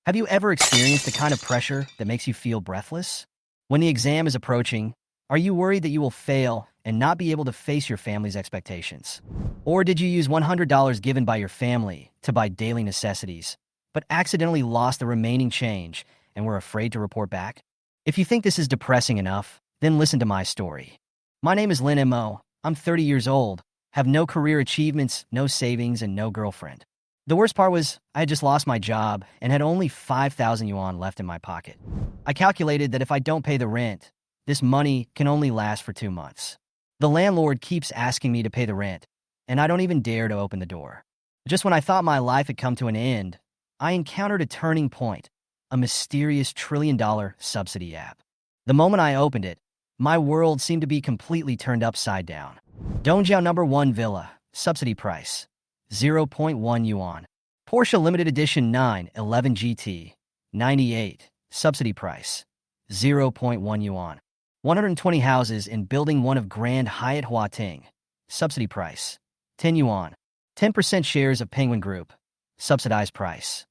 Have you ever experienced the kind of pressure that makes you feel breathless? When the exam is approaching, are you worried that you will fail and not be able to face your family's expectations? Or did you use $100 given by your family to buy daily necessities, but accidentally lost the remaining change and were afraid to report back? If you think this is depressing enough, then listen to my story. My name is Lin Mo. I'm 30 years old, have no career achievements, no savings, and no girlfriend. The worst part was I had just lost my job and had only 5,000 yuan left in my pocket. I calculated that if I don't pay the rent, this money can only last for 2 months. The landlord keeps asking me to pay the rent, and I don't even dare to open the door. Just when I thought my life had come to an end, I encountered a turning point, a mysterious Trillion-Subsidy app. The moment I opened it, my world seemed to be completely turned upside down. Dongjiao number 1 villa, subsidy price, 0.1 yuan. Porsche limited edition 911 GT, 98, subsidy price, 0.1 yuan. 120 houses in building 1 of Grand Hyatt Huating, subsidy price, 10 yuan. 10% shares of Penguin Group, subsidized price.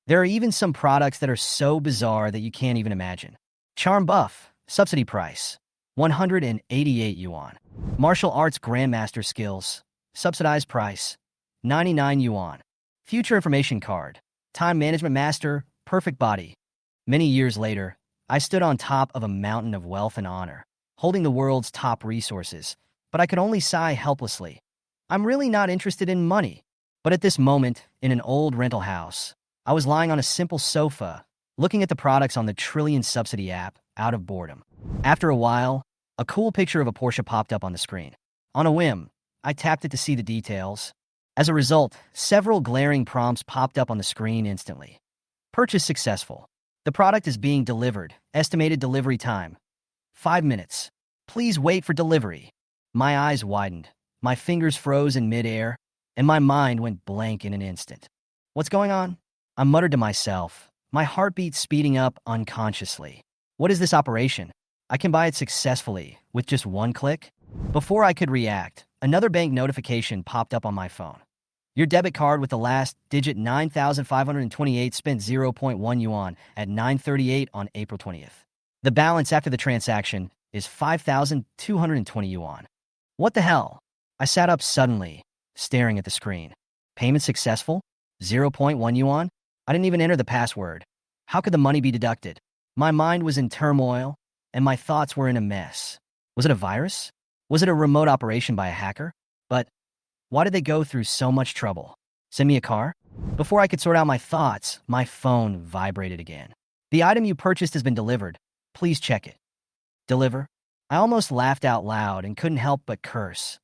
There are even some products that are so bizarre that you can't even imagine. Charm Buff, subsidy price, 188 yuan. Martial Arts Grandmaster Skills, subsidized price, 99 yuan. Future Information Card, Time Management Master, Perfect Body. Many years later, I stood on top of a mountain of wealth and honor, holding the world's top resources, but I could only sigh helplessly. I'm really not interested in money. But at this moment, in an old rental house, I was lying on a simple sofa, looking at the products on the Trillion-Subsidy app, out of boredom. After a while, a cool picture of a Porsche popped up on the screen. On a whim, I tapped it to see the details. As a result, several glaring prompts popped up on the screen instantly. Purchase successful. The product is being delivered. Estimated delivery time, 5 minutes. Please wait for delivery. My eyes widened, my fingers froze in midair, and my mind went blank in an instant. What's going on? I muttered to myself, my heartbeat speeding up unconsciously. What is this operation? I can buy it successfully with just 1 click? Before I could react, another bank notification popped up on my phone. Your debit card with the last digit 9,528 spent 0.1 yuan at 9:38 on April 20th. The balance after the transaction is 5,220 yuan. What the hell? I sat up suddenly, staring at the screen. Payment successful? 0.1 yuan? I didn't even enter the password. How could the money be deducted? My mind was in turmoil, and my thoughts were in a mess. Was it a virus? Was it a remote operation by a hacker? But why did they go through so much trouble? Send me a car? Before I could sort out my thoughts, my phone vibrated again. The item you purchased has been delivered. Please check it. Deliver? I almost laughed out loud and couldn't help but curse.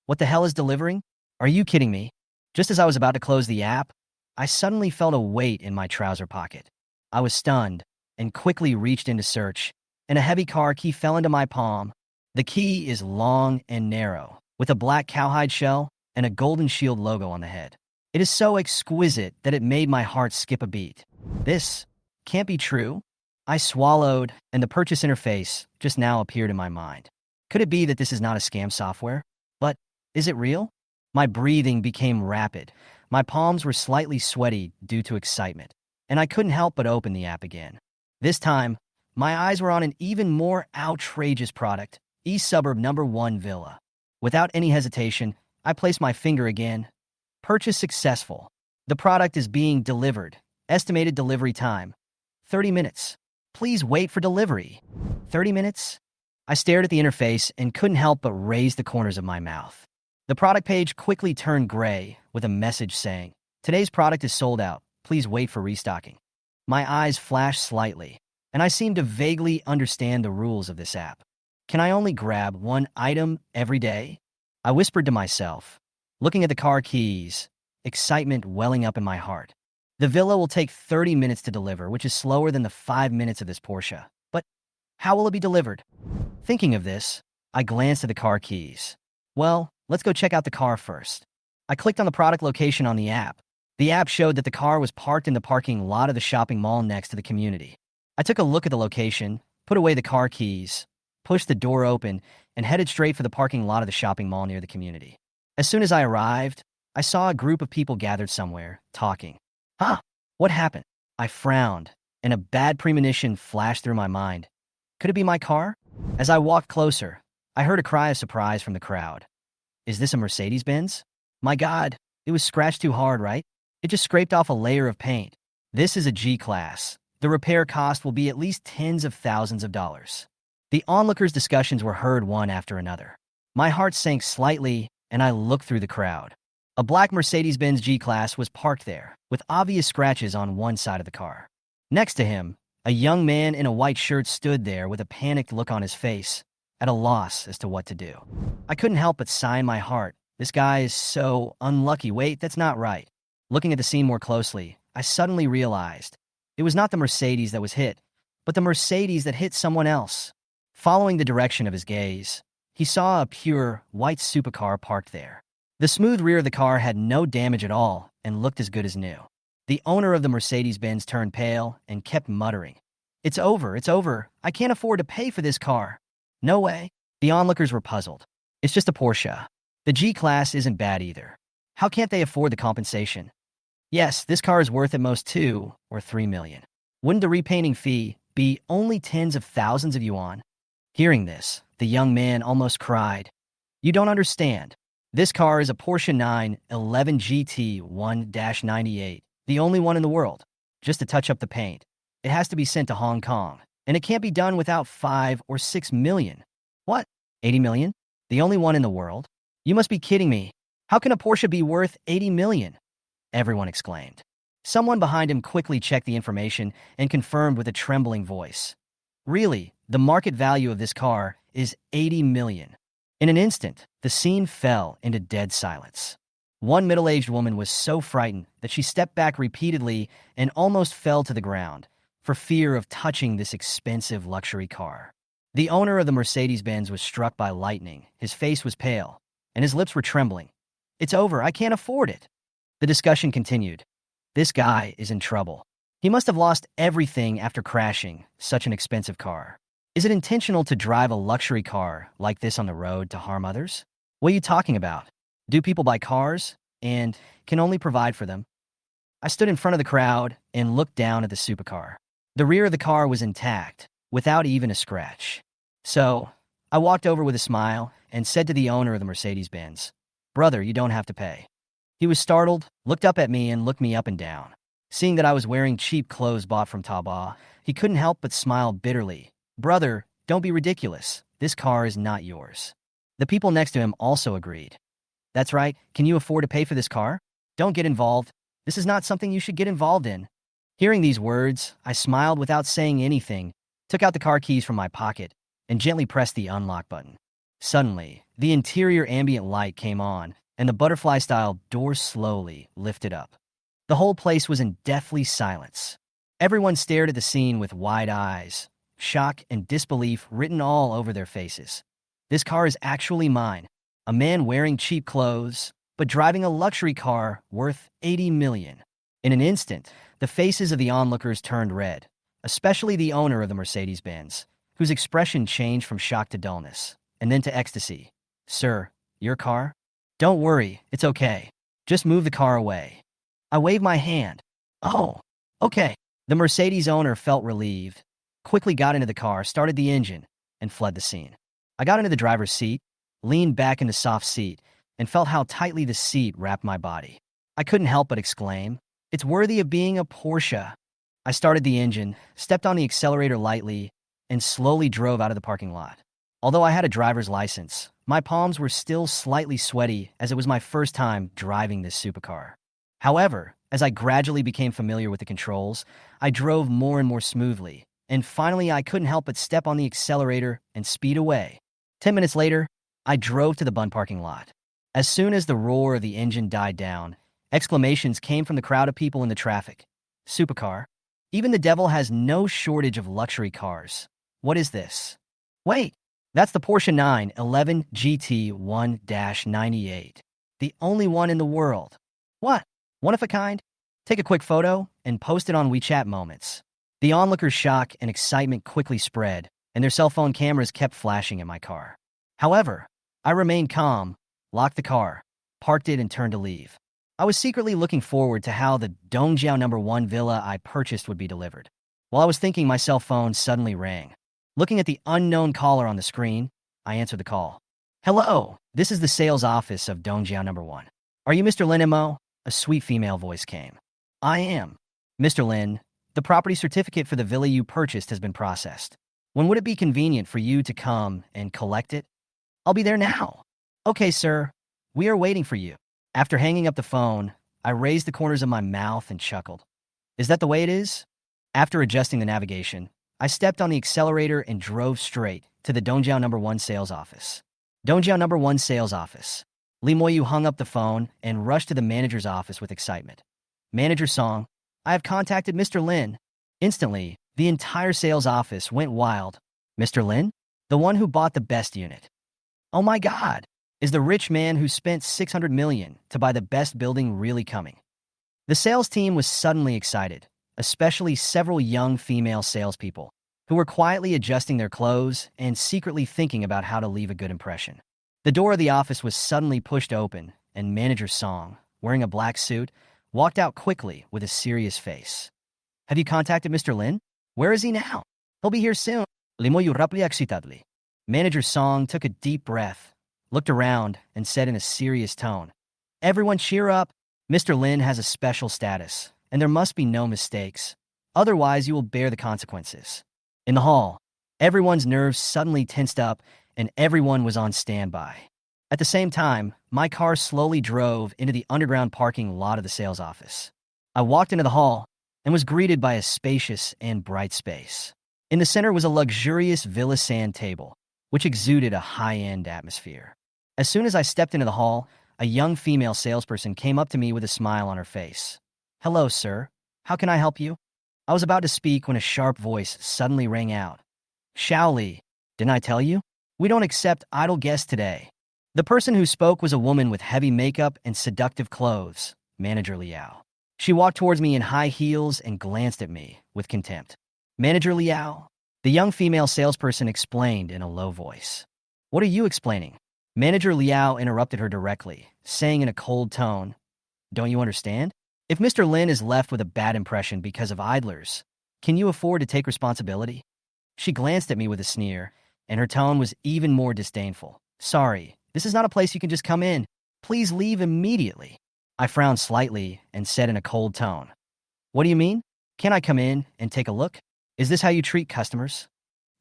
What the hell is delivering? Are you kidding me? Just as I was about to close the app, I suddenly felt a weight in my trouser pocket. I was stunned and quickly reached in to search, and a heavy car key fell into my palm. The key is long and narrow, with a black cowhide shell and a golden shield logo on the head. It is so exquisite that it made my heart skip a beat. This can't be true. I swallowed, and the purchase interface just now appeared in my mind. Could it be that this is not a scam software? But is it real? My breathing became rapid. My palms were slightly sweaty due to excitement, and I couldn't help but open the app again. This time, my eyes were on an even more outrageous product, East Suburb number 1 villa. Without any hesitation, I placed my finger again. Purchase successful. The product is being delivered. Estimated delivery time, 30 minutes. Please wait for delivery. 30 minutes? I stared at the interface and couldn't help but raise the corners of my mouth. The product page quickly turned gray with a message saying, "Today's product is sold out. Please wait for restocking." My eyes flashed slightly, and I seemed to vaguely understand the rules of this app. Can I only grab 1 item every day? I whispered to myself, looking at the car keys, excitement welling up in my heart. The villa will take 30 minutes to deliver, which is slower than the 5 minutes of this Porsche. But how will it be delivered? Thinking of this, I glanced at the car keys. Well, let's go check out the car first. I clicked on the product location on the app. The app showed that the car was parked in the parking lot of the shopping mall next to the community. I took a look at the location, put away the car keys, pushed the door open, and headed straight for the parking lot of the shopping mall near the community. As soon as I arrived, I saw a group of people gathered somewhere, talking. Huh, what happened? I frowned, and a bad premonition flashed through my mind. Could it be my car? As I walked closer, I heard a cry of surprise from the crowd. Is this a Mercedes-Benz? My God, it was scratched too hard, right? It just scraped off a layer of paint. This is a G-Class. The repair cost will be at least tens of thousands of dollars. The onlookers' discussions were heard one after another. My heart sank slightly, and I looked through the crowd. A black Mercedes-Benz G-Class was parked there, with obvious scratches on one side of the car. Next to him, a young man in a white shirt stood there with a panicked look on his face, at a loss as to what to do. I couldn't help but sigh in my heart. This guy is so unlucky. Wait, that's not right. Looking at the scene more closely, I suddenly realized it was not the Mercedes that was hit, but the Mercedes that hit someone else. Following the direction of his gaze, he saw a pure, white supercar parked there. The smooth rear of the car had no damage at all and looked as good as new. The owner of the Mercedes-Benz turned pale and kept muttering, it's over, I can't afford to pay for this car. No way. The onlookers were puzzled. It's just a Porsche. The G-Class isn't bad either. How can't they afford the compensation? Yes, this car is worth at most 2 or 3 million. Wouldn't the repainting fee be only tens of thousands of yuan? Hearing this, the young man almost cried. You don't understand. This car is a Porsche 911 GT 1-98, the only one in the world. Just to touch up the paint. It has to be sent to Hong Kong, and it can't be done without 5 or 6 million. What? 80 million? The only one in the world? You must be kidding me. How can a Porsche be worth 80 million? Everyone exclaimed. Someone behind him quickly checked the information and confirmed with a trembling voice. Really, the market value of this car is 80 million. In an instant, the scene fell into dead silence. One middle-aged woman was so frightened that she stepped back repeatedly and almost fell to the ground for fear of touching this expensive luxury car. The owner of the Mercedes-Benz was struck by lightning. His face was pale, and his lips were trembling. It's over, I can't afford it. The discussion continued. This guy is in trouble. He must have lost everything after crashing such an expensive car. Is it intentional to drive a luxury car like this on the road to harm others? What are you talking about? Do people buy cars and can only provide for them? I stood in front of the crowd and looked down at the supercar. The rear of the car was intact, without even a scratch. So, I walked over with a smile and said to the owner of the Mercedes-Benz, Brother, you don't have to pay. He was startled, looked up at me, and looked me up and down. Seeing that I was wearing cheap clothes bought from Taobao, he couldn't help but smile bitterly. Brother, don't be ridiculous. This car is not yours. The people next to him also agreed. That's right. Can you afford to pay for this car? Don't get involved. This is not something you should get involved in. Hearing these words, I smiled without saying anything, took out the car keys from my pocket, and gently pressed the unlock button. Suddenly, the interior ambient light came on, and the butterfly-style door slowly lifted up. The whole place was in deathly silence. Everyone stared at the scene with wide eyes, shock and disbelief written all over their faces. This car is actually mine. A man wearing cheap clothes, but driving a luxury car worth 80 million. In an instant, the faces of the onlookers turned red, especially the owner of the Mercedes-Benz, whose expression changed from shock to dullness, and then to ecstasy. Sir, your car? Don't worry, it's okay. Just move the car away. I waved my hand. Oh, okay. The Mercedes owner felt relieved, quickly got into the car, started the engine, and fled the scene. I got into the driver's seat, leaned back in the soft seat, and felt how tightly the seat wrapped my body. I couldn't help but exclaim, it's worthy of being a Porsche. I started the engine, stepped on the accelerator lightly, and slowly drove out of the parking lot. Although I had a driver's license, my palms were still slightly sweaty as it was my first time driving this supercar. However, as I gradually became familiar with the controls, I drove more and more smoothly, and finally I couldn't help but step on the accelerator and speed away. 10 minutes later, I drove to the Bund parking lot. As soon as the roar of the engine died down, exclamations came from the crowd of people in the traffic. Supercar? Even the devil has no shortage of luxury cars. What is this? Wait, that's the Porsche 911 GT 1-98. The only one in the world. What? One of a kind? Take a quick photo and post it on WeChat Moments. The onlookers' shock and excitement quickly spread, and their cell phone cameras kept flashing at my car. However, I remained calm, locked the car, parked it, and turned to leave. I was secretly looking forward to how the Dongjiao #1 villa I purchased would be delivered. While I was thinking, my cell phone suddenly rang. Looking at the unknown caller on the screen, I answered the call. Hello, this is the sales office of Dongjiao #1. Are you Mr. Lin Mo? A sweet female voice came. I am. Mr. Lin, the property certificate for the villa you purchased has been processed. When would it be convenient for you to come and collect it? I'll be there now. Okay, sir. We are waiting for you. After hanging up the phone, I raised the corners of my mouth and chuckled. Is that the way it is? After adjusting the navigation, I stepped on the accelerator and drove straight to the Dongjiao #1 sales office. Dongjiao #1 sales office. Lin Mo hung up the phone and rushed to the manager's office with excitement. Manager Song, I have contacted Mr. Lin. Instantly, the entire sales office went wild. Mr. Lin? The one who bought the best unit. Oh my God! Is the rich man who spent $600 million to buy the best building really coming? The sales team was suddenly excited, especially several young female salespeople who were quietly adjusting their clothes and secretly thinking about how to leave a good impression. The door of the office was suddenly pushed open, and Manager Song, wearing a black suit, walked out quickly with a serious face. Have you contacted Mr. Lin? Where is he now? He'll be here soon. Lin Mo rapidly excitedly. Manager Song took a deep breath, looked around, and said in a serious tone, Everyone cheer up. Mr. Lin has a special status, and there must be no mistakes. Otherwise, you will bear the consequences. In the hall, everyone's nerves suddenly tensed up, and everyone was on standby. At the same time, my car slowly drove into the underground parking lot of the sales office. I walked into the hall and was greeted by a spacious and bright space. In the center was a luxurious villa sand table, which exuded a high-end atmosphere. As soon as I stepped into the hall, a young female salesperson came up to me with a smile on her face. Hello, sir. How can I help you? I was about to speak when a sharp voice suddenly rang out. Shaoli, didn't I tell you? We don't accept idle guests today. The person who spoke was a woman with heavy makeup and seductive clothes, Manager Liao. She walked towards me in high heels and glanced at me with contempt. Manager Liao, the young female salesperson explained in a low voice. What are you explaining? Manager Liao interrupted her directly, saying in a cold tone, Don't you understand? If Mr. Lin is left with a bad impression because of idlers, can you afford to take responsibility? She glanced at me with a sneer, and her tone was even more disdainful. Sorry, this is not a place you can just come in. Please leave immediately. I frowned slightly and said in a cold tone, What do you mean? Can I come in and take a look? Is this how you treat customers?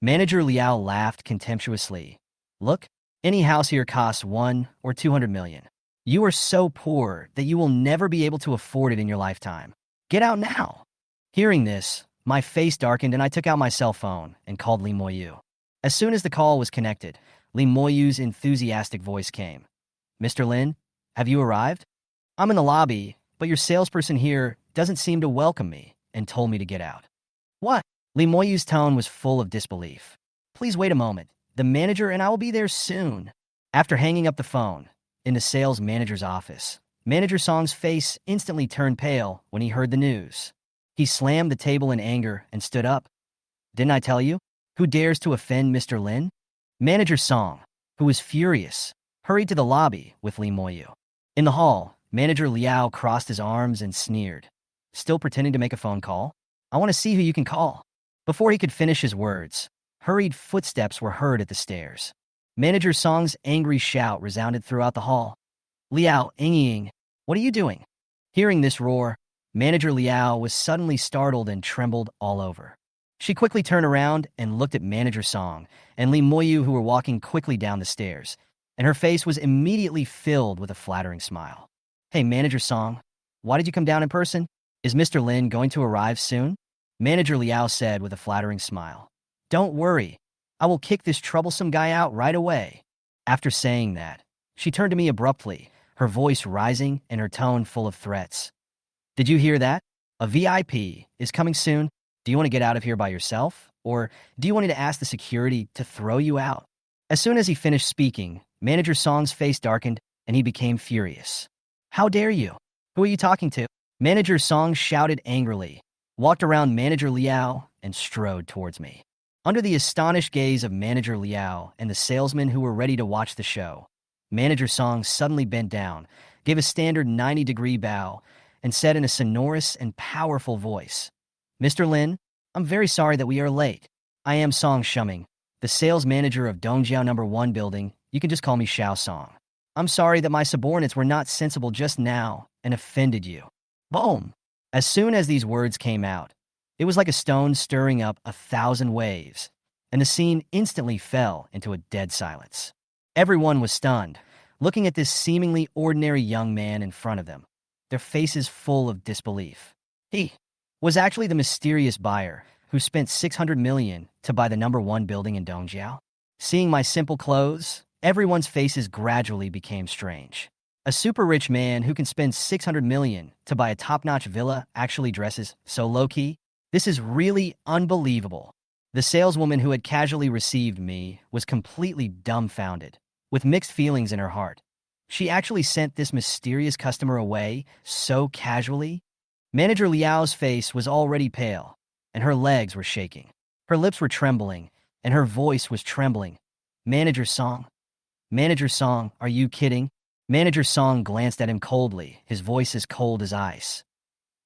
Manager Liao laughed contemptuously. Look, any house here costs 1 or 200 million. You are so poor that you will never be able to afford it in your lifetime. Get out now. Hearing this, my face darkened and I took out my cell phone and called Lin Mo. As soon as the call was connected, Lin Mo's enthusiastic voice came. Mr. Lin, have you arrived? I'm in the lobby, but your salesperson here doesn't seem to welcome me and told me to get out. What? Lin Mo's tone was full of disbelief. Please wait a moment. The manager and I will be there soon. After hanging up the phone, in the sales manager's office, Manager Song's face instantly turned pale when he heard the news. He slammed the table in anger and stood up. Didn't I tell you? Who dares to offend Mr. Lin? Manager Song, who was furious, hurried to the lobby with Lin Mo. In the hall, Manager Liao crossed his arms and sneered. Still pretending to make a phone call? I want to see who you can call. Before he could finish his words, hurried footsteps were heard at the stairs. Manager Song's angry shout resounded throughout the hall. Liao, Ying, what are you doing? Hearing this roar, Manager Liao was suddenly startled and trembled all over. She quickly turned around and looked at Manager Song and Lin Mo, who were walking quickly down the stairs, and her face was immediately filled with a flattering smile. Hey, Manager Song, why did you come down in person? Is Mr. Lin going to arrive soon? Manager Liao said with a flattering smile. Don't worry, I will kick this troublesome guy out right away. After saying that, she turned to me abruptly, her voice rising and her tone full of threats. Did you hear that? A VIP is coming soon. Do you want to get out of here by yourself? Or do you want me to ask the security to throw you out? As soon as he finished speaking, Manager Song's face darkened and he became furious. How dare you? Who are you talking to? Manager Song shouted angrily, walked around Manager Liao, and strode towards me. Under the astonished gaze of Manager Liao and the salesmen who were ready to watch the show, Manager Song suddenly bent down, gave a standard 90-degree bow, and said in a sonorous and powerful voice, "Mr. Lin, I'm very sorry that we are late. I am Song Shuming, the sales manager of Dongjiao Number 1 building. You can just call me Xiao Song. I'm sorry that my subordinates were not sensible just now and offended you." Boom! As soon as these words came out, it was like a stone stirring up 1,000 waves, and the scene instantly fell into a dead silence. Everyone was stunned, looking at this seemingly ordinary young man in front of them, their faces full of disbelief. He was actually the mysterious buyer who spent 600 million to buy the number 1 building in Dongjiao. Seeing my simple clothes, everyone's faces gradually became strange. A super rich man who can spend 600 million to buy a top-notch villa actually dresses so low-key? This is really unbelievable. The saleswoman who had casually received me was completely dumbfounded, with mixed feelings in her heart. She actually sent this mysterious customer away so casually? Manager Liao's face was already pale, and her legs were shaking. Her lips were trembling, and her voice was trembling. "Manager Song? Manager Song, are you kidding?" Manager Song glanced at him coldly, his voice as cold as ice.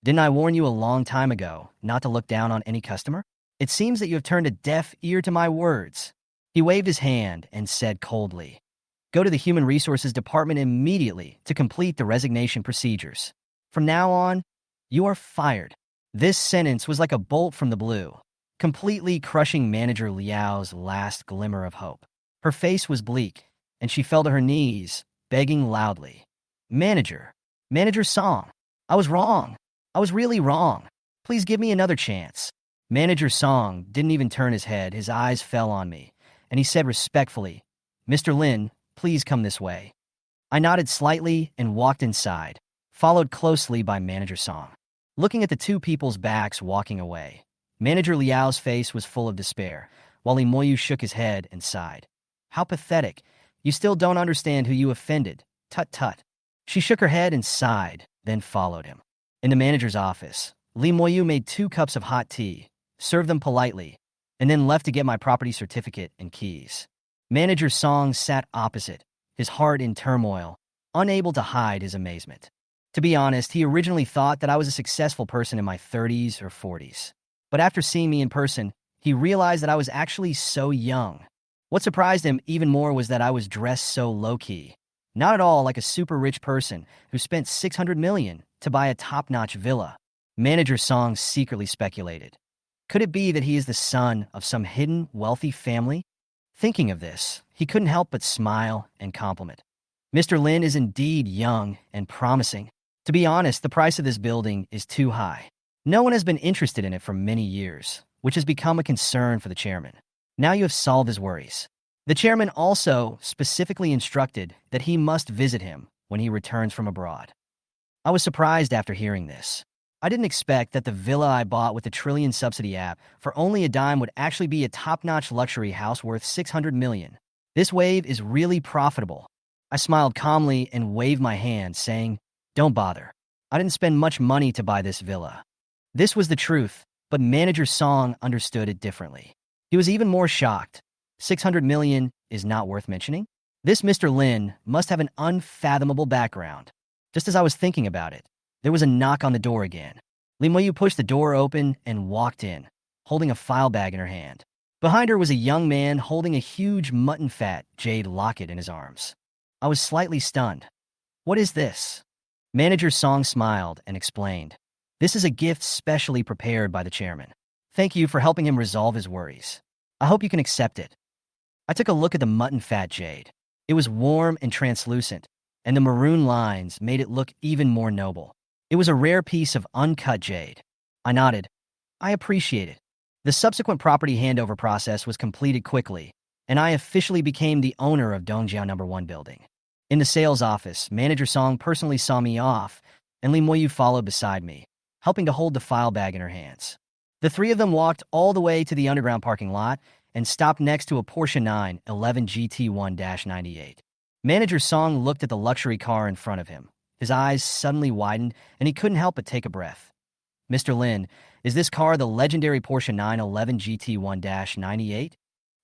"Didn't I warn you a long time ago not to look down on any customer? It seems that you have turned a deaf ear to my words." He waved his hand and said coldly, "Go to the Human Resources Department immediately to complete the resignation procedures. From now on, you are fired." This sentence was like a bolt from the blue, completely crushing Manager Liao's last glimmer of hope. Her face was bleak, and she fell to her knees, begging loudly, "Manager, Manager Song, I was wrong. I was really wrong. Please give me another chance." Manager Song didn't even turn his head. His eyes fell on me, and he said respectfully, "Mr. Lin, please come this way." I nodded slightly and walked inside, followed closely by Manager Song. Looking at the two people's backs walking away, Manager Liao's face was full of despair, while Lin Mo shook his head and sighed. "How pathetic. You still don't understand who you offended. Tut tut." She shook her head and sighed, then followed him. In the manager's office, Lin Mo made 2 cups of hot tea, served them politely, and then left to get my property certificate and keys. Manager Song sat opposite, his heart in turmoil, unable to hide his amazement. To be honest, he originally thought that I was a successful person in my 30s or 40s. But after seeing me in person, he realized that I was actually so young. What surprised him even more was that I was dressed so low-key, not at all like a super rich person who spent 600 million to buy a top-notch villa. Manager Song secretly speculated. Could it be that he is the son of some hidden, wealthy family? Thinking of this, he couldn't help but smile and compliment. "Mr. Lin is indeed young and promising. To be honest, the price of this building is too high. No one has been interested in it for many years, which has become a concern for the chairman. Now you have solved his worries." The chairman also specifically instructed that he must visit him when he returns from abroad. I was surprised after hearing this. I didn't expect that the villa I bought with the Trillion-Subsidy app for only a dime would actually be a top-notch luxury house worth 600 million. This wave is really profitable. I smiled calmly and waved my hand, saying, "Don't bother. I didn't spend much money to buy this villa." This was the truth, but Manager Song understood it differently. He was even more shocked. 600 million is not worth mentioning? This Mr. Lin must have an unfathomable background. Just as I was thinking about it, there was a knock on the door again. Lin Mo pushed the door open and walked in, holding a file bag in her hand. Behind her was a young man holding a huge mutton-fat jade locket in his arms. I was slightly stunned. "What is this?" Manager Song smiled and explained, "This is a gift specially prepared by the chairman. Thank you for helping him resolve his worries. I hope you can accept it." I took a look at the mutton-fat jade. It was warm and translucent, and the maroon lines made it look even more noble. It was a rare piece of uncut jade. I nodded. I appreciate it. The subsequent property handover process was completed quickly, and I officially became the owner of Dongjiao Number 1 building. In the sales office, Manager Song personally saw me off, and Lin Mo followed beside me, helping to hold the file bag in her hands. The 3 of them walked all the way to the underground parking lot and stopped next to a Porsche 911 GT1-98. Manager Song looked at the luxury car in front of him. His eyes suddenly widened, and he couldn't help but take a breath. "Mr. Lin, is this car the legendary Porsche 911 GT1-98?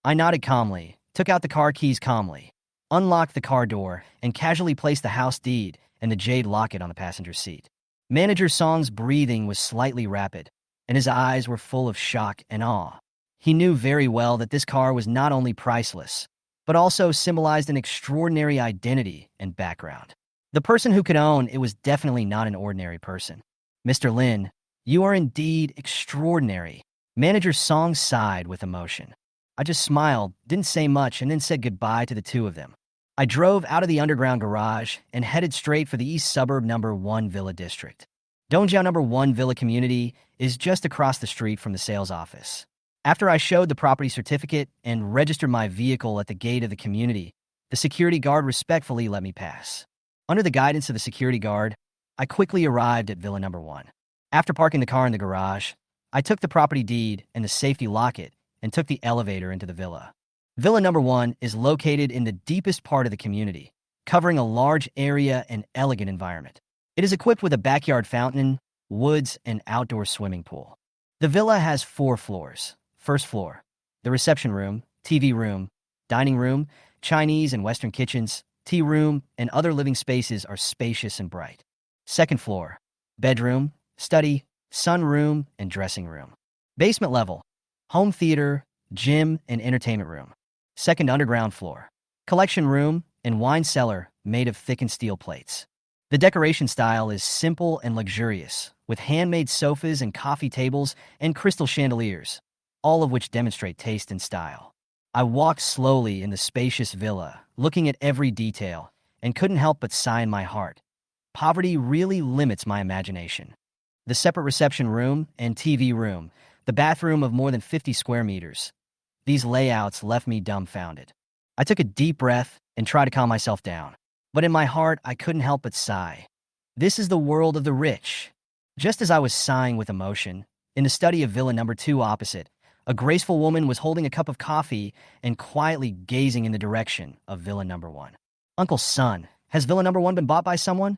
I nodded calmly, took out the car keys calmly, unlocked the car door, and casually placed the house deed and the jade locket on the passenger seat. Manager Song's breathing was slightly rapid, and his eyes were full of shock and awe. He knew very well that this car was not only priceless, but also symbolized an extraordinary identity and background. The person who could own it was definitely not an ordinary person. Mr. Lin, you are indeed extraordinary. Manager Song sighed with emotion. I just smiled, didn't say much, and then said goodbye to the two of them. I drove out of the underground garage and headed straight for the East Suburb Number 1 Villa District. Dongjiao Number 1 Villa Community is just across the street from the sales office. After I showed the property certificate and registered my vehicle at the gate of the community, the security guard respectfully let me pass. Under the guidance of the security guard, I quickly arrived at Villa Number 1. After parking the car in the garage, I took the property deed and the safety locket and took the elevator into the villa. Villa Number 1 is located in the deepest part of the community, covering a large area and elegant environment. It is equipped with a backyard fountain, woods, and outdoor swimming pool. The villa has 4 floors. First floor, the reception room, TV room, dining room, Chinese and Western kitchens, tea room, and other living spaces are spacious and bright. Second floor, bedroom, study, sunroom, and dressing room. Basement level, home theater, gym, and entertainment room. Second underground floor, collection room, and wine cellar made of thickened steel plates. The decoration style is simple and luxurious, with handmade sofas and coffee tables and crystal chandeliers, all of which demonstrate taste and style. I walked slowly in the spacious villa, looking at every detail, and couldn't help but sigh in my heart. Poverty really limits my imagination. The separate reception room and TV room, the bathroom of more than 50 square meters. These layouts left me dumbfounded. I took a deep breath and tried to calm myself down. But in my heart, I couldn't help but sigh. This is the world of the rich. Just as I was sighing with emotion, in the study of Villa Number 2 opposite, a graceful woman was holding a cup of coffee and quietly gazing in the direction of Villa Number 1. Uncle Son, has Villa Number 1 been bought by someone?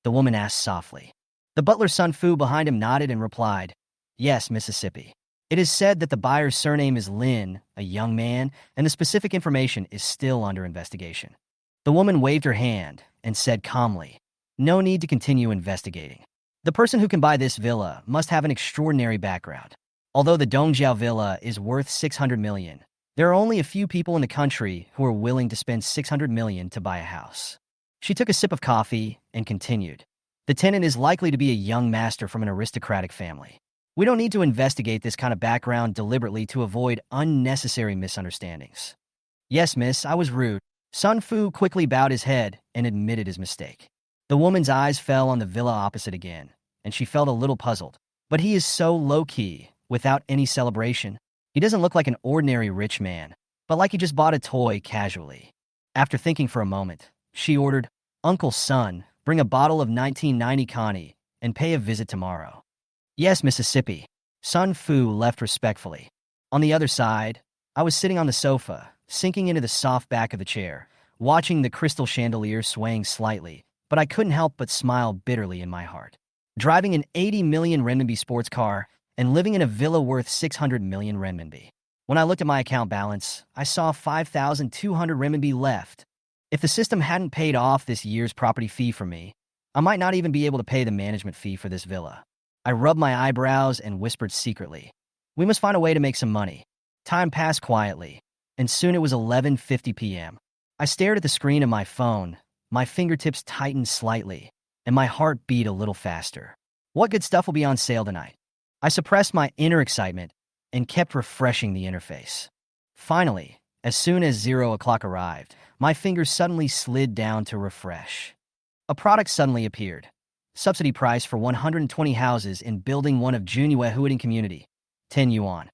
The woman asked softly. The butler's son Fu behind him nodded and replied, Yes, Mississippi. It is said that the buyer's surname is Lin, a young man, and the specific information is still under investigation. The woman waved her hand and said calmly, No need to continue investigating. The person who can buy this villa must have an extraordinary background. Although the Dongjiao Villa is worth $600 million, there are only a few people in the country who are willing to spend $600 million to buy a house. She took a sip of coffee and continued. The tenant is likely to be a young master from an aristocratic family. We don't need to investigate this kind of background deliberately to avoid unnecessary misunderstandings. Yes, miss, I was rude. Sun Fu quickly bowed his head and admitted his mistake. The woman's eyes fell on the villa opposite again, and she felt a little puzzled. But he is so low-key, without any celebration. He doesn't look like an ordinary rich man, but like he just bought a toy casually. After thinking for a moment, she ordered, Uncle Son, bring a bottle of 1990 Connie and pay a visit tomorrow. Yes, Mississippi. Sun Fu left respectfully. On the other side, I was sitting on the sofa, sinking into the soft back of the chair, watching the crystal chandelier swaying slightly, but I couldn't help but smile bitterly in my heart. Driving an 80 million renminbi sports car and living in a villa worth 600 million renminbi. When I looked at my account balance, I saw 5,200 renminbi left. If the system hadn't paid off this year's property fee for me, I might not even be able to pay the management fee for this villa. I rubbed my eyebrows and whispered secretly, We must find a way to make some money. Time passed quietly, and soon it was 11:50 p.m. I stared at the screen of my phone, my fingertips tightened slightly, and my heart beat a little faster. What good stuff will be on sale tonight? I suppressed my inner excitement and kept refreshing the interface. Finally, as soon as 0 o'clock arrived, my fingers suddenly slid down to refresh. A product suddenly appeared. Subsidy price for 120 houses in Building 1 of Junyue Huading Community, 10 yuan.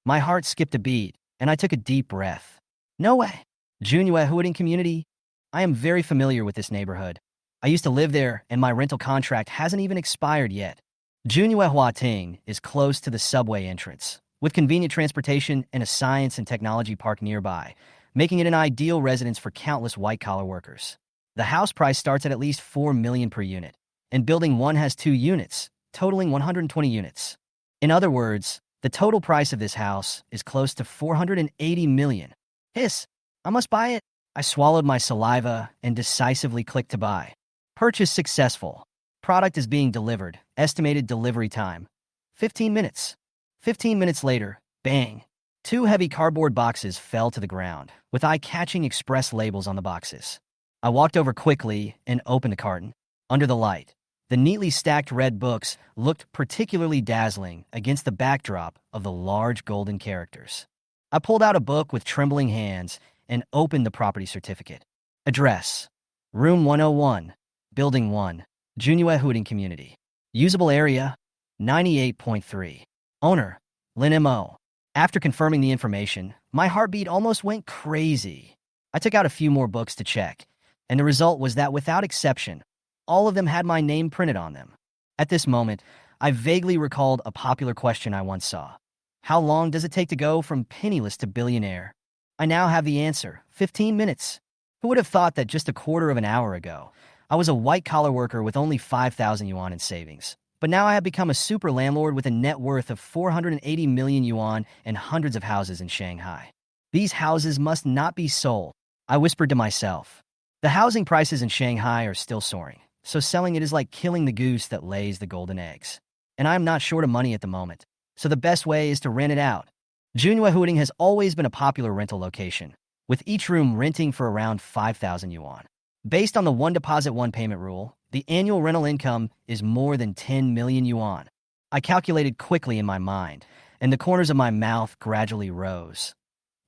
My heart skipped a beat, and I took a deep breath. No way! Junyue Huading Community? I am very familiar with this neighborhood. I used to live there, and my rental contract hasn't even expired yet. Junyue Huating is close to the subway entrance, with convenient transportation and a science and technology park nearby, making it an ideal residence for countless white-collar workers. The house price starts at least 4 million per unit, and Building 1 has 2 units, totaling 120 units. In other words, the total price of this house is close to 480 million. Hiss, I must buy it. I swallowed my saliva and decisively clicked to buy. Purchase successful. Product is being delivered. Estimated delivery time, 15 minutes. 15 minutes later, bang. Two heavy cardboard boxes fell to the ground, with eye-catching express labels on the boxes. I walked over quickly and opened the carton. Under the light, the neatly stacked red books looked particularly dazzling against the backdrop of the large golden characters. I pulled out a book with trembling hands and opened the property certificate. Address: Room 101, Building 1, Junue Community. Usable area: 98.3. Owner: Lin Mo. After confirming the information, my heartbeat almost went crazy. I took out a few more books to check, and the result was that without exception, all of them had my name printed on them. At this moment, I vaguely recalled a popular question I once saw. How long does it take to go from penniless to billionaire? I now have the answer: 15 minutes. Who would have thought that just a quarter of an hour ago, I was a white-collar worker with only 5,000 yuan in savings? But now I have become a super landlord with a net worth of 480 million yuan and hundreds of houses in Shanghai. These houses must not be sold, I whispered to myself. The housing prices in Shanghai are still soaring, so selling it is like killing the goose that lays the golden eggs. And I am not short of money at the moment, so the best way is to rent it out. Junue has always been a popular rental location, with each room renting for around 5,000 yuan. Based on the one deposit, one payment rule, the annual rental income is more than 10 million yuan. I calculated quickly in my mind, and the corners of my mouth gradually rose.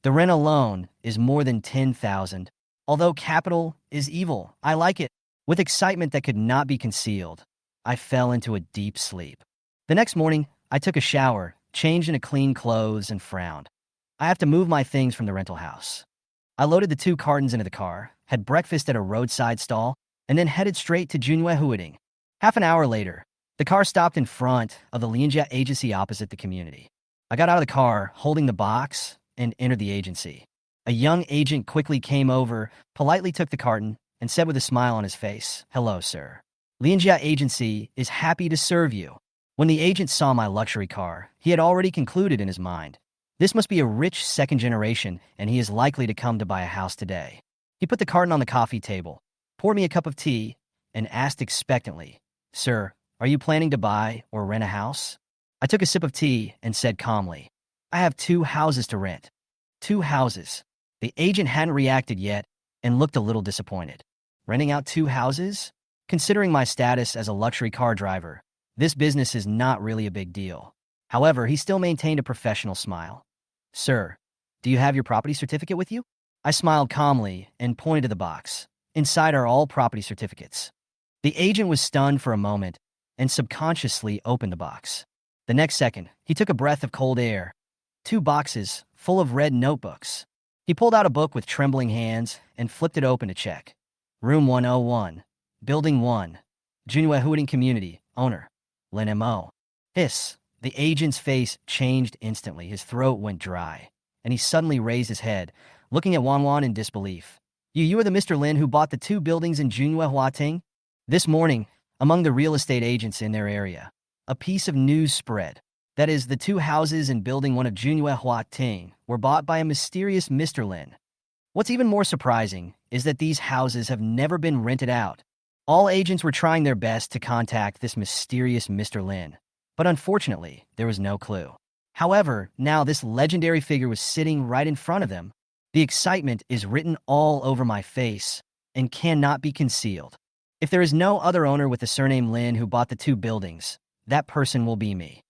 The rent alone is more than 10,000. Although capital is evil, I like it. With excitement that could not be concealed, I fell into a deep sleep. The next morning, I took a shower, changed into clean clothes, and frowned. I have to move my things from the rental house. I loaded the 2 cartons into the car, had breakfast at a roadside stall, and then headed straight to Junue. Half an hour later, the car stopped in front of the Lianjia agency opposite the community. I got out of the car, holding the box, and entered the agency. A young agent quickly came over, politely took the carton, and said with a smile on his face, "Hello, sir. Lianjia agency is happy to serve you." When the agent saw my luxury car, he had already concluded in his mind, this must be a rich second generation, and he is likely to come to buy a house today. He put the carton on the coffee table, poured me a cup of tea, and asked expectantly, "Sir, are you planning to buy or rent a house?" I took a sip of tea and said calmly, "I have 2 houses to rent." 2 houses. The agent hadn't reacted yet and looked a little disappointed. Renting out 2 houses? Considering my status as a luxury car driver, this business is not really a big deal. However, he still maintained a professional smile. "Sir, do you have your property certificate with you?" I smiled calmly and pointed to the box. Inside are all property certificates. The agent was stunned for a moment and subconsciously opened the box. The next second, he took a breath of cold air. 2 boxes full of red notebooks. He pulled out a book with trembling hands and flipped it open to check. Room 101, Building 1, Junue Community, owner, Lin Mo. Hiss. The agent's face changed instantly. His throat went dry, and he suddenly raised his head, looking at Wan in disbelief. You are the Mr. Lin who bought the 2 buildings in Junue?" This morning, among the real estate agents in their area, a piece of news spread. That is, the 2 houses in Building 1 of Junue were bought by a mysterious Mr. Lin. What's even more surprising is that these houses have never been rented out. All agents were trying their best to contact this mysterious Mr. Lin, but unfortunately, there was no clue. However, now this legendary figure was sitting right in front of them. The excitement is written all over my face and cannot be concealed. If there is no other owner with the surname Lin who bought the 2 buildings, that person will be me.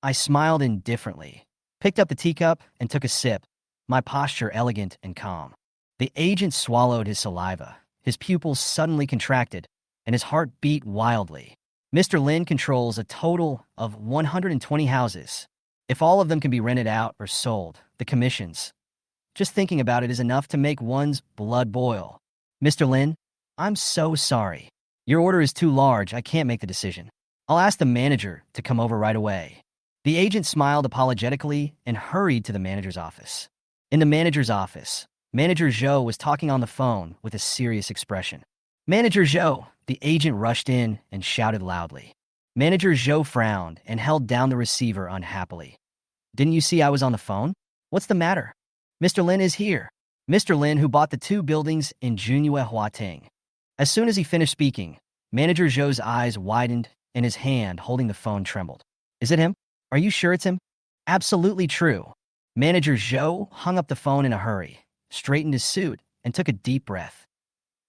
I smiled indifferently, picked up the teacup, and took a sip, my posture elegant and calm. The agent swallowed his saliva. His pupils suddenly contracted, and his heart beat wildly. Mr. Lin controls a total of 120 houses. If all of them can be rented out or sold, the commissions. Just thinking about it is enough to make one's blood boil. "Mr. Lin, I'm so sorry. Your order is too large. I can't make the decision. I'll ask the manager to come over right away." The agent smiled apologetically and hurried to the manager's office. In the manager's office, Manager Zhou was talking on the phone with a serious expression. "Manager Zhou!" The agent rushed in and shouted loudly. Manager Zhou frowned and held down the receiver unhappily. "Didn't you see I was on the phone? What's the matter?" "Mr. Lin is here. Mr. Lin who bought the 2 buildings in Junue." As soon as he finished speaking, Manager Zhou's eyes widened, and his hand holding the phone trembled. Is it him? Are you sure it's him? Absolutely true. Manager Zhou hung up the phone in a hurry, straightened his suit, and took a deep breath.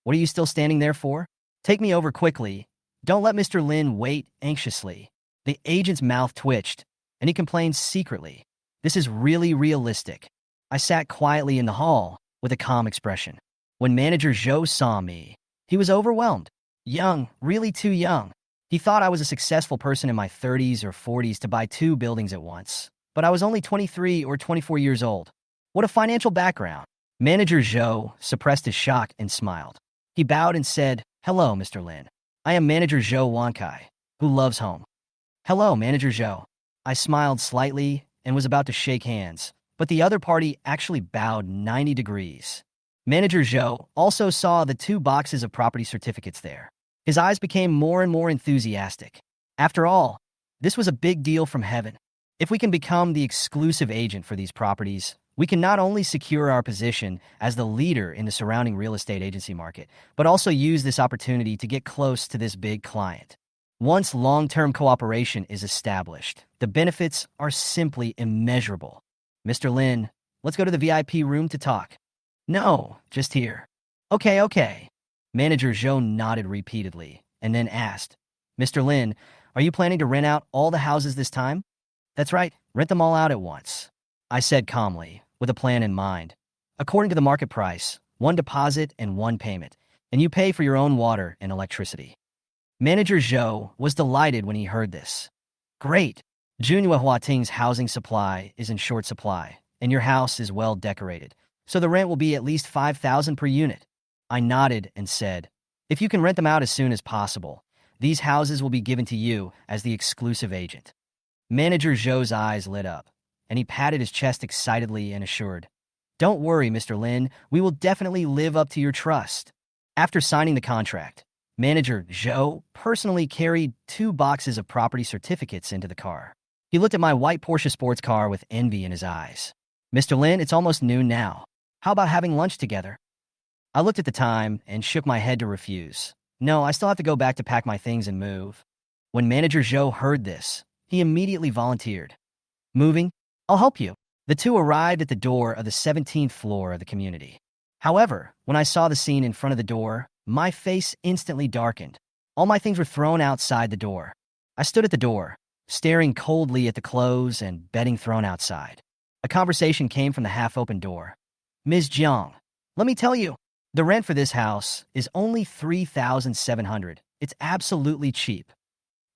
What are you still standing there for? Take me over quickly. Don't let Mr. Lin wait anxiously. The agent's mouth twitched, and he complained secretly. This is really realistic. I sat quietly in the hall with a calm expression. When Manager Zhou saw me, he was overwhelmed. Young, really too young. He thought I was a successful person in my 30s or 40s to buy 2 buildings at once. But I was only 23 or 24 years old. What a financial background. Manager Zhou suppressed his shock and smiled. He bowed and said, "Hello, Mr. Lin. I am Manager Zhou Wankai, who loves home." "Hello, Manager Zhou." I smiled slightly and was about to shake hands, but the other party actually bowed 90 degrees. Manager Zhou also saw the 2 boxes of property certificates there. His eyes became more and more enthusiastic. After all, this was a big deal from heaven. If we can become the exclusive agent for these properties, we can not only secure our position as the leader in the surrounding real estate agency market, but also use this opportunity to get close to this big client. Once long-term cooperation is established, the benefits are simply immeasurable. Mr. Lin, let's go to the VIP room to talk. No, just here. Okay. Manager Zhou nodded repeatedly and then asked, Mr. Lin, are you planning to rent out all the houses this time? That's right, rent them all out at once. I said calmly, with a plan in mind. According to the market price, 1 deposit and 1 payment, and you pay for your own water and electricity. Manager Zhou was delighted when he heard this. Great! Junhua Huating's housing supply is in short supply, and your house is well decorated, so the rent will be at least 5,000 per unit. I nodded and said, if you can rent them out as soon as possible, these houses will be given to you as the exclusive agent. Manager Zhou's eyes lit up, and he patted his chest excitedly and assured, Don't worry, Mr. Lin, we will definitely live up to your trust. After signing the contract, Manager Zhou personally carried 2 boxes of property certificates into the car. He looked at my white Porsche sports car with envy in his eyes. Mr. Lin, it's almost noon now. How about having lunch together? I looked at the time and shook my head to refuse. No, I still have to go back to pack my things and move. When Manager Zhou heard this, he immediately volunteered. Moving? I'll help you. The 2 arrived at the door of the 17th floor of the community. However, when I saw the scene in front of the door, my face instantly darkened. All my things were thrown outside the door. I stood at the door, staring coldly at the clothes and bedding thrown outside. A conversation came from the half-open door. Ms. Jiang, let me tell you, the rent for this house is only 3,700. It's absolutely cheap.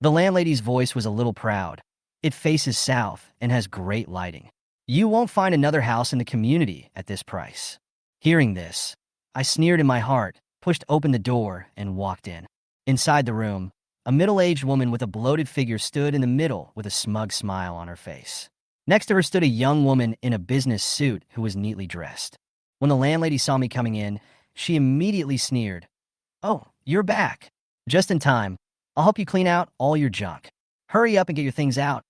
The landlady's voice was a little proud. It faces south and has great lighting. You won't find another house in the community at this price. Hearing this, I sneered in my heart, pushed open the door, and walked in. Inside the room, a middle-aged woman with a bloated figure stood in the middle with a smug smile on her face. Next to her stood a young woman in a business suit who was neatly dressed. When the landlady saw me coming in, she immediately sneered. Oh, you're back. Just in time. I'll help you clean out all your junk. Hurry up and get your things out.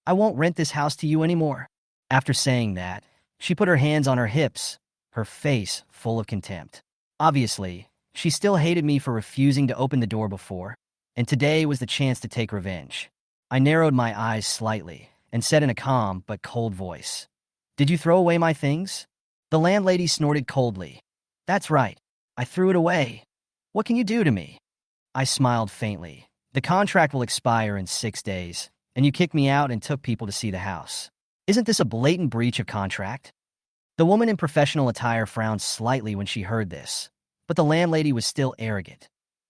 I won't rent this house to you anymore. After saying that, she put her hands on her hips, her face full of contempt. Obviously, she still hated me for refusing to open the door before, and today was the chance to take revenge. I narrowed my eyes slightly and said in a calm but cold voice, Did you throw away my things? The landlady snorted coldly. That's right. I threw it away. What can you do to me? I smiled faintly. The contract will expire in 6 days, and you kicked me out and took people to see the house. Isn't this a blatant breach of contract? The woman in professional attire frowned slightly when she heard this, but the landlady was still arrogant.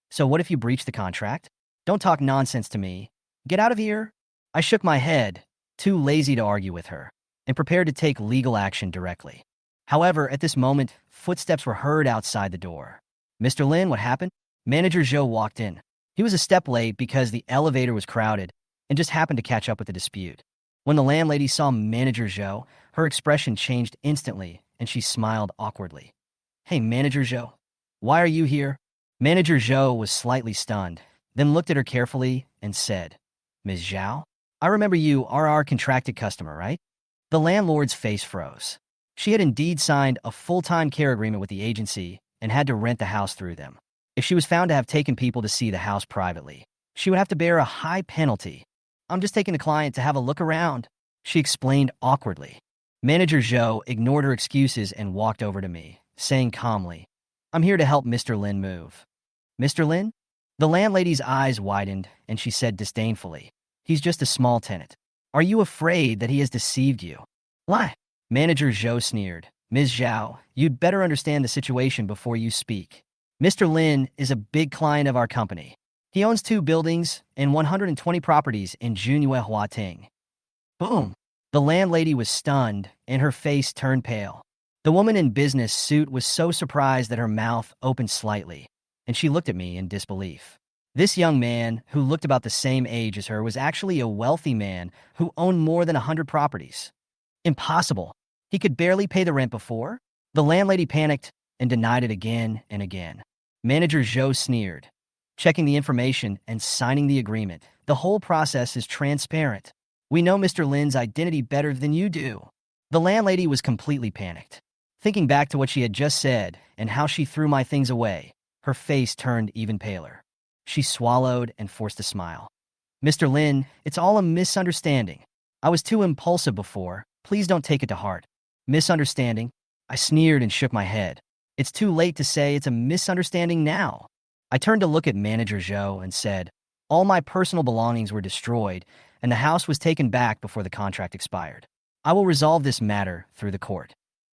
So what if you breach the contract? Don't talk nonsense to me. Get out of here. I shook my head, too lazy to argue with her, and prepared to take legal action directly. However, at this moment, footsteps were heard outside the door. Mr. Lin, what happened? Manager Zhou walked in. He was a step late because the elevator was crowded and just happened to catch up with the dispute. When the landlady saw Manager Zhou, her expression changed instantly and she smiled awkwardly. Hey, Manager Zhou, why are you here? Manager Zhou was slightly stunned, then looked at her carefully and said, Ms. Zhao, I remember you are our contracted customer, right? The landlord's face froze. She had indeed signed a full-time care agreement with the agency and had to rent the house through them. If she was found to have taken people to see the house privately, she would have to bear a high penalty. I'm just taking the client to have a look around, she explained awkwardly. Manager Zhou ignored her excuses and walked over to me, saying calmly, I'm here to help Mr. Lin move. Mr. Lin? The landlady's eyes widened, and she said disdainfully, he's just a small tenant. Are you afraid that he has deceived you? Lie. Manager Zhou sneered. Ms. Zhao, you'd better understand the situation before you speak. Mr. Lin is a big client of our company. He owns 2 buildings and 120 properties in Junyue. Boom. The landlady was stunned, and her face turned pale. The woman in business suit was so surprised that her mouth opened slightly, and she looked at me in disbelief. This young man, who looked about the same age as her, was actually a wealthy man who owned more than 100 properties. Impossible. He could barely pay the rent before? The landlady panicked and denied it again and again. Manager Zhou sneered, checking the information and signing the agreement. The whole process is transparent. We know Mr. Lin's identity better than you do. The landlady was completely panicked. Thinking back to what she had just said and how she threw my things away, her face turned even paler. She swallowed and forced a smile. Mr. Lin, it's all a misunderstanding. I was too impulsive before. Please don't take it to heart. Misunderstanding? I sneered and shook my head. It's too late to say it's a misunderstanding now. I turned to look at Manager Zhou and said, all my personal belongings were destroyed, and the house was taken back before the contract expired. I will resolve this matter through the court.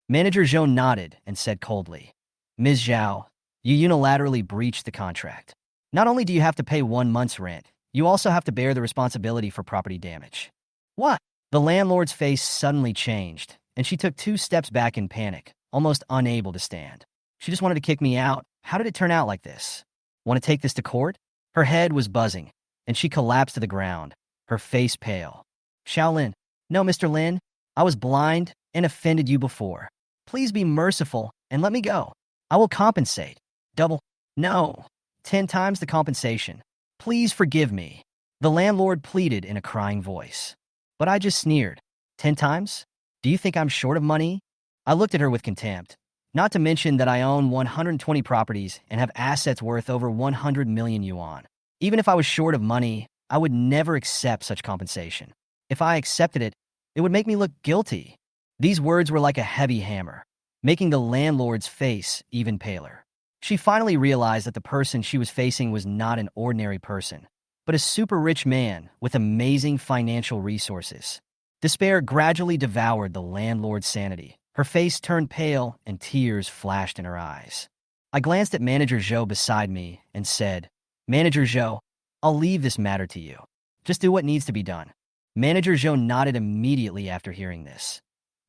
Manager Zhou nodded and said coldly, Ms. Zhao, you unilaterally breached the contract. Not only do you have to pay 1 month's rent, you also have to bear the responsibility for property damage. What? The landlord's face suddenly changed, and she took 2 steps back in panic, almost unable to stand. She just wanted to kick me out. How did it turn out like this? Want to take this to court? Her head was buzzing, and she collapsed to the ground, her face pale. Shaolin, no, Mr. Lin, I was blind and offended you before. Please be merciful and let me go. I will compensate. Double. No. 10 times the compensation. Please forgive me. The landlord pleaded in a crying voice. But I just sneered. 10 times? Do you think I'm short of money? I looked at her with contempt. Not to mention that I own 120 properties and have assets worth over 100 million yuan. Even if I was short of money, I would never accept such compensation. If I accepted it, it would make me look guilty. These words were like a heavy hammer, making the landlord's face even paler. She finally realized that the person she was facing was not an ordinary person, but a super rich man with amazing financial resources. Despair gradually devoured the landlord's sanity. Her face turned pale and tears flashed in her eyes. I glanced at Manager Zhou beside me and said, Manager Zhou, I'll leave this matter to you. Just do what needs to be done. Manager Zhou nodded immediately after hearing this.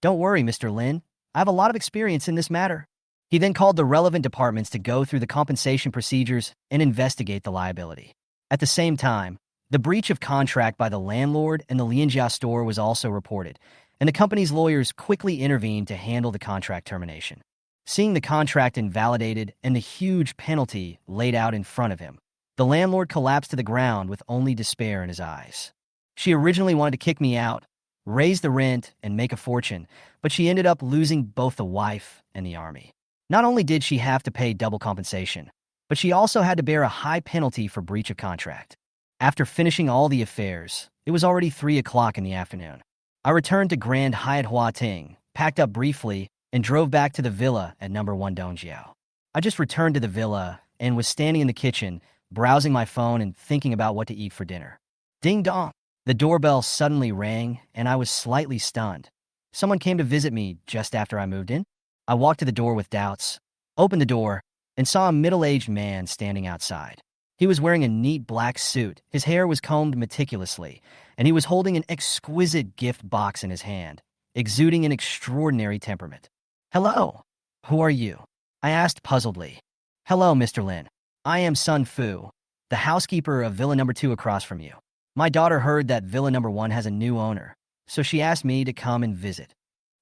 Don't worry, Mr. Lin. I have a lot of experience in this matter. He then called the relevant departments to go through the compensation procedures and investigate the liability. At the same time, the breach of contract by the landlord and the Lianjia store was also reported, and the company's lawyers quickly intervened to handle the contract termination. Seeing the contract invalidated and the huge penalty laid out in front of him, the landlord collapsed to the ground with only despair in his eyes. She originally wanted to kick me out, raise the rent, and make a fortune, but she ended up losing both the wife and the army. Not only did she have to pay double compensation, but she also had to bear a high penalty for breach of contract. After finishing all the affairs, it was already 3 o'clock in the afternoon. I returned to Grand Hyatt Huating, packed up briefly, and drove back to the villa at number 1 Dongjiao. I just returned to the villa and was standing in the kitchen, browsing my phone and thinking about what to eat for dinner. Ding dong! The doorbell suddenly rang, and I was slightly stunned. Someone came to visit me just after I moved in. I walked to the door with doubts, opened the door, and saw a middle-aged man standing outside. He was wearing a neat black suit, his hair was combed meticulously, and he was holding an exquisite gift box in his hand, exuding an extraordinary temperament. Hello, who are you? I asked puzzledly. Hello, Mr. Lin. I am Sun Fu, the housekeeper of Villa number 2 across from you. My daughter heard that Villa number 1 has a new owner, so she asked me to come and visit.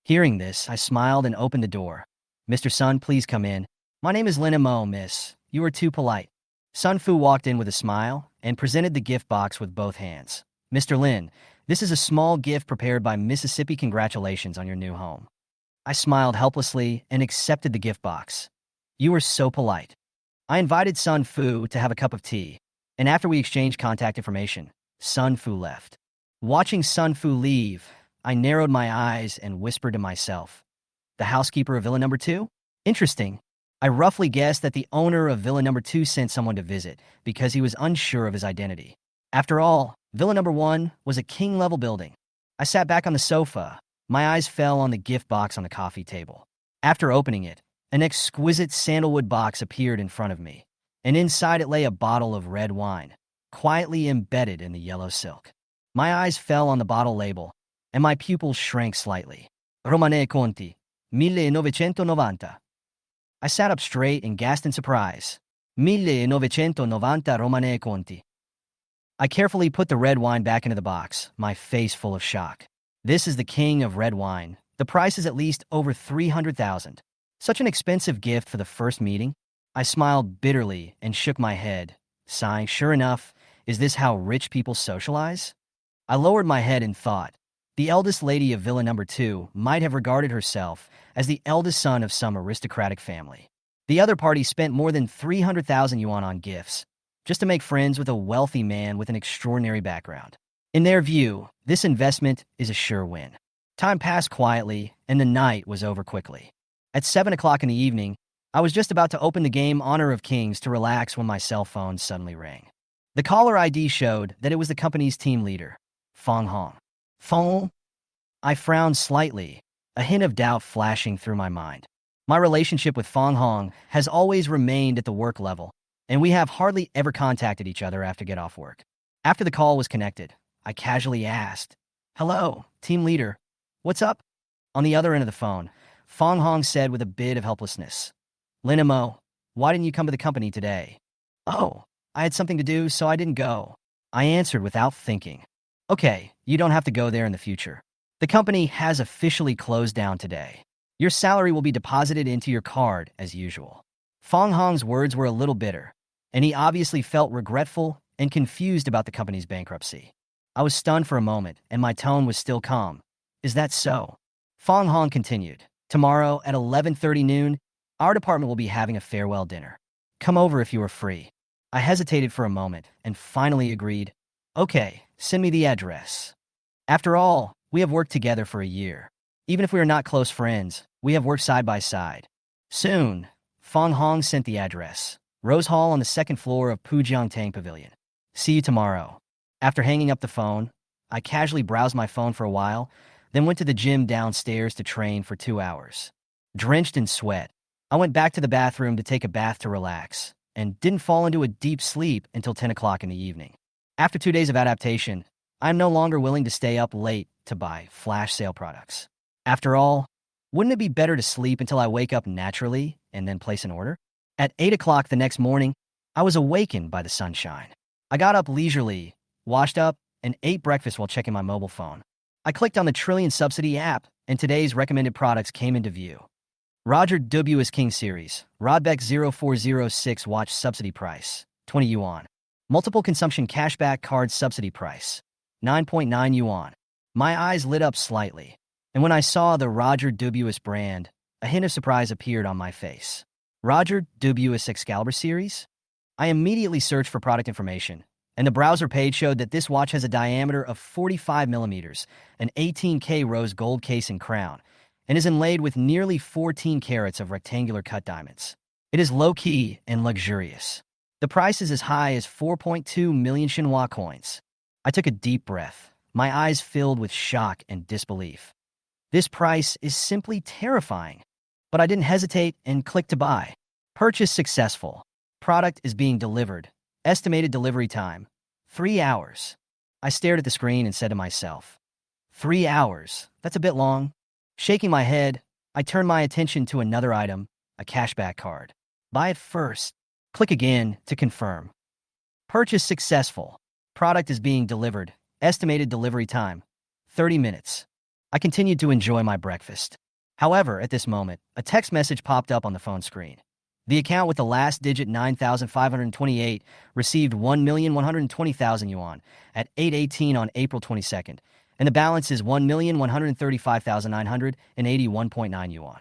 Hearing this, I smiled and opened the door. Mr. Sun, please come in. My name is Lin Mo, miss. You are too polite. Sun Fu walked in with a smile and presented the gift box with both hands. Mr. Lin, this is a small gift prepared by Mississippi. Congratulations on your new home. I smiled helplessly and accepted the gift box. You are so polite. I invited Sun Fu to have a cup of tea, and after we exchanged contact information, Sun Fu left. Watching Sun Fu leave, I narrowed my eyes and whispered to myself, the housekeeper of Villa Number 2? Interesting. I roughly guessed that the owner of Villa Number 2 sent someone to visit because he was unsure of his identity. After all, Villa Number 1 was a king-level building. I sat back on the sofa. My eyes fell on the gift box on the coffee table. After opening it, an exquisite sandalwood box appeared in front of me, and inside it lay a bottle of red wine, quietly embedded in the yellow silk. My eyes fell on the bottle label, and my pupils shrank slightly. Romane Conti, 1990. I sat up straight and gasped in surprise. 1990 Romane Conti. I carefully put the red wine back into the box, my face full of shock. This is the king of red wine. The price is at least over 300,000. Such an expensive gift for the first meeting? I smiled bitterly and shook my head, sighing, sure enough, is this how rich people socialize? I lowered my head and thought, the eldest lady of Villa Number 2 might have regarded herself as the eldest son of some aristocratic family. The other party spent more than 300,000 yuan on gifts, just to make friends with a wealthy man with an extraordinary background. In their view, this investment is a sure win. Time passed quietly, and the night was over quickly. At 7 o'clock in the evening, I was just about to open the game Honor of Kings to relax when my cell phone suddenly rang. The caller ID showed that it was the company's team leader, Fong Hong. Fong? I frowned slightly, a hint of doubt flashing through my mind. My relationship with Fong Hong has always remained at the work level, and we have hardly ever contacted each other after get off work. After the call was connected, I casually asked, "Hello, team leader. What's up?" On the other end of the phone, Fong Hong said with a bit of helplessness, "Lin Mo, why didn't you come to the company today?" "Oh, I had something to do, so I didn't go," I answered without thinking. "Okay, you don't have to go there in the future. The company has officially closed down today. Your salary will be deposited into your card as usual." Fong Hong's words were a little bitter, and he obviously felt regretful and confused about the company's bankruptcy. I was stunned for a moment, and my tone was still calm. "Is that so?" Fong Hong continued, "Tomorrow at 11:30 noon, our department will be having a farewell dinner. Come over if you are free." I hesitated for a moment and finally agreed, "Okay, send me the address." After all, we have worked together for a year. Even if we are not close friends, we have worked side by side. Soon, Fong Hong sent the address. Rose Hall on the second floor of Pujiangtang Pavilion. "See you tomorrow." After hanging up the phone, I casually browsed my phone for a while, then went to the gym downstairs to train for 2 hours. Drenched in sweat, I went back to the bathroom to take a bath to relax, and didn't fall into a deep sleep until 10 o'clock in the evening. After 2 days of adaptation, I am no longer willing to stay up late to buy flash sale products. After all, wouldn't it be better to sleep until I wake up naturally and then place an order? At 8 o'clock the next morning, I was awakened by the sunshine. I got up leisurely, washed up, and ate breakfast while checking my mobile phone. I clicked on the Trillion-Subsidy app, and today's recommended products came into view. Roger W.'s King Series, Rodbeck 0406 watch subsidy price, 20 yuan. Multiple consumption cashback card subsidy price, 9.9 yuan. My eyes lit up slightly, and when I saw the Roger W.'s brand, a hint of surprise appeared on my face. Roger W.'s Excalibur series? I immediately searched for product information, and the browser page showed that this watch has a diameter of 45 millimeters, an 18K rose gold case and crown, and is inlaid with nearly 14 carats of rectangular cut diamonds. It is low-key and luxurious. The price is as high as 4.2 million Shinhua coins. I took a deep breath, my eyes filled with shock and disbelief. This price is simply terrifying. But I didn't hesitate and clicked to buy. Purchase successful. Product is being delivered. Estimated delivery time, 3 hours. I stared at the screen and said to myself, 3 hours, that's a bit long. Shaking my head, I turned my attention to another item, a cashback card. Buy it first. Click again to confirm. Purchase successful. Product is being delivered. Estimated delivery time, 30 minutes. I continued to enjoy my breakfast. However, at this moment, a text message popped up on the phone screen. The account with the last digit 9,528 received 1,120,000 yuan at 8:18 on April 22nd, and the balance is 1,135,981.9 yuan.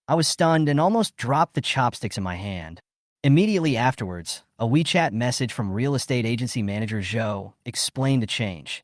I was stunned and almost dropped the chopsticks in my hand. Immediately afterwards, a WeChat message from real estate agency manager Zhou explained the change.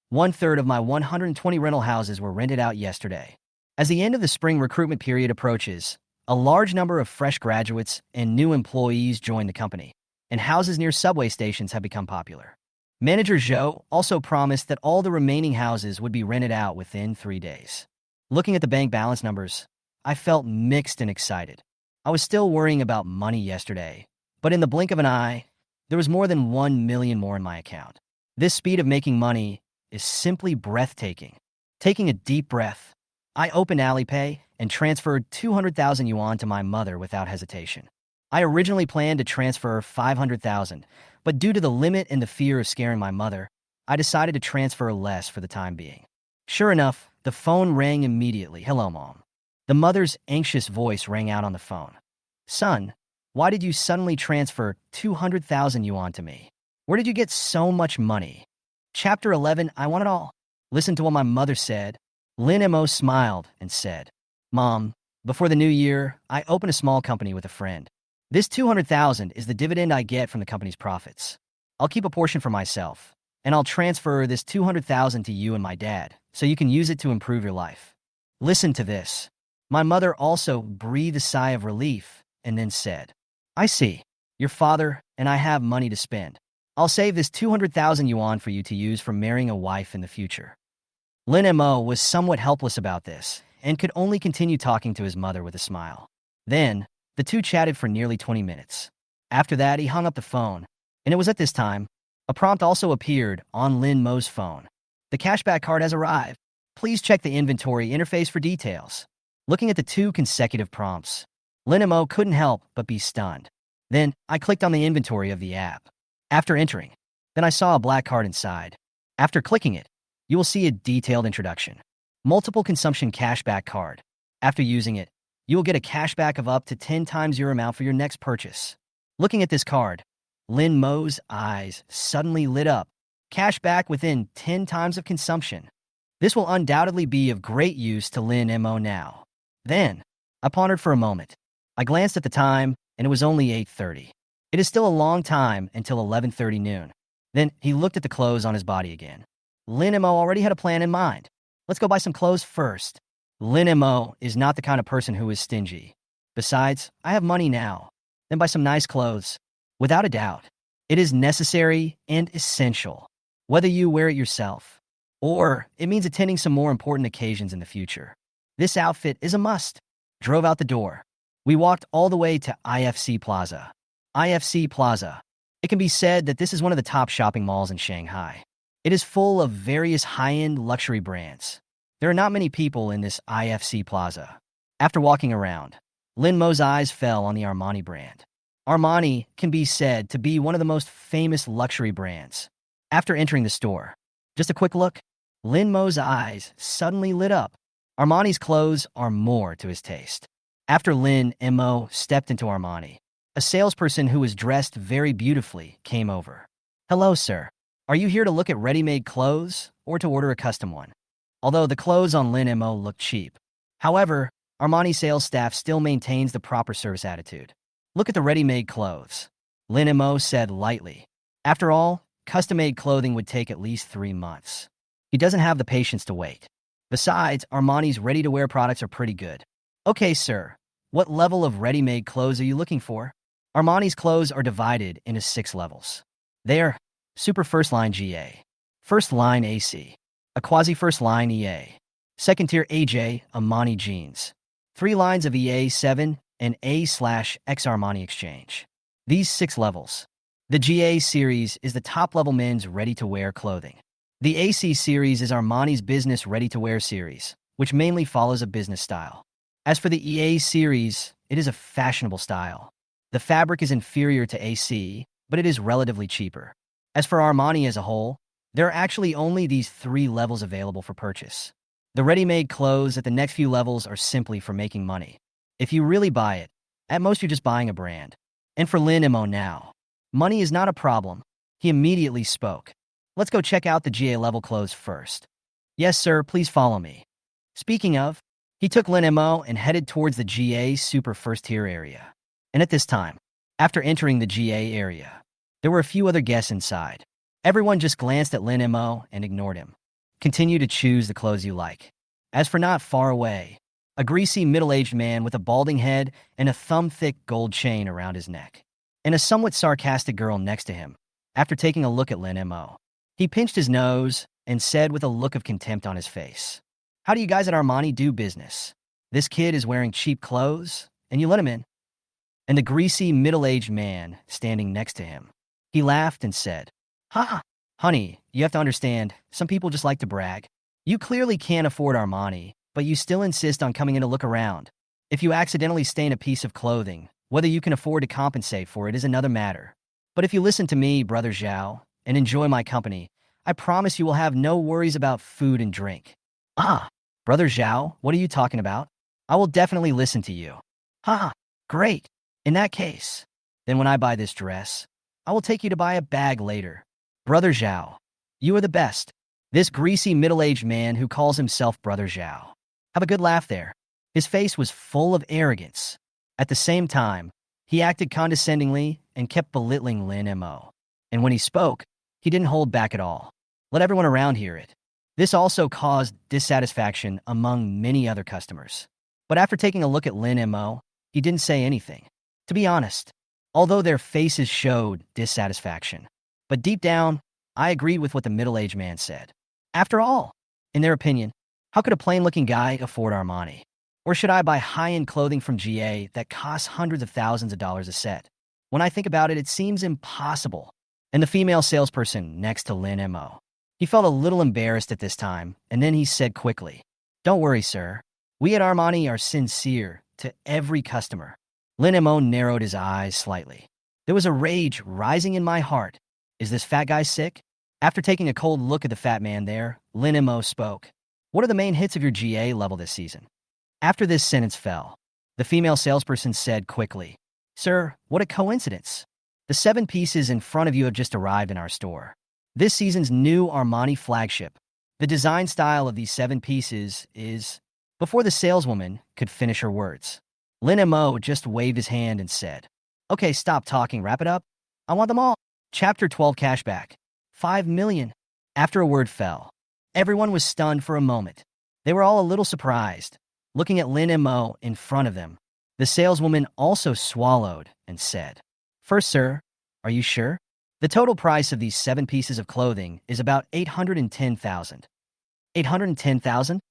1/3 of my 120 rental houses were rented out yesterday. As the end of the spring recruitment period approaches, a large number of fresh graduates and new employees join the company, and houses near subway stations have become popular. Manager Zhou also promised that all the remaining houses would be rented out within 3 days. Looking at the bank balance numbers, I felt mixed and excited. I was still worrying about money yesterday, but in the blink of an eye, there was more than 1 million more in my account. This speed of making money is simply breathtaking. Taking a deep breath, I opened Alipay and transferred 200,000 yuan to my mother without hesitation. I originally planned to transfer 500,000, but due to the limit and the fear of scaring my mother, I decided to transfer less for the time being. Sure enough, the phone rang immediately. "Hello, Mom." The mother's anxious voice rang out on the phone. "Son, why did you suddenly transfer 200,000 yuan to me? Where did you get so much money?" Chapter 11, I want it all. Listen to what my mother said. Lin Mo smiled and said, "Mom, before the new year, I opened a small company with a friend. This 200,000 is the dividend I get from the company's profits. I'll keep a portion for myself, and I'll transfer this 200,000 to you and my dad, so you can use it to improve your life." Listen to this. My mother also breathed a sigh of relief and then said, "I see. Your father and I have money to spend. I'll save this 200,000 yuan for you to use for marrying a wife in the future." Lin Mo was somewhat helpless about this and could only continue talking to his mother with a smile. Then, the two chatted for nearly 20 minutes. After that, he hung up the phone, and it was at this time, a prompt also appeared on Lin Mo's phone. "The cashback card has arrived. Please check the inventory interface for details." Looking at the two consecutive prompts, Lin Mo couldn't help but be stunned. Then, I clicked on the inventory of the app. After entering, then I saw a black card inside. After clicking it, you will see a detailed introduction. Multiple consumption cashback card. After using it, you will get a cashback of up to 10 times your amount for your next purchase. Looking at this card, Lin Mo's eyes suddenly lit up. Cashback within 10 times of consumption. This will undoubtedly be of great use to Lin Mo now. Then, I pondered for a moment. I glanced at the time, and it was only 8:30. It is still a long time until 11:30 noon. Then he looked at the clothes on his body again. Lin Mo already had a plan in mind. "Let's go buy some clothes first." Lin Mo is not the kind of person who is stingy. Besides, I have money now. Then buy some nice clothes. Without a doubt, it is necessary and essential, whether you wear it yourself, or it means attending some more important occasions in the future. This outfit is a must. Drove out the door. We walked all the way to IFC Plaza. IFC Plaza. It can be said that this is one of the top shopping malls in Shanghai. It is full of various high-end luxury brands. There are not many people in this IFC Plaza. After walking around, Lin Mo's eyes fell on the Armani brand. Armani can be said to be one of the most famous luxury brands. After entering the store, just a quick look, Lin Mo's eyes suddenly lit up. Armani's clothes are more to his taste. After Lin Mo stepped into Armani, a salesperson who was dressed very beautifully came over. "Hello, sir. Are you here to look at ready-made clothes or to order a custom one?" Although the clothes on Lin Mo look cheap. However, Armani sales staff still maintains the proper service attitude. "Look at the ready-made clothes," Lin Mo said lightly. After all, custom-made clothing would take at least 3 months. He doesn't have the patience to wait. Besides, Armani's ready-to-wear products are pretty good. "Okay, sir. What level of ready-made clothes are you looking for?" Armani's clothes are divided into 6 levels. They are Super First Line GA, First Line AC, a Quasi First Line EA, Second Tier AJ Armani Jeans, 3 lines of EA7, and A/X Armani Exchange. These 6 levels. The GA series is the top-level men's ready-to-wear clothing. The AC series is Armani's business ready-to-wear series, which mainly follows a business style. As for the EA series, it is a fashionable style. The fabric is inferior to AC, but it is relatively cheaper. As for Armani as a whole, there are actually only these 3 levels available for purchase. The ready-made clothes at the next few levels are simply for making money. If you really buy it, at most you're just buying a brand. And for Lin Mo now, money is not a problem. He immediately spoke. "Let's go check out the GA level clothes first." "Yes, sir, please follow me." Speaking of, he took Lin Mo and headed towards the GA Super First Tier area. And at this time, After entering the GA area, there were a few other guests inside. Everyone just glanced at Lin Mo and ignored him. Continue to choose the clothes you like. As for not far away, a greasy middle-aged man with a balding head and a thumb-thick gold chain around his neck, and a somewhat sarcastic girl next to him. After taking a look at Lin Mo, he pinched his nose and said with a look of contempt on his face, "How do you guys at Armani do business? This kid is wearing cheap clothes, and you let him in?" And the greasy middle-aged man standing next to him, he laughed and said, "Ha, honey, you have to understand, some people just like to brag. You clearly can't afford Armani, but you still insist on coming in to look around. If you accidentally stain a piece of clothing, whether you can afford to compensate for it is another matter. But if you listen to me, Brother Zhao, and enjoy my company, I promise you will have no worries about food and drink." "Ah, Brother Zhao, what are you talking about? I will definitely listen to you." "Ha, great. In that case, then when I buy this dress, I will take you to buy a bag later. Brother Zhao, you are the best." This greasy middle-aged man who calls himself Brother Zhao. Have a good laugh there. His face was full of arrogance. At the same time, he acted condescendingly and kept belittling Lin Mo. And when he spoke, he didn't hold back at all. Let everyone around hear it. This also caused dissatisfaction among many other customers. But after taking a look at Lin Mo, he didn't say anything. To be honest, although their faces showed dissatisfaction, but deep down, I agreed with what the middle-aged man said. After all, in their opinion, how could a plain-looking guy afford Armani? Or should I buy high-end clothing from GA that costs hundreds of thousands of dollars a set? When I think about it, it seems impossible. And the female salesperson next to Lin Mo, he felt a little embarrassed at this time, and then he said quickly, "Don't worry, sir. We at Armani are sincere to every customer." Lin Mo narrowed his eyes slightly. There was a rage rising in my heart. Is this fat guy sick? After taking a cold look at the fat man there, Lin Mo spoke. "What are the main hits of your GA level this season?" After this sentence fell, the female salesperson said quickly, "Sir, what a coincidence. The 7 pieces in front of you have just arrived in our store. This season's new Armani flagship. The design style of these 7 pieces is..." Before the saleswoman could finish her words, Lin Mo just waved his hand and said, "Okay, stop talking, wrap it up. I want them all." Chapter 12 Cashback. 5 million. After a word fell, everyone was stunned for a moment. They were all a little surprised, looking at Lin Mo in front of them. The saleswoman also swallowed and said, "First, sir, are you sure? The total price of these 7 pieces of clothing is about 810,000. 810,000?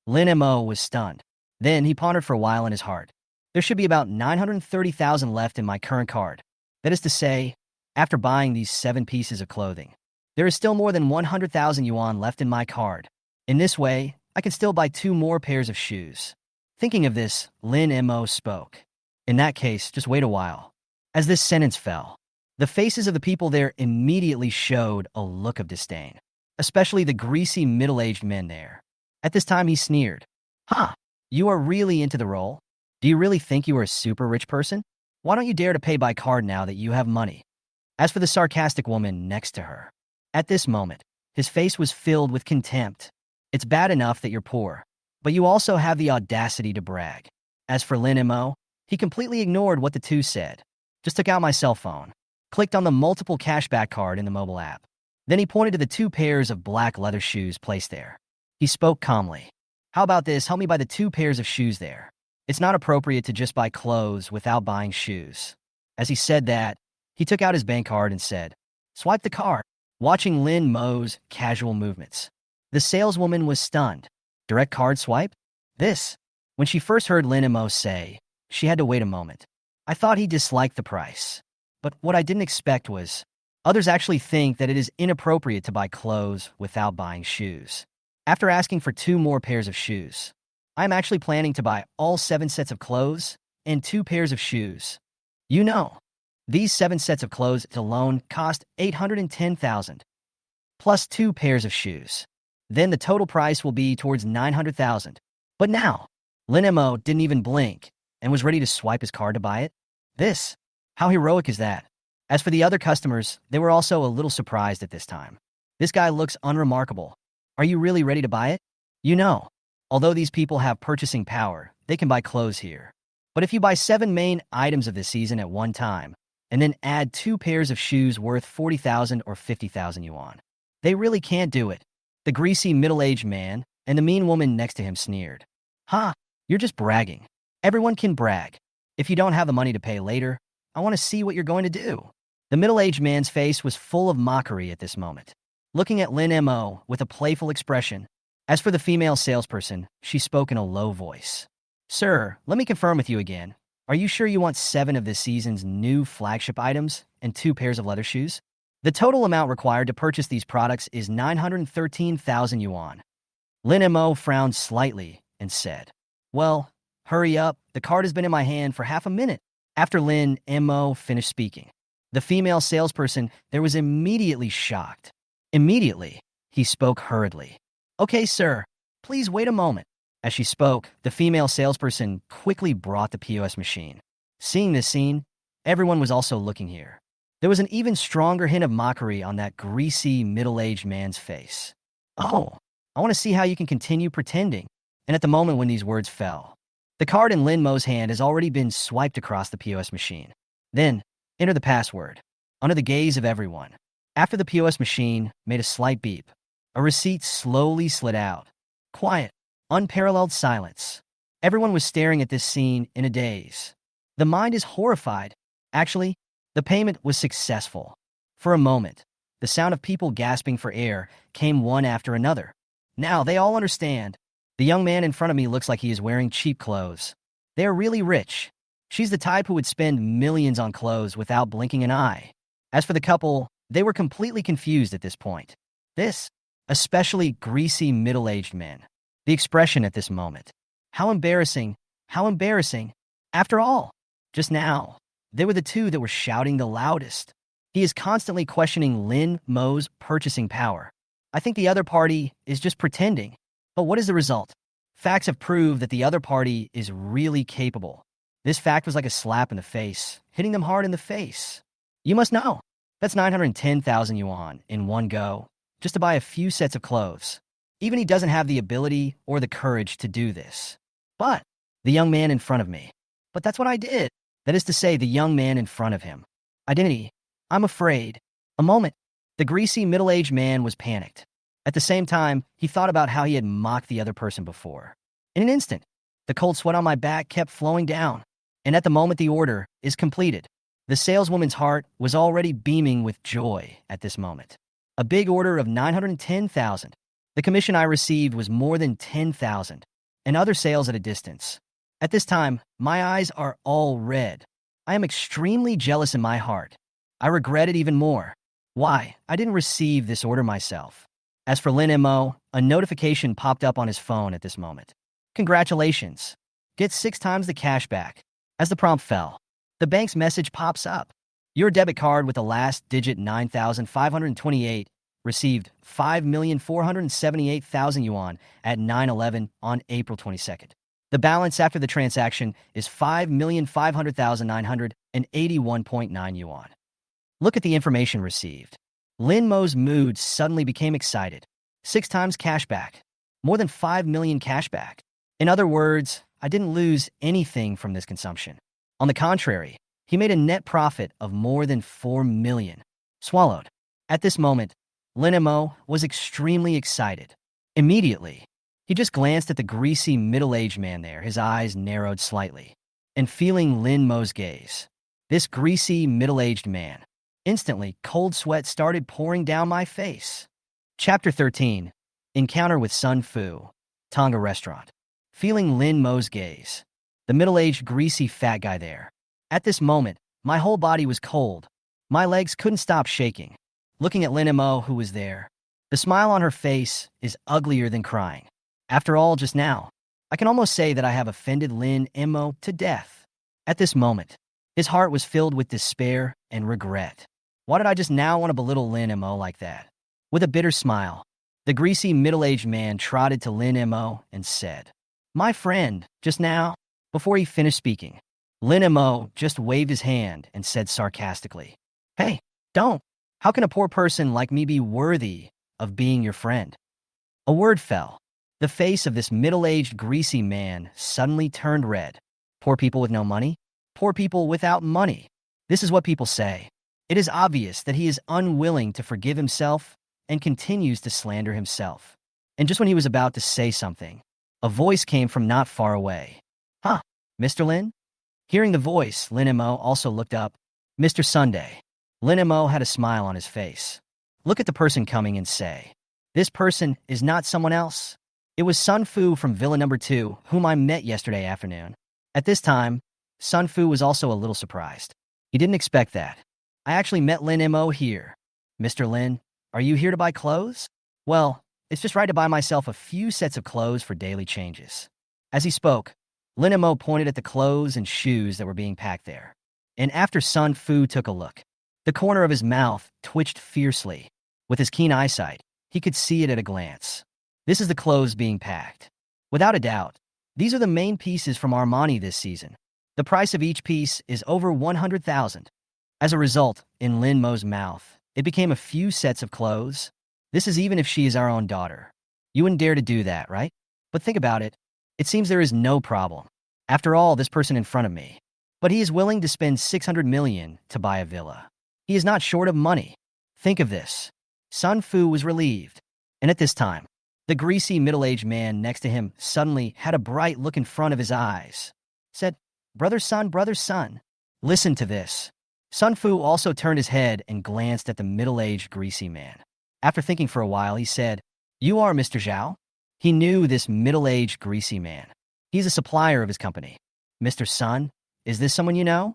Lin Mo was stunned. Then he pondered for a while in his heart. There should be about 930,000 left in my current card. That is to say, after buying these 7 pieces of clothing, there is still more than 100,000 yuan left in my card. In this way, I can still buy 2 more pairs of shoes." Thinking of this, Lin Mo spoke. "In that case, just wait a while." As this sentence fell, the faces of the people there immediately showed a look of disdain, especially the greasy middle-aged men there. At this time, he sneered. "Ha! You are really into the role? Do you really think you are a super rich person? Why don't you dare to pay by card now that you have money?" As for the sarcastic woman next to her, at this moment, his face was filled with contempt. It's bad enough that you're poor, but you also have the audacity to brag. As for Lin Mo, he completely ignored what the two said. Just took out my cell phone, clicked on the multiple cashback card in the mobile app. Then he pointed to the 2 pairs of black leather shoes placed there. He spoke calmly. "How about this? Help me buy the 2 pairs of shoes there. It's not appropriate to just buy clothes without buying shoes." As he said that, he took out his bank card and said, "Swipe the card." Watching Lin Mo's casual movements, the saleswoman was stunned. Direct card swipe? This? When she first heard Lin Mo say, she had to wait a moment. I thought he disliked the price. But what I didn't expect was, others actually think that it is inappropriate to buy clothes without buying shoes. After asking for 2 more pairs of shoes, I am actually planning to buy all 7 sets of clothes and 2 pairs of shoes. You know, these 7 sets of clothes alone cost 810,000, plus 2 pairs of shoes. Then the total price will be towards 900,000. But now, Lin Mo didn't even blink and was ready to swipe his card to buy it. This? How heroic is that? As for the other customers, they were also a little surprised at this time. This guy looks unremarkable. Are you really ready to buy it? You know, although these people have purchasing power, they can buy clothes here. But if you buy 7 main items of this season at one time, and then add 2 pairs of shoes worth 40,000 or 50,000 yuan. They really can't do it. The greasy middle-aged man and the mean woman next to him sneered. Ha, you're just bragging. Everyone can brag. If you don't have the money to pay later, I want to see what you're going to do. The middle-aged man's face was full of mockery at this moment, looking at Lin Mo with a playful expression. As for the female salesperson, she spoke in a low voice. Sir, let me confirm with you again. Are you sure you want 7 of this season's new flagship items and 2 pairs of leather shoes? The total amount required to purchase these products is 913,000 yuan. Lin Mo frowned slightly and said, Well, hurry up. The card has been in my hand for half a minute. After Lin Mo finished speaking, the female salesperson there was immediately shocked. Immediately, he spoke hurriedly. Okay, sir, please wait a moment. As she spoke, the female salesperson quickly brought the POS machine. Seeing this scene, everyone was also looking here. There was an even stronger hint of mockery on that greasy, middle-aged man's face. Oh, I want to see how you can continue pretending. And at the moment when these words fell, the card in Lin Mo's hand has already been swiped across the POS machine. Then, enter the password. Under the gaze of everyone, after the POS machine made a slight beep, a receipt slowly slid out. Quiet, unparalleled silence. Everyone was staring at this scene in a daze. The mind is horrified. Actually, the payment was successful. For a moment, the sound of people gasping for air came one after another. Now they all understand. The young man in front of me looks like he is wearing cheap clothes. They are really rich. She's the type who would spend millions on clothes without blinking an eye. As for the couple, they were completely confused at this point. This, especially greasy middle-aged men. The expression at this moment. How embarrassing, how embarrassing. After all, just now, they were the two that were shouting the loudest. He is constantly questioning Lin Mo's purchasing power. I think the other party is just pretending. But what is the result? Facts have proved that the other party is really capable. This fact was like a slap in the face, hitting them hard in the face. You must know, that's 910,000 yuan in one go, just to buy a few sets of clothes. Even he doesn't have the ability or the courage to do this. But the young man in front of me. But that's what I did. That is to say, the young man in front of him. Identity. I'm afraid. A moment. The greasy middle-aged man was panicked. At the same time, he thought about how he had mocked the other person before. In an instant, the cold sweat on my back kept flowing down. And at the moment the order is completed, the saleswoman's heart was already beaming with joy at this moment. A big order of 910,000. The commission I received was more than 10,000, and other sales at a distance. At this time, my eyes are all red. I am extremely jealous in my heart. I regret it even more. Why? I didn't receive this order myself. As for Lin Mo, a notification popped up on his phone at this moment. Congratulations. Get 6 times the cash back. As the prompt fell, the bank's message pops up. Your debit card with the last digit 9,528 received 5,478,000 yuan at 9/11 on April 22nd. The balance after the transaction is 5,500,981.9 yuan. Look at the information received. Lin Mo's mood suddenly became excited. 6 times cashback. More than 5 million cashback. In other words, I didn't lose anything from this consumption. On the contrary, he made a net profit of more than 4 million. Swallowed. At this moment, Lin Mo was extremely excited. Immediately, he just glanced at the greasy middle-aged man there, his eyes narrowed slightly, and feeling Lin Mo's gaze. This greasy middle-aged man. Instantly, cold sweat started pouring down my face. Chapter 13. Encounter with Sun Fu, Tonga Restaurant. Feeling Lin Mo's gaze. The middle-aged, greasy fat guy there. At this moment, my whole body was cold. My legs couldn't stop shaking. Looking at Lin Mo, who was there. The smile on her face is uglier than crying. After all, just now, I can almost say that I have offended Lin Mo to death. At this moment, his heart was filled with despair and regret. Why did I just now want to belittle Lin Mo like that? With a bitter smile, the greasy middle-aged man trotted to Lin Mo and said, My friend, just now. Before he finished speaking, Lin Mo just waved his hand and said sarcastically, Hey, don't. How can a poor person like me be worthy of being your friend? A word fell. The face of this middle-aged, greasy man suddenly turned red. Poor people with no money? Poor people without money. This is what people say. It is obvious that he is unwilling to forgive himself and continues to slander himself. And just when he was about to say something, a voice came from not far away. Huh, Mr. Lin? Hearing the voice, Lin Mo also looked up. Mr. Sunday. Lin Mo had a smile on his face. Look at the person coming and say, this person is not someone else. It was Sun Fu from Villa Number 2, whom I met yesterday afternoon. At this time, Sun Fu was also a little surprised. He didn't expect that. I actually met Lin Mo here. Mr. Lin, are you here to buy clothes? Well, it's just right to buy myself a few sets of clothes for daily changes. As he spoke, Lin Mo pointed at the clothes and shoes that were being packed there. And after Sun Fu took a look, the corner of his mouth twitched fiercely. With his keen eyesight, he could see it at a glance. This is the clothes being packed. Without a doubt, these are the main pieces from Armani this season. The price of each piece is over 100,000. As a result, in Lin Mo's mouth, it became a few sets of clothes. This is even if she is our own daughter. You wouldn't dare to do that, right? But think about it. It seems there is no problem. After all, this person in front of me. But he is willing to spend 600 million to buy a villa. He is not short of money. Think of this. Sun Fu was relieved. And at this time, the greasy middle-aged man next to him suddenly had a bright look in front of his eyes. Said, brother son, listen to this. Sun Fu also turned his head and glanced at the middle-aged greasy man. After thinking for a while, he said, you are Mr. Zhao? He knew this middle-aged greasy man. He's a supplier of his company. Mr. Sun, is this someone you know?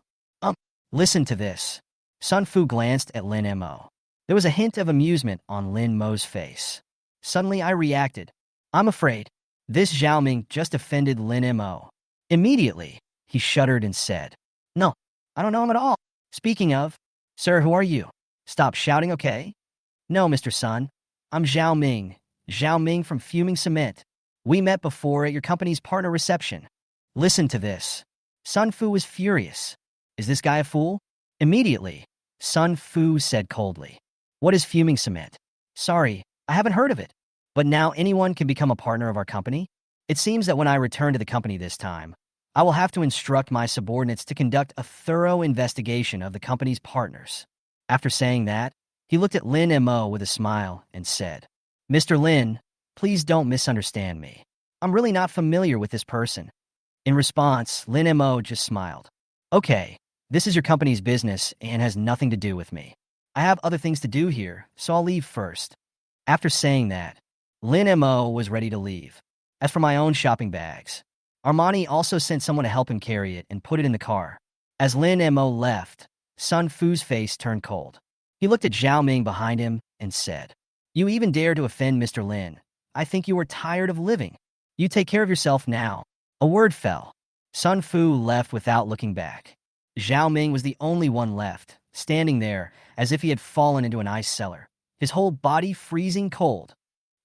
Listen to this. Sun Fu glanced at Lin Mo. There was a hint of amusement on Lin Mo's face. Suddenly I reacted. I'm afraid. This Zhao Ming just offended Lin Mo. Immediately, he shuddered and said, no, I don't know him at all. Speaking of, sir, who are you? Stop shouting, okay? No, Mr. Sun. I'm Zhao Ming. Zhao Ming from Fuming Cement. We met before at your company's partner reception. Listen to this. Sun Fu was furious. Is this guy a fool? Immediately, Sun Fu said coldly, what is Fuming Cement? Sorry, I haven't heard of it. But now anyone can become a partner of our company? It seems that when I return to the company this time, I will have to instruct my subordinates to conduct a thorough investigation of the company's partners. After saying that, he looked at Lin Mo with a smile and said, Mr. Lin, please don't misunderstand me. I'm really not familiar with this person. In response, Lin Mo just smiled. Okay, this is your company's business and has nothing to do with me. I have other things to do here, so I'll leave first. After saying that, Lin Mo was ready to leave. As for my own shopping bags, Armani also sent someone to help him carry it and put it in the car. As Lin Mo left, Sun Fu's face turned cold. He looked at Zhao Ming behind him and said, you even dare to offend Mr. Lin. I think you are tired of living. You take care of yourself now. A word fell. Sun Fu left without looking back. Zhao Ming was the only one left, standing there as if he had fallen into an ice cellar, his whole body freezing cold.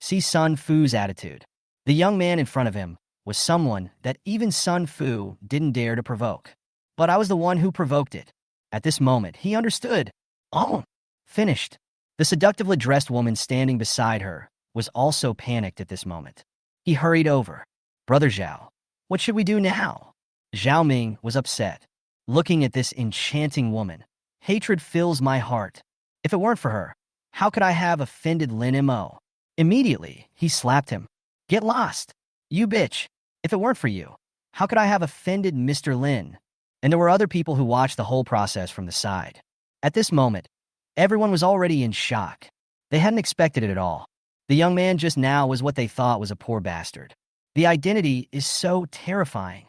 See Sun Fu's attitude. The young man in front of him was someone that even Sun Fu didn't dare to provoke. But I was the one who provoked it. At this moment, he understood. Oh, finished. The seductively dressed woman standing beside her was also panicked at this moment. He hurried over. Brother Zhao, what should we do now? Zhao Ming was upset. Looking at this enchanting woman, hatred fills my heart. If it weren't for her, how could I have offended Lin Mo? Immediately, he slapped him. Get lost. You bitch. If it weren't for you, how could I have offended Mr. Lin? And there were other people who watched the whole process from the side. At this moment, everyone was already in shock. They hadn't expected it at all. The young man just now was what they thought was a poor bastard. The identity is so terrifying.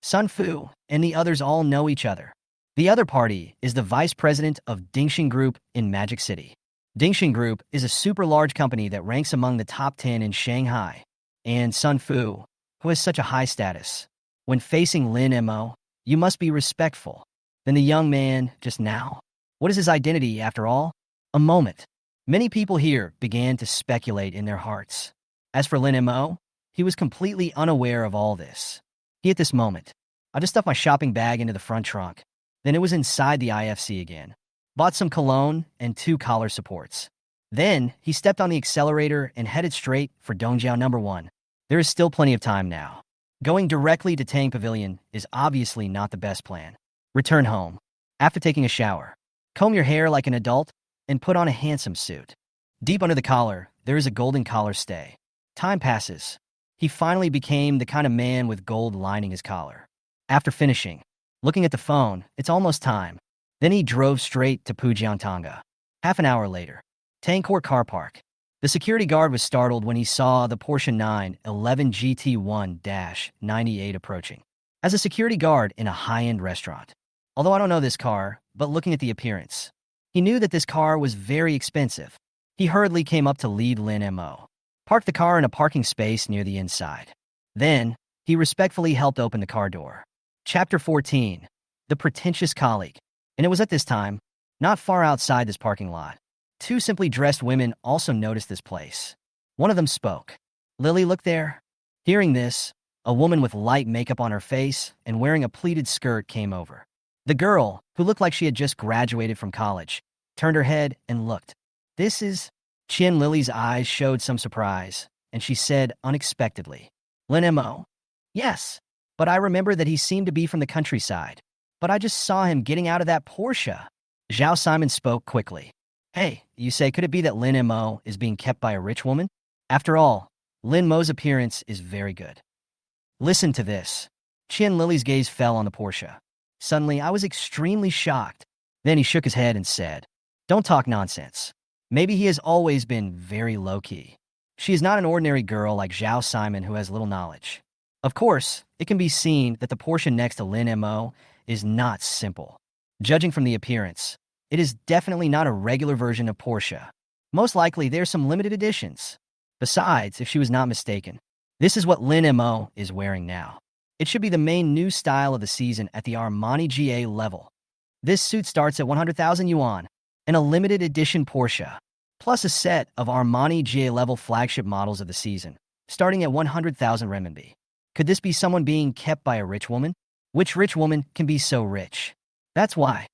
Sun Fu and the others all know each other. The other party is the vice president of Dingxing Group in Magic City. Dingxing Group is a super large company that ranks among the top 10 in Shanghai. And Sun Fu, who has such a high status. When facing Lin Mo, you must be respectful. Then the young man just now. What is his identity after all? A moment. Many people here began to speculate in their hearts. As for Lin Mo, he was completely unaware of all this. At this moment, I just stuffed my shopping bag into the front trunk. Then it was inside the IFC again. Bought some cologne and 2 collar supports. Then he stepped on the accelerator and headed straight for Dongjiao number 1. There is still plenty of time now. Going directly to Tang Pavilion is obviously not the best plan. Return home. After taking a shower, comb your hair like an adult and put on a handsome suit. Deep under the collar, there is a golden collar stay. Time passes. He finally became the kind of man with gold lining his collar. After finishing, looking at the phone, it's almost time. Then he drove straight to Pujiantanga. Half an hour later, Tangkor car park. The security guard was startled when he saw the Porsche 911 GT1-98 approaching. As a security guard in a high-end restaurant. Although I don't know this car, but looking at the appearance, he knew that this car was very expensive. He hurriedly came up to lead Lin Mo. Parked the car in a parking space near the inside. Then, he respectfully helped open the car door. Chapter 14. The Pretentious Colleague. And it was at this time, not far outside this parking lot. Two simply dressed women also noticed this place. One of them spoke. Lily, look there. Hearing this, a woman with light makeup on her face and wearing a pleated skirt came over. The girl, who looked like she had just graduated from college, turned her head and looked. This is... Lily's eyes showed some surprise, and she said unexpectedly, Lin Mo? Yes, but I remember that he seemed to be from the countryside. But I just saw him getting out of that Porsche. Zhao Simon spoke quickly. Hey, you say, could it be that Lin Mo is being kept by a rich woman? After all, Lin Mo's appearance is very good. Listen to this. Lily's gaze fell on the Porsche. Suddenly, I was extremely shocked. Then he shook his head and said, Don't talk nonsense. Maybe he has always been very low-key. She is not an ordinary girl like Zhao Simon who has little knowledge. Of course, it can be seen that the Porsche next to Lin Mo is not simple. Judging from the appearance, it is definitely not a regular version of Porsche. Most likely, there are some limited editions. Besides, if she was not mistaken, this is what Lin Mo is wearing now. It should be the main new style of the season at the Armani GA level. This suit starts at 100,000 yuan, and a limited edition Porsche, plus a set of Armani GA-level flagship models of the season, starting at 100,000 renminbi. Could this be someone being kept by a rich woman? Which rich woman can be so rich? That's why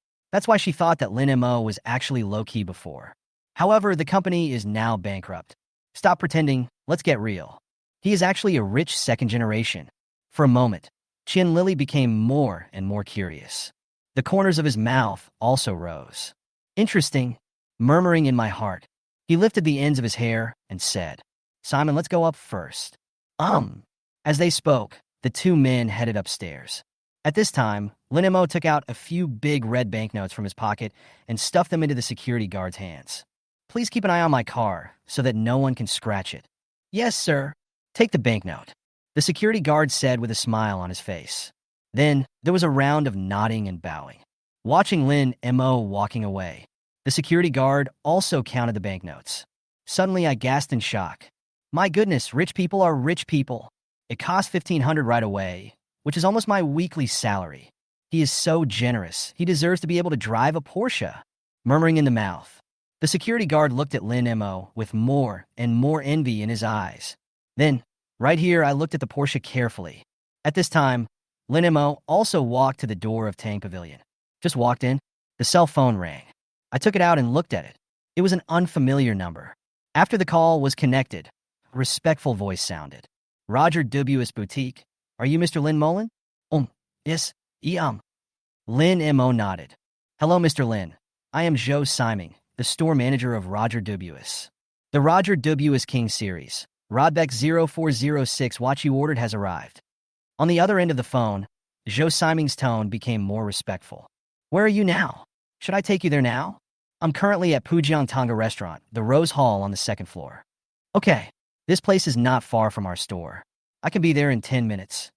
she thought that Lin Mo was actually low-key before. However, the company is now bankrupt. Stop pretending, let's get real. He is actually a rich second generation. For a moment, Lily became more and more curious. The corners of his mouth also rose. Interesting, murmuring in my heart. He lifted the ends of his hair and said, Simon, let's go up first. As they spoke, the two men headed upstairs. At this time, Lin Mo took out a few big red banknotes from his pocket and stuffed them into the security guard's hands. Please keep an eye on my car so that no one can scratch it. Yes, sir. Take the banknote, the security guard said with a smile on his face. Then, there was a round of nodding and bowing. Watching Lin Mo walking away, the security guard also counted the banknotes. Suddenly, I gasped in shock. My goodness, rich people are rich people. It cost 1,500 right away, which is almost my weekly salary. He is so generous. He deserves to be able to drive a Porsche. Murmuring in the mouth, the security guard looked at Lin Mo with more and more envy in his eyes. Then, right here, I looked at the Porsche carefully. At this time, Lin Mo also walked to the door of Tang Pavilion. Just walked in. The cell phone rang. I took it out and looked at it. It was an unfamiliar number. After the call was connected, a respectful voice sounded. Roger Dubuis Boutique. Are you Mr. Lin Molin? Yes, Lin Mo nodded. Hello, Mr. Lin. I am Zhou Siming, the store manager of Roger Dubuis. The Roger Dubuis King series, Rodbeck 0406 watch you ordered has arrived. On the other end of the phone, Zhou Siming's tone became more respectful. Where are you now? Should I take you there now? I'm currently at Pujiangtonga Restaurant, the Rose Hall on the second floor. Okay, this place is not far from our store. I can be there in 10 minutes.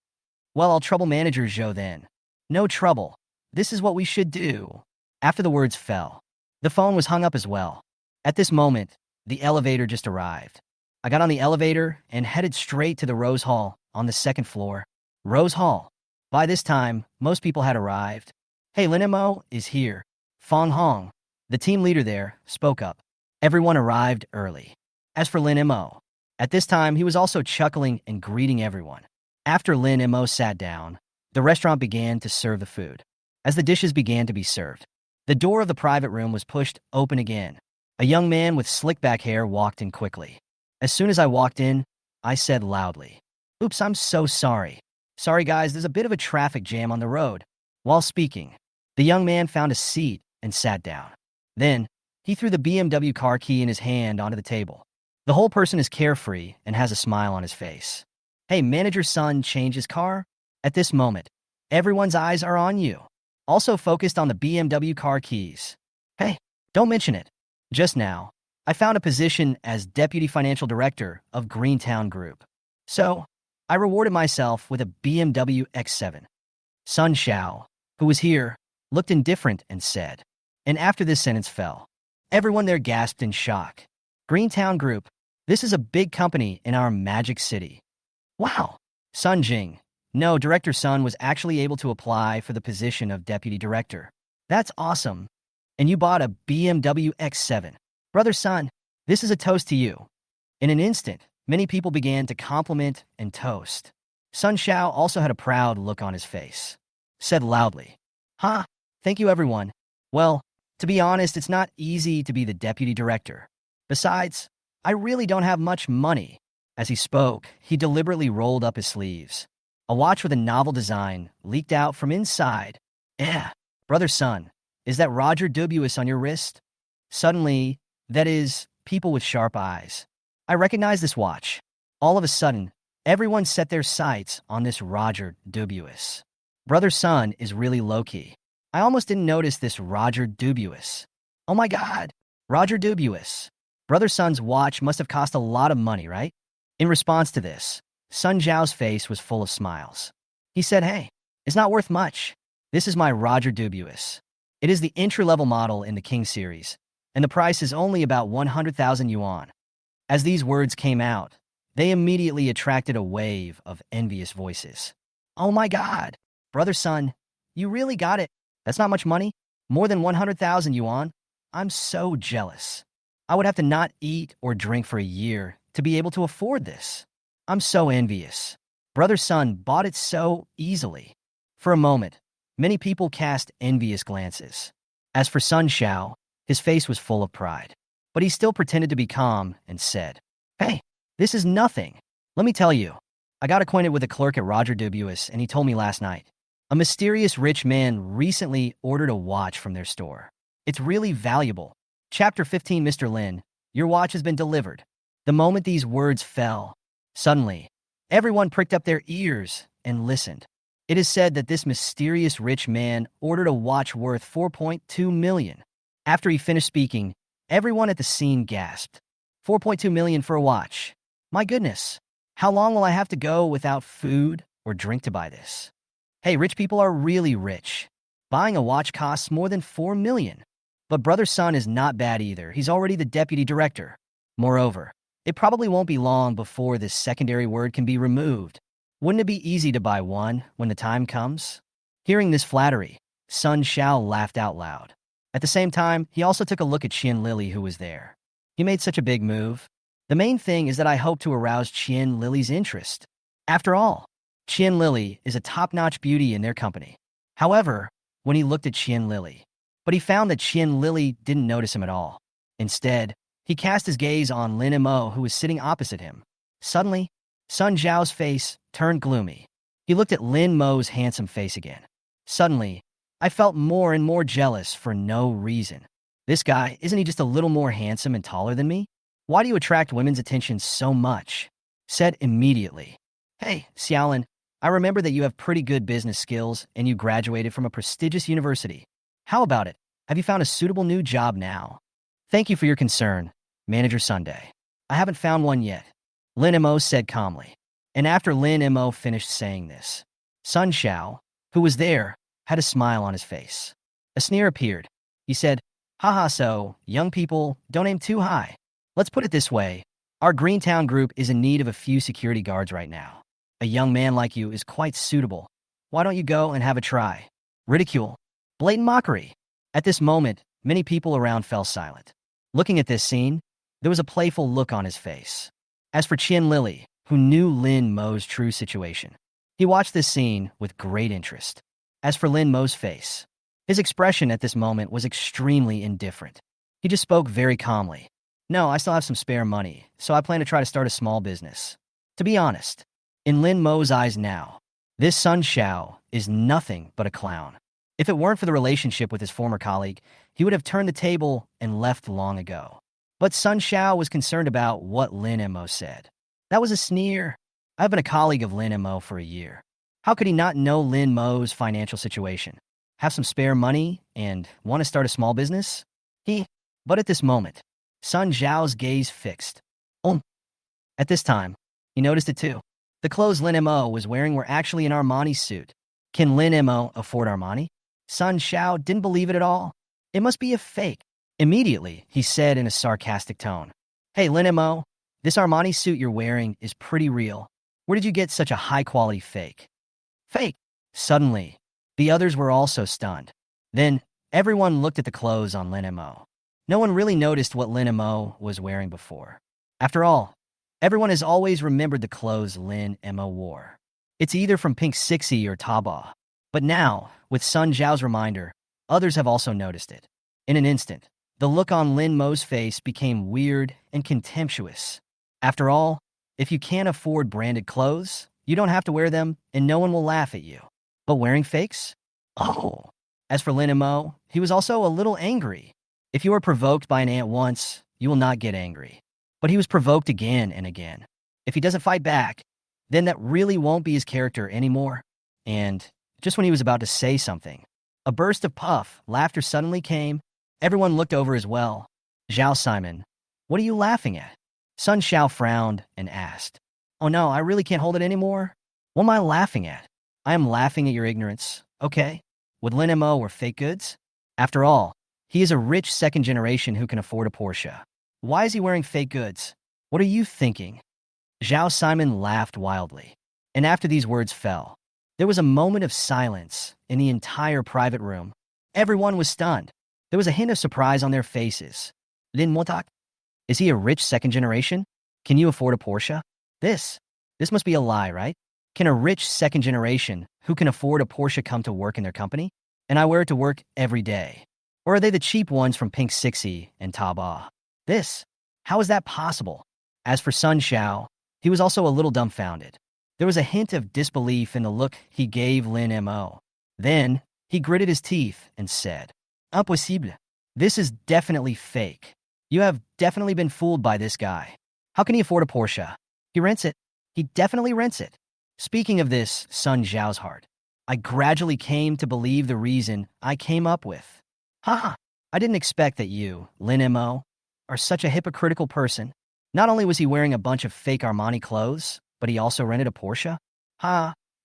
Well, I'll trouble manager Zhou then. No trouble. This is what we should do. After the words fell, the phone was hung up as well. At this moment, the elevator just arrived. I got on the elevator and headed straight to the Rose Hall on the second floor. Rose Hall. By this time, most people had arrived. Hey, Lin Mo is here. Fong Hong, the team leader there, spoke up. Everyone arrived early. As for Lin Mo, at this time, he was also chuckling and greeting everyone. After Lin Mo sat down, the restaurant began to serve the food. As the dishes began to be served, the door of the private room was pushed open again. A young man with slick back hair walked in quickly. As soon as I walked in, I said loudly, Oops, I'm so sorry. Sorry guys, there's a bit of a traffic jam on the road. While speaking, The young man found a seat and sat down. Then, he threw the BMW car key in his hand onto the table. The whole person is carefree and has a smile on his face. Hey, manager's son changed his car? At this moment, everyone's eyes are on you. Also focused on the BMW car keys. Hey, don't mention it. Just now, I found a position as Deputy Financial Director of Greentown Group. So, I rewarded myself with a BMW X7. Sun Xiao, who was here, looked indifferent and said. And after this sentence fell, everyone there gasped in shock. Greentown Group, this is a big company in our magic city. Wow. Sun Jing. No, Director Sun was actually able to apply for the position of Deputy Director. That's awesome. And you bought a BMW X7. Brother Sun, this is a toast to you. In an instant, many people began to compliment and toast. Sun Xiao also had a proud look on his face. Said loudly, "Ha, thank you everyone. Well, to be honest, it's not easy to be the Deputy Director. Besides, I really don't have much money." As he spoke, he deliberately rolled up his sleeves. A watch with a novel design leaked out from inside. Brother Sun, is that Roger Dubuis on your wrist? Suddenly, that is, people with sharp eyes. I recognize this watch. All of a sudden, everyone set their sights on this Roger Dubuis. Brother Sun is really low-key. I almost didn't notice this Roger Dubuis. Oh my God, Roger Dubuis. Brother Sun's watch must have cost a lot of money, right? In response to this, Sun Zhao's face was full of smiles. He said, hey, it's not worth much. This is my Roger Dubuis. It is the entry-level model in the King series, and the price is only about 100,000 yuan. As these words came out, they immediately attracted a wave of envious voices. Oh my God, Brother Sun, you really got it. That's not much money. More than 100,000 yuan. I'm so jealous. I would have to not eat or drink for a year to be able to afford this. I'm so envious. Brother Sun bought it so easily. For a moment, many people cast envious glances. As for Sun Xiao, his face was full of pride. But he still pretended to be calm and said, hey, this is nothing. Let me tell you, I got acquainted with a clerk at Roger Dubuis, and he told me last night, a mysterious rich man recently ordered a watch from their store. It's really valuable. Chapter 15, Mr. Lin, your watch has been delivered. The moment these words fell, suddenly, everyone pricked up their ears and listened. It is said that this mysterious rich man ordered a watch worth 4.2 million. After he finished speaking, everyone at the scene gasped. 4.2 million for a watch. My goodness, how long will I have to go without food or drink to buy this? Hey, rich people are really rich. Buying a watch costs more than 4 million. But Brother Sun is not bad either. He's already the deputy director. Moreover, it probably won't be long before this secondary word can be removed. Wouldn't it be easy to buy one when the time comes? Hearing this flattery, Sun Xiao laughed out loud. At the same time, he also took a look at Qian Lily, who was there. He made such a big move. The main thing is that I hope to arouse Qian Lily's interest. After all, Qian Lily is a top-notch beauty in their company. However, when he looked at Qian Lily, but he found that Qian Lily didn't notice him at all. Instead, he cast his gaze on Lin Mo, who was sitting opposite him. Suddenly, Sun Zhao's face turned gloomy. He looked at Lin Mo's handsome face again. Suddenly, I felt more and more jealous for no reason. This guy, isn't he just a little more handsome and taller than me? Why do you attract women's attention so much? Said immediately. Hey, Xiaolin, I remember that you have pretty good business skills and you graduated from a prestigious university. How about it? Have you found a suitable new job now? Thank you for your concern, Manager Sunday. I haven't found one yet, Lin Mo said calmly. And after Lin Mo finished saying this, Sun Xiao, who was there, had a smile on his face. A sneer appeared. He said, haha, so, young people, don't aim too high. Let's put it this way. Our Greentown group is in need of a few security guards right now. A young man like you is quite suitable. Why don't you go and have a try? Ridicule. Blatant mockery. At this moment, many people around fell silent. Looking at this scene, there was a playful look on his face. As for Qian Lily, who knew Lin Mo's true situation, he watched this scene with great interest. As for Lin Mo's face, his expression at this moment was extremely indifferent. He just spoke very calmly. No, I still have some spare money, so I plan to try to start a small business. To be honest, in Lin Mo's eyes now, this Sun Xiao is nothing but a clown. If it weren't for the relationship with his former colleague, he would have turned the table and left long ago. But Sun Xiao was concerned about what Lin Mo said. That was a sneer. I've been a colleague of Lin Mo for a year. How could he not know Lin Mo's financial situation? Have some spare money and want to start a small business? But at this moment, Sun Xiao's gaze fixed. Oh, at this time, he noticed it too. The clothes Lin Mo was wearing were actually an Armani suit. Can Lin Mo afford Armani? Sun Xiao didn't believe it at all. It must be a fake. Immediately, he said in a sarcastic tone, "Hey, Lin Mo, this Armani suit you're wearing is pretty real. Where did you get such a high-quality fake?" Fake! Suddenly, the others were also stunned. Then, everyone looked at the clothes on Lin Mo. No one really noticed what Lin Mo was wearing before. After all, everyone has always remembered the clothes Lin Mo wore. It's either from Pink Sixy or Taobao. But now, with Sun Zhao's reminder, others have also noticed it. In an instant, the look on Lin Mo's face became weird and contemptuous. After all, if you can't afford branded clothes, you don't have to wear them and no one will laugh at you. But wearing fakes? Oh. As for Lin Mo, he was also a little angry. If you are provoked by an ant once, you will not get angry. But he was provoked again and again. If he doesn't fight back, then that really won't be his character anymore. And just when he was about to say something, a burst of laughter suddenly came. Everyone looked over as well. Zhao Simon, what are you laughing at? Sun Xiao frowned and asked. Oh no, I really can't hold it anymore. What am I laughing at? I am laughing at your ignorance, okay? With Lin Mo were fake goods? After all, he is a rich second generation who can afford a Porsche. Why is he wearing fake goods? What are you thinking? Zhao Simon laughed wildly. And after these words fell, there was a moment of silence in the entire private room. Everyone was stunned. There was a hint of surprise on their faces. Lin Mo, is he a rich second generation? Can you afford a Porsche? This must be a lie, right? Can a rich second generation who can afford a Porsche come to work in their company? And I wear it to work every day. Or are they the cheap ones from Pink Sixy and Taobao? How is that possible? As for Sun Xiao, he was also a little dumbfounded. There was a hint of disbelief in the look he gave Lin Mo. Then, he gritted his teeth and said, Impossible. This is definitely fake. You have definitely been fooled by this guy. How can he afford a Porsche? He rents it. He definitely rents it. Speaking of this, Sun Zhao's heart, I gradually came to believe the reason I came up with. Haha, I didn't expect that you, Lin Mo, are such a hypocritical person. Not only was he wearing a bunch of fake Armani clothes, but he also rented a Porsche?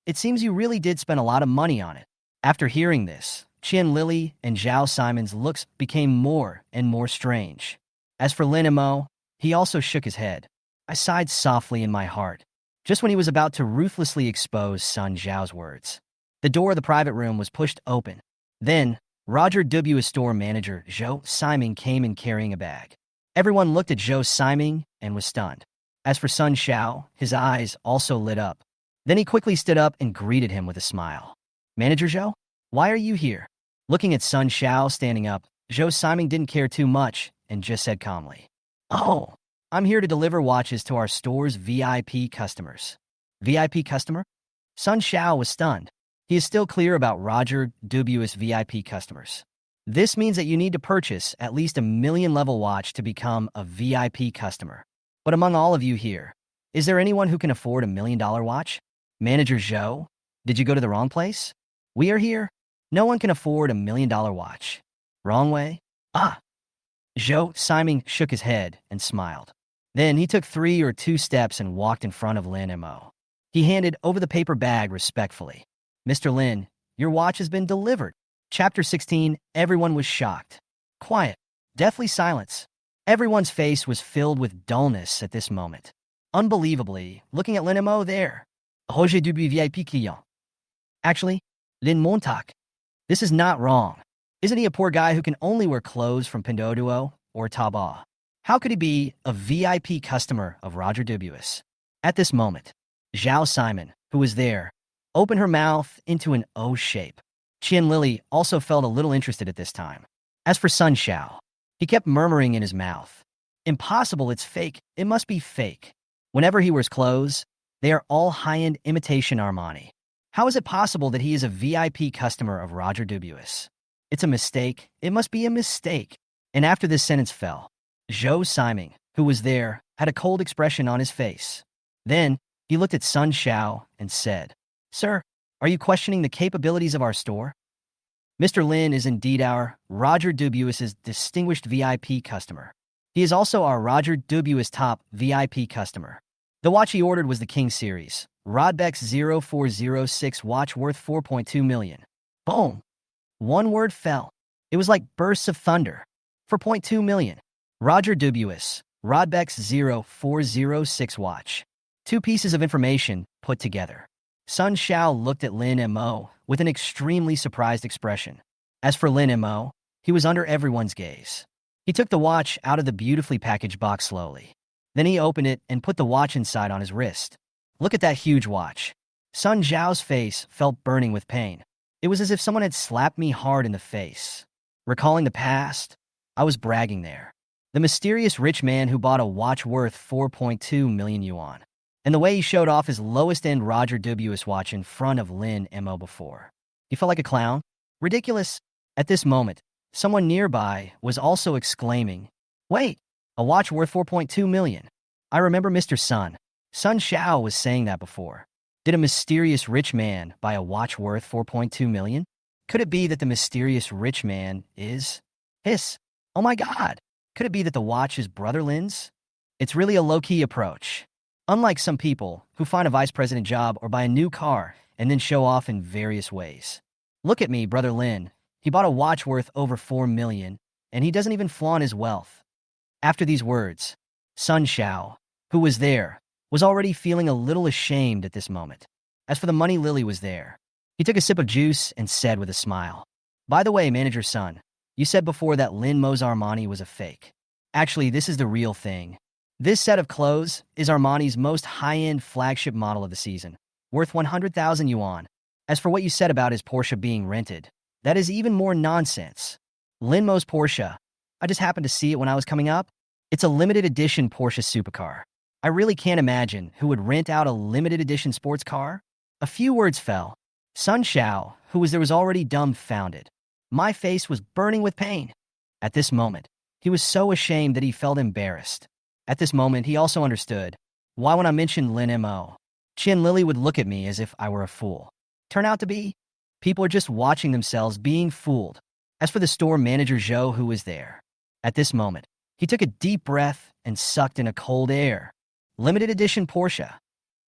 It seems you really did spend a lot of money on it. After hearing this, Qian Lily and Zhao Simon's looks became more and more strange. As for Lin Mo, he also shook his head. I sighed softly in my heart, just when he was about to ruthlessly expose Sun Zhao's words. The door of the private room was pushed open. Then, Roger W.'s store manager, Zhou Simon, came in carrying a bag. Everyone looked at Zhou Simon and was stunned. As for Sun Xiao, his eyes also lit up. Then he quickly stood up and greeted him with a smile. Manager Zhou, why are you here? Looking at Sun Xiao standing up, Zhou Simon didn't care too much and just said calmly, Oh, I'm here to deliver watches to our store's VIP customers. VIP customer? Sun Xiao was stunned. He is still clear about Roger W.'s VIP customers. This means that you need to purchase at least $1 million level watch to become a VIP customer. But among all of you here, is there anyone who can afford $1 million watch? Manager Zhou, did you go to the wrong place? We are here. No one can afford $1 million watch. Wrong way? Zhou Simon shook his head and smiled. Then he took 3 or 2 steps and walked in front of Lin Mo. He handed over the paper bag respectfully. Mr. Lin, your watch has been delivered. Chapter 16, everyone was shocked. Quiet, deathly silence. Everyone's face was filled with dullness at this moment. Unbelievably, looking at Lin Mo there. Roger W VIP client. Actually, Lin Montauk. This is not wrong. Isn't he a poor guy who can only wear clothes from Pinduoduo or Taobao? How could he be a VIP customer of Roger W.'s? At this moment, Zhao Simon, who was there, opened her mouth into an O shape. Qian Lily also felt a little interested at this time. As for Sun Xiao, he kept murmuring in his mouth, Impossible, it's fake, it must be fake. Whenever he wears clothes, they are all high-end imitation Armani. How is it possible that he is a VIP customer of Roger Dubuis? It's a mistake. It must be a mistake. And after this sentence fell, Zhou Siming, who was there, had a cold expression on his face. Then, he looked at Sun Xiao and said, "Sir, are you questioning the capabilities of our store? Mr. Lin is indeed our Roger Dubuis's distinguished VIP customer. He is also our Roger Dubuis top VIP customer. The watch he ordered was the King Series, Rodbeck's 0406 watch worth 4.2 million. Boom! One word fell. It was like bursts of thunder. 4.2 million. Roger Dubuis, Rodbeck's 0406 watch. Two pieces of information put together. Sun Xiao looked at Lin Mo with an extremely surprised expression. As for Lin Mo, he was under everyone's gaze. He took the watch out of the beautifully packaged box slowly. Then he opened it and put the watch inside on his wrist. Look at that huge watch. Sun Xiao's face felt burning with pain. It was as if someone had slapped me hard in the face. Recalling the past, I was bragging there. The mysterious rich man who bought a watch worth 4.2 million yuan. And the way he showed off his lowest-end Roger Dubuis watch in front of Lin Mo before. He felt like a clown. Ridiculous. At this moment, someone nearby was also exclaiming, "Wait, a watch worth 4.2 million. I remember Mr. Sun. Sun Xiao was saying that before. Did a mysterious rich man buy a watch worth 4.2 million? Could it be that the mysterious rich man is his? Oh my God. Could it be that the watch is Brother Lin's? It's really a low-key approach. Unlike some people who find a vice president job or buy a new car and then show off in various ways. Look at me, Brother Lin. He bought a watch worth over 4 million, and he doesn't even flaunt his wealth." After these words, Sun Xiao, who was there, was already feeling a little ashamed at this moment. As for the money, Lily was there. He took a sip of juice and said with a smile, "By the way, Manager Sun, you said before that Lin Mo's Armani was a fake. Actually, this is the real thing. This set of clothes is Armani's most high-end flagship model of the season, worth 100,000 yuan. As for what you said about his Porsche being rented, that is even more nonsense. Lin Mo's Porsche, I just happened to see it when I was coming up. It's a limited edition Porsche Supercar. I really can't imagine who would rent out a limited edition sports car." A few words fell. Sun Xiao, who was there, was already dumbfounded. My face was burning with pain. At this moment, he was so ashamed that he felt embarrassed. At this moment, he also understood why when I mentioned Lin Mo, Chin Lily would look at me as if I were a fool. Turn out to be, people are just watching themselves being fooled. As for the store manager Zhou, who was there, at this moment, he took a deep breath and sucked in a cold air. Limited edition Porsche.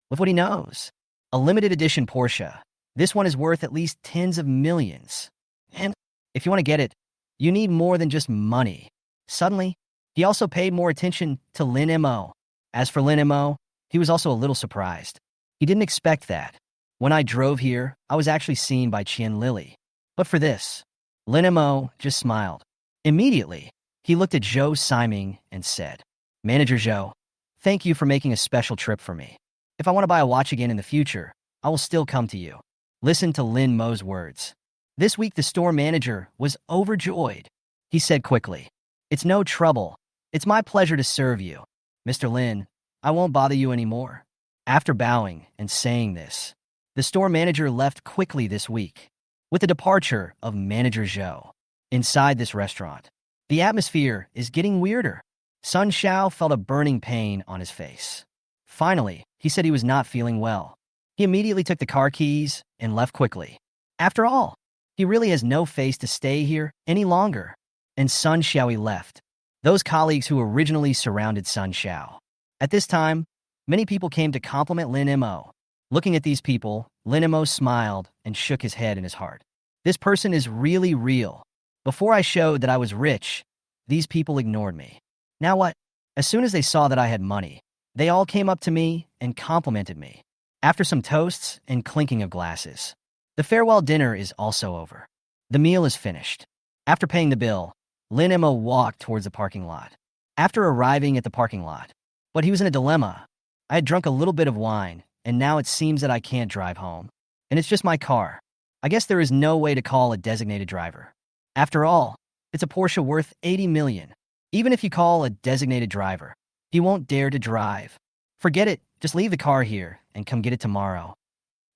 With what he knows, a limited edition Porsche. This one is worth at least tens of millions. And if you want to get it, you need more than just money. Suddenly, he also paid more attention to Lin Mo. As for Lin Mo, he was also a little surprised. He didn't expect that. When I drove here, I was actually seen by Qian Lily. But for this, Lin Mo just smiled. Immediately, he looked at Zhou Siming and said, "Manager Zhou, thank you for making a special trip for me. If I want to buy a watch again in the future, I will still come to you." Listen to Lin Mo's words. This week, the store manager was overjoyed. He said quickly, "It's no trouble. It's my pleasure to serve you. Mr. Lin, I won't bother you anymore." After bowing and saying this, the store manager left quickly this week. With the departure of Manager Zhou, inside this restaurant, the atmosphere is getting weirder. Sun Xiao felt a burning pain on his face. Finally, he said he was not feeling well. He immediately took the car keys and left quickly. After all, he really has no face to stay here any longer. And Sun Xiao left. Those colleagues who originally surrounded Sun Xiao. At this time, many people came to compliment Lin Mo. Looking at these people, Lin Mo smiled and shook his head in his heart. This person is really real. Before I showed that I was rich, these people ignored me. Now what? As soon as they saw that I had money, they all came up to me and complimented me. After some toasts and clinking of glasses, the farewell dinner is also over. The meal is finished. After paying the bill, Lin Mo walked towards the parking lot. After arriving at the parking lot, but he was in a dilemma. I had drunk a little bit of wine, and now it seems that I can't drive home. And it's just my car. I guess there is no way to call a designated driver. After all, it's a Porsche worth 80 million. Even if you call a designated driver, he won't dare to drive. Forget it, just leave the car here and come get it tomorrow.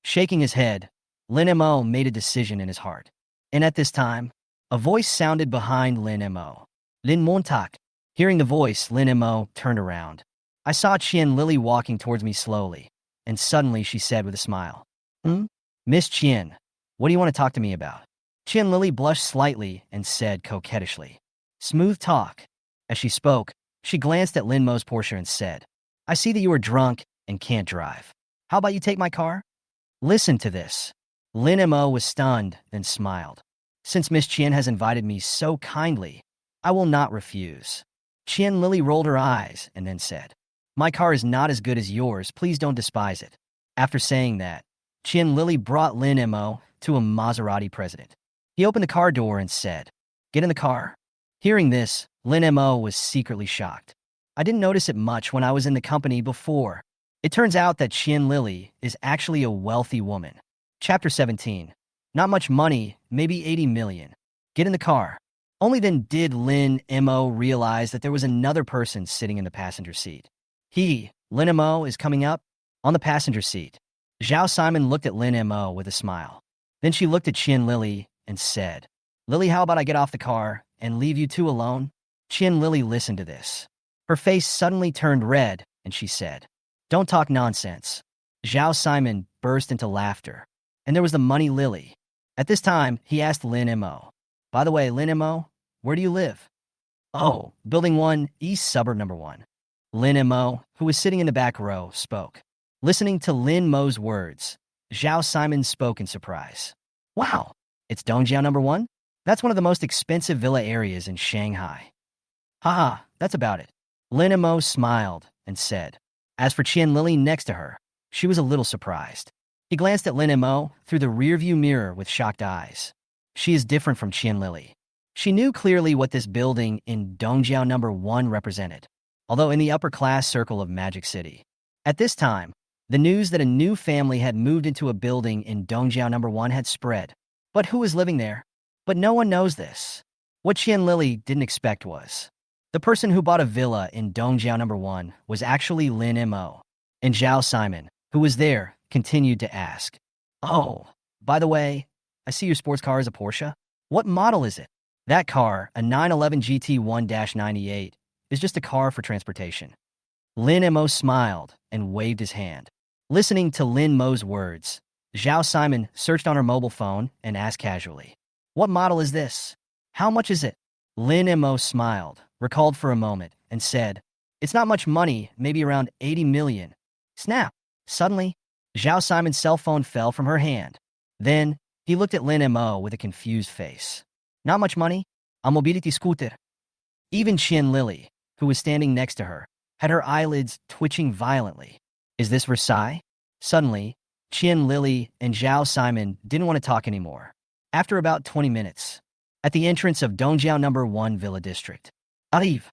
Shaking his head, Lin Mo made a decision in his heart. And at this time, a voice sounded behind Lin Mo. Lin Montak. Hearing the voice, Lin Mo turned around. I saw Qian Lily walking towards me slowly, and suddenly she said with a smile, Miss Qian, what do you want to talk to me about? Qian Lily blushed slightly and said coquettishly, smooth talk. As she spoke, she glanced at Lin Mo's Porsche and said, I see that you are drunk and can't drive. How about you take my car? Listen to this. Lin Mo was stunned, then smiled. Since Miss Qian has invited me so kindly, I will not refuse. Qian Lily rolled her eyes and then said, my car is not as good as yours, please don't despise it. After saying that, Qian Lily brought Lin Mo to a Maserati president. He opened the car door and said, get in the car. Hearing this, Lin Mo was secretly shocked. I didn't notice it much when I was in the company before. It turns out that Qian Lily is actually a wealthy woman. Chapter 17. Not much money, maybe 80 million. Get in the car. Only then did Lin Mo realize that there was another person sitting in the passenger seat. Lin Mo, is coming up on the passenger seat. Zhao Simon looked at Lin Mo with a smile. Then she looked at Qian Lily and said, Lily, how about I get off the car and leave you two alone? Qian Lily listened to this. Her face suddenly turned red, and she said, don't talk nonsense. Zhao Simon burst into laughter. And there was the money Lily. At this time, he asked Lin Mo, by the way, Lin Mo, where do you live? Oh, Building 1, East Suburb Number 1. Lin Mo, who was sitting in the back row, spoke. Listening to Lin Mo's words, Zhao Simon spoke in surprise. Wow, it's Dongjiao Number 1? That's one of the most expensive villa areas in Shanghai. Haha, that's about it. Lin Mo smiled and said. As for Qian Lily next to her, she was a little surprised. He glanced at Lin Mo through the rearview mirror with shocked eyes. She is different from Qian Lily. She knew clearly what this building in Dongjiao Number 1 represented, although in the upper-class circle of Magic City. At this time, the news that a new family had moved into a building in Dongjiao Number 1 had spread. But who was living there? But no one knows this. What Qian Lily didn't expect was the person who bought a villa in Dongjiao Number 1 was actually Lin Mo. And Zhao Simon, who was there, continued to ask, oh, by the way, I see your sports car is a Porsche. What model is it? That car, a 911 GT 1-98, is just a car for transportation. Lin Mo smiled and waved his hand. Listening to Lin Mo's words, Zhao Simon searched on her mobile phone and asked casually, what model is this? How much is it? Lin Mo smiled, recalled for a moment, and said, it's not much money, maybe around 80 million. Snap! Suddenly, Zhao Simon's cell phone fell from her hand. Then, he looked at Lin Mo with a confused face. Not much money? A mobility scooter. Even Qian Lily, who was standing next to her, had her eyelids twitching violently. Is this Versailles? Suddenly, Qian Lily and Zhao Simon didn't want to talk anymore. After about 20 minutes, at the entrance of Dongjiao Number 1 Villa District. Arrive.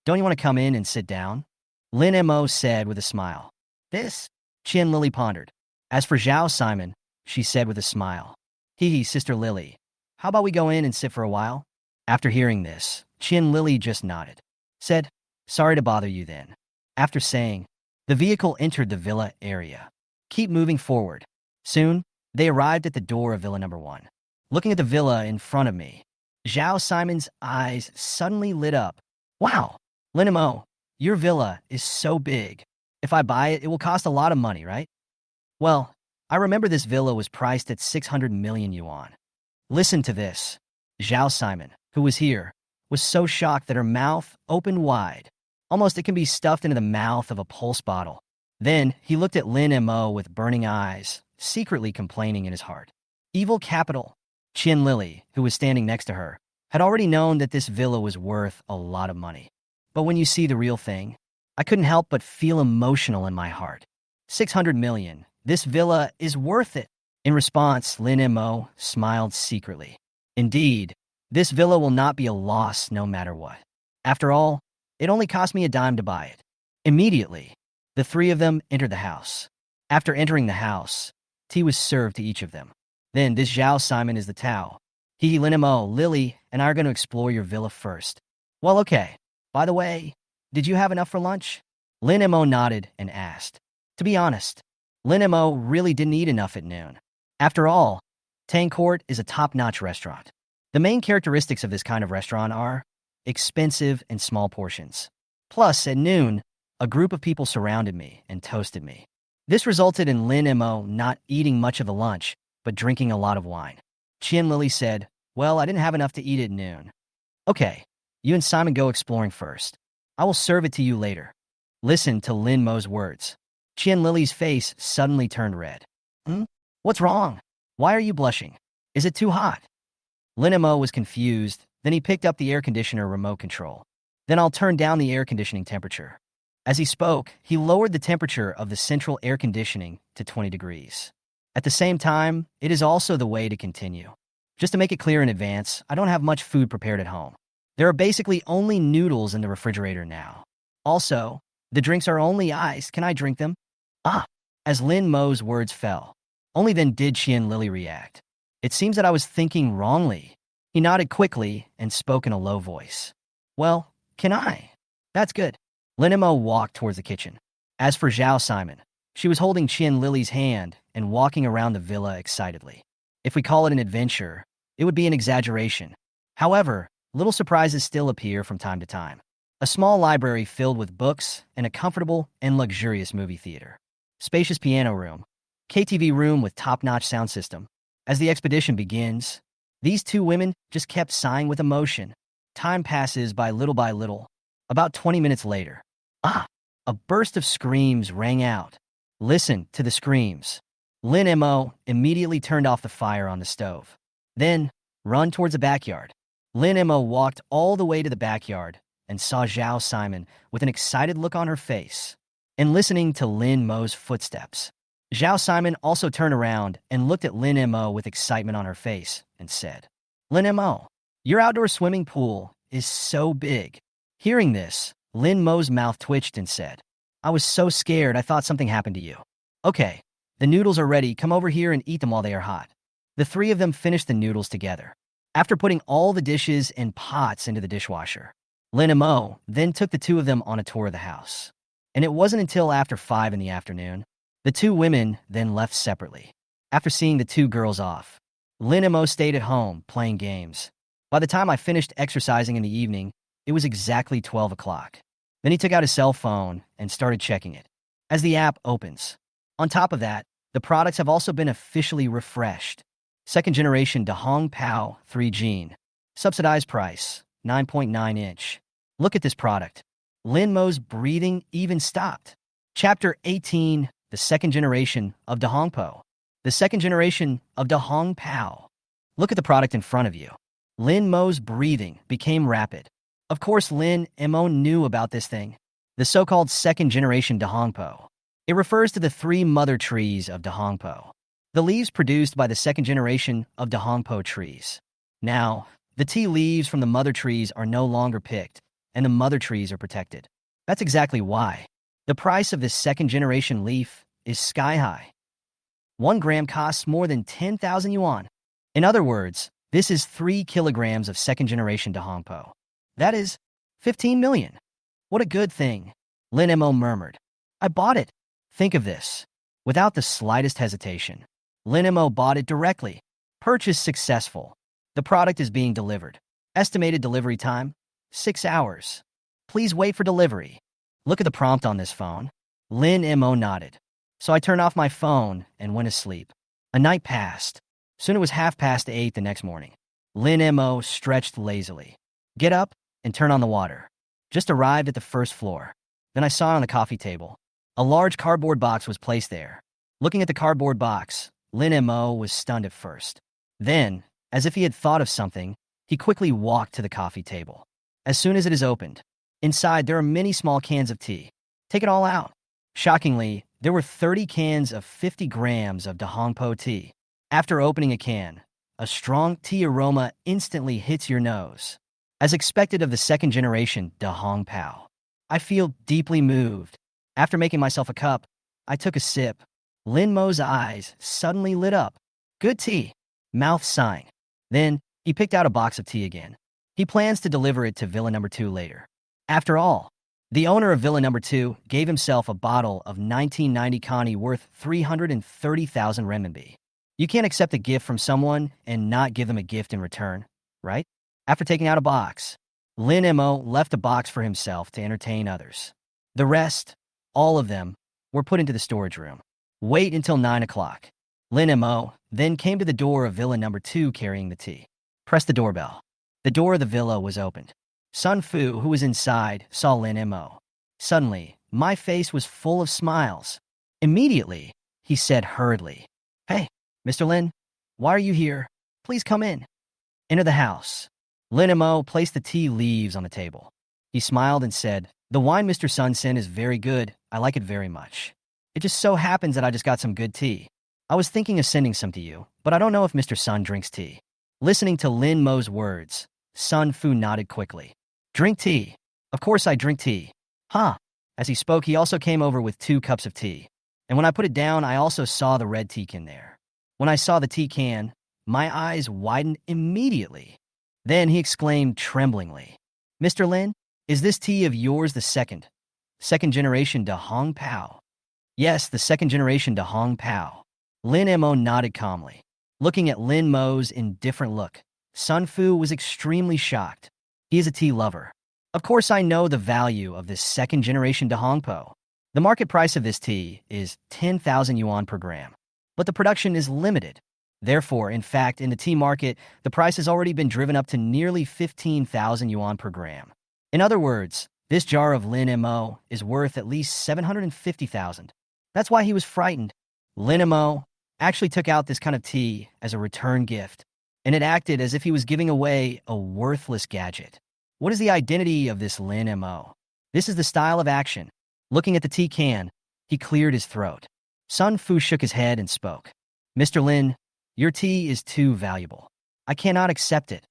Don't you want to come in and sit down? Lin Mo said with a smile. This? Qian Lily pondered. As for Zhao Simon, she said with a smile. Sister Lily. How about we go in and sit for a while? After hearing this, Qian Lily just nodded. Said, sorry to bother you then. After saying, the vehicle entered the villa area. Keep moving forward. Soon, they arrived at the door of Villa Number 1. Looking at the villa in front of me, Zhao Simon's eyes suddenly lit up. Wow, Lin Mo, your villa is so big. If I buy it, it will cost a lot of money, right? Well, I remember this villa was priced at 600 million yuan. Listen to this. Zhao Simon, who was here, was so shocked that her mouth opened wide. Almost it can be stuffed into the mouth of a pulse bottle. Then he looked at Lin Mo with burning eyes, secretly complaining in his heart. Evil capital. Qian Lily, who was standing next to her, had already known that this villa was worth a lot of money. But when you see the real thing, I couldn't help but feel emotional in my heart. 600 million. This villa is worth it. In response, Lin Mo smiled secretly. Indeed, this villa will not be a loss no matter what. After all, it only cost me a dime to buy it. Immediately, the three of them entered the house. After entering the house, tea was served to each of them. Then this Zhao Simon is the Tao. Lin Mo, Lily, and I are going to explore your villa first. Well, okay. By the way, did you have enough for lunch? Lin Mo nodded and asked. To be honest, Lin Mo really didn't eat enough at noon. After all, Tang Court is a top-notch restaurant. The main characteristics of this kind of restaurant are expensive and small portions. Plus, at noon, a group of people surrounded me and toasted me. This resulted in Lin Mo not eating much of the lunch, but drinking a lot of wine. Qian Lily said, "Well, I didn't have enough to eat at noon." "Okay, you and Simon go exploring first. I will serve it to you later." Listen to Lin Mo's words. Qian Lily's face suddenly turned red. "Hmm? What's wrong? Why are you blushing? Is it too hot?" Lin Mo was confused, then he picked up the air conditioner remote control. "Then I'll turn down the air conditioning temperature." As he spoke, he lowered the temperature of the central air conditioning to 20 degrees. At the same time, it is also the way to continue. "Just to make it clear in advance, I don't have much food prepared at home. There are basically only noodles in the refrigerator now. Also, the drinks are only iced. Can I drink them?" "Ah." As Lin Mo's words fell, only then did Qian Lily react. "It seems that I was thinking wrongly." He nodded quickly and spoke in a low voice. "Well, can I?" "That's good." Lin Mo walked towards the kitchen. As for Zhao Simon, she was holding Qian Lily's hand and walking around the villa excitedly. If we call it an adventure, it would be an exaggeration. However, little surprises still appear from time to time. A small library filled with books and a comfortable and luxurious movie theater. Spacious piano room. KTV room with top-notch sound system. As the expedition begins, these two women just kept sighing with emotion. Time passes by little. About 20 minutes later, a burst of screams rang out. Listen to the screams. Lin Mo immediately turned off the fire on the stove. Then, run towards the backyard. Lin Mo walked all the way to the backyard and saw Zhao Simon with an excited look on her face. And listening to Lin Mo's footsteps, Zhao Simon also turned around and looked at Lin Mo with excitement on her face and said, "Lin Mo, your outdoor swimming pool is so big." Hearing this, Lin Mo's mouth twitched and said, "I was so scared I thought something happened to you." "Okay, the noodles are ready. Come over here and eat them while they are hot." The three of them finished the noodles together. After putting all the dishes and pots into the dishwasher, Lin Mo then took the two of them on a tour of the house. And it wasn't until after 5 in the afternoon, the two women then left separately. After seeing the two girls off, Lin Mo stayed at home playing games. By the time I finished exercising in the evening, it was exactly 12 o'clock. Then he took out his cell phone and started checking it. As the app opens. On top of that, the products have also been officially refreshed. Second generation Dahong Pao 3 Gene. Subsidized price, 9.9 inch. Look at this product. Lin Mo's breathing even stopped. Chapter 18, the second generation of Dahong Po. The second generation of Dahong Pao. Look at the product in front of you. Lin Mo's breathing became rapid. Of course, Lin Mo knew about this thing, the so-called second generation Dahong Po. It refers to the 3 mother trees of Dahong Po, the leaves produced by the second generation of Dahong Po trees. Now, the tea leaves from the mother trees are no longer picked, and the mother trees are protected. That's exactly why. The price of this second generation leaf is sky high. 1 gram costs more than 10,000 yuan. In other words, this is 3 kilograms of second generation Dahong Po. That is 15 million. What a good thing, Lin Mo murmured. I bought it. Think of this. Without the slightest hesitation, Lin Mo bought it directly. Purchase successful. The product is being delivered. Estimated delivery time, 6 hours. Please wait for delivery. Look at the prompt on this phone. Lin Mo nodded. So I turned off my phone and went to sleep. A night passed. Soon it was 8:30 the next morning. Lin Mo stretched lazily. Get up and turn on the water. Just arrived at the first floor. Then I saw on the coffee table. A large cardboard box was placed there. Looking at the cardboard box, Lin Mo was stunned at first. Then, as if he had thought of something, he quickly walked to the coffee table. As soon as it is opened, inside there are many small cans of tea. Take it all out. Shockingly, there were 30 cans of 50 grams of Dahong Po tea. After opening a can, a strong tea aroma instantly hits your nose. As expected of the second generation Dahong Pao, I feel deeply moved. After making myself a cup, I took a sip. Lin Mo's eyes suddenly lit up. Good tea. Mouth sighing. Then, he picked out a box of tea again. He plans to deliver it to Villa Number 2 later. After all, the owner of Villa Number 2 gave himself a bottle of 1990 Connie worth 330,000 renminbi. You can't accept a gift from someone and not give them a gift in return, right? After taking out a box, Lin Mo left a box for himself to entertain others. The rest, all of them, were put into the storage room. Wait until 9 o'clock. Lin Mo then came to the door of Villa number 2 carrying the tea. Pressed the doorbell. The door of the villa was opened. Sun Fu, who was inside, saw Lin Mo. Suddenly, my face was full of smiles. Immediately, he said hurriedly, "Hey, Mr. Lin, why are you here? Please come in." Enter the house. Lin Mo placed the tea leaves on the table. He smiled and said, "The wine Mr. Sun sent is very good. I like it very much. It just so happens that I just got some good tea. I was thinking of sending some to you, but I don't know if Mr. Sun drinks tea." Listening to Lin Mo's words, Sun Fu nodded quickly. "Drink tea? Of course I drink tea." Huh. As he spoke, he also came over with 2 cups of tea. And when I put it down, I also saw the red tea can there. When I saw the tea can, my eyes widened immediately. Then he exclaimed tremblingly, "Mr. Lin, is this tea of yours the second generation De Hong Pao?" "Yes, the second generation De Hong Pao." Lin Mo nodded calmly. Looking at Lin Mo's indifferent look, Sun Fu was extremely shocked. He is a tea lover. "Of course I know the value of this second generation De Hong Pao. The market price of this tea is 10,000 yuan per gram, but the production is limited. Therefore, in fact, in the tea market, the price has already been driven up to nearly 15,000 yuan per gram. In other words, this jar of Lin Mo is worth at least 750,000. That's why he was frightened. Lin Mo actually took out this kind of tea as a return gift, and it acted as if he was giving away a worthless gadget. What is the identity of this Lin Mo? This is the style of action. Looking at the tea can, he cleared his throat. Sun Fu shook his head and spoke. "Mr. Lin, your tea is too valuable. I cannot accept it.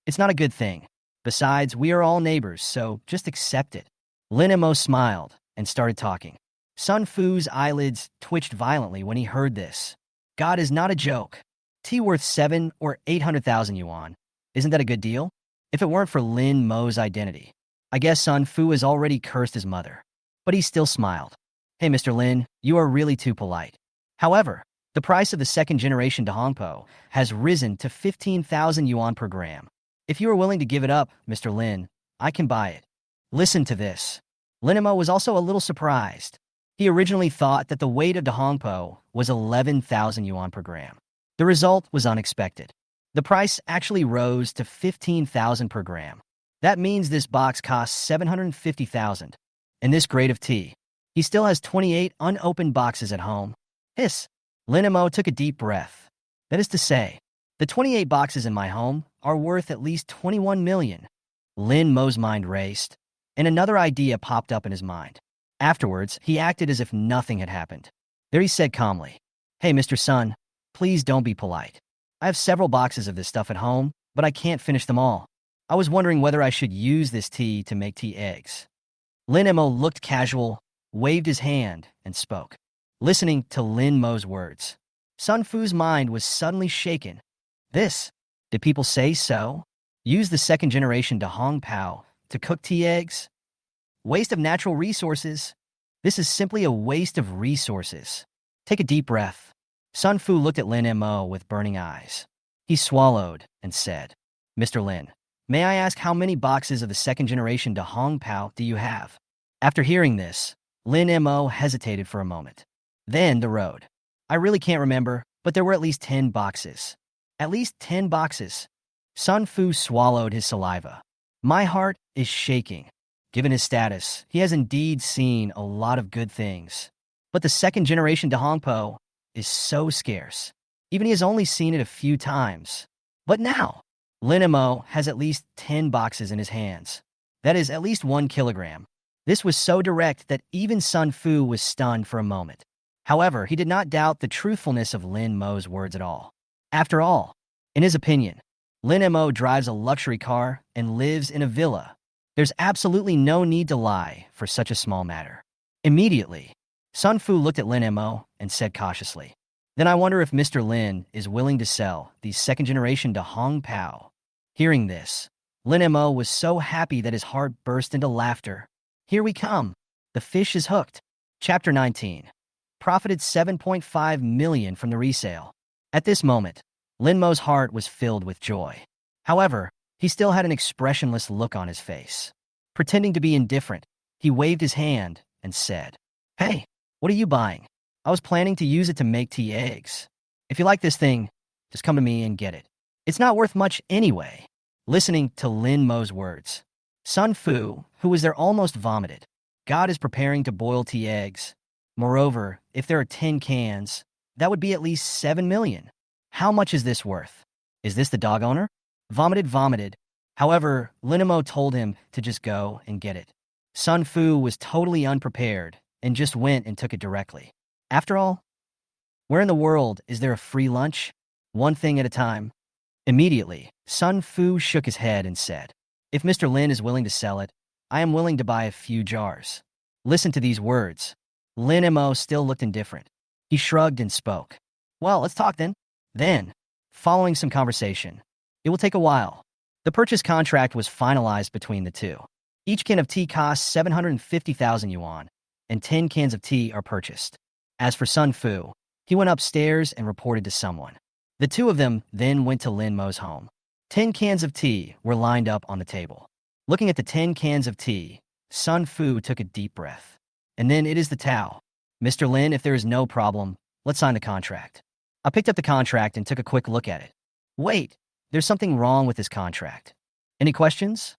It's not a good thing. Besides, we are all neighbors, so just accept it." Lin Mo smiled and started talking. Sun Fu's eyelids twitched violently when he heard this. God is not a joke. Tea worth 7 or 800,000 yuan. Isn't that a good deal? If it weren't for Lin Mo's identity, I guess Sun Fu has already cursed his mother. But he still smiled. "Hey, Mr. Lin, you are really too polite. However, the price of the second generation De Hong Pao has risen to 15,000 yuan per gram. If you are willing to give it up, Mr. Lin, I can buy it." Listen to this. Lin Mo was also a little surprised. He originally thought that the weight of De Hong Pao was 11,000 yuan per gram. The result was unexpected. The price actually rose to 15,000 per gram. That means this box costs 750,000. And this grade of tea. He still has 28 unopened boxes at home. Hiss. Lin Mo took a deep breath. That is to say, the 28 boxes in my home are worth at least 21 million. Lin Mo's mind raced, and another idea popped up in his mind. Afterwards, he acted as if nothing had happened. There he said calmly, "Hey, Mr. Sun, please don't be polite. I have several boxes of this stuff at home, but I can't finish them all. I was wondering whether I should use this tea to make tea eggs." Lin Mo looked casual, waved his hand, and spoke. Listening to Lin Mo's words, Sun Fu's mind was suddenly shaken. This, did people say so? Use the second generation De Hong Pao to cook tea eggs? Waste of natural resources. This is simply a waste of resources. Take a deep breath. Sun Fu looked at Lin Mo with burning eyes. He swallowed and said, "Mr. Lin, may I ask how many boxes of the second generation De Hong Pao do you have?" After hearing this, Lin Mo hesitated for a moment. Then the road. "I really can't remember, but there were at least 10 boxes. At least 10 boxes. Sun Fu swallowed his saliva. My heart is shaking. Given his status, he has indeed seen a lot of good things. But the second generation De Hong Pao is so scarce. Even he has only seen it a few times. But now, Lin Mo has at least 10 boxes in his hands. That is at least 1 kilogram. This was so direct that even Sun Fu was stunned for a moment. However, he did not doubt the truthfulness of Lin Mo's words at all. After all, in his opinion, Lin Mo drives a luxury car and lives in a villa. There's absolutely no need to lie for such a small matter. Immediately, Sun Fu looked at Lin Mo and said cautiously, "Then I wonder if Mr. Lin is willing to sell these second-generation De Hong Pao." Hearing this, Lin Mo was so happy that his heart burst into laughter. Here we come. The fish is hooked. Chapter 19. Profited 7.5 million from the resale. At this moment, Lin Mo's heart was filled with joy. However, he still had an expressionless look on his face. Pretending to be indifferent, he waved his hand and said, "Hey, what are you buying? I was planning to use it to make tea eggs. If you like this thing, just come to me and get it. It's not worth much anyway." Listening to Lin Mo's words, Sun Fu, who was there, almost vomited. God is preparing to boil tea eggs. Moreover, if there are 10 cans, that would be at least 7 million. How much is this worth? Is this the dog owner? Vomited. However, Lin Mo told him to just go and get it. Sun Fu was totally unprepared and just went and took it directly. After all, where in the world is there a free lunch? One thing at a time. Immediately, Sun Fu shook his head and said, "If Mr. Lin is willing to sell it, I am willing to buy a few jars." Listen to these words. Lin Mo still looked indifferent. He shrugged and spoke. "Well, let's talk then." Then, following some conversation, "It will take a while." The purchase contract was finalized between the two. Each can of tea costs 750,000 yuan, and 10 cans of tea are purchased. As for Sun Fu, he went upstairs and reported to someone. The two of them then went to Lin Mo's home. 10 cans of tea were lined up on the table. Looking at the 10 cans of tea, Sun Fu took a deep breath. "And then it is the Tao. Mr. Lin, if there is no problem, let's sign the contract." I picked up the contract and took a quick look at it. "Wait, there's something wrong with this contract. Any questions?"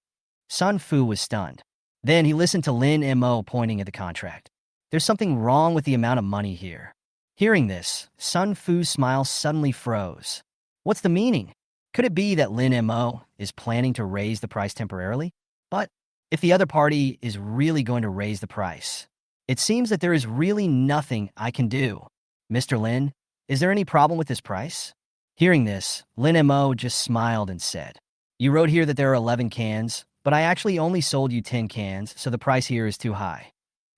Sun Fu was stunned. Then he listened to Lin Mo pointing at the contract. "There's something wrong with the amount of money here." Hearing this, Sun Fu's smile suddenly froze. What's the meaning? Could it be that Lin Mo is planning to raise the price temporarily? But if the other party is really going to raise the price, it seems that there is really nothing I can do. "Mr. Lin, is there any problem with this price?" Hearing this, Lin Mo just smiled and said, "You wrote here that there are 11 cans, but I actually only sold you 10 cans, so the price here is too high."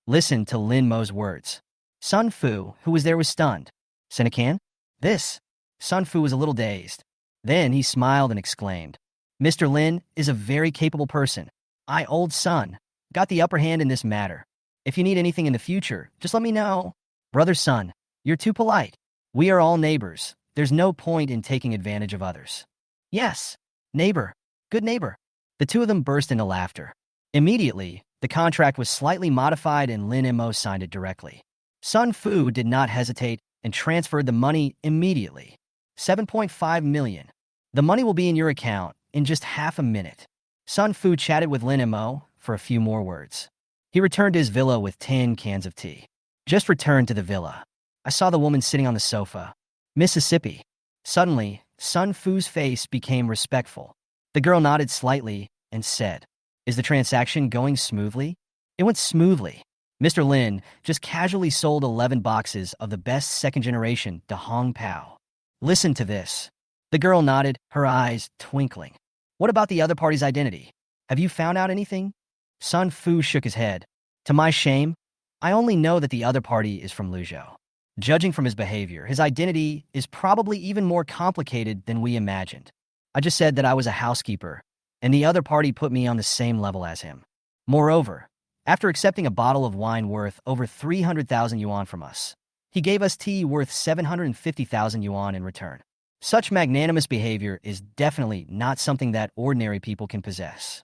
Listen to Lin Mo's words. Sun Fu, who was there, was stunned. "Send a can? This?" Sun Fu was a little dazed. Then he smiled and exclaimed, "Mr. Lin is a very capable person. I, old Sun, got the upper hand in this matter. If you need anything in the future, just let me know." "Brother Sun, you're too polite. We are all neighbors. There's no point in taking advantage of others." "Yes, neighbor. Good neighbor." The two of them burst into laughter. Immediately, the contract was slightly modified and Lin Mo signed it directly. Sun Fu did not hesitate and transferred the money immediately. 7.5 million. "The money will be in your account in just half a minute." Sun Fu chatted with Lin Mo for a few more words. He returned to his villa with 10 cans of tea. Just returned to the villa. I saw the woman sitting on the sofa. "Mississippi." Suddenly, Sun Fu's face became respectful. The girl nodded slightly and said, "Is the transaction going smoothly?" "It went smoothly. Mr. Lin just casually sold 11 boxes of the best second-generation De Hong Pao." Listen to this. The girl nodded, her eyes twinkling. "What about the other party's identity? Have you found out anything?" Sun Fu shook his head. "To my shame, I only know that the other party is from Luzhou. Judging from his behavior, his identity is probably even more complicated than we imagined. I just said that I was a housekeeper, and the other party put me on the same level as him. Moreover, after accepting a bottle of wine worth over 300,000 yuan from us, he gave us tea worth 750,000 yuan in return. Such magnanimous behavior is definitely not something that ordinary people can possess."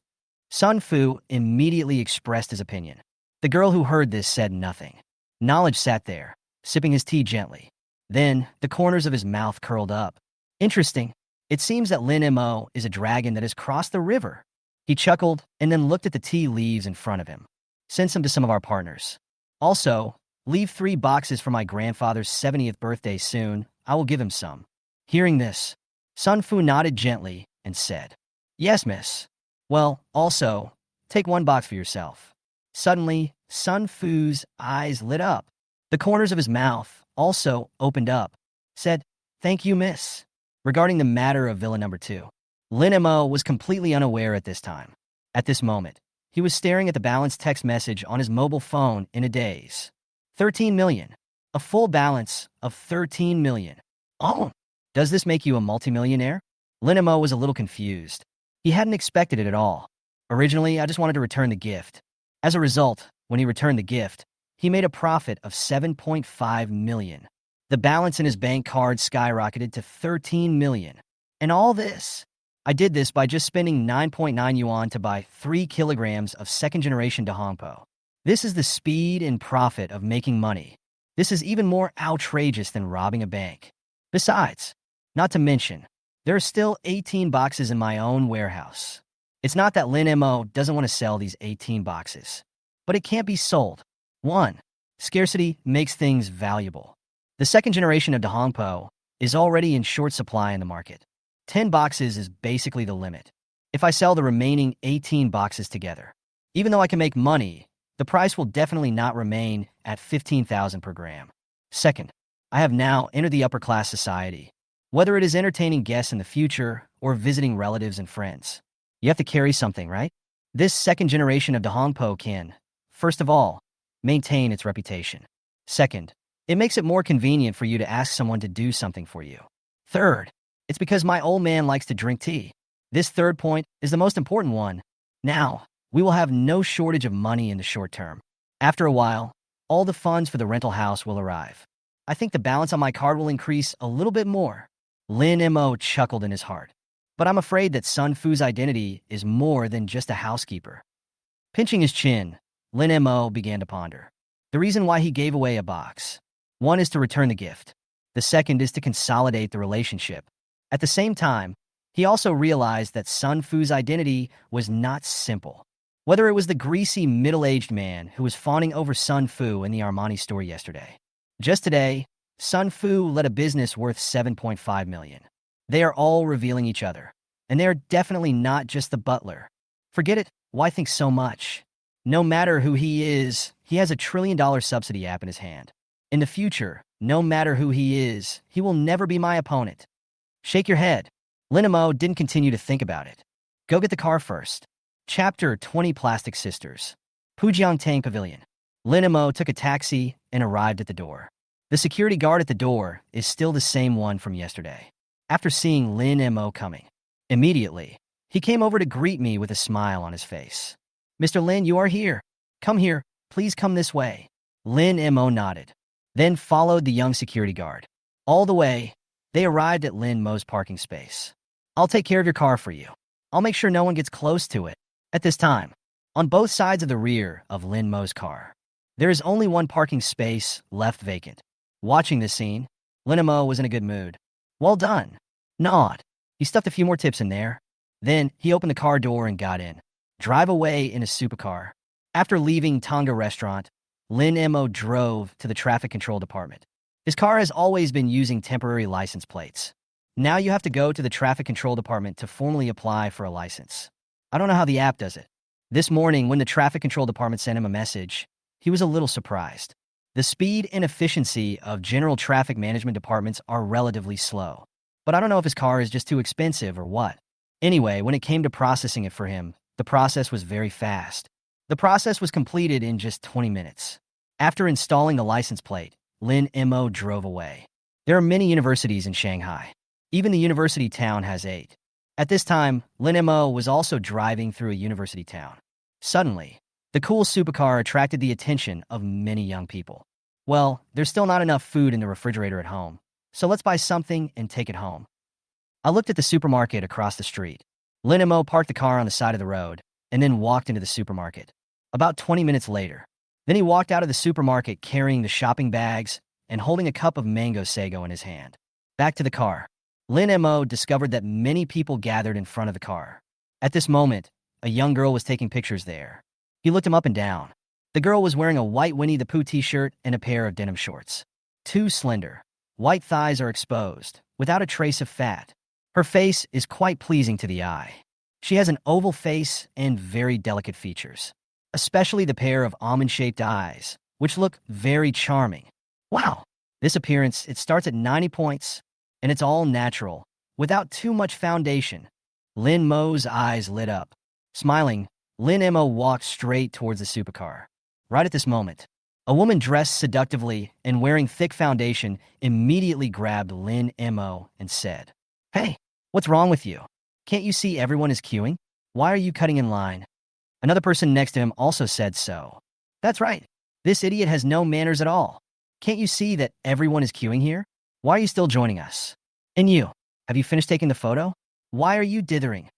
Sun Fu immediately expressed his opinion. The girl who heard this said nothing. Knowledge sat there, sipping his tea gently. Then, the corners of his mouth curled up. "Interesting. It seems that Lin Mo is a dragon that has crossed the river." He chuckled and then looked at the tea leaves in front of him. "Send some to some of our partners. Also, leave 3 boxes for my grandfather's 70th birthday soon. I will give him some." Hearing this, Sun Fu nodded gently and said, "Yes, miss. Well, also, take 1 box for yourself." Suddenly, Sun Fu's eyes lit up. The corners of his mouth also opened up. Said, "Thank you, miss." Regarding the matter of Villa Number 2, Lin Mo was completely unaware at this time. At this moment, he was staring at the balance text message on his mobile phone in a daze. 13 million. A full balance of 13 million. Oh, does this make you a multimillionaire? Lin Mo was a little confused. He hadn't expected it at all. Originally, I just wanted to return the gift. As a result, when he returned the gift, he made a profit of 7.5 million. The balance in his bank card skyrocketed to 13 million. And all this, I did this by just spending 9.9 yuan to buy 3 kilograms of second-generation Dahongpo. This is the speed and profit of making money. This is even more outrageous than robbing a bank. Besides, not to mention, there are still 18 boxes in my own warehouse. It's not that Lin Mo doesn't want to sell these 18 boxes, but it can't be sold. 1. Scarcity makes things valuable. The second generation of Dahongpo is already in short supply in the market. 10 boxes is basically the limit. If I sell the remaining 18 boxes together, even though I can make money, the price will definitely not remain at 15,000 per gram. Second, I have now entered the upper class society. Whether it is entertaining guests in the future or visiting relatives and friends, you have to carry something, right? This second generation of Dahongpo can, first of all, maintain its reputation. Second, it makes it more convenient for you to ask someone to do something for you. Third, it's because my old man likes to drink tea. This third point is the most important one. Now, we will have no shortage of money in the short term. After a while, all the funds for the rental house will arrive. I think the balance on my card will increase a little bit more. Lin Mo chuckled in his heart. But I'm afraid that Sun Fu's identity is more than just a housekeeper. Pinching his chin, Lin Mo began to ponder. The reason why he gave away a box. One is to return the gift. The second is to consolidate the relationship. At the same time, he also realized that Sun Fu's identity was not simple. Whether it was the greasy, middle-aged man who was fawning over Sun Fu in the Armani store yesterday. Just today, Sun Fu led a business worth 7.5 million. They are all revealing each other. And they are definitely not just the butler. Forget it, why think so much? No matter who he is, he has a $1 trillion subsidy app in his hand. In the future, no matter who he is, he will never be my opponent. Shake your head. Lin Mo didn't continue to think about it. Go get the car first. Chapter 20 Plastic Sisters. Pujiangtang Pavilion. Lin Mo took a taxi and arrived at the door. The security guard at the door is still the same one from yesterday. After seeing Lin Mo coming, immediately, he came over to greet me with a smile on his face. Mr. Lin, you are here. Come here. Please come this way. Lin Mo nodded, then followed the young security guard. All the way, they arrived at Lin Mo's parking space. I'll take care of your car for you. I'll make sure no one gets close to it. At this time, on both sides of the rear of Lin Mo's car, there is only one parking space left vacant. Watching this scene, Lin Mo was in a good mood. Well done. Nod. He stuffed a few more tips in there. Then he opened the car door and got in. Drive away in a supercar. After leaving Tonga restaurant, Lin Mo drove to the traffic control department. His car has always been using temporary license plates. Now you have to go to the traffic control department to formally apply for a license. I don't know how the app does it. This morning, when the traffic control department sent him a message, he was a little surprised. The speed and efficiency of general traffic management departments are relatively slow. But I don't know if his car is just too expensive or what. Anyway, when it came to processing it for him, the process was very fast. The process was completed in just 20 minutes. After installing the license plate, Lin Mo drove away. There are many universities in Shanghai. Even the university town has 8. At this time, Lin Mo was also driving through a university town. Suddenly, the cool supercar attracted the attention of many young people. Well, there's still not enough food in the refrigerator at home, so let's buy something and take it home. I looked at the supermarket across the street. Lin Mo parked the car on the side of the road and then walked into the supermarket. About 20 minutes later, then he walked out of the supermarket carrying the shopping bags and holding a cup of mango sago in his hand. Back to the car. Lin Mo discovered that many people gathered in front of the car. At this moment, a young girl was taking pictures there. He looked him up and down. The girl was wearing a white Winnie the Pooh t-shirt and a pair of denim shorts. Too slender. White thighs are exposed, without a trace of fat. Her face is quite pleasing to the eye. She has an oval face and very delicate features, especially the pair of almond-shaped eyes, which look very charming. Wow! This appearance, it starts at 90 points, and it's all natural, without too much foundation. Lin Mo's eyes lit up. Smiling, Lin Mo walked straight towards the supercar. Right at this moment, a woman dressed seductively and wearing thick foundation immediately grabbed Lin Mo and said, "Hey, what's wrong with you? Can't you see everyone is queuing? Why are you cutting in line?" Another person next to him also said so. That's right. This idiot has no manners at all. Can't you see that everyone is queuing here? Why are you still joining us? And you, have you finished taking the photo? Why are you dithering?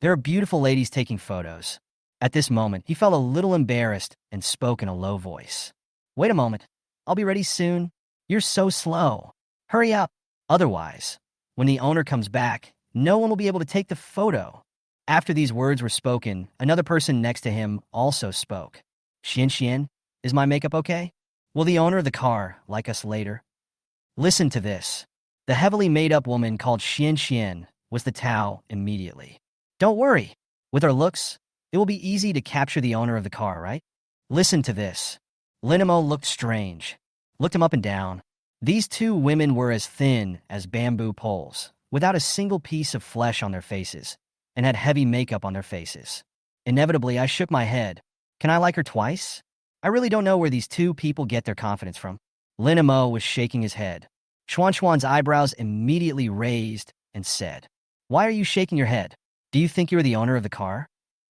There are beautiful ladies taking photos. At this moment, he felt a little embarrassed and spoke in a low voice. Wait a moment. I'll be ready soon. You're so slow. Hurry up. Otherwise, when the owner comes back, no one will be able to take the photo. After these words were spoken, another person next to him also spoke. Xian, is my makeup okay? Will the owner of the car like us later? Listen to this. The heavily made-up woman called Xian was the Tao immediately. Don't worry. With our looks, it will be easy to capture the owner of the car, right? Listen to this. Lin Mo looked strange. Looked him up and down. These two women were as thin as bamboo poles, without a single piece of flesh on their faces, and had heavy makeup on their faces. Inevitably, I shook my head. Can I like her twice? I really don't know where these two people get their confidence from. Lin Mo was shaking his head. Xuan's eyebrows immediately raised and said, Why are you shaking your head? Do you think you're the owner of the car?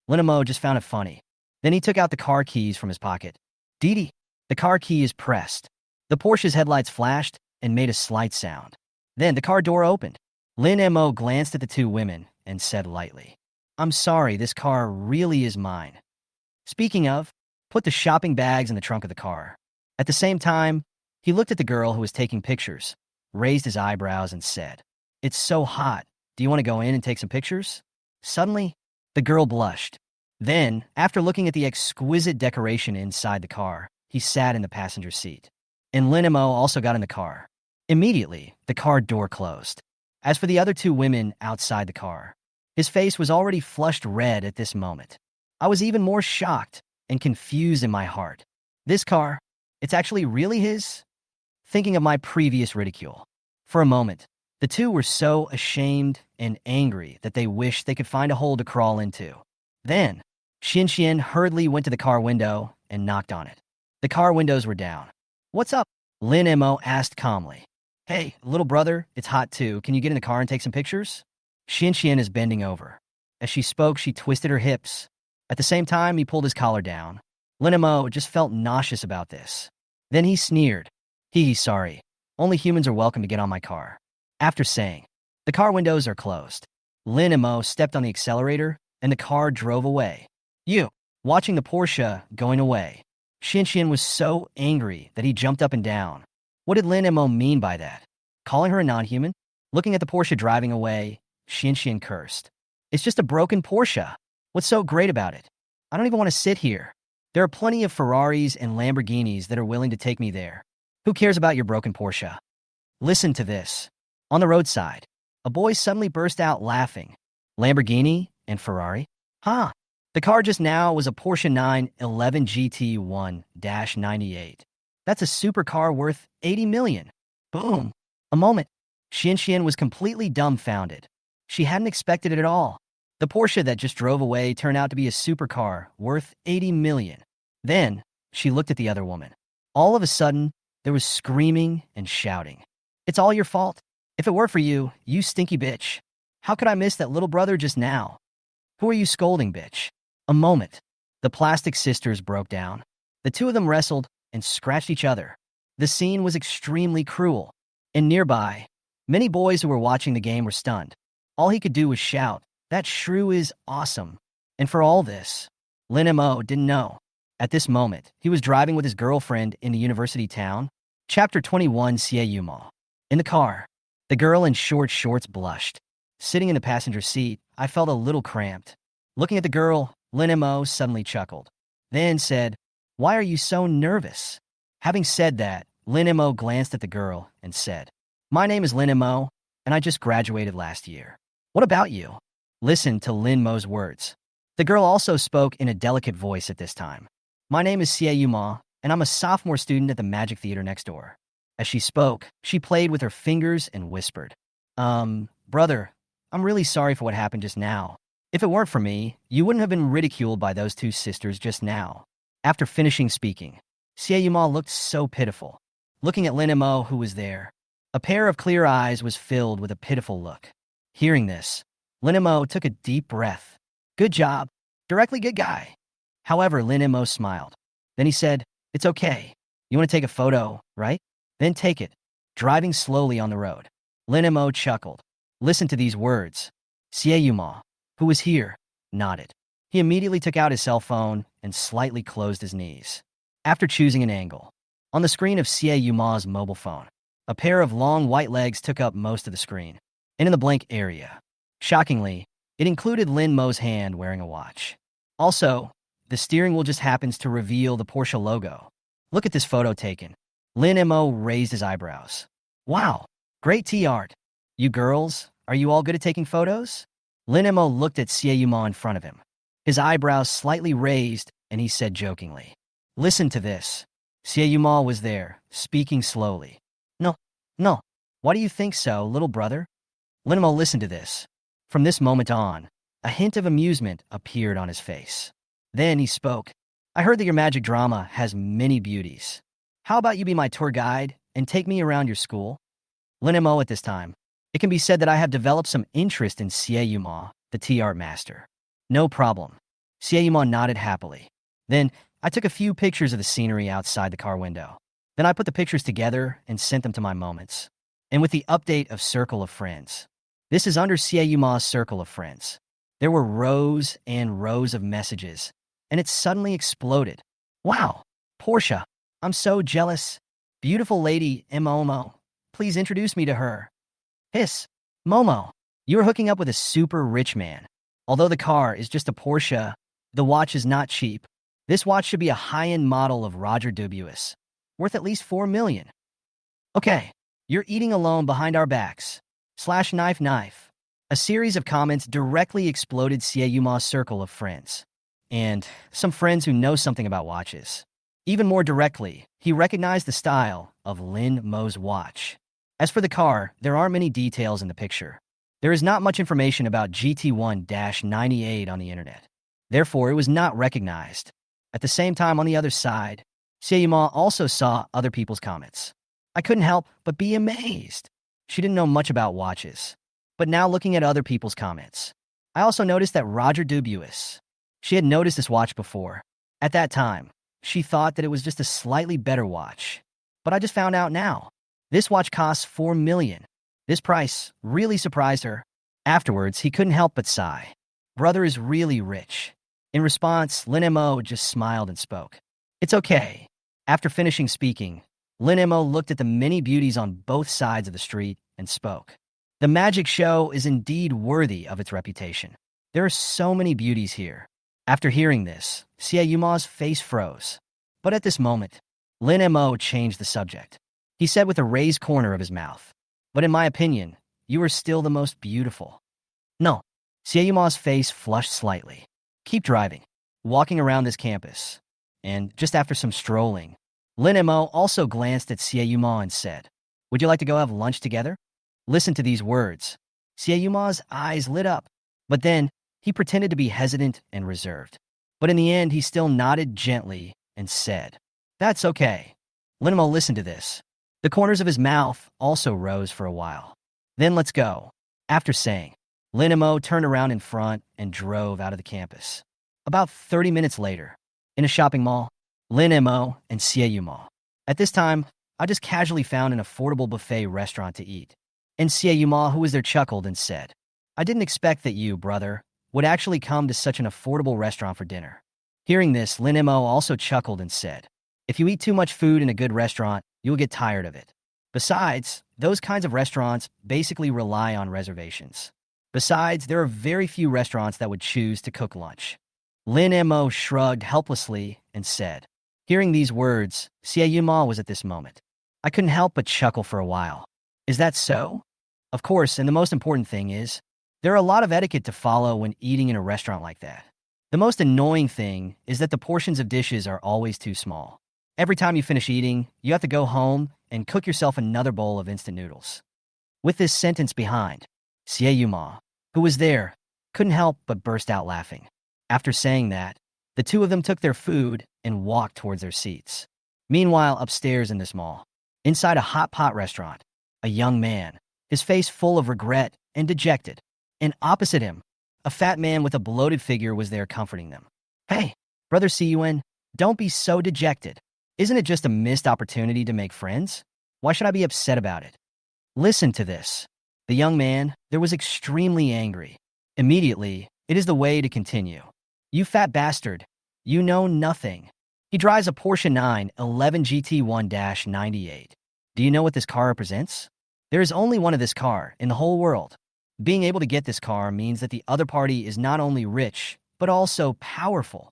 Lin Mo just found it funny. Then he took out the car keys from his pocket. Didi, the car key is pressed. The Porsche's headlights flashed and made a slight sound. Then the car door opened. Lin Mo glanced at the two women and said lightly, I'm sorry, this car really is mine. Speaking of, put the shopping bags in the trunk of the car. At the same time, he looked at the girl who was taking pictures, raised his eyebrows and said, It's so hot. Do you want to go in and take some pictures? Suddenly, the girl blushed. Then, after looking at the exquisite decoration inside the car, he sat in the passenger seat. And Lin Mo also got in the car. Immediately, the car door closed. As for the other two women outside the car, his face was already flushed red at this moment. I was even more shocked and confused in my heart. This car, it's actually really his? Thinking of my previous ridicule. For a moment, the two were so ashamed and angry that they wished they could find a hole to crawl into. Then, Xian hurriedly went to the car window and knocked on it. The car windows were down. What's up? Lin Mo asked calmly. Hey, little brother, it's hot too. Can you get in the car and take some pictures? Xian is bending over. As she spoke, she twisted her hips. At the same time, he pulled his collar down. Lin Mo just felt nauseous about this. Then he sneered. Sorry. Only humans are welcome to get on my car. After saying, the car windows are closed. Lin Mo stepped on the accelerator, and the car drove away. Watching the Porsche going away. Xian was so angry that he jumped up and down. What did Lin Mo mean by that? Calling her a non-human? Looking at the Porsche driving away, Xian cursed. It's just a broken Porsche. What's so great about it? I don't even want to sit here. There are plenty of Ferraris and Lamborghinis that are willing to take me there. Who cares about your broken Porsche? Listen to this. On the roadside, a boy suddenly burst out laughing. Lamborghini and Ferrari? Huh. The car just now was a Porsche 911 GT 1-98. That's a supercar worth 80 million. Boom. A moment. Xian was completely dumbfounded. She hadn't expected it at all. The Porsche that just drove away turned out to be a supercar worth 80 million. Then, she looked at the other woman. All of a sudden, there was screaming and shouting. It's all your fault. If it were for you, you stinky bitch. How could I miss that little brother just now? Who are you scolding, bitch? A moment. The plastic sisters broke down. The two of them wrestled and scratched each other. The scene was extremely cruel. And nearby, many boys who were watching the game were stunned. All he could do was shout, that shrew is awesome. And for all this, Lin Mo didn't know. At this moment, he was driving with his girlfriend in the university town. Chapter 21, Mo. In the car, the girl in short shorts blushed. Sitting in the passenger seat, I felt a little cramped. Looking at the girl, Lin Mo suddenly chuckled. Then said, Why are you so nervous? Having said that, Lin Mo glanced at the girl and said, My name is Lin Mo, and I just graduated last year. What about you? Listen to Lin Mo's words. The girl also spoke in a delicate voice at this time. My name is Ma, and I'm a sophomore student at the Magic Theater next door. As she spoke, she played with her fingers and whispered, brother, I'm really sorry for what happened just now. If it weren't for me, you wouldn't have been ridiculed by those two sisters just now. After finishing speaking, Ma looked so pitiful. Looking at Lin Mo, who was there, a pair of clear eyes was filled with a pitiful look. Hearing this, Lin Mo took a deep breath. Good job. Directly good guy. However, Lin Mo smiled. Then he said, It's okay. You want to take a photo, right? Then take it. Driving slowly on the road. Lin Mo chuckled. Listen to these words. Sieyuma, who was here, nodded. He immediately took out his cell phone and slightly closed his knees. After choosing an angle, on the screen of Sieyuma's mobile phone, a pair of long white legs took up most of the screen. And in the blank area, shockingly, it included Lin Mo's hand wearing a watch. Also, the steering wheel just happens to reveal the Porsche logo. Look at this photo taken. Lin Mo raised his eyebrows. Wow, great tea art. You girls, are you all good at taking photos? Lin Mo looked at Sieyuma in front of him. His eyebrows slightly raised, and he said jokingly, Listen to this. Sieyuma was there, speaking slowly. No, no. Why do you think so, little brother? Lin Mo listened to this. From this moment on, a hint of amusement appeared on his face. Then he spoke. I heard that your magic drama has many beauties. How about you be my tour guide and take me around your school? Lin Mo at this time. It can be said that I have developed some interest in Sieyuma, the tea art master. No problem. Sieyuma nodded happily. Then I took a few pictures of the scenery outside the car window. Then I put the pictures together and sent them to my moments. And with the update of Circle of Friends. This is under Sieyuma's Circle of Friends. There were rows and rows of messages, and it suddenly exploded. Wow, Portia, I'm so jealous. Beautiful lady, Momo. Please introduce me to her. Hiss, Momo, you are hooking up with a super rich man. Although the car is just a Porsche, the watch is not cheap. This watch should be a high-end model of Roger Dubuis, worth at least $4 million. Okay, you're eating alone behind our backs. /knife. A series of comments directly exploded Sieyuma's circle of friends. And some friends who know something about watches. Even more directly, he recognized the style of Lin Mo's watch. As for the car, there aren't many details in the picture. There is not much information about GT1-98 on the internet. Therefore, it was not recognized. At the same time, on the other side, Sieyuma also saw other people's comments. I couldn't help but be amazed. She didn't know much about watches. But now looking at other people's comments, I also noticed that Roger Dubuis. She had noticed this watch before. At that time, she thought that it was just a slightly better watch. But I just found out now. This watch costs $4 million. This price really surprised her. Afterwards, he couldn't help but sigh. Brother is really rich. In response, Lin Mo just smiled and spoke. It's okay. After finishing speaking, Lin Mo looked at the many beauties on both sides of the street and spoke. The magic show is indeed worthy of its reputation. There are so many beauties here. After hearing this, Sieyuma's face froze. But at this moment, Lin Mo changed the subject. He said with a raised corner of his mouth, But in my opinion, you are still the most beautiful. No. Sieyuma's face flushed slightly. Keep driving. Walking around this campus. And just after some strolling, Lin Mo also glanced at Sieyuma and said, Would you like to go have lunch together? Listen to these words. Sieyuma's eyes lit up. But then, he pretended to be hesitant and reserved. But in the end, he still nodded gently and said, That's okay. Lin Mo listened to this. The corners of his mouth also rose for a while. Then let's go. After saying, Lin Mo turned around in front and drove out of the campus. About 30 minutes later, in a shopping mall, Lin Mo and Sieyuma. At this time, I just casually found an affordable buffet restaurant to eat. And Sieyuma, who was there, chuckled and said, I didn't expect that you, brother, would actually come to such an affordable restaurant for dinner. Hearing this, Lin Mo also chuckled and said, If you eat too much food in a good restaurant, you'll get tired of it. Besides, those kinds of restaurants basically rely on reservations. Besides, there are very few restaurants that would choose to cook lunch. Lin Mo shrugged helplessly and said, Hearing these words, Sieyuma was at this moment. I couldn't help but chuckle for a while. Is that so? Of course, and the most important thing is, there are a lot of etiquette to follow when eating in a restaurant like that. The most annoying thing is that the portions of dishes are always too small. Every time you finish eating, you have to go home and cook yourself another bowl of instant noodles. With this sentence behind, Sieyuma, who was there, couldn't help but burst out laughing. After saying that, the two of them took their food and walked towards their seats. Meanwhile, upstairs in this mall, inside a hot pot restaurant, a young man, his face full of regret and dejected, and opposite him, a fat man with a bloated figure was there comforting them. Hey, brother Cun, don't be so dejected. Isn't it just a missed opportunity to make friends? Why should I be upset about it? Listen to this. The young man there was extremely angry. Immediately, it is the way to continue. You fat bastard. You know nothing. He drives a Porsche 911 GT1-98. Do you know what this car represents? There is only one of this car in the whole world. Being able to get this car means that the other party is not only rich, but also powerful.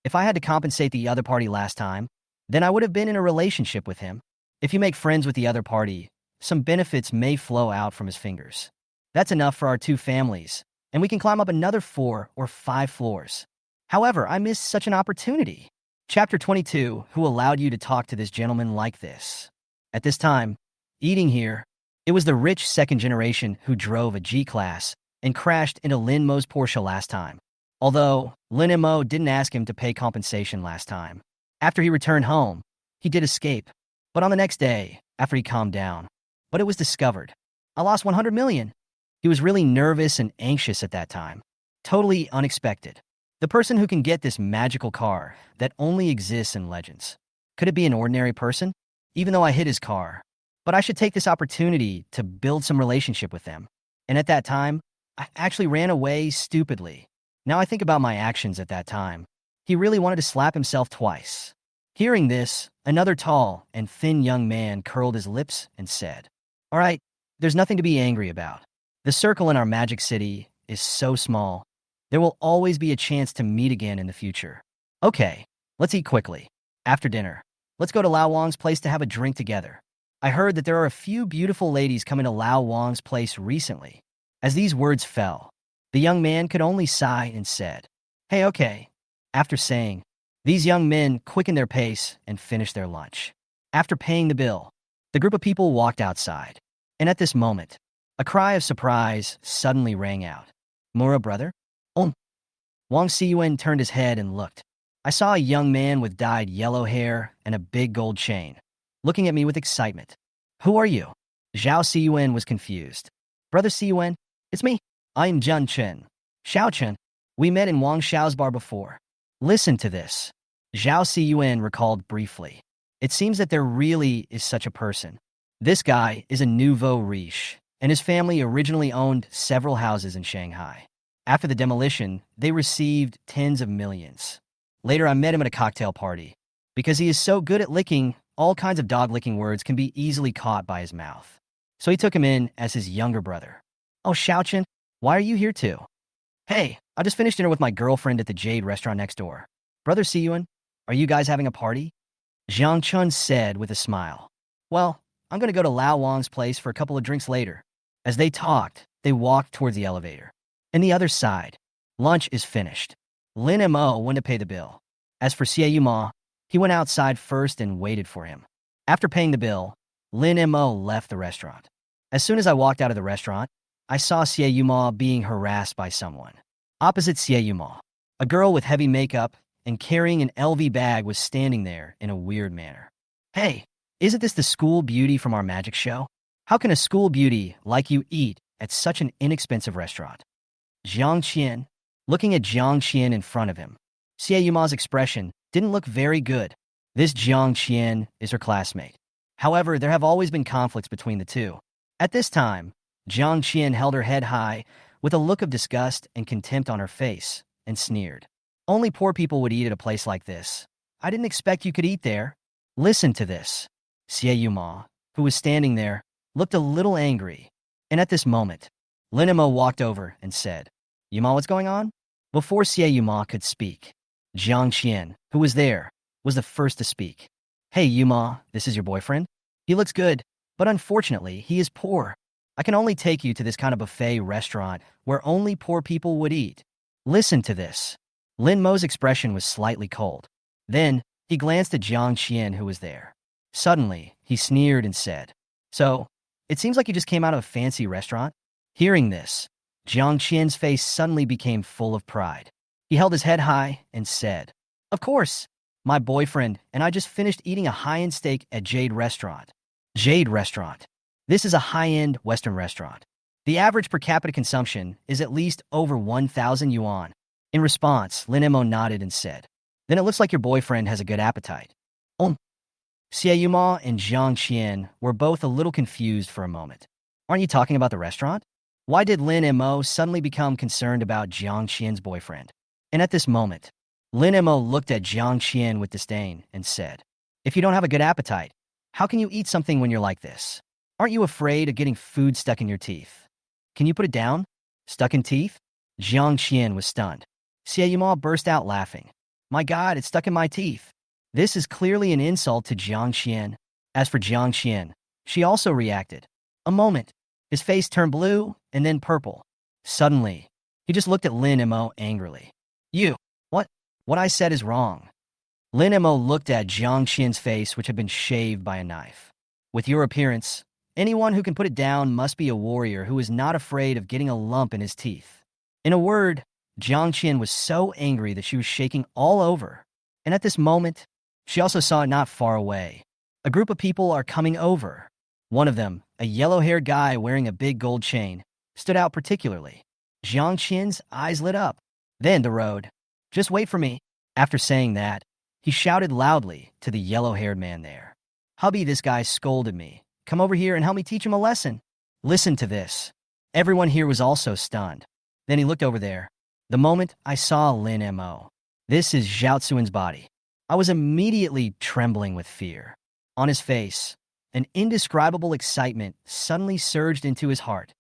If I had to compensate the other party last time, then I would have been in a relationship with him. If you make friends with the other party, some benefits may flow out from his fingers. That's enough for our two families, and we can climb up another 4 or 5 floors. However, I missed such an opportunity. Chapter 22, who allowed you to talk to this gentleman like this? At this time, eating here, it was the rich second generation who drove a G-Class and crashed into Lin Mo's Porsche last time. Although, Lin Mo didn't ask him to pay compensation last time. After he returned home, he did escape. But on the next day, after he calmed down, but it was discovered. I lost 100 million. He was really nervous and anxious at that time. Totally unexpected. The person who can get this magical car that only exists in legends. Could it be an ordinary person? Even though I hit his car. But I should take this opportunity to build some relationship with them. And at that time, I actually ran away stupidly. Now I think about my actions at that time. He really wanted to slap himself twice. Hearing this, another tall and thin young man curled his lips and said, "All right, there's nothing to be angry about. The circle in our magic city is so small. There will always be a chance to meet again in the future. Okay, let's eat quickly. After dinner, let's go to Lao Wang's place to have a drink together. I heard that there are a few beautiful ladies coming to Lao Wang's place recently." As these words fell, the young man could only sigh and said, "Hey, okay." After saying, these young men quickened their pace and finished their lunch. After paying the bill, the group of people walked outside. And at this moment, a cry of surprise suddenly rang out. "Mura, brother?" "Oh." Wang Xiyuan turned his head and looked. I saw a young man with dyed yellow hair and a big gold chain, looking at me with excitement. "Who are you?" Zhao Xiyuan was confused. "Brother Xiyuan, it's me. I am Zhen Chen. Xiao Chen. We met in Wang Xiao's bar before." Listen to this. Zhao Xiyuan recalled briefly. It seems that there really is such a person. This guy is a nouveau riche, and his family originally owned several houses in Shanghai. After the demolition, they received tens of millions. Later, I met him at a cocktail party. Because he is so good at licking, all kinds of dog-licking words can be easily caught by his mouth. So he took him in as his younger brother. "Oh, Xiaochen, why are you here too?" "Hey, I just finished dinner with my girlfriend at the Jade restaurant next door. Brother Xiyuan, are you guys having a party?" Zhang Chun said with a smile. "Well, I'm going to go to Lao Wang's place for a couple of drinks later." As they talked, they walked towards the elevator. On the other side, lunch is finished. Lin Mo went to pay the bill. As for Xie Ma, he went outside first and waited for him. After paying the bill, Lin Mo left the restaurant. As soon as I walked out of the restaurant, I saw Xie Ma being harassed by someone. Opposite Xie Ma, a girl with heavy makeup and carrying an LV bag was standing there in a weird manner. "Hey, isn't this the school beauty from our magic show? How can a school beauty like you eat at such an inexpensive restaurant?" Jiang Qian, looking at Jiang Qian in front of him, Xie Ma's expression didn't look very good. This Jiang Qian is her classmate. However, there have always been conflicts between the two. At this time, Jiang Qian held her head high with a look of disgust and contempt on her face and sneered. "Only poor people would eat at a place like this. I didn't expect you could eat there." Listen to this. Xie Ma, who was standing there, looked a little angry. And at this moment, Lin Mo walked over and said, "Yuma, what's going on?" Before Xie Ma could speak, Jiang Qian, who was there, was the first to speak. "Hey, Yuma, this is your boyfriend? He looks good, but unfortunately, he is poor. I can only take you to this kind of buffet restaurant where only poor people would eat." Listen to this. Lin Mo's expression was slightly cold. Then, he glanced at Jiang Qian, who was there. Suddenly, he sneered and said, "So, it seems like you just came out of a fancy restaurant?" Hearing this, Jiang Qian's face suddenly became full of pride. He held his head high and said, "Of course, my boyfriend and I just finished eating a high-end steak at Jade Restaurant." Jade Restaurant. This is a high-end Western restaurant. The average per capita consumption is at least over 1,000 yuan. In response, Lin Mo nodded and said, "Then it looks like your boyfriend has a good appetite." "Oh." Xie Yuma and Jiang Qian were both a little confused for a moment. Aren't you talking about the restaurant? Why did Lin Mo suddenly become concerned about Jiang Qian's boyfriend? And at this moment, Lin Mo looked at Jiang Qian with disdain and said, "If you don't have a good appetite, how can you eat something when you're like this? Aren't you afraid of getting food stuck in your teeth? Can you put it down? Stuck in teeth?" Jiang Qian was stunned. Xie Yuma burst out laughing. "My God, it's stuck in my teeth." This is clearly an insult to Jiang Qian. As for Jiang Qian, she also reacted. A moment. His face turned blue and then purple. Suddenly, he just looked at Lin Mo angrily. "You, what? What I said is wrong." Lin Mo looked at Jiang Qian's face, which had been shaved by a knife. "With your appearance, anyone who can put it down must be a warrior who is not afraid of getting a lump in his teeth." In a word, Jiang Qian was so angry that she was shaking all over. And at this moment, she also saw it not far away. A group of people are coming over. One of them, a yellow-haired guy wearing a big gold chain, stood out particularly. Jiang Qian's eyes lit up. Then the road. "Just wait for me." After saying that, he shouted loudly to the yellow-haired man there. "Hubby, this guy scolded me. Come over here and help me teach him a lesson." Listen to this. Everyone here was also stunned. Then he looked over there. The moment I saw Lin Mo. This is Zhao Tsuin's body. I was immediately trembling with fear. On his face, an indescribable excitement suddenly surged into his heart.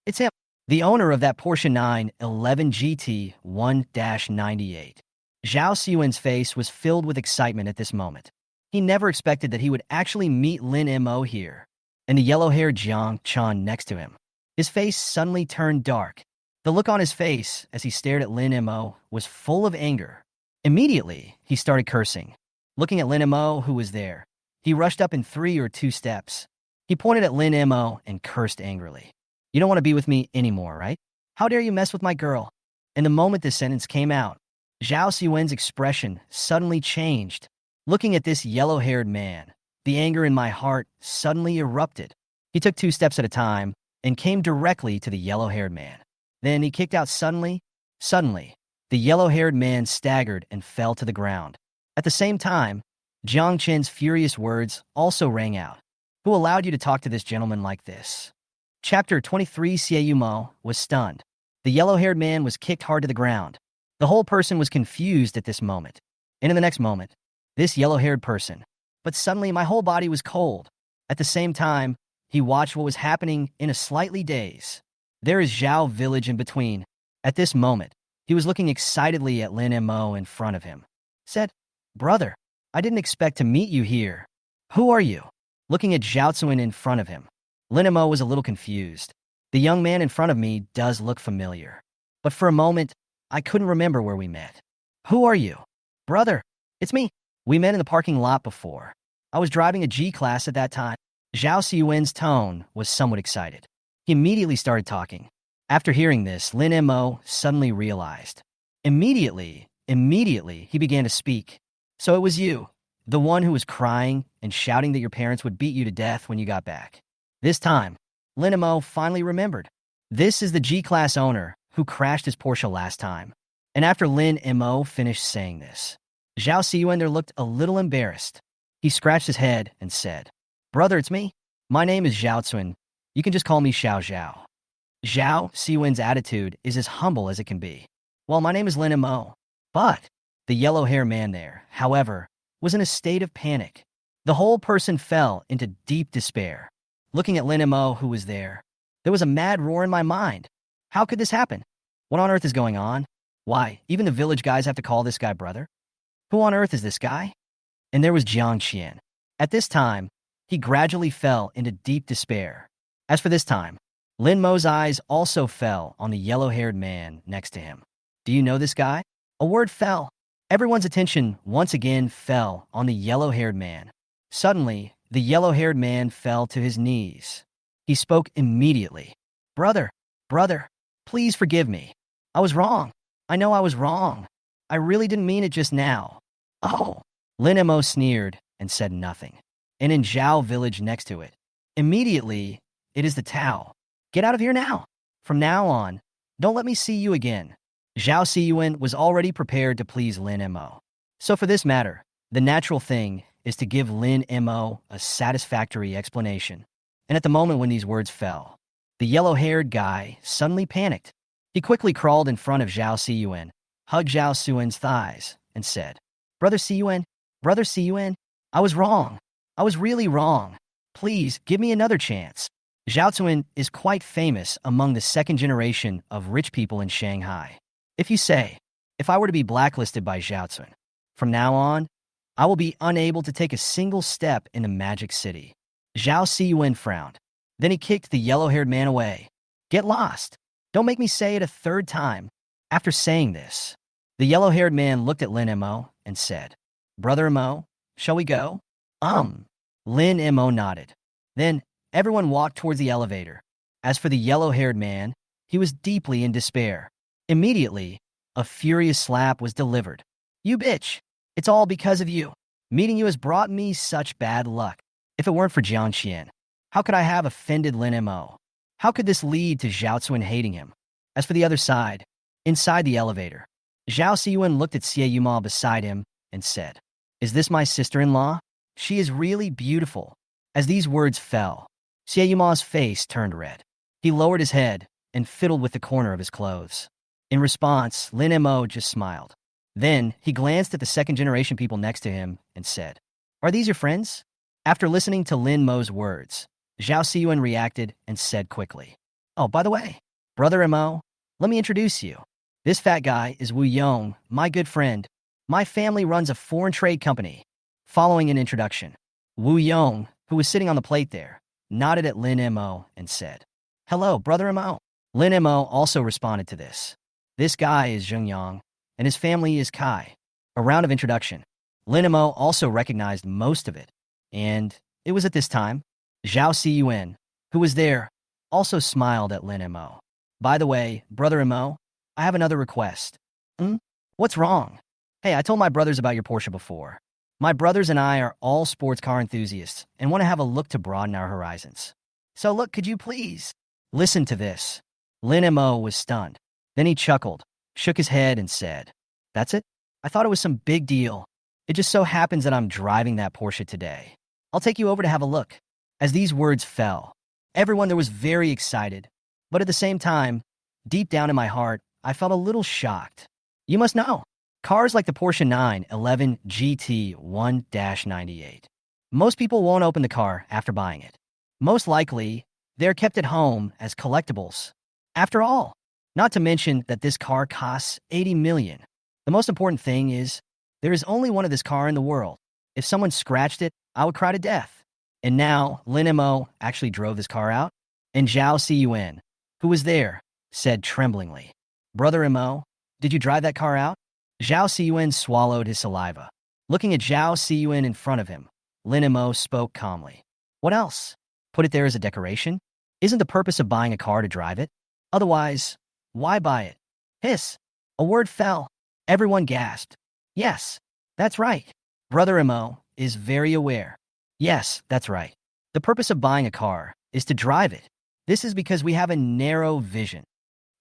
It's him, the owner of that Porsche 911 GT 1-98. Zhao Tsuin's face was filled with excitement at this moment. He never expected that he would actually meet Lin Mo here. And the yellow-haired Jiang Qian next to him. His face suddenly turned dark. The look on his face as he stared at Lin Mo was full of anger. Immediately, he started cursing. Looking at Lin Mo, who was there, he rushed up in 3 or 2 steps. He pointed at Lin Mo and cursed angrily. "You don't want to be with me anymore, right? How dare you mess with my girl?" And the moment this sentence came out, Zhao Tsuin's expression suddenly changed. Looking at this yellow-haired man, the anger in my heart suddenly erupted. He took 2 steps at a time and came directly to the yellow-haired man. Then he kicked out suddenly. Suddenly, the yellow-haired man staggered and fell to the ground. At the same time, Jiang Qian's furious words also rang out. "Who allowed you to talk to this gentleman like this?" Chapter 23. Xie Yuma was stunned. The yellow-haired man was kicked hard to the ground. The whole person was confused at this moment. And in the next moment, this yellow-haired person. But suddenly my whole body was cold. At the same time, he watched what was happening in a slightly daze. There is Zhao village in between. At this moment, he was looking excitedly at Lin Mo in front of him. Said, "Brother, I didn't expect to meet you here. Who are you?" Looking at Zhao Tsuin in front of him, Lin Mo was a little confused. The young man in front of me does look familiar. But for a moment, I couldn't remember where we met. "Who are you?" "Brother, it's me. We met in the parking lot before. I was driving a G-Class at that time." Zhao Tsuin's tone was somewhat excited. He immediately started talking. After hearing this, Lin Mo suddenly realized. Immediately, he began to speak. "So it was you, the one who was crying and shouting that your parents would beat you to death when you got back." This time, Lin Mo finally remembered. This is the G-Class owner who crashed his Porsche last time. And after Lin Mo finished saying this, Zhao Tsuin looked a little embarrassed. He scratched his head and said, "Brother, it's me. My name is Zhao Tsuin. You can just call me Xiao Zhao." Zhao Tsuin's attitude is as humble as it can be. "Well, my name is Lin Mo." But the yellow-haired man there, however, was in a state of panic. The whole person fell into deep despair. Looking at Lin Mo, who was there was a mad roar in my mind. How could this happen? What on earth is going on? Why, even the village guys have to call this guy brother? Who on earth is this guy? And there was Jiang Qian. At this time, he gradually fell into deep despair. As for this time, Lin Mo's eyes also fell on the yellow-haired man next to him. "Do you know this guy?" A word fell. Everyone's attention once again fell on the yellow-haired man. Suddenly, the yellow-haired man fell to his knees. He spoke immediately. Brother, please forgive me. I was wrong. I know I was wrong. I really didn't mean it just now." "Oh." Lin Mo sneered and said nothing. And in Zhao village next to it, immediately, it is the Tao. "Get out of here now. From now on, don't let me see you again." Zhao Tsuin was already prepared to please Lin Mo. So for this matter, the natural thing is to give Lin Mo a satisfactory explanation. And at the moment when these words fell, the yellow-haired guy suddenly panicked. He quickly crawled in front of Zhao Siyuan, hugged Zhao Siyuan's thighs, and said, Brother Siyuan, Brother Siyuan, I was wrong. I was really wrong. Please, give me another chance. Zhao Siyuan is quite famous among the second generation of rich people in Shanghai. If I were to be blacklisted by Zhao Siyuan, from now on, I will be unable to take a single step in the Magic City. Zhao Siyuan frowned. Then he kicked the yellow-haired man away. Get lost. Don't make me say it a third time. After saying this, the yellow-haired man looked at Lin Mo and said, Brother Mo, shall we go? Lin Mo nodded. Then everyone walked towards the elevator. As for the yellow-haired man, he was deeply in despair. Immediately, a furious slap was delivered. You bitch! It's all because of you. Meeting you has brought me such bad luck. If it weren't for Jiang Qian, how could I have offended Lin Mo? How could this lead to Zhao Siyuan hating him? As for the other side, inside the elevator, Zhao Siyuan looked at Xie Yuma beside him and said, Is this my sister-in-law? She is really beautiful. As these words fell, Xie Yuma's face turned red. He lowered his head and fiddled with the corner of his clothes. In response, Lin Mo just smiled. Then he glanced at the second-generation people next to him and said, Are these your friends? After listening to Lin Mo's words, Zhao Siyuan reacted and said quickly, Oh, by the way, Brother Mo, let me introduce you. This fat guy is Wu Yong, my good friend. My family runs a foreign trade company. Following an introduction, Wu Yong, who was sitting on the plate there, nodded at Lin Mo and said, Hello, Brother Mo. Lin Mo also responded to this. This guy is Zheng Yang, and his family is Kai. A round of introduction. Lin Mo also recognized most of it. And it was at this time, Zhao Siyuan, who was there, also smiled at Lin Mo. By the way, Brother Mo, I have another request. What's wrong? Hey, I told my brothers about your Porsche before. My brothers and I are all sports car enthusiasts and want to have a look to broaden our horizons. So look, could you please? Listen to this. Lin Mo was stunned. Then he chuckled, shook his head and said, That's it? I thought it was some big deal. It just so happens that I'm driving that Porsche today. I'll take you over to have a look. As these words fell, everyone there was very excited, but at the same time, deep down in my heart, I felt a little shocked. You must know, cars like the Porsche 911 GT 1-98. Most people won't open the car after buying it. Most likely, they're kept at home as collectibles. After all, not to mention that this car costs $80 million. The most important thing is, there is only one of this car in the world. If someone scratched it, I would cry to death. And now, Lin Mo actually drove this car out, and Zhao Siyuan, who was there, said tremblingly, Brother Mo, did you drive that car out? Zhao Siyuan swallowed his saliva. Looking at Zhao Siyuan in front of him, Lin Mo spoke calmly. What else? Put it there as a decoration? Isn't the purpose of buying a car to drive it? Otherwise, why buy it? Hiss. A word fell. Everyone gasped. Yes, that's right. Brother Mo is very aware. Yes, that's right. The purpose of buying a car is to drive it. This is because we have a narrow vision.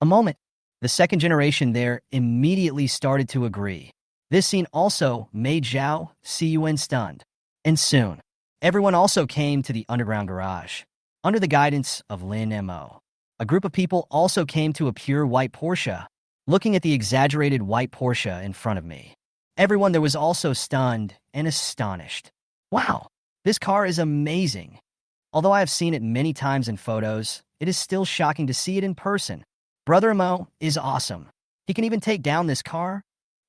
A moment. The second generation there immediately started to agree. This scene also made Zhao Siyuan stunned. And soon, everyone also came to the underground garage. Under the guidance of Lin Mo, a group of people also came to a pure white Porsche. Looking at the exaggerated white Porsche in front of me, everyone there was also stunned and astonished. Wow, this car is amazing. Although I have seen it many times in photos, it is still shocking to see it in person. Brother Mo is awesome. He can even take down this car.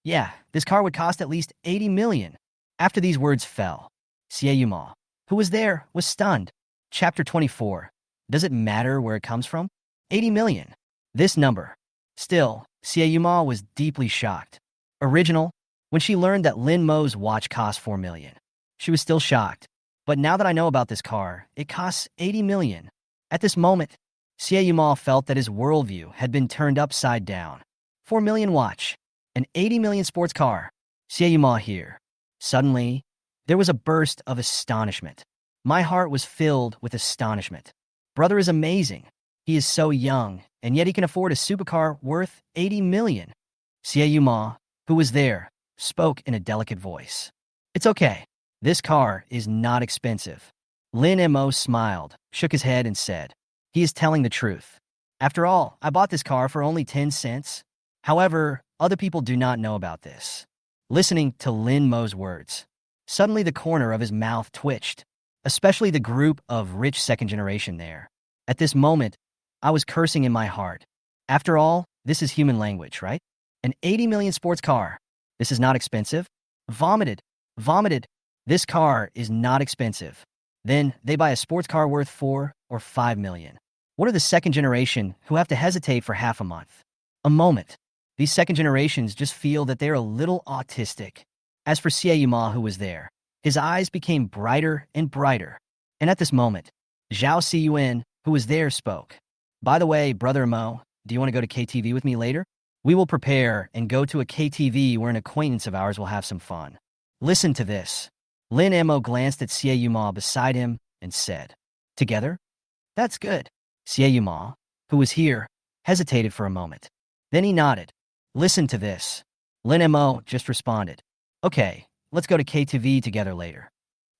Yeah, this car would cost at least $80 million. After these words fell, Xie Yuma, who was there, was stunned. Chapter 24. Does it matter where it comes from? 80 million. This number. Still, Xie Yuma was deeply shocked. Original, when she learned that Lin Mo's watch cost 4 million. She was still shocked. But now that I know about this car, it costs 80 million. At this moment, Xie Yuma felt that his worldview had been turned upside down. 4 million watch, an 80 million sports car. Xie Yuma here. Suddenly, there was a burst of astonishment. My heart was filled with astonishment. Brother is amazing. He is so young, and yet he can afford a supercar worth 80 million. Xie Yuma, who was there, spoke in a delicate voice. It's okay. This car is not expensive. Lin Mo smiled, shook his head, and said, he is telling the truth. After all, I bought this car for only 10 cents. However, other people do not know about this. Listening to Lin Mo's words, suddenly the corner of his mouth twitched, especially the group of rich second generation there. At this moment, I was cursing in my heart. After all, this is human language, right? An 80 million sports car. This is not expensive? Vomited. Vomited. This car is not expensive. Then they buy a sports car worth 4 or 5 million. What are the second generation who have to hesitate for half a month? A moment. These second generations just feel that they're a little autistic. As for Xie who was there, his eyes became brighter and brighter. And at this moment, Zhao Xiyuan, who was there, spoke. By the way, Brother Mo, do you want to go to KTV with me later? We will prepare and go to a KTV where an acquaintance of ours will have some fun. Listen to this. Lin Mo glanced at Xie beside him and said, together? That's good. Xie, who was here, hesitated for a moment. Then he nodded. Listen to this. Lin Mo just responded. Okay, let's go to KTV together later.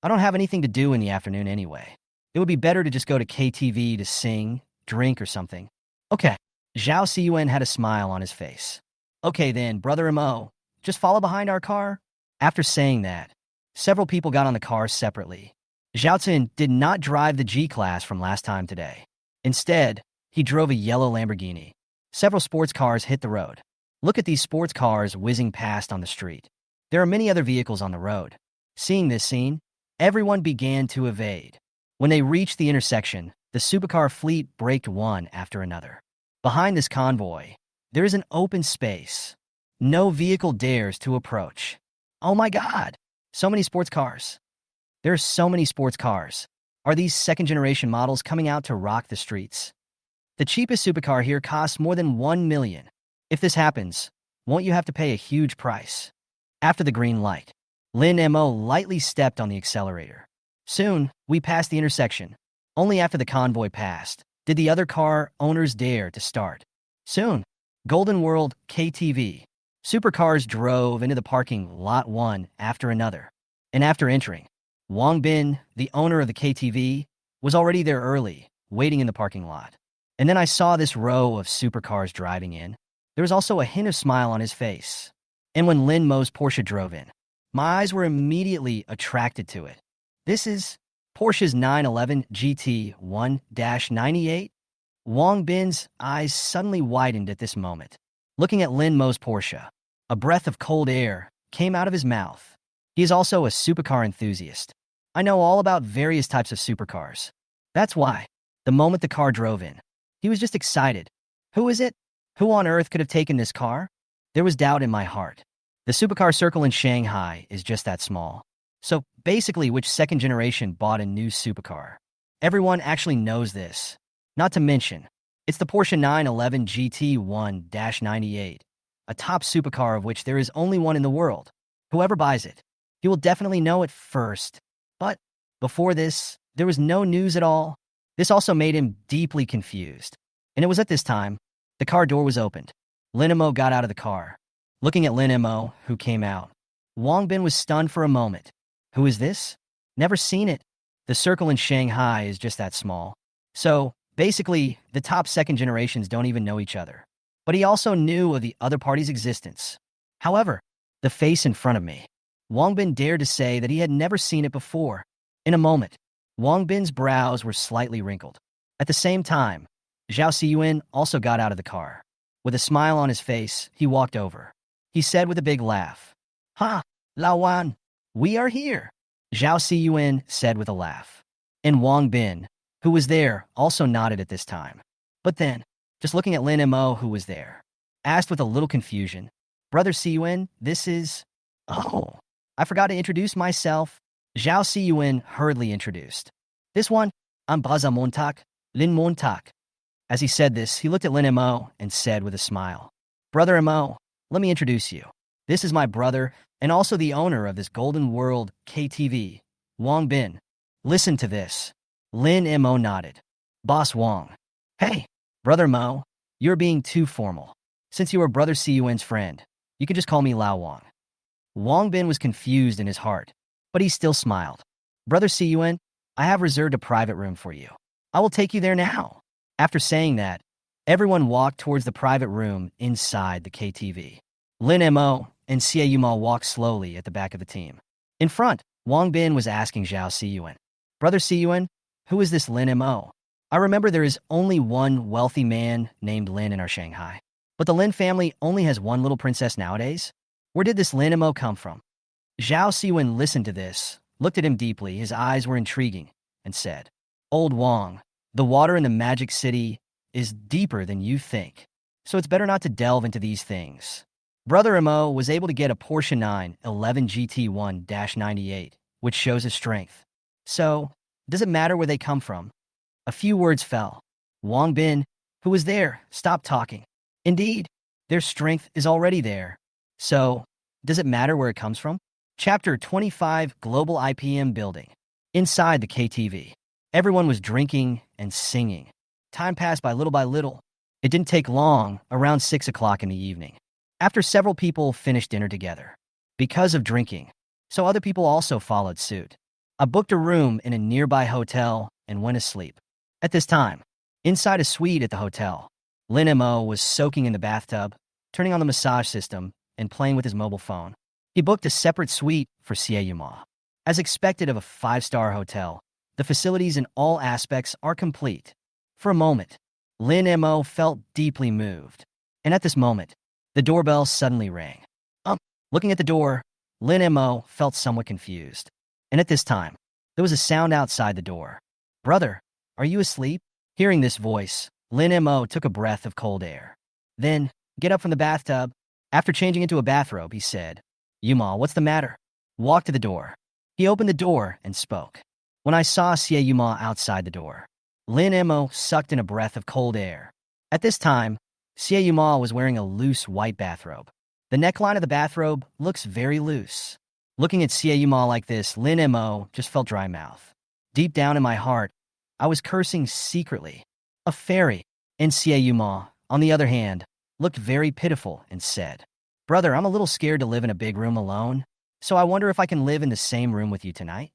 I don't have anything to do in the afternoon anyway. It would be better to just go to KTV to sing, drink, or something. Okay. Zhao Xiyuan had a smile on his face. Okay then, Brother Mo, just follow behind our car. After saying that, several people got on the car separately. Zhao Zin did not drive the G-Class from last time today. Instead, he drove a yellow Lamborghini. Several sports cars hit the road. Look at these sports cars whizzing past on the street. There are many other vehicles on the road. Seeing this scene, everyone began to evade. When they reached the intersection, the Supercar fleet braked one after another. Behind this convoy, there is an open space. No vehicle dares to approach. Oh my God! So many sports cars. There are so many sports cars. Are these second-generation models coming out to rock the streets? The cheapest supercar here costs more than 1 million. If this happens, won't you have to pay a huge price? After the green light, Lin Mo lightly stepped on the accelerator. Soon, we passed the intersection. Only after the convoy passed did the other car owners dare to start. Soon, Golden World KTV. Supercars drove into the parking lot one after another. And after entering, Wang Bin, the owner of the KTV, was already there early, waiting in the parking lot. And then I saw this row of supercars driving in. There was also a hint of smile on his face. And when Lin Mo's Porsche drove in, my eyes were immediately attracted to it. This is Porsche's 911 GT 1-98. Wang Bin's eyes suddenly widened at this moment. Looking at Lin Mo's Porsche, a breath of cold air came out of his mouth. He is also a supercar enthusiast. I know all about various types of supercars. That's why, the moment the car drove in, he was just excited. Who is it? Who on earth could have taken this car? There was doubt in my heart. The supercar circle in Shanghai is just that small. So basically, which second generation bought a new supercar? Everyone actually knows this. Not to mention, it's the Porsche 911 GT 1-98, a top supercar of which there is only one in the world. Whoever buys it, he will definitely know it first. But before this, there was no news at all. This also made him deeply confused. And it was at this time, the car door was opened. Lin Mo got out of the car. Looking at Lin Mo, who came out, Wang Bin was stunned for a moment. Who is this? Never seen it. The circle in Shanghai is just that small. So, basically, the top second generations don't even know each other. But he also knew of the other party's existence. However, the face in front of me, Wang Bin dared to say that he had never seen it before. In a moment, Wang Bin's brows were slightly wrinkled. At the same time, Zhao Xiyuan also got out of the car. With a smile on his face, he walked over. He said with a big laugh, "Ha, Lao Wan, we are here." Zhao Xiyuan said with a laugh. And Wang Bin, who was there, also nodded at this time. But then, just looking at Lin Mo, who was there, asked with a little confusion, "Brother Xiyuan, this is..." "Oh, I forgot to introduce myself." Zhao Xiyuan hurriedly introduced. "This one, I'm Baza Montak, Lin Montak." As he said this, he looked at Lin Mo and said with a smile, "Brother Mo, let me introduce you. This is my brother and also the owner of this Golden World KTV, Wang Bin." Listen to this. Lin Mo nodded. "Boss Wang. Hey, Brother Mo, you're being too formal. Since you are Brother Xiyuan's friend, you can just call me Lao Wang." Wang Bin was confused in his heart. but he still smiled. Brother Siyuan, I have reserved a private room for you. I will take you there now. After saying that, everyone walked towards the private room inside the KTV. Lin Mo and Xie Yuma walked slowly at the back of the team. In front, Wang Bin was asking Zhao Siyuan, Brother Siyuan, who is this Lin Mo? I remember there is only one wealthy man named Lin in our Shanghai. But the Lin family only has one little princess nowadays? Where did this Lin Mo come from? Zhao Siwen listened to this, looked at him deeply, his eyes were intriguing, and said, Old Wang, the water in the magic city is deeper than you think, so it's better not to delve into these things. Brother Mo was able to get a Porsche 911 GT1-98, which shows his strength. So, does it matter where they come from? A few words fell. Wang Bin, who was there, stopped talking. Indeed, their strength is already there. So, does it matter where it comes from? Chapter 25, Global IPM Building. Inside the KTV, everyone was drinking and singing. Time passed by little. It didn't take long, around 6 o'clock in the evening, after several people finished dinner together. Because of drinking, so other people also followed suit. I booked a room in a nearby hotel and went to sleep. At this time, inside a suite at the hotel, Lin Mo was soaking in the bathtub, turning on the massage system, and playing with his mobile phone. He booked a separate suite for Xie Yuma. As expected of a 5-star hotel, the facilities in all aspects are complete. For a moment, Lin Mo felt deeply moved. And at this moment, the doorbell suddenly rang. Looking at the door, Lin Mo felt somewhat confused. And at this time, there was a sound outside the door. Brother, are you asleep? Hearing this voice, Lin Mo took a breath of cold air. Then, get up from the bathtub. After changing into a bathrobe, he said, Yuma, what's the matter? Walk to the door. He opened the door and spoke. When I saw Xie Yuma outside the door, Lin Mo sucked in a breath of cold air. At this time, Xie Yuma was wearing a loose white bathrobe. The neckline of the bathrobe looks very loose. Looking at Xie Yuma like this, Lin Mo just felt dry mouth. Deep down in my heart, I was cursing secretly. A fairy. And Xie Yuma, on the other hand, looked very pitiful and said, Brother, I'm a little scared to live in a big room alone, so I wonder if I can live in the same room with you tonight.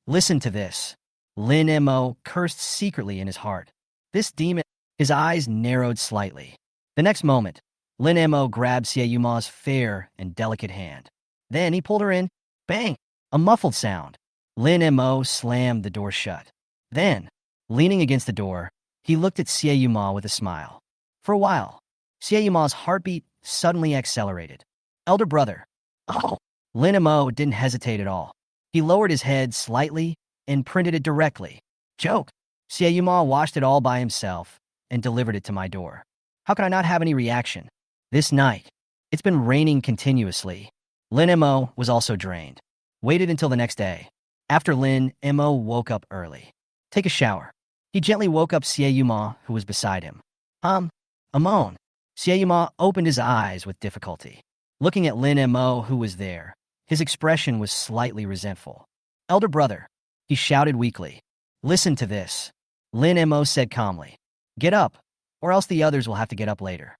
Listen to this. Lin Mo cursed secretly in his heart. This demon, his eyes narrowed slightly. The next moment, Lin Mo grabbed Xie Yuma's fair and delicate hand. Then he pulled her in. Bang! A muffled sound. Lin Mo slammed the door shut. Then, leaning against the door, he looked at Xie Yuma with a smile. For a while, Xie Yuma's heartbeat suddenly accelerated. Elder brother. Oh! Lin Mo didn't hesitate at all. He lowered his head slightly and printed it directly. Joke. Xie Yuma washed it all by himself and delivered it to my door. How can I not have any reaction? This night, it's been raining continuously. Lin Mo was also drained. Waited until the next day. After Lin Mo woke up early. Take a shower. He gently woke up Xie Yuma, who was beside him. A moan. Xie Yuma opened his eyes with difficulty. Looking at Lin Mo, who was there, his expression was slightly resentful. Elder brother, he shouted weakly. Listen to this. Lin Mo said calmly. Get up, or else the others will have to get up later.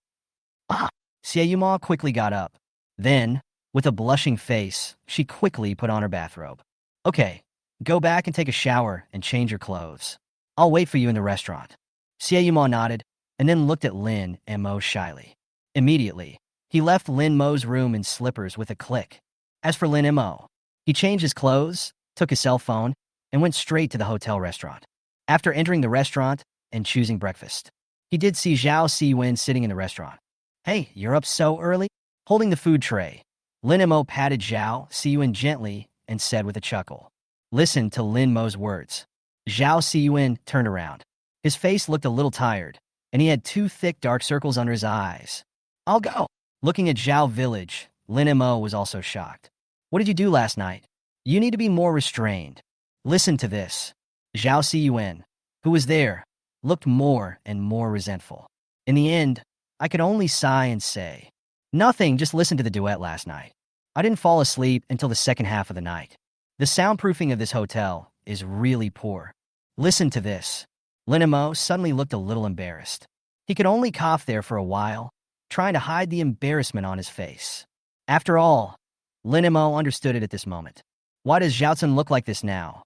Xie Yuma quickly got up. Then, with a blushing face, she quickly put on her bathrobe. Okay, go back and take a shower and change your clothes. I'll wait for you in the restaurant. Xie Yuma nodded, and then looked at Lin Mo shyly. Immediately, he left Lin Mo's room in slippers with a click. As for Lin Mo, he changed his clothes, took his cell phone, and went straight to the hotel restaurant. After entering the restaurant and choosing breakfast, he did see Zhao Siwen sitting in the restaurant. Hey, you're up so early? Holding the food tray, Lin Mo patted Zhao Siwen gently and said with a chuckle. Listen to Lin Mo's words. Zhao Siwen turned around. His face looked a little tired, and he had 2 thick dark circles under his eyes. I'll go. Looking at Zhao Village, Lin Mo was also shocked. What did you do last night? You need to be more restrained. Listen to this. Zhao Siwen, who was there, looked more and more resentful. In the end, I could only sigh and say, nothing, just listen to the duet last night. I didn't fall asleep until the second half of the night. The soundproofing of this hotel is really poor. Listen to this. Lin Mo suddenly looked a little embarrassed. He could only cough there for a while, trying to hide the embarrassment on his face. After all, Lin Mo understood it at this moment. Why does Xiaocun look like this now?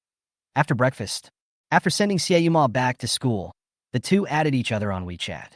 After breakfast, after sending Xieyuma back to school, the two added each other on WeChat.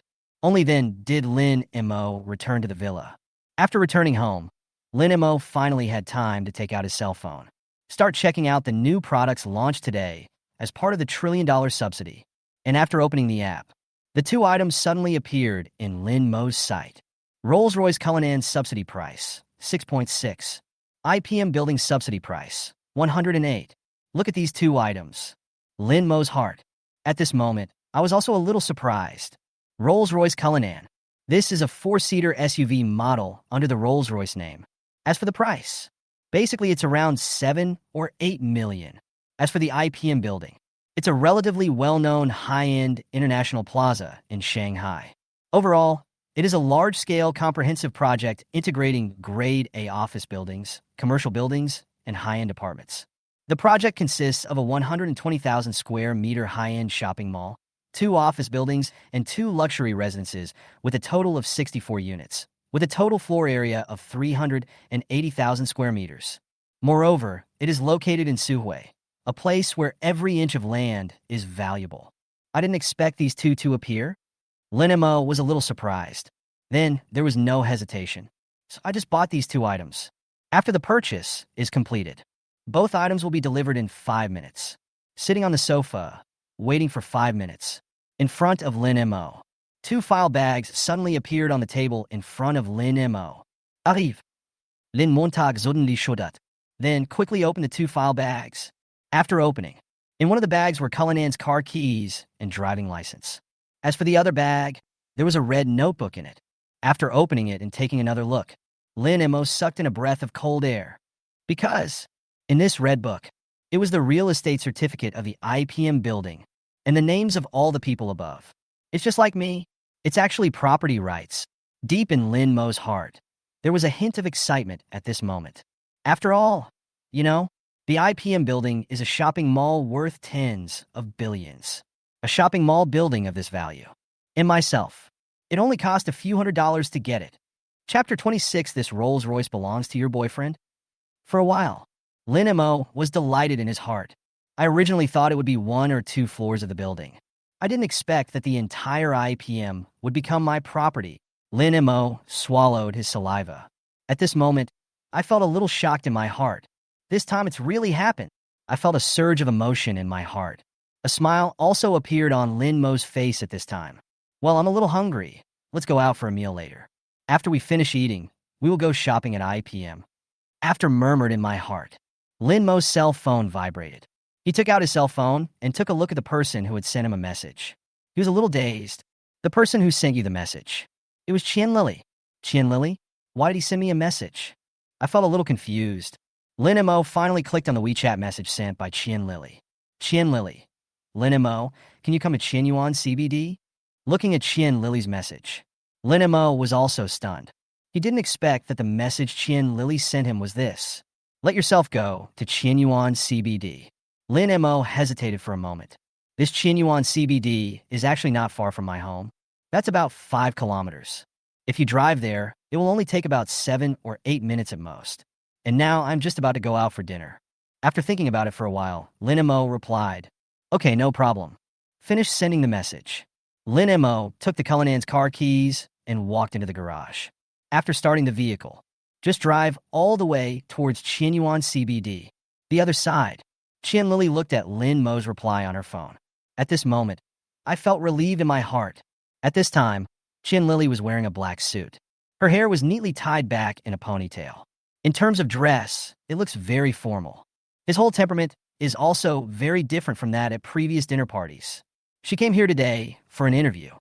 Only then did Lin Mo return to the villa. After returning home, Lin Mo finally had time to take out his cell phone. Start checking out the new products launched today as part of the $1 trillion subsidy. And after opening the app, the two items suddenly appeared in Lin Mo's site. Rolls-Royce Cullinan subsidy price, 6.6. IPM building subsidy price, 108. Look at these two items. Lin Mo's heart. At this moment, I was also a little surprised. Rolls-Royce Cullinan. This is a 4-seater SUV model under the Rolls-Royce name. As for the price, basically it's around 7 or 8 million. As for the IPM building, it's a relatively well-known high-end international plaza in Shanghai. Overall, it is a large-scale comprehensive project integrating Grade A office buildings, commercial buildings, and high-end apartments. The project consists of a 120,000 square meter high-end shopping mall, 2 office buildings, and 2 luxury residences with a total of 64 units, with a total floor area of 380,000 square meters. Moreover, it is located in Suhui, a place where every inch of land is valuable. I didn't expect these two to appear. Lin Mo was a little surprised. Then there was no hesitation. So I just bought these 2 items. After the purchase is completed, both items will be delivered in 5 minutes. Sitting on the sofa, waiting for 5 minutes, in front of Lin Mo, 2 file bags suddenly appeared on the table in front of Lin Mo. Arrive. Lin Montag suddenly showed up. Then quickly opened the 2 file bags. After opening, in one of the bags were Cullinan's car keys and driving license. As for the other bag, there was a red notebook in it. After opening it and taking another look, Lin Mo sucked in a breath of cold air. Because in this red book, it was the real estate certificate of the IPM building and the names of all the people above. It's just like me. It's actually property rights. Deep in Lin Mo's heart, there was a hint of excitement at this moment. After all, the IPM building is a shopping mall worth tens of billions. A shopping mall building of this value. And myself, it only cost a few $100s to get it. Chapter 26. This Rolls-Royce belongs to your boyfriend? For a while, Lin Mo was delighted in his heart. I originally thought it would be 1 or 2 floors of the building. I didn't expect that the entire IPM would become my property. Lin Mo swallowed his saliva. At this moment, I felt a little shocked in my heart. This time it's really happened. I felt a surge of emotion in my heart. A smile also appeared on Lin Mo's face at this time. Well, I'm a little hungry. Let's go out for a meal later. After we finish eating, we will go shopping at IPM. After murmured in my heart, Lin Mo's cell phone vibrated. He took out his cell phone and took a look at the person who had sent him a message. He was a little dazed. The person who sent you the message. It was Qian Lily. Qian Lily? Why did he send me a message? I felt a little confused. Lin Mo finally clicked on the WeChat message sent by Qian Lily. Qian Lily. Lin Mo, can you come to Yuan CBD? Looking at Qian Lily's message, Lin Mo was also stunned. He didn't expect that the message Qian Lily sent him was this. Let yourself go to Yuan CBD. Lin Mo hesitated for a moment. This Yuan CBD is actually not far from my home. That's about 5 kilometers. If you drive there, it will only take about 7 or 8 minutes at most. And now I'm just about to go out for dinner. After thinking about it for a while, Lin Mo replied, Okay, no problem. Finished sending the message. Lin Mo took the Cullinan's car keys and walked into the garage. After starting the vehicle, just drive all the way towards Yuan CBD. The other side. Qian Lily looked at Lin Mo's reply on her phone. At this moment, I felt relieved in my heart. At this time, Qian Lily was wearing a black suit. Her hair was neatly tied back in a ponytail. In terms of dress, it looks very formal. His whole temperament is also very different from that at previous dinner parties. She came here today for an interview.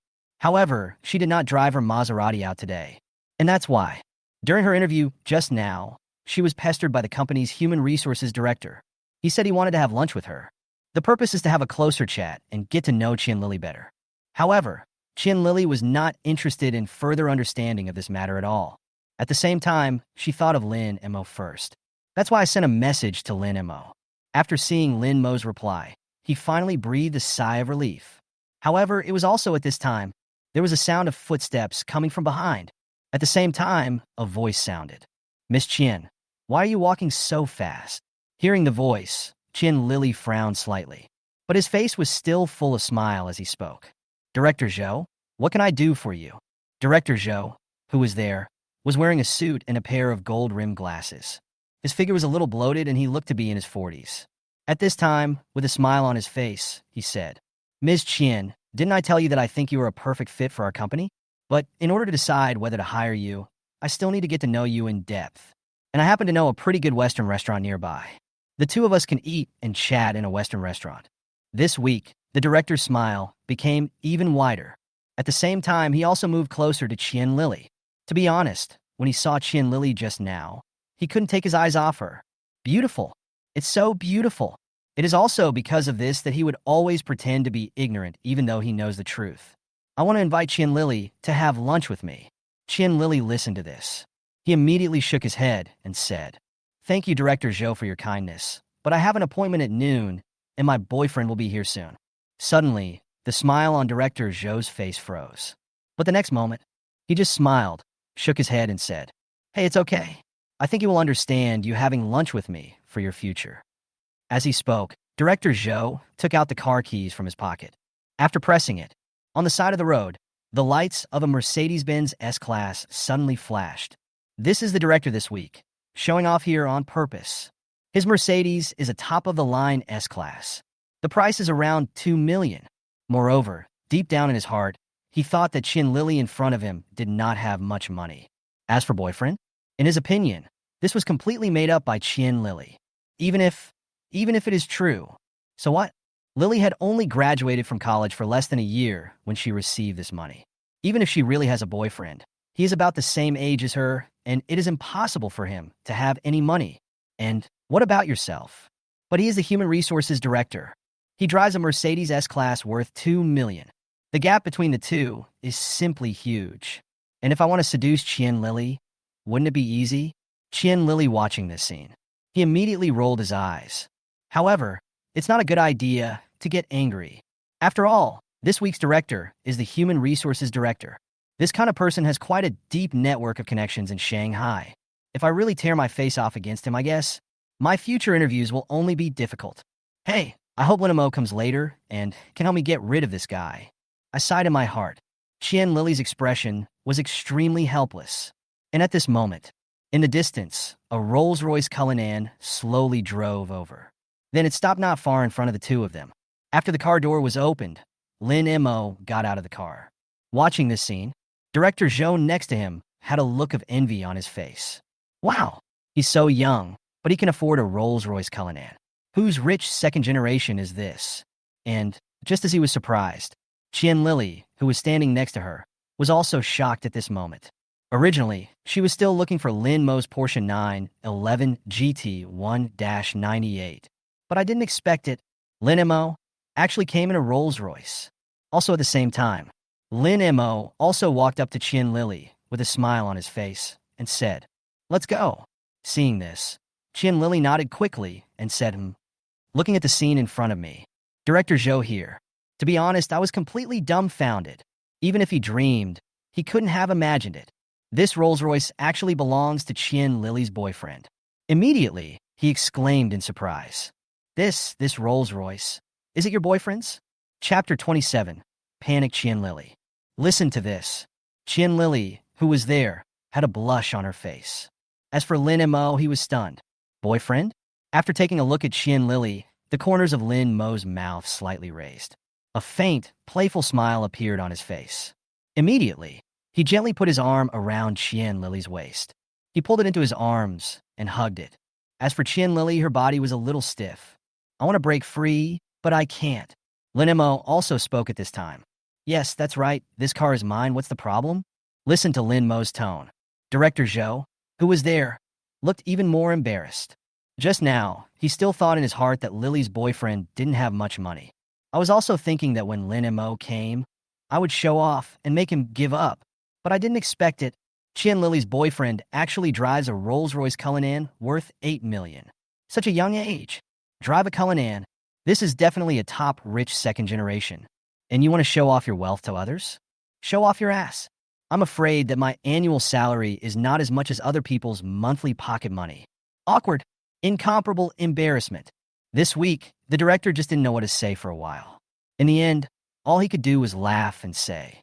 However, she did not drive her Maserati out today. And that's why. During her interview just now, she was pestered by the company's human resources director. He said he wanted to have lunch with her. The purpose is to have a closer chat and get to know Qian Lily better. However, Qian Lily was not interested in further understanding of this matter at all. At the same time, she thought of Lin Mo first. That's why I sent a message to Lin Mo. After seeing Lin Mo's reply, he finally breathed a sigh of relief. However, it was also at this time, there was a sound of footsteps coming from behind. At the same time, a voice sounded. Miss Qian, why are you walking so fast? Hearing the voice, Chin Lily frowned slightly, but his face was still full of smile as he spoke. Director Zhou, what can I do for you? Director Zhou, who was there, was wearing a suit and a pair of gold-rimmed glasses. His figure was a little bloated and he looked to be in his 40s. At this time, with a smile on his face, he said, Ms. Chin, didn't I tell you that I think you are a perfect fit for our company? But in order to decide whether to hire you, I still need to get to know you in depth. And I happen to know a pretty good Western restaurant nearby. The two of us can eat and chat in a Western restaurant. This week, the director's smile became even wider. At the same time, he also moved closer to Chin Lily. To be honest, when he saw Chin Lily just now, he couldn't take his eyes off her. Beautiful. It's so beautiful. It is also because of this that he would always pretend to be ignorant even though he knows the truth. I want to invite Chin Lily to have lunch with me. Chin Lily listened to this. He immediately shook his head and said, Thank you, Director Zhou, for your kindness, but I have an appointment at noon, and my boyfriend will be here soon. Suddenly, the smile on Director Zhou's face froze. But the next moment, he just smiled, shook his head, and said, Hey, it's okay. I think you will understand you having lunch with me for your future. As he spoke, Director Zhou took out the car keys from his pocket. After pressing it, on the side of the road, the lights of a Mercedes-Benz S-Class suddenly flashed. This is the director this week, showing off here on purpose. His Mercedes is a top-of-the-line S-Class. The price is around $2 million. Moreover, deep down in his heart, he thought that Chin Lily in front of him did not have much money. As for boyfriend, in his opinion, this was completely made up by Chin Lily. Even if it is true. So what? Lily had only graduated from college for less than a year when she received this money. Even if she really has a boyfriend, he is about the same age as her, and it is impossible for him to have any money. And what about yourself? But he is the human resources director. He drives a Mercedes S-Class worth $2 million. The gap between the two is simply huge. And if I want to seduce Chin Lily, wouldn't it be easy? Chin Lily watching this scene. He immediately rolled his eyes. However, it's not a good idea to get angry. After all, this week's director is the human resources director. This kind of person has quite a deep network of connections in Shanghai. If I really tear my face off against him, I guess, my future interviews will only be difficult. Hey, I hope Lin Mo comes later and can help me get rid of this guy. I sighed in my heart. Chin Lily's expression was extremely helpless. And at this moment, in the distance, a Rolls-Royce Cullinan slowly drove over. Then it stopped not far in front of the two of them. After the car door was opened, Lin Mo got out of the car. Watching this scene, Director Zhou next to him had a look of envy on his face. Wow, he's so young, but he can afford a Rolls-Royce Cullinan. Whose rich second generation is this? And, just as he was surprised, Chin Lily, who was standing next to her, was also shocked at this moment. Originally, she was still looking for Lin Mo's Porsche 911 GT 1-98. But I didn't expect it. Lin Mo actually came in a Rolls-Royce. Also at the same time, Lin Mo also walked up to Chin Lily with a smile on his face and said, Let's go. Seeing this, Chin Lily nodded quickly and said, Looking at the scene in front of me, Director Zhou here. To be honest, I was completely dumbfounded. Even if he dreamed, he couldn't have imagined it. This Rolls-Royce actually belongs to Chin Lily's boyfriend. Immediately, he exclaimed in surprise. This Rolls-Royce, is it your boyfriend's? Chapter 27, Panic Chin Lily. Listen to this. Chin Lily, who was there, had a blush on her face. As for Lin Mo, he was stunned. Boyfriend? After taking a look at Chin Lily, the corners of Lin Mo's mouth slightly raised. A faint, playful smile appeared on his face. Immediately, he gently put his arm around Chin Lily's waist. He pulled it into his arms and hugged it. As for Chin Lily, her body was a little stiff. I want to break free, but I can't. Lin Mo also spoke at this time. Yes, that's right. This car is mine. What's the problem? Listen to Lin Mo's tone. Director Zhou, who was there, looked even more embarrassed. Just now, he still thought in his heart that Lily's boyfriend didn't have much money. I was also thinking that when Lin Mo came, I would show off and make him give up. But I didn't expect it. Chin Lily's boyfriend actually drives a Rolls-Royce Cullinan worth $8 million. Such a young age. Drive a Cullinan. This is definitely a top rich second generation. And you want to show off your wealth to others? Show off your ass. I'm afraid that my annual salary is not as much as other people's monthly pocket money. Awkward. Incomparable embarrassment. This week, the director just didn't know what to say for a while. In the end, all he could do was laugh and say,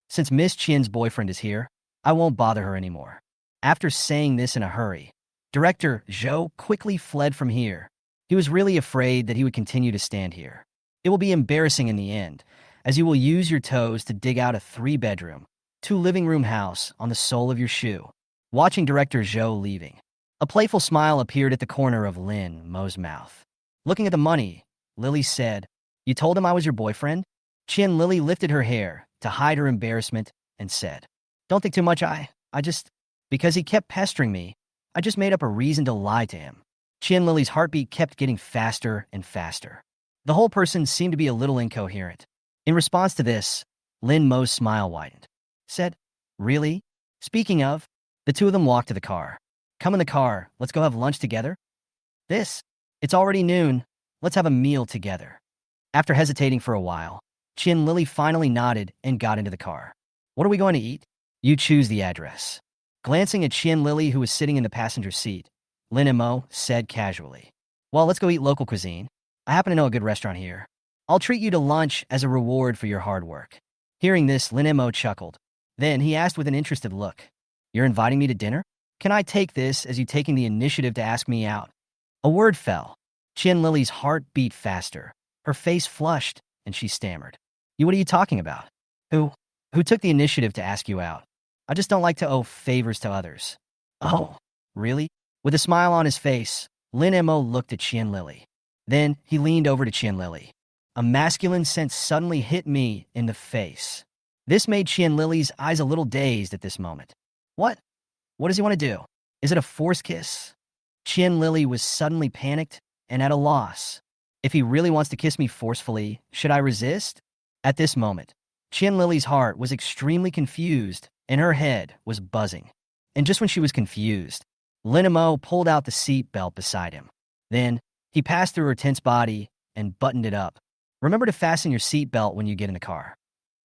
since Miss Chin's boyfriend is here, I won't bother her anymore. After saying this in a hurry, Director Zhou quickly fled from here. He was really afraid that he would continue to stand here. It will be embarrassing in the end, as you will use your toes to dig out a 3-bedroom, 2-living-room house on the sole of your shoe. Watching Director Zhou leaving, a playful smile appeared at the corner of Lin Mo's mouth. Looking at the money, Lily said, "You told him I was your boyfriend?" Chin Lily lifted her hair to hide her embarrassment and said, "Don't think too much, I just, because he kept pestering me, I just made up a reason to lie to him." Chin Lily's heartbeat kept getting faster and faster. The whole person seemed to be a little incoherent. In response to this, Lin Mo's smile widened. Said, "Really? Speaking of," the two of them walked to the car. "Come in the car, let's go have lunch together." It's already noon, let's have a meal together." After hesitating for a while, Chin Lily finally nodded and got into the car. "What are we going to eat?" "You choose the address." Glancing at Chin Lily, who was sitting in the passenger seat, Lin Mo said casually, "Well, let's go eat local cuisine. I happen to know a good restaurant here. I'll treat you to lunch as a reward for your hard work." Hearing this, Lin Mo chuckled. Then he asked with an interested look, "You're inviting me to dinner? Can I take this as you taking the initiative to ask me out?" A word fell. Chin Lily's heart beat faster. Her face flushed, and she stammered, What are you talking about? Who took the initiative to ask you out? I just don't like to owe favors to others." "Oh, really?" With a smile on his face, Lin Mo looked at Chin Lily. Then he leaned over to Chin Lily. A masculine sense suddenly hit me in the face. This made Chin Lily's eyes a little dazed at this moment. What does he want to do? Is it a forced kiss? Chin Lily was suddenly panicked and at a loss. If he really wants to kiss me forcefully, should I resist? At this moment, Chin Lily's heart was extremely confused and her head was buzzing. And just when she was confused, Lin Mo pulled out the seat belt beside him. Then he passed through her tense body and buttoned it up. "Remember to fasten your seat belt when you get in the car."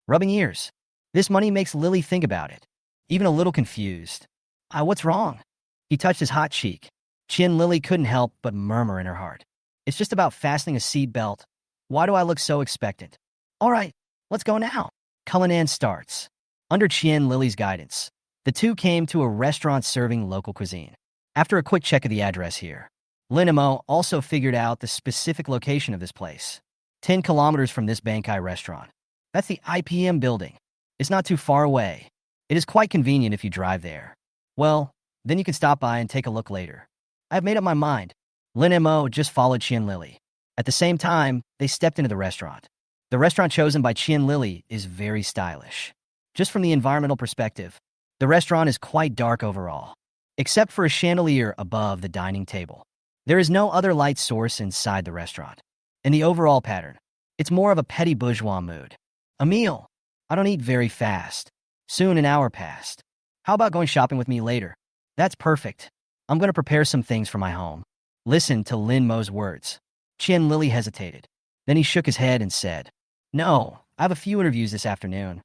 Rubbing ears. This money makes Lily think about it, even a little confused. What's wrong?" He touched his hot cheek. Chin Lily couldn't help but murmur in her heart, "It's just about fastening a seat belt. Why do I look so expectant?" "All right, let's go now." Cullinan starts. Under Chin Lily's guidance, the two came to a restaurant serving local cuisine. After a quick check of the address here, Lin Mo also figured out the specific location of this place. 10 kilometers from this Bankai restaurant. That's the IPM building. It's not too far away. It is quite convenient if you drive there. Well, then you can stop by and take a look later. I've made up my mind. Lin Mo just followed Chin Lily. At the same time, they stepped into the restaurant. The restaurant chosen by Chin Lily is very stylish. Just from the environmental perspective, the restaurant is quite dark overall, except for a chandelier above the dining table. There is no other light source inside the restaurant. In the overall pattern, it's more of a petty bourgeois mood. A meal. I don't eat very fast. Soon an hour passed. How about going shopping with me later? That's perfect. I'm going to prepare some things for my home. Listen to Lin Mo's words. Chin Lily hesitated. Then he shook his head and said, "No, I have a few interviews this afternoon."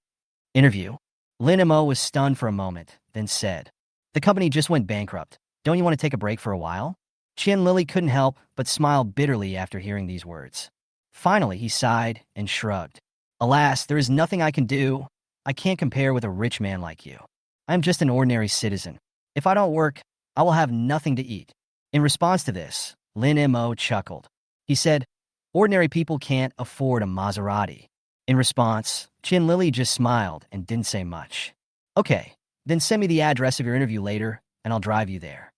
"Interview?" Lin Mo was stunned for a moment, then said, "The company just went bankrupt. Don't you want to take a break for a while?" Chin Lily couldn't help but smile bitterly after hearing these words. Finally, he sighed and shrugged. "Alas, there is nothing I can do. I can't compare with a rich man like you. I am just an ordinary citizen. If I don't work, I will have nothing to eat." In response to this, Lin Mo chuckled. He said, "Ordinary people can't afford a Maserati." In response, Chin Lily just smiled and didn't say much. "Okay, then send me the address of your interview later, and I'll drive you there."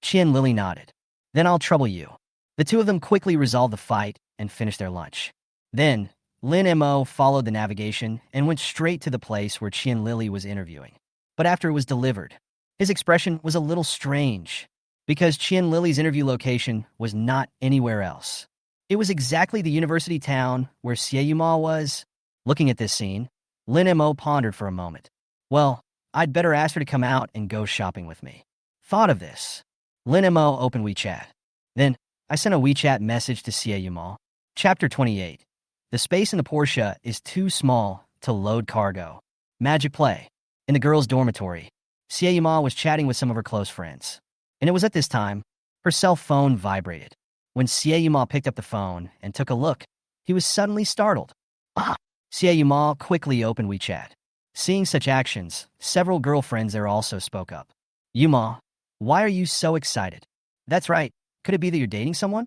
Chin Lily nodded. "Then I'll trouble you." The two of them quickly resolved the fight and finished their lunch. Then, Lin Mo followed the navigation and went straight to the place where Chin Lily was interviewing. But after it was delivered, his expression was a little strange, because Chin Lily's interview location was not anywhere else. It was exactly the university town where Xie was. Looking at this scene, Lin Mo pondered for a moment. Well, I'd better ask her to come out and go shopping with me. Thought of this. Lin Mo opened WeChat. Then, I sent a WeChat message to Xie. Chapter 28. The space in the Porsche is too small to load cargo. Magic play. In the girls' dormitory, Xie was chatting with some of her close friends. And it was at this time Her cell phone vibrated. When Sieyuma picked up the phone and took a look, he was suddenly startled. Ah! Sieyuma quickly opened WeChat. Seeing such actions, several girlfriends there also spoke up. Yuma, why are you so excited? That's right. Could it be that you're dating someone?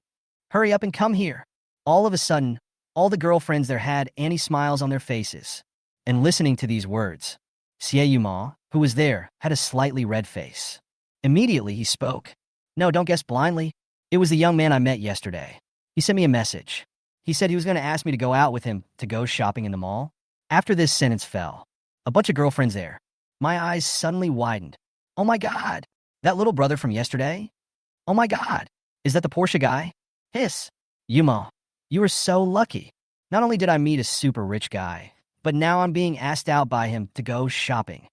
Hurry up and come here. All of a sudden, all the girlfriends there had Annie smiles on their faces. And listening to these words, Sieyuma, who was there, had a slightly red face. Immediately he spoke. No, don't guess blindly. It was the young man I met yesterday. He sent me a message. He said he was going to ask me to go out with him to go shopping in the mall. After this sentence fell, a bunch of girlfriends there. My eyes suddenly widened. Oh my God, that little brother from yesterday? Oh my God, is that the Porsche guy? Hiss. Yuma, you were so lucky. Not only did I meet a super rich guy, but now I'm being asked out by him to go shopping.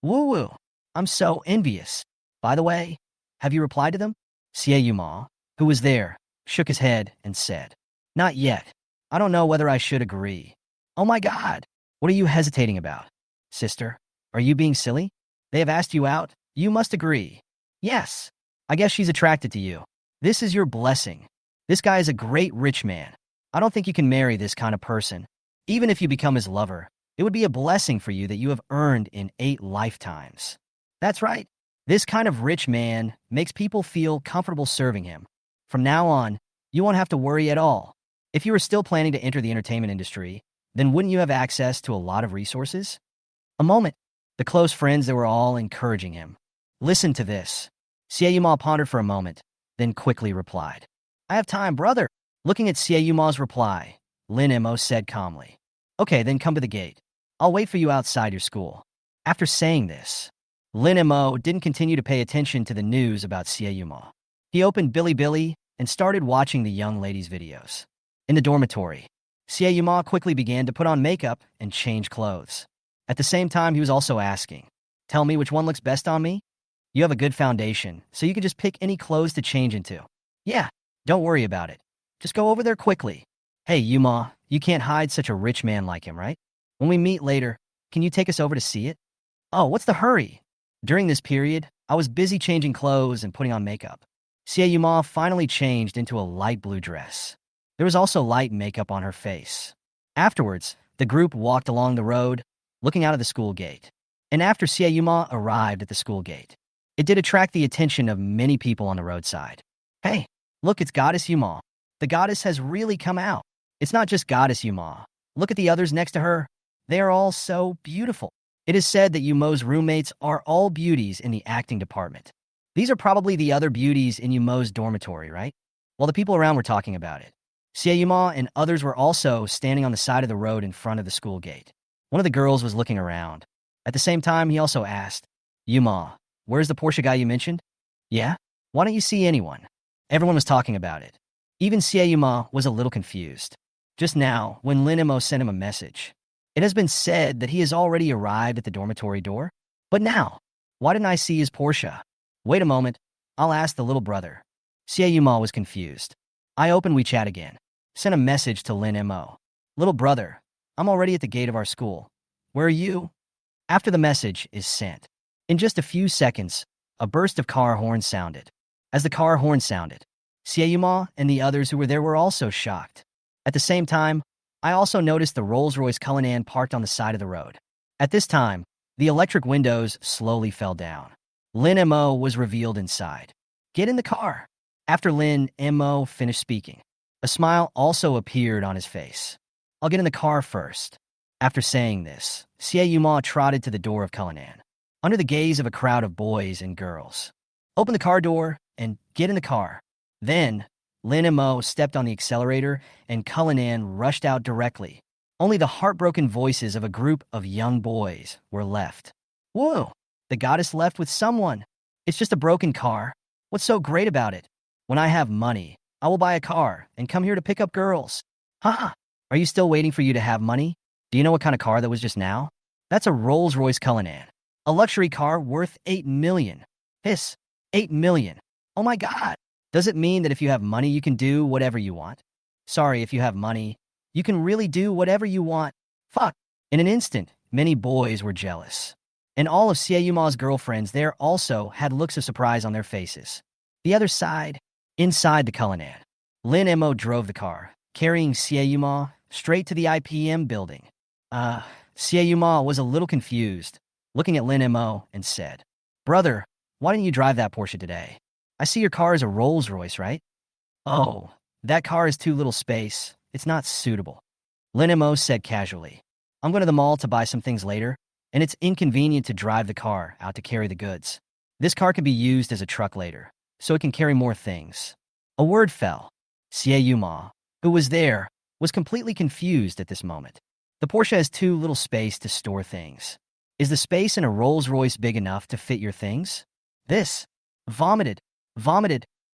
Woo-woo, I'm so envious. By the way, have you replied to them? Sieyuma, who was there, shook his head and said, Not yet. I don't know whether I should agree. Oh my God, what are you hesitating about? Sister, are you being silly? They have asked you out, you must agree. Yes, I guess she's attracted to you. This is your blessing. This guy is a great rich man. I don't think you can marry this kind of person. Even if you become his lover, it would be a blessing for you that you have earned in 8 lifetimes. That's right. This kind of rich man makes people feel comfortable serving him. From now on, you won't have to worry at all. If you were still planning to enter the entertainment industry, then wouldn't you have access to a lot of resources? A moment. The close friends that were all encouraging him. Listen to this. Sieyuma pondered for a moment, then quickly replied. I have time, brother. Looking at Sieyuma's reply, Lin Mo said calmly. Okay, then come to the gate. I'll wait for you outside your school. After saying this, Lin Mo didn't continue to pay attention to the news about Sieyuma. He opened Bilibili and started watching the young lady's videos. In the dormitory, Sieyuma quickly began to put on makeup and change clothes. At the same time, he was also asking, Tell me which one looks best on me? You have a good foundation, so you can just pick any clothes to change into. Yeah, don't worry about it. Just go over there quickly. Hey, Yuma, you can't hide such a rich man like him, right? When we meet later, can you take us over to see it? Oh, what's the hurry? During this period, I was busy changing clothes and putting on makeup. Sieyuma finally changed into a light blue dress. There was also light makeup on her face. Afterwards, the group walked along the road, looking out of the school gate. And after Sieyuma arrived at the school gate, it did attract the attention of many people on the roadside. Hey, look, it's Goddess Yuma. The goddess has really come out. It's not just Goddess Yuma. Look at the others next to her. They are all so beautiful. It is said that Yumo's roommates are all beauties in the acting department. These are probably the other beauties in Yumo's dormitory, right? While the people around were talking about it, Sieyuma and others were also standing on the side of the road in front of the school gate. One of the girls was looking around. At the same time, he also asked, Yuma, where's the Porsche guy you mentioned? Yeah? Why don't you see anyone? Everyone was talking about it. Even Sieyuma was a little confused. Just now, when Lin Mo sent him a message, it has been said that he has already arrived at the dormitory door. But now, why didn't I see his Porsche? Wait a moment, I'll ask the little brother. Sieyuma was confused. I opened WeChat again, sent a message to Lin Mo. Little brother, I'm already at the gate of our school. Where are you? After the message is sent, in just a few seconds, a burst of car horns sounded. As the car horn sounded, Sieyuma and the others who were there were also shocked. At the same time, I also noticed the Rolls-Royce Cullinan parked on the side of the road. At this time, the electric windows slowly fell down. Lin Mo was revealed inside. Get in the car. After Lin Mo finished speaking, a smile also appeared on his face. I'll get in the car first. After saying this, Sieyuma trotted to the door of Cullinan, under the gaze of a crowd of boys and girls. Open the car door and get in the car. Then, Lin Mo stepped on the accelerator and Cullinan rushed out directly. Only the heartbroken voices of a group of young boys were left. Whoa, the goddess left with someone. It's just a broken car. What's so great about it? When I have money, I will buy a car and come here to pick up girls. Haha, are you still waiting for you to have money? Do you know what kind of car that was just now? That's a Rolls-Royce Cullinan, a luxury car worth $8 million. Hiss, $8 million. Oh my God. Does it mean that if you have money, you can do whatever you want? Sorry, if you have money, you can really do whatever you want. Fuck. In an instant, many boys were jealous. And all of Sieyuma's girlfriends there also had looks of surprise on their faces. The other side, inside the colonnade, Lin Mo drove the car, carrying Xie straight to the IPM building. Xie was a little confused, looking at Lin Mo and said, "Brother, why didn't you drive that Porsche today? I see your car is a Rolls Royce, right?" "Oh, that car has too little space. It's not suitable," Lin Mo said casually. "I'm going to the mall to buy some things later, and it's inconvenient to drive the car out to carry the goods. This car can be used as a truck later, so it can carry more things." A word fell. Xie, who was there, was completely confused at this moment. The Porsche has too little space to store things. Is the space in a Rolls-Royce big enough to fit your things? This. Vomited.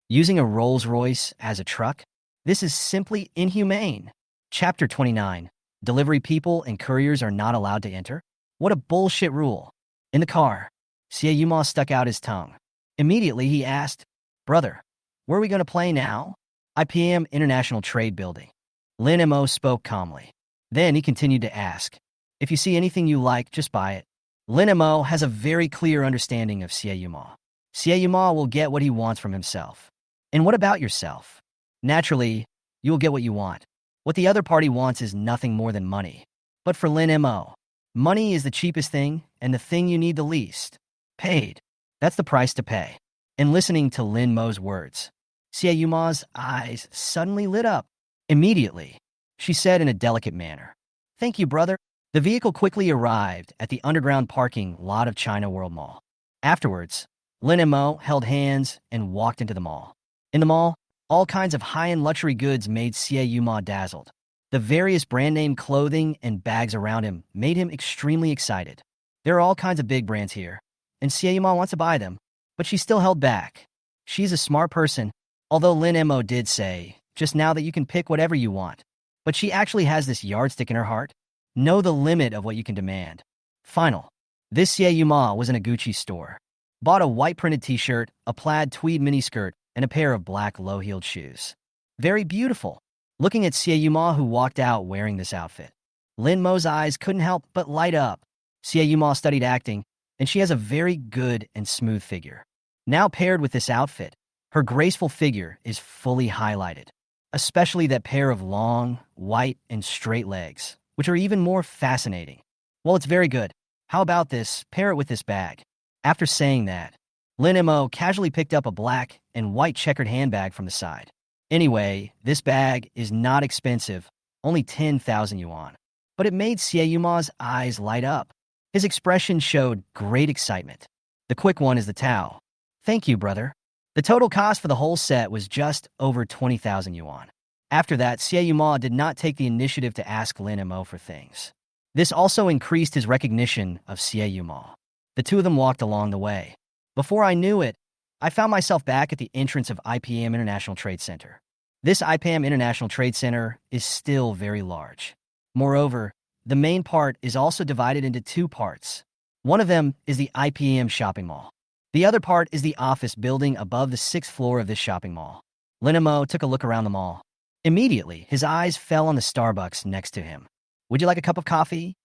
Using a Rolls-Royce as a truck? This is simply inhumane. Chapter 29. Delivery people and couriers are not allowed to enter? What a bullshit rule. In the car, Xie stuck out his tongue. Immediately he asked, "Brother, where are we going to play now?" "IPM International Trade Building." Lin Mo spoke calmly. Then he continued to ask, "If you see anything you like, just buy it." Lin Mo has a very clear understanding of Xie. Xie will get what he wants from himself. And what about yourself? Naturally, you will get what you want. What the other party wants is nothing more than money. But for Lin Mo, money is the cheapest thing and the thing you need the least. Paid. That's the price to pay. And listening to Lin Mo's words, Xie eyes suddenly lit up. Immediately, she said in a delicate manner, "Thank you, brother." The vehicle quickly arrived at the underground parking lot of China World Mall. Afterwards, Lin Mo held hands and walked into the mall. In the mall, all kinds of high-end luxury goods made Xie dazzled. The various brand-name clothing and bags around him made him extremely excited. There are all kinds of big brands here, and Xie wants to buy them, but she still held back. She's a smart person, although Lin Mo did say just now that you can pick whatever you want. But she actually has this yardstick in her heart. Know the limit of what you can demand. Final. This Xie was in a Gucci store. Bought a white printed t-shirt, a plaid tweed miniskirt, and a pair of black low-heeled shoes. Very beautiful. Looking at Xie who walked out wearing this outfit, Lin Mo's eyes couldn't help but light up. Xie studied acting, and she has a very good and smooth figure. Now paired with this outfit, her graceful figure is fully highlighted. Especially that pair of long, white, and straight legs, which are even more fascinating. Well, it's very good. How about this? Pair it with this bag. After saying that, Lin Mo casually picked up a black and white checkered handbag from the side. Anyway, this bag is not expensive, only 10,000 yuan. But it made Xie eyes light up. His expression showed great excitement. The quick one is the towel. "Thank you, brother." The total cost for the whole set was just over 20,000 yuan. After that, Xie did not take the initiative to ask Lin Mo for things. This also increased his recognition of Xie. The two of them walked along the way. Before I knew it, I found myself back at the entrance of IPM International Trade Center. This IPM International Trade Center is still very large. Moreover, the main part is also divided into two parts. One of them is the IPM shopping mall. The other part is the office building above the 6th floor of this shopping mall. Lin Mo took a look around the mall. Immediately, his eyes fell on the Starbucks next to him. "Would you like a cup of coffee?"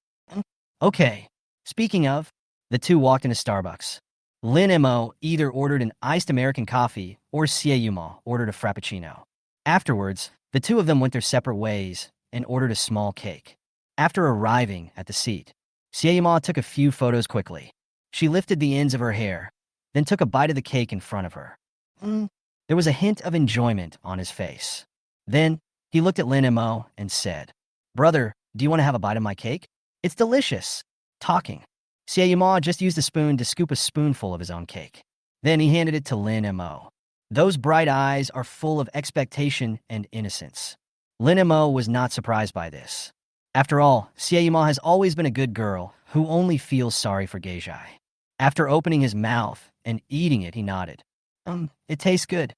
"Okay." Speaking of, the two walked into Starbucks. Lin Mo either ordered an iced American coffee or Xie ordered a frappuccino. Afterwards, the two of them went their separate ways and ordered a small cake. After arriving at the seat, Xie took a few photos quickly. She lifted the ends of her hair, then took a bite of the cake in front of her. There was a hint of enjoyment on his face. Then, he looked at Lin Mo and said, "Brother, do you want to have a bite of my cake? It's delicious." Talking, Xie just used a spoon to scoop a spoonful of his own cake. Then he handed it to Lin Mo. Those bright eyes are full of expectation and innocence. Lin Mo was not surprised by this. After all, Xie has always been a good girl who only feels sorry for Geijai. After opening his mouth and eating it, he nodded. It tastes good."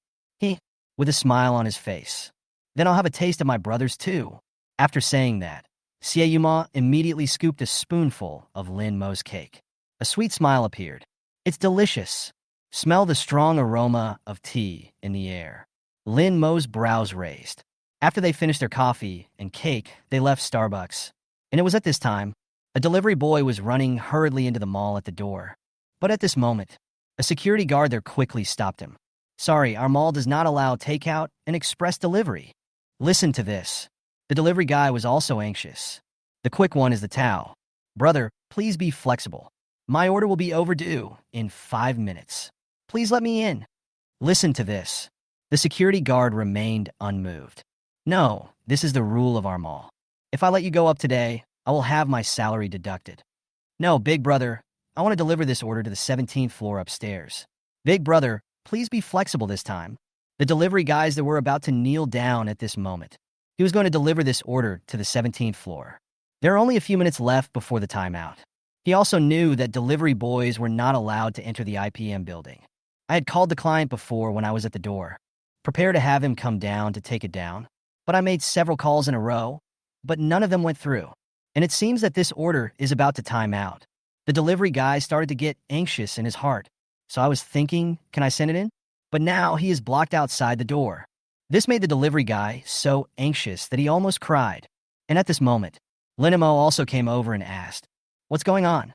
With a smile on his face. "Then I'll have a taste of my brother's too." After saying that, Xie immediately scooped a spoonful of Lin Mo's cake. A sweet smile appeared. "It's delicious. Smell the strong aroma of tea in the air." Lin Mo's brows raised. After they finished their coffee and cake, they left Starbucks. And it was at this time, a delivery boy was running hurriedly into the mall at the door. But at this moment, a security guard there quickly stopped him. Sorry, our mall does not allow takeout and express delivery. Listen to this. The delivery guy was also anxious. The quick one is the Tao. Brother, please be flexible. My order will be overdue in 5 minutes. Please let me in. Listen to this. The security guard remained unmoved. No, this is the rule of our mall. If I let you go up today, I will have my salary deducted. No, big brother, I want to deliver this order to the 17th floor upstairs. Big brother, please be flexible this time. The delivery guys that were about to kneel down at this moment. He was going to deliver this order to the 17th floor. There are only a few minutes left before the timeout. He also knew that delivery boys were not allowed to enter the IPM building. I had called the client before when I was at the door, prepared to have him come down to take it down, but I made several calls in a row, but none of them went through. And it seems that this order is about to time out. The delivery guy started to get anxious in his heart, so I was thinking, can I send it in? But now he is blocked outside the door. This made the delivery guy so anxious that he almost cried. And at this moment, Lin Mo also came over and asked, "What's going on?"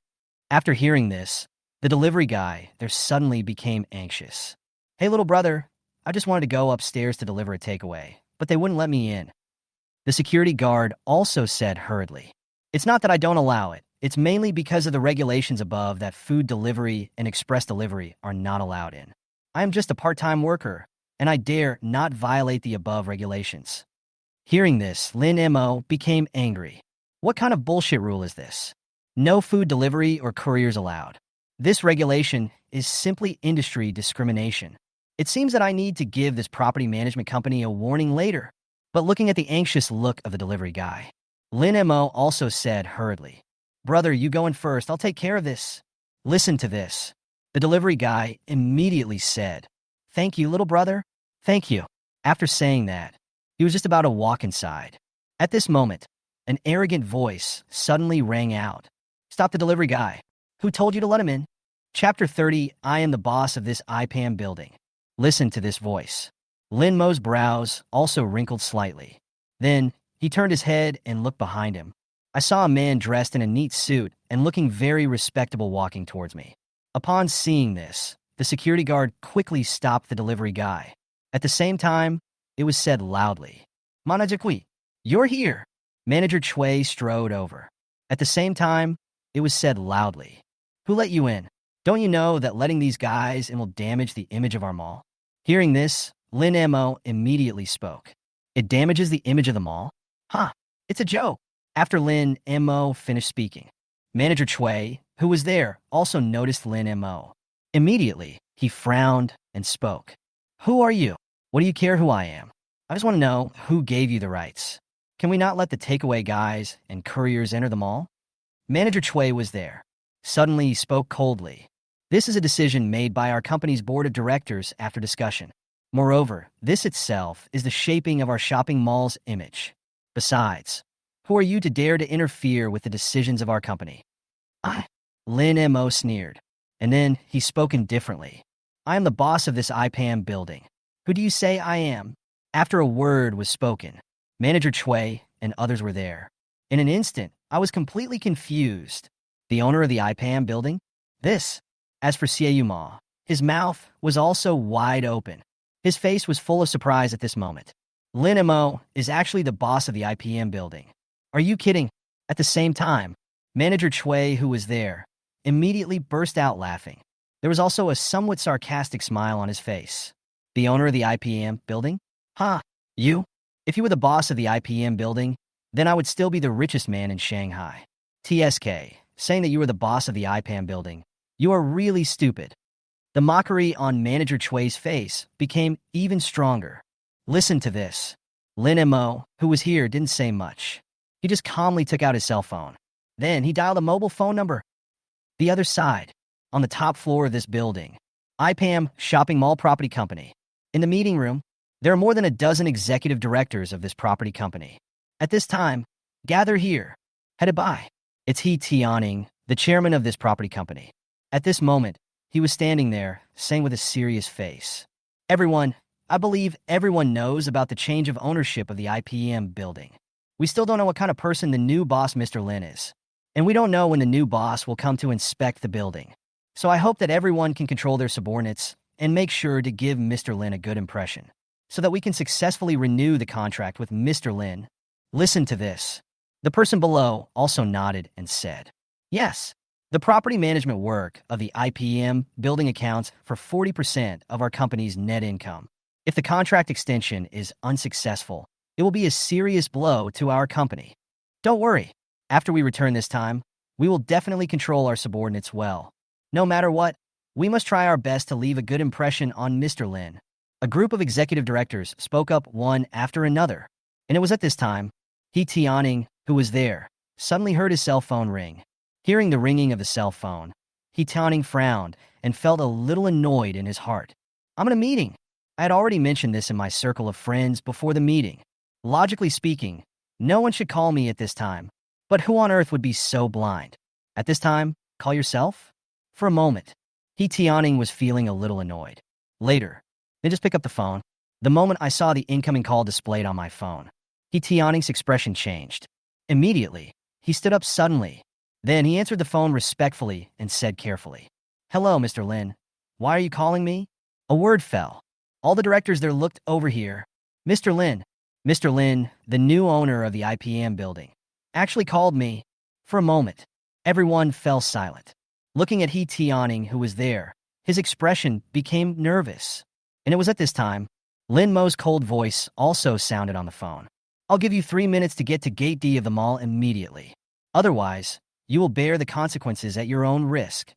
After hearing this, the delivery guy there suddenly became anxious. "Hey, little brother, I just wanted to go upstairs to deliver a takeaway, but they wouldn't let me in." The security guard also said hurriedly, "It's not that I don't allow it. It's mainly because of the regulations above that food delivery and express delivery are not allowed in. I am just a part-time worker, and I dare not violate the above regulations." Hearing this, Lin Mo became angry. What kind of bullshit rule is this? No food delivery or couriers allowed. This regulation is simply industry discrimination. It seems that I need to give this property management company a warning later. But looking at the anxious look of the delivery guy, Lin Mo also said hurriedly, "Brother, you go in first. I'll take care of this." Listen to this. The delivery guy immediately said, "Thank you, little brother. Thank you." After saying that, he was just about to walk inside. At this moment, an arrogant voice suddenly rang out. "Stop the delivery guy. Who told you to let him in?" Chapter 30, I am the boss of this IPAM building. Listen to this voice. Lin Mo's brows also wrinkled slightly. Then, he turned his head and looked behind him. I saw a man dressed in a neat suit and looking very respectable walking towards me. Upon seeing this, the security guard quickly stopped the delivery guy. At the same time, it was said loudly, "Manager Kui, you're here." Manager Chui strode over. At the same time, it was said loudly, "Who let you in? Don't you know that letting these guys in will damage the image of our mall?" Hearing this, Lin Mo immediately spoke. "It damages the image of the mall? Huh, it's a joke." After Lin Mo finished speaking, Manager Chui, who was there, also noticed Lin Mo. Immediately, he frowned and spoke. "Who are you? What do you care who I am? I just want to know who gave you the rights. Can we not let the takeaway guys and couriers enter the mall?" Manager Chui was there. Suddenly, he spoke coldly. "This is a decision made by our company's board of directors after discussion. Moreover, this itself is the shaping of our shopping mall's image. Besides, who are you to dare to interfere with the decisions of our company?" Lin Mo sneered, and then he spoke indifferently. "I am the boss of this IPAM building. Who do you say I am?" After a word was spoken, Manager Chui and others were there. In an instant, I was completely confused. The owner of the IPAM building? This. As for Xiaoyu Ma, his mouth was also wide open. His face was full of surprise at this moment. Lin Mo is actually the boss of the IPM building. Are you kidding? At the same time, Manager Chui, who was there, immediately burst out laughing. There was also a somewhat sarcastic smile on his face. The owner of the IPM building? Ha, you? If you were the boss of the IPM building, then I would still be the richest man in Shanghai. TSK, saying that you were the boss of the IPAM building. You are really stupid. The mockery on Manager Chui's face became even stronger. Listen to this. Lin Mo, who was here, didn't say much. He just calmly took out his cell phone. Then he dialed a mobile phone number. The other side, on the top floor of this building, IPAM Shopping Mall Property Company. In the meeting room, there are more than a dozen executive directors of this property company. At this time, gather here, headed by. It's He Tianing, the chairman of this property company. At this moment, he was standing there, saying with a serious face, "Everyone, I believe everyone knows about the change of ownership of the IPM building. We still don't know what kind of person the new boss, Mr. Lin, is. And we don't know when the new boss will come to inspect the building. So I hope that everyone can control their subordinates and make sure to give Mr. Lin a good impression so that we can successfully renew the contract with Mr. Lin. Listen to this. The person below also nodded and said, yes, the property management work of the IPM building accounts for 40% of our company's net income. If the contract extension is unsuccessful, it will be a serious blow to our company. Don't worry. After we return this time, we will definitely control our subordinates well. No matter what, we must try our best to leave a good impression on Mr. Lin. A group of executive directors spoke up one after another, and it was at this time, He Tianning, who was there, suddenly heard his cell phone ring. Hearing the ringing of the cell phone, He Tianning frowned and felt a little annoyed in his heart. I'm in a meeting. I had already mentioned this in my circle of friends before the meeting. Logically speaking, no one should call me at this time. But who on earth would be so blind? At this time, call yourself? For a moment, He Tianning was feeling a little annoyed. Later, then just pick up the phone. The moment I saw the incoming call displayed on my phone, He Tianning's expression changed. Immediately, he stood up suddenly. Then he answered the phone respectfully and said carefully, hello, Mr. Lin. Why are you calling me? A word fell. All the directors there looked over here. Mr. Lin, the new owner of the IPM building, actually called me. For a moment, everyone fell silent. Looking at He Tianning, who was there, his expression became nervous. And it was at this time, Lin Mo's cold voice also sounded on the phone. I'll give you 3 minutes to get to Gate D of the mall immediately. Otherwise, you will bear the consequences at your own risk.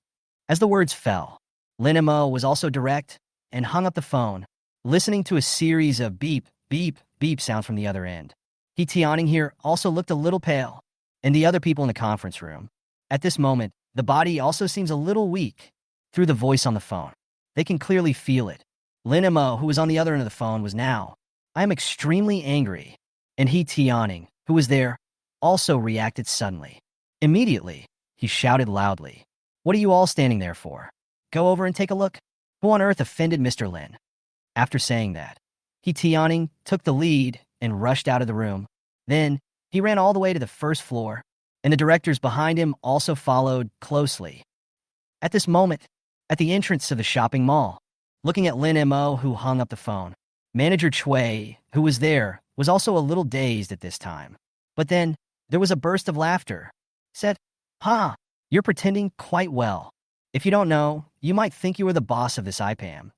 As the words fell, Lin Mo was also direct and hung up the phone, listening to a series of beep, beep, beep sounds from the other end. He Tianning here also looked a little pale, and the other people in the conference room. At this moment, the body also seems a little weak. Through the voice on the phone, they can clearly feel it. Lin Mo, who was on the other end of the phone, was now, I am extremely angry. And He Tianning, who was there, also reacted suddenly. Immediately, he shouted loudly, what are you all standing there for? Go over and take a look. Who on earth offended Mr. Lin? After saying that, He Tianning took the lead and rushed out of the room. Then, he ran all the way to the first floor, and the directors behind him also followed closely. At this moment, at the entrance to the shopping mall, looking at Lin Mo, who hung up the phone, Manager Chui, who was there, was also a little dazed at this time. But then, there was a burst of laughter. Said, you're pretending quite well. If you don't know, you might think you are the boss of this IPAM.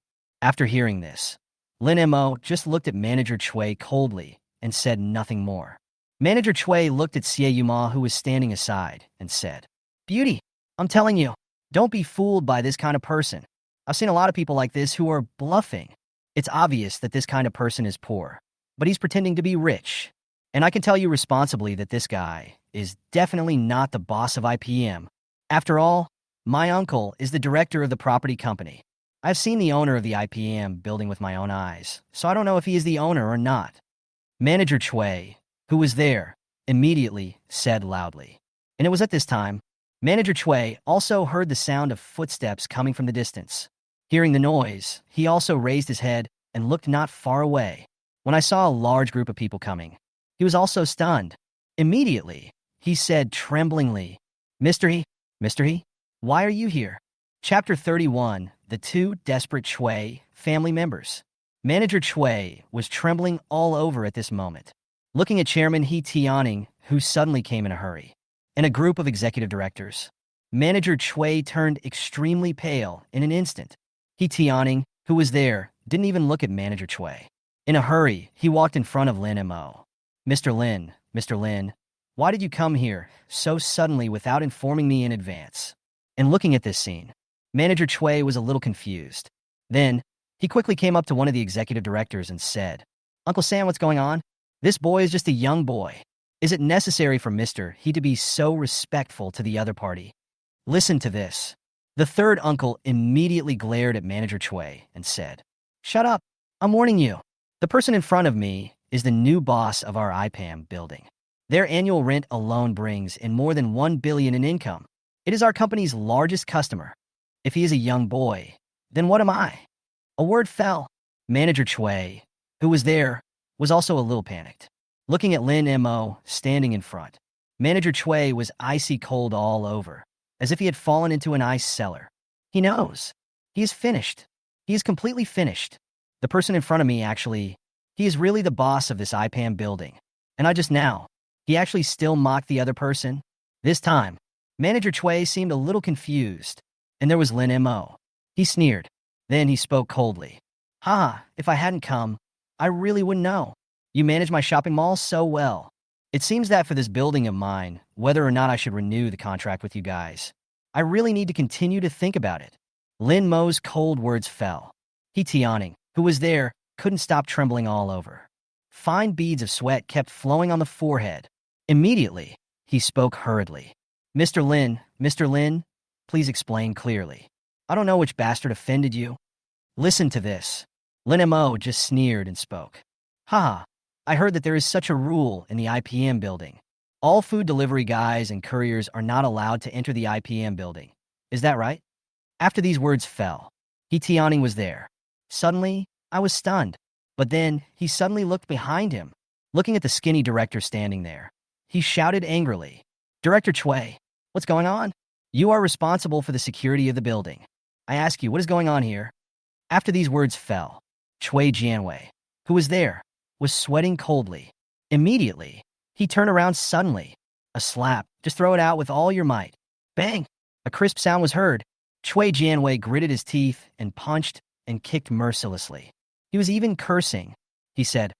After hearing this, Lin Mo just looked at Manager Chui coldly and said nothing more. Manager Chui looked at Xie Yuma, who was standing aside, and said, Beauty, I'm telling you, don't be fooled by this kind of person. I've seen a lot of people like this who are bluffing. It's obvious that this kind of person is poor, but he's pretending to be rich. And I can tell you responsibly that this guy is definitely not the boss of IPM. After all, my uncle is the director of the property company. I've seen the owner of the IPM building with my own eyes, so I don't know if he is the owner or not. Manager Chui, who was there, immediately said loudly. And it was at this time, Manager Chui also heard the sound of footsteps coming from the distance. Hearing the noise, he also raised his head and looked not far away. When I saw a large group of people coming, he was also stunned. Immediately, he said tremblingly, Mr. He, why are you here? Chapter 31, The Two Desperate Chui Family Members. Manager Chui was trembling all over at this moment, looking at Chairman He Tianning, who suddenly came in a hurry, and a group of executive directors. Manager Chui turned extremely pale in an instant. He Tianning, who was there, didn't even look at Manager Chui. In a hurry, he walked in front of Lin Mo. Mr. Lin, why did you come here so suddenly without informing me in advance? And looking at this scene, Manager Chui was a little confused. Then, he quickly came up to one of the executive directors and said, Uncle Sam, what's going on? This boy is just a young boy. Is it necessary for Mr. He to be so respectful to the other party? Listen to this. The third uncle immediately glared at Manager Chui and said, Shut up. I'm warning you. The person in front of me is the new boss of our IPAM building. Their annual rent alone brings in more than 1 billion in income. It is our company's largest customer. If he is a young boy, then what am I? A word fell. Manager Chui, who was there, was also a little panicked. Looking at Lin Mo standing in front, Manager Chui was icy cold all over, as if he had fallen into an ice cellar. He knows. He is finished. He is completely finished. The person in front of me actually, he is really the boss of this IPAM building. And I just now, he actually still mocked the other person. This time, Manager Chui seemed a little confused. And there was Lin Mo. He sneered. Then he spoke coldly. Haha, if I hadn't come, I really wouldn't know. You manage my shopping mall so well. It seems that for this building of mine, whether or not I should renew the contract with you guys, I really need to continue to think about it. Lin Mo's cold words fell. He Tianing, who was there, couldn't stop trembling all over. Fine beads of sweat kept flowing on the forehead. Immediately, he spoke hurriedly. Mr. Lin, please explain clearly. I don't know which bastard offended you. Listen to this. Lin Mo just sneered and spoke. Ha! I heard that there is such a rule in the IPM building. All food delivery guys and couriers are not allowed to enter the IPM building. Is that right? After these words fell, He Tianing was there. Suddenly, I was stunned. But then, he suddenly looked behind him, looking at the skinny director standing there. He shouted angrily. Director Chui, what's going on? You are responsible for the security of the building. I ask you, what is going on here? After these words fell, Chui Jianwei, who was there, was sweating coldly. Immediately, he turned around suddenly. A slap, just throw it out with all your might. Bang! A crisp sound was heard. Chui Jianwei gritted his teeth and punched and kicked mercilessly. He was even cursing. He said,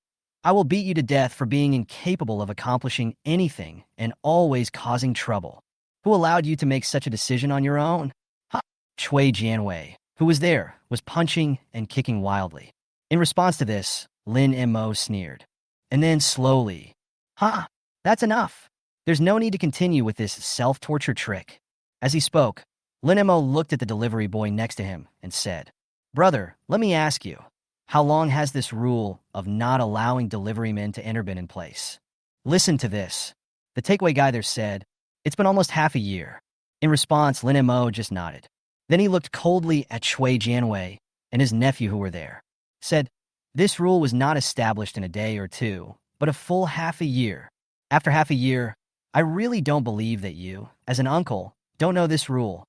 I will beat you to death for being incapable of accomplishing anything and always causing trouble. Who allowed you to make such a decision on your own? Ha! Chui Jianwei, who was there, was punching and kicking wildly. In response to this, Lin Mo sneered. And then slowly, Ha! That's enough. There's no need to continue with this self-torture trick. As he spoke, Lin Mo looked at the delivery boy next to him and said, Brother, let me ask you, how long has this rule of not allowing delivery men to enter been in place? Listen to this. The takeaway guy there said, It's been almost half a year. In response, Lin Mo just nodded. Then he looked coldly at Chui Jianwei and his nephew who were there. Said, This rule was not established in a day or two, but a full half a year. After half a year, I really don't believe that you, as an uncle, don't know this rule.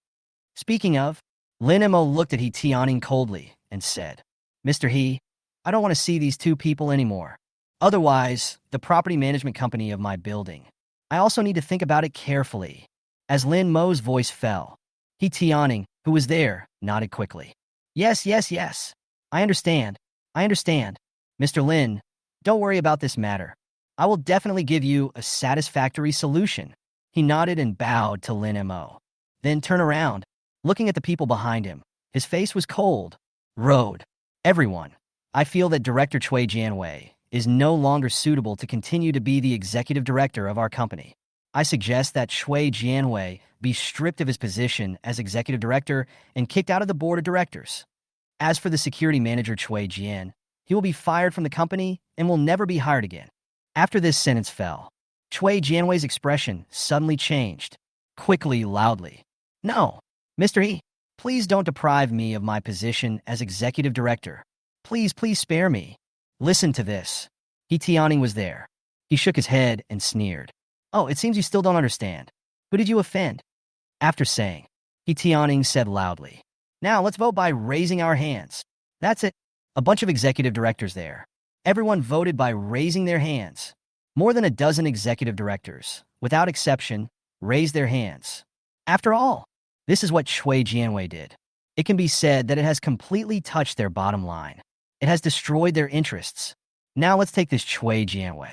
Speaking of, Lin Mo looked at He Tianing coldly and said, Mr. He, I don't want to see these two people anymore. Otherwise, the property management company of my building. I also need to think about it carefully. As Lin Mo's voice fell, He Tianing, who was there, nodded quickly. Yes. I understand. Mr. Lin, don't worry about this matter. I will definitely give you a satisfactory solution. He nodded and bowed to Lin Mo. Then turned around, looking at the people behind him. His face was cold. Road. Everyone, I feel that Director Chui Jianwei is no longer suitable to continue to be the executive director of our company. I suggest that Chui Jianwei be stripped of his position as executive director and kicked out of the board of directors. As for the security manager Chui Jian, he will be fired from the company and will never be hired again. After this sentence fell, Chui Jianwei's expression suddenly changed, quickly, loudly. No, Mr. He, please don't deprive me of my position as executive director. Please spare me. Listen to this. He Tianing was there. He shook his head and sneered. Oh, it seems you still don't understand. Who did you offend? After saying, He Tianing said loudly, Now let's vote by raising our hands. That's it. A bunch of executive directors there. Everyone voted by raising their hands. More than a dozen executive directors, without exception, raised their hands. After all, this is what Chui Jianwei did. It can be said that it has completely touched their bottom line. It has destroyed their interests. Now let's take this Chui Jianwei,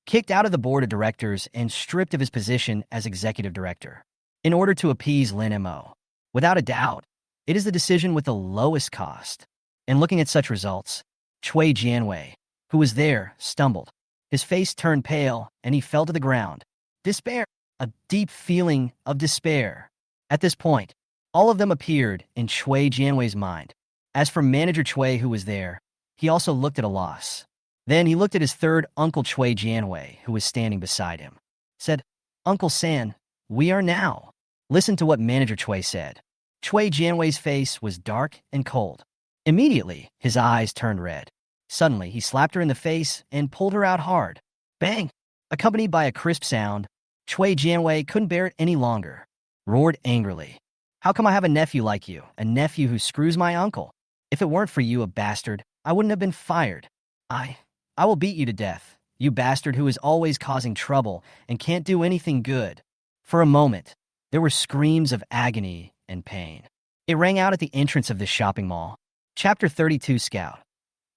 kicked out of the board of directors and stripped of his position as executive director, in order to appease Lin Mo. Without a doubt, it is the decision with the lowest cost. And looking at such results, Chui Jianwei, who was there, stumbled. His face turned pale and he fell to the ground. Despair, a deep feeling of despair. At this point, all of them appeared in Chui Jianwei's mind. As for Manager Chui who was there, he also looked at a loss. Then he looked at his third uncle Chui Jianwei, who was standing beside him. Said, Uncle San, we are now. Listen to what Manager Chui said. Chui Jianwei's face was dark and cold. Immediately, his eyes turned red. Suddenly, he slapped her in the face and pulled her out hard. Bang! Accompanied by a crisp sound, Chui Jianwei couldn't bear it any longer. Roared angrily. How come I have a nephew like you, a nephew who screws my uncle? If it weren't for you, a bastard, I wouldn't have been fired. I, I will beat you to death, you bastard who is always causing trouble and can't do anything good." For a moment, there were screams of agony and pain. It rang out at the entrance of this shopping mall. Chapter 32 Scout.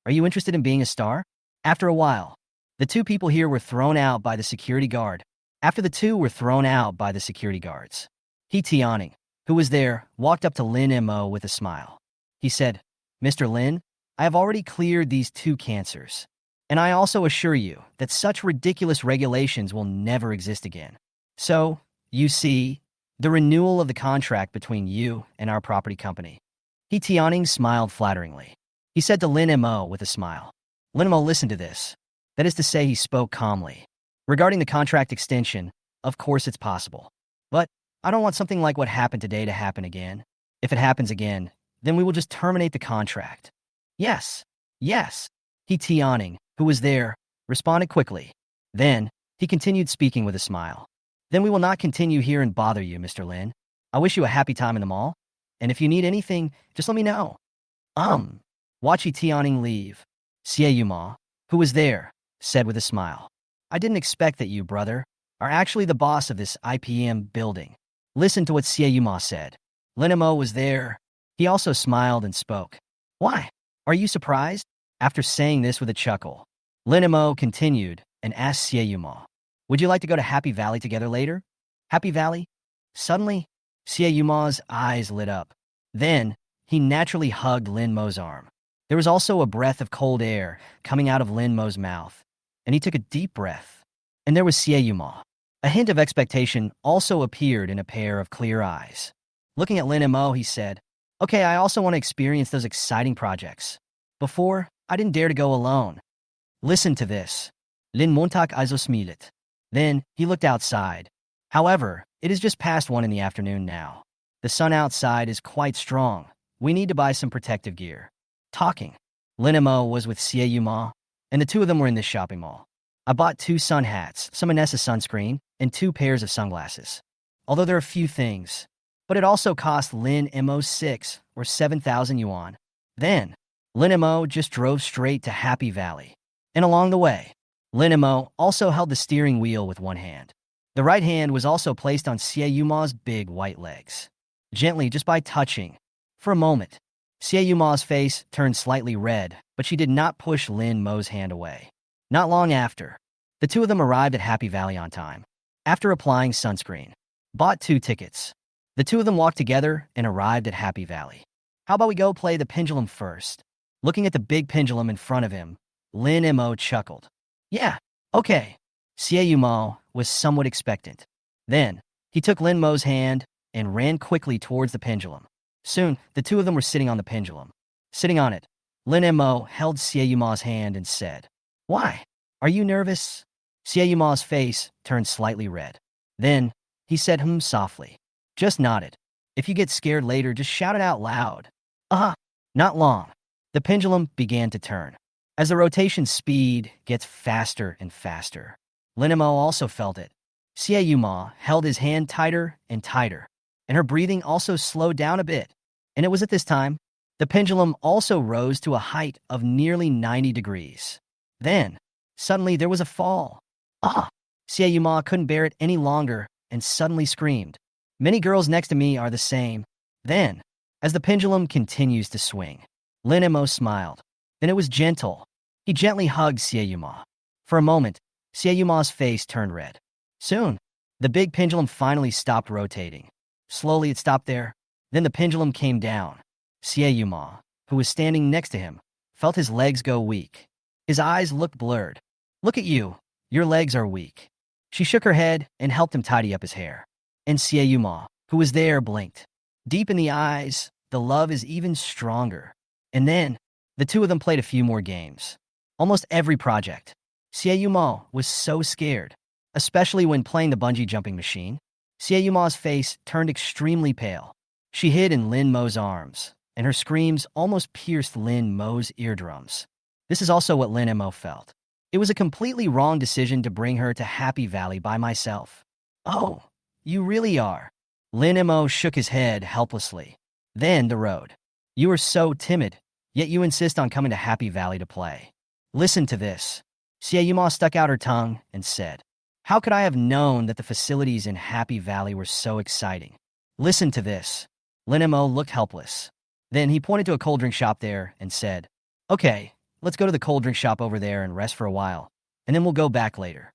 Are you interested in being a star? After a while, the two people here were thrown out by the security guard. After the two were thrown out by the security guards, He Tianing, who was there, walked up to Lin Mo with a smile. He said, "Mr. Lin, I have already cleared these two cancers. And I also assure you that such ridiculous regulations will never exist again. So, you see, the renewal of the contract between you and our property company." He Tianing smiled flatteringly. He said to Lin Mo with a smile. Lin Mo listened to this. That is to say, he spoke calmly. "Regarding the contract extension, of course it's possible. But I don't want something like what happened today to happen again. If it happens again, then we will just terminate the contract." "Yes, yes," He Tianing, who was there, responded quickly. Then, he continued speaking with a smile. "Then we will not continue here and bother you, Mr. Lin. I wish you a happy time in the mall. And if you need anything, just let me know." Watch He Tianing leave. Sieyuma, who was there, said with a smile, "I didn't expect that you, brother, are actually the boss of this IPM building." Listen to what Sieyuma said. Lin Mo was there. He also smiled and spoke. "Why? Are you surprised?" After saying this with a chuckle, Lin Mo continued and asked Sieyuma, "Would you like to go to Happy Valley together later?" Happy Valley? Suddenly, Sieyuma's eyes lit up. Then, he naturally hugged Lin Mo's arm. There was also a breath of cold air coming out of Lin Mo's mouth, and he took a deep breath. And there was Sieyuma. A hint of expectation also appeared in a pair of clear eyes. Looking at Lin Mo, he said, "Okay, I also want to experience those exciting projects. Before, I didn't dare to go alone." Listen to this. Lin Montak Isosmilit. Then, he looked outside. However, it is just past 1 in the afternoon now. The sun outside is quite strong. We need to buy some protective gear. Talking. Lin Mo was with Sieyuma, and the two of them were in this shopping mall. "I bought 2 sun hats, some Anessa sunscreen, and 2 pairs of sunglasses. Although there are few things, but it also cost Lin Mo 6 or 7,000 yuan. Then, Lin Mo just drove straight to Happy Valley. And along the way, Lin Mo also held the steering wheel with one hand. The right hand was also placed on Sieyuma's big white legs. Gently, just by touching. For a moment, Sieyuma's face turned slightly red, but she did not push Lin Mo's hand away. Not long after, the two of them arrived at Happy Valley on time. After applying sunscreen, bought 2 tickets. The two of them walked together and arrived at Happy Valley. "How about we go play the pendulum first?" Looking at the big pendulum in front of him, Lin Mo chuckled. "Yeah, okay." Sieyuma was somewhat expectant. Then, he took Lin Mo's hand and ran quickly towards the pendulum. Soon, the two of them were sitting on the pendulum. Sitting on it, Lin Mo held Sieyuma's hand and said, "Why? Are you nervous?" Sieyuma's face turned slightly red. Then, he said softly. "Just nodded. If you get scared later, just shout it out loud." Not long. The pendulum began to turn. As the rotation speed gets faster and faster, Lin Mo also felt it. Sieyuma held his hand tighter and tighter, and her breathing also slowed down a bit. And it was at this time, the pendulum also rose to a height of nearly 90 degrees. Then, suddenly there was a fall. Sieyuma couldn't bear it any longer and suddenly screamed. Many girls next to me are the same. Then, as the pendulum continues to swing, Lin Mo smiled. Then it was gentle. He gently hugged Sieyuma. For a moment, Sieyuma's face turned red. Soon, the big pendulum finally stopped rotating. Slowly it stopped there. Then the pendulum came down. Sieyuma, who was standing next to him, felt his legs go weak. His eyes looked blurred. "Look at you. Your legs are weak." She shook her head and helped him tidy up his hair. And Sieyuma, who was there, blinked. Deep in the eyes, the love is even stronger. And then, the two of them played a few more games. Almost every project. Sieyuma was so scared, especially when playing the bungee jumping machine. Sieyuma's face turned extremely pale. She hid in Lin Mo's arms, and her screams almost pierced Lin Mo's eardrums. This is also what Lin Mo felt. It was a completely wrong decision to bring her to Happy Valley by myself. "Oh, you really are." Lin Mo shook his head helplessly. Then the road. "You are so timid. yet you insist on coming to Happy Valley to play. Listen to this. Xieyuma stuck out her tongue and said, "How could I have known that the facilities in Happy Valley were so exciting?" Listen to this. Lin Mo looked helpless. Then he pointed to a cold drink shop there and said, "Okay, let's go to the cold drink shop over there and rest for a while, and then we'll go back later."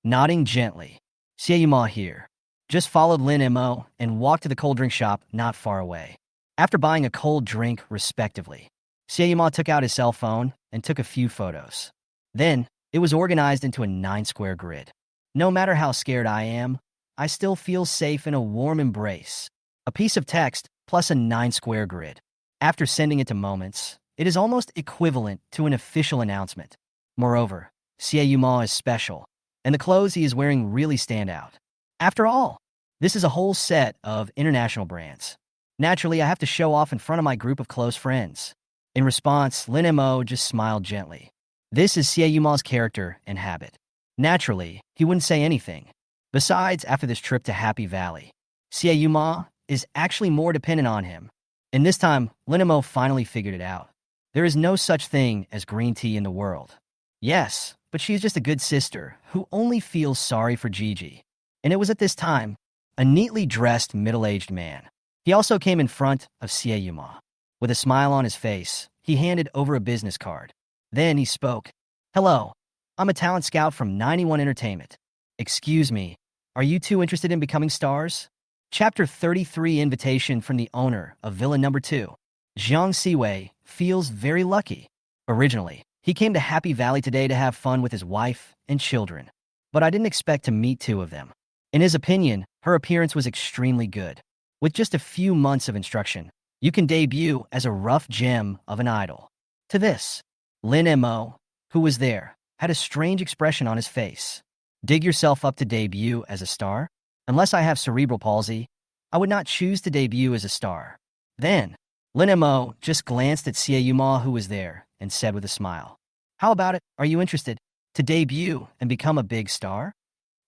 Nodding gently. Xieyuma here just followed Lin Mo and walked to the cold drink shop not far away. After buying a cold drink, respectively, Xieyuma took out his cell phone and took a few photos. Then, it was organized into a 9-square grid. No matter how scared I am, I still feel safe in a warm embrace. A piece of text plus a 9-square grid. After sending it to Moments, it is almost equivalent to an official announcement. Moreover, Xieyuma is special, and the clothes he is wearing really stand out. After all, this is a whole set of international brands. Naturally, I have to show off in front of my group of close friends. In response, Lin Mo just smiled gently. This is Xieyuma's character and habit. Naturally, he wouldn't say anything. Besides, after this trip to Happy Valley, Xieyuma is actually more dependent on him. And this time, Lin Mo finally figured it out. There is no such thing as green tea in the world. Yes, but she is just a good sister who only feels sorry for Gigi. And it was at this time, a neatly dressed middle-aged man. He also came in front of Xieyuma. With a smile on his face, he handed over a business card. Then he spoke. "Hello, I'm a talent scout from 91 Entertainment. Excuse me, are you two interested in becoming stars?" Chapter 33 Invitation from the owner of Villa Number 2. Jiang Siwei feels very lucky. Originally, he came to Happy Valley today to have fun with his wife and children. But I didn't expect to meet two of them. In his opinion, her appearance was extremely good. With just a few months of instruction, you can debut as a rough gem of an idol. To this, Lin Mo, who was there, had a strange expression on his face. Dig yourself up to debut as a star? Unless I have cerebral palsy, I would not choose to debut as a star. Then, Lin Mo just glanced at Xieyuma, who was there, and said with a smile, "How about it? Are you interested to debut and become a big star?"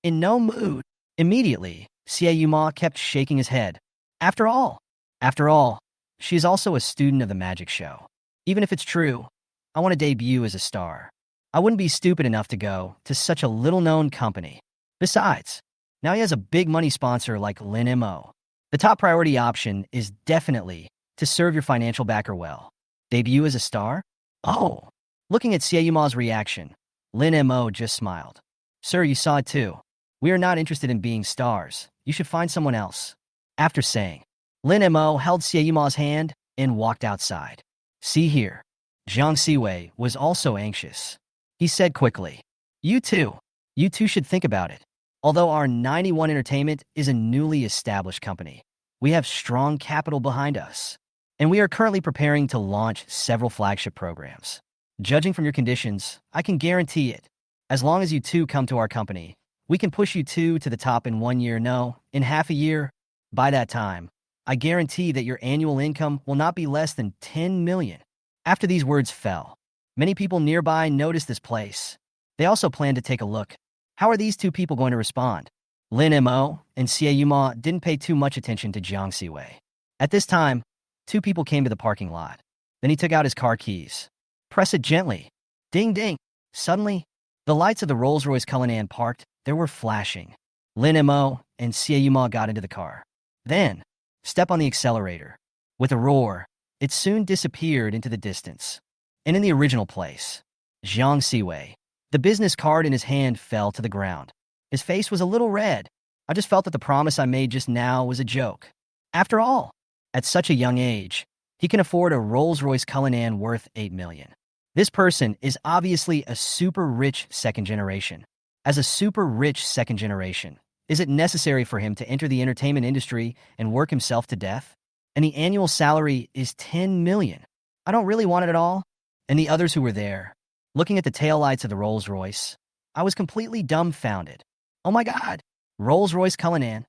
In no mood. Immediately, Xieyuma kept shaking his head. After all, she is also a student of the magic show. Even if it's true, I want to debut as a star. I wouldn't be stupid enough to go to such a little-known company. Besides, now he has a big money sponsor like Lin Mo. The top priority option is definitely to serve your financial backer well. Debut as a star? Oh. Looking at Xieyuma's reaction, Lin Mo just smiled. "Sir, you saw it too. We are not interested in being stars. You should find someone else." After saying, Lin Mo held Xieyuma's hand and walked outside. "See here." Jiang Siwei was also anxious. He said quickly, You two should think about it. Although our 91 Entertainment is a newly established company, we have strong capital behind us, and we are currently preparing to launch several flagship programs. Judging from your conditions, I can guarantee it. As long as you two come to our company, we can push you two to the top in 1 year, no, in half a year. By that time, I guarantee that your annual income will not be less than 10 million. After these words fell, many people nearby noticed this place. They also planned to take a look. How are these two people going to respond? Lin Mo and Xieyuma didn't pay too much attention to Jiang Siwei. At this time, two people came to the parking lot. Then he took out his car keys. Press it gently. Ding ding. Suddenly, the lights of the Rolls-Royce Cullinan parked. They were flashing. Lin Mo and Xieyuma got into the car. Then, step on the accelerator. With a roar, it soon disappeared into the distance. And in the original place, Jiang Siwei, the business card in his hand fell to the ground. His face was a little red. I just felt that the promise I made just now was a joke. After all, at such a young age, he can afford a Rolls-Royce Cullinan worth 8 million. This person is obviously a super rich second generation. As a super rich second generation, is it necessary for him to enter the entertainment industry and work himself to death? And the annual salary is 10 million. I don't really want it at all. And the others who were there, looking at the taillights of the Rolls-Royce, I was completely dumbfounded. Oh my God, Rolls-Royce Cullinan.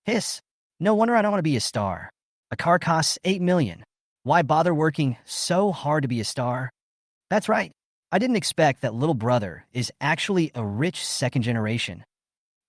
Hiss. No wonder I don't want to be a star. A car costs 8 million. Why bother working so hard to be a star? That's right. I didn't expect that little brother is actually a rich second generation.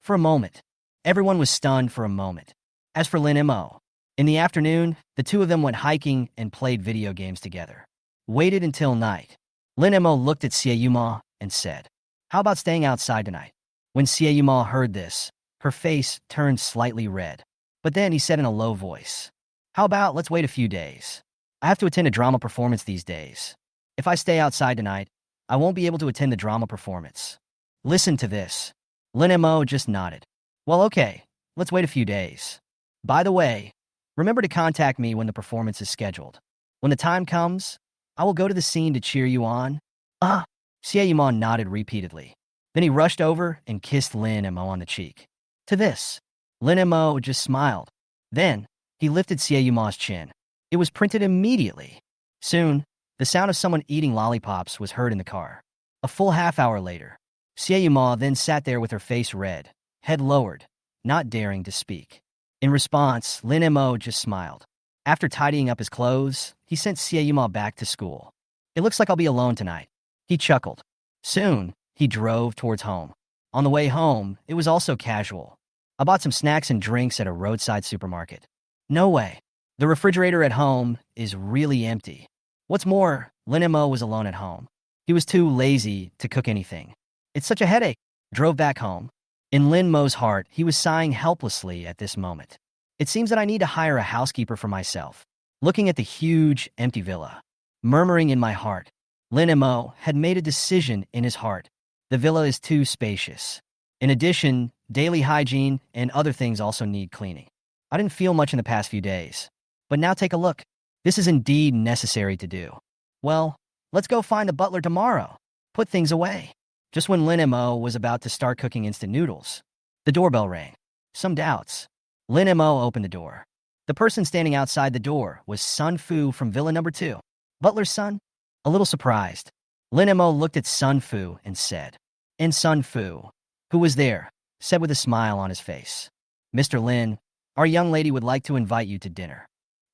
For a moment, everyone was stunned for a moment. As for Lin Mo, in the afternoon, the two of them went hiking and played video games together. waited until night. Lin Mo looked at Sieyuma and said, "How about staying outside tonight?" When Sieyuma heard this, her face turned slightly red. But then he said in a low voice, "How about let's wait a few days? I have to attend a drama performance these days. If I stay outside tonight, I won't be able to attend the drama performance." Listen to this. Lin Mo just nodded. "Well, okay, let's wait a few days. By the way, remember to contact me when the performance is scheduled. When the time comes, I will go to the scene to cheer you on." Ah, Sieyuma nodded repeatedly. Then he rushed over and kissed Lin Mo on the cheek. To this, Lin Mo just smiled. Then, he lifted Sieyuma's chin. It was printed immediately. Soon, the sound of someone eating lollipops was heard in the car. A full half-hour later, Sieyuma then sat there with her face red, head lowered, not daring to speak. In response, Lin Mo just smiled. After tidying up his clothes, he sent Sieyuma back to school. "It looks like I'll be alone tonight," he chuckled. Soon, he drove towards home. On the way home, it was also casual. I bought some snacks and drinks at a roadside supermarket. No way. The refrigerator at home is really empty. What's more, Lin Mo was alone at home. He was too lazy to cook anything. It's such a headache. Drove back home. In Lin Mo's heart, he was sighing helplessly at this moment. It seems that I need to hire a housekeeper for myself. Looking at the huge, empty villa, murmuring in my heart, Lin Mo had made a decision in his heart. The villa is too spacious. In addition, daily hygiene and other things also need cleaning. I didn't feel much in the past few days. But now take a look. This is indeed necessary to do. Well, let's go find the butler tomorrow. Put things away. Just when Lin Mo was about to start cooking instant noodles, the doorbell rang. Some doubts. Lin Mo opened the door. The person standing outside the door was Sun Fu from Villa Number 2. Butler's son? A little surprised, Lin Mo looked at Sun Fu and said, and Sun Fu, who was there, said with a smile on his face, "Mr. Lin, our young lady would like to invite you to dinner."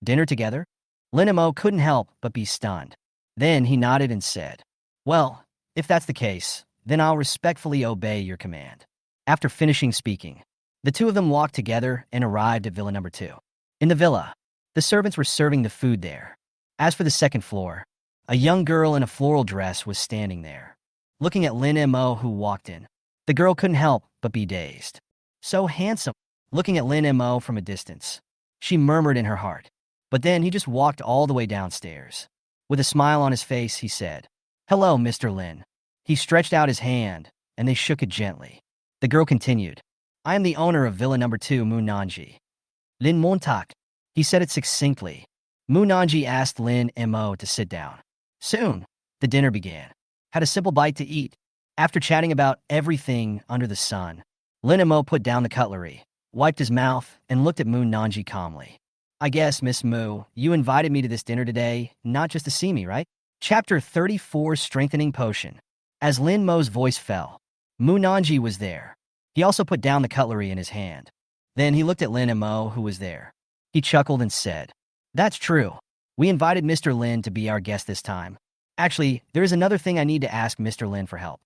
Dinner together? Lin Mo couldn't help but be stunned. Then he nodded and said, "Well, if that's the case, then I'll respectfully obey your command." After finishing speaking, the two of them walked together and arrived at Villa Number 2. In the villa, the servants were serving the food there. As for the second floor, a young girl in a floral dress was standing there, looking at Lin Mo who walked in. The girl couldn't help but be dazed. So handsome. Looking at Lin Mo from a distance, she murmured in her heart. But then he just walked all the way downstairs. With a smile on his face, he said, "Hello, Mr. Lin." He stretched out his hand, and they shook it gently. The girl continued, "I am the owner of Villa Number 2, Munanji." Lin Montak. He said it succinctly. Munanji asked Lin Mo to sit down. Soon, the dinner began. Had a simple bite to eat. After chatting about everything under the sun, Lin Mo put down the cutlery, wiped his mouth, and looked at Munanji calmly. "I guess, Miss Mu, you invited me to this dinner today, not just to see me, right?" Chapter 34, Strengthening Potion. As Lin Mo's voice fell, Munanji was there. He also put down the cutlery in his hand. Then he looked at Lin Mo, who was there. He chuckled and said, "That's true. We invited Mr. Lin to be our guest this time. Actually, there is another thing I need to ask Mr. Lin for help."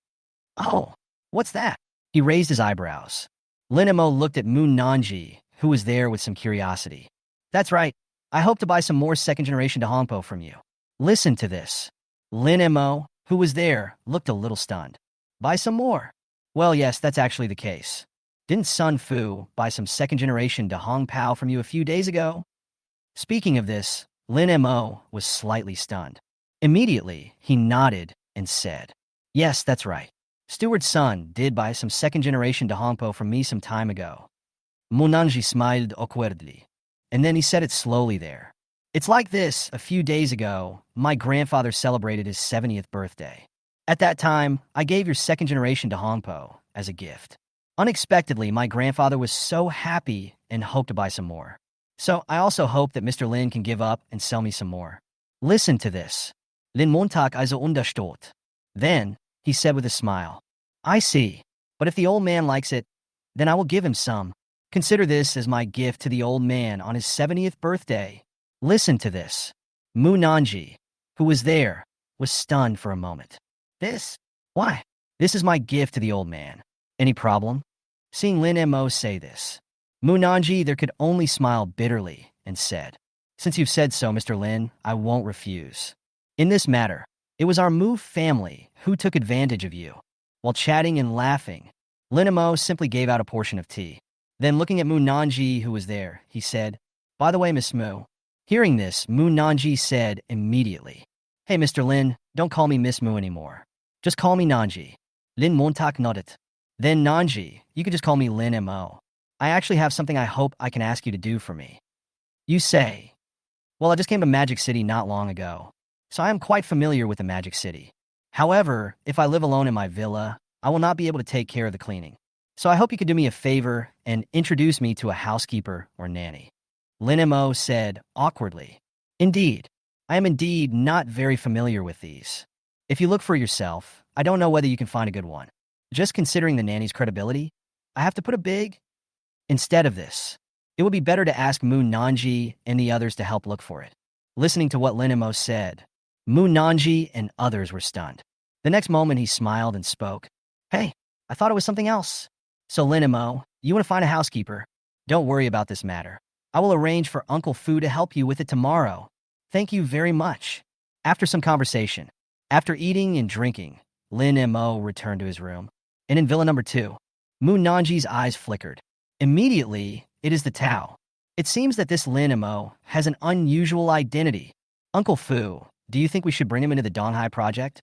"Oh, what's that?" He raised his eyebrows. Lin Mo looked at Munanji, who was there with some curiosity. "That's right. I hope to buy some more second-generation Dahongpo from you." Listen to this. Lin Mo, who was there, looked a little stunned. "Buy some more?" "Well, yes, that's actually the case. Didn't Sun Fu buy some second-generation Dahong Pao from you a few days ago?" Speaking of this, Lin Mo was slightly stunned. Immediately, he nodded and said, "Yes, that's right. Steward's son did buy some second-generation Dahongpo from me some time ago." Munanji smiled awkwardly, and then he said it slowly there. "It's like this. A few days ago, my grandfather celebrated his 70th birthday. At that time, I gave your second-generation Dahongpo as a gift. Unexpectedly, my grandfather was so happy and hoped to buy some more. So I also hope that Mr. Lin can give up and sell me some more." Listen to this. Lin Montag also unterstützt. Then, he said with a smile, "I see. But if the old man likes it, then I will give him some. Consider this as my gift to the old man on his 70th birthday." Listen to this. Munanji, who was there, was stunned for a moment. "This? Why? This is my gift to the old man. Any problem?" Seeing Lin Mo say this, Munanji there could only smile bitterly and said, "Since you've said so, Mr. Lin, I won't refuse. In this matter, it was our Mu family who took advantage of you. While chatting and laughing, Lin Mo simply gave out a portion of tea. Then looking at Mu Nanji, who was there, he said, "By the way, Miss Mu." Hearing this, Mu Nanji said immediately, "Hey, Mr. Lin, don't call me Miss Mu anymore. Just call me Nanji." Lin Montak nodded. "Then Nanji, you could just call me Lin Mo. I actually have something I hope I can ask you to do for me." You say, "Well, I just came to Magic City not long ago, so I am quite familiar with the Magic City. However, if I live alone in my villa, I will not be able to take care of the cleaning. So I hope you could do me a favor and introduce me to a housekeeper or nanny." Lin Mo said awkwardly, "Indeed, I am indeed not very familiar with these. If you look for yourself, I don't know whether you can find a good one. Just considering the nanny's credibility, I have to put a big... Instead of this, it would be better to ask Mu Nanji and the others to help look for it." Listening to what Lin Mo said, Mu Nanji and others were stunned. The next moment he smiled and spoke, "Hey, I thought it was something else. So Lin Mo, you want to find a housekeeper? Don't worry about this matter. I will arrange for Uncle Fu to help you with it tomorrow. Thank you very much." After some conversation, after eating and drinking, Lin Mo returned to his room. And in Villa Number 2, Mu Nanji's eyes flickered. Immediately, it is the Tao. It seems that this Lin Mo has an unusual identity. "Uncle Fu, do you think we should bring him into the Donghai project?"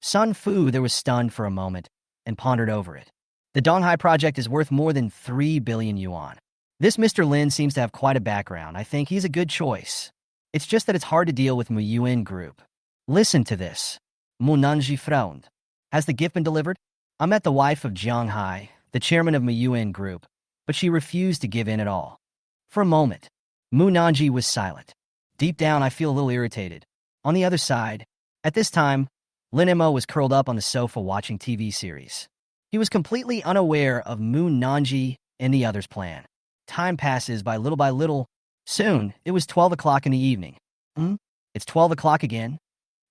Sun Fu there was stunned for a moment and pondered over it. The Donghai project is worth more than 3 billion yuan. This Mr. Lin seems to have quite a background. I think he's a good choice. It's just that it's hard to deal with Mu Yuan Group. Listen to this. Mu Nanji frowned. "Has the gift been delivered? I met the wife of Jiang Hai, the chairman of Mu Yuan Group, but she refused to give in at all." For a moment, Mu Nanji was silent. Deep down, I feel a little irritated. On the other side, at this time, Lin Mo was curled up on the sofa watching TV series. He was completely unaware of Mu Nanji and the others' plan. Time passes by little. Soon, it was 12 o'clock in the evening. It's 12 o'clock again?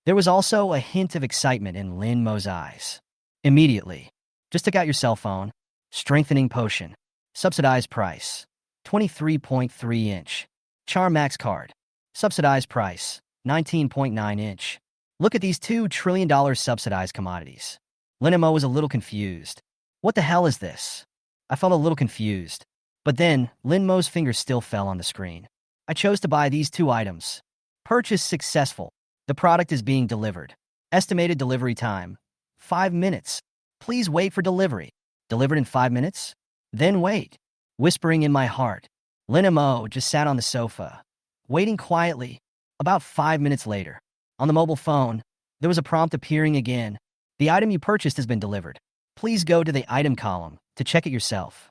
There was also a hint of excitement in Lin Mo's eyes. Immediately, just took out your cell phone. Strengthening potion. Subsidized price. 23.3 inch. Charm Max card. Subsidized price. 19.9 inch. Look at these $2 trillion subsidized commodities. Lin Mo was a little confused. What the hell is this? I felt a little confused. But then, Lin Mo's finger still fell on the screen. I chose to buy these 2 items. Purchase successful. The product is being delivered. Estimated delivery time, 5 minutes. Please wait for delivery. Delivered in 5 minutes? Then wait. Whispering in my heart, Lin Mo just sat on the sofa, waiting quietly. About 5 minutes later, on the mobile phone, there was a prompt appearing again. "The item you purchased has been delivered. Please go to the item column to check it yourself."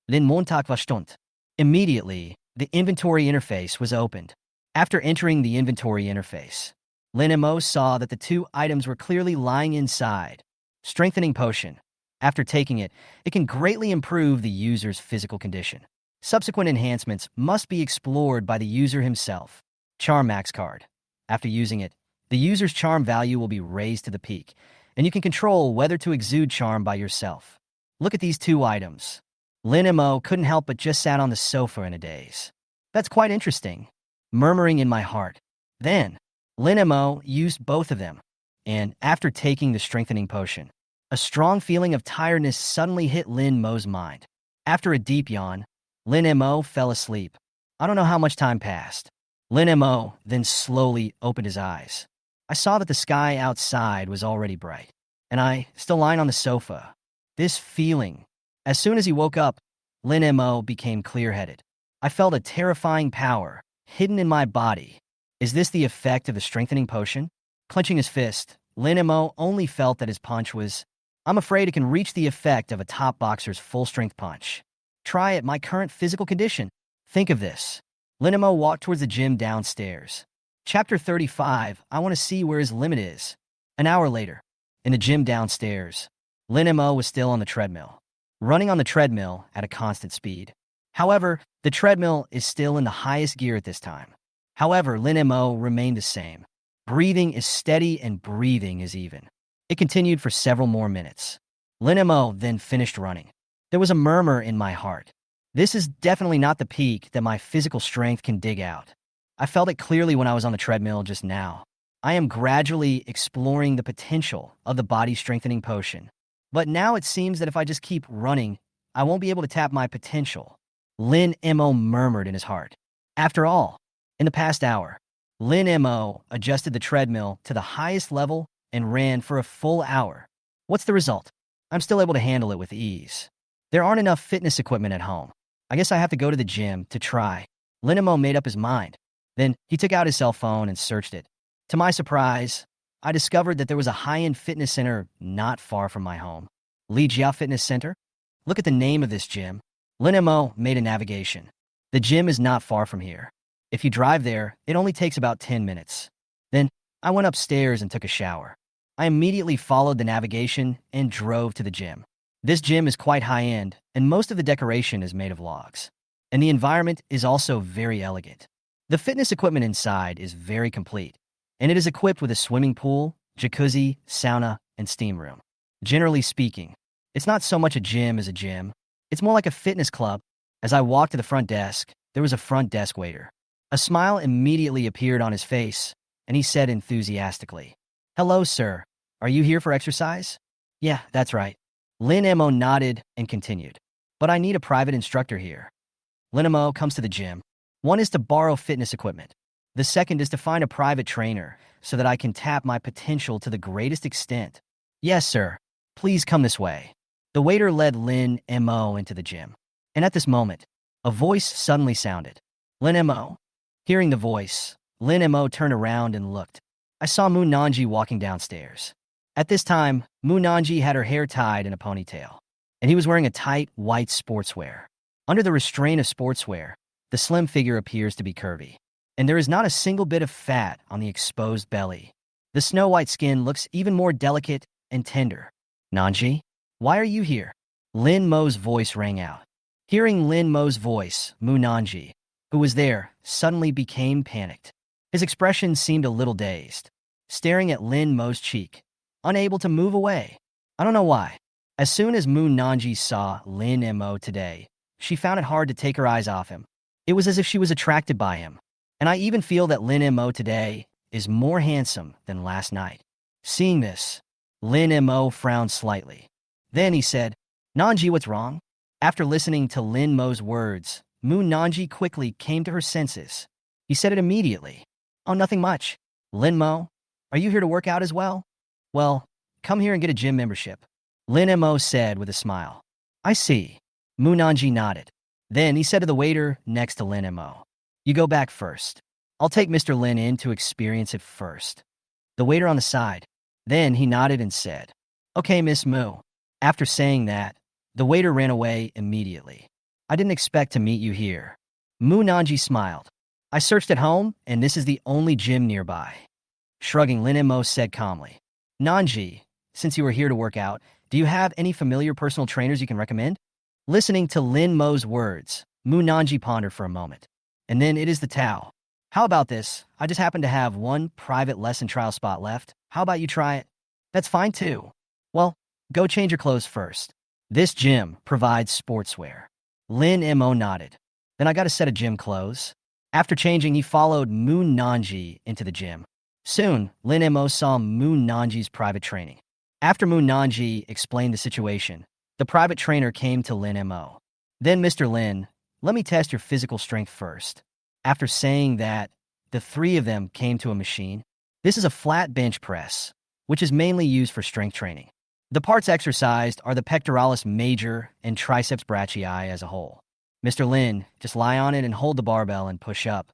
Lin Montag verstand. Immediately, the inventory interface was opened. After entering the inventory interface, Lin Mo saw that the 2 items were clearly lying inside. Strengthening potion. After taking it, it can greatly improve the user's physical condition. Subsequent enhancements must be explored by the user himself. Charm Max card. After using it, the user's charm value will be raised to the peak, and you can control whether to exude charm by yourself. Look at these 2 items. Lin Mo couldn't help but just sat on the sofa in a daze. "That's quite interesting," murmuring in my heart. Then, Lin Mo used both of them, and after taking the strengthening potion, a strong feeling of tiredness suddenly hit Lin Mo's mind. After a deep yawn, Lin Mo fell asleep. I don't know how much time passed. Lin Mo then slowly opened his eyes. I saw that the sky outside was already bright, and I, still lying on the sofa. This feeling. As soon as he woke up, Lin Mo became clear-headed. I felt a terrifying power hidden in my body. Is this the effect of the strengthening potion? Clenching his fist, Lin Mo only felt that his punch was... I'm afraid it can reach the effect of a top boxer's full-strength punch. Try at my current physical condition. Think of this. Lin Mo walked towards the gym downstairs. Chapter 35, I want to see where his limit is. An hour later, in the gym downstairs, Lin Mo was still on the treadmill, running on the treadmill at a constant speed. However, the treadmill is still in the highest gear at this time. However, Lin Mo remained the same. Breathing is steady and breathing is even. It continued for several more minutes. Lin Mo then finished running. There was a murmur in my heart. This is definitely not the peak that my physical strength can dig out. I felt it clearly when I was on the treadmill just now. I am gradually exploring the potential of the body strengthening potion. But now it seems that if I just keep running, I won't be able to tap my potential. Lin Mo murmured in his heart. After all, in the past hour, Lin Mo adjusted the treadmill to the highest level and ran for a full hour. What's the result? I'm still able to handle it with ease. There aren't enough fitness equipment at home. I guess I have to go to the gym to try. Lin Mo made up his mind. Then he took out his cell phone and searched it. To my surprise, I discovered that there was a high-end fitness center not far from my home. Li Jia Fitness Center? Look at the name of this gym. Lin Mo made a navigation. The gym is not far from here. If you drive there, it only takes about 10 minutes. Then I went upstairs and took a shower. I immediately followed the navigation and drove to the gym. This gym is quite high-end, and most of the decoration is made of logs. And the environment is also very elegant. The fitness equipment inside is very complete, and it is equipped with a swimming pool, jacuzzi, sauna, and steam room. Generally speaking, it's not so much a gym as a gym. It's more like a fitness club. As I walked to the front desk, there was a front desk waiter. A smile immediately appeared on his face, and he said enthusiastically, "Hello, sir. Are you here for exercise?" "Yeah, that's right." Lin Mo nodded and continued. "But I need a private instructor here." Lin Mo comes to the gym. One is to borrow fitness equipment. The second is to find a private trainer so that I can tap my potential to the greatest extent. "Yes, sir. Please come this way." The waiter led Lin Mo into the gym. And at this moment, a voice suddenly sounded. "Lin Mo." Hearing the voice, Lin Mo turned around and looked. I saw Mu Nanji walking downstairs. At this time, Mu Nanji had her hair tied in a ponytail, and he was wearing a tight, white sportswear. Under the restraint of sportswear, the slim figure appears to be curvy, and there is not a single bit of fat on the exposed belly. The snow-white skin looks even more delicate and tender. "Nanji, why are you here?" Lin Mo's voice rang out. Hearing Lin Mo's voice, Mu Nanji, who was there, suddenly became panicked. His expression seemed a little dazed, staring at Lin Mo's cheek, unable to move away. I don't know why. As soon as Mu Nanji saw Lin Mo today, she found it hard to take her eyes off him. It was as if she was attracted by him. And I even feel that Lin Mo today is more handsome than last night. Seeing this, Lin Mo frowned slightly. Then he said, "Nanji, what's wrong?" After listening to Lin Mo's words, Mu Nanji quickly came to her senses. He said it immediately. "Oh, nothing much. Lin Mo, are you here to work out as well?" "Well, come here and get a gym membership," Lin Mo said with a smile. "I see." Mu Nanji nodded. Then he said to the waiter next to Lin Mo, "You go back first. I'll take Mr. Lin in to experience it first." The waiter on the side. Then he nodded and said, "Okay, Miss Mu." After saying that, the waiter ran away immediately. "I didn't expect to meet you here." Mu Nanji smiled. "I searched at home, and this is the only gym nearby." Shrugging, Lin Mo said calmly, "Nanji, since you are here to work out, do you have any familiar personal trainers you can recommend?" Listening to Lin Mo's words, Mu Nanji pondered for a moment. "And then it is the Tao. How about this? I just happen to have one private lesson trial spot left. How about you try it?" "That's fine too." "Well, go change your clothes first. This gym provides sportswear." Lin Mo nodded. "Then I got a set of gym clothes." After changing, he followed Mu Nanji into the gym. Soon, Lin Mo saw Mu Nanji's private training. After Mu Nanji explained the situation, the private trainer came to Lin Mo. "Then, Mr. Lin, let me test your physical strength first." After saying that, the three of them came to a machine. This is a flat bench press, which is mainly used for strength training. The parts exercised are the pectoralis major and triceps brachii as a whole. "Mr. Lin, just lie on it and hold the barbell and push up."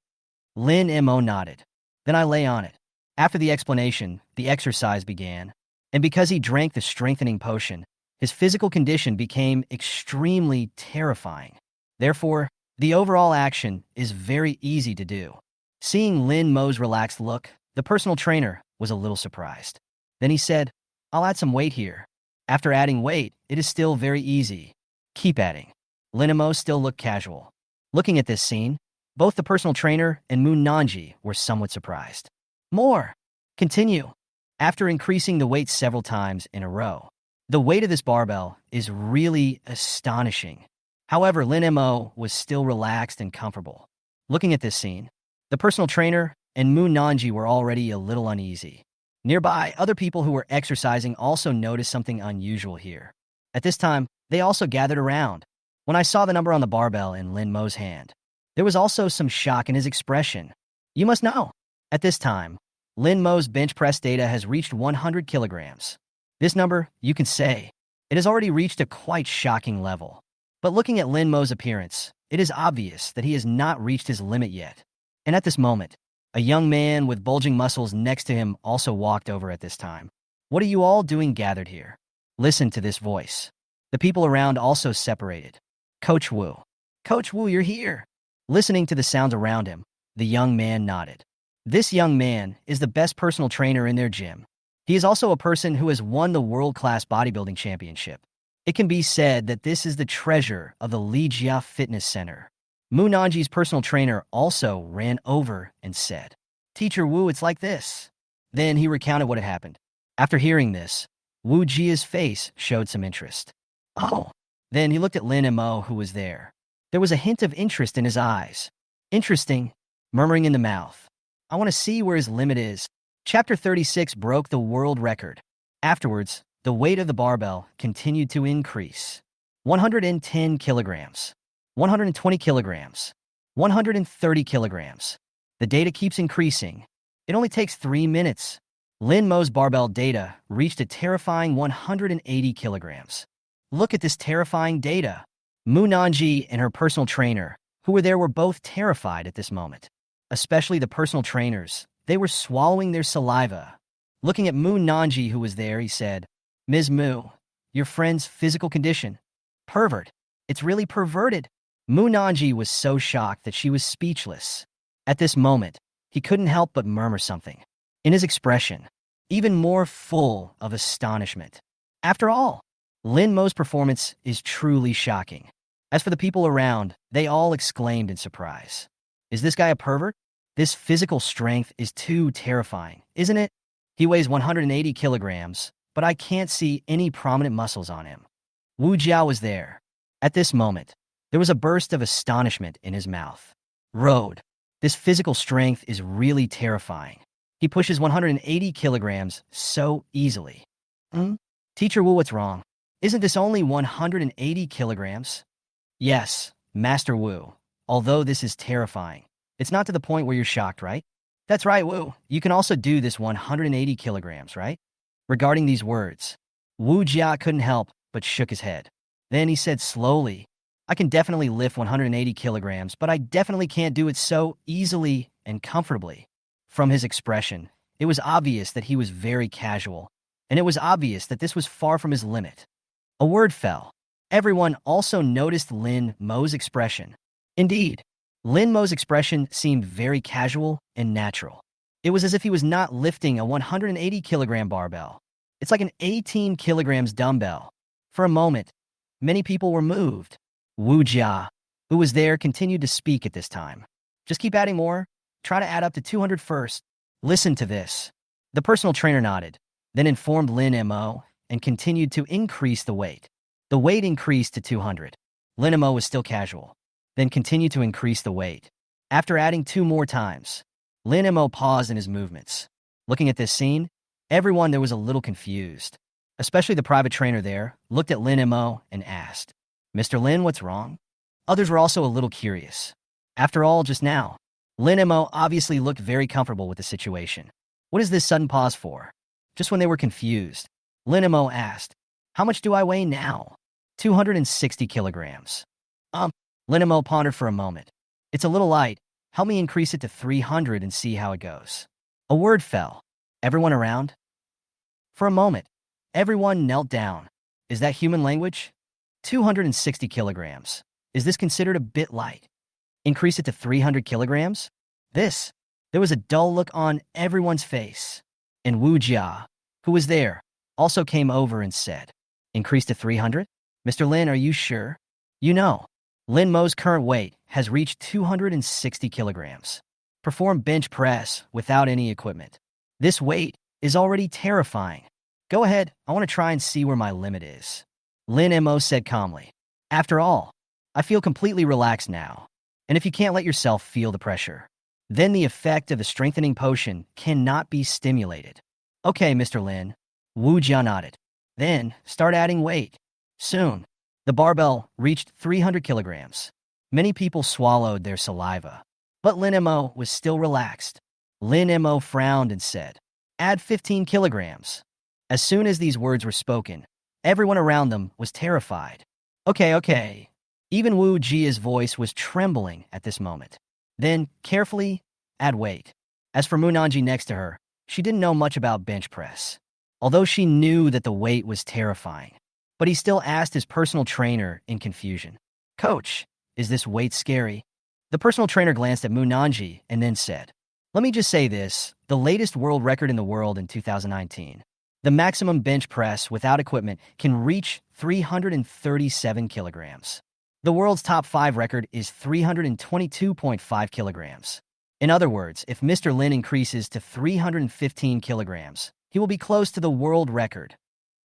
Lin Mo nodded. Then I lay on it. After the explanation, the exercise began. And because he drank the strengthening potion, his physical condition became extremely terrifying. Therefore, the overall action is very easy to do. Seeing Lin Mo's relaxed look, the personal trainer was a little surprised. Then he said, "I'll add some weight here." After adding weight, it is still very easy. Keep adding. Lin Mo still looked casual. Looking at this scene, both the personal trainer and Mu Nanji were somewhat surprised. "More. Continue." After increasing the weight several times in a row, the weight of this barbell is really astonishing. However, Lin Mo was still relaxed and comfortable. Looking at this scene, the personal trainer and Mu Nanji were already a little uneasy. Nearby, other people who were exercising also noticed something unusual here. At this time, they also gathered around. When I saw the number on the barbell in Lin Mo's hand, there was also some shock in his expression. You must know. At this time, Lin Mo's bench press data has reached 100 kilograms. This number, you can say, it has already reached a quite shocking level. But looking at Lin Mo's appearance, it is obvious that he has not reached his limit yet. And at this moment, a young man with bulging muscles next to him also walked over at this time. What are you all doing gathered here? Listen to this voice. The people around also separated. Coach Wu. Coach Wu, you're here. Listening to the sounds around him, the young man nodded. This young man is the best personal trainer in their gym. He is also a person who has won the world-class bodybuilding championship. It can be said that this is the treasure of the Lijia Fitness Center. Mu Nanji's personal trainer also ran over and said, Teacher Wu, it's like this. Then he recounted what had happened. After hearing this, Wu Jia's face showed some interest. Oh. Then he looked at Lin Mo, who was there. There was a hint of interest in his eyes. Interesting, murmuring in the mouth. I want to see where his limit is. Chapter 36 broke the world record. Afterwards, the weight of the barbell continued to increase. 110 kilograms. 120 kilograms. 130 kilograms. The data keeps increasing. It only takes 3 minutes. Lin Mo's barbell data reached a terrifying 180 kilograms. Look at this terrifying data. Mu Nanji and her personal trainer, who were there, were both terrified at this moment. Especially the personal trainers. They were swallowing their saliva. Looking at Mu Nanji, who was there, he said, Ms. Mu, your friend's physical condition. Pervert. It's really perverted. Mu Nanji was so shocked that she was speechless. At this moment, he couldn't help but murmur something. In his expression, even more full of astonishment. After all, Lin Mo's performance is truly shocking. As for the people around, they all exclaimed in surprise. Is this guy a pervert? This physical strength is too terrifying, isn't it? He weighs 180 kilograms, but I can't see any prominent muscles on him. Wu Jia was there. At this moment, there was a burst of astonishment in his mouth. Road. This physical strength is really terrifying. He pushes 180 kilograms so easily. Teacher Wu, what's wrong? Isn't this only 180 kilograms? Yes, Master Wu. Although this is terrifying, it's not to the point where you're shocked, right? That's right, Wu. You can also do this 180 kilograms, right? Regarding these words, Wu Jia couldn't help but shook his head. Then he said slowly, I can definitely lift 180 kilograms, but I definitely can't do it so easily and comfortably. From his expression, it was obvious that he was very casual, and it was obvious that this was far from his limit. A word fell. Everyone also noticed Lin Mo's expression. Indeed, Lin Mo's expression seemed very casual and natural. It was as if he was not lifting a 180-kilogram barbell. It's like an 18 kilograms dumbbell. For a moment, many people were moved. Wu Jia, who was there, continued to speak at this time. Just keep adding more. Try to add up to 200 first. Listen to this. The personal trainer nodded, then informed Lin Mo and continued to increase the weight. The weight increased to 200. Lin Mo was still casual, then continued to increase the weight. After adding 2 more times, Lin Mo paused in his movements. Looking at this scene, everyone there was a little confused. Especially the private trainer there looked at Lin Mo and asked, Mr. Lin, what's wrong? Others were also a little curious. After all, just now, Lin Mo obviously looked very comfortable with the situation. What is this sudden pause for? Just when they were confused, Lin Mo asked, how much do I weigh now? 260 kilograms. Lin Mo pondered for a moment. It's a little light. Help me increase it to 300 and see how it goes. A word fell. Everyone around? For a moment, everyone knelt down. Is that human language? 260 kilograms. Is this considered a bit light? Increase it to 300 kilograms? There was a dull look on everyone's face. And Wu Jia, who was there, also came over and said, increase to 300? Mr. Lin, are you sure? You know, Lin Mo's current weight has reached 260 kilograms. Perform bench press without any equipment. This weight is already terrifying. Go ahead, I want to try and see where my limit is. Lin Mo said calmly. After all, I feel completely relaxed now. And if you can't let yourself feel the pressure, then the effect of the strengthening potion cannot be stimulated. Okay, Mr. Lin. Wu Jia nodded. Then start adding weight. Soon, the barbell reached 300 kilograms. Many people swallowed their saliva. But Lin Mo was still relaxed. Lin Mo frowned and said, add 15 kilograms. As soon as these words were spoken, everyone around them was terrified. Okay. Even Wu Jia's voice was trembling at this moment. Then, carefully, add weight. As for Munanji next to her, she didn't know much about bench press, although she knew that the weight was terrifying. But he still asked his personal trainer in confusion, Coach, is this weight scary? The personal trainer glanced at Munanji and then said, let me just say this, the latest world record in the world in 2019. The maximum bench press without equipment can reach 337 kilograms. The world's top 5 record is 322.5 kilograms. In other words, if Mr. Lin increases to 315 kilograms, he will be close to the world record.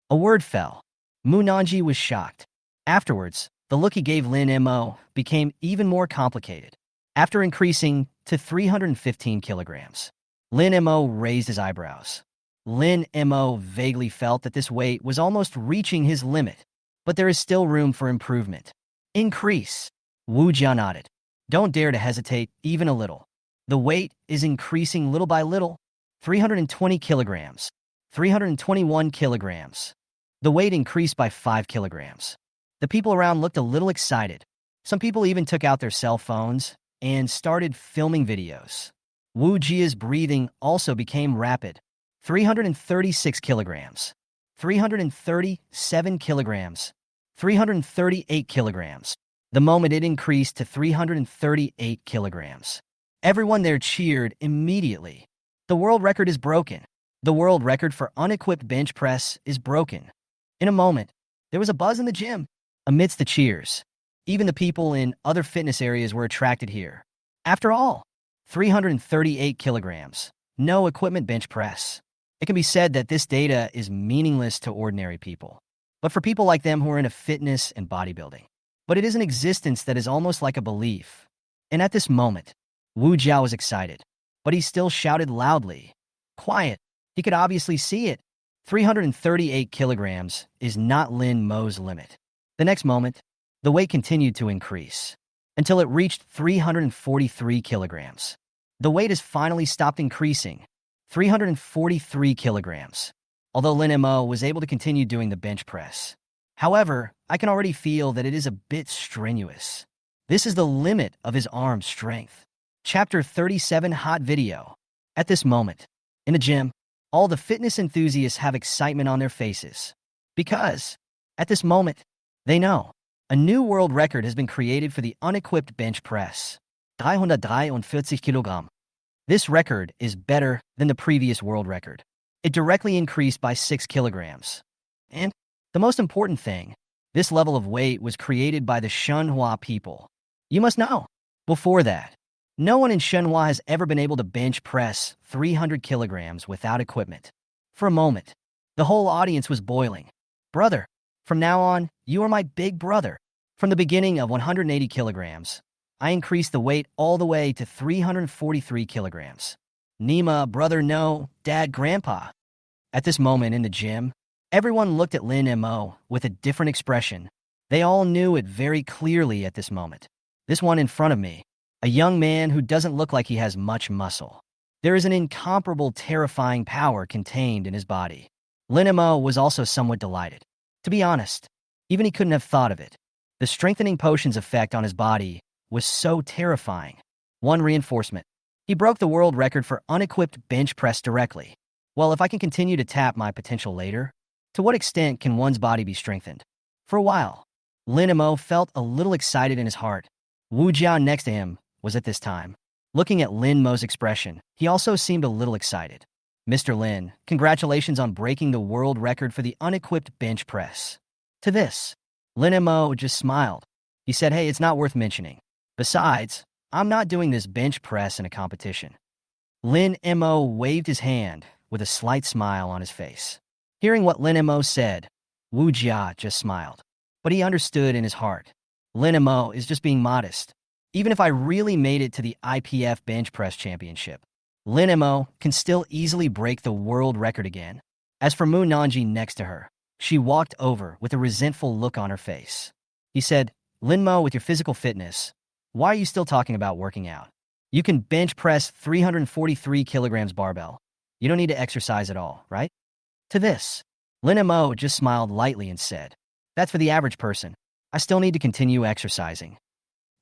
A word fell. Munanji was shocked. Afterwards, the look he gave Lin Mo became even more complicated. After increasing to 315 kilograms, Lin Mo raised his eyebrows. Lin Mo vaguely felt that this weight was almost reaching his limit, but there is still room for improvement. Increase. Wu Jia nodded. Don't dare to hesitate even a little. The weight is increasing little by little. 320 kilograms. 321 kilograms. The weight increased by 5 kilograms. The people around looked a little excited. Some people even took out their cell phones and started filming videos. Wu Jia's breathing also became rapid. 336 kilograms. 337 kilograms. 338 kilograms. The moment it increased to 338 kilograms, everyone there cheered immediately. The world record is broken. The world record for unequipped bench press is broken. In a moment, there was a buzz in the gym. Amidst the cheers, even the people in other fitness areas were attracted here. After all, 338 kilograms, no equipment bench press. It can be said that this data is meaningless to ordinary people, but for people like them who are into fitness and bodybuilding. But it is an existence that is almost like a belief. And at this moment, Wu Jia was excited, but he still shouted loudly. Quiet. He could obviously see it. 338 kilograms is not Lin Mo's limit. The next moment, the weight continued to increase until it reached 343 kilograms. The weight has finally stopped increasing. 343 kilograms. Although Lin Mo was able to continue doing the bench press. However, I can already feel that it is a bit strenuous. This is the limit of his arm strength. Chapter 37 Hot Video. At this moment, in the gym, all the fitness enthusiasts have excitement on their faces. Because, at this moment, they know a new world record has been created for the unequipped bench press. 343 kilogram. This record is better than the previous world record. It directly increased by 6 kilograms. And the most important thing, this level of weight was created by the Shenhua people. You must know, before that, no one in Shenhua has ever been able to bench press 300 kilograms without equipment. For a moment, the whole audience was boiling. Brother, from now on, you are my big brother. From the beginning of 180 kilograms, I increased the weight all the way to 343 kilograms. Nima, brother, no, dad, grandpa. At this moment in the gym, everyone looked at Lin Mo with a different expression. They all knew it very clearly at this moment. This one in front of me, a young man who doesn't look like he has much muscle. There is an incomparable, terrifying power contained in his body. Lin Mo was also somewhat delighted. To be honest, even he couldn't have thought of it. The strengthening potion's effect on his body was so terrifying. One reinforcement. He broke the world record for unequipped bench press directly. Well, if I can continue to tap my potential later, to what extent can one's body be strengthened? For a while, Lin Mo felt a little excited in his heart. Wu Jia next to him was at this time. Looking at Lin Mo's expression, he also seemed a little excited. Mr. Lin, congratulations on breaking the world record for the unequipped bench press. To this, Lin Mo just smiled. He said, hey, it's not worth mentioning. Besides, I'm not doing this bench press in a competition. Lin Mo waved his hand with a slight smile on his face. Hearing what Lin Mo said, Wu Jia just smiled. But he understood in his heart. Lin Mo is just being modest. Even if I really made it to the IPF bench press championship, Lin Mo can still easily break the world record again. As for Mu Nanji next to her, she walked over with a resentful look on her face. He said, Lin Mo, with your physical fitness, why are you still talking about working out? You can bench press 343 kilograms barbell. You don't need to exercise at all, right? To this, Lin Mo just smiled lightly and said, that's for the average person. I still need to continue exercising.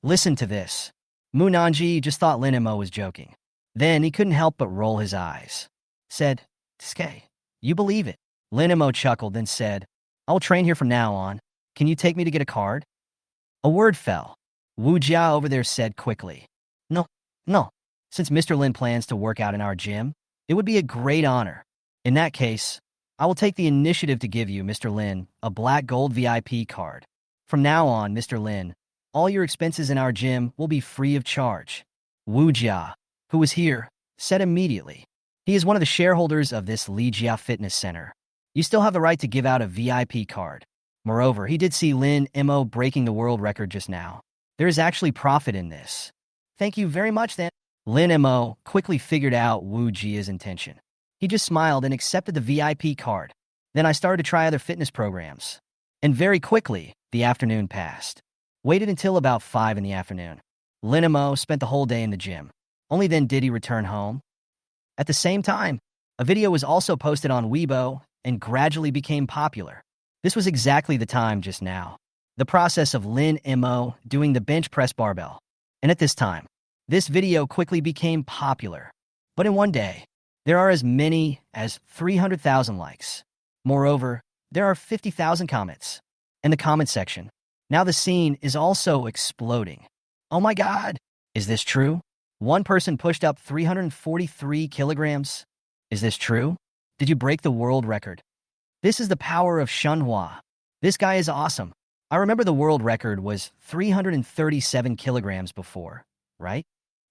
Listen to this. Mu Nanji just thought Lin Mo was joking. Then he couldn't help but roll his eyes. Said, Tsuke, you believe it. Lin Mo chuckled, then said, I will train here from now on. Can you take me to get a card? A word fell. Wu Jia over there said quickly, No. Since Mr. Lin plans to work out in our gym, it would be a great honor. In that case, I will take the initiative to give you, Mr. Lin, a black gold VIP card. From now on, Mr. Lin, all your expenses in our gym will be free of charge. Wu Jia, who was here, said immediately. He is one of the shareholders of this Li Jia Fitness Center. You still have the right to give out a VIP card. Moreover, he did see Lin Mo breaking the world record just now. There is actually profit in this. Thank you very much, then. Lin Mo quickly figured out Wu Jia's intention. He just smiled and accepted the VIP card. Then I started to try other fitness programs. And very quickly, the afternoon passed. Waited until about 5 in the afternoon. Lin Mo spent the whole day in the gym. Only then did he return home. At the same time, a video was also posted on Weibo and gradually became popular. This was exactly the time just now. The process of Lin Mo doing the bench press barbell. And at this time, this video quickly became popular. But in one day, there are as many as 300,000 likes. Moreover, there are 50,000 comments. In the comment section, now the scene is also exploding. Oh my God, is this true? One person pushed up 343 kilograms. Is this true? Did you break the world record? This is the power of Shenhua. This guy is awesome. I remember the world record was 337 kilograms before, right?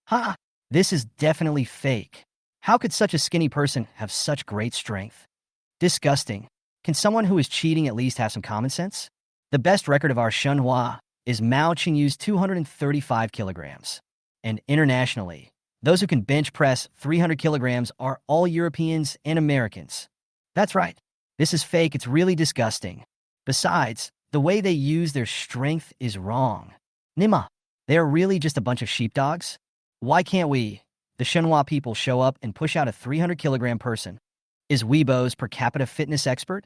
Ha! This is definitely fake. How could such a skinny person have such great strength? Disgusting. Can someone who is cheating at least have some common sense? The best record of our Shenhua is Mao Qingyu's 235 kilograms. And internationally, those who can bench press 300 kilograms are all Europeans and Americans. That's right. This is fake. It's really disgusting. Besides, the way they use their strength is wrong. Nima, they are really just a bunch of sheepdogs? Why can't we, the Shenhua people, show up and push out a 300-kilogram person? Is Weibo's per capita fitness expert?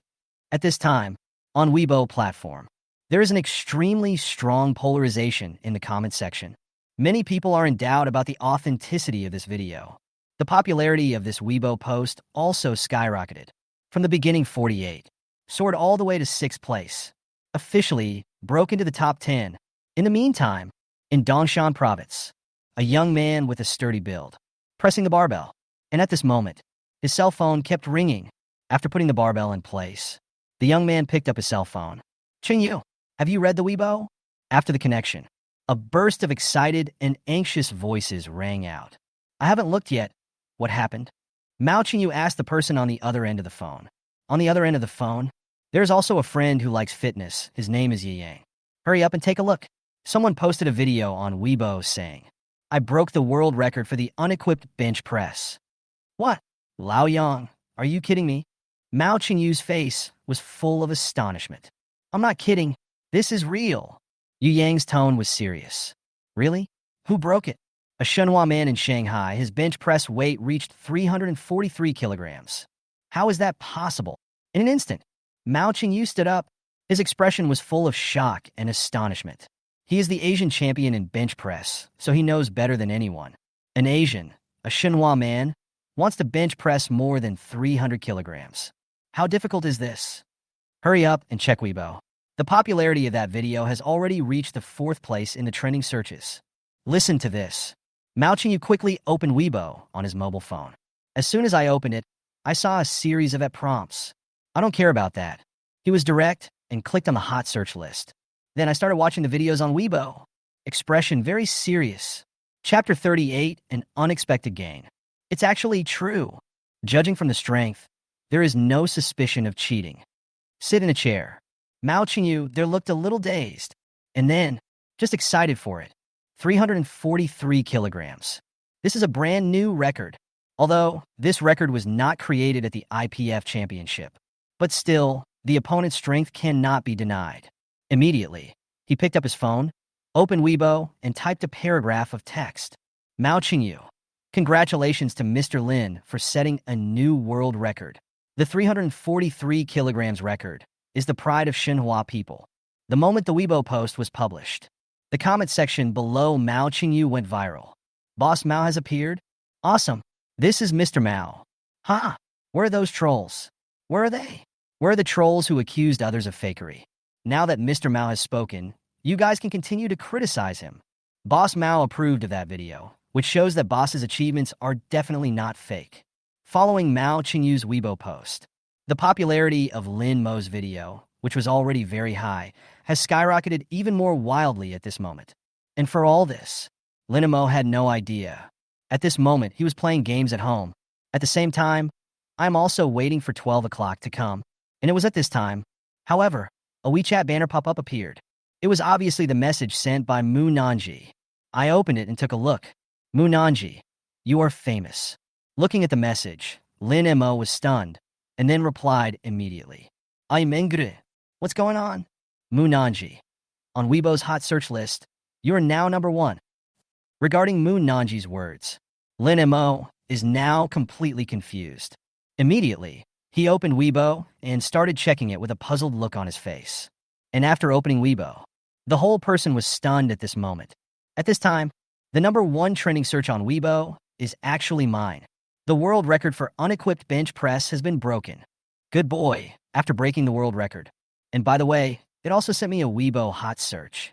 At this time, on Weibo platform, there is an extremely strong polarization in the comment section. Many people are in doubt about the authenticity of this video. The popularity of this Weibo post also skyrocketed. From the beginning 48, soared all the way to 6th place. Officially broke into the top 10. In the meantime, in Dongshan province, a young man with a sturdy build, pressing the barbell. And at this moment, his cell phone kept ringing. After putting the barbell in place, the young man picked up his cell phone. Qingyu, have you read the Weibo? After the connection, a burst of excited and anxious voices rang out. I haven't looked yet. What happened? Mao Qingyu asked the person on the other end of the phone. On the other end of the phone, there's also a friend who likes fitness. His name is Yi Yang. Hurry up and take a look. Someone posted a video on Weibo saying, I broke the world record for the unequipped bench press. What? Lao Yang, are you kidding me? Mao Qingyu's face was full of astonishment. I'm not kidding. This is real. Yu Yang's tone was serious. Really? Who broke it? A Shenhua man in Shanghai. His bench press weight reached 343 kilograms. How is that possible? In an instant, Mao Qingyu stood up. His expression was full of shock and astonishment. He is the Asian champion in bench press, so he knows better than anyone. An Asian, a Shenhua man, wants to bench press more than 300 kilograms. How difficult is this? Hurry up and check Weibo. The popularity of that video has already reached the 4th place in the trending searches. Listen to this. Mao Qingyu quickly opened Weibo on his mobile phone. As soon as I opened it, I saw a series of prompts. I don't care about that. He was direct and clicked on the hot search list. Then I started watching the videos on Weibo. Expression very serious. Chapter 38, an unexpected gain. It's actually true. Judging from the strength, there is no suspicion of cheating. Sit in a chair. Mao Qingyu there looked a little dazed, and then just excited for it. 343 kilograms. This is a brand new record, although this record was not created at the IPF championship. But still, the opponent's strength cannot be denied. Immediately, he picked up his phone, opened Weibo, and typed a paragraph of text. Mao Qingyu. Congratulations to Mr. Lin for setting a new world record. The 343 kilograms record is the pride of Xinhua people. The moment the Weibo post was published, the comment section below Mao Qingyu went viral. Boss Mao has appeared? Awesome. This is Mr. Mao. Ha! Where are those trolls? Where are they? Where are the trolls who accused others of fakery? Now that Mr. Mao has spoken, you guys can continue to criticize him. Boss Mao approved of that video, which shows that Boss's achievements are definitely not fake. Following Mao Qingyu's Weibo post, the popularity of Lin Mo's video, which was already very high, has skyrocketed even more wildly at this moment. And for all this, Lin Mo had no idea. At this moment, he was playing games at home. At the same time, I'm also waiting for 12 o'clock to come. And it was at this time, however, a WeChat banner pop-up appeared. It was obviously the message sent by Mu Nanji. I opened it and took a look. Mu Nanji, you are famous. Looking at the message, Lin Mo was stunned, and then replied immediately. I'm angry. What's going on? Mu Nanji. On Weibo's hot search list, you are now #1. Regarding Mu Nanji's words, Lin Mo is now completely confused. Immediately, he opened Weibo and started checking it with a puzzled look on his face. And after opening Weibo, the whole person was stunned at this moment. At this time, the #1 trending search on Weibo is actually mine. The world record for unequipped bench press has been broken. Good boy, after breaking the world record. And by the way, it also sent me a Weibo hot search.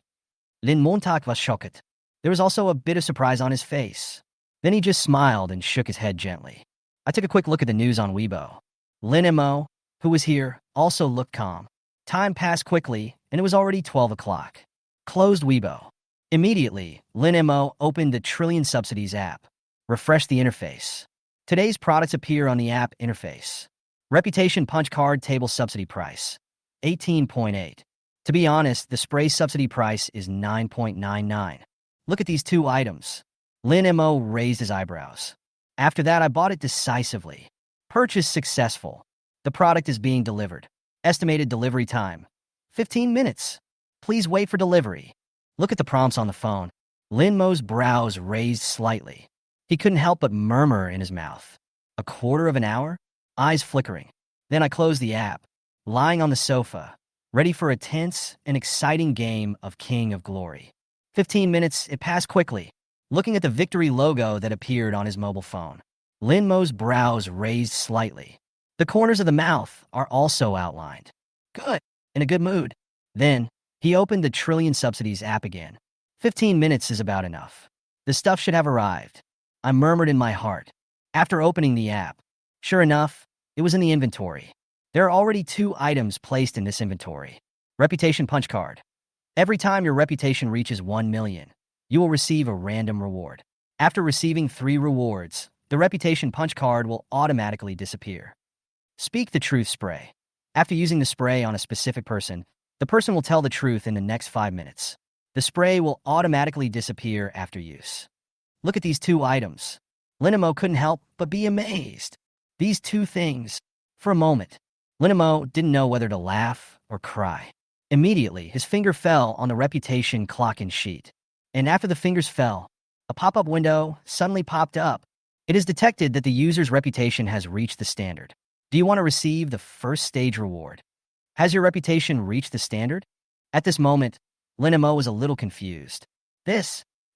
Lin Montag was shocked. There was also a bit of surprise on his face. Then he just smiled and shook his head gently. I took a quick look at the news on Weibo. Lin Mo, who was here, also looked calm. Time passed quickly, and it was already 12 o'clock. Closed Weibo. Immediately, Lin Mo opened the Trillion-Subsidies app. Refreshed the interface. Today's products appear on the app interface. Reputation punch card table subsidy price, 18.8. To be honest, the spray subsidy price is 9.99. Look at these two items. Lin Mo raised his eyebrows. After that, I bought it decisively. Purchase successful. The product is being delivered. Estimated delivery time, 15 minutes. Please wait for delivery. Look at the prompts on the phone. Lin Mo's brows raised slightly. He couldn't help but murmur in his mouth. A quarter of an hour? Eyes flickering. Then I closed the app, lying on the sofa, ready for a tense and exciting game of King of Glory. 15 minutes, it passed quickly. Looking at the victory logo that appeared on his mobile phone, Lin Mo's brows raised slightly. The corners of the mouth are also outlined. Good. In a good mood. Then, he opened the Trillion-Subsidies app again. 15 minutes is about enough. The stuff should have arrived. I murmured in my heart. After opening the app, sure enough, it was in the inventory. There are already 2 items placed in this inventory. Reputation punch card. Every time your reputation reaches 1 million, you will receive a random reward. After receiving 3 rewards, the reputation punch card will automatically disappear. Speak the truth spray. After using the spray on a specific person, the person will tell the truth in the next 5 minutes. The spray will automatically disappear after use. Look at these 2 items. Lin Mo couldn't help but be amazed. These 2 things. For a moment, Lin Mo didn't know whether to laugh or cry. Immediately, his finger fell on the reputation clock-in sheet. And after the fingers fell, a pop-up window suddenly popped up. It is detected that the user's reputation has reached the standard. Do you want to receive the first stage reward? Has your reputation reached the standard? At this moment, Lin Mo was a little confused.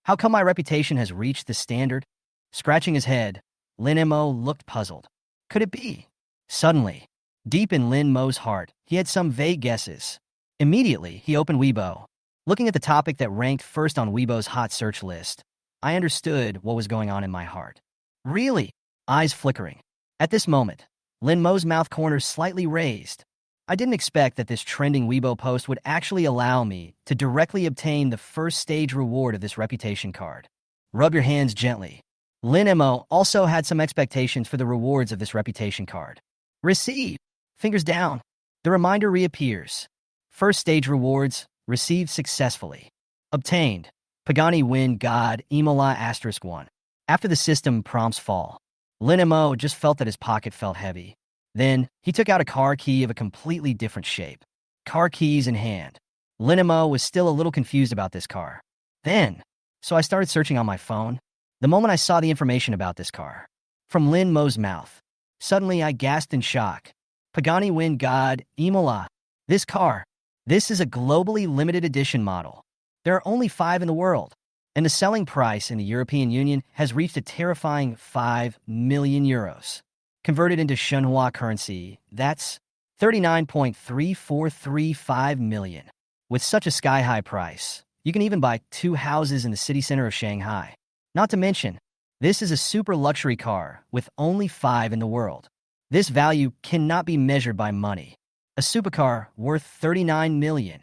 How come my reputation has reached the standard? Scratching his head, Lin Mo looked puzzled. Could it be? Suddenly, deep in Lin Mo's heart, he had some vague guesses. Immediately, he opened Weibo. Looking at the topic that ranked first on Weibo's hot search list, I understood what was going on in my heart. Really? Eyes flickering. At this moment, Lin Mo's mouth corners slightly raised. I didn't expect that this trending Weibo post would actually allow me to directly obtain the first stage reward of this reputation card. Rub your hands gently. Lin Mo also had some expectations for the rewards of this reputation card. Receive. Fingers down. The reminder reappears. First stage rewards received successfully. Obtained. Pagani win God Imola *1. After the system prompts fall, Lin Mo just felt that his pocket felt heavy. Then, he took out a car key of a completely different shape. Car keys in hand. Lin Mo was still a little confused about this car. So I started searching on my phone. The moment I saw the information about this car, from Lin Mo's mouth, suddenly I gasped in shock. Pagani win God Imola. This car. This is a globally limited edition model. There are only 5 in the world, and the selling price in the European Union has reached a terrifying 5 million euros. Converted into manhwa currency, that's 39.3435 million. With such a sky-high price, you can even buy 2 houses in the city center of Shanghai. Not to mention, this is a super luxury car with only 5 in the world. This value cannot be measured by money. A supercar worth 39 million.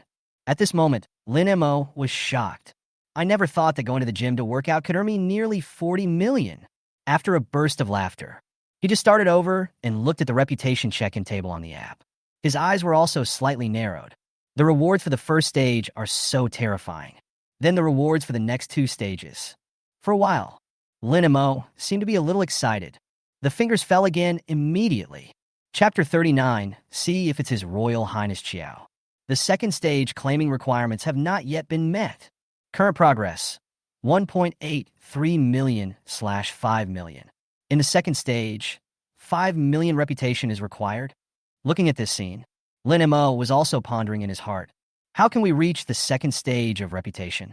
At this moment, Lin Mo was shocked. I never thought that going to the gym to work out could earn me nearly 40 million. After a burst of laughter, he just started over and looked at the reputation check-in table on the app. His eyes were also slightly narrowed. The rewards for the first stage are so terrifying. Then the rewards for the next 2 stages. For a while, Lin Mo seemed to be a little excited. The fingers fell again immediately. Chapter 39, see if it's His Royal Highness Chiao. The second stage claiming requirements have not yet been met. Current progress, 1.83 million/5 million. In the second stage, 5 million reputation is required. Looking at this scene, Lin Mo was also pondering in his heart, how can we reach the second stage of reputation?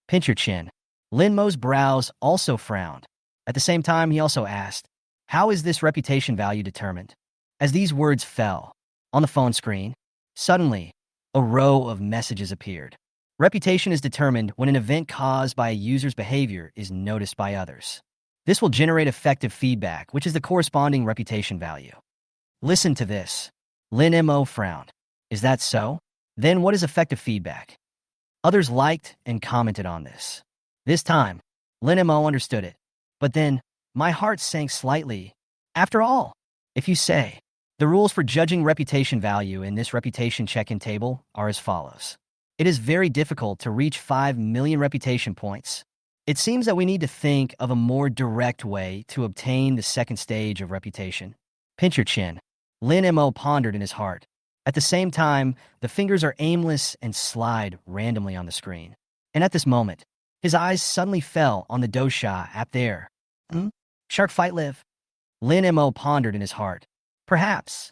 Pinch your chin. Lin Mo's brows also frowned. At the same time, he also asked, how is this reputation value determined? As these words fell on the phone screen, suddenly, a row of messages appeared. Reputation is determined when an event caused by a user's behavior is noticed by others. This will generate effective feedback, which is the corresponding reputation value. Listen to this. Lin Mo frowned. Is that so? Then what is effective feedback? Others liked and commented on this. This time, Lin Mo understood it. But then, my heart sank slightly. After all, if you say, the rules for judging reputation value in this reputation check-in table are as follows. It is very difficult to reach 5 million reputation points. It seems that we need to think of a more direct way to obtain the second stage of reputation. Pinch your chin. Lin Mo pondered in his heart. At the same time, the fingers are aimless and slide randomly on the screen. And at this moment, his eyes suddenly fell on the Dosha app there. Shark Fight Live? Lin Mo pondered in his heart. Perhaps.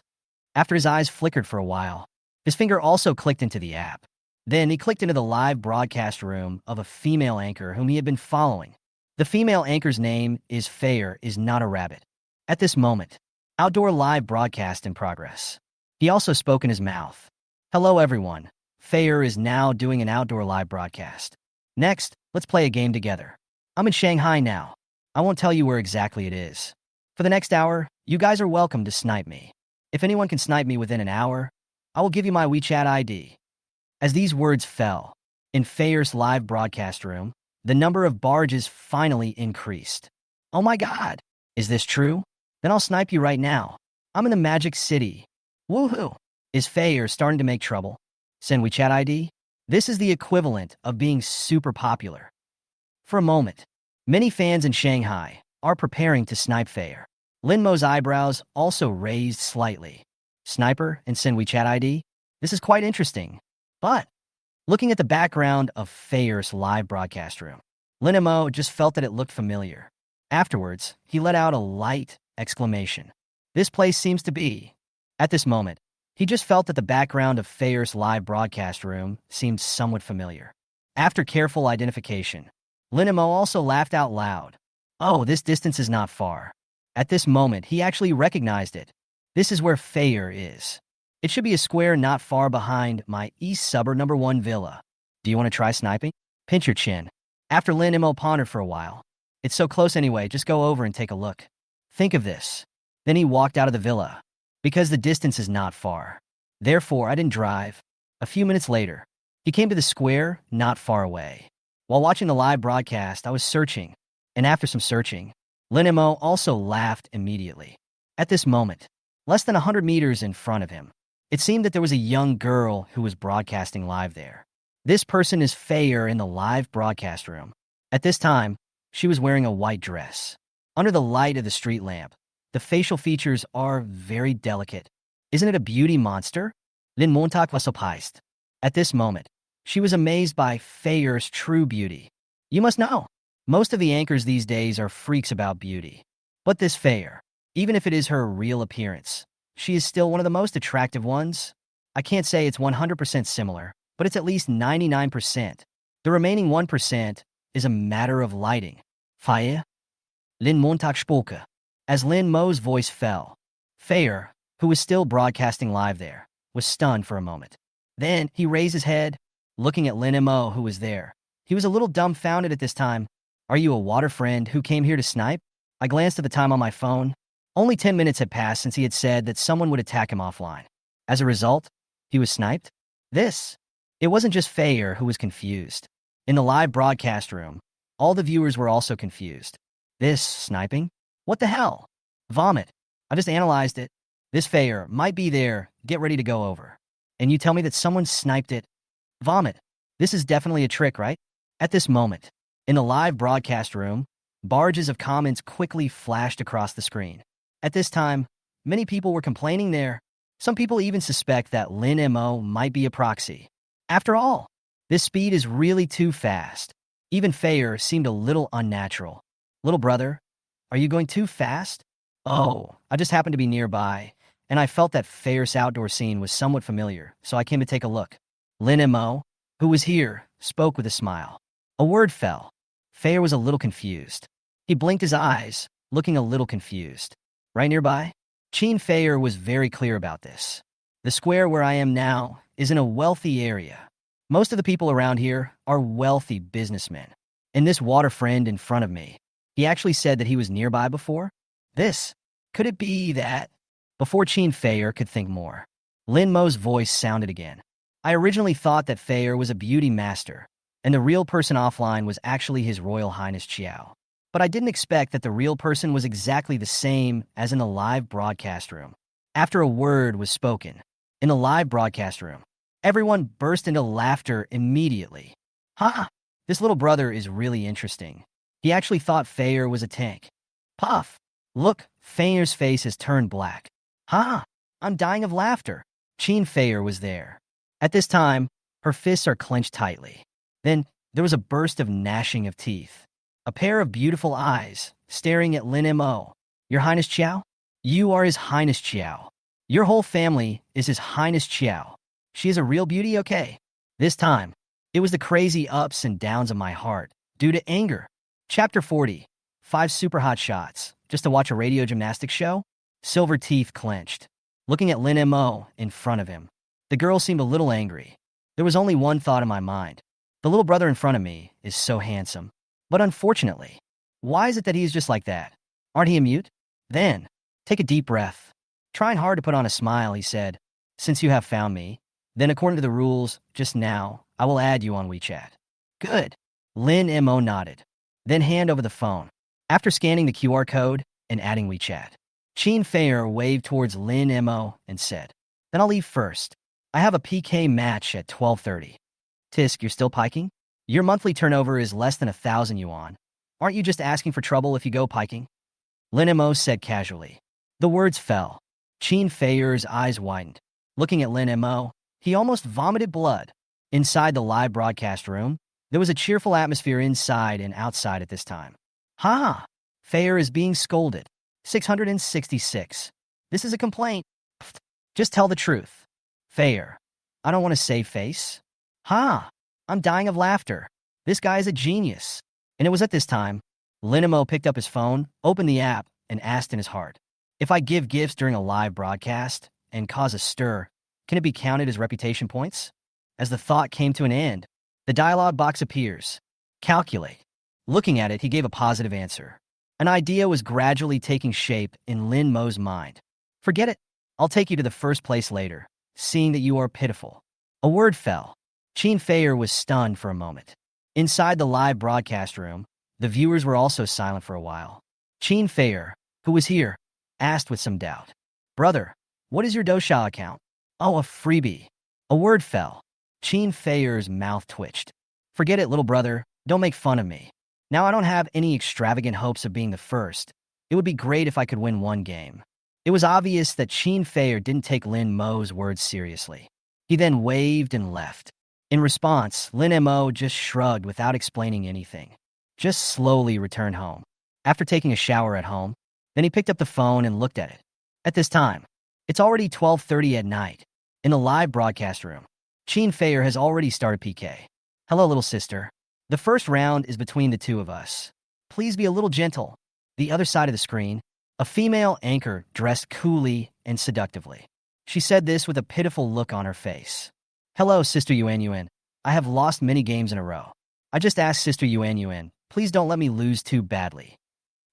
After his eyes flickered for a while, his finger also clicked into the app. Then he clicked into the live broadcast room of a female anchor whom he had been following. The female anchor's name is Fair is not a rabbit. At this moment, outdoor live broadcast in progress. He also spoke in his mouth. Hello everyone. Fair is now doing an outdoor live broadcast. Next, let's play a game together. I'm in Shanghai now. I won't tell you where exactly it is. For the next hour, you guys are welcome to snipe me. If anyone can snipe me within an hour, I will give you my WeChat ID. As these words fell, in Fair's live broadcast room, the number of barges finally increased. Oh my god, is this true? Then I'll snipe you right now. I'm in the Magic City. Woohoo! Is Fair starting to make trouble? Send WeChat ID? This is the equivalent of being super popular. For a moment, many fans in Shanghai are preparing to snipe Fair. Lin Mo's eyebrows also raised slightly. Sniper and send WeChat ID? This is quite interesting. But, looking at the background of Fair's live broadcast room, Lin Mo just felt that it looked familiar. Afterwards, he let out a light exclamation. This place seems to be. At this moment, he just felt that the background of Fair's live broadcast room seemed somewhat familiar. After careful identification, Lin Mo also laughed out loud. Oh, this distance is not far. At this moment, he actually recognized it. This is where Fair is. It should be a square not far behind my East Suburb number 1 villa. Do you want to try sniping? Pinch your chin. After Lin Mo pondered for a while. It's so close anyway, just go over and take a look. Think of this. Then he walked out of the villa. Because the distance is not far. Therefore, I didn't drive. A few minutes later, he came to the square not far away. While watching the live broadcast, I was searching. And after some searching, Lin Mo also laughed immediately. At this moment, less than 100 meters in front of him, it seemed that there was a young girl who was broadcasting live there. This person is Fayer in the live broadcast room. At this time, she was wearing a white dress. Under the light of the street lamp, the facial features are very delicate. Isn't it a beauty monster? Lin Mo was surprised. At this moment, she was amazed by Fayer's true beauty. You must know, most of the anchors these days are freaks about beauty. But this Fayer, even if it is her real appearance, she is still one of the most attractive ones. I can't say it's 100% similar, but it's at least 99%. The remaining 1% is a matter of lighting. Fayer? Lin Mo spoke. As Lin Mo's voice fell, Fayer, who was still broadcasting live there, was stunned for a moment. Then he raised his head, looking at Lin Mo, who was there. He was a little dumbfounded at this time. Are you a water friend who came here to snipe? I glanced at the time on my phone. Only 10 minutes had passed since he had said that someone would attack him offline. As a result, he was sniped? It wasn't just Fayer who was confused. In the live broadcast room, all the viewers were also confused. This sniping? What the hell? Vomit. I just analyzed it. This Fayer might be there. Get ready to go over. And you tell me that someone sniped it? Vomit. This is definitely a trick, right? At this moment, in the live broadcast room, barrages of comments quickly flashed across the screen. At this time, many people were complaining there. Some people even suspect that Lin Mo might be a proxy. After all, this speed is really too fast. Even Fayer seemed a little unnatural. Little brother, are you going too fast? Oh, I just happened to be nearby, and I felt that Fayer's outdoor scene was somewhat familiar, so I came to take a look. Lin Mo, who was here, spoke with a smile. A word fell. Fayer was a little confused. He blinked his eyes, looking a little confused. Right nearby? Chin Fayer was very clear about this. The square where I am now is in a wealthy area. Most of the people around here are wealthy businessmen. And this water friend in front of me, he actually said that he was nearby before? Could it be that? Before Chin Fayer could think more, Lin Mo's voice sounded again. I originally thought that Fayer was a beauty master, and the real person offline was actually His Royal Highness Chiao. But I didn't expect that the real person was exactly the same as in the live broadcast room. After a word was spoken, in the live broadcast room, everyone burst into laughter immediately. Ha! This little brother is really interesting. He actually thought Fayer was a tank. Puff! Look, Fayer's face has turned black. Ha! I'm dying of laughter. Chin Fayer was there. At this time, her fists are clenched tightly. Then, there was a burst of gnashing of teeth. A pair of beautiful eyes, staring at Lin Mo. Your Highness Chiao? You are His Highness Chiao. Your whole family is His Highness Chiao. She is a real beauty, okay? This time, it was the crazy ups and downs of my heart, due to anger. Chapter 40. 5 super hot shots, just to watch a radio gymnastics show? Silver teeth clenched. Looking at Lin Mo in front of him. The girl seemed a little angry. There was only one thought in my mind. The little brother in front of me is so handsome. But unfortunately, why is it that he is just like that? Aren't he a mute? Then, take a deep breath. Trying hard to put on a smile, he said, since you have found me, then according to the rules, just now, I will add you on WeChat. Good. Lin Mo nodded. Then hand over the phone. After scanning the QR code and adding WeChat, Chin Fayer waved towards Lin Mo and said, then I'll leave first. I have a PK match at 12:30. Tisk, you're still piking? Your monthly turnover is less than 1,000 yuan. Aren't you just asking for trouble if you go piking? Lin Mo said casually. The words fell. Chin Fayer's eyes widened. Looking at Lin Mo, he almost vomited blood. Inside the live broadcast room, there was a cheerful atmosphere inside and outside at this time. Ha! Fayer is being scolded. 666. This is a complaint. Pfft. Just tell the truth. Fayer. I don't want to save face. Ha! I'm dying of laughter. This guy is a genius. And it was at this time, Lin Mo picked up his phone, opened the app, and asked in his heart, if I give gifts during a live broadcast and cause a stir, can it be counted as reputation points? As the thought came to an end, the dialog box appears. Calculate. Looking at it, he gave a positive answer. An idea was gradually taking shape in Lin Mo's mind. Forget it. I'll take you to the first place later, seeing that you are pitiful. A word fell. Chin Fayer was stunned for a moment. Inside the live broadcast room, the viewers were also silent for a while. Chin Fayer, who was here, asked with some doubt, brother, what is your Dosha account? Oh, a freebie. A word fell. Qin Feier's mouth twitched. Forget it, little brother. Don't make fun of me. Now I don't have any extravagant hopes of being the first. It would be great if I could win one game. It was obvious that Qin Feier didn't take Lin Mo's words seriously. He then waved and left. In response, Lin Mo just shrugged without explaining anything. Just slowly returned home. After taking a shower at home, then he picked up the phone and looked at it. At this time, it's already 12:30 at night. In the live broadcast room, Qin Feier has already started PK. Hello, little sister. The first round is between the two of us. Please be a little gentle. The other side of the screen, a female anchor dressed coolly and seductively. She said this with a pitiful look on her face. Hello, Sister Yuan. I have lost many games in a row. I just asked Sister Yuan, please don't let me lose too badly.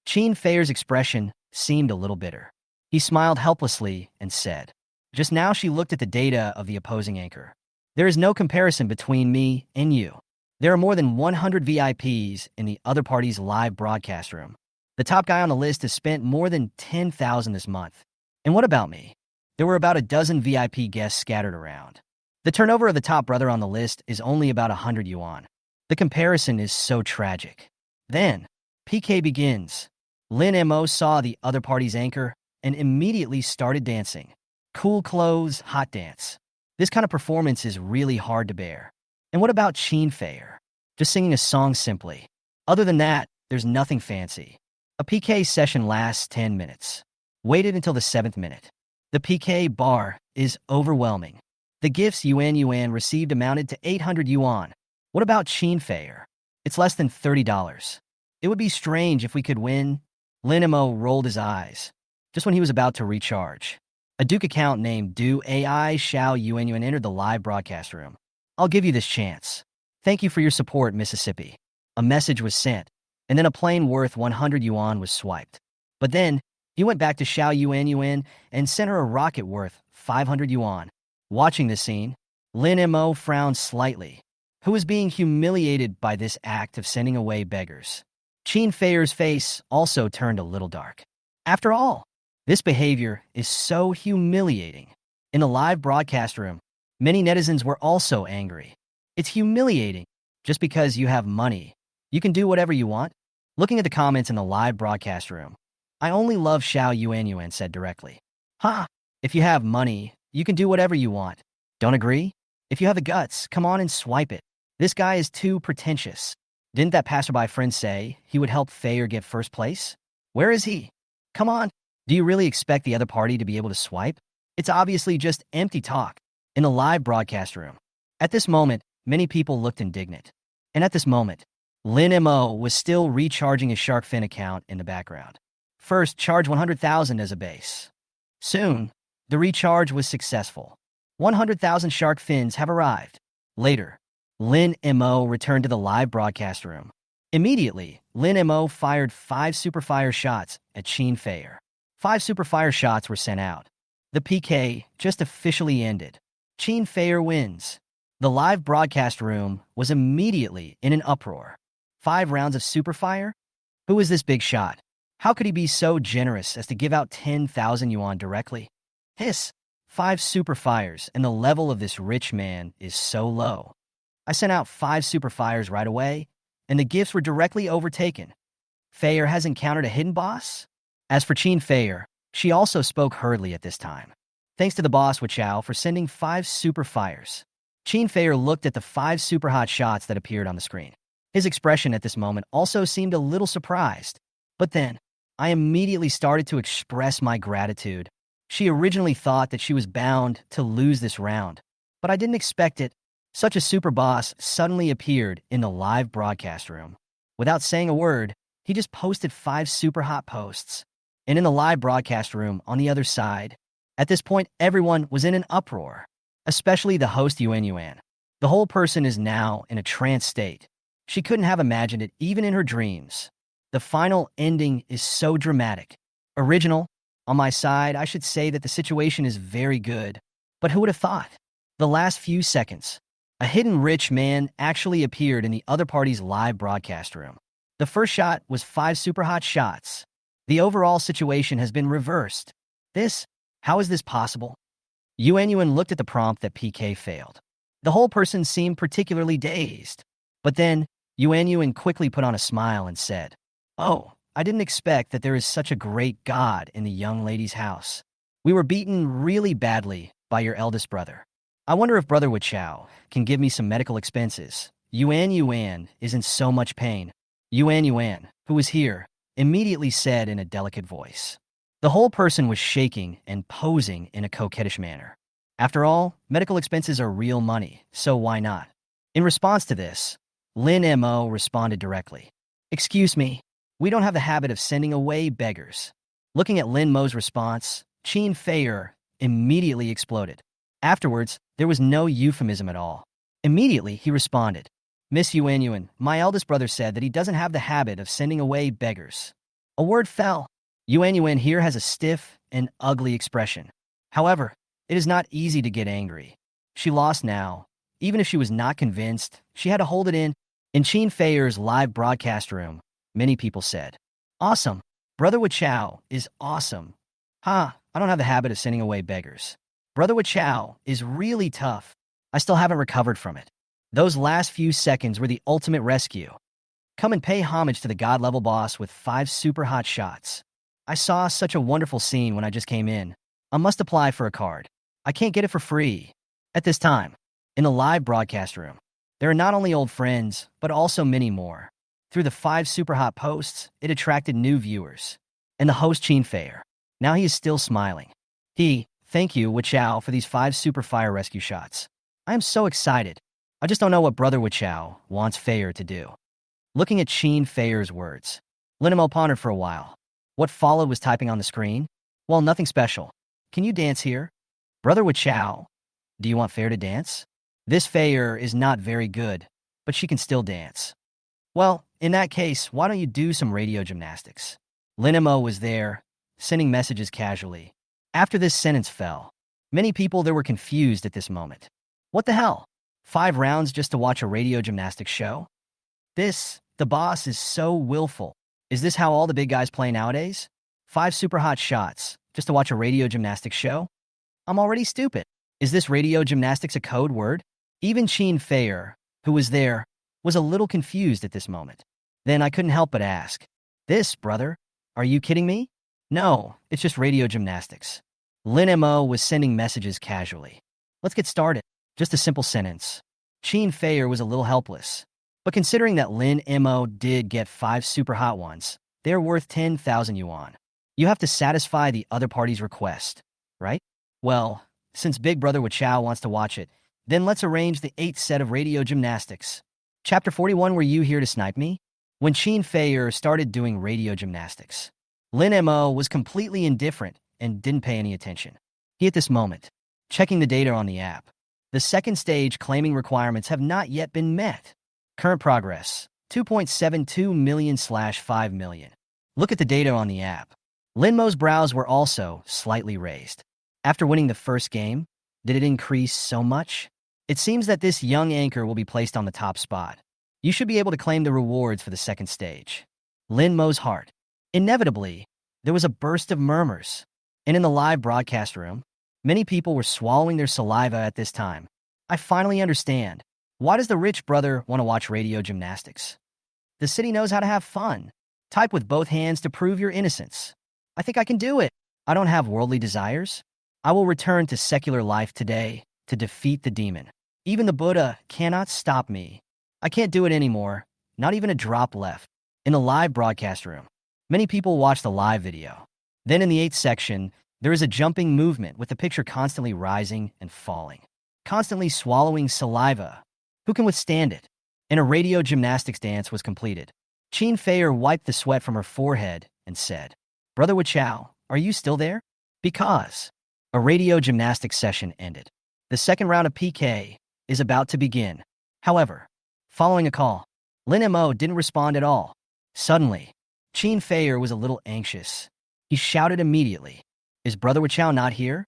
Qin Feier's expression seemed a little bitter. He smiled helplessly and said, just now she looked at the data of the opposing anchor. There is no comparison between me and you. There are more than 100 VIPs in the other party's live broadcast room. The top guy on the list has spent more than 10,000 this month. And what about me? There were about a dozen VIP guests scattered around. The turnover of the top brother on the list is only about 100 yuan. The comparison is so tragic. Then, PK begins. Lin Mo saw the other party's anchor and immediately started dancing. Cool clothes, hot dance. This kind of performance is really hard to bear. And what about Qin Feier? Just singing a song simply. Other than that, there's nothing fancy. A PK session lasts 10 minutes. Waited until the 7th minute. The PK bar is overwhelming. The gifts Yuan received amounted to 800 yuan. What about Qin Feier? It's less than $30. It would be strange if we could win. Lin Mo rolled his eyes. Just when he was about to recharge, a Duke account named Du AI Xiao Yuan entered the live broadcast room. I'll give you this chance. Thank you for your support, Mississippi. A message was sent, and then a plane worth 100 yuan was swiped. But then, he went back to Xiao Yuan and sent her a rocket worth 500 yuan. Watching this scene, Lin Mo frowned slightly. Who was being humiliated by this act of sending away beggars? Qin Feier's face also turned a little dark. After all, this behavior is so humiliating. In the live broadcast room, many netizens were also angry. It's humiliating. Just because you have money, you can do whatever you want. Looking at the comments in the live broadcast room, I only love Xiao Yuan said directly. Ha! If you have money, you can do whatever you want. Don't agree? If you have the guts, come on and swipe it. This guy is too pretentious. Didn't that passerby friend say he would help Feier get first place? Where is he? Come on. Do you really expect the other party to be able to swipe? It's obviously just empty talk. In the live broadcast room, at this moment, many people looked indignant. And at this moment, Lin Mo was still recharging his shark fin account in the background. First, charge 100,000 as a base. Soon, the recharge was successful. 100,000 shark fins have arrived. Later, Lin Mo returned to the live broadcast room. Immediately, Lin Mo fired 5 super fire shots at Qin Feier. 5 super fire shots were sent out. The PK just officially ended. Qin Feier wins. The live broadcast room was immediately in an uproar. 5 rounds of super fire? Who is this big shot? How could he be so generous as to give out 10,000 yuan directly? Hiss! 5 super fires, and the level of this rich man is so low. I sent out 5 super fires right away, and the gifts were directly overtaken. Feier has encountered a hidden boss? As for Qin Feier, she also spoke hurriedly at this time. Thanks to the boss Wichao for sending 5 super fires. Qin Feier looked at the 5 super hot shots that appeared on the screen. His expression at this moment also seemed a little surprised. But then, I immediately started to express my gratitude. She originally thought that she was bound to lose this round, but I didn't expect it. Such a super boss suddenly appeared in the live broadcast room. Without saying a word, he just posted 5 super hot posts. And in the live broadcast room on the other side, at this point, everyone was in an uproar, especially the host Yuan. The whole person is now in a trance state. She couldn't have imagined it even in her dreams. The final ending is so dramatic. Original. On my side, I should say that the situation is very good. But who would have thought? The last few seconds, a hidden rich man actually appeared in the other party's live broadcast room. The first shot was 5 super hot shots. The overall situation has been reversed. How is this possible? Yuan looked at the prompt that PK failed. The whole person seemed particularly dazed. But then, Yuan quickly put on a smile and said, "Oh, I didn't expect that there is such a great God in the young lady's house. We were beaten really badly by your eldest brother. I wonder if Brother Wichow can give me some medical expenses. Yuan is in so much pain." Yuan, who was here, immediately said in a delicate voice. The whole person was shaking and posing in a coquettish manner. After all, medical expenses are real money, so why not? In response to this, Lin Mo responded directly. "Excuse me, we don't have the habit of sending away beggars." Looking at Lin Mo's response, Qin Feier immediately exploded. Afterwards, there was no euphemism at all. Immediately, he responded, "Miss Yuan, my eldest brother said that he doesn't have the habit of sending away beggars." A word fell. Yuan here has a stiff and ugly expression. However, it is not easy to get angry. She lost now. Even if she was not convinced, she had to hold it in. In Qin Feier's live broadcast room, many people said, "Awesome. Brother Wichow is awesome. I don't have the habit of sending away beggars. Brother Wichow is really tough. I still haven't recovered from it." Those last few seconds were the ultimate rescue. Come and pay homage to the God-level boss with 5 super hot shots. I saw such a wonderful scene when I just came in. I must apply for a card. I can't get it for free. At this time, in the live broadcast room, there are not only old friends, but also many more. Through the 5 super hot posts, it attracted new viewers. And the host Qin Feier, now he is still smiling. Thank you, Wichow, for these 5 super fire rescue shots. I am so excited. I just don't know what Brother Wichow wants Feier to do. Looking at Qin Feier's words, Lin Mo pondered for a while. What followed was typing on the screen. "Well, nothing special. Can you dance here? Brother Wichow, do you want Feier to dance? This Feier is not very good, but she can still dance. Well, in that case, why don't you do some radio gymnastics?" Lin Mo was there, sending messages casually. After this sentence fell, many people there were confused at this moment. What the hell? 5 rounds just to watch a radio gymnastics show? The boss is so willful. Is this how all the big guys play nowadays? 5 super hot shots just to watch a radio gymnastics show? I'm already stupid. Is this radio gymnastics a code word? Even Qin Feier, who was there, was a little confused at this moment. Then I couldn't help but ask, "This, brother? Are you kidding me?" "No, it's just radio gymnastics." Lin Mo was sending messages casually. "Let's get started." Just a simple sentence. Qin Feier was a little helpless. But considering that Lin Mo did get 5 super hot ones, they're worth 10,000 yuan. You have to satisfy the other party's request, right? Well, since Big Brother Wichow wants to watch it, then let's arrange the 8th set of radio gymnastics. Chapter 41, were you here to snipe me? When Qin Feier started doing radio gymnastics, Lin Mo was completely indifferent and didn't pay any attention. He at this moment, checking the data on the app. The second stage claiming requirements have not yet been met. Current progress, 2.72 million/5 million. Look at the data on the app. Lin Mo's brows were also slightly raised. After winning the first game, did it increase so much? It seems that this young anchor will be placed on the top spot. You should be able to claim the rewards for the second stage. Lin Mo's heart. Inevitably, there was a burst of murmurs. And in the live broadcast room, many people were swallowing their saliva at this time. I finally understand. Why does the rich brother want to watch radio gymnastics? The city knows how to have fun. Type with both hands to prove your innocence. I think I can do it. I don't have worldly desires. I will return to secular life today to defeat the demon. Even the Buddha cannot stop me. I can't do it anymore. Not even a drop left. In the live broadcast room, many people watch the live video. Then in the 8th section, there is a jumping movement with the picture constantly rising and falling. Constantly swallowing saliva. Who can withstand it? And a radio gymnastics dance was completed. Qin Feier wiped the sweat from her forehead and said, "Brother Wichow, are you still there?" Because a radio gymnastics session ended. The second round of PK is about to begin. However, following a call, Lin Mo didn't respond at all. Suddenly, Qin Feier was a little anxious. He shouted immediately, "Is Brother Wichow not here?"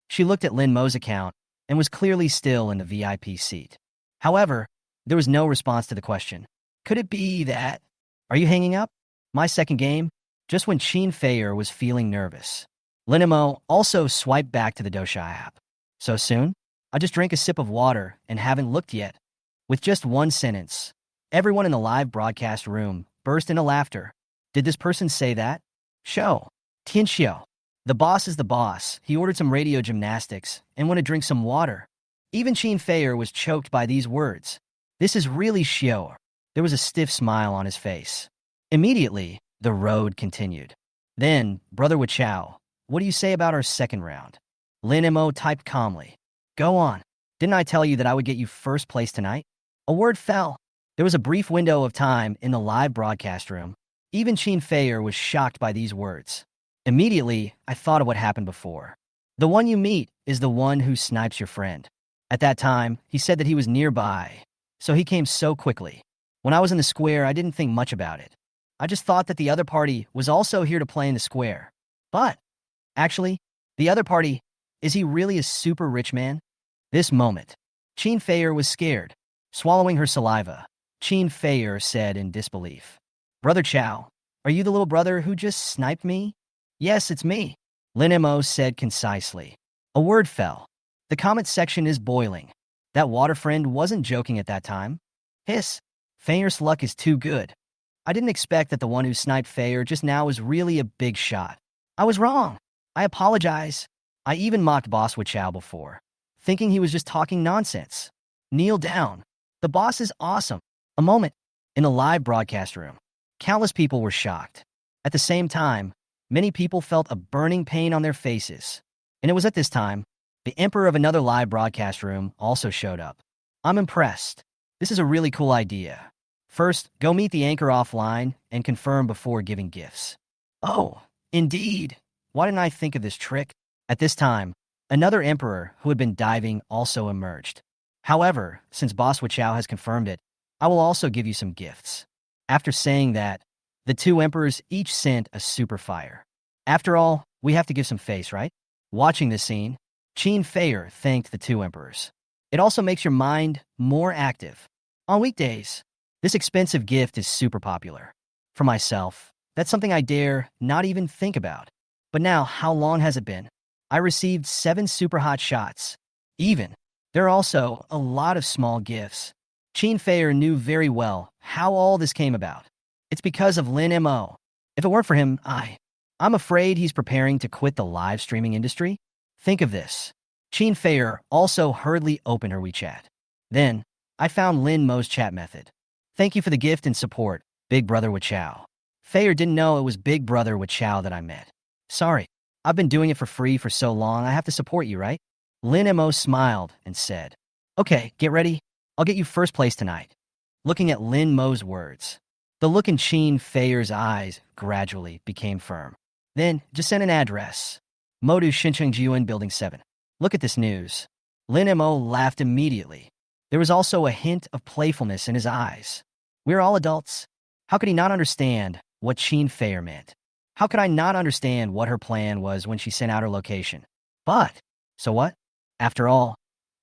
She looked at Lin Mo's account and was clearly still in the VIP seat. However, there was no response to the question. Could it be that? Are you hanging up? My second game? Just when Qin Feier was feeling nervous, Lin Mo also swiped back to the Dosha app. So soon? I just drank a sip of water and haven't looked yet. With just one sentence, everyone in the live broadcast room burst into laughter. Did this person say that? Show. Tianxiao. The boss is the boss. He ordered some radio gymnastics and went to drink some water. Even Qin Feier was choked by these words. This is really Xiao. There was a stiff smile on his face. Immediately, the road continued. Then, Brother Wichao, what do you say about our second round? Lin Mo typed calmly. Go on. Didn't I tell you that I would get you first place tonight? A word fell. There was a brief window of time in the live broadcast room. Even Qin Feier was shocked by these words. Immediately, I thought of what happened before. The one you meet is the one who snipes your friend. At that time, he said that he was nearby, so he came so quickly. When I was in the square, I didn't think much about it. I just thought that the other party was also here to play in the square. But, actually, the other party, is he really a super rich man? This moment, Qin Feier was scared. Swallowing her saliva, Qin Feier said in disbelief. Brother Chow, are you the little brother who just sniped me? Yes, it's me, Lin Mo said concisely. A word fell. The comment section is boiling. That water friend wasn't joking at that time. Hiss. Feier's luck is too good. I didn't expect that the one who sniped Feier just now was really a big shot. I was wrong. I apologize. I even mocked Boss Wichao before, thinking he was just talking nonsense. Kneel down. The boss is awesome. A moment. In the live broadcast room, countless people were shocked. At the same time, many people felt a burning pain on their faces. And it was at this time, the emperor of another live broadcast room also showed up. I'm impressed. This is a really cool idea. First, go meet the anchor offline and confirm before giving gifts. Oh, indeed. Why didn't I think of this trick? At this time, another emperor who had been diving also emerged. However, since Boss Wichao has confirmed it, I will also give you some gifts. After saying that, the two emperors each sent a super fire. After all, we have to give some face, right? Watching this scene, Qin Feier thanked the two emperors. It also makes your mind more active. On weekdays, this expensive gift is super popular. For myself, that's something I dare not even think about. But now, how long has it been? I received 7 super hot shots. Even, there are also a lot of small gifts. Qin Feier knew very well how all this came about. It's because of Lin Mo. If it weren't for him, I'm afraid he's preparing to quit the live streaming industry. Think of this. Qin Feier also hurriedly opened her WeChat. Then, I found Lin Mo's chat method. Thank you for the gift and support, Big Brother Wichao. Feier didn't know it was Big Brother Wichao that I met. Sorry, I've been doing it for free for so long, I have to support you, right? Lin Mo smiled and said, Okay, get ready. I'll get you first place tonight. Looking at Lin Mo's words, the look in Qin Feier's eyes gradually became firm. Then, just send an address. Modu Shinchengjiuan Building 7. Look at this news. Lin Mo laughed immediately. There was also a hint of playfulness in his eyes. We're all adults. How could he not understand what Qin Feier meant? How could I not understand what her plan was when she sent out her location? But, so what? After all,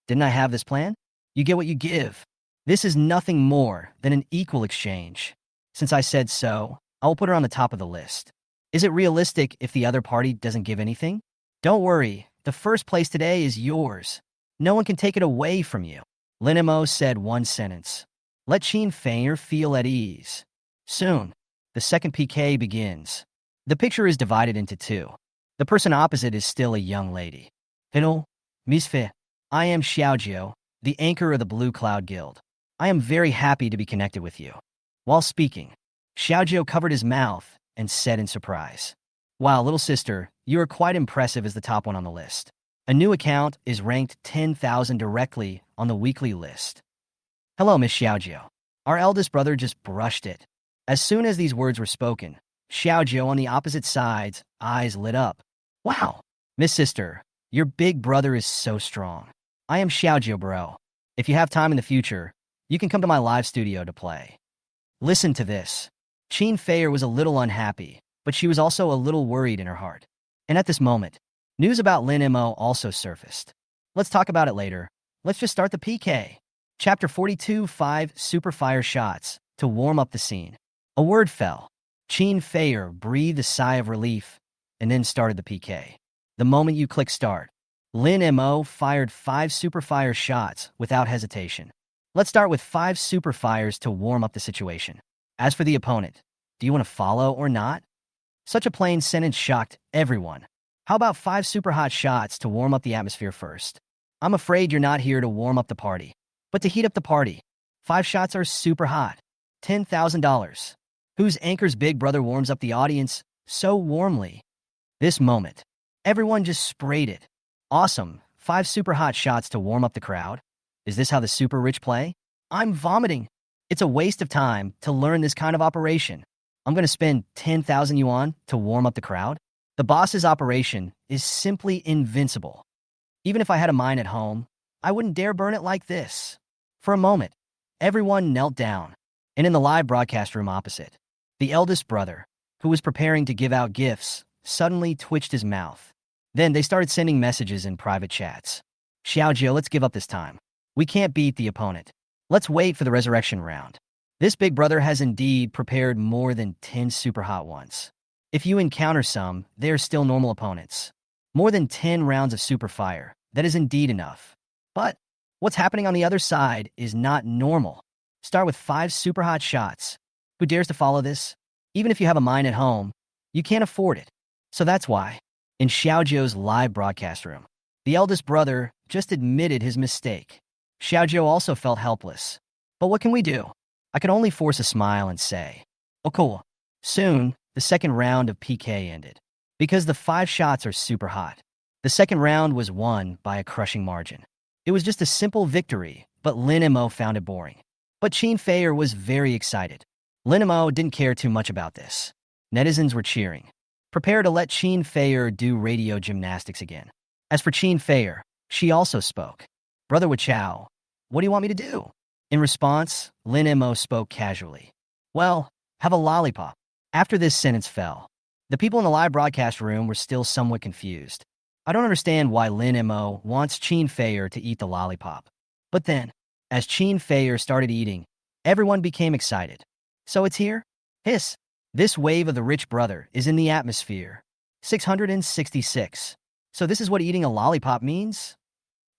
didn't I have this plan? You get what you give. This is nothing more than an equal exchange. Since I said so, I will put her on the top of the list. Is it realistic if the other party doesn't give anything? Don't worry, the first place today is yours. No one can take it away from you. Lin Mo said one sentence. Let Qin Feier feel at ease. Soon, the second PK begins. The picture is divided into two. The person opposite is still a young lady. Hello, Miss Fei. I am Xiaojiu, the anchor of the Blue Cloud Guild. I am very happy to be connected with you. While speaking, Xiaojiu covered his mouth and said in surprise, Wow, little sister, you are quite impressive as the top one on the list. A new account is ranked 10,000 directly on the weekly list. Hello, Miss Xiaojiu. Our eldest brother just brushed it. As soon as these words were spoken, Xiaojiu on the opposite side's eyes lit up. Wow, Miss Sister, your big brother is so strong. I am Xiaojiu, bro. If you have time in the future, you can come to my live studio to play. Listen to this. Qin Feier was a little unhappy, but she was also a little worried in her heart. And at this moment, news about Lin Mo also surfaced. Let's talk about it later. Let's just start the PK. Chapter 42, 5 Super Fire Shots to warm up the scene. A word fell. Qin Feier breathed a sigh of relief and then started the PK. The moment you click start, Lin Mo fired 5 super-fire shots without hesitation. Let's start with 5 super-fires to warm up the situation. As for the opponent, do you want to follow or not? Such a plain sentence shocked everyone. How about 5 super-hot shots to warm up the atmosphere first? I'm afraid you're not here to warm up the party, but to heat up the party. 5 shots are super hot. $10,000. Whose anchor's big brother warms up the audience so warmly? This moment. Everyone just sprayed it. Awesome. 5 super-hot shots to warm up the crowd. Is this how the super rich play? I'm vomiting. It's a waste of time to learn this kind of operation. I'm going to spend 10,000 yuan to warm up the crowd. The boss's operation is simply invincible. Even if I had a mine at home, I wouldn't dare burn it like this. For a moment, everyone knelt down, and in the live broadcast room opposite, the eldest brother, who was preparing to give out gifts, suddenly twitched his mouth. Then they started sending messages in private chats. Xiaojio, let's give up this time. We can't beat the opponent. Let's wait for the resurrection round. This big brother has indeed prepared more than 10 super hot ones. If you encounter some, they are still normal opponents. More than 10 rounds of super fire, that is indeed enough. But what's happening on the other side is not normal. Start with 5 super hot shots. Who dares to follow this? Even if you have a mine at home, you can't afford it. So that's why, in Xiaojio's live broadcast room, the eldest brother just admitted his mistake. Xiaojio also felt helpless. But what can we do? I could only force a smile and say, oh cool. Soon, the second round of PK ended. Because the 5 shots are super hot. The second round was won by a crushing margin. It was just a simple victory, but Lin Mo found it boring. But Qin Feier was very excited. Lin Mo didn't care too much about this. Netizens were cheering. Prepare to let Qin Feier do radio gymnastics again. As for Qin Feier, she also spoke. Brother Wichao, what do you want me to do? In response, Lin Mo spoke casually. Well, have a lollipop. After this sentence fell, the people in the live broadcast room were still somewhat confused. I don't understand why Lin Mo wants Qin Feier to eat the lollipop. But then, as Qin Feier started eating, everyone became excited. So it's here? Hiss. This wave of the rich brother is in the atmosphere. 666. So this is what eating a lollipop means?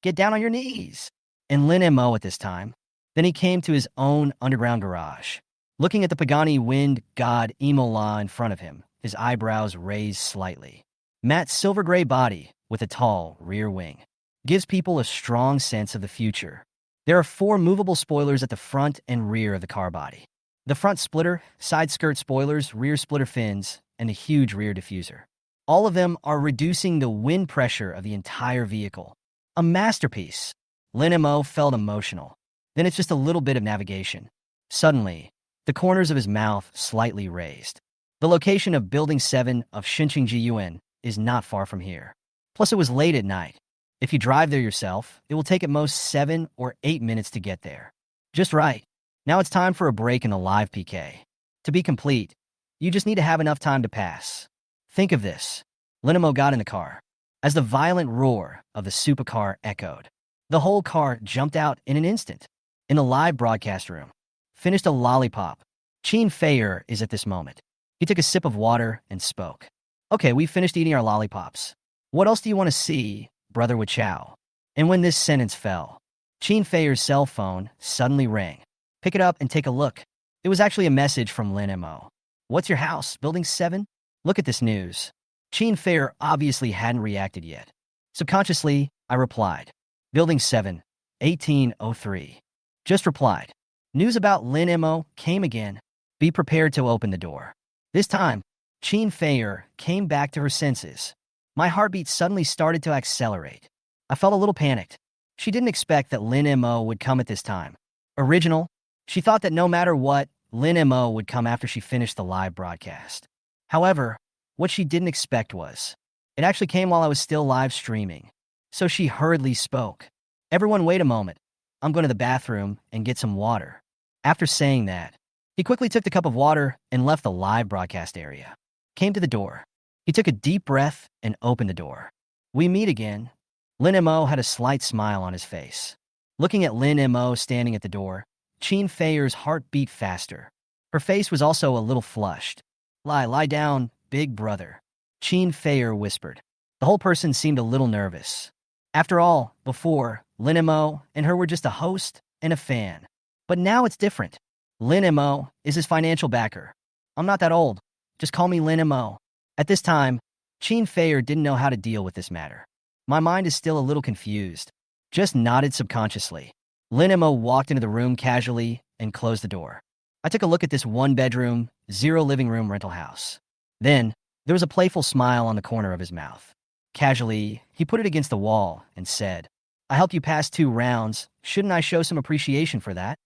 Get down on your knees. And Lin Mo at this time. Then he came to his own underground garage. Looking at the Pagani wind god Imola in front of him, his eyebrows raised slightly. Matt's silver-gray body, with a tall rear wing, gives people a strong sense of the future. There are 4 movable spoilers at the front and rear of the car body. The front splitter, side skirt spoilers, rear splitter fins, and a huge rear diffuser. All of them are reducing the wind pressure of the entire vehicle. A masterpiece. Lin Mo felt emotional. Then it's just a little bit of navigation. Suddenly, the corners of his mouth slightly raised. The location of Building 7 of Shinqingji Yuan is not far from here. Plus, it was late at night. If you drive there yourself, it will take at most 7 or 8 minutes to get there. Just right. Now it's time for a break in the live PK. To be complete, you just need to have enough time to pass. Think of this. Lin Mo got in the car. As the violent roar of the Supercar echoed, the whole car jumped out in an instant. In the live broadcast room, finished a lollipop. Qin Feier is at this moment. He took a sip of water and spoke. Okay, we finished eating our lollipops. What else do you want to see, Brother Wichao? And when this sentence fell, Qin Feier's cell phone suddenly rang. Pick it up and take a look. It was actually a message from Lin Mo. What's your house, Building 7? Look at this news. Qin Feier obviously hadn't reacted yet. Subconsciously, I replied. Building 7, 1803. Just replied. News about Lin Mo came again. Be prepared to open the door. This time, Qin Feier came back to her senses. My heartbeat suddenly started to accelerate. I felt a little panicked. She didn't expect that Lin Mo would come at this time. Original, she thought that no matter what, Lin Mo would come after she finished the live broadcast. However, what she didn't expect was, it actually came while I was still live streaming. So she hurriedly spoke. Everyone wait a moment. I'm going to the bathroom and get some water. After saying that, he quickly took the cup of water and left the live broadcast area. Came to the door. He took a deep breath and opened the door. We meet again. Lin Mo had a slight smile on his face. Looking at Lin Mo standing at the door, Qin Feier's heart beat faster. Her face was also a little flushed. Lie down, big brother. Qin Feier whispered. The whole person seemed a little nervous. After all, before, Lin Mo and her were just a host and a fan. But now it's different. Lin Mo is his financial backer. I'm not that old. Just call me Lin Mo. At this time, Qin Feier didn't know how to deal with this matter. My mind is still a little confused. Just nodded subconsciously. Lin Mo walked into the room casually and closed the door. I took a look at this one-bedroom, zero-living-room rental house. Then, there was a playful smile on the corner of his mouth. Casually, he put it against the wall and said, I helped you pass 2 rounds. Shouldn't I show some appreciation for that?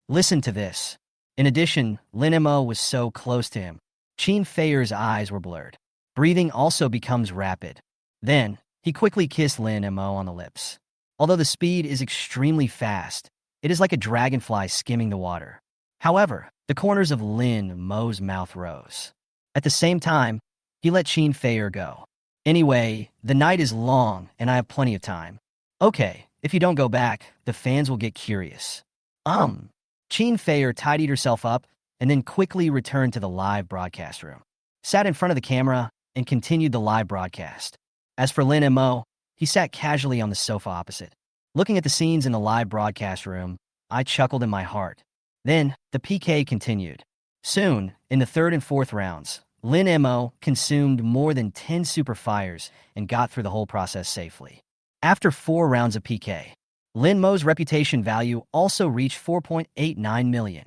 Listen to this. In addition, Lin Mo was so close to him. Qin Feier's eyes were blurred. Breathing also becomes rapid. Then, he quickly kissed Lin Mo on the lips. Although the speed is extremely fast, it is like a dragonfly skimming the water. However, the corners of Lin Mo's mouth rose. At the same time, he let Qin Feier go. Anyway, the night is long and I have plenty of time. Okay, if you don't go back, the fans will get curious. Qin Feier tidied herself up and then quickly returned to the live broadcast room. Sat in front of the camera and continued the live broadcast. As for Lin Mo, he sat casually on the sofa opposite. Looking at the scenes in the live broadcast room, I chuckled in my heart. Then, the PK continued. Soon, in the 3rd and 4th rounds, Lin Mo consumed more than 10 super fires and got through the whole process safely. After 4 rounds of PK, Lin Mo's reputation value also reached 4.89 million.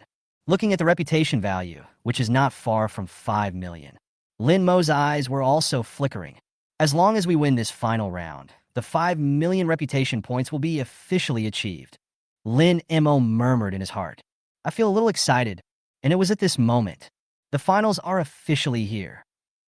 Looking at the reputation value, which is not far from 5 million, Lin Mo's eyes were also flickering. As long as we win this final round, the 5 million reputation points will be officially achieved. Lin Mo murmured in his heart. I feel a little excited, and it was at this moment. The finals are officially here.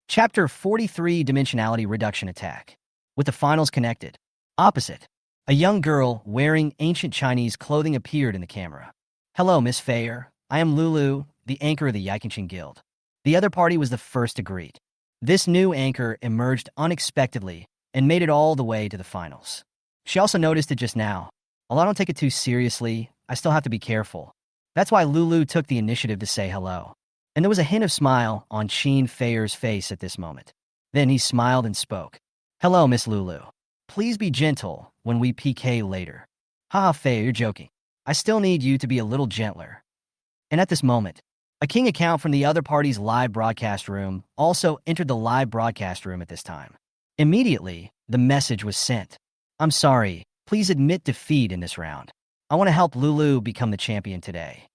Chapter 43 Dimensionality Reduction Attack. With the finals connected. Opposite. A young girl wearing ancient Chinese clothing appeared in the camera. Hello, Miss Feier. I am Lulu, the anchor of the Yaikenshin Guild. The other party was the first to greet. This new anchor emerged unexpectedly and made it all the way to the finals. She also noticed it just now. Although I don't take it too seriously, I still have to be careful. That's why Lulu took the initiative to say hello. And there was a hint of smile on Qin Feier's face at this moment. Then he smiled and spoke. Hello, Miss Lulu. Please be gentle when we PK later. Haha, Feier, you're joking. I still need you to be a little gentler. And at this moment, a king account from the other party's live broadcast room also entered the live broadcast room at this time. Immediately, the message was sent. I'm sorry, please admit defeat in this round. I want to help Lulu become the champion today.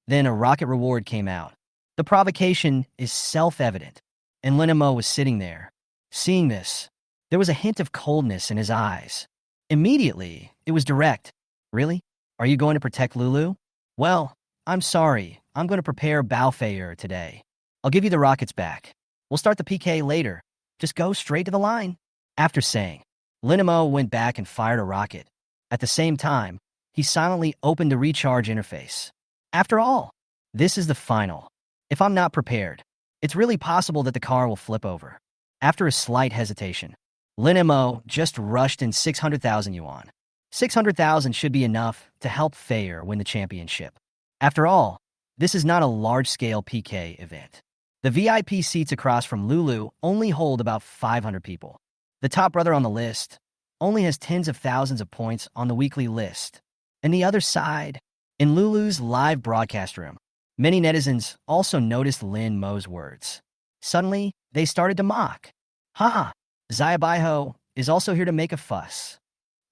Then a rocket reward came out. The provocation is self-evident, and Lin Mo was sitting there. Seeing this, there was a hint of coldness in his eyes. Immediately, it was direct. Really? Are you going to protect Lulu? Well, I'm sorry. I'm going to prepare Bao Feier today. I'll give you the rockets back. We'll start the PK later. Just go straight to the line. After saying, Lin Mo went back and fired a rocket. At the same time, he silently opened the recharge interface. After all, this is the final. If I'm not prepared, it's really possible that the car will flip over. After a slight hesitation, Lin Mo just rushed in 600,000 yuan. 600,000 should be enough to help Feier win the championship. After all, this is not a large-scale PK event. The VIP seats across from Lulu only hold about 500 people. The top brother on the list only has tens of thousands of points on the weekly list. And the other side, in Lulu's live broadcast room, many netizens also noticed Lin Mo's words. Suddenly, they started to mock. Haha, Zaya Baiho is also here to make a fuss.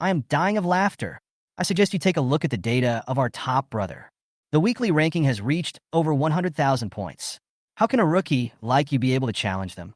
I am dying of laughter. I suggest you take a look at the data of our top brother. The weekly ranking has reached over 100,000 points. How can a rookie like you be able to challenge them?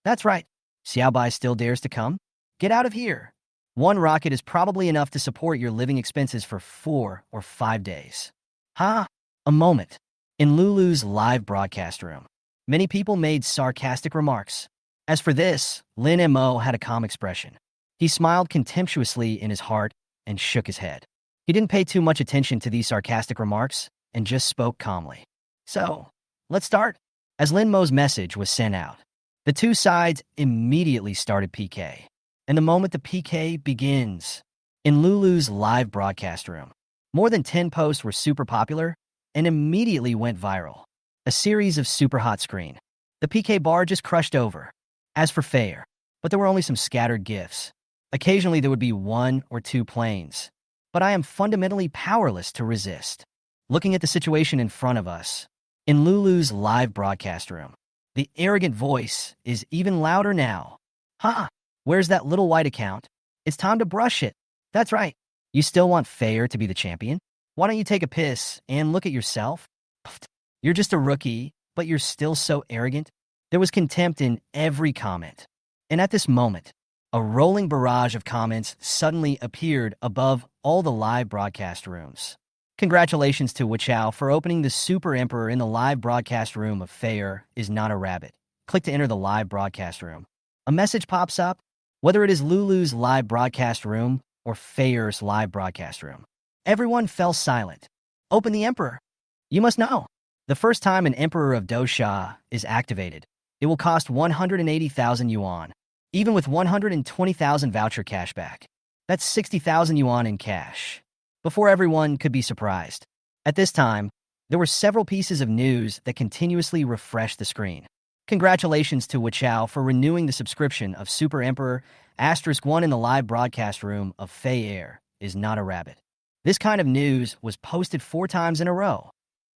That's right. Xiaobai still dares to come? Get out of here. 1 rocket is probably enough to support your living expenses for 4 or 5 days. Ha! A moment. In Lulu's live broadcast room, many people made sarcastic remarks. As for this, Lin Mo had a calm expression. He smiled contemptuously in his heart and shook his head. He didn't pay too much attention to these sarcastic remarks and just spoke calmly. So, let's start. As Lin Mo's message was sent out, the two sides immediately started PK. And the moment the PK begins, in Lulu's live broadcast room, more than 10 posts were super popular and immediately went viral. A series of super hot screen. The PK bar just crushed over. As for Feier, but there were only some scattered gifs. Occasionally there would be one or two planes, but I am fundamentally powerless to resist. Looking at the situation in front of us, in Lulu's live broadcast room, the arrogant voice is even louder now. Huh? Where's that little white account? It's time to brush it. That's right. You still want Fair to be the champion? Why don't you take a piss and look at yourself? Pfft. You're just a rookie, but you're still so arrogant. There was contempt in every comment. And at this moment, a rolling barrage of comments suddenly appeared above all the live broadcast rooms. Congratulations to Wichao for opening the Super Emperor in the live broadcast room of Fair is not a rabbit. Click to enter the live broadcast room. A message pops up, whether it is Lulu's live broadcast room or Fair's live broadcast room. Everyone fell silent. Open the Emperor. You must know, the first time an Emperor of Dosha is activated, it will cost 180,000 yuan, even with 120,000 voucher cashback. That's 60,000 yuan in cash. Before everyone could be surprised, at this time, there were several pieces of news that continuously refreshed the screen. Congratulations to Wichao for renewing the subscription of Super Emperor *1 in the live broadcast room of Fei Air is not a rabbit. This kind of news was posted 4 times in a row.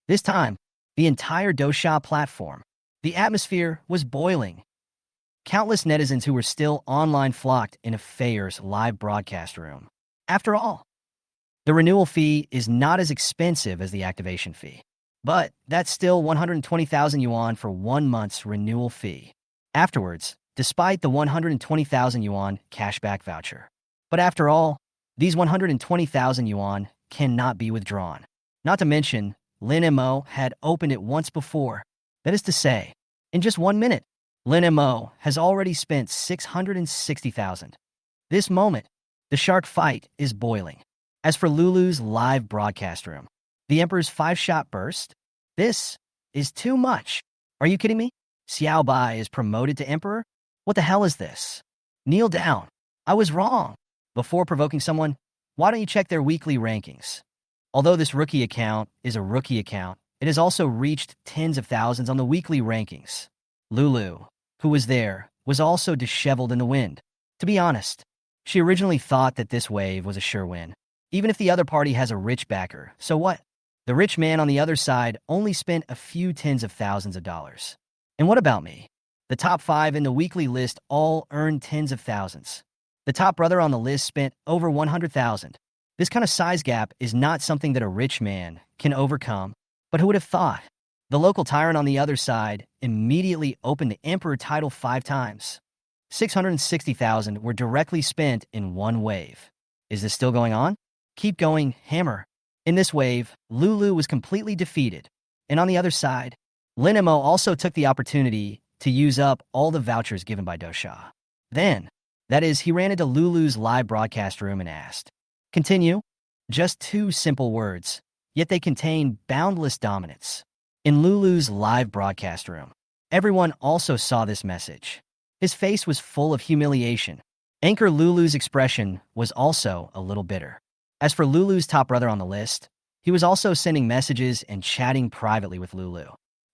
This time, the entire Dosha platform, the atmosphere was boiling. Countless netizens who were still online flocked into Fair's live broadcast room. After all, the renewal fee is not as expensive as the activation fee, but that's still 120,000 yuan for 1 month's renewal fee. Afterwards, despite the 120,000 yuan cashback voucher. But after all, these 120,000 yuan cannot be withdrawn. Not to mention, Lin Mo had opened it once before. That is to say, in just 1 minute, Lin Mo has already spent 660,000. This moment, the shark fight is boiling. As for Lulu's live broadcast room, the Emperor's 5-shot burst? This is too much. Are you kidding me? Xiao Bai is promoted to Emperor? What the hell is this? Kneel down. I was wrong. Before provoking someone, why don't you check their weekly rankings? Although this rookie account is a rookie account, it has also reached tens of thousands on the weekly rankings. Lulu, who was there, was also disheveled in the wind. To be honest, she originally thought that this wave was a sure win. Even if the other party has a rich backer, so what? The rich man on the other side only spent a few tens of thousands of dollars. And what about me? The top 5 in the weekly list all earned tens of thousands. The top brother on the list spent over 100,000. This kind of size gap is not something that a rich man can overcome. But who would have thought? The local tyrant on the other side immediately opened the Emperor title 5 times. 660,000 were directly spent in one wave. Is this still going on? Keep going, hammer. In this wave, Lulu was completely defeated. And on the other side, Lin Mo also took the opportunity to use up all the vouchers given by Dosha. Then, that is, he ran into Lulu's live broadcast room and asked, "Continue?" Just 2 simple words, yet they contain boundless dominance. In Lulu's live broadcast room, everyone also saw this message. His face was full of humiliation. Anchor Lulu's expression was also a little bitter. As for Lulu's top brother on the list, he was also sending messages and chatting privately with Lulu.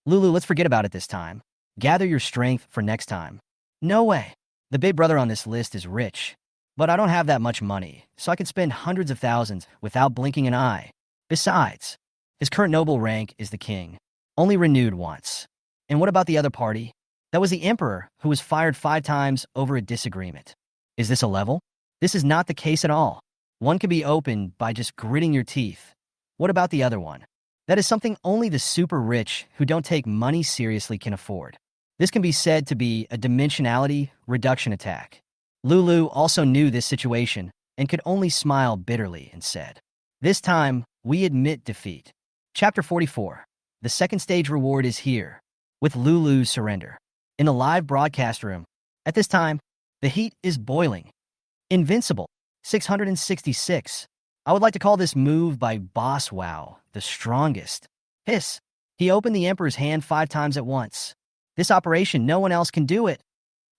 "Lulu, let's forget about it this time. Gather your strength for next time." No way. The big brother on this list is rich, but I don't have that much money, so I can spend hundreds of thousands without blinking an eye. Besides, his current noble rank is the king, only renewed once. And what about the other party? That was the Emperor, who was fired 5 times over a disagreement. Is this a level? This is not the case at all. One can be opened by just gritting your teeth. What about the other one? That is something only the super rich who don't take money seriously can afford. This can be said to be a dimensionality reduction attack. Lulu also knew this situation and could only smile bitterly and said, "This time, we admit defeat." Chapter 44. The second stage reward is here, with Lulu's surrender. In the live broadcast room, at this time, the heat is boiling. Invincible, 666. I would like to call this move by Boss Wow the strongest. Hiss. He opened the Emperor's hand 5 times at once. This operation, no one else can do it.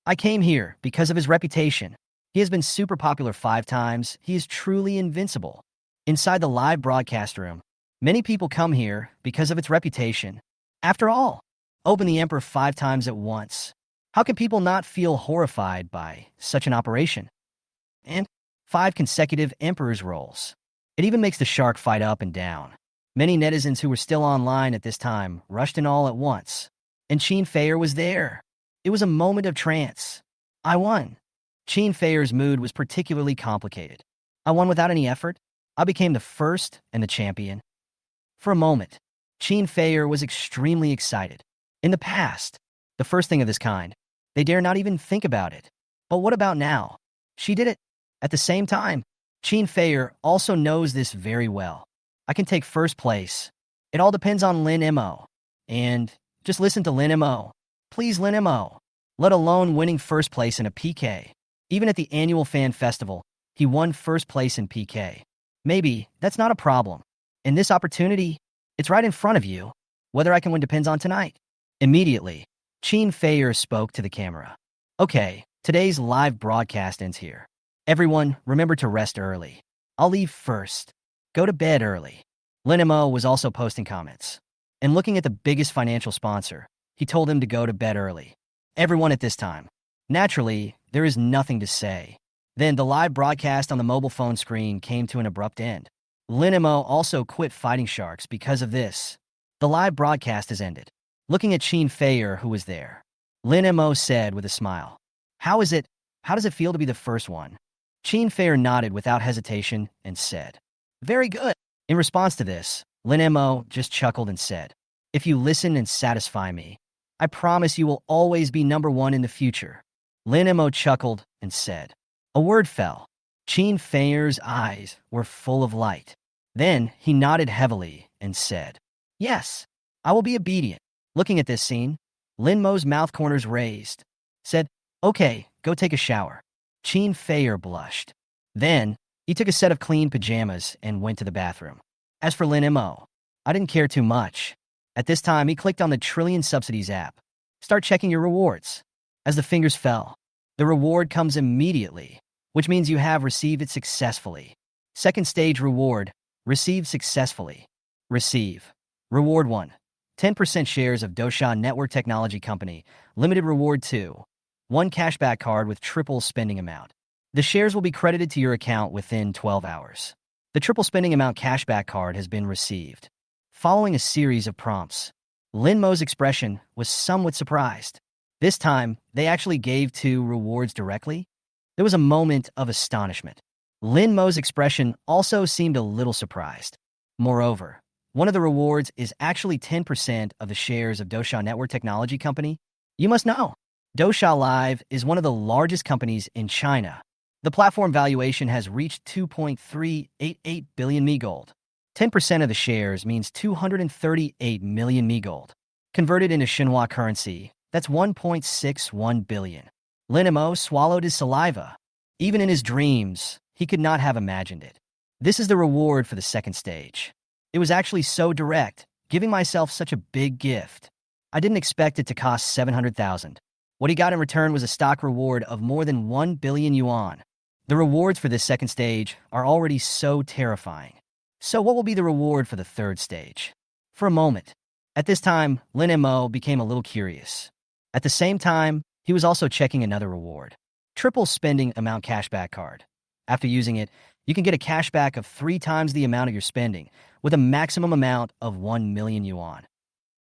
I came here because of his reputation. He has been super popular 5 times. He is truly invincible. Inside the live broadcast room, many people come here because of its reputation. After all, open the Emperor 5 times at once. How can people not feel horrified by such an operation? and 5 consecutive emperor's roles. It even makes the shark fight up and down. Many netizens who were still online at this time rushed in all at once. And Qin Feier was there. It was a moment of trance. I won. Qin Feier's mood was particularly complicated. I won without any effort. I became the first and the champion. For a moment, Qin Feier was extremely excited. In the past, the first thing of this kind, they dare not even think about it. But what about now? She did it. At the same time, Qin Feier also knows this very well. I can take first place. It all depends on Lin Mo. And just listen to Lin Mo. Please, Lin Mo. Let alone winning first place in a PK. Even at the annual fan festival, he won first place in PK. Maybe that's not a problem. In this opportunity, it's right in front of you. Whether I can win depends on tonight. Immediately, Qin Feier spoke to the camera. Okay, today's live broadcast ends here. Everyone, remember to rest early. I'll leave first. Go to bed early. Lin Mo was also posting comments. And looking at the biggest financial sponsor, he told him to go to bed early. Everyone at this time. Naturally, there is nothing to say. Then the live broadcast on the mobile phone screen came to an abrupt end. Lin Mo also quit fighting sharks because of this. The live broadcast has ended. Looking at Qin Feier, who was there, Lin Mo said with a smile, How does it feel to be the first one? Qin Feier nodded without hesitation and said, Very good. In response to this, Lin Mo just chuckled and said, If you listen and satisfy me, I promise you will always be number one in the future. Lin Mo chuckled and said, A word fell. Qin Feier's eyes were full of light. Then he nodded heavily and said, Yes, I will be obedient. Looking at this scene, Lin Mo's mouth corners raised, said, Okay, go take a shower. Qin Feier blushed. Then, he took a set of clean pajamas and went to the bathroom. As for Lin Mo, I didn't care too much. At this time, he clicked on the Trillion-Subsidies app. Start checking your rewards. As the fingers fell, the reward comes immediately, which means you have received it successfully. Second stage reward, received successfully. Receive. Reward 1. 10% shares of Dosha Network Technology Company. Limited reward 2. 1 cashback card with triple spending amount. The shares will be credited to your account within 12 hours. The triple spending amount cashback card has been received. Following a series of prompts, Lin Mo's expression was somewhat surprised. This time, they actually gave 2 rewards directly. There was a moment of astonishment. Lin Mo's expression also seemed a little surprised. Moreover, one of the rewards is actually 10% of the shares of Dosha Network Technology Company. You must know, Dosha Live is one of the largest companies in China. The platform valuation has reached 2.388 billion Mi Gold. 10% of the shares means 238 million Mi Gold. Converted into Xinhua currency, that's 1.61 billion. Lin Mo swallowed his saliva. Even in his dreams, he could not have imagined it. This is the reward for the second stage. It was actually so direct, giving myself such a big gift. I didn't expect it to cost 700,000. What he got in return was a stock reward of more than 1 billion yuan. The rewards for this second stage are already so terrifying. So what will be the reward for the third stage? For a moment. At this time, Lin Mo became a little curious. At the same time, he was also checking another reward. Triple spending amount cashback card. After using it, you can get a cashback of 3 times the amount of your spending, with a maximum amount of 1 million yuan.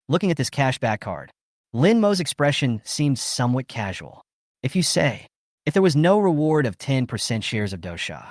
Looking at this cashback card, Lin Mo's expression seemed somewhat casual. If there was no reward of 10% shares of Dosha,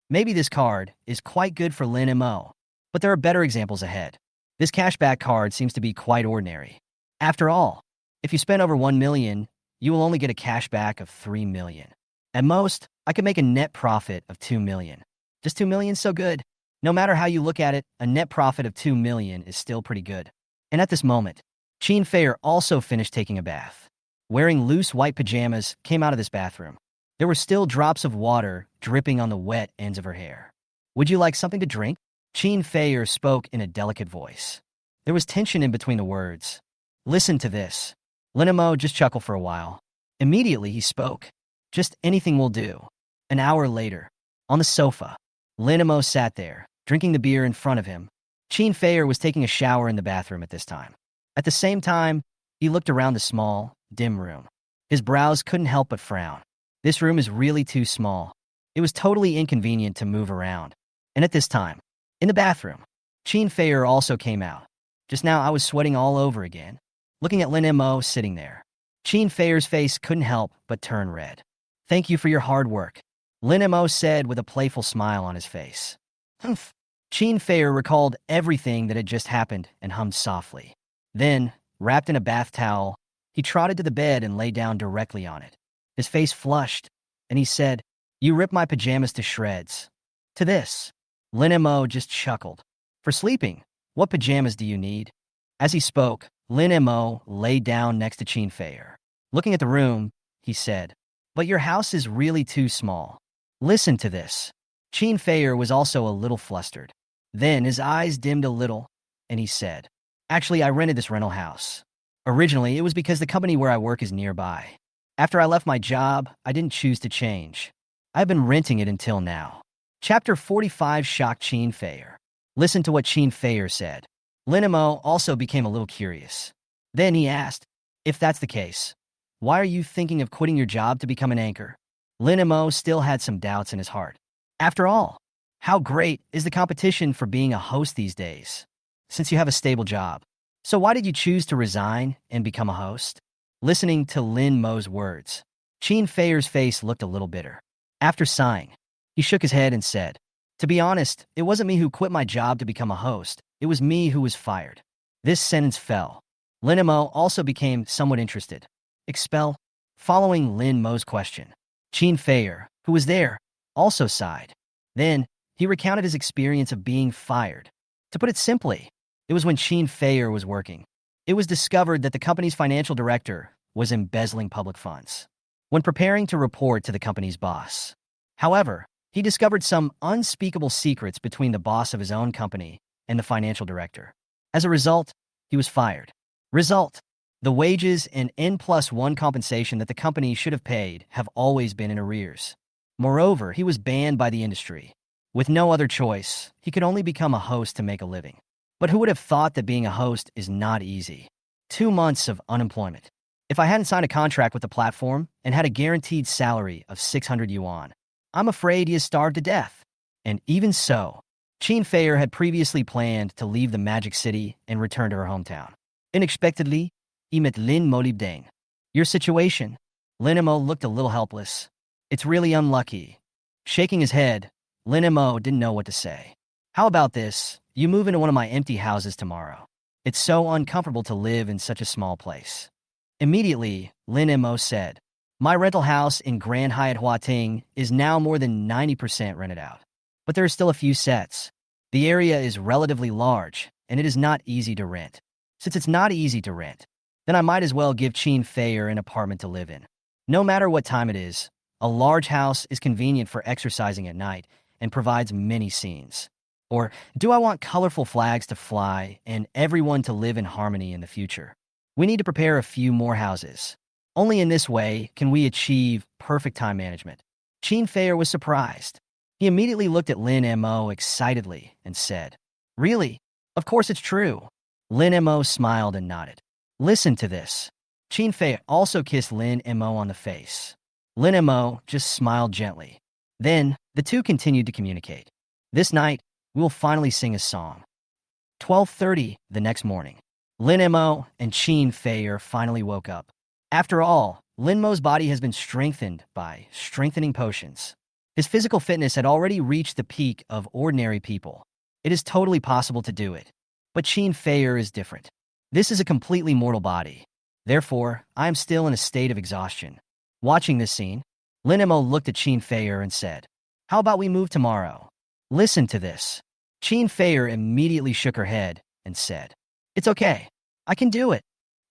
maybe this card is quite good for Lin Mo, but there are better examples ahead. This cashback card seems to be quite ordinary. After all, if you spend over 1 million, you will only get a cashback of 3 million. At most, I could make a net profit of 2 million. Just 2 million so good. No matter how you look at it, a net profit of 2 million is still pretty good. And at this moment, Qin Feier also finished taking a bath. Wearing loose white pajamas, came out of this bathroom. There were still drops of water dripping on the wet ends of her hair. Would you like something to drink? Qin Feier spoke in a delicate voice. There was tension in between the words. Listen to this. Lin Mo just chuckled for a while. Immediately he spoke. Just anything will do. An hour later, on the sofa, Lin Mo sat there, drinking the beer in front of him. Qin Feier was taking a shower in the bathroom at this time. At the same time, he looked around the small, dim room. His brows couldn't help but frown. This room is really too small. It was totally inconvenient to move around. And at this time, in the bathroom, Chin Feier also came out. Just now I was sweating all over again. Looking at Lin Mo sitting there, Chin Feier's face couldn't help but turn red. "Thank you for your hard work," Lin Mo said with a playful smile on his face. Humph. Chin Feier recalled everything that had just happened and hummed softly. Then, wrapped in a bath towel, he trotted to the bed and lay down directly on it. His face flushed, and he said, "You ripped my pajamas to shreds." To this, Lin Mo just chuckled. "For sleeping, what pajamas do you need?" As he spoke, Lin Mo lay down next to Chin Feier. Looking at the room, he said, "But your house is really too small." Listen to this. Chin Feier was also a little flustered. Then his eyes dimmed a little, and he said, "Actually, I rented this rental house. Originally, it was because the company where I work is nearby. After I left my job, I didn't choose to change. I've been renting it until now." Chapter 45 shocked Chin Feier. Listen to what Chin Feier said. Lin Mo also became a little curious. Then he asked, "If that's the case, why are you thinking of quitting your job to become an anchor?" Lin Mo still had some doubts in his heart. After all, how great is the competition for being a host these days, since you have a stable job? So why did you choose to resign and become a host? Listening to Lin Mo's words, Chin Feier's face looked a little bitter. After sighing, he shook his head and said, "To be honest, it wasn't me who quit my job to become a host. It was me who was fired." This sentence fell. Lin Mo also became somewhat interested. Expel? Following Lin Mo's question, Chin Feier, who was there, also sighed. Then, he recounted his experience of being fired. To put it simply, it was when Chin Feier was working. It was discovered that the company's financial director was embezzling public funds when preparing to report to the company's boss. However, he discovered some unspeakable secrets between the boss of his own company and the financial director. As a result, he was fired. Result: the wages and N+1 compensation that the company should have paid have always been in arrears. Moreover, he was banned by the industry. With no other choice, he could only become a host to make a living. But who would have thought that being a host is not easy? 2 months of unemployment. If I hadn't signed a contract with the platform and had a guaranteed salary of 600 yuan, I'm afraid he is starved to death. And even so, Chin Feier had previously planned to leave the Magic City and return to her hometown. Unexpectedly, he met Lin Mo Libdane. Your situation? Lin Mo looked a little helpless. It's really unlucky. Shaking his head, Lin Mo didn't know what to say. How about this? You move into one of my empty houses tomorrow. It's so uncomfortable to live in such a small place. Immediately, Lin Mo said, my rental house in Grand Hyatt Huating is now more than 90% rented out. But there are still a few sets. The area is relatively large, and it is not easy to rent. Since it's not easy to rent, then I might as well give Chin Feier an apartment to live in. No matter what time it is, a large house is convenient for exercising at night and provides many scenes. Or do I want colorful flags to fly and everyone to live in harmony in the future? We need to prepare a few more houses. Only in this way can we achieve perfect time management. Chin Feier was surprised. He immediately looked at Lin Mo excitedly and said, Really? Of course it's true. Lin Mo smiled and nodded. Listen to this. Chin Feier also kissed Lin Mo on the face. Lin Mo just smiled gently. Then, the two continued to communicate. This night, we will finally sing a song. 12:30 the next morning. Lin Mo and Chin Feier finally woke up. After all, Lin Mo's body has been strengthened by strengthening potions. His physical fitness had already reached the peak of ordinary people. It is totally possible to do it. But Chin Feier is different. This is a completely mortal body. Therefore, I am still in a state of exhaustion. Watching this scene, Lin Mo looked at Chin Feier and said, How about we move tomorrow? Listen to this. Chin Feier immediately shook her head and said, It's okay. I can do it.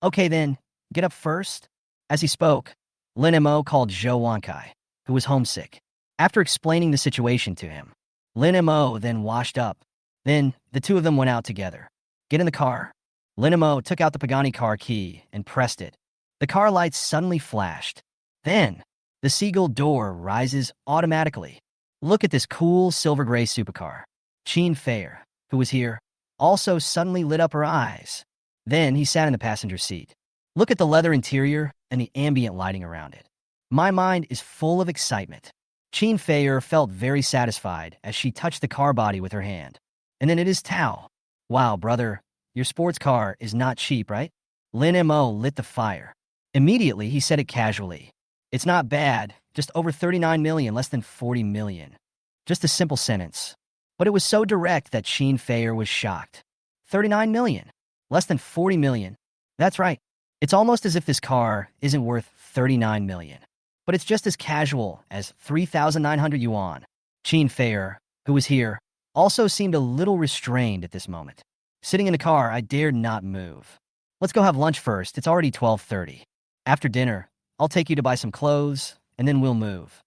Okay then, get up first. As he spoke, Lin Mo called Zhou Wankai, who was homesick. After explaining the situation to him, Lin Mo then washed up. Then, the two of them went out together. Get in the car. Lin Mo took out the Pagani car key and pressed it. The car lights suddenly flashed. Then, the seagull door rises automatically. Look at this cool silver-gray supercar. Chin Feier, who was here, also suddenly lit up her eyes. Then he sat in the passenger seat. Look at the leather interior and the ambient lighting around it. My mind is full of excitement. Qin Feier felt very satisfied as she touched the car body with her hand. And then it is Tao. Wow, brother, your sports car is not cheap, right? Lin Mo lit the fire. Immediately, he said it casually. It's not bad, just over 39 million, less than 40 million. Just a simple sentence. But it was so direct that Qin Feier was shocked. 39 million, less than 40 million. That's right. It's almost as if this car isn't worth 39 million. But it's just as casual as 3,900 yuan. Qin Feier, who was here, also seemed a little restrained at this moment. Sitting in the car, I dared not move. Let's go have lunch first. It's already 12:30. After dinner, I'll take you to buy some clothes, and then we'll move.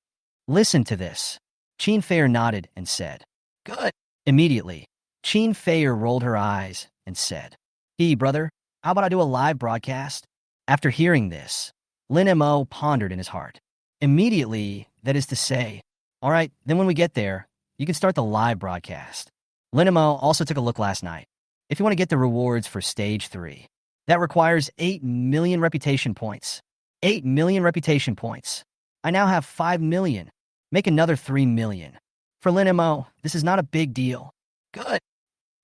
Listen to this. Qin Feier nodded and said, Good. Immediately, Qin Feier rolled her eyes and said, Hey, brother, how about I do a live broadcast? After hearing this, Lin Mo pondered in his heart. Immediately, that is to say, all right, then when we get there, you can start the live broadcast. Lin Mo also took a look last night. If you want to get the rewards for Stage 3, that requires 8 million reputation points. 8 million reputation points. I now have 5 million. Make another 3 million. For Lin Mo, this is not a big deal. Good.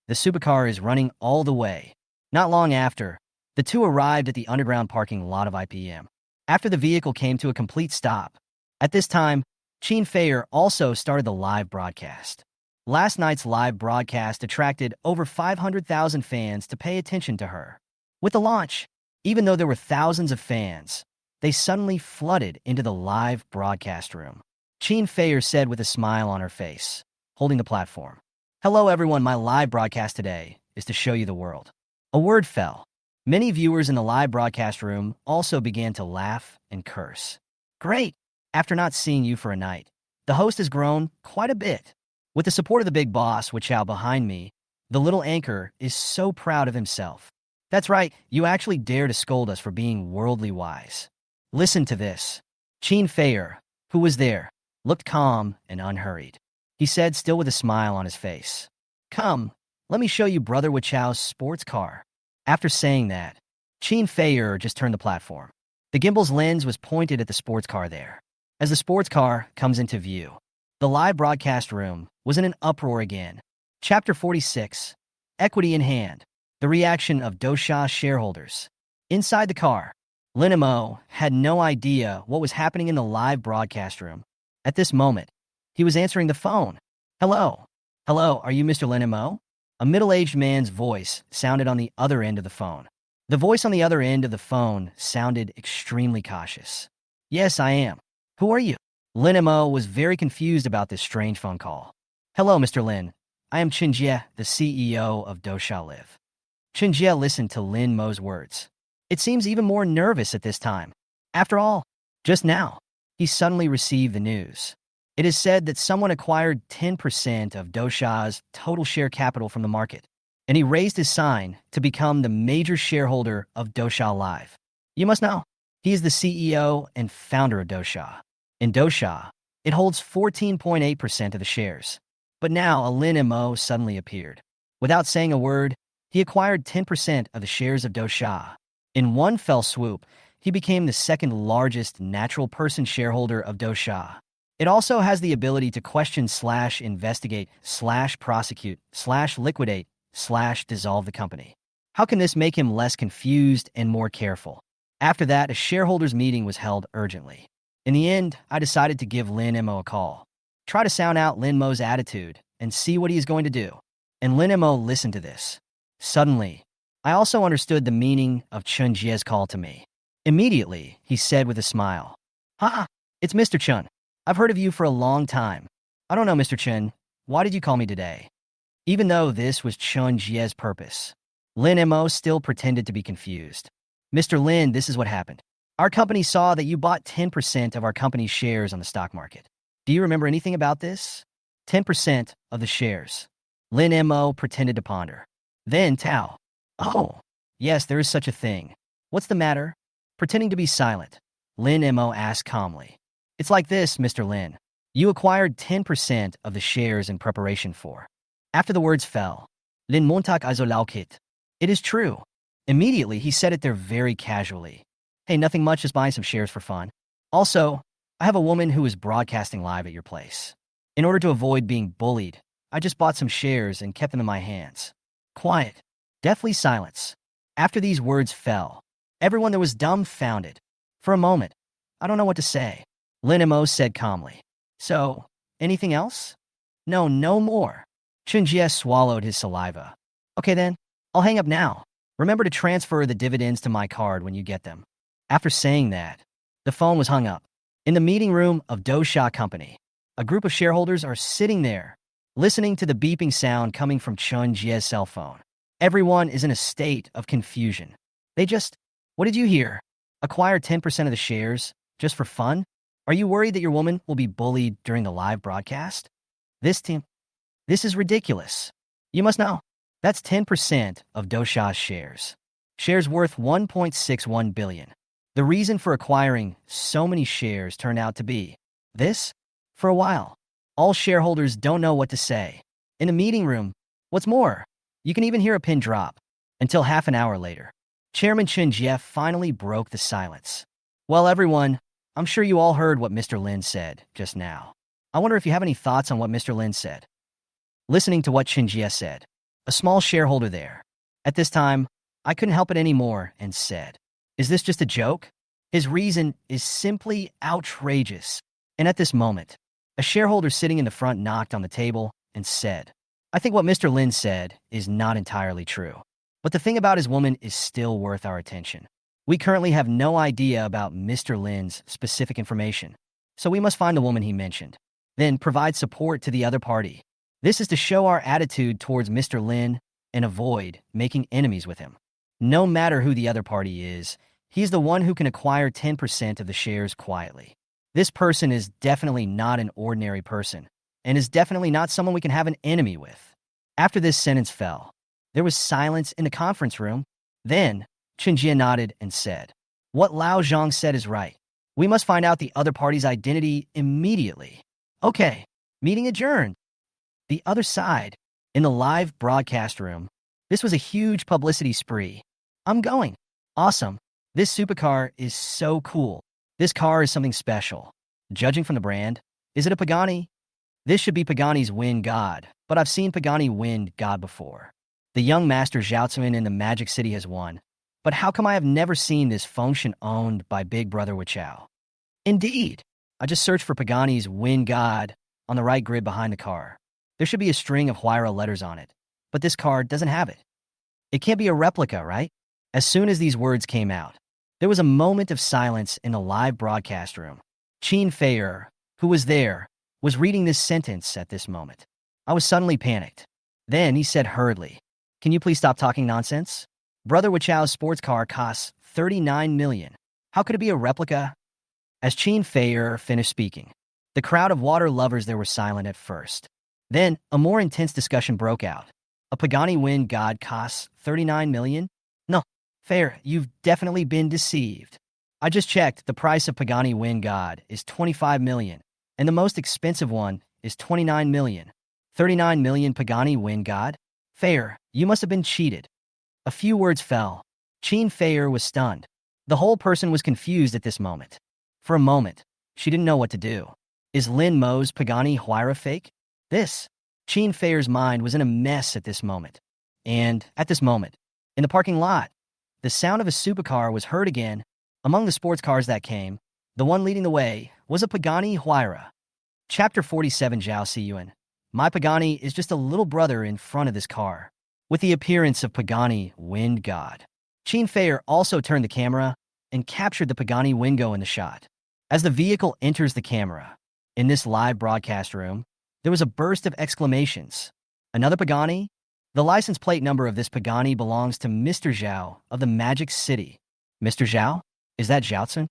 The Supercar is running all the way. Not long after, the two arrived at the underground parking lot of IPM. After the vehicle came to a complete stop. At this time, Qin Feier also started the live broadcast. Last night's live broadcast attracted over 500,000 fans to pay attention to her. With the launch, even though there were thousands of fans, they suddenly flooded into the live broadcast room. Qin Feier said with a smile on her face, holding the platform. Hello everyone, my live broadcast today is to show you the world. A word fell. Many viewers in the live broadcast room also began to laugh and curse. Great! After not seeing you for a night, the host has grown quite a bit. With the support of the big boss, Wichow, behind me, the little anchor is so proud of himself. That's right, you actually dare to scold us for being worldly wise. Listen to this. Qin Feier, who was there, looked calm and unhurried. He said, still with a smile on his face, Come, let me show you Brother Wichow's sports car. After saying that, Qin Feier just turned the platform. The gimbal's lens was pointed at the sports car there. As the sports car comes into view, the live broadcast room was in an uproar again. Chapter 46, Equity in Hand, the reaction of Dosha shareholders. Inside the car, Lin Mo had no idea what was happening in the live broadcast room. At this moment, he was answering the phone. Hello. Hello, are you Mr. Lin Mo? A middle-aged man's voice sounded on the other end of the phone. The voice on the other end of the phone sounded extremely cautious. Yes, I am. Who are you? Lin Mo was very confused about this strange phone call. Hello, Mr. Lin. I am Chen Jie, the CEO of Dosha Live. Chen Jie listened to Lin Mo's words. It seems even more nervous at this time. After all, just now, he suddenly received the news. It is said that someone acquired 10% of Dosha's total share capital from the market, and he raised his sign to become the major shareholder of Dosha Live. You must know, he is the CEO and founder of Dosha. In Dosha, it holds 14.8% of the shares. But now a Lin Mo suddenly appeared. Without saying a word, he acquired 10% of the shares of Dosha. In one fell swoop, he became the second largest natural person shareholder of Dosha. It also has the ability to question/investigate, /prosecute, /liquidate, /dissolve the company. How can this make him less confused and more careful? After that, a shareholders' meeting was held urgently. In the end, I decided to give Lin Mo a call. Try to sound out Lin Mo's attitude and see what he is going to do. And Lin Mo listened to this. Suddenly, I also understood the meaning of Chen Jie's call to me. Immediately, he said with a smile, Ha! It's Mr. Chen. I've heard of you for a long time. I don't know, Mr. Chen. Why did you call me today? Even though this was Chen Jie's purpose, Lin Mo still pretended to be confused. Mr. Lin, this is what happened. Our company saw that you bought 10% of our company's shares on the stock market. Do you remember anything about this? 10% of the shares. Lin Mo pretended to ponder. Then Tao. Oh, yes, there is such a thing. What's the matter? Pretending to be silent, Lin Mo asked calmly. It's like this, Mr. Lin. You acquired 10% of the shares in preparation for. After the words fell, Lin Montak Izolaukit. It is true. Immediately, he said it there very casually. Hey, nothing much, just buying some shares for fun. Also, I have a woman who is broadcasting live at your place. In order to avoid being bullied, I just bought some shares and kept them in my hands. Quiet. Deathly silence. After these words fell, everyone there was dumbfounded. For a moment, I don't know what to say. Lin Mo said calmly. So, anything else? No, no more. Chunjie swallowed his saliva. Okay then, I'll hang up now. Remember to transfer the dividends to my card when you get them. After saying that, the phone was hung up. In the meeting room of Dosha Company, a group of shareholders are sitting there, listening to the beeping sound coming from Chunjie's cell phone. Everyone is in a state of confusion. What did you hear? Acquire 10% of the shares, just for fun? Are you worried that your woman will be bullied during the live broadcast? This is ridiculous. You must know. That's 10% of Dosha's shares. Shares worth 1.61 billion. The reason for acquiring so many shares turned out to be this. For a while, all shareholders don't know what to say. In the meeting room, what's more, you can even hear a pin drop. Until half an hour later, Chairman Chen Jie finally broke the silence. Well, everyone, I'm sure you all heard what Mr. Lin said just now. I wonder if you have any thoughts on what Mr. Lin said. Listening to what Chen Jie said, a small shareholder there. At this time, I couldn't help it anymore and said, is this just a joke? His reason is simply outrageous. And at this moment, a shareholder sitting in the front knocked on the table and said, I think what Mr. Lin said is not entirely true. But the thing about his woman is still worth our attention. We currently have no idea about Mr. Lin's specific information, so we must find the woman he mentioned. Then provide support to the other party. This is to show our attitude towards Mr. Lin and avoid making enemies with him. No matter who the other party is, he's the one who can acquire 10% of the shares quietly. This person is definitely not an ordinary person, and is definitely not someone we can have an enemy with. After this sentence fell, there was silence in the conference room. Then, Chen Jie nodded and said, what Lao Zhang said is right. We must find out the other party's identity immediately. Okay, meeting adjourned. The other side, in the live broadcast room, this was a huge publicity spree. I'm going. Awesome. This supercar is so cool. This car is something special. Judging from the brand, is it a Pagani? This should be Pagani's Wind God, but I've seen Pagani Wind God before. The young master Zhao Tsuin in the Magic City has won, but how come I have never seen this function owned by Big Brother Wichao? Indeed, I just searched for Pagani's Wind God on the right grid behind the car. There should be a string of Huayra letters on it, but this card doesn't have it. It can't be a replica, right? As soon as these words came out, there was a moment of silence in the live broadcast room. Qin Feier, who was there, was reading this sentence at this moment. I was suddenly panicked. Then he said hurriedly, can you please stop talking nonsense? Brother Wichao's sports car costs 39 million. How could it be a replica? As Qin Feier finished speaking, the crowd of water lovers there were silent at first. Then, a more intense discussion broke out. A Pagani Wind God costs 39 million? No, Feier, you've definitely been deceived. I just checked, the price of Pagani Wind God is 25 million, and the most expensive one is 29 million. 39 million Pagani Wind God? Feier, you must have been cheated. A few words fell. Qin Feier was stunned. The whole person was confused at this moment. For a moment, she didn't know what to do. Is Lin Mo's Pagani Huayra fake? Qin Feier's mind was in a mess at this moment. And at this moment, in the parking lot, the sound of a supercar was heard again. Among the sports cars that came, the one leading the way was a Pagani Huayra. Chapter 47 Zhao Siyuan. My Pagani is just a little brother in front of this car, with the appearance of Pagani Wind God. Qin Feier also turned the camera and captured the Pagani Wingo in the shot. As the vehicle enters the camera, in this live broadcast room, there was a burst of exclamations. Another Pagani? The license plate number of this Pagani belongs to Mr. Zhao of the Magic City. Mr. Zhao? Is that Zhao Tsun?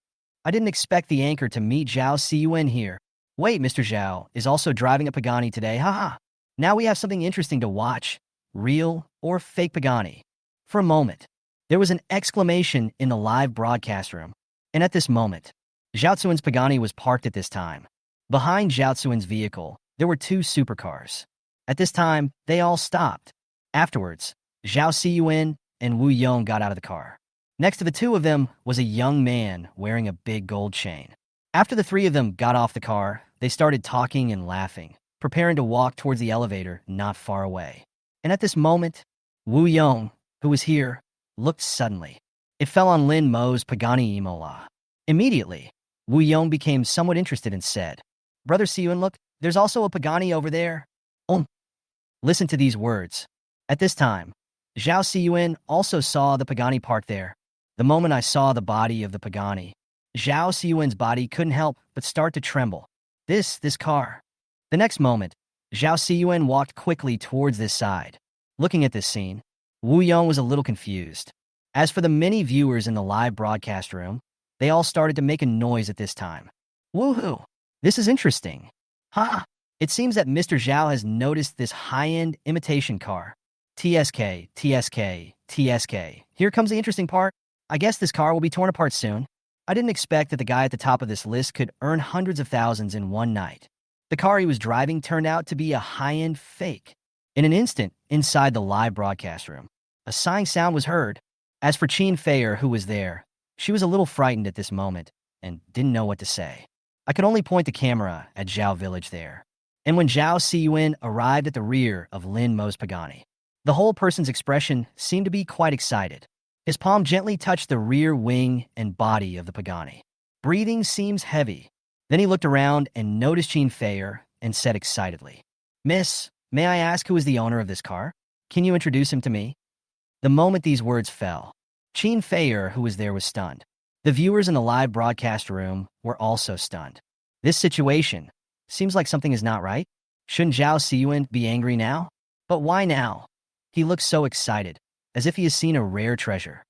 I didn't expect the anchor to meet Zhao Siyuan here. Wait, Mr. Zhao is also driving a Pagani today, haha. Now we have something interesting to watch. Real or fake Pagani? For a moment, there was an exclamation in the live broadcast room. And at this moment, Zhao Tsuin's Pagani was parked at this time. Behind Zhao Tsuin's vehicle, there were two supercars. At this time, they all stopped. Afterwards, Zhao Siyuan and Wu Yong got out of the car. Next to the two of them was a young man wearing a big gold chain. After the three of them got off the car, they started talking and laughing, preparing to walk towards the elevator not far away. And at this moment, Wu Yong, who was here, looked suddenly. It fell on Lin Mo's Pagani Imola. Immediately, Wu Yong became somewhat interested and said, "Brother Siyun, look, there's also a Pagani over there." Oh, listen to these words. At this time, Zhao Siyuan also saw the Pagani parked there. The moment I saw the body of the Pagani, Zhao Siyuan's body couldn't help but start to tremble. This car. The next moment, Zhao Siyuan walked quickly towards this side. Looking at this scene, Wu Yong was a little confused. As for the many viewers in the live broadcast room, they all started to make a noise at this time. Woohoo! This is interesting. Ha! It seems that Mr. Zhao has noticed this high-end imitation car. TSK, TSK, TSK. Here comes the interesting part. I guess this car will be torn apart soon. I didn't expect that the guy at the top of this list could earn hundreds of thousands in one night. The car he was driving turned out to be a high-end fake. In an instant, inside the live broadcast room, a sighing sound was heard. As for Qin Feier, who was there, she was a little frightened at this moment and didn't know what to say. I could only point the camera at Zhao Village there. And when Zhao Siyuan arrived at the rear of Lin Mo's Pagani, the whole person's expression seemed to be quite excited. His palm gently touched the rear wing and body of the Pagani. Breathing seems heavy. Then he looked around and noticed Qin Feier and said excitedly, "Miss, may I ask who is the owner of this car? Can you introduce him to me?" The moment these words fell, Qin Feier, who was there, was stunned. The viewers in the live broadcast room were also stunned. This situation seems like something is not right. Shouldn't Zhao Siyuan be angry now? But why now? He looks so excited, as if he has seen a rare treasure.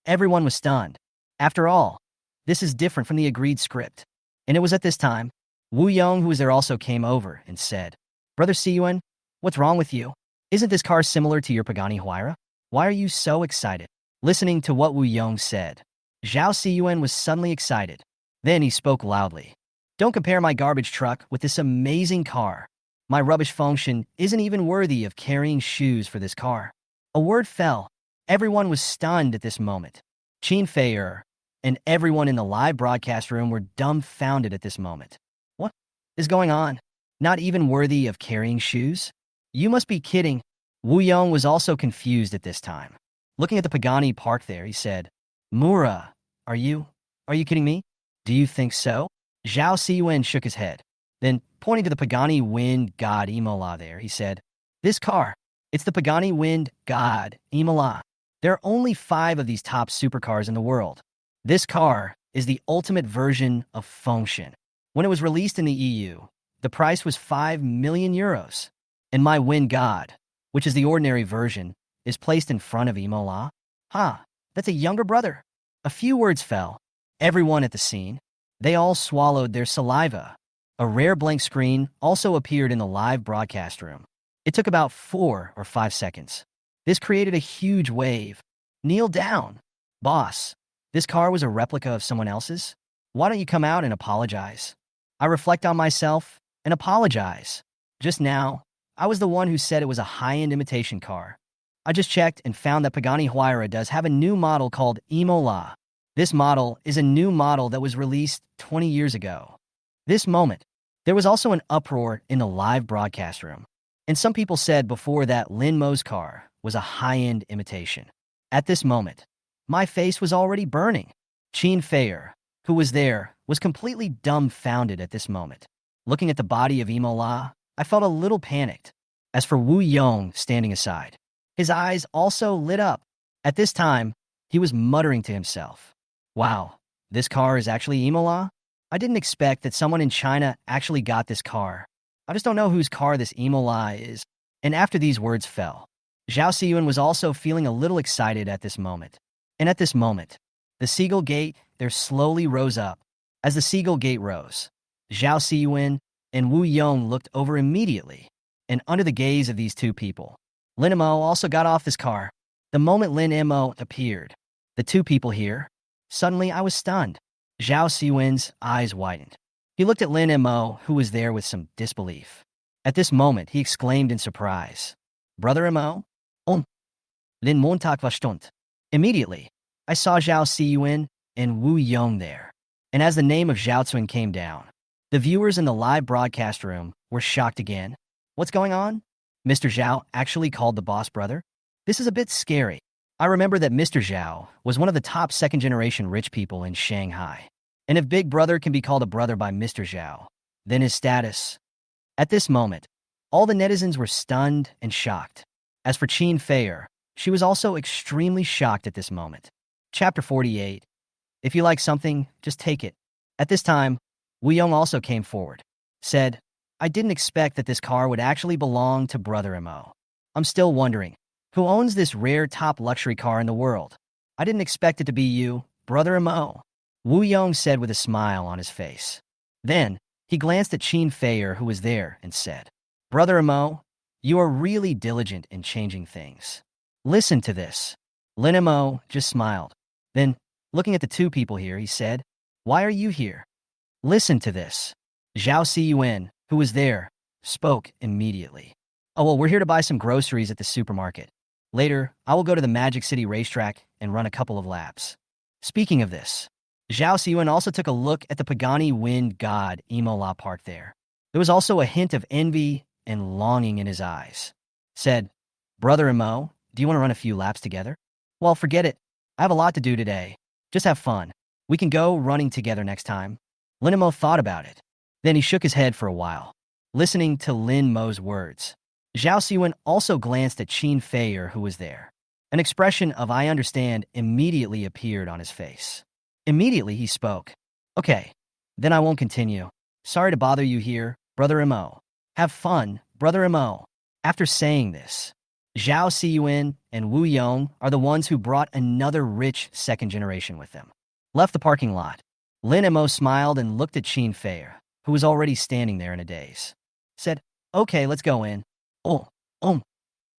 Everyone was stunned. After all, this is different from the agreed script. And it was at this time, Wu Yong, who was there, also came over and said, "Brother Siyuan, what's wrong with you? Isn't this car similar to your Pagani Huayra? Why are you so excited?" Listening to what Wu Yong said, Zhao Siyuan was suddenly excited. Then he spoke loudly. "Don't compare my garbage truck with this amazing car. My rubbish function isn't even worthy of carrying shoes for this car." A word fell. Everyone was stunned at this moment. Qin Feier and everyone in the live broadcast room were dumbfounded at this moment. What is going on? Not even worthy of carrying shoes? You must be kidding. Wu Yong was also confused at this time. Looking at the Pagani parked there, he said, "Mura, are you kidding me? Do you think so?" Zhao Siyuan shook his head. Then, pointing to the Pagani Wind God Imola there, he said, "This car, it's the Pagani Wind God Imola. There are only 5 of these top supercars in the world. This car is the ultimate version of function. When it was released in the EU, the price was 5 million euros. And my Wind God, which is the ordinary version, is placed in front of Imola. That's a younger brother." A few words fell. Everyone at the scene, they all swallowed their saliva. A rare blank screen also appeared in the live broadcast room. It took about 4 or 5 seconds. This created a huge wave. "Kneel down. Boss, this car was a replica of someone else's? Why don't you come out and apologize?" I reflect on myself and apologize. Just now, I was the one who said it was a high-end imitation car. I just checked and found that Pagani Huayra does have a new model called Imola. This model is a new model that was released 20 years ago. This moment, there was also an uproar in the live broadcast room. And some people said before that Lin Mo's car was a high-end imitation. At this moment, my face was already burning. Qin Feier, who was there, was completely dumbfounded at this moment. Looking at the body of Imola, I felt a little panicked. As for Wu Yong standing aside, his eyes also lit up. At this time, he was muttering to himself, "Wow, this car is actually Imola? I didn't expect that someone in China actually got this car. I just don't know whose car this Imola is." And after these words fell, Zhao Siyuan was also feeling a little excited at this moment. And at this moment, the Seagull Gate there slowly rose up. As the Seagull Gate rose, Zhao Siyuan and Wu Yong looked over immediately. And under the gaze of these two people, Lin Mo also got off this car. The moment Lin Mo appeared, the two people here, suddenly I was stunned. Zhao Siyuan's eyes widened. He looked at Lin Mo, who was there with some disbelief. At this moment, he exclaimed in surprise, "Brother Mo? Oh, Lin Montag verstund." Immediately, I saw Zhao Siyuan and Wu Yong there. And as the name of Zhao Cun came down, the viewers in the live broadcast room were shocked again. What's going on? Mr. Zhao actually called the boss brother? This is a bit scary. I remember that Mr. Zhao was one of the top second-generation rich people in Shanghai. And if Big Brother can be called a brother by Mr. Zhao, then his status. At this moment, all the netizens were stunned and shocked. As for Qin Feier, she was also extremely shocked at this moment. Chapter 48. If you like something, just take it. At this time, Wu Yong also came forward, said, I didn't expect that this car would actually belong to Brother Mo. I'm still wondering, who owns this rare top luxury car in the world? I didn't expect it to be you, Brother Mo. Wu Yong said with a smile on his face. Then, he glanced at Qin Feier who was there and said, Brother Mo, you are really diligent in changing things. Listen to this. Lin Mo just smiled. Then, looking at the two people here, he said, Why are you here? Listen to this. Zhao Ciyuan, who was there, spoke immediately. Oh, well, we're here to buy some groceries at the supermarket. Later, I will go to the Magic City racetrack and run a couple of laps. Speaking of this, Zhao Ciyuan also took a look at the Pagani Wind God Imola park there. There was also a hint of envy and longing in his eyes. Said, Brother Mo, do you want to run a few laps together? Well, forget it. I have a lot to do today. Just have fun. We can go running together next time. Lin Mo thought about it. Then he shook his head for a while, listening to Lin Mo's words. Zhao Ciyuan also glanced at Qin Feier who was there. An expression of I understand immediately appeared on his face. Immediately he spoke. Okay, then I won't continue. Sorry to bother you here, Brother Mo. Have fun, Brother Mo. After saying this, Zhao Ciyuan and Wu Yong are the ones who brought another rich second generation with them. Left the parking lot. Lin Mo smiled and looked at Qin Feier, who was already standing there in a daze. Said, Okay, let's go in.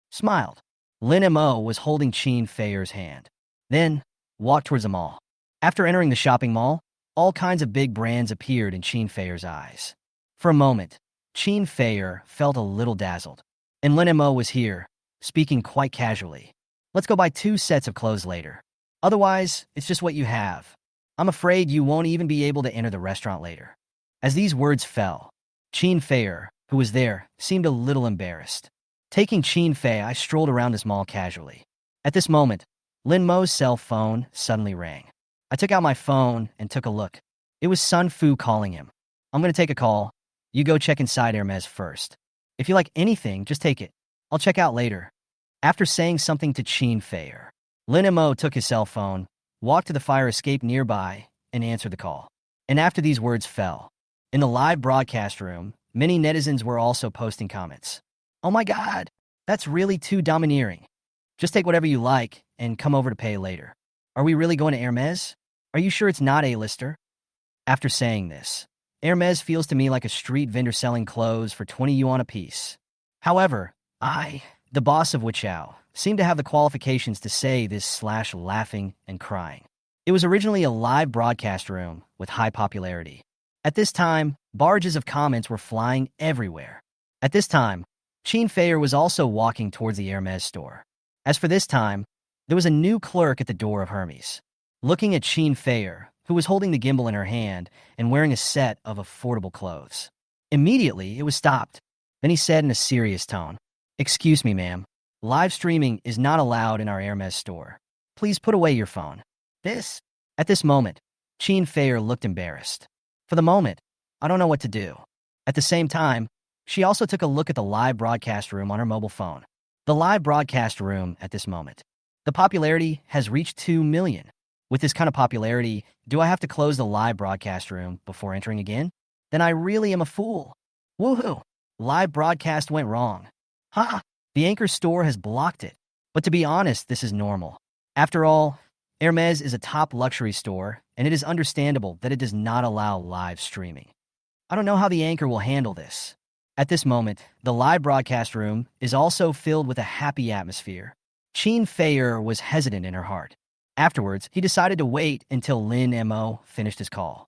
Smiled. Lin Mo was holding Qin Feier's hand. Then, walked towards the mall. After entering the shopping mall, all kinds of big brands appeared in Qin Feier's eyes. For a moment, Qin Feier felt a little dazzled. And Lin Mo was here, speaking quite casually. Let's go buy 2 sets of clothes later. Otherwise, it's just what you have. I'm afraid you won't even be able to enter the restaurant later. As these words fell, Qin Feier, who was there, seemed a little embarrassed. Taking Qin Fei, I strolled around this mall casually. At this moment, Lin Mo's cell phone suddenly rang. I took out my phone and took a look. It was Sun Fu calling him. I'm going to take a call. You go check inside Hermes first. If you like anything, just take it. I'll check out later. After saying something to Qin Feier, Lin Mo took his cell phone, walked to the fire escape nearby, and answered the call. And after these words fell, in the live broadcast room, many netizens were also posting comments. Oh my God, that's really too domineering. Just take whatever you like and come over to pay later. Are we really going to Hermes? Are you sure it's not A-lister? After saying this, Hermes feels to me like a street vendor selling clothes for 20 yuan apiece. However, I, the boss of Wichao, seem to have the qualifications to say this / laughing and crying. It was originally a live broadcast room with high popularity. At this time, barges of comments were flying everywhere. At this time, Qin Feier was also walking towards the Hermes store. As for this time, there was a new clerk at the door of Hermes. Looking at Qin Feier, who was holding the gimbal in her hand and wearing a set of affordable clothes. Immediately, it was stopped. Then he said in a serious tone, Excuse me, ma'am. Live streaming is not allowed in our Hermes store. Please put away your phone. At this moment, Qin Feier looked embarrassed. For the moment, I don't know what to do. At the same time, she also took a look at the live broadcast room on her mobile phone. The live broadcast room at this moment. The popularity has reached 2 million. With this kind of popularity, do I have to close the live broadcast room before entering again? Then I really am a fool. Woohoo! Live broadcast went wrong. Ha! The anchor store has blocked it. But to be honest, this is normal. After all, Hermes is a top luxury store, and it is understandable that it does not allow live streaming. I don't know how the anchor will handle this. At this moment, the live broadcast room is also filled with a happy atmosphere. Qin Feier was hesitant in her heart. Afterwards, he decided to wait until Lin Mo finished his call.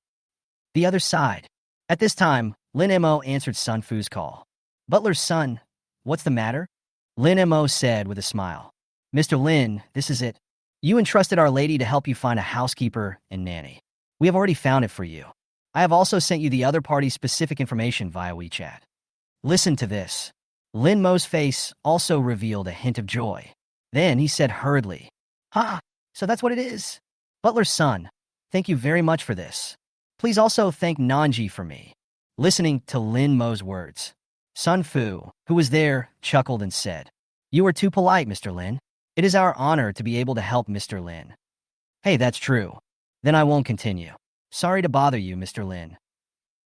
The other side. At this time, Lin Mo answered Sun Fu's call. Butler's son, what's the matter? Lin Mo said with a smile. Mr. Lin, this is it. You entrusted Our Lady to help you find a housekeeper and nanny. We have already found it for you. I have also sent you the other party's specific information via WeChat. Listen to this. Lin Mo's face also revealed a hint of joy. Then he said hurriedly, "Ha, so that's what it is. Butler's son, thank you very much for this. Please also thank Nanji for me." Listening to Lin Mo's words, Sun Fu, who was there, chuckled and said, "You are too polite, Mr. Lin. It is our honor to be able to help Mr. Lin." "Hey, that's true. Then I won't continue. Sorry to bother you, Mr. Lin."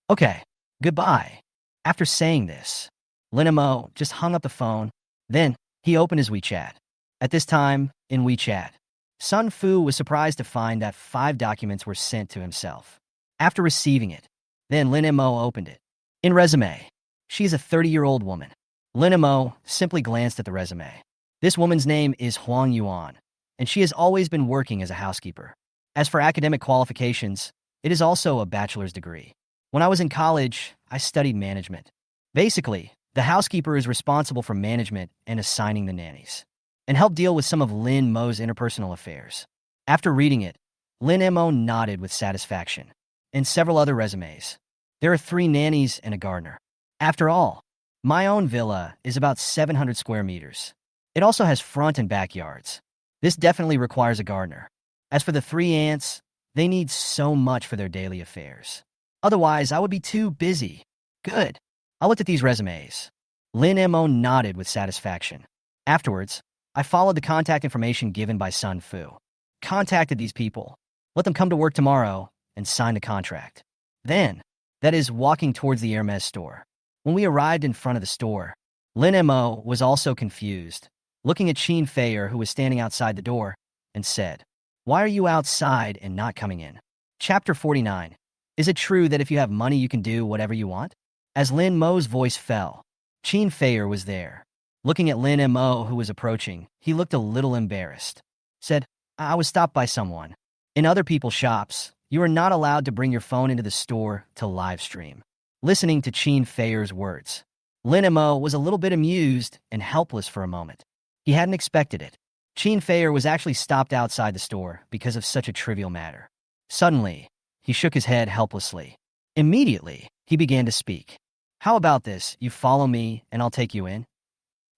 "Okay, goodbye." After saying this, Lin Mo just hung up the phone. Then he opened his WeChat. At this time, in WeChat, Sun Fu was surprised to find that 5 documents were sent to himself. After receiving it, then Lin Mo opened it. In resume, she is a 30-year-old woman. Lin Mo simply glanced at the resume. This woman's name is Huang Yuan, and she has always been working as a housekeeper. As for academic qualifications, it is also a bachelor's degree. When I was in college, I studied management. Basically, the housekeeper is responsible for management and assigning the nannies, and help deal with some of Lin Mo's interpersonal affairs. After reading it, Lin Mo nodded with satisfaction. And several other resumes. There are 3 nannies and a gardener. After all, my own villa is about 700 square meters. It also has front and backyards. This definitely requires a gardener. As for the 3 aunts, they need so much for their daily affairs. Otherwise, I would be too busy. Good. I looked at these resumes. Lin Mo nodded with satisfaction. Afterwards, I followed the contact information given by Sun Fu. Contacted these people. Let them come to work tomorrow and sign the contract. Then, that is walking towards the Hermes store. When we arrived in front of the store, Lin Mo was also confused, looking at Qin Feier, who was standing outside the door, and said, "Why are you outside and not coming in?" Chapter 49. Is it true that if you have money you can do whatever you want? As Lin Mo's voice fell, Qin Feier was there. Looking at Lin Mo, who was approaching, he looked a little embarrassed. Said, "I was stopped by someone. In other people's shops, you are not allowed to bring your phone into the store to live stream." Listening to Qin Feier's words, Lin Mo was a little bit amused and helpless for a moment. He hadn't expected it. Qin Feier was actually stopped outside the store because of such a trivial matter. Suddenly, he shook his head helplessly. Immediately, he began to speak. "How about this? You follow me and I'll take you in?"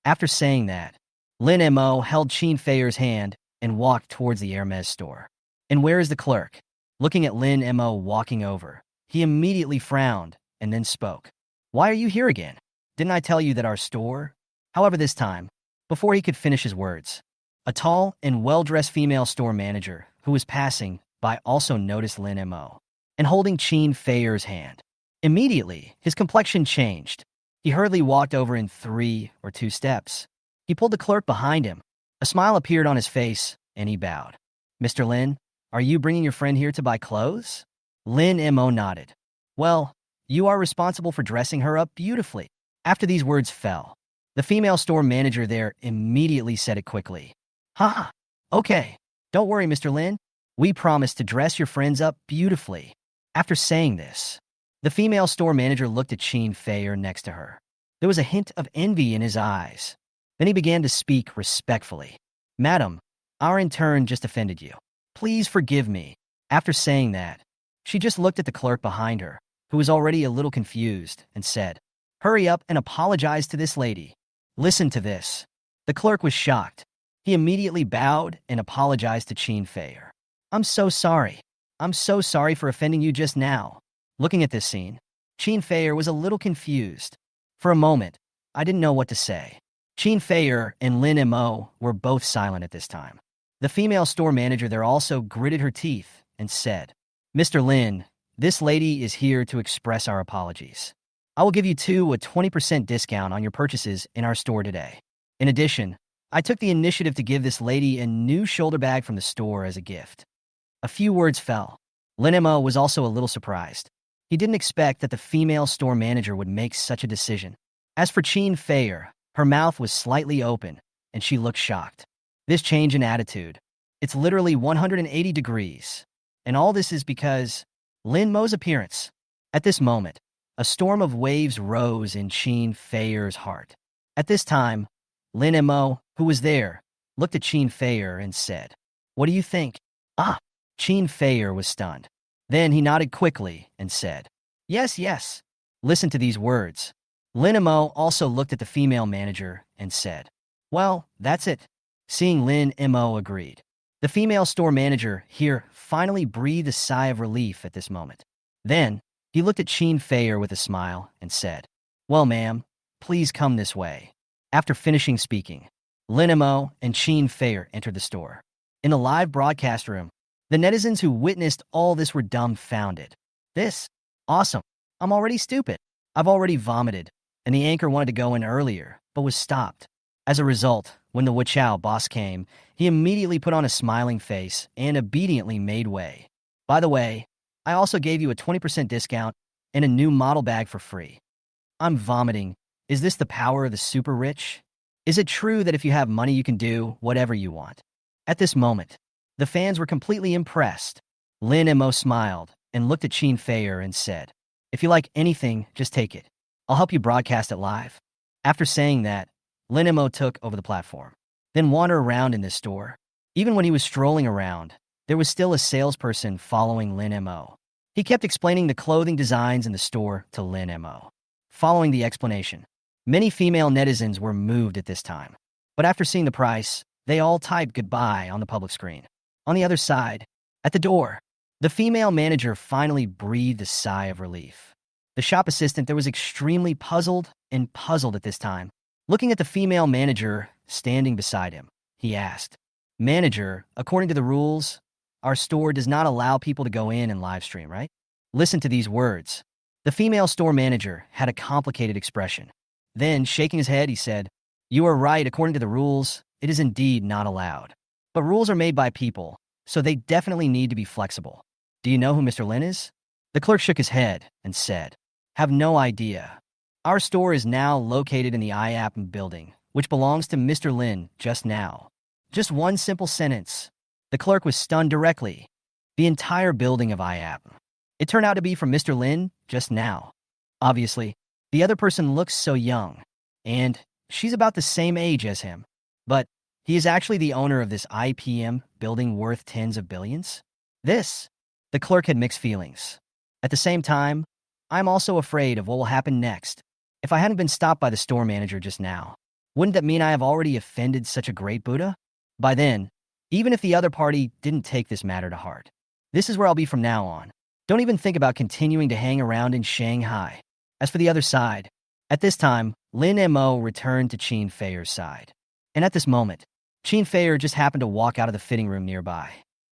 After saying that, Lin Mo held Qin Feier's hand and walked towards the Hermes store. "And where is the clerk?" Looking at Lin Mo walking over, he immediately frowned and then spoke. "Why are you here again? Didn't I tell you that our store?" However, this time, before he could finish his words, a tall and well-dressed female store manager who was passing by also noticed Lin Mo and holding Qin Feier's hand. Immediately, his complexion changed. He hurriedly walked over in 3 or 2 steps. He pulled the clerk behind him. A smile appeared on his face, and he bowed. "Mr. Lin, are you bringing your friend here to buy clothes?" Lin Mo nodded. "Well, you are responsible for dressing her up beautifully." After these words fell, the female store manager there immediately said it quickly. "Ha! Okay. Don't worry, Mr. Lin. We promise to dress your friends up beautifully." After saying this, the female store manager looked at Qin Feier next to her. There was a hint of envy in his eyes. Then he began to speak respectfully. "Madam, our intern just offended you. Please forgive me." After saying that, she just looked at the clerk behind her, who was already a little confused, and said, "Hurry up and apologize to this lady." Listen to this. The clerk was shocked. He immediately bowed and apologized to Qin Feier. "I'm so sorry. I'm so sorry for offending you just now." Looking at this scene, Qin Feier was a little confused. For a moment, I didn't know what to say. Qin Feier and Lin Mo were both silent at this time. The female store manager there also gritted her teeth and said, "Mr. Lin, this lady is here to express our apologies. I will give you a 20% discount on your purchases in our store today. In addition, I took the initiative to give this lady a new shoulder bag from the store as a gift." A few words fell. Lin Mo was also a little surprised. He didn't expect that the female store manager would make such a decision. As for Qin Feier, her mouth was slightly open, and she looked shocked. This change in attitude, it's literally 180 degrees. And all this is because Lin Mo's appearance. At this moment, a storm of waves rose in Qin Feier's heart. At this time, Lin Mo, who was there, looked at Qin Feier and said, "What do you think?" Qin Feier was stunned. Then he nodded quickly and said, "Yes, yes." Listen to these words. Lin Mo also looked at the female manager and said, "Well, that's it." Seeing Lin Mo agreed. The female store manager here finally breathed a sigh of relief at this moment. Then, he looked at Chin Fayer with a smile and said, "Well, ma'am, please come this way." After finishing speaking, Lin Mo and Chin Fayer entered the store. In the live broadcast room, the netizens who witnessed all this were dumbfounded. "This? Awesome. I'm already stupid. I've already vomited." And the anchor wanted to go in earlier, but was stopped. As a result, when the Wichao boss came, he immediately put on a smiling face and obediently made way. "By the way, I also gave you a 20% discount and a new model bag for free." I'm vomiting. Is this the power of the super rich? Is it true that if you have money you can do whatever you want? At this moment, the fans were completely impressed. Lin Mo smiled and looked at Chin Fayer and said, "If you like anything, just take it. I'll help you broadcast it live." After saying that, Lin Mo took over the platform, then wandered around in this store. Even when he was strolling around, there was still a salesperson following Lin Mo. He kept explaining the clothing designs in the store to Lin Mo. Following the explanation, many female netizens were moved at this time. But after seeing the price, they all typed goodbye on the public screen. On the other side, at the door, the female manager finally breathed a sigh of relief. The shop assistant there was extremely puzzled at this time. Looking at the female manager standing beside him, he asked, "Manager, according to the rules, our store does not allow people to go in and live stream, right?" Listen to these words. The female store manager had a complicated expression. Then, shaking his head, he said, "You are right. According to the rules, it is indeed not allowed. But rules are made by people, so they definitely need to be flexible. Do you know who Mr. Lin is?" The clerk shook his head and said, "Have no idea. Our store is now located in the IAP building, which belongs to Mr. Lin just now." Just one simple sentence. The clerk was stunned directly. The entire building of IAP. It turned out to be from Mr. Lin just now. Obviously, the other person looks so young, and she's about the same age as him. But he is actually the owner of this IPM building worth tens of billions? The clerk had mixed feelings. At the same time, I'm also afraid of what will happen next. If I hadn't been stopped by the store manager just now, wouldn't that mean I have already offended such a great Buddha? By then, even if the other party didn't take this matter to heart, this is where I'll be from now on. Don't even think about continuing to hang around in Shanghai. As for the other side, at this time, Lin Mo returned to Chin Fayer's side. And at this moment, Chin Fayer just happened to walk out of the fitting room nearby.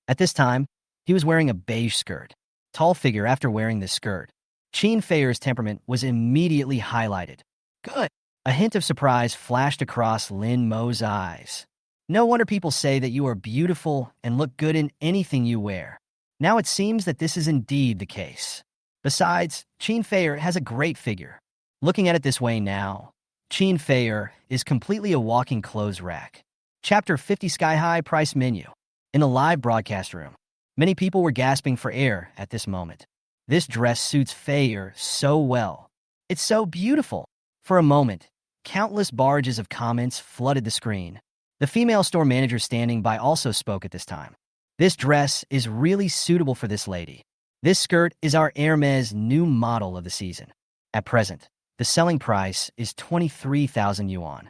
At this time, he was wearing a beige skirt. Tall figure after wearing this skirt. Chin Fayer's temperament was immediately highlighted. Good. A hint of surprise flashed across Lin Mo's eyes. No wonder people say that you are beautiful and look good in anything you wear. Now it seems that this is indeed the case. Besides, Chin Fayer has a great figure. Looking at it this way now, Chin Fayer is completely a walking clothes rack. Chapter 50 Sky High Price Menu. In the live broadcast room, many people were gasping for air at this moment. This dress suits Fayer so well. It's so beautiful. For a moment, countless barrages of comments flooded the screen. The female store manager standing by also spoke at this time. "This dress is really suitable for this lady. This skirt is our Hermes new model of the season. At present, the selling price is 23,000 yuan.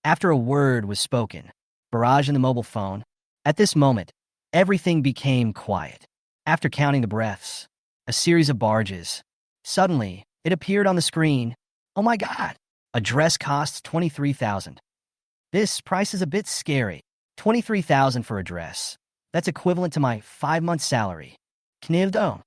After a word was spoken, barrage in the mobile phone. At this moment, everything became quiet. After counting the breaths, a series of barges. Suddenly, it appeared on the screen. Oh my God! A dress costs 23,000. This price is a bit scary. 23,000 for a dress. That's equivalent to my 5-month salary. Knivdo.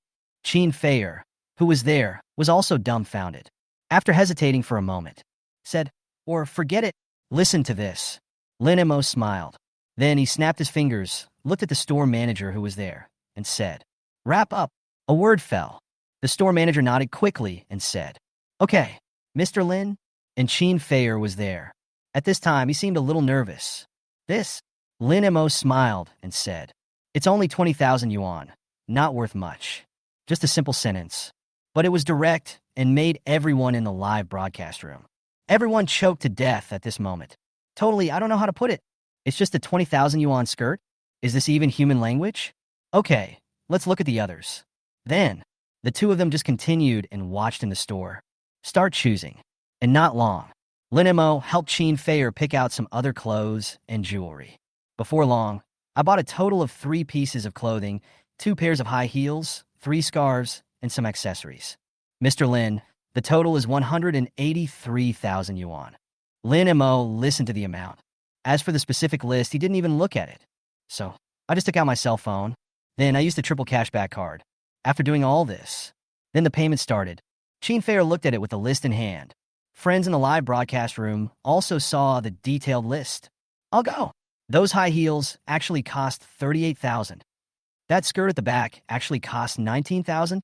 Chin Fayer, who was there, was also dumbfounded. After hesitating for a moment, said, "Or forget it." Listen to this. Lin Mo smiled. Then he snapped his fingers, looked at the store manager who was there, and said, "Wrap up." A word fell. The store manager nodded quickly and said, "Okay, Mr. Lin." And Chin Fayer was there. At this time, he seemed a little nervous. Lin Mo smiled and said, "It's only 20,000 yuan, not worth much." Just a simple sentence. But it was direct and made everyone in the live broadcast room. Everyone choked to death at this moment. Totally, I don't know how to put it. It's just a 20,000 yuan skirt? Is this even human language? Okay, let's look at the others. Then, the two of them just continued and watched in the store. Start choosing. And not long, Lin Mo helped Chin Feier pick out some other clothes and jewelry. Before long, I bought a total of 3 pieces of clothing, 2 pairs of high heels, 3 scarves, and some accessories. Mr. Lin, the total is 183,000 yuan. Lin Mo listened to the amount. As for the specific list, he didn't even look at it. So, I just took out my cell phone. Then I used the triple cashback card. After doing all this, then the payment started. Chin Feier looked at it with the list in hand. Friends in the live broadcast room also saw the detailed list. I'll go. Those high heels actually cost 38,000. That skirt at the back actually cost 19,000.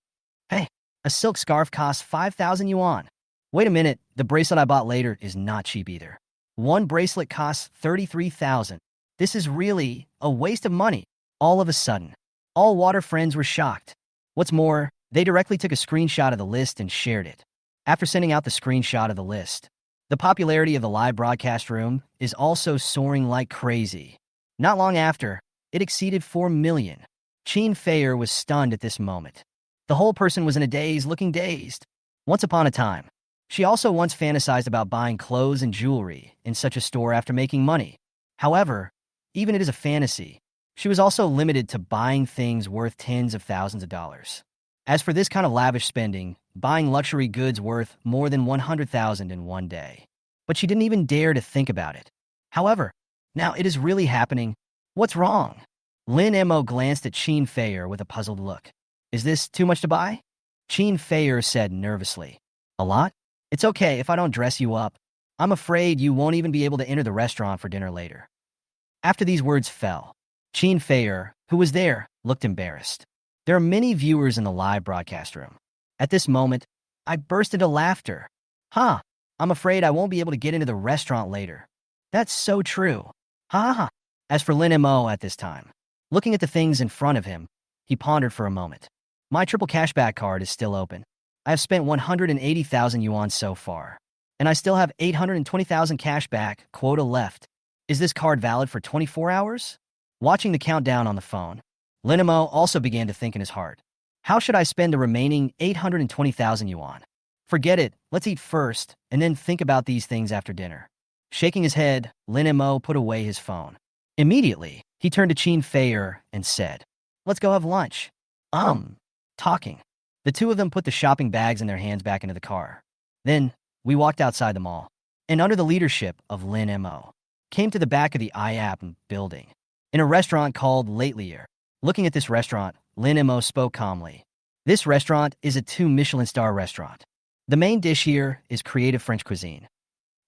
Hey, a silk scarf costs 5,000 yuan. Wait a minute, the bracelet I bought later is not cheap either. One bracelet costs 33,000. This is really a waste of money. All of a sudden, all water friends were shocked. What's more, they directly took a screenshot of the list and shared it. After sending out the screenshot of the list, the popularity of the live broadcast room is also soaring like crazy. Not long after, it exceeded 4 million. Chin Feier was stunned at this moment. The whole person was in a daze, looking dazed. Once upon a time, she also once fantasized about buying clothes and jewelry in such a store after making money. However, even it is a fantasy, she was also limited to buying things worth tens of thousands of dollars. As for this kind of lavish spending, buying luxury goods worth more than 100,000 in one day. But she didn't even dare to think about it. However, now it is really happening. What's wrong? Lin Mo glanced at Chin Feier with a puzzled look. Is this too much to buy? Chin Feier said nervously. A lot? It's okay if I don't dress you up. I'm afraid you won't even be able to enter the restaurant for dinner later. After these words fell, Chin Feier, who was there, looked embarrassed. There are many viewers in the live broadcast room. At this moment, I burst into laughter. I'm afraid I won't be able to get into the restaurant later. That's so true. Ha. As for Lin Mo at this time, looking at the things in front of him, he pondered for a moment. My triple cashback card is still open. I have spent 180,000 yuan so far, and I still have 820,000 cashback quota left. Is this card valid for 24 hours? Watching the countdown on the phone, Lin Mo also began to think in his heart. How should I spend the remaining 820,000 yuan? Forget it, let's eat first, and then think about these things after dinner. Shaking his head, Lin Mo put away his phone. Immediately, he turned to Chin Feier and said, Let's go have lunch. Talking. The two of them put the shopping bags in their hands back into the car. Then, we walked outside the mall, and under the leadership of Lin Mo, came to the back of the IAP building, in a restaurant called Landlord. Looking at this restaurant, Lin Mo spoke calmly. This restaurant is a 2 Michelin star restaurant. The main dish here is creative French cuisine.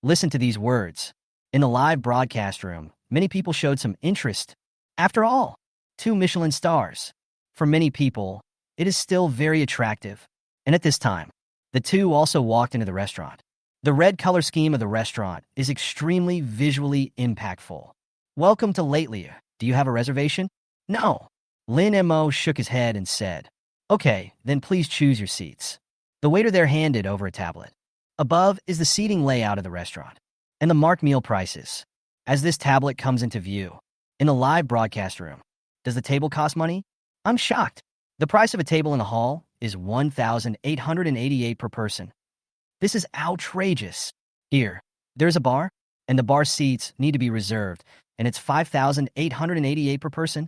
Listen to these words. In the live broadcast room, many people showed some interest. After all, 2 Michelin stars. For many people, it is still very attractive. And at this time, the two also walked into the restaurant. The red color scheme of the restaurant is extremely visually impactful. Welcome to Landlord. Do you have a reservation? No. Lin Mo shook his head and said, Okay, then please choose your seats. The waiter there handed over a tablet. Above is the seating layout of the restaurant and the marked meal prices. As this tablet comes into view, in the live broadcast room, does the table cost money? I'm shocked. The price of a table in the hall is 1,888 per person. This is outrageous. Here, there's a bar, and the bar seats need to be reserved, and it's 5,888 per person.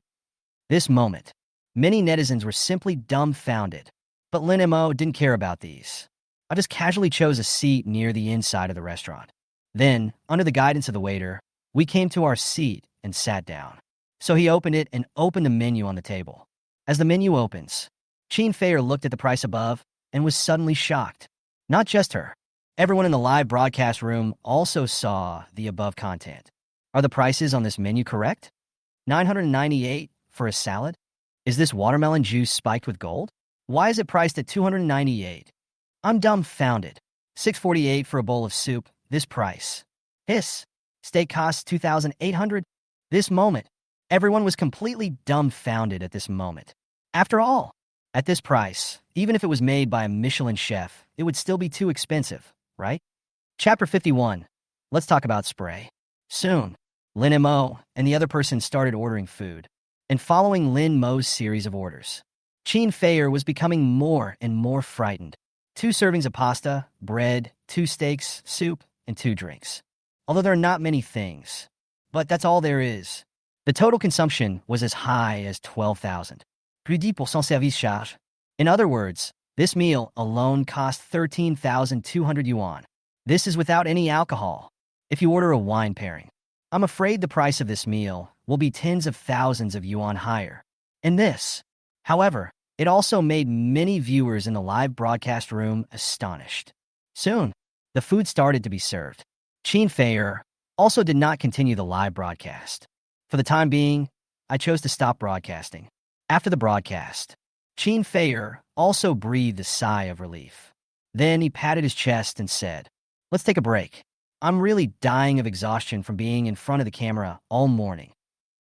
This moment, many netizens were simply dumbfounded. But Lin Mo didn't care about these. I just casually chose a seat near the inside of the restaurant. Then, under the guidance of the waiter, we came to our seat and sat down. So he opened it and opened the menu on the table. As the menu opens, Chin Feier looked at the price above and was suddenly shocked. Not just her. Everyone in the live broadcast room also saw the above content. Are the prices on this menu correct? 998 for a salad? Is this watermelon juice spiked with gold? Why is it priced at 298? I'm dumbfounded. 648 for a bowl of soup, this price. Hiss. Steak costs 2,800. This moment, everyone was completely dumbfounded at this moment. After all, at this price, even if it was made by a Michelin chef, it would still be too expensive, right? Chapter 51. Let's talk about spray. Soon, Lin Mo and the other person started ordering food, and following Lin Mo's series of orders. Qin Feier was becoming more and more frightened. 2 servings of pasta, bread, 2 steaks, soup, and 2 drinks. Although there are not many things. But that's all there is. The total consumption was as high as 12,000. Plus 10% service charge. In other words, this meal alone cost 13,200 yuan. This is without any alcohol. If you order a wine pairing, I'm afraid the price of this meal will be tens of thousands of yuan higher. And this, however, it also made many viewers in the live broadcast room astonished. Soon, the food started to be served. Qin Feier also did not continue the live broadcast. For the time being, I chose to stop broadcasting. After the broadcast, Qin Feier also breathed a sigh of relief. Then he patted his chest and said, "Let's take a break. I'm really dying of exhaustion from being in front of the camera all morning."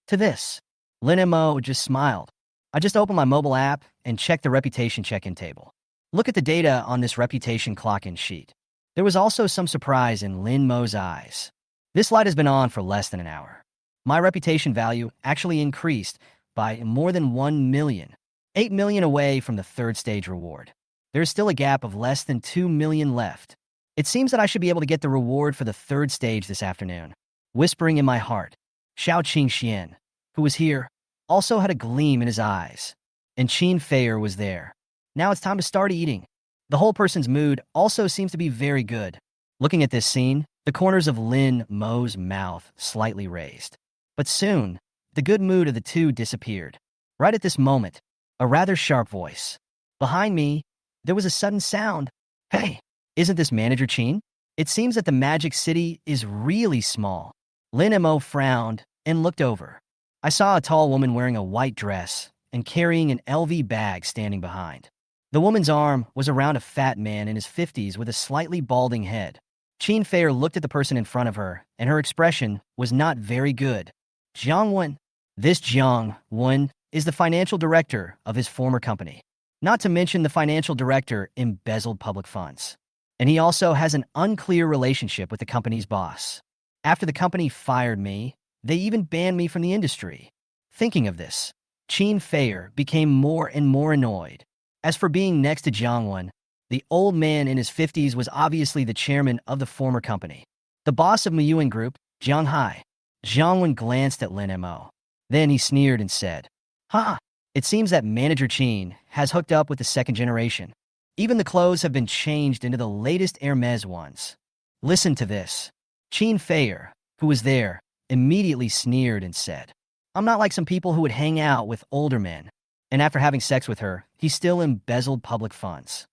To this, Lin Mo just smiled. I just opened my mobile app and checked the reputation check-in table. Look at the data on this reputation clock-in sheet. There was also some surprise in Lin Mo's eyes. This light has been on for less than an hour. My reputation value actually increased by more than 1 million, 8 million away from the 3rd stage reward. There is still a gap of less than 2 million left. It seems that I should be able to get the reward for the 3rd stage this afternoon. Whispering in my heart, Xiao Qingxian, who was here, also had a gleam in his eyes. And Qin Feier was there. Now it's time to start eating. The whole person's mood also seems to be very good. Looking at this scene, the corners of Lin Mo's mouth slightly raised. But soon, the good mood of the two disappeared. Right at this moment, a rather sharp voice. Behind me, there was a sudden sound. "Hey, isn't this Manager Qin? It seems that the Magic City is really small." Lin Mo frowned and looked over. I saw a tall woman wearing a white dress and carrying an LV bag standing behind. The woman's arm was around a fat man in his 50s with a slightly balding head. Qin Feier looked at the person in front of her, and her expression was not very good. Jiang Wen. This Jiang Wen is the financial director of his former company. Not to mention the financial director embezzled public funds. And he also has an unclear relationship with the company's boss. After the company fired me, they even banned me from the industry. Thinking of this, Qin Feier became more and more annoyed. As for being next to Jiang Wen, the old man in his 50s was obviously the chairman of the former company. The boss of Muyuan Group, Jiang Hai. Jiang Wen glanced at Lin Mo. Then he sneered and said, "Ha! It seems that Manager Qin has hooked up with the 2nd generation. Even the clothes have been changed into the latest Hermes ones." Listen to this. Qin Feier, who was there, immediately sneered and said, "I'm not like some people who would hang out with older men." And after having sex with her, he still embezzled public funds.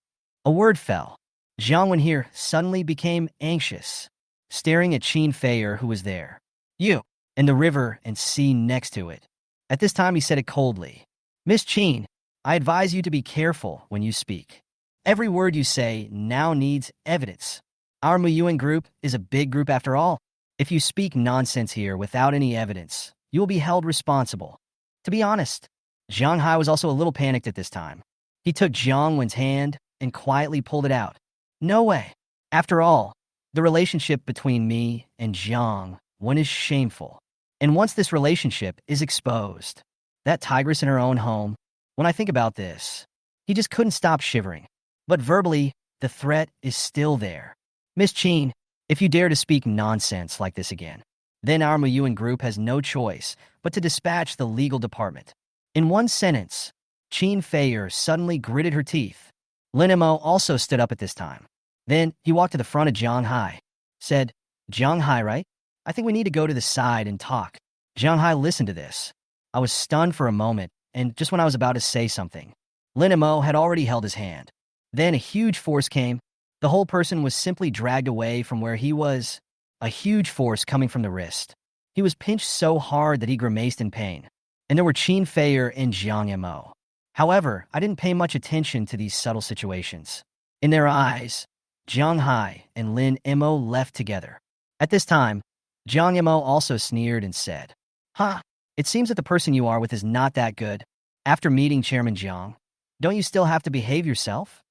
A word fell. Jiang Wen here suddenly became anxious, staring at Qin Feier, who was there. "You," and the river and sea next to it. At this time he said it coldly. "Miss Qin, I advise you to be careful when you speak. Every word you say now needs evidence. Our Muyuan group is a big group after all. If you speak nonsense here without any evidence, you will be held responsible." To be honest, Jiang Hai was also a little panicked at this time. He took Jiang Wen's hand and quietly pulled it out. "No way. After all, the relationship between me and Jiang Wen is shameful. And once this relationship is exposed, that tigress in her own home, when I think about this," he just couldn't stop shivering. But verbally, the threat is still there. "Miss Qin, if you dare to speak nonsense like this again, then our Muyuan group has no choice but to dispatch the legal department." In one sentence, Qin Feier suddenly gritted her teeth. Lin Mo also stood up at this time. Then he walked to the front of Jiang Hai, said, "Jiang Hai, right? I think we need to go to the side and talk." Jiang Hai listened to this. I was stunned for a moment, and just when I was about to say something, Lin Mo had already held his hand. Then a huge force came. The whole person was simply dragged away from where he was, a huge force coming from the wrist. He was pinched so hard that he grimaced in pain. And there were Qin Feier and Jiang Mo. However, I didn't pay much attention to these subtle situations. In their eyes, Jiang Hai and Lin Mo left together. At this time, Jiang Mo also sneered and said, "Ha! It seems that the person you are with is not that good. After meeting Chairman Jiang, don't you still have to behave yourself?"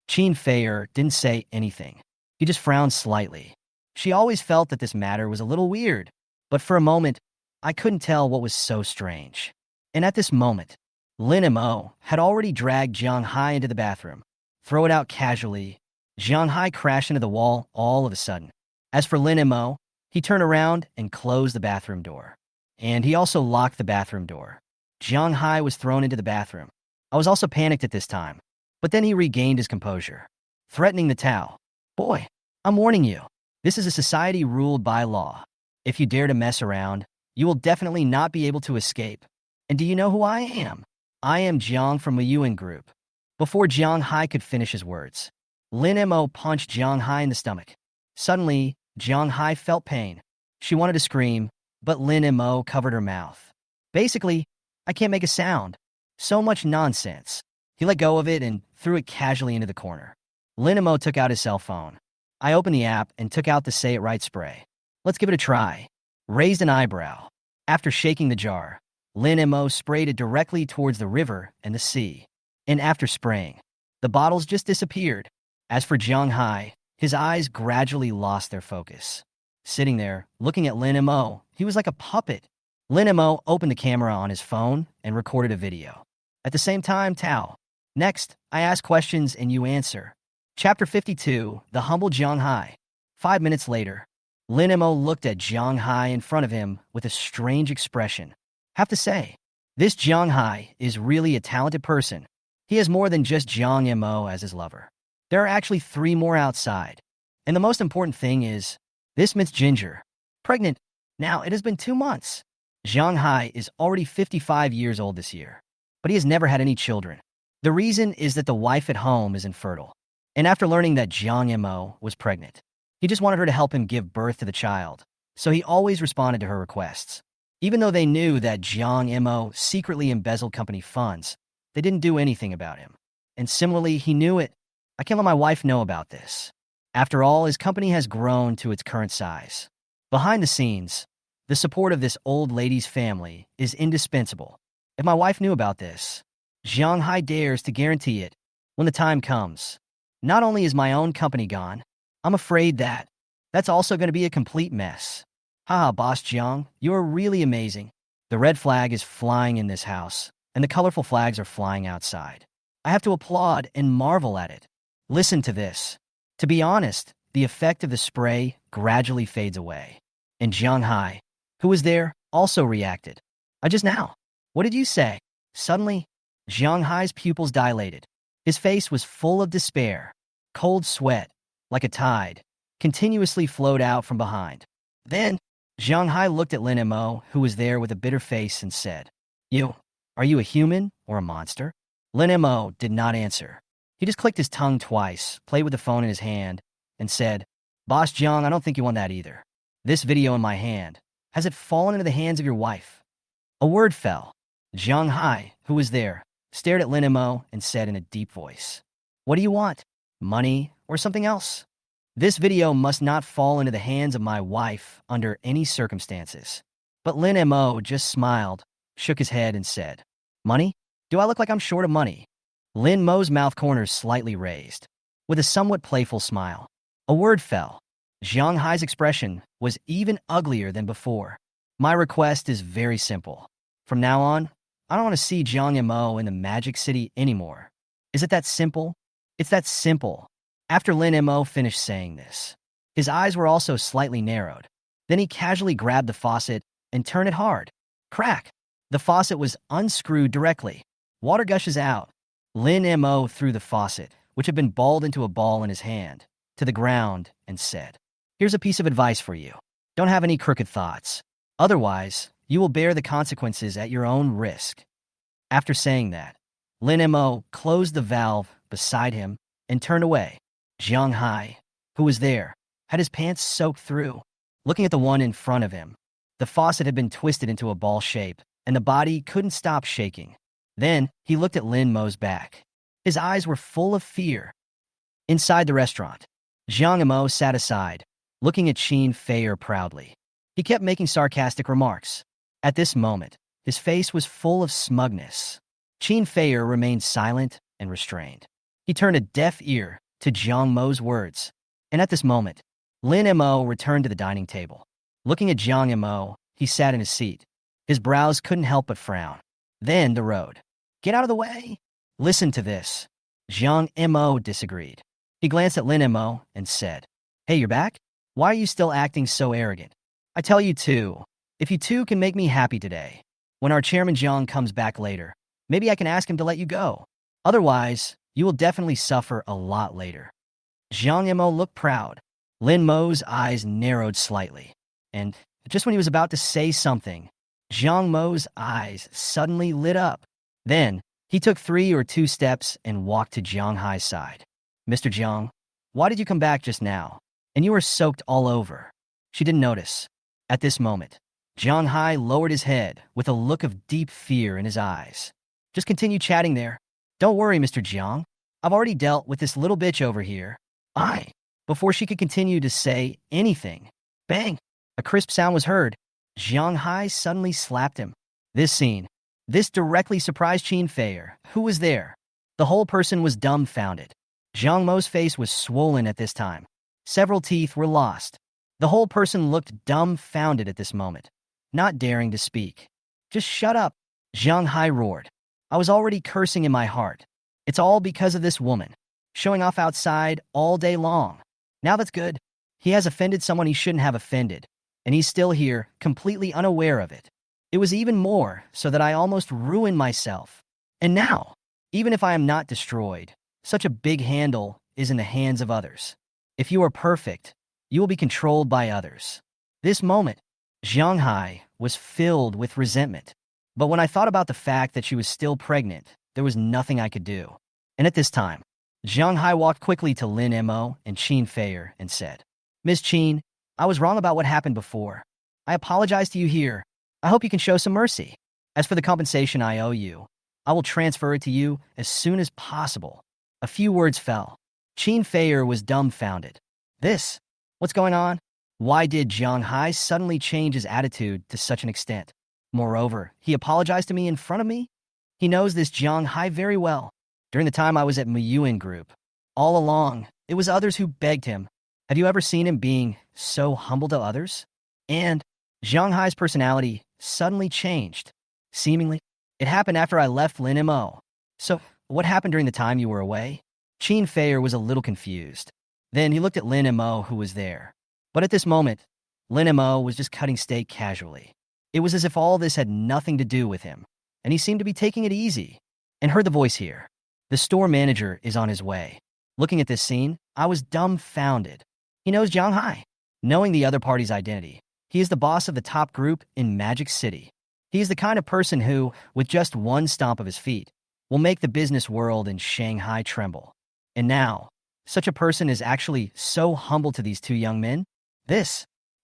Qin Feier didn't say anything. He just frowned slightly. She always felt that this matter was a little weird, but for a moment, I couldn't tell what was so strange. And at this moment, Lin Mo had already dragged Jiang Hai into the bathroom. Throw it out casually. Jiang Hai crashed into the wall all of a sudden. As for Lin Mo, he turned around and closed the bathroom door. And he also locked the bathroom door. Jiang Hai was thrown into the bathroom. I was also panicked at this time. But then he regained his composure, threatening the Tao. Boy, I'm warning you. This is a society ruled by law. If you dare to mess around, you will definitely not be able to escape. And do you know who I am? I am Jiang from the Yuan group. Before Jiang Hai could finish his words, Lin Mo punched Jiang Hai in the stomach. Suddenly, Jiang Hai felt pain. She wanted to scream, but Lin Mo covered her mouth. Basically, I can't make a sound. So much nonsense. He let go of it and threw it casually into the corner. Lin Mo took out his cell phone. I opened the app and took out the Say It Right spray. Let's give it a try. Raised an eyebrow. After shaking the jar, Lin Mo sprayed it directly towards the river and the sea. And after spraying, the bottles just disappeared. As for Jiang Hai, his eyes gradually lost their focus. Sitting there, looking at Lin Mo, he was like a puppet. Lin Mo opened the camera on his phone and recorded a video. At the same time, Tao. Next, I ask questions and you answer. Chapter 52, The Humble Jiang Hai. 5 minutes later, Lin Mo looked at Jiang Hai in front of him with a strange expression. Have to say, this Jiang Hai is really a talented person. He has more than just Jiang Mo as his lover. There are actually 3 more outside. And the most important thing is, this Miss Ginger, pregnant. Now, it has been 2 months. Jiang Hai is already 55 years old this year, but he has never had any children. The reason is that the wife at home is infertile. And after learning that Jiang Mo was pregnant, he just wanted her to help him give birth to the child, so he always responded to her requests. Even though they knew that Jiang Mo secretly embezzled company funds, they didn't do anything about him. And similarly, he knew it. I can't let my wife know about this. After all, his company has grown to its current size. Behind the scenes, the support of this old lady's family is indispensable. If my wife knew about this, Jiang Hai dares to guarantee it when the time comes. Not only is my own company gone, I'm afraid that that's also going to be a complete mess. Haha, Boss Jiang, you're really amazing. The red flag is flying in this house, and the colorful flags are flying outside. I have to applaud and marvel at it. Listen to this. To be honest, the effect of the spray gradually fades away. And Jiang Hai, who was there, also reacted. Just now. What did you say? Suddenly, Jiang Hai's pupils dilated. His face was full of despair. Cold sweat, like a tide, continuously flowed out from behind. Then, Jiang Hai looked at Lin Mo, who was there with a bitter face, and said, Are you a human or a monster? Lin Mo did not answer. He just clicked his tongue twice, played with the phone in his hand, and said, Boss Jiang, I don't think you want that either. This video in my hand, has it fallen into the hands of your wife? A word fell. Jiang Hai, who was there, stared at Lin Mo and said in a deep voice, What do you want? Money or something else? This video must not fall into the hands of my wife under any circumstances. But Lin Mo just smiled, shook his head and said, Money? Do I look like I'm short of money? Lin Mo's mouth corners slightly raised, with a somewhat playful smile. A word fell. Jiang Hai's expression was even uglier than before. My request is very simple. From now on, I don't want to see Jiang Mo in the Magic City anymore. Is it that simple? It's that simple. After Lin Mo finished saying this, his eyes were also slightly narrowed. Then he casually grabbed the faucet and turned it hard. Crack! The faucet was unscrewed directly. Water gushes out. Lin Mo threw the faucet, which had been balled into a ball in his hand, to the ground and said, Here's a piece of advice for you. Don't have any crooked thoughts. Otherwise, you will bear the consequences at your own risk. After saying that, Lin Mo closed the valve beside him and turned away. Jiang Hai, who was there, had his pants soaked through. Looking at the one in front of him, the faucet had been twisted into a ball shape, and the body couldn't stop shaking. Then he looked at Lin Mo's back. His eyes were full of fear. Inside the restaurant, Jiang Mo sat aside, looking at Qin Feier proudly. He kept making sarcastic remarks. At this moment, his face was full of smugness. Qin Feier remained silent and restrained. He turned a deaf ear to Jiang Mo's words. And at this moment, Lin Mo returned to the dining table. Looking at Jiang Mo, he sat in his seat. His brows couldn't help but frown. Then the road. Get out of the way. Listen to this. Jiang Mo disagreed. He glanced at Lin Mo and said, Hey, you're back? Why are you still acting so arrogant? I tell you too, if you two can make me happy today, when our chairman Jiang comes back later, maybe I can ask him to let you go. Otherwise, you will definitely suffer a lot later. Jiang Mo looked proud. Lin Mo's eyes narrowed slightly. And just when he was about to say something, Jiang Mo's eyes suddenly lit up. Then, he took 3 or 2 steps and walked to Jiang Hai's side. Mr. Jiang, why did you come back just now? And you were soaked all over. She didn't notice. At this moment, Jiang Hai lowered his head with a look of deep fear in his eyes. Just continue chatting there. Don't worry, Mr. Jiang. I've already dealt with this little bitch over here. Before she could continue to say anything, bang! A crisp sound was heard. Jiang Hai suddenly slapped him. This directly surprised Qin Feier, who was there. The whole person was dumbfounded. Jiang Mo's face was swollen at this time. Several teeth were lost. The whole person looked dumbfounded at this moment, not daring to speak. Just shut up, Jiang Hai roared. I was already cursing in my heart. It's all because of this woman, showing off outside all day long. Now that's good. He has offended someone he shouldn't have offended, and he's still here, completely unaware of it. It was even more so that I almost ruined myself. And now, even if I am not destroyed, such a big handle is in the hands of others. If you are perfect, you will be controlled by others. This moment, Jiang Hai was filled with resentment. But when I thought about the fact that she was still pregnant, there was nothing I could do. And at this time, Jiang Hai walked quickly to Lin Mo and Qin Feier and said, Ms. Qin, I was wrong about what happened before. I apologize to you here. I hope you can show some mercy. As for the compensation I owe you, I will transfer it to you as soon as possible. A few words fell. Qin Feier was dumbfounded. What's going on? Why did Jiang Hai suddenly change his attitude to such an extent? Moreover, he apologized to me in front of me? He knows this Jiang Hai very well. During the time I was at Yuan Group, all along, it was others who begged him. Have you ever seen him being so humble to others? And Jiang Hai's personality suddenly changed. Seemingly, it happened after I left Lin Mo. So, what happened during the time you were away? Qin Feier was a little confused. Then he looked at Lin Mo, who was there. But at this moment, Lin Mo was just cutting steak casually. It was as if all this had nothing to do with him, and he seemed to be taking it easy. And heard the voice here. The store manager is on his way. Looking at this scene, I was dumbfounded. He knows Jiang Hai. Knowing the other party's identity, he is the boss of the top group in Magic City. He is the kind of person who, with just one stomp of his feet, will make the business world in Shanghai tremble. And now, such a person is actually so humble to these two young men?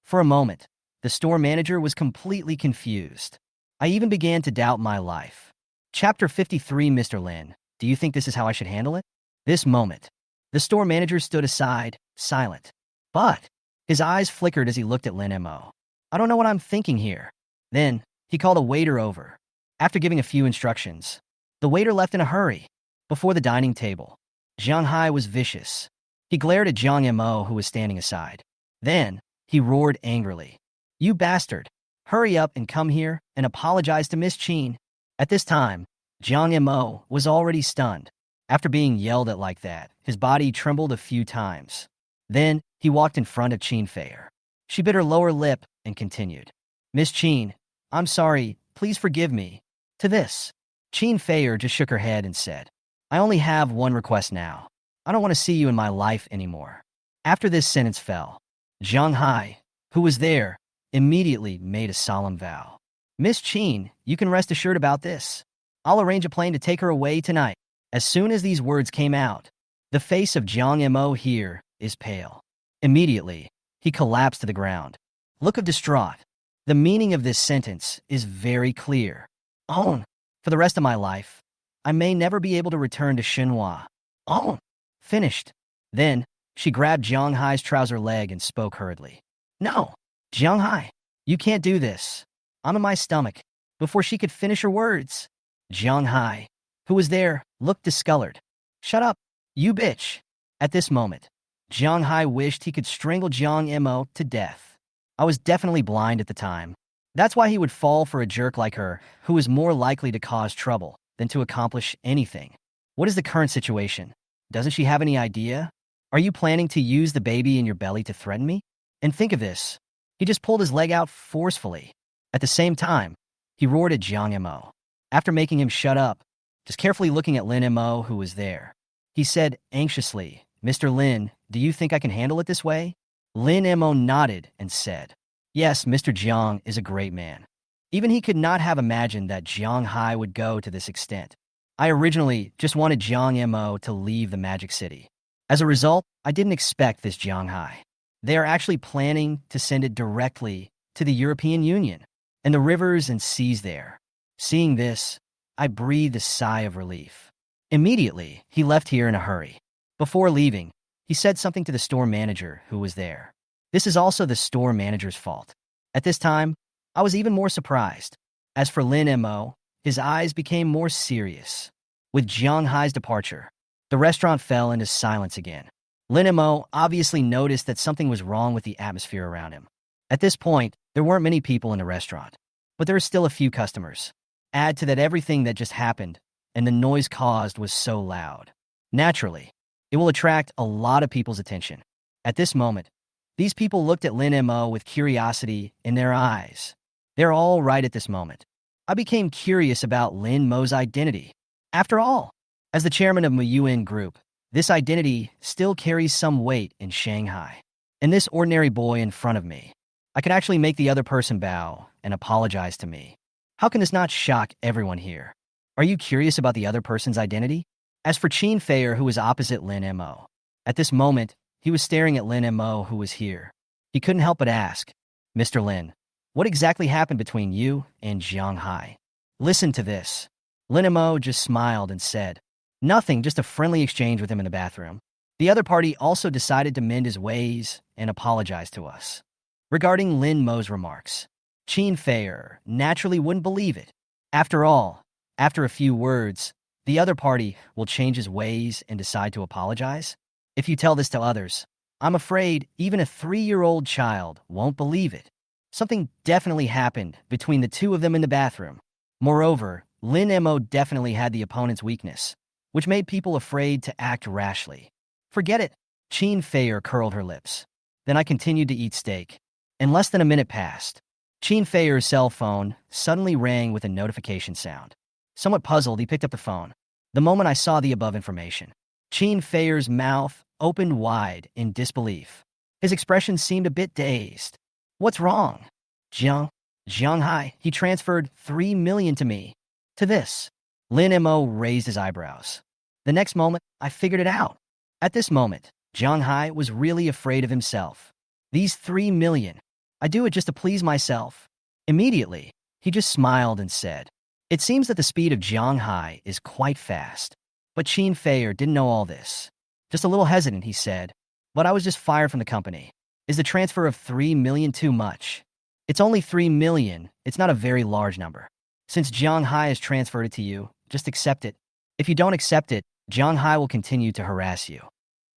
For a moment, the store manager was completely confused. I even began to doubt my life. Chapter 53, Mr. Lin, do you think this is how I should handle it? This moment, the store manager stood aside, silent. But his eyes flickered as he looked at Lin Mo. I don't know what I'm thinking here. Then, he called a waiter over. After giving a few instructions, the waiter left in a hurry. Before the dining table, Jiang Hai was vicious. He glared at Jiang Mo, who was standing aside. Then, he roared angrily. You bastard! Hurry up and come here and apologize to Miss Qin. At this time, Jiang Mo was already stunned. After being yelled at like that, his body trembled a few times. Then, he walked in front of Qin Feier. She bit her lower lip and continued. Miss Qin, I'm sorry, please forgive me. To this, Qin Feier just shook her head and said, I only have one request now. I don't want to see you in my life anymore. After this sentence fell, Jiang Hai, who was there, immediately made a solemn vow. Miss Qin, you can rest assured about this. I'll arrange a plane to take her away tonight. As soon as these words came out, the face of Jiang Mo here is pale. Immediately, he collapsed to the ground. Look of distraught. The meaning of this sentence is very clear. For the rest of my life, I may never be able to return to Shenhua. Finished. Then, she grabbed Jiang Hai's trouser leg and spoke hurriedly. No, Jiang Hai, you can't do this. I'm in my stomach. Before she could finish her words, Jiang Hai, who was there, looked discolored. Shut up, you bitch. At this moment, Jiang Hai wished he could strangle Jiang Mo to death. I was definitely blind at the time. That's why he would fall for a jerk like her, who is more likely to cause trouble. than to accomplish anything. What is the current situation? Doesn't she have any idea? Are you planning to use the baby in your belly to threaten me? And think of this. He just pulled his leg out forcefully. At the same time, he roared at Jiang Mo. After making him shut up, just carefully looking at Lin Mo, who was there, he said anxiously, "Mr. Lin, do you think I can handle it this way?" Lin Mo nodded and said, "Yes, Mr. Jiang is a great man." Even he could not have imagined that Jiang Hai would go to this extent. I originally just wanted Jiang Mo to leave the Magic City. As a result, I didn't expect this Jiang Hai. They are actually planning to send it directly to the European Union and the rivers and seas there. Seeing this, I breathed a sigh of relief. Immediately, he left here in a hurry. Before leaving, he said something to the store manager who was there. This is also the store manager's fault. At this time, I was even more surprised. As for Lin Mo, his eyes became more serious. With Jiang Hai's departure, the restaurant fell into silence again. Lin Mo obviously noticed that something was wrong with the atmosphere around him. At this point, there weren't many people in the restaurant, but there were still a few customers. Add to that everything that just happened, and the noise caused was so loud. Naturally, it will attract a lot of people's attention. At this moment, these people looked at Lin Mo with curiosity in their eyes. They're all right at this moment. I became curious about Lin Mo's identity. After all, as the chairman of Yuan Group, this identity still carries some weight in Shanghai. And this ordinary boy in front of me, I could actually make the other person bow and apologize to me. How can this not shock everyone here? Are you curious about the other person's identity? As for Qin Feier, who was opposite Lin Mo, at this moment, he was staring at Lin Mo, who was here. He couldn't help but ask, "Mr. Lin, what exactly happened between you and Jiang Hai?" Listen to this. Lin Mo just smiled and said, "Nothing, just a friendly exchange with him in the bathroom." The other party also decided to mend his ways and apologize to us. Regarding Lin Mo's remarks, Qin Feier naturally wouldn't believe it. After all, after a few words, the other party will change his ways and decide to apologize. If you tell this to others, I'm afraid even a 3-year-old child won't believe it. Something definitely happened between the two of them in the bathroom. Moreover, Lin Mo definitely had the opponent's weakness, which made people afraid to act rashly. Forget it. Qin Feier curled her lips. Then I continued to eat steak. And less than a minute passed. Qin Feier's cell phone suddenly rang with a notification sound. Somewhat puzzled, he picked up the phone. The moment I saw the above information, Qin Feier's mouth opened wide in disbelief. His expression seemed a bit dazed. "What's wrong?" Jiang Hai, he transferred 3 million to me. To this. Lin Mo raised his eyebrows. The next moment, I figured it out. At this moment, Jiang Hai was really afraid of himself. These 3 million, I do it just to please myself. Immediately, he just smiled and said, "It seems that the speed of Jiang Hai is quite fast." But Qin Feier didn't know all this. Just a little hesitant, he said, "But I was just fired from the company. Is the transfer of 3 million too much?" "It's only 3 million. It's not a very large number. Since Jiang Hai has transferred it to you, just accept it. If you don't accept it, Jiang Hai will continue to harass you."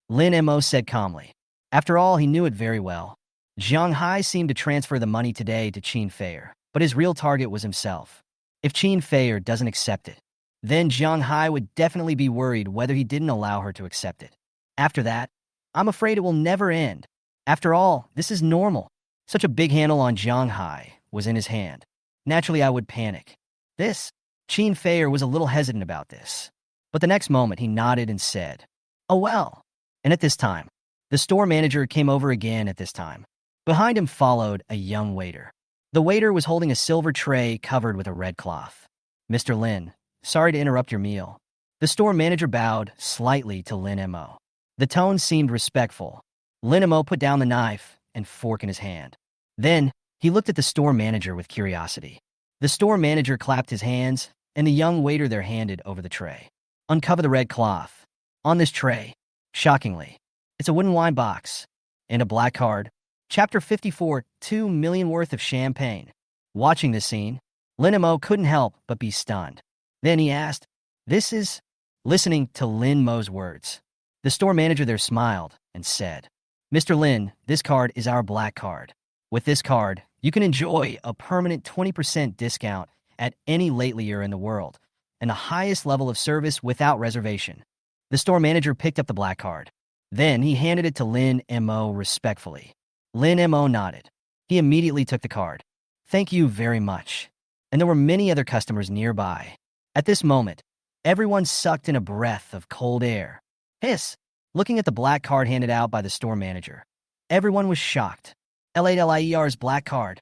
Lin Mo said calmly. After all, he knew it very well. Jiang Hai seemed to transfer the money today to Qin Feier, but his real target was himself. If Qin Feier doesn't accept it, then Jiang Hai would definitely be worried whether he didn't allow her to accept it. After that, I'm afraid it will never end. After all, this is normal. Such a big handle on Jiang Hai was in his hand. Naturally, I would panic. Qin Feier was a little hesitant about this. But the next moment, he nodded and said, "Oh well." And at this time, the store manager came over again at this time. Behind him followed a young waiter. The waiter was holding a silver tray covered with a red cloth. "Mr. Lin, sorry to interrupt your meal." The store manager bowed slightly to Lin Mo. The tone seemed respectful. Lin Mo put down the knife and fork in his hand. Then, he looked at the store manager with curiosity. The store manager clapped his hands, and the young waiter there handed over the tray. "Uncover the red cloth." On this tray, shockingly, it's a wooden wine box and a black card. Chapter 54, 2 million worth of champagne. Watching this scene, Lin Mo couldn't help but be stunned. Then he asked, "This is..." Listening to Lin Mo's words, the store manager there smiled and said, "Mr. Lin, this card is our black card. With this card, you can enjoy a permanent 20% discount at any latelier in the world, and the highest level of service without reservation. The store manager picked up the black card. Then he handed it to Lin Mo respectfully. Lin Mo nodded. He immediately took the card. "Thank you very much." And there were many other customers nearby. At this moment, everyone sucked in a breath of cold air. Hiss! Looking at the black card handed out by the store manager. Everyone was shocked. Ladler's black card.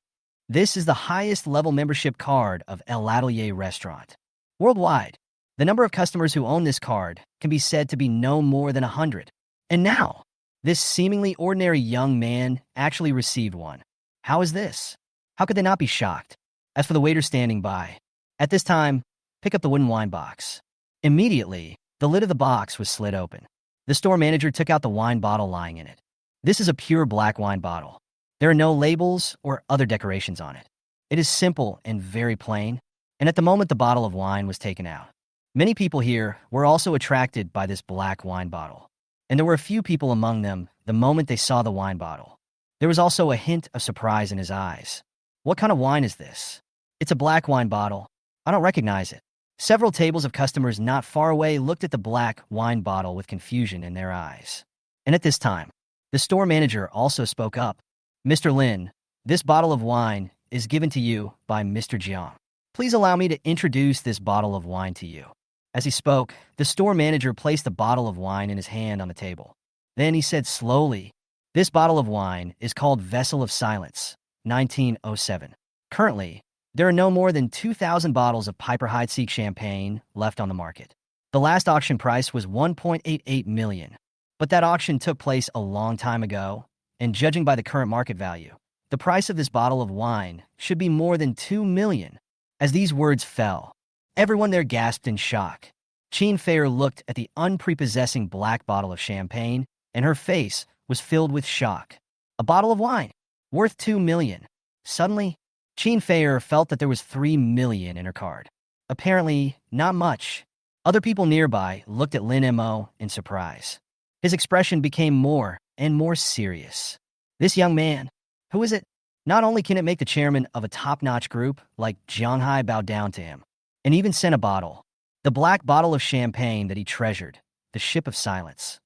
This is the highest level membership card of El Atelier restaurant. Worldwide, the number of customers who own this card can be said to be no more than 100. And now, this seemingly ordinary young man actually received one. How is this? How could they not be shocked? As for the waiter standing by, at this time, pick up the wooden wine box. Immediately, the lid of the box was slid open. The store manager took out the wine bottle lying in it. This is a pure black wine bottle. There are no labels or other decorations on it. It is simple and very plain, and at the moment the bottle of wine was taken out, many people here were also attracted by this black wine bottle. And there were a few people among them the moment they saw the wine bottle. There was also a hint of surprise in his eyes. What kind of wine is this? It's a black wine bottle. I don't recognize it. Several tables of customers not far away looked at the black wine bottle with confusion in their eyes. And at this time, the store manager also spoke up. "Mr. Lin, this bottle of wine is given to you by Mr. Jiang. Please allow me to introduce this bottle of wine to you." As he spoke, the store manager placed the bottle of wine in his hand on the table. Then he said slowly, "This bottle of wine is called Vessel of Silence, 1907. Currently, there are no more than 2,000 bottles of Piper Heidsieck champagne left on the market. The last auction price was 1.88 million. But that auction took place a long time ago, and judging by the current market value, the price of this bottle of wine should be more than 2 million. As these words fell, everyone there gasped in shock. Qin Feier looked at the unprepossessing black bottle of champagne, and her face was filled with shock. A bottle of wine, worth 2 million. Suddenly, Qin Feier felt that there was 3 million in her card. Apparently, not much. Other people nearby looked at Lin Mo in surprise. His expression became more and more serious. This young man, who is it? Not only can it make the chairman of a top-notch group like Jianghai bow down to him, and even send a bottle, the black bottle of champagne that he treasured, the Ship of Silence,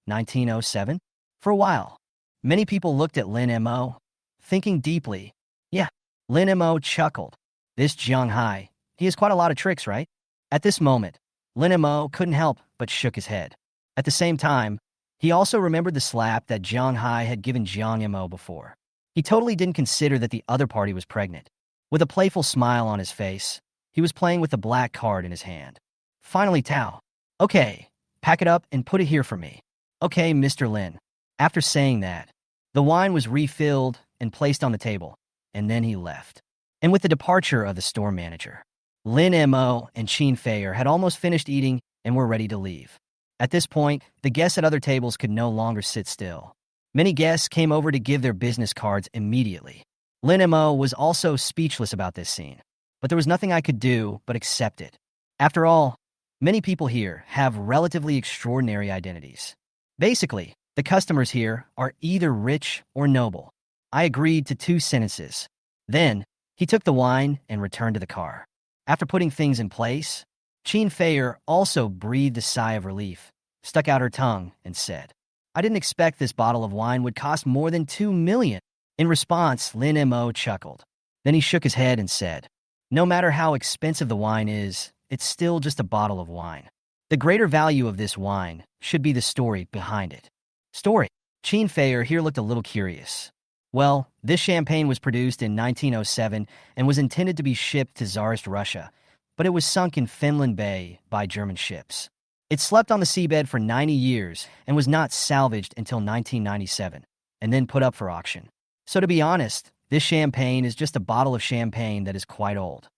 1907? For a while, many people looked at Lin Mo, thinking deeply. Yeah, Lin Mo chuckled. This Jianghai, he has quite a lot of tricks, right? At this moment, Lin Mo couldn't help but shook his head. At the same time, he also remembered the slap that Jianghai had given Jiang Mo before. He totally didn't consider that the other party was pregnant. With a playful smile on his face, he was playing with the black card in his hand. Finally, Tao. "Okay, pack it up and put it here for me." "Okay, Mr. Lin." After saying that, the wine was refilled and placed on the table, and then he left. And with the departure of the store manager, Lin Mo and Qin Feier had almost finished eating and were ready to leave. At this point, the guests at other tables could no longer sit still. Many guests came over to give their business cards immediately. Lin Mo was also speechless about this scene, but there was nothing I could do but accept it. After all, many people here have relatively extraordinary identities. Basically, the customers here are either rich or noble. I agreed to 2 sentences. Then, he took the wine and returned to the car. After putting things in place, Qin Feier also breathed a sigh of relief, stuck out her tongue, and said, "I didn't expect this bottle of wine would cost more than 2 million. In response, Lin Mo chuckled. Then he shook his head and said, "No matter how expensive the wine is, it's still just a bottle of wine. The greater value of this wine should be the story behind it." Story? Qin Feier here looked a little curious. Well, this champagne was produced in 1907 and was intended to be shipped to Tsarist Russia, but it was sunk in Finland Bay by German ships. It slept on the seabed for 90 years and was not salvaged until 1997, and then put up for auction. So to be honest, this champagne is just a bottle of champagne that is quite old.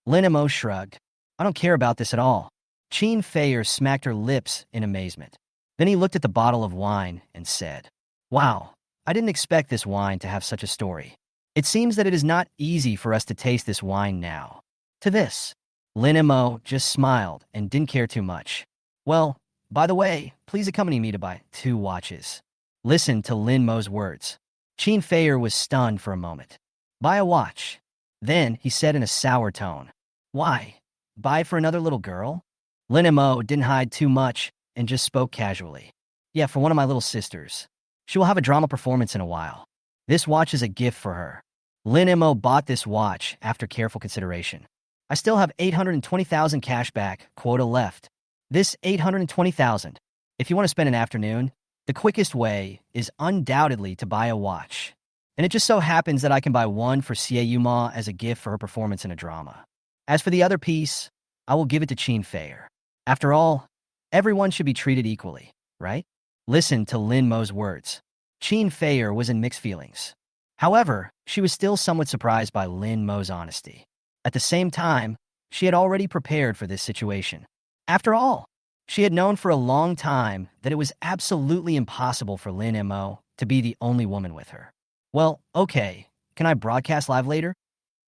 Lin Mo shrugged. "I don't care about this at all." Qin Feier smacked her lips in amazement. Then he looked at the bottle of wine and said, "Wow, I didn't expect this wine to have such a story. It seems that it is not easy for us to taste this wine now." To this, Lin Mo just smiled and didn't care too much. "Well, by the way, please accompany me to buy 2 watches." Listen to Lin Mo's words. Qin Feier was stunned for a moment. "Buy a watch." Then he said in a sour tone, "Why? buy for another little girl? Lin Mo didn't hide too much and just spoke casually. Yeah, for one of my little sisters. She will have a drama performance in a while. This watch is a gift for her. Lin Mo bought this watch after careful consideration. I still have 820,000 cashback quota left. This 820,000. If you want to spend an afternoon, the quickest way is undoubtedly to buy a watch. And it just so happens that I can buy one for Xie Ma as a gift for her performance in a drama. As for the other piece, I will give it to Qin Feier. After all, everyone should be treated equally, right? Listen to Lin Mo's words. Qin Feier was in mixed feelings. However, she was still somewhat surprised by Lin Mo's honesty. At the same time, she had already prepared for this situation. After all, she had known for a long time that it was absolutely impossible for Lin Mo to be the only woman with her. Well, okay, can I broadcast live later?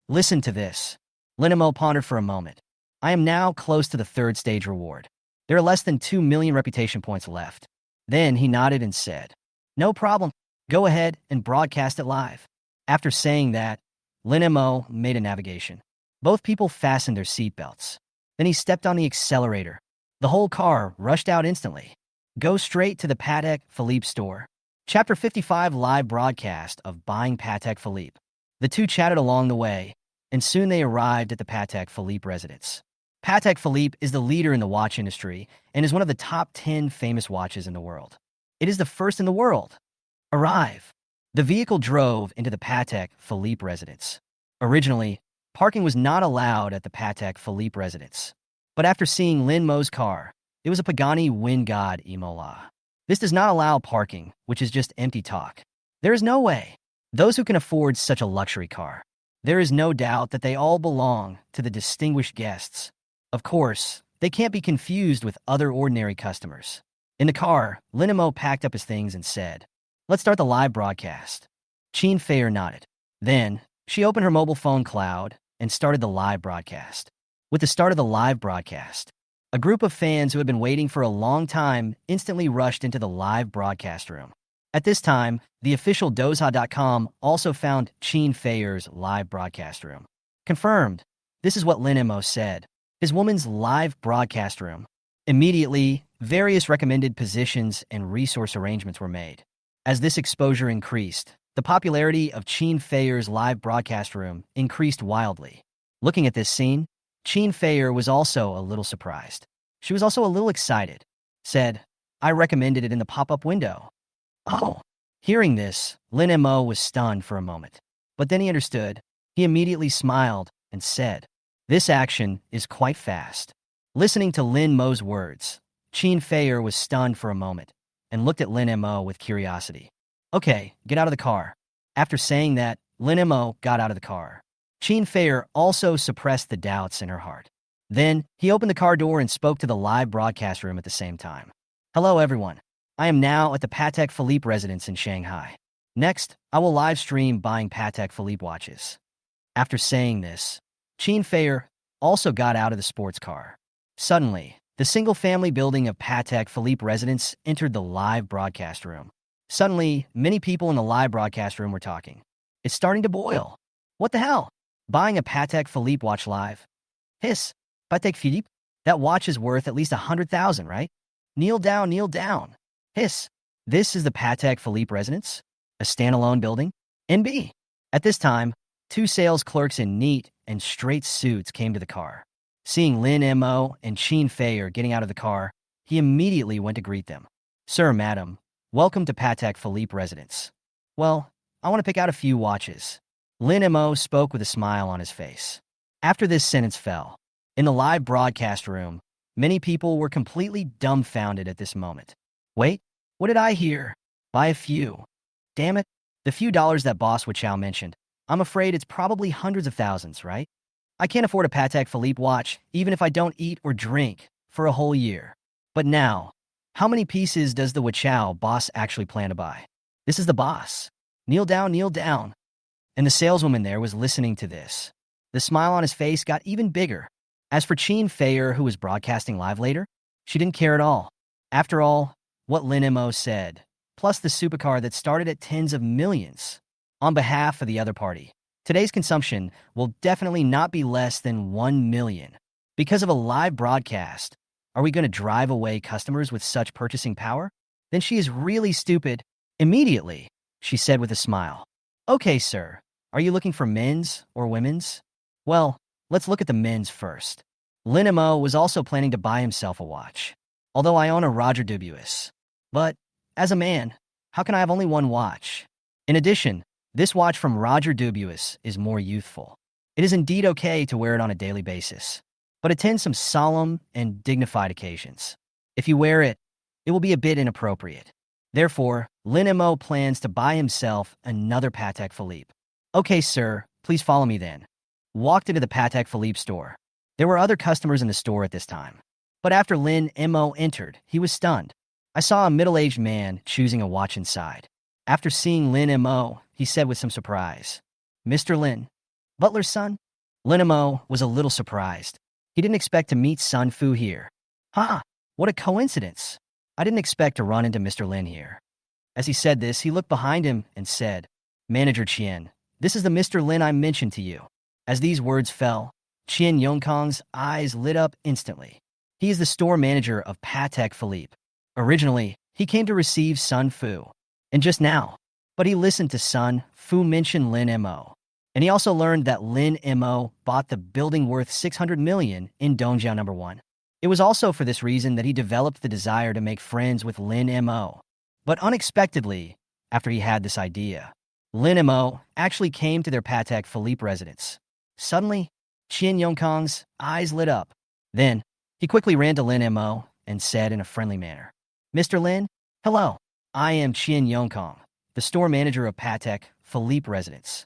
Listen to this. Lin Mo pondered for a moment. I am now close to the third stage reward. There are less than 2 million reputation points left. Then he nodded and said, no problem. Go ahead and broadcast it live. After saying that, Lin Mo made a navigation. Both people fastened their seatbelts. Then he stepped on the accelerator. The whole car rushed out instantly. Go straight to the Patek Philippe store. Chapter 55 live broadcast of Buying Patek Philippe. The two chatted along the way, and soon they arrived at the Patek Philippe residence. Patek Philippe is the leader in the watch industry and is one of the top 10 famous watches in the world. It is the first in the world. Arrive. The vehicle drove into the Patek Philippe residence. Originally, parking was not allowed at the Patek Philippe residence. But after seeing Lin Mo's car, it was a Pagani Wind God Imola. This does not allow parking, which is just empty talk. There is no way. Those who can afford such a luxury car, there is no doubt that they all belong to the distinguished guests. Of course, they can't be confused with other ordinary customers. In the car, Lin Mo packed up his things and said, let's start the live broadcast. Qin Feier nodded. Then, she opened her mobile phone cloud and started the live broadcast. With the start of the live broadcast, a group of fans who had been waiting for a long time instantly rushed into the live broadcast room. At this time, the official Dozha.com also found Qin Feier's live broadcast room. Confirmed. This is what Lin Mo said. His woman's live broadcast room. Immediately, various recommended positions and resource arrangements were made. As this exposure increased, the popularity of Qin Feier's live broadcast room increased wildly. Looking at this scene, Qin Feier was also a little surprised. She was also a little excited. Said, I recommended it in the pop-up window. Oh. Hearing this, Lin Mo was stunned for a moment. But then he understood. He immediately smiled and said, this action is quite fast. Listening to Lin Mo's words, Qin Feier was stunned for a moment and looked at Lin Mo with curiosity. Okay, get out of the car. After saying that, Lin Mo got out of the car. Qin Feier also suppressed the doubts in her heart. Then, he opened the car door and spoke to the live broadcast room at the same time. Hello, everyone. I am now at the Patek Philippe residence in Shanghai. Next, I will live stream buying Patek Philippe watches. After saying this, Qin Feier also got out of the sports car. Suddenly, the single-family building of Patek Philippe residence entered the live broadcast room. Suddenly, many people in the live broadcast room were talking. It's starting to boil. What the hell? Buying a Patek Philippe watch live? Hiss. Patek Philippe? That watch is worth at least 100,000, right? Kneel down, kneel down. Hiss. This is the Patek Philippe residence? A standalone building? NB. At this time, two sales clerks in neat and straight suits came to the car. Seeing Lin Mo and Qin Feier getting out of the car, he immediately went to greet them. Sir, madam, welcome to Patek Philippe residence. Well, I want to pick out a few watches. Lin Mo spoke with a smile on his face. After this sentence fell, in the live broadcast room, many people were completely dumbfounded at this moment. Wait, what did I hear? Buy a few. Damn it, the few dollars that Boss Chow mentioned, I'm afraid it's probably hundreds of thousands, right? I can't afford a Patek Philippe watch, even if I don't eat or drink for a whole year. But now, how many pieces does the Chow boss actually plan to buy? This is the boss. Kneel down, kneel down. And the saleswoman there was listening to this. The smile on his face got even bigger. As for Qin Feier, who was broadcasting live later, she didn't care at all. After all, what Lin Mo said, plus the supercar that started at tens of millions. On behalf of the other party, today's consumption will definitely not be less than 1 million. Because of a live broadcast, are we going to drive away customers with such purchasing power? Then she is really stupid. Immediately, she said with a smile. Okay, sir. Are you looking for men's or women's? Well, let's look at the men's first. Lin Mo was also planning to buy himself a watch. Although I own a Roger Dubuis. But, as a man, how can I have only one watch? In addition, this watch from Roger Dubuis is more youthful. It is indeed okay to wear it on a daily basis, but attend some solemn and dignified occasions. If you wear it, it will be a bit inappropriate. Therefore, Lin Mo plans to buy himself another Patek Philippe. Okay, sir, please follow me then. Walked into the Patek Philippe store. There were other customers in the store at this time. But after Lin Mo entered, he was stunned. I saw a middle-aged man choosing a watch inside. After seeing Lin Mo, he said with some surprise, Mr. Lin, Butler's son? Lin Mo was a little surprised. He didn't expect to meet Sun Fu here. What a coincidence. I didn't expect to run into Mr. Lin here. As he said this, he looked behind him and said, Manager Qian, this is the Mr. Lin I mentioned to you. As these words fell, Qian Yongkong's eyes lit up instantly. He is the store manager of Patek Philippe. Originally, he came to receive Sun Fu, and just now, but he listened to Sun Fu mention Lin Mo. And he also learned that Lin Mo bought the building worth 600 million in Dongjiao No. 1. It was also for this reason that he developed the desire to make friends with Lin Mo. But unexpectedly, after he had this idea, Lin Mo actually came to their Patek Philippe residence. Suddenly, Qian Yongkong's eyes lit up. Then, he quickly ran to Lin Mo and said in a friendly manner, Mr. Lin, hello, I am Qian Yongkong, the store manager of Patek Philippe residence.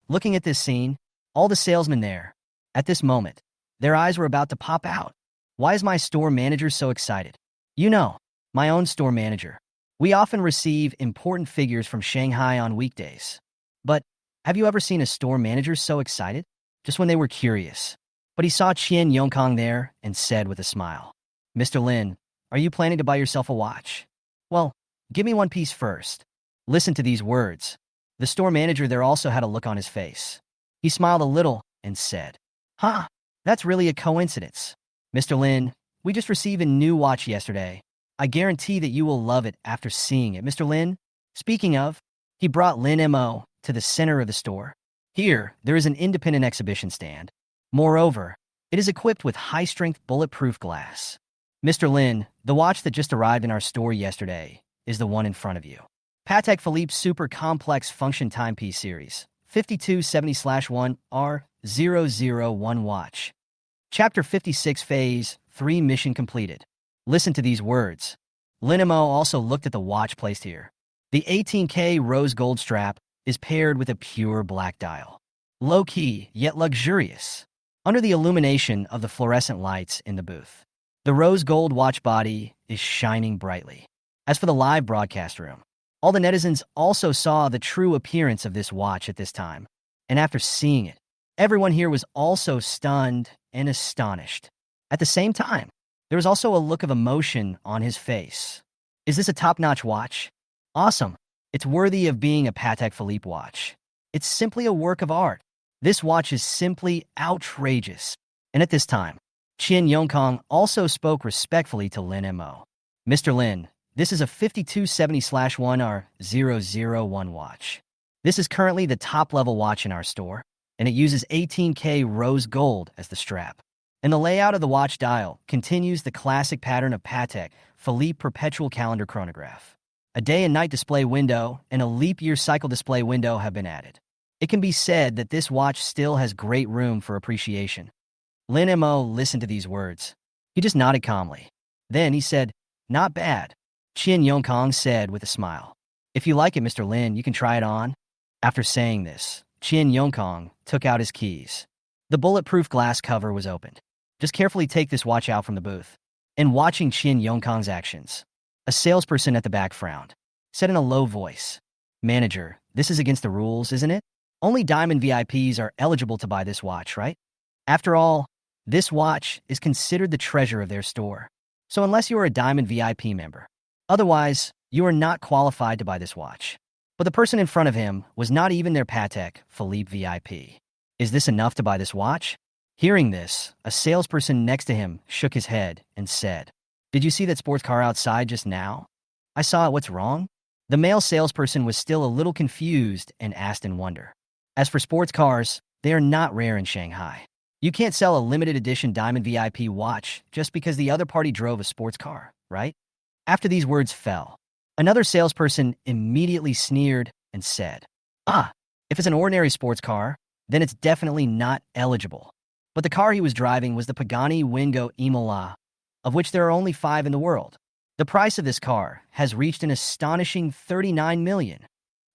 Looking at this scene, all the salesmen there, at this moment, their eyes were about to pop out. Why is my store manager so excited? You know, my own store manager. We often receive important figures from Shanghai on weekdays. But have you ever seen a store manager so excited? Just when they were curious. But he saw Qian Yongkong there and said with a smile, Mr. Lin, are you planning to buy yourself a watch? Well, give me one piece first. Listen to these words. The store manager there also had a look on his face. He smiled a little and said, that's really a coincidence. Mr. Lin, we just received a new watch yesterday. I guarantee that you will love it after seeing it. Mr. Lin, speaking of, he brought Lin Mo to the center of the store. Here, there is an independent exhibition stand. Moreover, it is equipped with high-strength bulletproof glass. Mr. Lin, the watch that just arrived in our store yesterday is the one in front of you. Patek Philippe Super Complex Function Timepiece Series, 5270/1 R001 watch. Chapter 56 Phase 3 Mission completed. Listen to these words. Lin Mo also looked at the watch placed here. The 18K rose gold strap is paired with a pure black dial. Low-key, yet luxurious. Under the illumination of the fluorescent lights in the booth, the rose gold watch body is shining brightly. As for the live broadcast room, all the netizens also saw the true appearance of this watch at this time. And after seeing it, everyone here was also stunned and astonished. At the same time, there was also a look of emotion on his face. Is this a top-notch watch? Awesome. It's worthy of being a Patek Philippe watch. It's simply a work of art. This watch is simply outrageous. And at this time, Qian Yongkong also spoke respectfully to Lin Mo. Mr. Lin, this is a 5270/1 R001 watch. This is currently the top-level watch in our store, and it uses 18K rose gold as the strap. And the layout of the watch dial continues the classic pattern of Patek Philippe perpetual calendar chronograph. A day and night display window and a leap year cycle display window have been added. It can be said that this watch still has great room for appreciation. Lin Mo listened to these words. He just nodded calmly. Then he said, not bad. Qian Yongkong said with a smile. If you like it, Mr. Lin, you can try it on. After saying this, Qian Yongkong took out his keys. The bulletproof glass cover was opened. Just carefully take this watch out from the booth. And watching Qian Yongkong's actions, a salesperson at the back frowned, said in a low voice, Manager, this is against the rules, isn't it? Only Diamond VIPs are eligible to buy this watch, right? After all, this watch is considered the treasure of their store. So unless you are a Diamond VIP member, otherwise, you are not qualified to buy this watch. But the person in front of him was not even their Patek Philippe VIP. Is this enough to buy this watch? Hearing this, a salesperson next to him shook his head and said, "Did you see that sports car outside just now?" "I saw it. What's wrong?" The male salesperson was still a little confused and asked in wonder. As for sports cars, they are not rare in Shanghai. You can't sell a limited edition diamond VIP watch just because the other party drove a sports car, right? After these words fell, another salesperson immediately sneered and said, "Ah, if it's an ordinary sports car, then it's definitely not eligible." But the car he was driving was the Pagani Wingo Imola, of which there are only 5 in the world. The price of this car has reached an astonishing 39 million.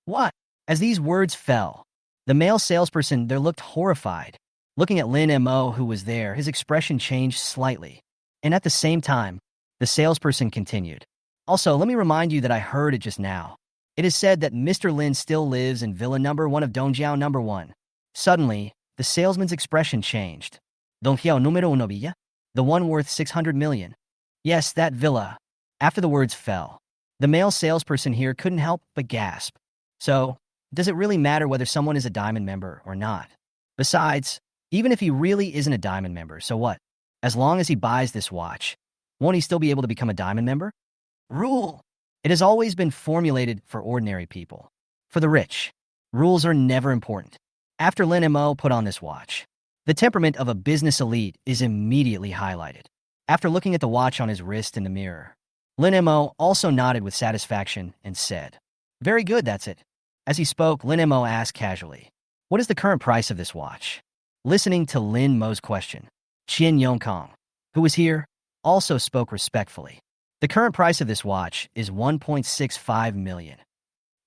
What? As these words fell, the male salesperson there looked horrified. Looking at Lin Mo, who was there, his expression changed slightly. And at the same time, the salesperson continued, "Also, let me remind you that I heard it just now. It is said that Mr. Lin still lives in Villa number 1 of Dongjiao number 1. Suddenly, the salesman's expression changed. "Dongjiao numero uno villa? The one worth 600 million. Yes, that villa." After the words fell, the male salesperson here couldn't help but gasp. So, does it really matter whether someone is a diamond member or not? Besides, even if he really isn't a diamond member, so what? As long as he buys this watch, won't he still be able to become a diamond member? Rule. It has always been formulated for ordinary people. For the rich, rules are never important. After Lin Mo put on this watch, the temperament of a business elite is immediately highlighted. After looking at the watch on his wrist in the mirror, Lin Mo also nodded with satisfaction and said, "Very good, that's it." As he spoke, Lin Mo asked casually, "What is the current price of this watch?" Listening to Lin Mo's question, Qian Yongkong, who was here, also spoke respectfully. "The current price of this watch is 1.65 million.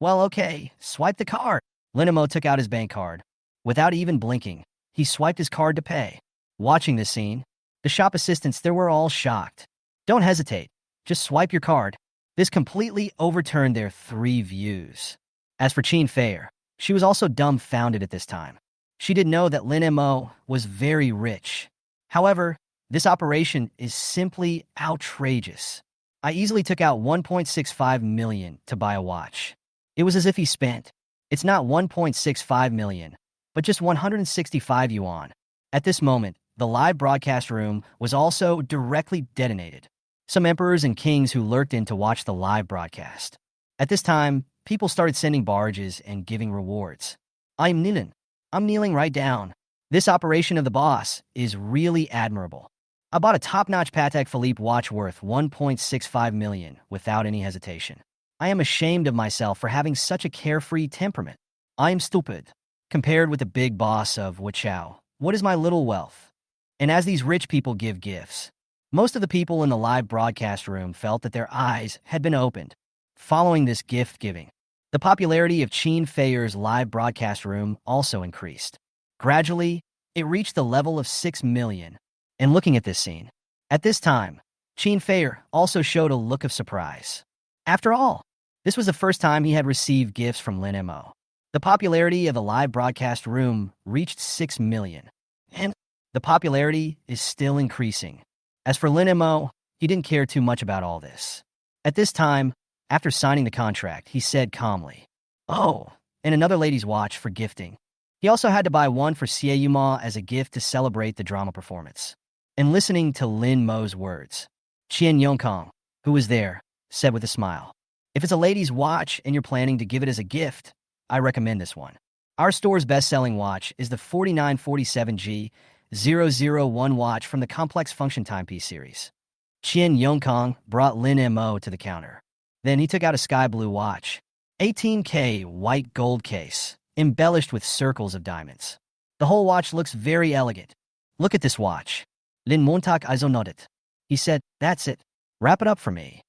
"Well, okay, swipe the card." Lin Mo took out his bank card. Without even blinking, he swiped his card to pay. Watching this scene, the shop assistants there were all shocked. "Don't hesitate. Just swipe your card." This completely overturned their 3 views. As for Qin Feier, she was also dumbfounded at this time. She didn't know that Lin Mo was very rich. However, this operation is simply outrageous. "I easily took out 1.65 million to buy a watch." It was as if he spent. It's not 1.65 million, but just 165 yuan. At this moment, the live broadcast room was also directly detonated. Some emperors and kings who lurked in to watch the live broadcast. At this time, people started sending barges and giving rewards. "I'm kneeling. I'm kneeling right down. This operation of the boss is really admirable. I bought a top-notch Patek Philippe watch worth 1.65 million without any hesitation. I am ashamed of myself for having such a carefree temperament. I am stupid. Compared with the big boss of Wuchao, what is my little wealth?" And as these rich people give gifts, most of the people in the live broadcast room felt that their eyes had been opened. Following this gift-giving, the popularity of Qin Feier's live broadcast room also increased. Gradually, it reached the level of 6 million. And looking at this scene, at this time, Qin Feier also showed a look of surprise. After all, this was the first time he had received gifts from Lin Mo. The popularity of the live broadcast room reached 6 million. And the popularity is still increasing. As for Lin Mo, he didn't care too much about all this. At this time, after signing the contract, he said calmly, "Oh, and another lady's watch for gifting." He also had to buy one for Xie Yuma as a gift to celebrate the drama performance. And listening to Lin Mo's words, Qian Yongkong, who was there, said with a smile, "If it's a lady's watch and you're planning to give it as a gift, I recommend this one. Our store's best-selling watch is the 4947G001 watch from the Complex Function Timepiece series." Qian Yongkong brought Lin Mo to the counter. Then he took out a sky blue watch, 18K white gold case, embellished with circles of diamonds. The whole watch looks very elegant. "Look at this watch. Lin Montak Izo nodded." He said, "That's it. Wrap it up for me."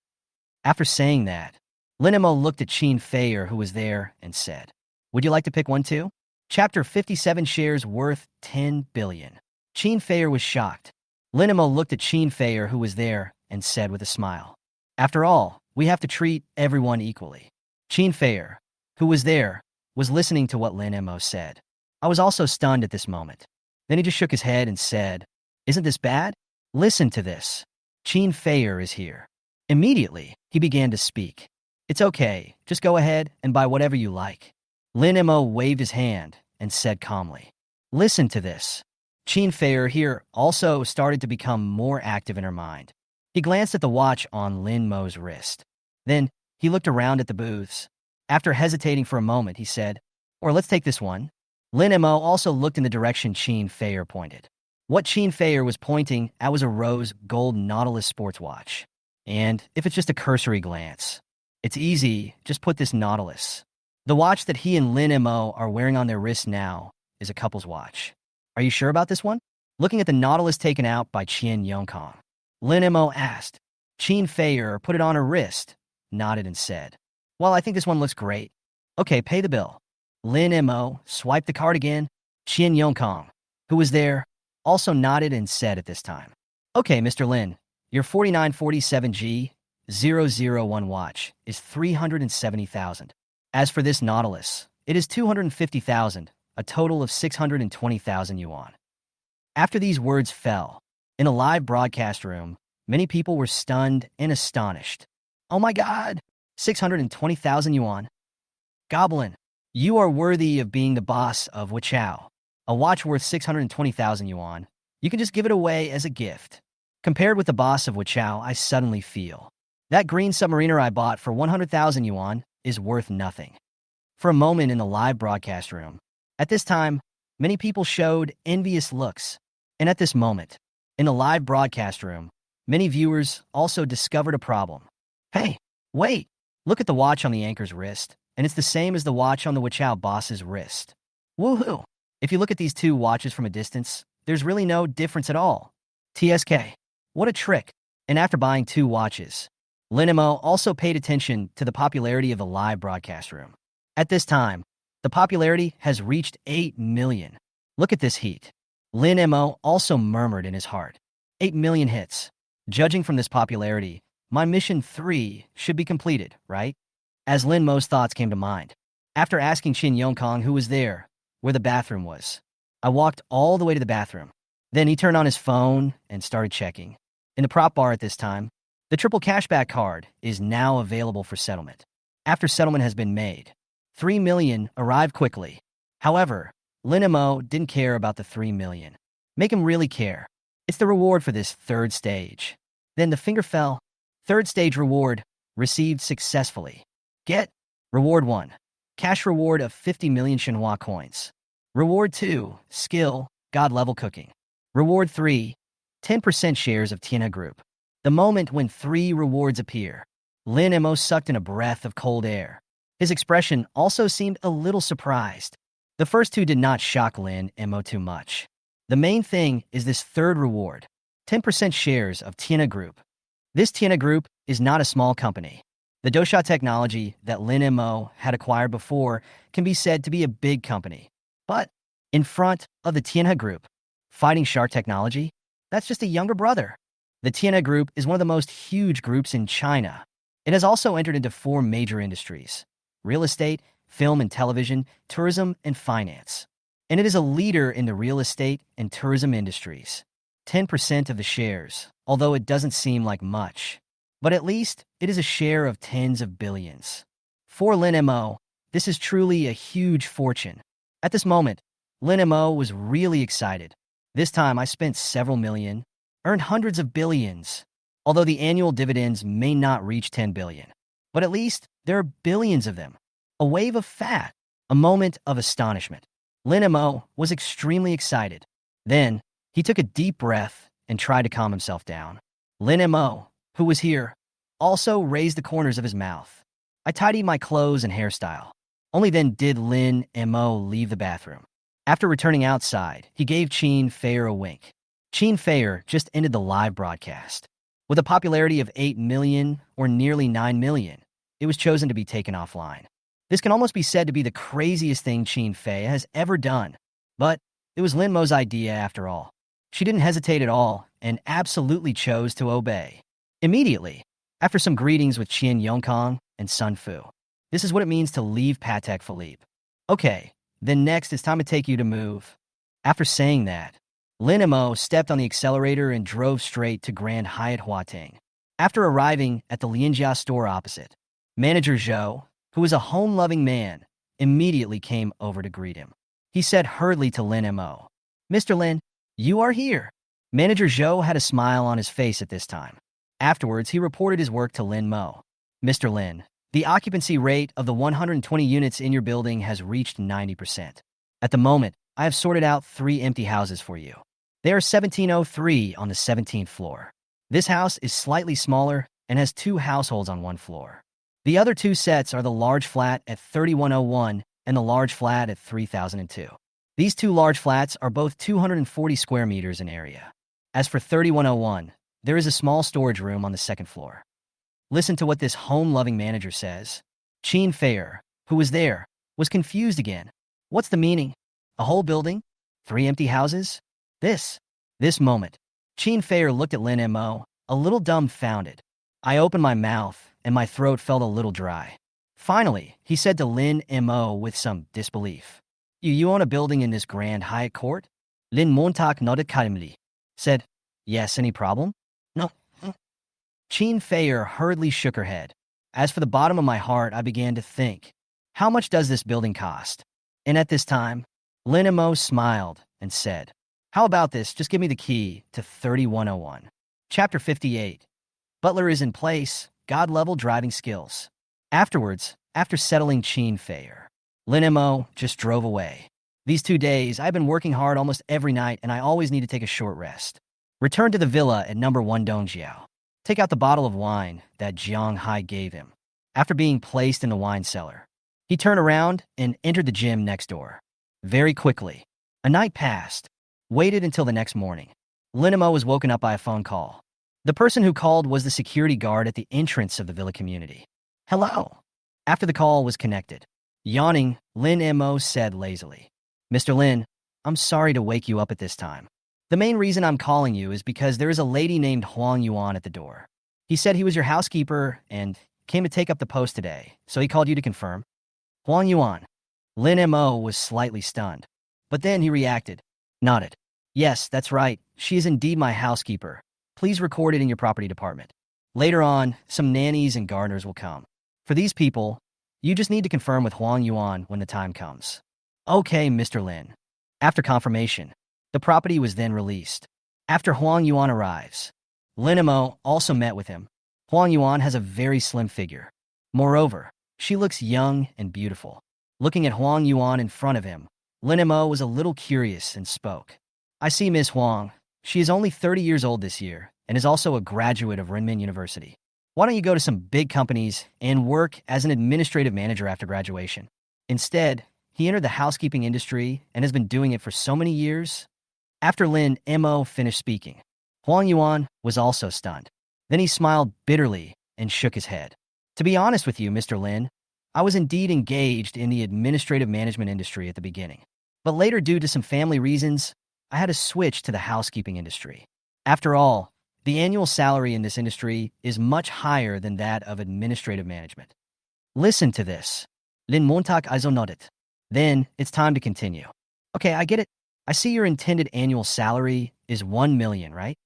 After saying that, Lin Mo looked at Qin Feier, who was there, and said, "Would you like to pick one too?" Chapter 57 Shares worth 10 billion. Qin Feier was shocked. Lin Mo looked at Qin Feier, who was there, and said with a smile, "After all, we have to treat everyone equally." Qin Feier, who was there, was listening to what Lin Mo said. I was also stunned at this moment. Then he just shook his head and said, "Isn't this bad? Listen to this. Qin Feier is here." Immediately, he began to speak. "It's okay, just go ahead and buy whatever you like." Lin Mo waved his hand and said calmly, "Listen to this. Qin Feier here also started to become more active in her mind. He glanced at the watch on Lin Mo's wrist. Then he looked around at the booths. After hesitating for a moment, he said, "Or let's take this one." Lin Mo also looked in the direction Qin Feier pointed. What Qin Feier was pointing at was a rose gold Nautilus sports watch. And if it's just a cursory glance, it's easy, just put this Nautilus. The watch that he and Lin Mo are wearing on their wrists now is a couple's watch. Are you sure about this one? Looking at the Nautilus taken out by Qian Yongkong, Lin Mo asked. Qin Feier put it on her wrist, nodded and said, "Well, I think this one looks great. Okay, pay the bill." Lin Mo swiped the card again. Qian Yongkong, who was there, also nodded and said at this time, "Okay, Mr. Lin, your 4947G001 watch is 370,000. As for this Nautilus, it is 250,000, a total of 620,000 yuan." After these words fell, in a live broadcast room, many people were stunned and astonished. "Oh my God, 620,000 yuan. Goblin, you are worthy of being the boss of Wichao. A watch worth 620,000 yuan. You can just give it away as a gift. Compared with the boss of Wichao, I suddenly feel that green submariner I bought for 100,000 yuan is worth nothing." For a moment in the live broadcast room, at this time, many people showed envious looks. And at this moment, in the live broadcast room, many viewers also discovered a problem. "Hey, wait, look at the watch on the anchor's wrist, and it's the same as the watch on the Wichao boss's wrist. Woohoo! If you look at these two watches from a distance, there's really no difference at all. TSK, what a trick." And after buying two watches, Lin Mo also paid attention to the popularity of the live broadcast room. At this time, the popularity has reached 8 million. Look at this heat. Lin Mo also murmured in his heart. 8 million hits. Judging from this popularity, my mission 3 should be completed, right? As Lin Mo's thoughts came to mind, after asking Qin Yongkong who was there, where the bathroom was, I walked all the way to the bathroom. Then he turned on his phone and started checking. In the prop bar at this time, the triple cashback card is now available for settlement. After settlement has been made, 3 million arrived quickly. However, Lin Mo didn't care about the 3 million. Make him really care. It's the reward for this third stage. Then the finger fell. Third stage reward received successfully. Get Reward 1. Cash reward of 50 million Shenhua coins. Reward 2. Skill, God level cooking. Reward 3. 10% shares of Tianhe Group. The moment when 3 rewards appear, Lin Mo sucked in a breath of cold air. His expression also seemed a little surprised. The first 2 did not shock Lin Mo too much. The main thing is this third reward, 10% shares of Tianhe Group. This Tianhe Group is not a small company. The dosha technology that Lin Mo had acquired before can be said to be a big company. But in front of the Tianhe Group, Fighting Shark Technology, that's just a younger brother. The Tianhe Group is one of the most huge groups in China. It has also entered into 4 major industries: real estate, film and television, tourism, and finance. And it is a leader in the real estate and tourism industries. 10% of the shares, although it doesn't seem like much. But at least it is a share of tens of billions. For Lin Mo, this is truly a huge fortune. At this moment, Lin Mo was really excited. This time I spent several million, earned hundreds of billions. Although the annual dividends may not reach 10 billion. But at least there are billions of them. A wave of fat, a moment of astonishment. Lin Mo was extremely excited. Then he took a deep breath and tried to calm himself down. Lin Mo, who was here, also raised the corners of his mouth. I tidied my clothes and hairstyle. Only then did Lin Mo leave the bathroom. After returning outside, he gave Qin Feier a wink. Qin Feier just ended the live broadcast. With a popularity of 8 million or nearly 9 million, it was chosen to be taken offline. This can almost be said to be the craziest thing Qin Feier has ever done. But it was Lin Mo's idea after all. She didn't hesitate at all and absolutely chose to obey. Immediately, after some greetings with Qian Yongkong and Sun Fu. This is what it means to leave Patek Philippe. Okay, then next it's time to take you to move. After saying that, Lin Mo stepped on the accelerator and drove straight to Grand Hyatt Huating. After arriving at the Lianjia store opposite, manager Zhou, who was a home-loving man, immediately came over to greet him. He said hurriedly to Lin Mo, "Mr. Lin, You are here. Manager Zhou had a smile on his face at this time. Afterwards, he reported his work to Lin Mo. Mr. Lin, the occupancy rate of the 120 units in your building has reached 90%. At the moment, I have sorted out 3 empty houses for you. They are 1703 on the 17th floor. This house is slightly smaller and has 2 households on one floor. The other 2 sets are the large flat at 3101 and the large flat at 3002. These 2 large flats are both 240 square meters in area. As for 3101, there is a small storage room on the 2nd floor. Listen to what this home-loving manager says. Qin Feier, who was there, was confused again. What's the meaning? A whole building? 3 empty houses? This moment. Qin Feier looked at Lin Mo, a little dumbfounded. I opened my mouth, and my throat felt a little dry. Finally, he said to Lin Mo with some disbelief. You own a building in this Grand Hyatt Court? Lin Montauk nodded calmly. Said, yes, any problem? No. Qin Feier hurriedly shook her head. As for the bottom of my heart, I began to think, how much does this building cost? And at this time, Lin Mo smiled and said, how about this? Just give me the key to 3101. Chapter 58. Butler is in place, God-level driving skills. Afterwards, after settling Qin Feier, Lin Mo just drove away. These 2 days, I've been working hard almost every night and I always need to take a short rest. Return to the villa at number 1 Dongjiao. Take out the bottle of wine that Jiang Hai gave him. After being placed in the wine cellar, he turned around and entered the gym next door. Very quickly, a night passed. Waited until the next morning. Lin Mo was woken up by a phone call. The person who called was the security guard at the entrance of the villa community. Hello. After the call was connected, yawning, Lin Mo said lazily, Mr. Lin, I'm sorry to wake you up at this time. The main reason I'm calling you is because there is a lady named Huang Yuan at the door. He said he was your housekeeper and came to take up the post today, so he called you to confirm. Huang Yuan. Lin Mo was slightly stunned, but then he reacted, nodded. Yes, that's right. She is indeed my housekeeper. Please record it in your property department. Later on, some nannies and gardeners will come. For these people, you just need to confirm with Huang Yuan when the time comes. Okay, Mr. Lin. After confirmation, the property was then released. After Huang Yuan arrives, Lin Mo also met with him. Huang Yuan has a very slim figure. Moreover, she looks young and beautiful. Looking at Huang Yuan in front of him, Lin Mo was a little curious and spoke. I see Miss Huang. She is only 30 years old this year and is also a graduate of Renmin University. Why don't you go to some big companies and work as an administrative manager after graduation? Instead, he entered the housekeeping industry and has been doing it for so many years. After Lin Mo finished speaking, Huang Yuan was also stunned. Then he smiled bitterly and shook his head. To be honest with you, Mr. Lin, I was indeed engaged in the administrative management industry at the beginning. But later, due to some family reasons, I had to switch to the housekeeping industry. After all, the annual salary in this industry is much higher than that of administrative management. Listen to this. Lin Montauk also nodded. Then, it's time to continue. Okay, I get it. I see your intended annual salary is 1 million, right?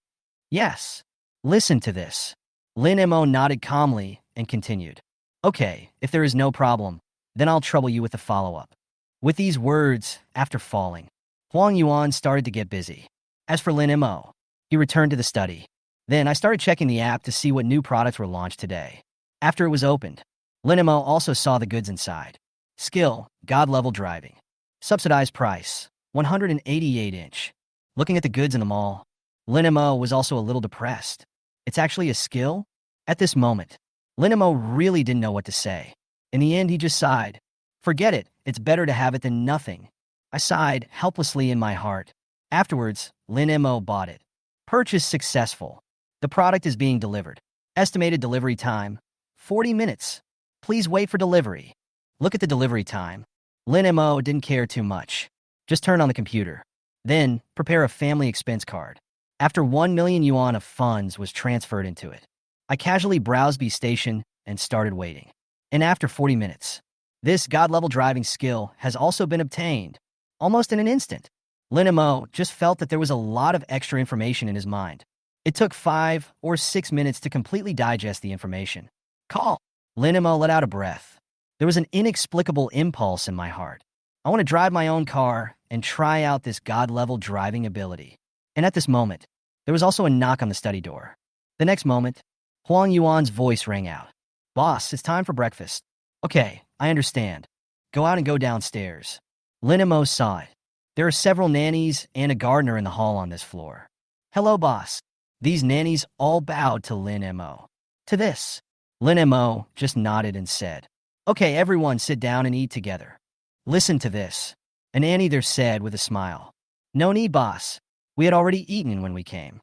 Yes. Listen to this. Lin Mo nodded calmly and continued. Okay, if there is no problem, then I'll trouble you with the follow-up. With these words, after falling, Huang Yuan started to get busy. As for Lin Mo, he returned to the study. Then I started checking the app to see what new products were launched today. After it was opened, Lin Mo also saw the goods inside. Skill, God-level driving. Subsidized price, 188-inch. Looking at the goods in the mall, Lin Mo was also a little depressed. It's actually a skill? At this moment, Lin Mo really didn't know what to say. In the end, he just sighed. Forget it. It's better to have it than nothing. I sighed helplessly in my heart. Afterwards, Lin Mo bought it. Purchase successful. The product is being delivered. Estimated delivery time, 40 minutes. Please wait for delivery. Look at the delivery time. Lin Mo didn't care too much. Just turn on the computer. Then, prepare a family expense card. After 1 million yuan of funds was transferred into it, I casually browsed B Station and started waiting. And after 40 minutes, this God-level driving skill has also been obtained, almost in an instant. Lin Mo just felt that there was a lot of extra information in his mind. It took 5 or 6 minutes to completely digest the information. Call. Lin Mo let out a breath. There was an inexplicable impulse in my heart. I want to drive my own car and try out this God-level driving ability. And at this moment, there was also a knock on the study door. The next moment, Huang Yuan's voice rang out. Boss, it's time for breakfast. Okay, I understand. Go out and go downstairs. Lin Mo saw it. There are several nannies and a gardener in the hall on this floor. Hello, boss. These nannies all bowed to Lin Mo. To this, Lin Mo just nodded and said, Okay, everyone sit down and eat together. Listen to this. A nanny there said with a smile. No need, boss. We had already eaten when we came.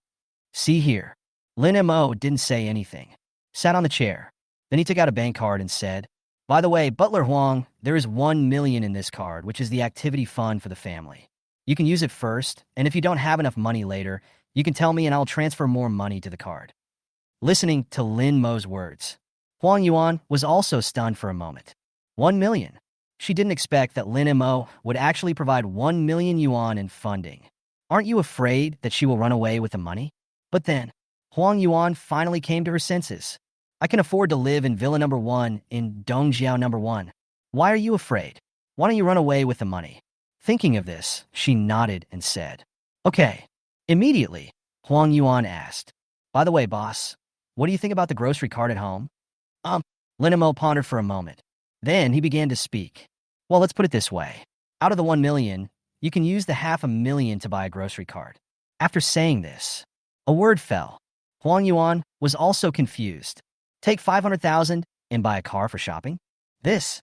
See here. Lin Mo didn't say anything. Sat on the chair. Then he took out a bank card and said, By the way, Butler Huang, there is 1 million in this card, which is the activity fund for the family. You can use it first, and if you don't have enough money later, you can tell me and I'll transfer more money to the card. Listening to Lin Mo's words, Huang Yuan was also stunned for a moment. 1 million. She didn't expect that Lin Mo would actually provide 1 million yuan in funding. Aren't you afraid that she will run away with the money? But then, Huang Yuan finally came to her senses. I can afford to live in Villa number 1 in Dongjiao number 1. Why are you afraid? Why don't you run away with the money? Thinking of this, she nodded and said, Okay. Immediately, Huang Yuan asked, By the way, boss, what do you think about the grocery cart at home? Lin Mo pondered for a moment. Then he began to speak. Well, let's put it this way. Out of the 1 million, you can use the 500,000 to buy a grocery cart. After saying this, a word fell. Huang Yuan was also confused. Take 500,000 and buy a car for shopping? Isn't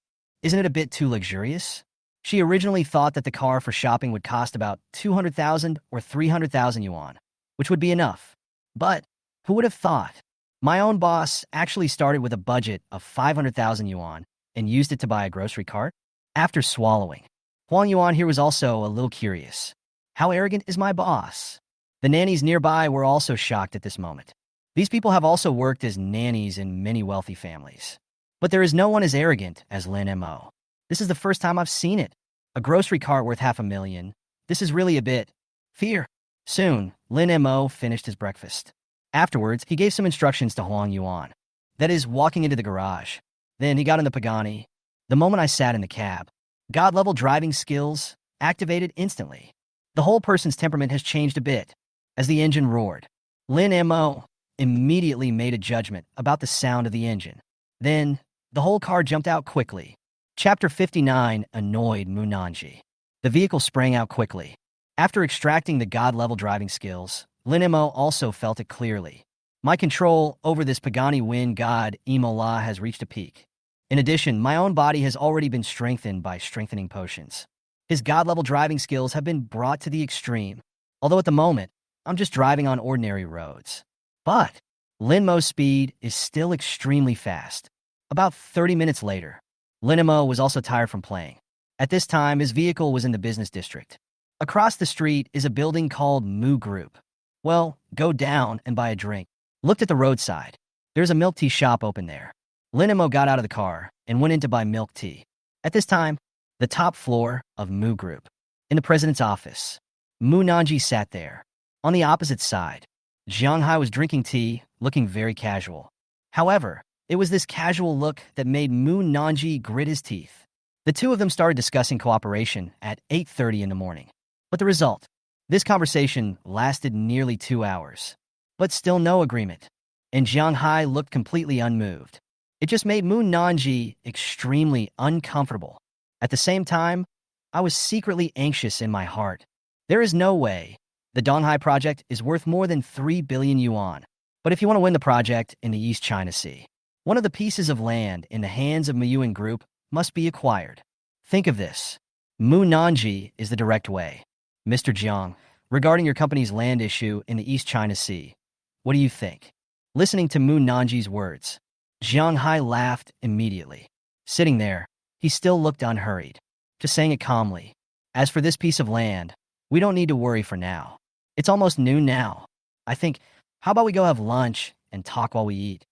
it a bit too luxurious? She originally thought that the car for shopping would cost about 200,000 or 300,000 yuan, which would be enough. But who would have thought? My own boss actually started with a budget of 500,000 yuan and used it to buy a grocery cart? After swallowing, Huang Yuan here was also a little curious. How arrogant is my boss? The nannies nearby were also shocked at this moment. These people have also worked as nannies in many wealthy families. But there is no one as arrogant as Lin Mo. This is the first time I've seen it. A grocery cart worth 500,000. This is really a bit. Fear. Soon, Lin Mo finished his breakfast. Afterwards, he gave some instructions to Huang Yuan. That is, walking into the garage. Then he got in the Pagani. The moment I sat in the cab, God-level driving skills activated instantly. The whole person's temperament has changed a bit. As the engine roared, Lin Mo immediately made a judgment about the sound of the engine. Then, the whole car jumped out quickly. Chapter 59 annoyed Mu Nanji. The vehicle sprang out quickly. After extracting the God-level driving skills, Lin Mo also felt it clearly. My control over this Pagani Wind God Imola has reached a peak. In addition, my own body has already been strengthened by strengthening potions. His God-level driving skills have been brought to the extreme, although at the moment, I'm just driving on ordinary roads. But Lin Mo's speed is still extremely fast. About 30 minutes later, Lin Mo was also tired from playing. At this time, his vehicle was in the business district. Across the street is a building called Mu Group. Well, go down and buy a drink. Looked at the roadside. There's a milk tea shop open there. Lin Mo got out of the car and went in to buy milk tea. At this time, the top floor of Mu Group. In the president's office, Mu Nanji sat there. On the opposite side, Jiang Hai was drinking tea, looking very casual. However, it was this casual look that made Mu Nanji grit his teeth. The two of them started discussing cooperation at 8:30 in the morning. But the result? This conversation lasted nearly 2 hours. But still no agreement. And Jiang Hai looked completely unmoved. It just made Mu Nanji extremely uncomfortable. At the same time, I was secretly anxious in my heart. There is no way the Donghai project is worth more than 3 billion yuan. But if you want to win the project in the East China Sea, one of the pieces of land in the hands of Miyuan Group must be acquired. Think of this. Mu Nanji is the direct way. Mr. Jiang, regarding your company's land issue in the East China Sea, what do you think? Listening to Mu Nanji's words, Jiang Hai laughed immediately. Sitting there, he still looked unhurried, just saying it calmly. As for this piece of land, we don't need to worry for now. It's almost noon now. I think, how about we go have lunch and talk while we eat?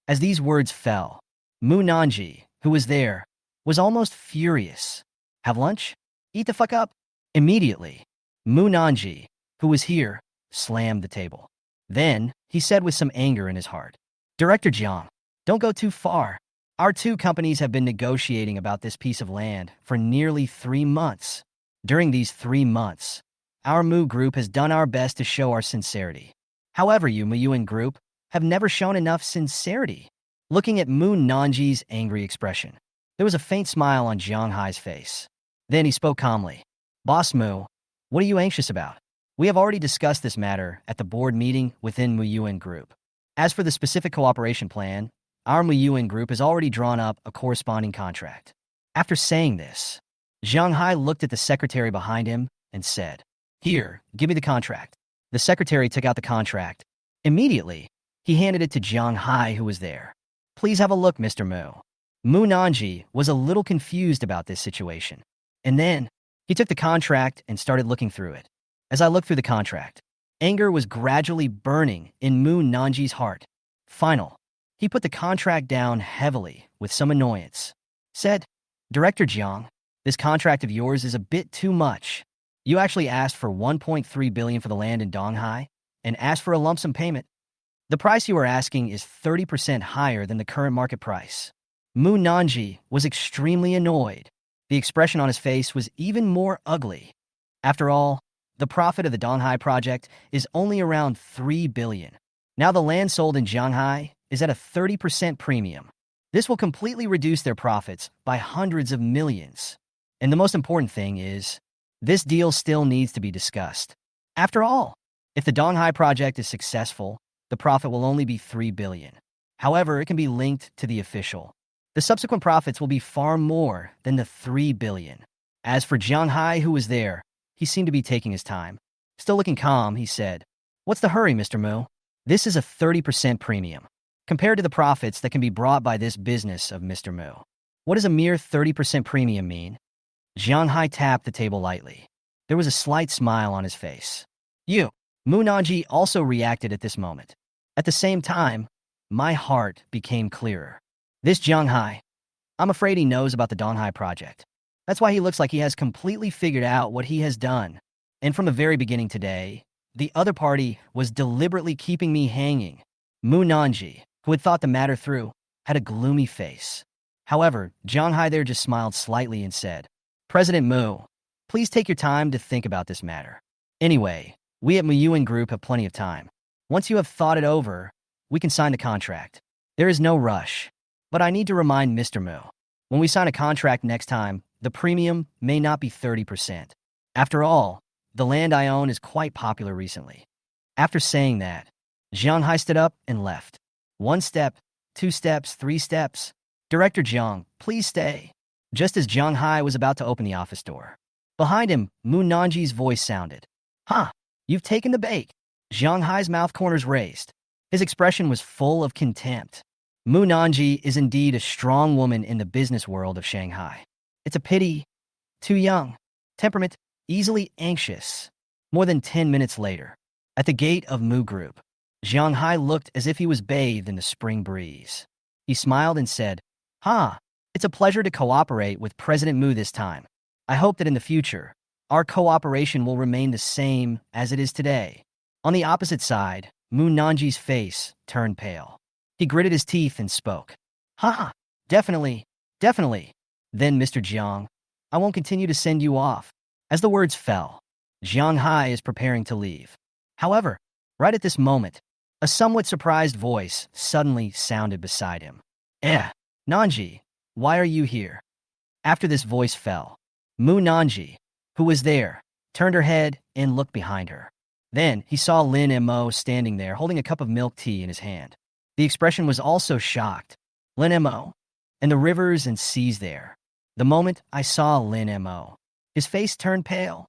As these words fell, Mu Nanji, who was there, was almost furious. Have lunch? Eat the fuck up? Immediately, Mu Nanji, who was here, slammed the table. Then, he said with some anger in his heart, Director Jiang, don't go too far. Our two companies have been negotiating about this piece of land for nearly 3 months. During these 3 months, our Mu group has done our best to show our sincerity. However, you Muyuan group have never shown enough sincerity. Looking at Mu Nanji's angry expression, there was a faint smile on Jiang Hai's face. Then he spoke calmly. Boss Mu, what are you anxious about? We have already discussed this matter at the board meeting within Muyuan group. As for the specific cooperation plan, our Muyuan group has already drawn up a corresponding contract. After saying this, Jiang Hai looked at the secretary behind him and said, Here, give me the contract. The secretary took out the contract. Immediately, he handed it to Jiang Hai, who was there. Please have a look, Mr. Mu. Mu Nanji was a little confused about this situation. And then, he took the contract and started looking through it. As I looked through the contract, anger was gradually burning in Mu Nanji's heart. Final, he put the contract down heavily with some annoyance. Said, Director Jiang, this contract of yours is a bit too much. You actually asked for 1.3 billion for the land in Donghai and asked for a lump sum payment. The price you are asking is 30% higher than the current market price. Mu Nanji was extremely annoyed. The expression on his face was even more ugly. After all, the profit of the Donghai project is only around 3 billion. Now the land sold in Shanghai is at a 30% premium. This will completely reduce their profits by hundreds of millions. And the most important thing is, this deal still needs to be discussed. After all, if the Donghai project is successful, the profit will only be 3 billion. However, it can be linked to the official. The subsequent profits will be far more than the 3 billion. As for Jiang Hai, who was there, he seemed to be taking his time. Still looking calm, he said, What's the hurry, Mr. Mu? This is a 30% premium, compared to the profits that can be brought by this business of Mr. Mu. What does a mere 30% premium mean? Jiang Hai tapped the table lightly. There was a slight smile on his face. You. Mu Nanji also reacted at this moment. At the same time, my heart became clearer. This Jiang Hai, I'm afraid he knows about the Donghai project. That's why he looks like he has completely figured out what he has done. And from the very beginning today, the other party was deliberately keeping me hanging. Mu Nanji, who had thought the matter through, had a gloomy face. However, Jiang Hai there just smiled slightly and said, President Mu, please take your time to think about this matter. Anyway, we at Muyuan Group have plenty of time. Once you have thought it over, we can sign the contract. There is no rush. But I need to remind Mr. Mu, when we sign a contract next time, the premium may not be 30%. After all, the land I own is quite popular recently. After saying that, Jiang Hai stood up and left. 1 step, 2 steps, 3 steps. Director Jiang, please stay. Just as Jiang Hai was about to open the office door, behind him, Mu Nanji's voice sounded. Huh, you've taken the bait. Jiang Hai's mouth corners raised. His expression was full of contempt. Mu Nanji is indeed a strong woman in the business world of Shanghai. It's a pity. Too young. Temperament, easily anxious. More than 10 minutes later, at the gate of Mu Group, Jiang Hai looked as if he was bathed in the spring breeze. He smiled and said, It's a pleasure to cooperate with President Mu this time. I hope that in the future, our cooperation will remain the same as it is today. On the opposite side, Mu Nanji's face turned pale. He gritted his teeth and spoke. Definitely. Then, Mr. Jiang, I won't continue to send you off. As the words fell, Jiang Hai is preparing to leave. However, right at this moment, a somewhat surprised voice suddenly sounded beside him. Nanji, why are you here? After this voice fell, Mu Nanji, who was there, turned her head and looked behind her. Then he saw Lin Mo standing there holding a cup of milk tea in his hand. The expression was also shocked. Lin Mo, and the rivers and seas there. The moment I saw Lin Mo, his face turned pale.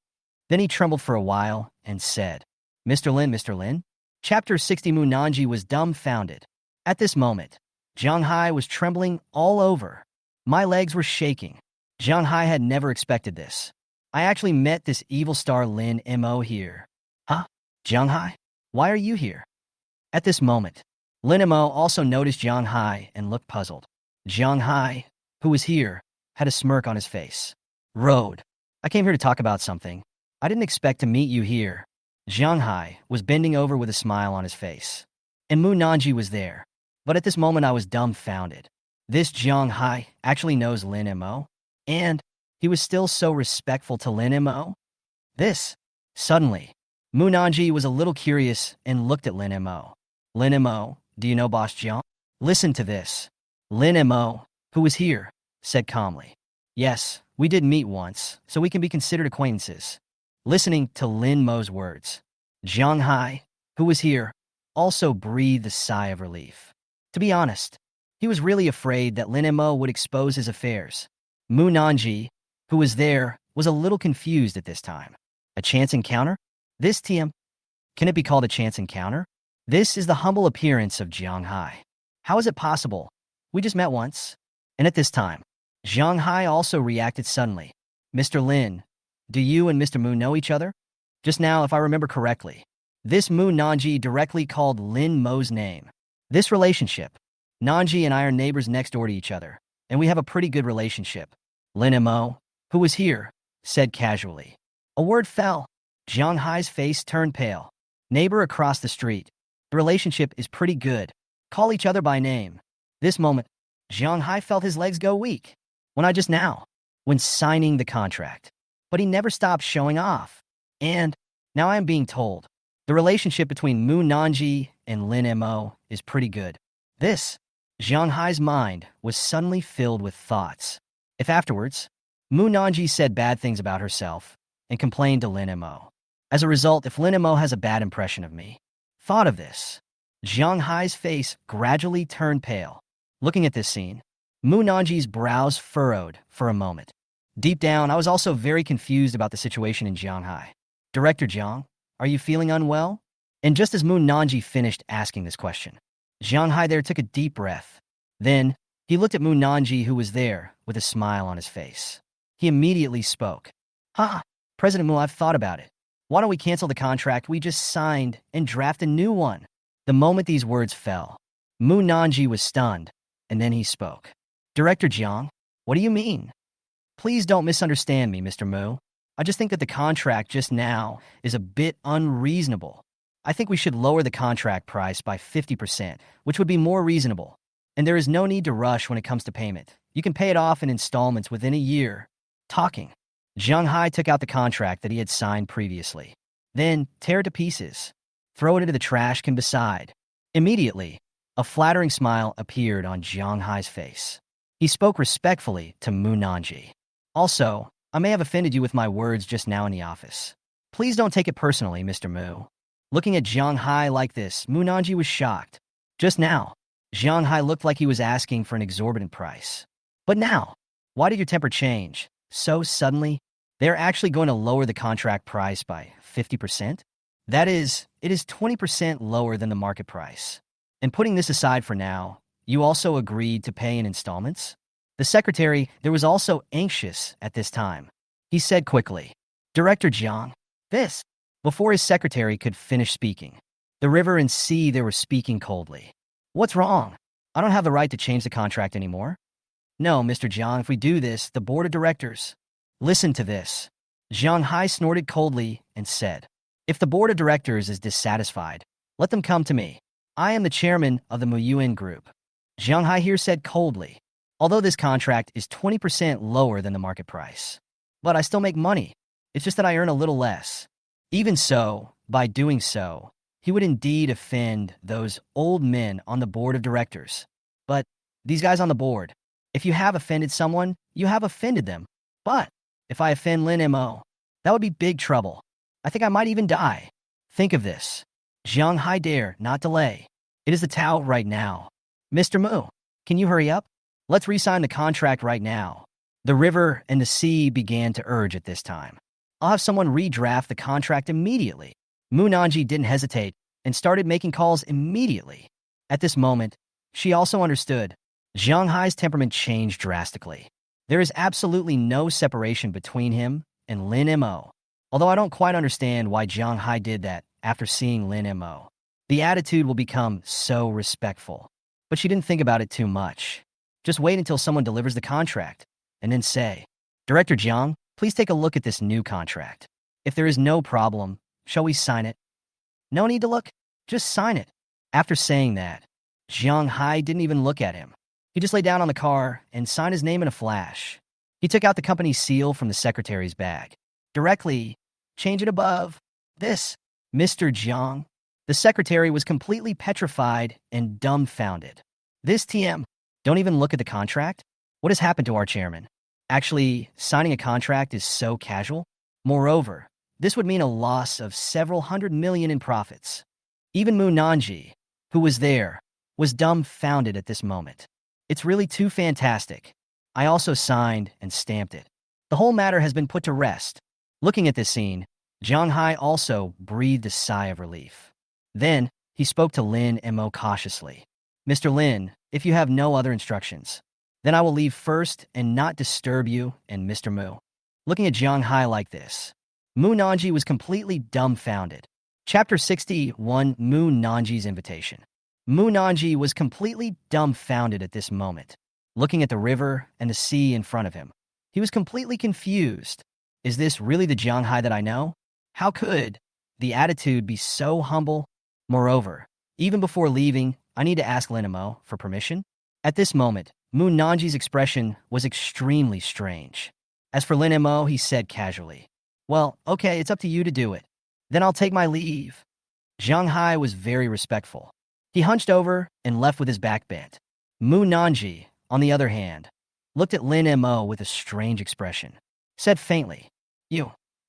Then he trembled for a while and said, Mr. Lin. Chapter 60. Mu Nanji was dumbfounded. At this moment, Jiang Hai was trembling all over. My legs were shaking. Jiang Hai had never expected this. I actually met this evil star Lin Mo here. Jiang Hai? Why are you here? At this moment, Lin Mo also noticed Jiang Hai and looked puzzled. Jiang Hai, who was here, had a smirk on his face. Road. I came here to talk about something. I didn't expect to meet you here. Jiang Hai was bending over with a smile on his face. And Mu Nanji was there. But at this moment I was dumbfounded. This Jiang Hai actually knows Lin Mo? And he was still so respectful to Lin Mo? This Suddenly, Mu Nanji was a little curious and looked at Lin Mo. Lin Mo, do you know Boss Jiang? Listen to this. Lin Mo, who was here, said calmly. Yes, we did meet once, so we can be considered acquaintances. Listening to Lin Mo's words, Jiang Hai, who was here, also breathed a sigh of relief. To be honest, he was really afraid that Lin Mo would expose his affairs. Mu Nanji, who was there, was a little confused at this time. A chance encounter? This TM, can it be called a chance encounter? This is the humble appearance of Jiang Hai. How is it possible? We just met once. And at this time, Jiang Hai also reacted suddenly. Mr. Lin, do you and Mr. Mu know each other? Just now, if I remember correctly, this Mu Nanji directly called Lin Mo's name. This relationship, Nanji and I are neighbors next door to each other, and we have a pretty good relationship. Lin Mo, who was here, said casually. A word fell. Jiang Hai's face turned pale. Neighbor across the street. The relationship is pretty good. Call each other by name. This moment, Jiang Hai felt his legs go weak. When signing the contract. But he never stopped showing off. And now I am being told, the relationship between Mu Nanji and Lin Mo is pretty good. This, Jiang Hai's mind was suddenly filled with thoughts. If afterwards, Mu Nanji said bad things about herself and complained to Lin Mo. As a result, if Lin Mo has a bad impression of me, thought of this. Jiang Hai's face gradually turned pale. Looking at this scene, Mu Nanji's brows furrowed for a moment. Deep down, I was also very confused about the situation in Jiang Hai. Director Jiang, are you feeling unwell? And just as Mu Nanji finished asking this question, Jiang Hai there took a deep breath. Then, he looked at Mu Nanji, who was there, with a smile on his face. He immediately spoke. President Mu, I've thought about it. Why don't we cancel the contract we just signed and draft a new one? The moment these words fell, Mu Nanji was stunned, and then he spoke. Director Jiang, what do you mean? Please don't misunderstand me, Mr. Mu. I just think that the contract just now is a bit unreasonable. I think we should lower the contract price by 50%, which would be more reasonable. And there is no need to rush when it comes to payment. You can pay it off in installments within a year. Talking, Jiang Hai took out the contract that he had signed previously. Then, tear it to pieces. Throw it into the trash can beside. Immediately, a flattering smile appeared on Jiang Hai's face. He spoke respectfully to Mu Nanji. Also, I may have offended you with my words just now in the office. Please don't take it personally, Mr. Mu. Looking at Jiang Hai like this, Mu Nanji was shocked. Just now, Jiang Hai looked like he was asking for an exorbitant price. But now, why did your temper change so suddenly? They're actually going to lower the contract price by 50%? That is, it is 20% lower than the market price. And putting this aside for now, you also agreed to pay in installments? The secretary there was also anxious at this time. He said quickly, Director Jiang, this, before his secretary could finish speaking. The river and sea they were speaking coldly. What's wrong? I don't have the right to change the contract anymore. No, Mr. Jiang, if we do this, the board of directors. Listen to this. Jiang Hai snorted coldly and said, If the board of directors is dissatisfied, let them come to me. I am the chairman of the Muyuan Group. Jiang Hai here said coldly, although this contract is 20% lower than the market price. But I still make money. It's just that I earn a little less. Even so, by doing so, he would indeed offend those old men on the board of directors. But these guys on the board, if you have offended someone, you have offended them. But if I offend Lin Mo, that would be big trouble. I think I might even die. Think of this. Jiang Hai dare not delay. It is the Tao right now. Mr. Mu, can you hurry up? Let's re-sign the contract right now. The river and the sea began to urge at this time. I'll have someone redraft the contract immediately. Mu Nanji didn't hesitate and started making calls immediately. At this moment, she also understood. Jiang Hai's temperament changed drastically. There is absolutely no separation between him and Lin Mo. Although I don't quite understand why Jiang Hai did that after seeing Lin Mo. The attitude will become so respectful. But she didn't think about it too much. Just wait until someone delivers the contract, and then say, Director Jiang, please take a look at this new contract. If there is no problem, shall we sign it? No need to look, just sign it. After saying that, Jiang Hai didn't even look at him. He just lay down on the car and signed his name in a flash. He took out the company's seal from the secretary's bag. Directly, change it above. This, Mr. Jiang. The secretary was completely petrified and dumbfounded. This TM. Don't even look at the contract? What has happened to our chairman? Actually, signing a contract is so casual. Moreover, this would mean a loss of several hundred million in profits. Even Mu Nanji, who was there, was dumbfounded at this moment. It's really too fantastic. I also signed and stamped it. The whole matter has been put to rest. Looking at this scene, Jiang Hai also breathed a sigh of relief. Then, he spoke to Lin Mo cautiously. Mr. Lin, if you have no other instructions, then I will leave first and not disturb you and Mr. Mu. Looking at Jiang Hai like this, Mu Nanji was completely dumbfounded. Chapter 61, Mu Nanji's Invitation. Mu Nanji was completely dumbfounded at this moment. Looking at the river and the sea in front of him, he was completely confused. Is this really the Jiang Hai that I know? How could the attitude be so humble? Moreover, even before leaving, I need to ask Lin Mo for permission. At this moment, Mu Nanji's expression was extremely strange. As for Lin Mo, he said casually, "Well, okay, it's up to you to do it. Then I'll take my leave." Jiang Hai was very respectful. He hunched over and left with his back bent. Mu Nanji, on the other hand, looked at Lin Mo with a strange expression. Said faintly,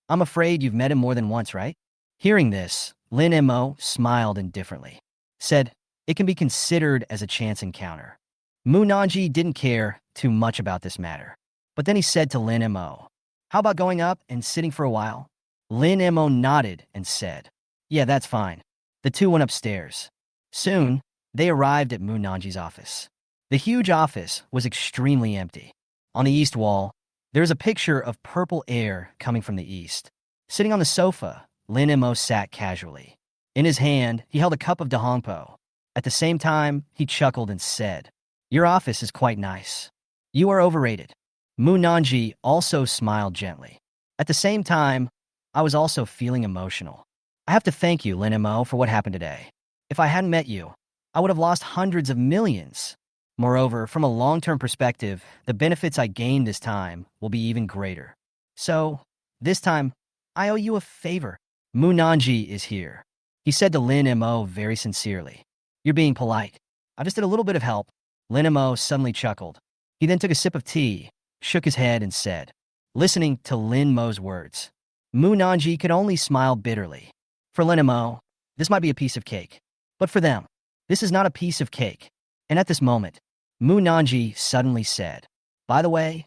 I'm afraid you've met him more than once, right? Hearing this, Lin Mo smiled indifferently. Said, it can be considered as a chance encounter. Mu Nanji didn't care too much about this matter. But then he said to Lin Mo, how about going up and sitting for a while? Lin Mo nodded and said, yeah, that's fine. The two went upstairs. Soon, they arrived at Mu Nanji's office. The huge office was extremely empty. On the east wall, there is a picture of purple air coming from the east. Sitting on the sofa, Lin Mo sat casually. In his hand, he held a cup of dahongpo. At the same time, he chuckled and said, your office is quite nice. You are overrated. Mu Nanji also smiled gently. At the same time, I was also feeling emotional. I have to thank you, Lin Mo, for what happened today. If I hadn't met you, I would have lost hundreds of millions. Moreover, from a long-term perspective, the benefits I gained this time will be even greater. So, this time, I owe you a favor. Mu Nanji is here. He said to Lin Mo very sincerely. You're being polite. I just did a little bit of help. Lin Mo suddenly chuckled. He then took a sip of tea, shook his head and said, listening to Lin Mo's words, Mu Nanji could only smile bitterly. For Lin Mo, this might be a piece of cake. But for them, this is not a piece of cake. And at this moment, Mu Nanji suddenly said, by the way,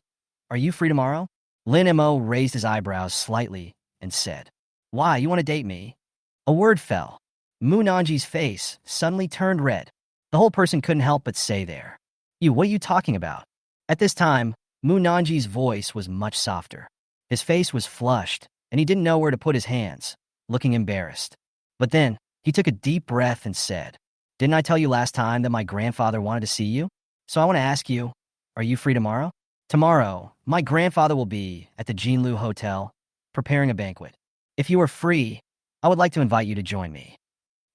are you free tomorrow? Lin Mo raised his eyebrows slightly and said, why, you want to date me? A word fell. Mu Nanji's face suddenly turned red. The whole person couldn't help but say there, what are you talking about? At this time, Mu Nanji's voice was much softer. His face was flushed, and he didn't know where to put his hands, looking embarrassed. But then, he took a deep breath and said, didn't I tell you last time that my grandfather wanted to see you? So I want to ask you, are you free tomorrow? Tomorrow, my grandfather will be at the Jinlu Hotel, preparing a banquet. If you are free, I would like to invite you to join me.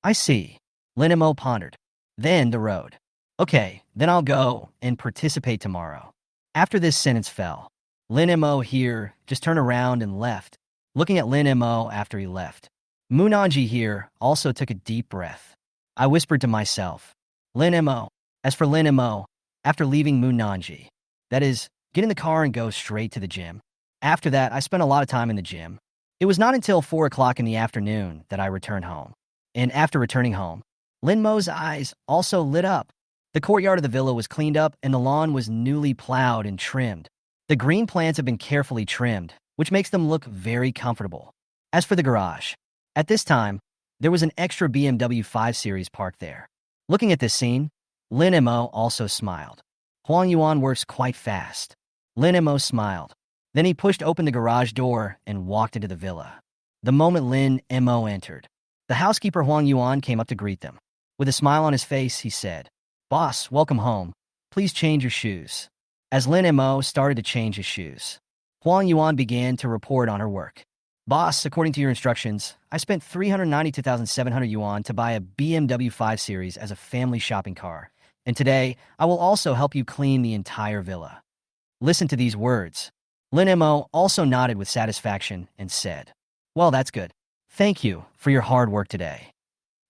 I see. Lin Mo pondered. Then the road. Okay, then I'll go and participate tomorrow. After this sentence fell, Lin Mo here just turned around and left, looking at Lin Mo after he left. Mu Nanji here also took a deep breath. I whispered to myself, Lin Mo. As for Lin Mo, after leaving Mu Nanji, that is, get in the car and go straight to the gym. After that, I spent a lot of time in the gym. It was not until 4 o'clock in the afternoon that I returned home. And after returning home, Lin Mo's eyes also lit up. The courtyard of the villa was cleaned up and the lawn was newly plowed and trimmed. The green plants have been carefully trimmed, which makes them look very comfortable. As for the garage, at this time, there was an extra BMW 5 Series parked there. Looking at this scene, Lin Mo also smiled. Huang Yuan works quite fast. Lin Mo smiled. Then he pushed open the garage door and walked into the villa. The moment Lin Mo entered, the housekeeper Huang Yuan came up to greet them. With a smile on his face, he said, boss, welcome home. Please change your shoes. As Lin Mo started to change his shoes, Huang Yuan began to report on her work. Boss, according to your instructions, I spent 392,700 yuan to buy a BMW 5 Series as a family shopping car. And today, I will also help you clean the entire villa. Listen to these words. Lin Mo also nodded with satisfaction and said, well, that's good. Thank you for your hard work today.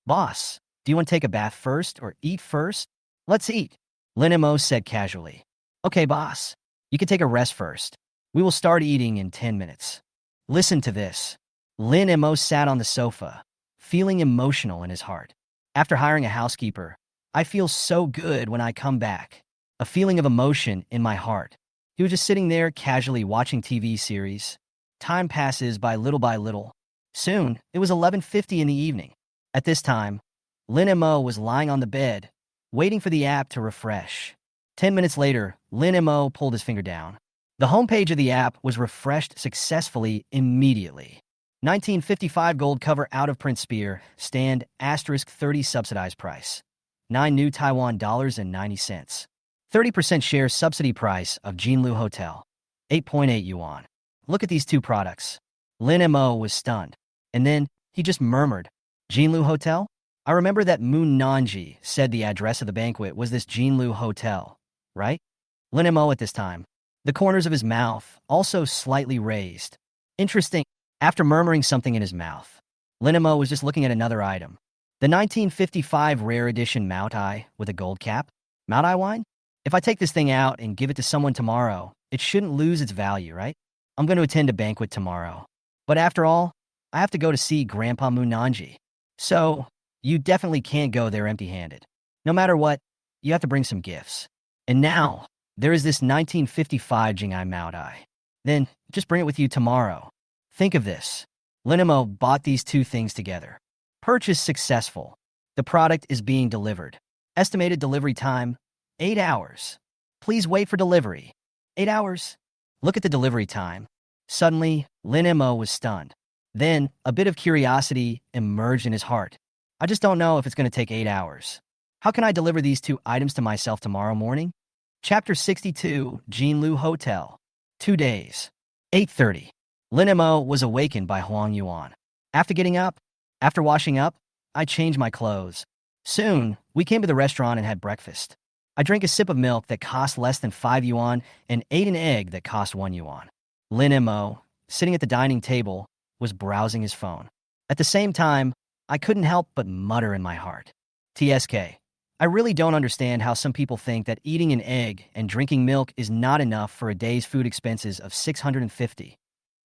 Boss, do you want to take a bath first or eat first? Let's eat, Lin Mo said casually. Okay, boss. You can take a rest first. We will start eating in 10 minutes. Listen to this. Lin Mo sat on the sofa, feeling emotional in his heart. After hiring a housekeeper, I feel so good when I come back. A feeling of emotion in my heart. He was just sitting there casually watching TV series. Time passes by little. Soon, it was 11:50 in the evening. At this time, Lin Mo was lying on the bed, waiting for the app to refresh. 10 minutes later, Lin Mo pulled his finger down. The homepage of the app was refreshed successfully immediately. 1955 gold cover out-of-print spear, stand *30 subsidized price. 9 new Taiwan dollars and 90 cents. 30% share subsidy price of Jinlu Hotel. 8.8 yuan. Look at these two products. Lin Mo was stunned. And then he just murmured, Jinlu Hotel? I remember that Moon Nanji said the address of the banquet was this Jinlu Hotel, right? Lin Mo at this time. The corners of his mouth also slightly raised. Interesting. After murmuring something in his mouth, Lin Mo was just looking at another item. The 1955 rare edition Maserati with a gold cap? Maserati wine? If I take this thing out and give it to someone tomorrow, it shouldn't lose its value, right? I'm going to attend a banquet tomorrow. But after all, I have to go to see Grandpa Munanji. So, you definitely can't go there empty-handed. No matter what, you have to bring some gifts. And now, there is this 1955 Jing'ai Maodai. Then, just bring it with you tomorrow. Think of this. Lin Mo bought these two things together. Purchase successful. The product is being delivered. Estimated delivery time, 8 hours. Please wait for delivery. 8 hours? Look at the delivery time. Suddenly, Lin Mo was stunned. Then, a bit of curiosity emerged in his heart. I just don't know if it's going to take 8 hours. How can I deliver these two items to myself tomorrow morning? Chapter 62, Jinlu Hotel. 2 days. 8:30. Lin Mo was awakened by Huang Yuan. After getting up, after washing up, I changed my clothes. Soon, we came to the restaurant and had breakfast. I drank a sip of milk that cost less than 5 yuan and ate an egg that cost 1 yuan. Lin Mo, sitting at the dining table, was browsing his phone. At the same time, I couldn't help but mutter in my heart. TSK. I really don't understand how some people think that eating an egg and drinking milk is not enough for a day's food expenses of 650.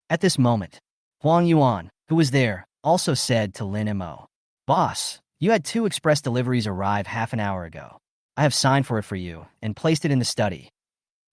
At this moment, Huang Yuan, who was there, also said to Lin Mo, Boss, you had 2 express deliveries arrive half an hour ago. I have signed for it for you and placed it in the study.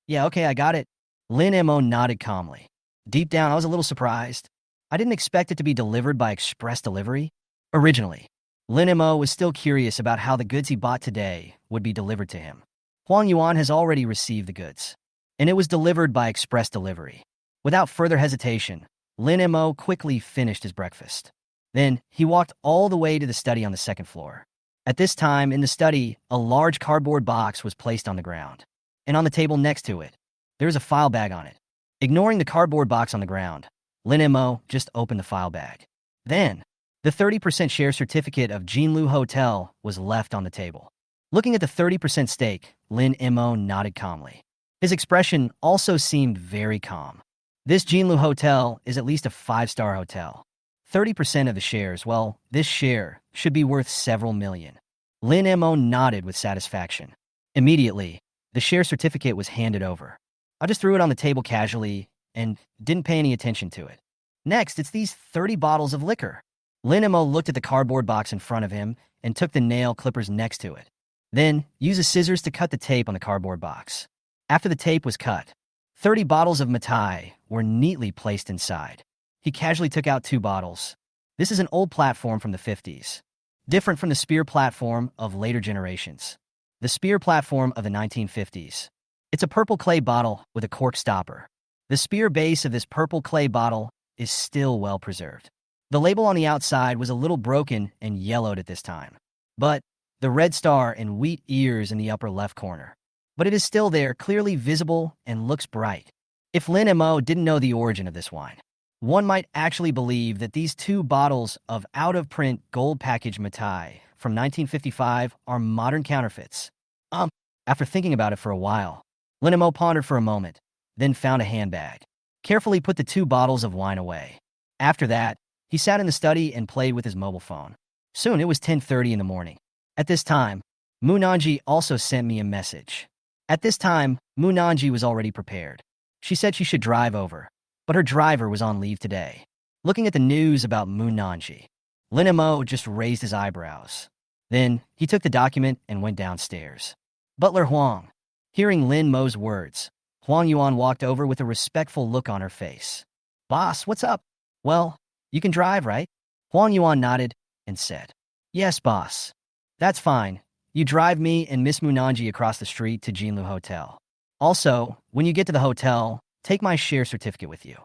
Yeah, okay, I got it. Lin Mo nodded calmly. Deep down, I was a little surprised. I didn't expect it to be delivered by express delivery. Originally, Lin Mo was still curious about how the goods he bought today would be delivered to him. Huang Yuan has already received the goods, and it was delivered by express delivery. Without further hesitation, Lin Mo quickly finished his breakfast. Then, he walked all the way to the study on the 2nd floor. At this time, in the study, a large cardboard box was placed on the ground. And on the table next to it, there was a file bag on it. Ignoring the cardboard box on the ground, Lin Mo just opened the file bag. Then, the 30% share certificate of Jinlu Hotel was left on the table. Looking at the 30% stake, Lin Mo nodded calmly. His expression also seemed very calm. This Jinlu Hotel is at least a 5-star hotel. 30% of the shares, well, this share should be worth several million. Lin Mo nodded with satisfaction. Immediately, the share certificate was handed over. I just threw it on the table casually and didn't pay any attention to it. Next, it's these 30 bottles of liquor. Lin Mo looked at the cardboard box in front of him and took the nail clippers next to it. Then, used a scissors to cut the tape on the cardboard box. After the tape was cut, 30 bottles of Matai were neatly placed inside. He casually took out 2 bottles. This is an old platform from the 50s, different from the spear platform of later generations. The spear platform of the 1950s. It's a purple clay bottle with a cork stopper. The spear base of this purple clay bottle is still well preserved. The label on the outside was a little broken and yellowed at this time, but the red star and wheat ears in the upper left corner. But it is still there, clearly visible and looks bright. If Lin Mo didn't know the origin of this wine, one might actually believe that these 2 bottles of out-of-print gold package Matai from 1955 are modern counterfeits. After thinking about it for a while, Lin Mo pondered for a moment, then found a handbag. Carefully put the 2 bottles of wine away. After that, He sat in the study and played with his mobile phone. Soon it was 10:30 in the morning. At this time, Moonanji also sent me a message. At this time, Moonanji was already prepared. She said she should drive over, but her driver was on leave today. Looking at the news about Moonanji, Lin Mo just raised his eyebrows. Then he took the document and went downstairs. Butler Huang. Hearing Lin Mo's words, Huang Yuan walked over with a respectful look on her face. Boss, what's up? Well, you can drive, right? Huang Yuan nodded and said, Yes, boss. That's fine. You drive me and Miss Moonanji across the street to Jinlu Hotel. Also, when you get to the hotel, take my share certificate with you.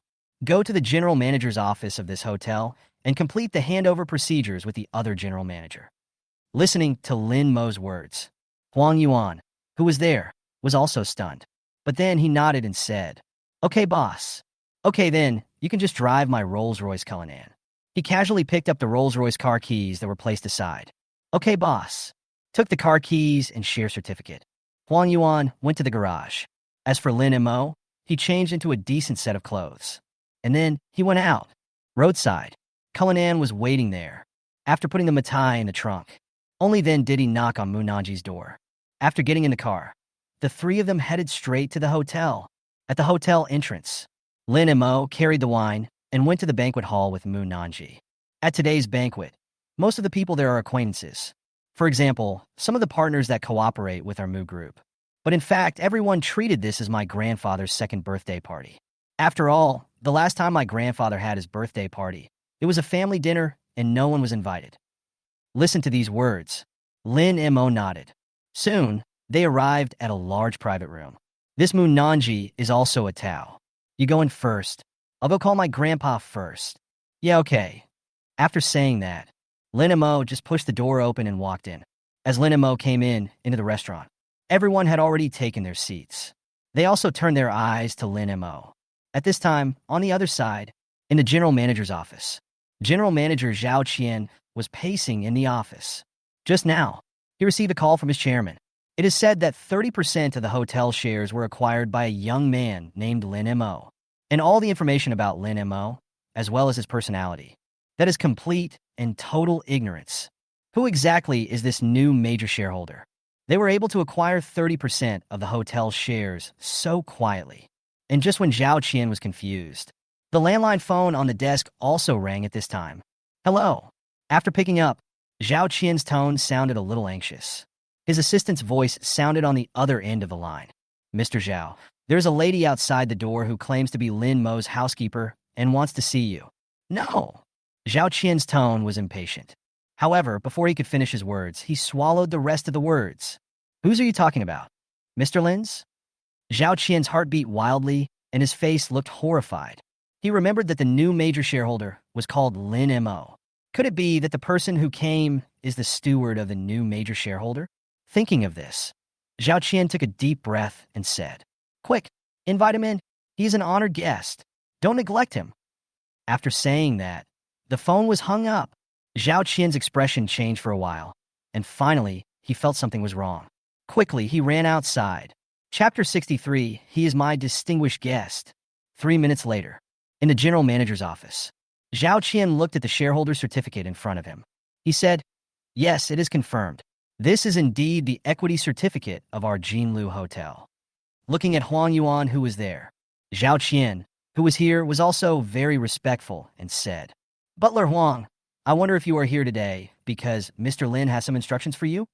Go to the general manager's office of this hotel and complete the handover procedures with the other general manager. Listening to Lin Mo's words, Huang Yuan, who was there, was also stunned. But then he nodded and said, Okay, boss. Okay then, you can just drive my Rolls-Royce Cullinan. He casually picked up the Rolls-Royce car keys that were placed aside. Okay, boss. Took the car keys and share certificate. Huang Yuan went to the garage. As for Lin Mo, he changed into a decent set of clothes. And then he went out. Roadside. Cullinan was waiting there. After putting the matai in the trunk, only then did he knock on Moonanji's door. After getting in the car, the three of them headed straight to the hotel. At the hotel entrance, Lin Mo carried the wine and went to the banquet hall with Moonanji. At today's banquet, most of the people there are acquaintances. For example, some of the partners that cooperate with our Mu group. But in fact, everyone treated this as my grandfather's second birthday party. After all, the last time my grandfather had his birthday party, it was a family dinner and no one was invited. Listen to these words. Lin Mo nodded. Soon, they arrived at a large private room. This Moonanji is also a Tao. You go in first. I'll go call my grandpa first. Yeah, okay. After saying that, Lin Mo just pushed the door open and walked in. As Lin Mo came into the restaurant, everyone had already taken their seats. They also turned their eyes to Lin Mo. At this time, on the other side, in the general manager's office, General Manager Zhao Qian was pacing in the office. Just now, he received a call from his chairman. It is said that 30% of the hotel shares were acquired by a young man named Lin Mo. And all the information about Lin Mo, as well as his personality, that is complete and total ignorance. Who exactly is this new major shareholder? They were able to acquire 30% of the hotel's shares so quietly. And just when Zhao Qian was confused, the landline phone on the desk also rang at this time. Hello. After picking up, Zhao Qian's tone sounded a little anxious. His assistant's voice sounded on the other end of the line. Mr. Zhao, there's a lady outside the door who claims to be Lin Mo's housekeeper and wants to see you. No. Zhao Qian's tone was impatient. However, before he could finish his words, he swallowed the rest of the words. Whose are you talking about? Mr. Lin's? Zhao Qian's heart beat wildly, and his face looked horrified. He remembered that the new major shareholder was called Lin Mo. Could it be that the person who came is the steward of the new major shareholder? Thinking of this, Zhao Qian took a deep breath and said, Quick, invite him in. He is an honored guest. Don't neglect him. After saying that, the phone was hung up. Zhao Qian's expression changed for a while, and finally, he felt something was wrong. Quickly, he ran outside. Chapter 63, He is my distinguished guest. 3 minutes later, in the general manager's office, Zhao Qian looked at the shareholder certificate in front of him. He said, Yes, it is confirmed. This is indeed the equity certificate of our Jinlu Hotel. Looking at Huang Yuan, who was there, Zhao Qian, who was here, was also very respectful and said, Butler Huang, I wonder if you are here today because Mr. Lin has some instructions for you?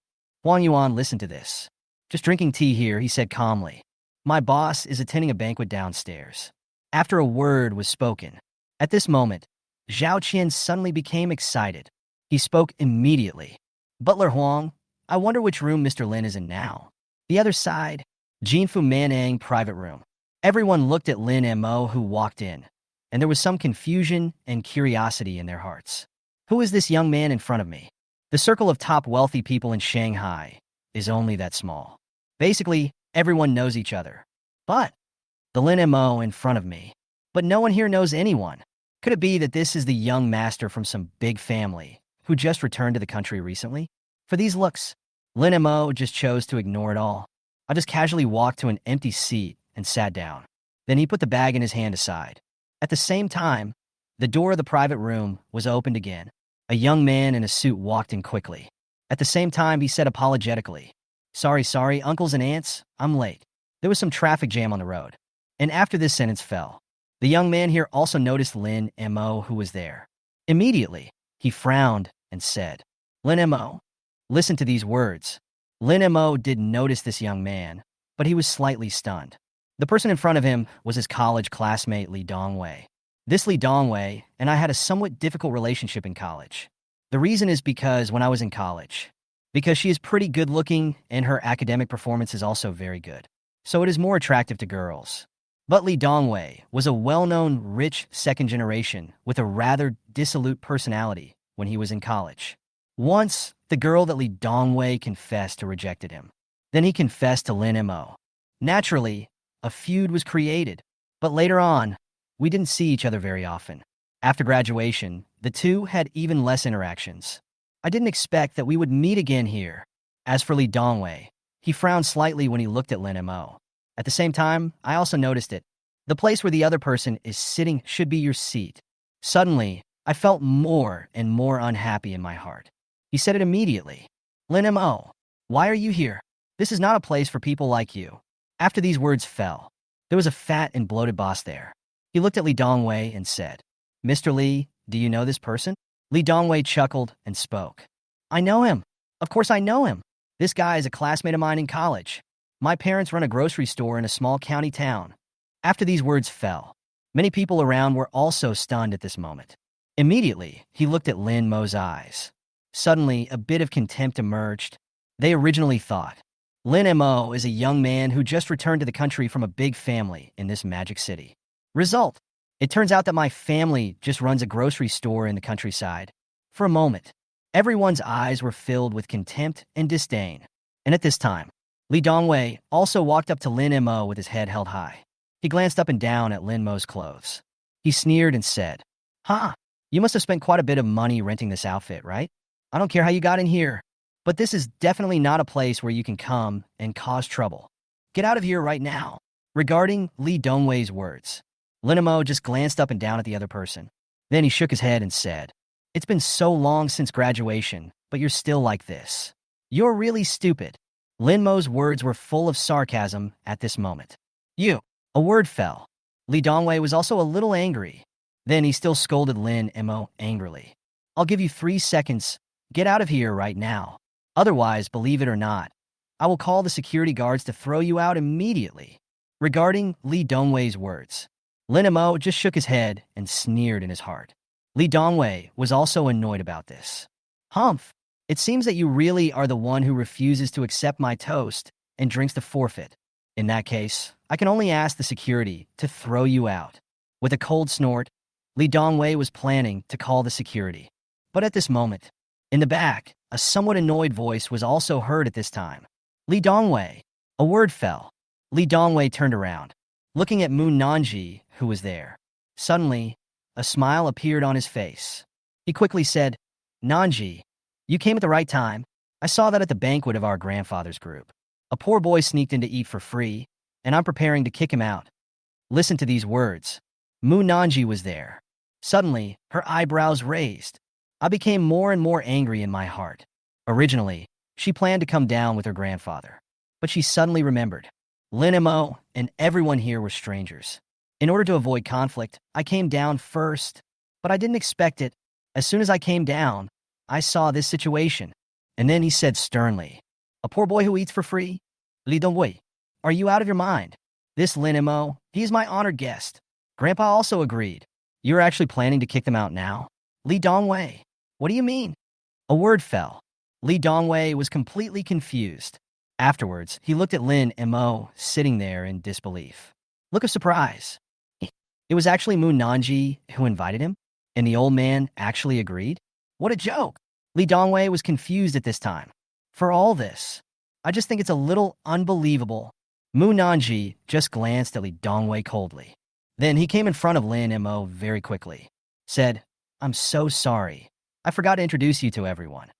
Huang Yuan listened to this. Just drinking tea here, he said calmly. My boss is attending a banquet downstairs. After a word was spoken, at this moment, Zhao Qian suddenly became excited. He spoke immediately. Butler Huang, I wonder which room Mr. Lin is in now. The other side, Jinfu Manang private room. Everyone looked at Lin Mo who walked in, and there was some confusion and curiosity in their hearts. Who is this young man in front of me? The circle of top wealthy people in Shanghai is only that small. Basically, everyone knows each other. But the Lin Mo in front of me. But no one here knows anyone. Could it be that this is the young master from some big family who just returned to the country recently? For these looks, Lin Mo just chose to ignore it all. I just casually walked to an empty seat and sat down. Then he put the bag in his hand aside. At the same time, The door of the private room was opened again. A young man in a suit walked in quickly. At the same time, he said apologetically, sorry, uncles and aunts, I'm late. There was some traffic jam on the road. And after this sentence fell, the young man here also noticed Lin Mo, who was there. Immediately, he frowned and said, Lin Mo. Listen to these words. Lin Mo didn't notice this young man, but he was slightly stunned. The person in front of him was his college classmate Li Dongwei. This Li Dongwei and I had a somewhat difficult relationship in college. The reason is because when I was in college, because she is pretty good looking and her academic performance is also very good. So it is more attractive to girls. But Li Dongwei was a well-known rich second generation with a rather dissolute personality when he was in college. Once, the girl that Li Dongwei confessed to rejected him. Then he confessed to Lin Mo. Naturally, a feud was created, but later on, we didn't see each other very often. After graduation, the two had even less interactions. I didn't expect that we would meet again here. As for Li Dongwei, he frowned slightly when he looked at Lin Mo. At the same time, I also noticed it. The place where the other person is sitting should be your seat. Suddenly, I felt more and more unhappy in my heart. He said it immediately. Lin Mo, why are you here? This is not a place for people like you. After these words fell, there was a fat and bloated boss there. He looked at Li Dongwei and said, Mr. Li, do you know this person? Li Dongwei chuckled and spoke. I know him. Of course I know him. This guy is a classmate of mine in college. My parents run a grocery store in a small county town. After these words fell, many people around were also stunned at this moment. Immediately, he looked at Lin Mo's eyes. Suddenly, a bit of contempt emerged. They originally thought, Lin Mo is a young man who just returned to the country from a big family in this magic city. Result, it turns out that my family just runs a grocery store in the countryside. For a moment, everyone's eyes were filled with contempt and disdain. And at this time, Li Dongwei also walked up to Lin Mo with his head held high. He glanced up and down at Lin Mo's clothes. He sneered and said, you must have spent quite a bit of money renting this outfit, right? I don't care how you got in here, but this is definitely not a place where you can come and cause trouble. Get out of here right now. Regarding Li Dongwei's words, Lin Mo just glanced up and down at the other person. Then he shook his head and said, It's been so long since graduation, but you're still like this. You're really stupid. Lin Mo's words were full of sarcasm at this moment. You. A word fell. Li Dongwei was also a little angry. Then he still scolded Lin Mo angrily. I'll give you 3 seconds. Get out of here right now. Otherwise, believe it or not, I will call the security guards to throw you out immediately. Regarding Li Dongwei's words, Lin Mo just shook his head and sneered in his heart. Li Dongwei was also annoyed about this. Humph, it seems that you really are the one who refuses to accept my toast and drinks the forfeit. In that case, I can only ask the security to throw you out. With a cold snort, Li Dongwei was planning to call the security. But at this moment, in the back, a somewhat annoyed voice was also heard at this time. Li Dongwei. A word fell. Li Dongwei turned around, looking at Mu Nanji, who was there. Suddenly, a smile appeared on his face. He quickly said, Nanji, you came at the right time. I saw that at the banquet of our grandfather's group. A poor boy sneaked in to eat for free, and I'm preparing to kick him out. Listen to these words. Mu Nanji was there. Suddenly, her eyebrows raised. I became more and more angry in my heart. Originally, she planned to come down with her grandfather, but she suddenly remembered. Lin Mo and everyone here were strangers. In order to avoid conflict, I came down first, but I didn't expect it. As soon as I came down, I saw this situation. And then he said sternly, A poor boy who eats for free? Li Dongwei, are you out of your mind? This Lin Mo, he's my honored guest. Grandpa also agreed. You're actually planning to kick them out now? Li Dongwei, what do you mean? A word fell. Li Dongwei was completely confused. Afterwards, he looked at Lin Mo sitting there in disbelief. Look of surprise. It was actually Mu Nanji who invited him, and the old man actually agreed? What a joke! Li Dongwei was confused at this time. For all this, I just think it's a little unbelievable. Mu Nanji just glanced at Li Dongwei coldly. Then he came in front of Lin Mo very quickly, said, I'm so sorry. I forgot to introduce you to everyone.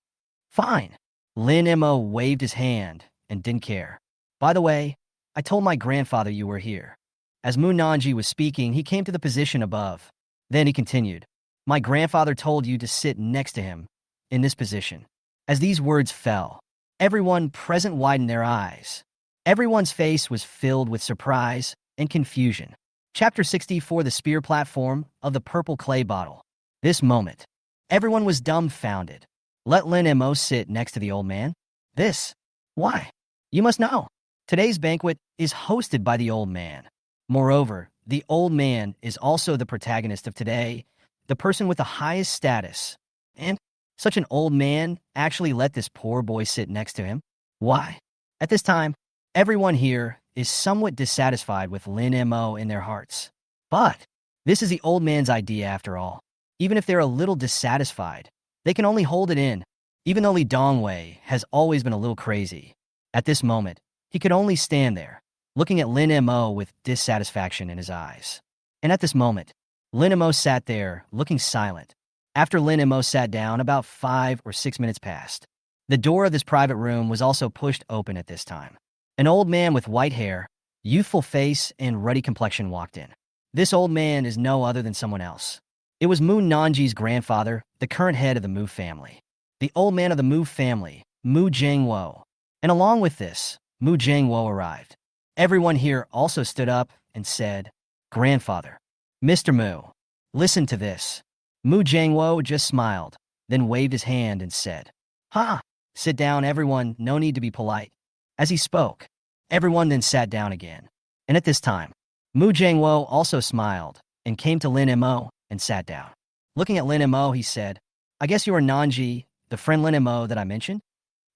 Fine. Lin Mo waved his hand and didn't care. By the way, I told my grandfather you were here. As Mu Nanji was speaking, he came to the position above. Then he continued, "My grandfather told you to sit next to him, in this position." As these words fell, everyone present widened their eyes. Everyone's face was filled with surprise and confusion. Chapter 64, The Spear Platform of the Purple Clay Bottle. This moment, everyone was dumbfounded. Let Lin Mo sit next to the old man? This? Why? You must know. Today's banquet is hosted by the old man. Moreover, the old man is also the protagonist of today, the person with the highest status. And such an old man actually let this poor boy sit next to him? Why? At this time, everyone here is somewhat dissatisfied with Lin Mo in their hearts. But this is the old man's idea after all. Even if they're a little dissatisfied, they can only hold it in. Even though Li Dongwei has always been a little crazy, at this moment, he could only stand there, looking at Lin Mo with dissatisfaction in his eyes. And at this moment, Lin Mo sat there, looking silent. After Lin Mo sat down, about 5 or 6 minutes passed. The door of this private room was also pushed open at this time. An old man with white hair, youthful face, and ruddy complexion walked in. This old man is no other than someone else. It was Mu Nanji's grandfather, the current head of the Mu family. The old man of the Mu family, Mu Jiangwo. And along with this, Mu Jiangwo arrived. Everyone here also stood up and said, "Grandfather, Mr. Mu, listen to this." Mu Jiangwo just smiled, then waved his hand and said, "Ha! Sit down, everyone, no need to be polite." As he spoke, everyone then sat down again. And at this time, Mu Jiangwo also smiled and came to Lin Mo and sat down. Looking at Lin Mo, he said, "I guess you are Nanji, the friend Lin Mo that I mentioned?"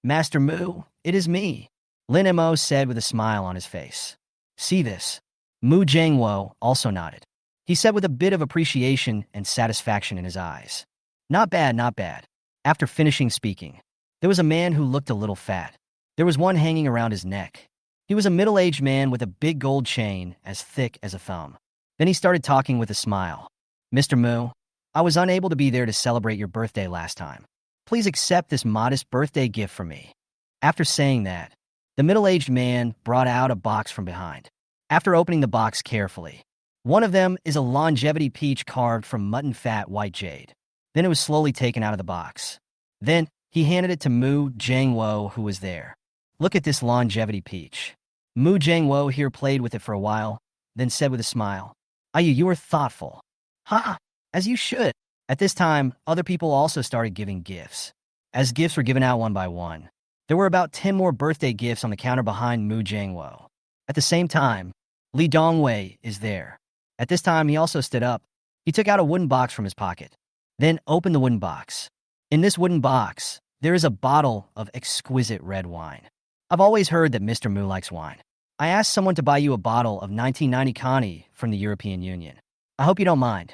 "Master Mu, it is me," Lin Mo said with a smile on his face. "See this?" Mu Jiangwo also nodded. He said with a bit of appreciation and satisfaction in his eyes, "Not bad, not bad." After finishing speaking, there was a man who looked a little fat. There was one hanging around his neck. He was a middle-aged man with a big gold chain as thick as a thumb. Then he started talking with a smile. "Mr. Mu, I was unable to be there to celebrate your birthday last time. Please accept this modest birthday gift from me." After saying that, the middle-aged man brought out a box from behind. After opening the box carefully, one of them is a longevity peach carved from mutton fat white jade. Then it was slowly taken out of the box. Then he handed it to Mu Jiangwo, who was there. "Look at this longevity peach." Mu Jiangwo here played with it for a while, then said with a smile, "Ayu, you are thoughtful." "Ha! As you should." At this time, other people also started giving gifts. As gifts were given out one by one, there were about 10 more birthday gifts on the counter behind Mu Jiangwo. At the same time, Li Dongwei is there. At this time, he also stood up. He took out a wooden box from his pocket, then opened the wooden box. In this wooden box, there is a bottle of exquisite red wine. I've always heard that Mr. Mu likes wine. I asked someone to buy you a bottle of 1990 Connie from the European Union. I hope you don't mind.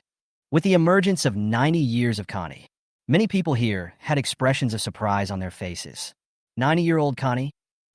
With the emergence of 90 years of Connie, many people here had expressions of surprise on their faces. 90-year-old Connie?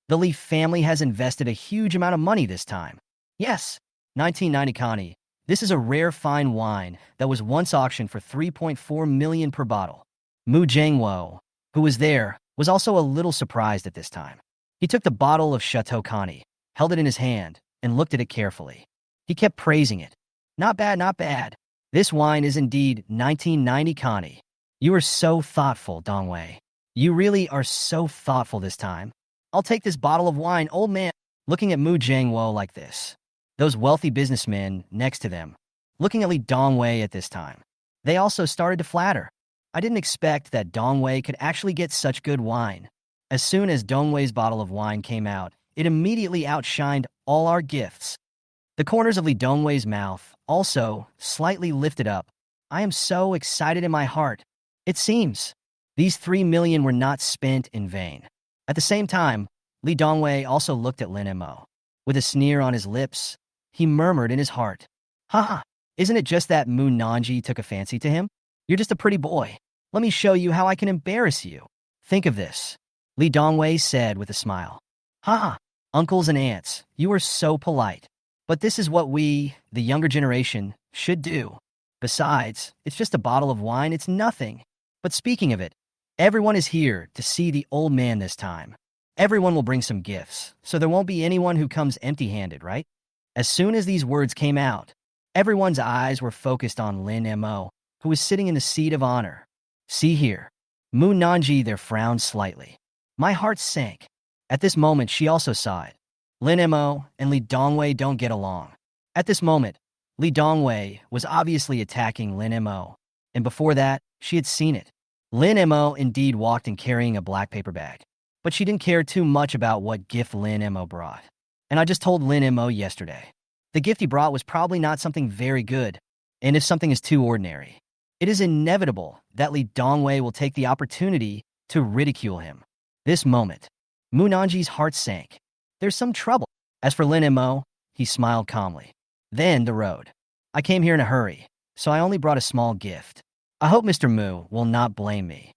The Li family has invested a huge amount of money this time. Yes, 1990 Connie. This is a rare fine wine that was once auctioned for 3.4 million per bottle. Mu Jiangwo, who was there, was also a little surprised at this time. He took the bottle of Chateau Connie, held it in his hand, and looked at it carefully. He kept praising it. "Not bad, not bad. This wine is indeed 1990 Connie. You are so thoughtful, Dongwei. You really are so thoughtful this time. I'll take this bottle of wine, old man." Looking at Mu Jiangwo like this, those wealthy businessmen next to them, looking at Li Dongwei at this time, they also started to flatter. I didn't expect that Dongwei could actually get such good wine. As soon as Dongwei's bottle of wine came out, it immediately outshined all our gifts. The corners of Li Dongwei's mouth also slightly lifted up. I am so excited in my heart. It seems these 3 million were not spent in vain. At the same time, Li Dongwei also looked at Lin Mo. With a sneer on his lips, he murmured in his heart, "Ha! Isn't it just that Mu Nanji took a fancy to him? You're just a pretty boy. Let me show you how I can embarrass you. Think of this," Li Dongwei said with a smile. "Ha! Uncles and aunts, you are so polite. But this is what we, the younger generation, should do. Besides, it's just a bottle of wine, it's nothing. But speaking of it, everyone is here to see the old man this time. Everyone will bring some gifts, so there won't be anyone who comes empty-handed, right?" As soon as these words came out, Everyone's eyes were focused on Lin Mo, who was sitting in the seat of honor. See here. Mu Nanji there frowned slightly. My heart sank. At this moment, she also saw it. Lin Mo and Li Dongwei don't get along. At this moment, Li Dongwei was obviously attacking Lin Mo, and before that, she had seen it. Lin Mo indeed walked in carrying a black paper bag, but she didn't care too much about what gift Lin Mo brought. And I just told Lin Mo yesterday. The gift he brought was probably not something very good, and if something is too ordinary, it is inevitable that Li Dongwei will take the opportunity to ridicule him. This moment, Mu Nanji's heart sank. There's some trouble. As for Lin Mo, he smiled calmly. Then the road. I came here in a hurry, so I only brought a small gift. I hope Mr. Mu will not blame me.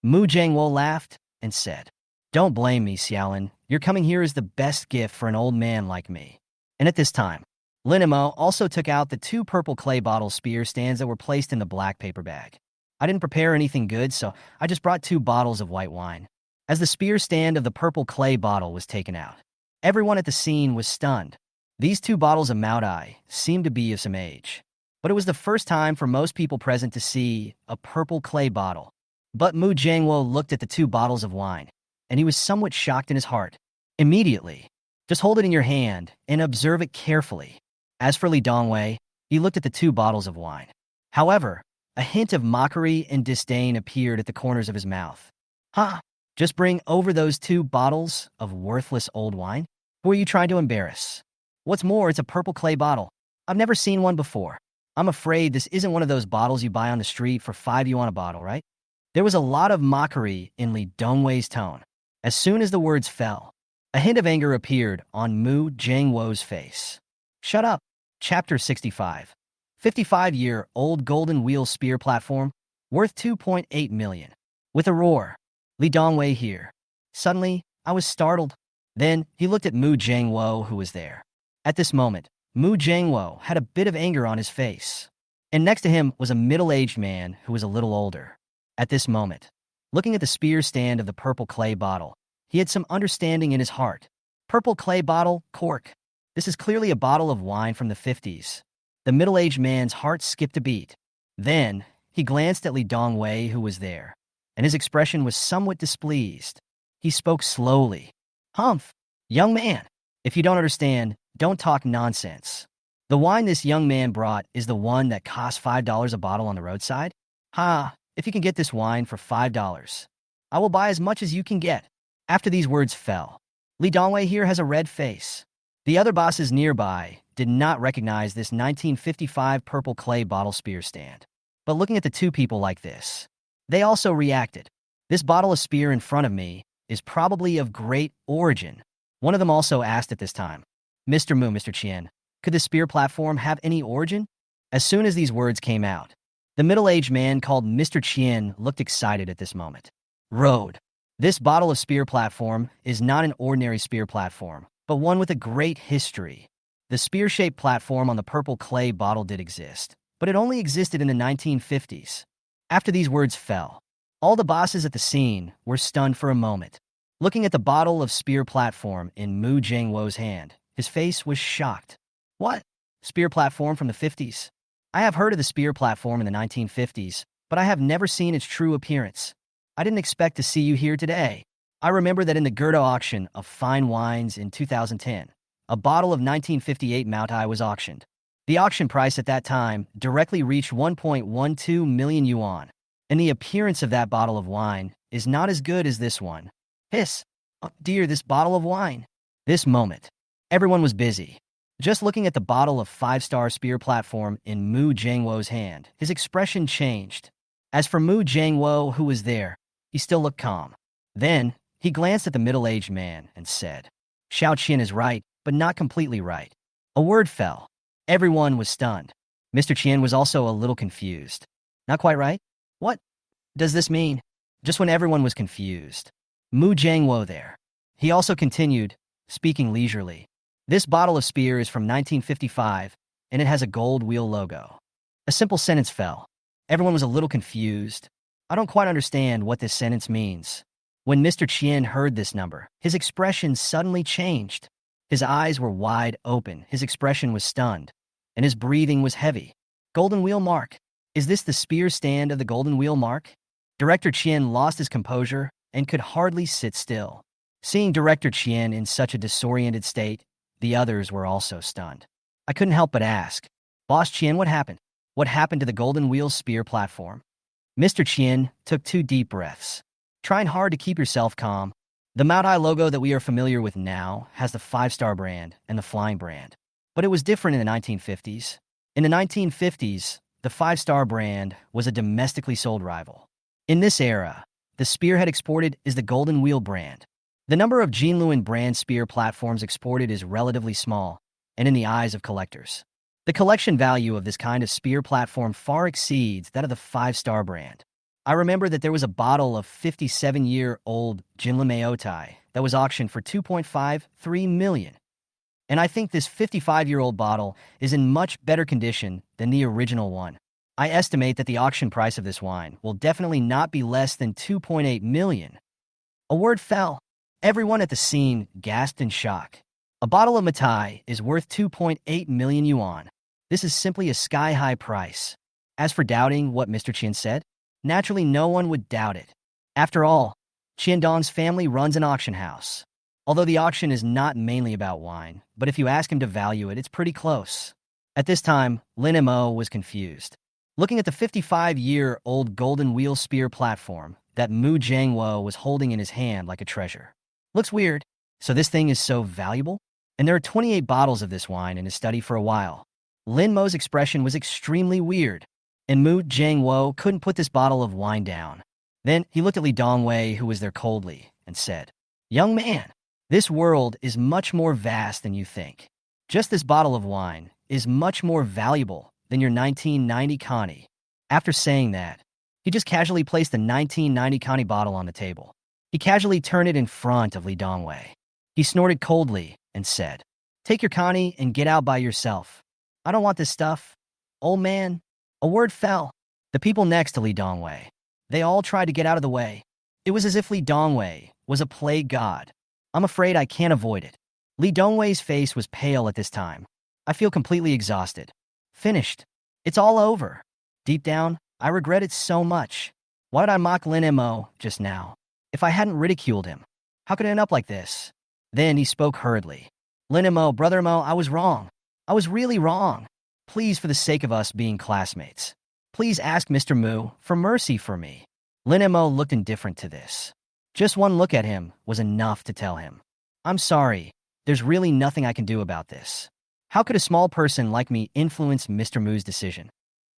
Mu Jiangwo laughed and said, Don't blame me, Xiaolin. Your coming here is the best gift for an old man like me. And at this time, Lin Mo also took out the 2 purple clay bottle spear stands that were placed in the black paper bag. I didn't prepare anything good, so I just brought 2 bottles of white wine. As the spear stand of the purple clay bottle was taken out, everyone at the scene was stunned. These 2 bottles of Maodai seemed to be of some age, but it was the first time for most people present to see a purple clay bottle. But Mu Jiangwo looked at the 2 bottles of wine, and he was somewhat shocked in his heart. Immediately, just hold it in your hand and observe it carefully. As for Li Dongwei, he looked at the 2 bottles of wine. However, a hint of mockery and disdain appeared at the corners of his mouth. Huh? Just bring over those 2 bottles of worthless old wine? Who are you trying to embarrass? What's more, it's a purple clay bottle. I've never seen one before. I'm afraid this isn't one of those bottles you buy on the street for 5 yuan a bottle, right? There was a lot of mockery in Li Dongwei's tone. As soon as the words fell, a hint of anger appeared on Mu Jiangwo's face. Shut up. Chapter 65. 55-year-old golden wheel spear platform, worth 2.8 million. With a roar, Li Dongwei here. Suddenly, I was startled. Then, he looked at Mu Jiangwo, who was there. At this moment, Mu Jiangwo had a bit of anger on his face. And next to him was a middle-aged man who was a little older. At this moment, looking at the spear stand of the purple clay bottle, he had some understanding in his heart. Purple clay bottle, cork. This is clearly a bottle of wine from the 50s. The middle-aged man's heart skipped a beat. Then, he glanced at Li Dongwei, who was there, and his expression was somewhat displeased. He spoke slowly. Humph, young man, if you don't understand, don't talk nonsense. The wine this young man brought is the one that costs $5 a bottle on the roadside? Ha, if you can get this wine for $5, I will buy as much as you can get. After these words fell, Li Dongwei here has a red face. The other bosses nearby did not recognize this 1955 purple clay bottle spear stand. But looking at the 2 people like this, they also reacted. This bottle of spear in front of me is probably of great origin. One of them also asked at this time, Mr. Mu, Mr. Qian, could the spear platform have any origin? As soon as these words came out, the middle-aged man called Mr. Qian looked excited at this moment. Road. This bottle of spear platform is not an ordinary spear platform, but one with a great history. The spear-shaped platform on the purple clay bottle did exist, but it only existed in the 1950s. After these words fell, all the bosses at the scene were stunned for a moment. Looking at the bottle of spear platform in Mu Jiangwo's hand, his face was shocked. What? Spear platform from the 50s? I have heard of the spear platform in the 1950s, but I have never seen its true appearance. I didn't expect to see you here today. I remember that in the Gerda auction of fine wines in 2010, a bottle of 1958 Maodai was auctioned. The auction price at that time directly reached 1.12 million yuan, and the appearance of that bottle of wine is not as good as this one. Hiss! Oh dear, this bottle of wine. This moment, everyone was busy. Just looking at the bottle of 5-star spear platform in Mu Jiangwo's hand, his expression changed. As for Mu Jiangwo, who was there, he still looked calm. Then, he glanced at the middle-aged man and said, Xiao Qian is right, but not completely right. A word fell. Everyone was stunned. Mr. Qian was also a little confused. Not quite right? What does this mean? Just when everyone was confused, Mu Jiangwo there. He also continued, speaking leisurely. This bottle of spear is from 1955, and it has a gold wheel logo. A simple sentence fell. Everyone was a little confused. I don't quite understand what this sentence means. When Mr. Qian heard this number, his expression suddenly changed. His eyes were wide open, his expression was stunned, and his breathing was heavy. Golden Wheel Mark. Is this the spear stand of the Golden Wheel Mark? Director Chien lost his composure and could hardly sit still. Seeing Director Chien in such a disoriented state, the others were also stunned. I couldn't help but ask, Boss Chien, what happened? What happened to the Golden Wheel spear platform? Mr. Chien took 2 deep breaths, trying hard to keep yourself calm. The Maserati logo that we are familiar with now has the 5-star brand and the flying brand. But it was different in the 1950s. In the 1950s, the 5-star brand was a domestically sold rival. In this era, the spearhead exported is the Golden Wheel brand. The number of Jinluan brand spear platforms exported is relatively small, and in the eyes of collectors, the collection value of this kind of spear platform far exceeds that of the 5-star brand. I remember that there was a bottle of 57-year-old Jinluan Maotai that was auctioned for $2.53 million. And I think this 55-year-old bottle is in much better condition than the original one. I estimate that the auction price of this wine will definitely not be less than $2.8 million. A word fell. Everyone at the scene gasped in shock. A bottle of Matai is worth 2.8 million yuan. This is simply a sky-high price. As for doubting what Mr. Chien said, naturally no one would doubt it. After all, Chien Dong's family runs an auction house. Although the auction is not mainly about wine, but if you ask him to value it, it's pretty close. At this time, Lin Mo was confused. Looking at the 55-year-old Golden Wheel spear platform that Mu Jiangwo was holding in his hand like a treasure. Looks weird. So this thing is so valuable? And there are 28 bottles of this wine in his study for a while. Lin Mo's expression was extremely weird, and Mu Jiangwo couldn't put this bottle of wine down. Then he looked at Li Dongwei, who was there coldly, and said, "Young man, this world is much more vast than you think. Just this bottle of wine is much more valuable than your 1990 Connie." After saying that, he just casually placed the 1990 Connie bottle on the table. He casually turned it in front of Li Dongwei. He snorted coldly and said, "Take your Connie and get out by yourself. I don't want this stuff. Old man." A word fell. The people next to Li Dongwei, they all tried to get out of the way. It was as if Li Dongwei was a plague god. I'm afraid I can't avoid it. Li Dongwei's face was pale at this time. I feel completely exhausted. Finished. It's all over. Deep down, I regret it so much. Why did I mock Lin Mo just now? If I hadn't ridiculed him, how could it end up like this? Then he spoke hurriedly. "Lin Mo, brother Mo, I was wrong. I was really wrong. Please, for the sake of us being classmates, please ask Mr. Mu for mercy for me." Lin Mo looked indifferent to this. Just one look at him was enough to tell him, "I'm sorry. There's really nothing I can do about this. How could a small person like me influence Mr. Mu's decision?"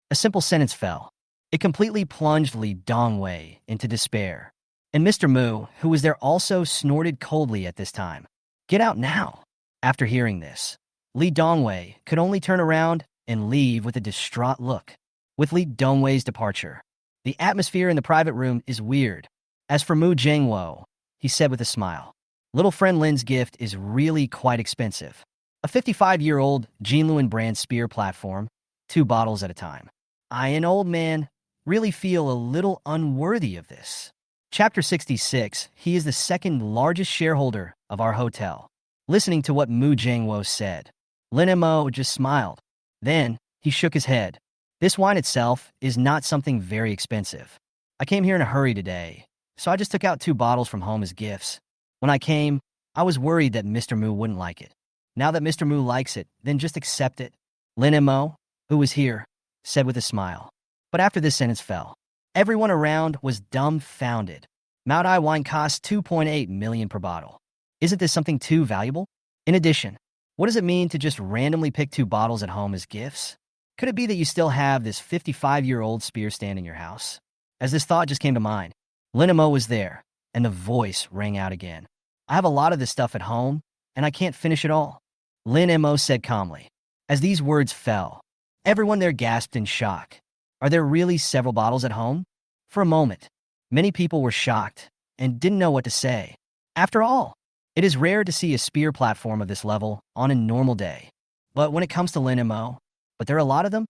A simple sentence fell. It completely plunged Li Dongwei into despair. And Mr. Mu, who was there also, snorted coldly at this time. "Get out now." After hearing this, Li Dongwei could only turn around and leave with a distraught look. With Li Dongwei's departure, the atmosphere in the private room is weird. As for Mu Jiangwo, he said with a smile, "Little friend Lin's gift is really quite expensive. A 55-year-old Jinluan brand spear platform, 2 bottles at a time. I, an old man, really feel a little unworthy of this." Chapter 66, he is the second largest shareholder of our hotel. Listening to what Mu Jiangwo said, Lin Mo just smiled. Then he shook his head. "This wine itself is not something very expensive. I came here in a hurry today, so I just took out 2 bottles from home as gifts. When I came, I was worried that Mr. Mu wouldn't like it. Now that Mr. Mu likes it, then just accept it." Lin Mo, who was here, said with a smile. But after this sentence fell, everyone around was dumbfounded. Maodai wine costs 2.8 million per bottle. Isn't this something too valuable? In addition, what does it mean to just randomly pick 2 bottles at home as gifts? Could it be that you still have this 55-year-old spear stand in your house? As this thought just came to mind, Lin Mo was there, and the voice rang out again. "I have a lot of this stuff at home, and I can't finish it all," Lin Mo said calmly. As these words fell, everyone there gasped in shock. Are there really several bottles at home? For a moment, many people were shocked and didn't know what to say. After all, it is rare to see a spear platform of this level on a normal day. But when it comes to Lin Mo, but there are a lot of them?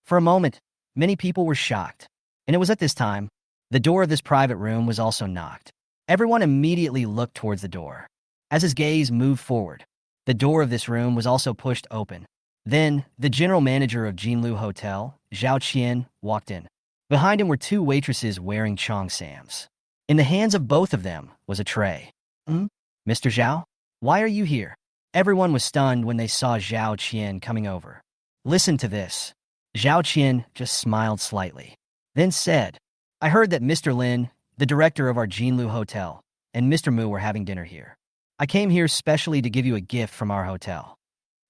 For a moment, many people were shocked. And it was at this time, the door of this private room was also knocked. Everyone immediately looked towards the door. As his gaze moved forward, the door of this room was also pushed open. Then, the general manager of Jinlu Hotel, Zhao Qian, walked in. Behind him were two waitresses wearing cheongsams. In the hands of both of them was a tray. Hmm? Mr. Zhao? Why are you here? Everyone was stunned when they saw Zhao Qian coming over. Listen to this. Zhao Qian just smiled slightly, then said, I heard that Mr. Lin, the director of our Jinlu Hotel, and Mr. Mu were having dinner here. I came here specially to give you a gift from our hotel.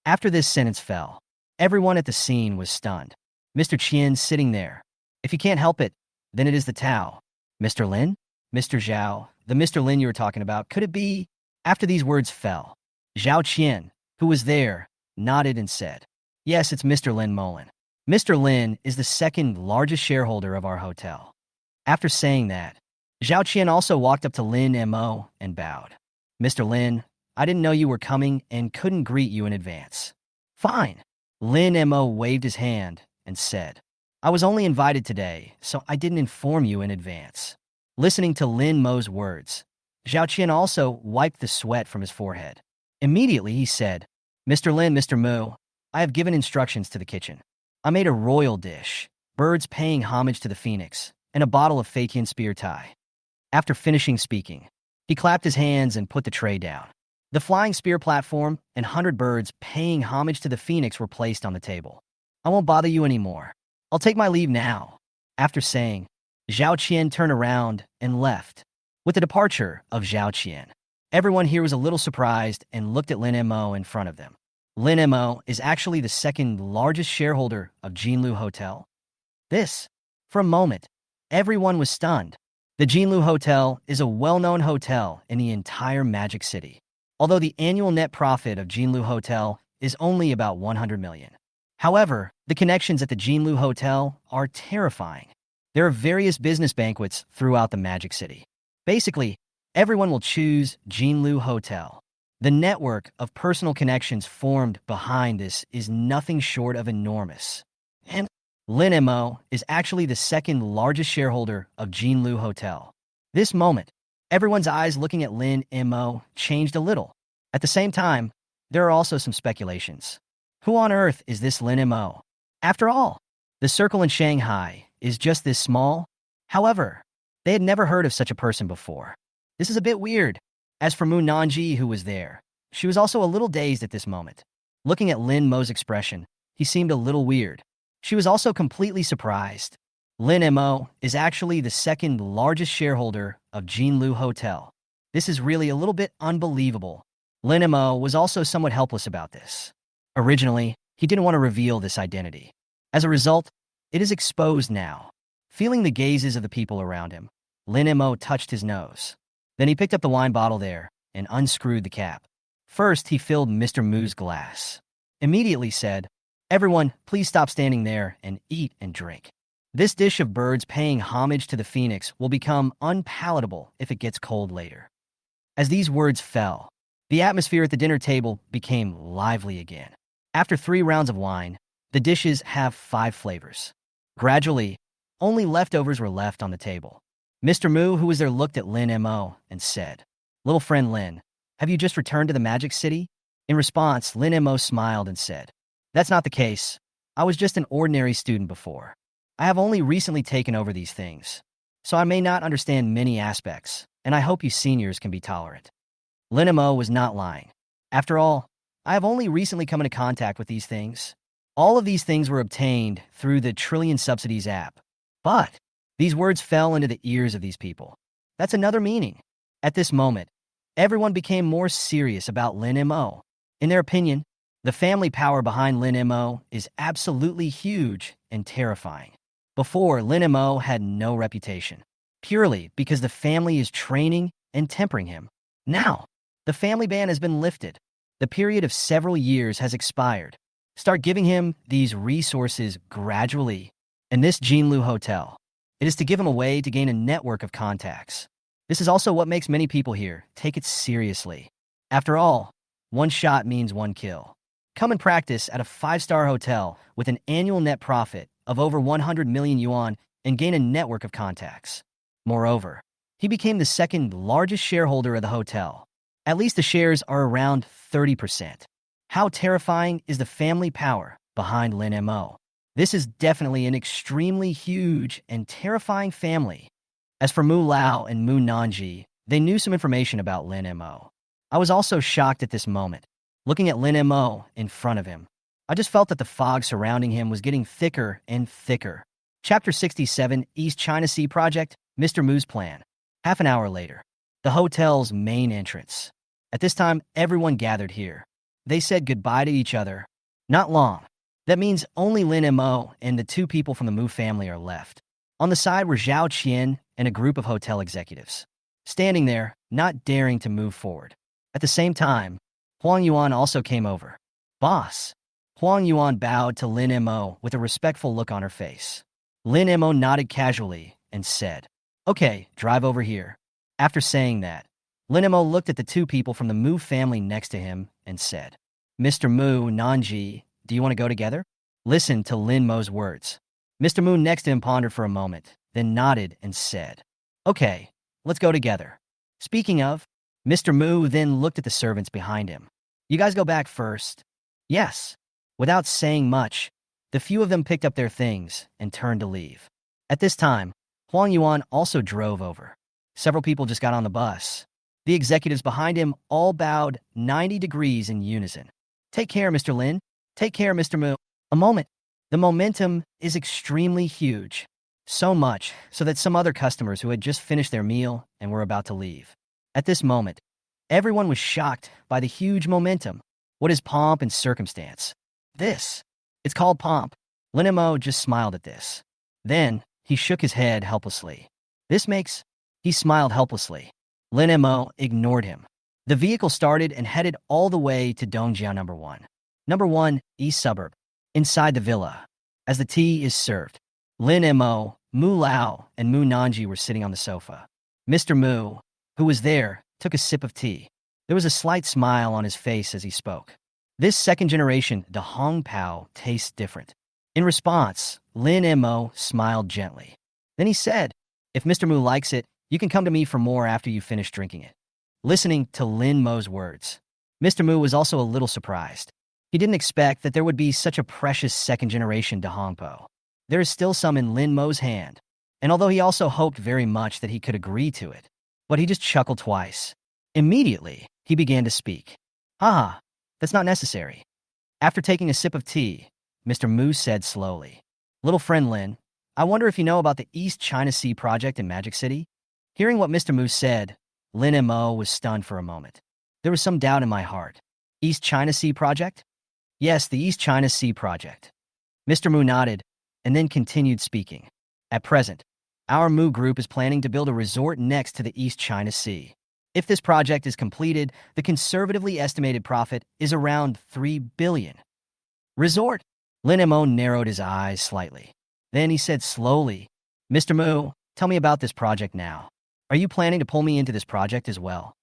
After this sentence fell, everyone at the scene was stunned. Mr. Qian sitting there. If you can't help it, then it is the Tao. Mr. Lin? Mr. Zhao, the Mr. Lin you were talking about, could it be? After these words fell, Zhao Qian, who was there, nodded and said, Yes, it's Mr. Lin Mo. Mr. Lin is the second largest shareholder of our hotel. After saying that, Zhao Qian also walked up to Lin Mo and bowed. Mr. Lin, I didn't know you were coming and couldn't greet you in advance. Fine. Lin Mo waved his hand and said, I was only invited today, so I didn't inform you in advance. Listening to Lin Mo's words, Zhao Qian also wiped the sweat from his forehead. Immediately he said, Mr. Lin, Mr. Mu, I have given instructions to the kitchen. I made a royal dish, birds paying homage to the phoenix, and a bottle of Fakian spear tie. After finishing speaking, he clapped his hands and put the tray down. The flying spear platform and 100 birds paying homage to the phoenix were placed on the table. I won't bother you anymore. I'll take my leave now. After saying, Zhao Qian turned around and left. With the departure of Zhao Qian, everyone here was a little surprised and looked at Lin Mo in front of them. Lin Mo is actually the second largest shareholder of Jinlu Hotel. For a moment, everyone was stunned. The Jinlu Hotel is a well-known hotel in the entire Magic City, although the annual net profit of Jinlu Hotel is only about 100 million. However, the connections at the Jinlu Hotel are terrifying. There are various business banquets throughout the Magic City. Basically, everyone will choose Jinlu Hotel. The network of personal connections formed behind this is nothing short of enormous. And Lin Mo is actually the second largest shareholder of Jinlu Hotel. This moment, everyone's eyes looking at Lin Mo changed a little. At the same time, there are also some speculations. Who on earth is this Lin Mo? After all, the circle in Shanghai is just this small. However, they had never heard of such a person before. This is a bit weird. As for Mu Nanji, who was there, she was also a little dazed at this moment. Looking at Lin Mo's expression, he seemed a little weird. She was also completely surprised. Lin Mo is actually the second largest shareholder of Jinlu Hotel. This is really a little bit unbelievable. Lin Mo was also somewhat helpless about this. Originally, he didn't want to reveal this identity. As a result, it is exposed now. Feeling the gazes of the people around him, Lin Mo touched his nose. Then he picked up the wine bottle there and unscrewed the cap. First, he filled Mr. Mu's glass. Immediately said, Everyone, please stop standing there and eat and drink. This dish of birds paying homage to the phoenix will become unpalatable if it gets cold later. As these words fell, the atmosphere at the dinner table became lively again. After 3 rounds of wine, the dishes have 5 flavors. Gradually, only leftovers were left on the table. Mr. Mu, who was there, looked at Lin Mo and said, Little friend Lin, have you just returned to the Magic City? In response, Lin Mo smiled and said, That's not the case. I was just an ordinary student before. I have only recently taken over these things, so I may not understand many aspects, and I hope you seniors can be tolerant. Lin Mo was not lying. After all, I have only recently come into contact with these things. All of these things were obtained through the Trillion-Subsidies app. But these words fell into the ears of these people. That's another meaning. At this moment, everyone became more serious about Lin Mo. In their opinion, the family power behind Lin Mo is absolutely huge and terrifying. Before, Lin Mo had no reputation, purely because the family is training and tempering him. Now, the family ban has been lifted. The period of several years has expired. Start giving him these resources gradually. In this Jinlu Hotel, it is to give him a way to gain a network of contacts. This is also what makes many people here take it seriously. After all, 1 shot means 1 kill. Come and practice at a 5-star hotel with an annual net profit of over 100 million yuan and gain a network of contacts. Moreover, he became the second largest shareholder of the hotel. At least the shares are around 30%. How terrifying is the family power behind Lin Mo? This is definitely an extremely huge and terrifying family. As for Mu Lao and Mu Nanji, they knew some information about Lin Mo. I was also shocked at this moment. Looking at Lin Mo in front of him, I just felt that the fog surrounding him was getting thicker and thicker. Chapter 67, East China Sea Project, Mr. Mu's Plan. Half an hour later, the hotel's main entrance. At this time, everyone gathered here. They said goodbye to each other. Not long. That means only Lin Mo and the two people from the Mu family are left. On the side were Zhao Qian and a group of hotel executives, standing there, not daring to move forward. At the same time, Huang Yuan also came over. Boss. Huang Yuan bowed to Lin Mo with a respectful look on her face. Lin Mo nodded casually and said, "Okay, drive over here." After saying that, Lin Mo looked at the two people from the Mu family next to him and said, "Mr. Mu, Nanji, do you want to go together?" Listen to Lin Mo's words. Mr. Mu next to him pondered for a moment, then nodded and said, "Okay, let's go together." Speaking of, Mr. Mu then looked at the servants behind him. "You guys go back first." "Yes." Without saying much, the few of them picked up their things and turned to leave. At this time, Huang Yuan also drove over. Several people just got on the bus. The executives behind him all bowed 90 degrees in unison. "Take care, Mr. Lin. Take care, Mr. Mu." A moment. The momentum is extremely huge. So much so that some other customers who had just finished their meal and were about to leave. At this moment, everyone was shocked by the huge momentum. What is pomp and circumstance? This. It's called pomp. Lin Mo just smiled at this. Then, he shook his head helplessly. He smiled helplessly. Lin Mo ignored him. The vehicle started and headed all the way to Dongjiao Number 1. Number 1, East Suburb. Inside the villa, as the tea is served, Lin Mo, Mu Lao, and Mu Nanji were sitting on the sofa. Mr. Mu, who was there, took a sip of tea. There was a slight smile on his face as he spoke. This second-generation De Hong Pao tastes different. In response, Lin Mo smiled gently. Then he said, "If Mr. Mu likes it, you can come to me for more after you finish drinking it." Listening to Lin Mo's words, Mr. Mu was also a little surprised. He didn't expect that there would be such a precious second-generation De Hong Pao. There is still some in Lin Mo's hand, and although he also hoped very much that he could agree to it, but he just chuckled twice. Immediately, he began to speak. "Haha, that's not necessary." After taking a sip of tea, Mr. Mu said slowly, "Little friend Lin, I wonder if you know about the East China Sea project in Magic City?" Hearing what Mr. Mu said, Lin Mo was stunned for a moment. There was some doubt in my heart. East China Sea project? Yes, the East China Sea project. Mr. Mu nodded, and then continued speaking. At present, our Mu group is planning to build a resort next to the East China Sea. If this project is completed, the conservatively estimated profit is around 3 billion. Resort? Lin Mo narrowed his eyes slightly. Then he said slowly, "Mr. Mu, tell me about this project now. Are you planning to pull me into this project as well?"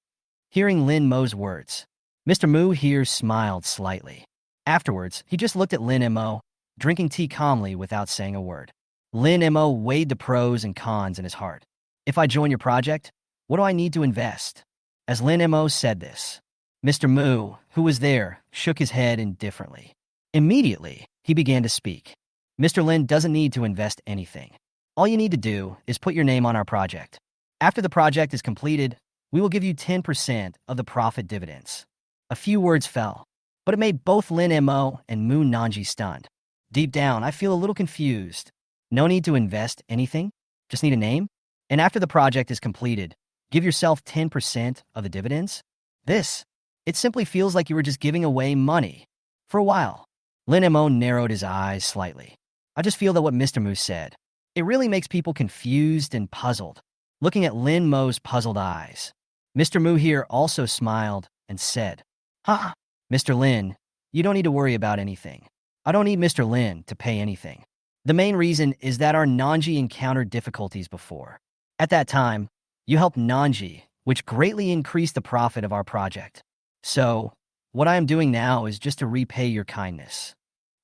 Hearing Lin Mo's words, Mr. Mu here smiled slightly. Afterwards, he just looked at Lin Mo, drinking tea calmly without saying a word. Lin Mo weighed the pros and cons in his heart. "If I join your project, what do I need to invest?" As Lin Mo said this, Mr. Mu, who was there, shook his head indifferently. Immediately, he began to speak. "Mr. Lin doesn't need to invest anything. All you need to do is put your name on our project. After the project is completed, we will give you 10% of the profit dividends." A few words fell, but it made both Lin Mo and Mu Nanji stunned. Deep down, I feel a little confused. No need to invest anything? Just need a name? And after the project is completed, give yourself 10% of the dividends? It simply feels like you were just giving away money. For a while, Lin Mo narrowed his eyes slightly. I just feel that what Mr. Mu said, it really makes people confused and puzzled. Looking at Lin Mo's puzzled eyes, Mr. Mu here also smiled and said, "Ha, Mr. Lin, you don't need to worry about anything. I don't need Mr. Lin to pay anything. The main reason is that our Nanji encountered difficulties before. At that time, you helped Nanji, which greatly increased the profit of our project. So, what I am doing now is just to repay your kindness."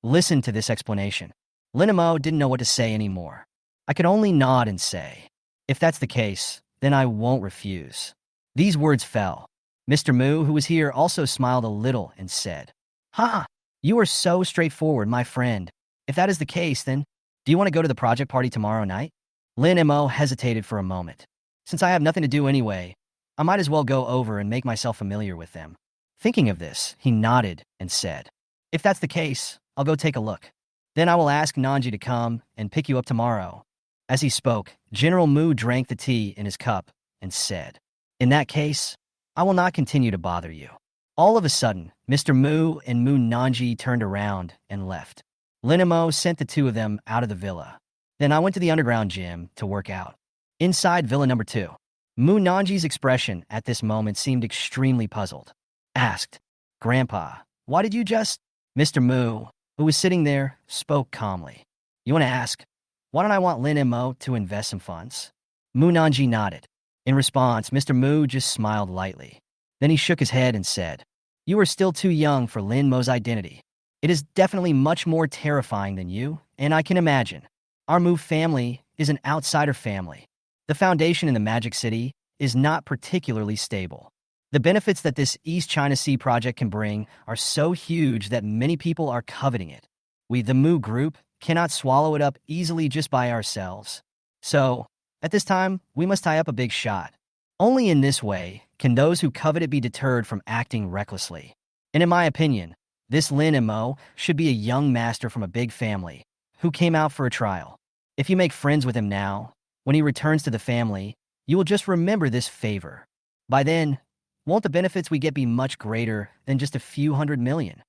Listen to this explanation. Lin Mo didn't know what to say anymore. I could only nod and say, "If that's the case, then I won't refuse." These words fell. Mr. Mu, who was here, also smiled a little and said, Ha! You are so straightforward, my friend. If that is the case, then do you want to go to the project party tomorrow night? Lin Mo hesitated for a moment. Since I have nothing to do anyway, I might as well go over and make myself familiar with them. Thinking of this, he nodded and said, if that's the case, I'll go take a look. Then I will ask Nanji to come and pick you up tomorrow. As he spoke, General Mu drank the tea in his cup and said, in that case, I will not continue to bother you. All of a sudden, Mr. Mu and Mu Nanji turned around and left. Lin Mo sent the two of them out of the villa. Then I went to the underground gym to work out. Inside Villa number 2, Mu Nanji's expression at this moment seemed extremely puzzled. Asked, Grandpa, why did you just... Mr. Mu, who was sitting there, spoke calmly. You want to ask, why don't I want Lin Mo to invest some funds? Mu Nanji nodded. In response, Mr. Mu just smiled lightly. Then he shook his head and said, you are still too young for Lin Mo's identity. It is definitely much more terrifying than you, and I can imagine. Our Mu family is an outsider family. The foundation in the Magic City is not particularly stable. The benefits that this East China Sea project can bring are so huge that many people are coveting it. We, the Mu Group, cannot swallow it up easily just by ourselves. So, at this time, we must tie up a big shot. Only in this way can those who covet it be deterred from acting recklessly. And in my opinion, this Lin Mo should be a young master from a big family who came out for a trial. If you make friends with him now, when he returns to the family, you will just remember this favor. By then, won't the benefits we get be much greater than just a few hundred million?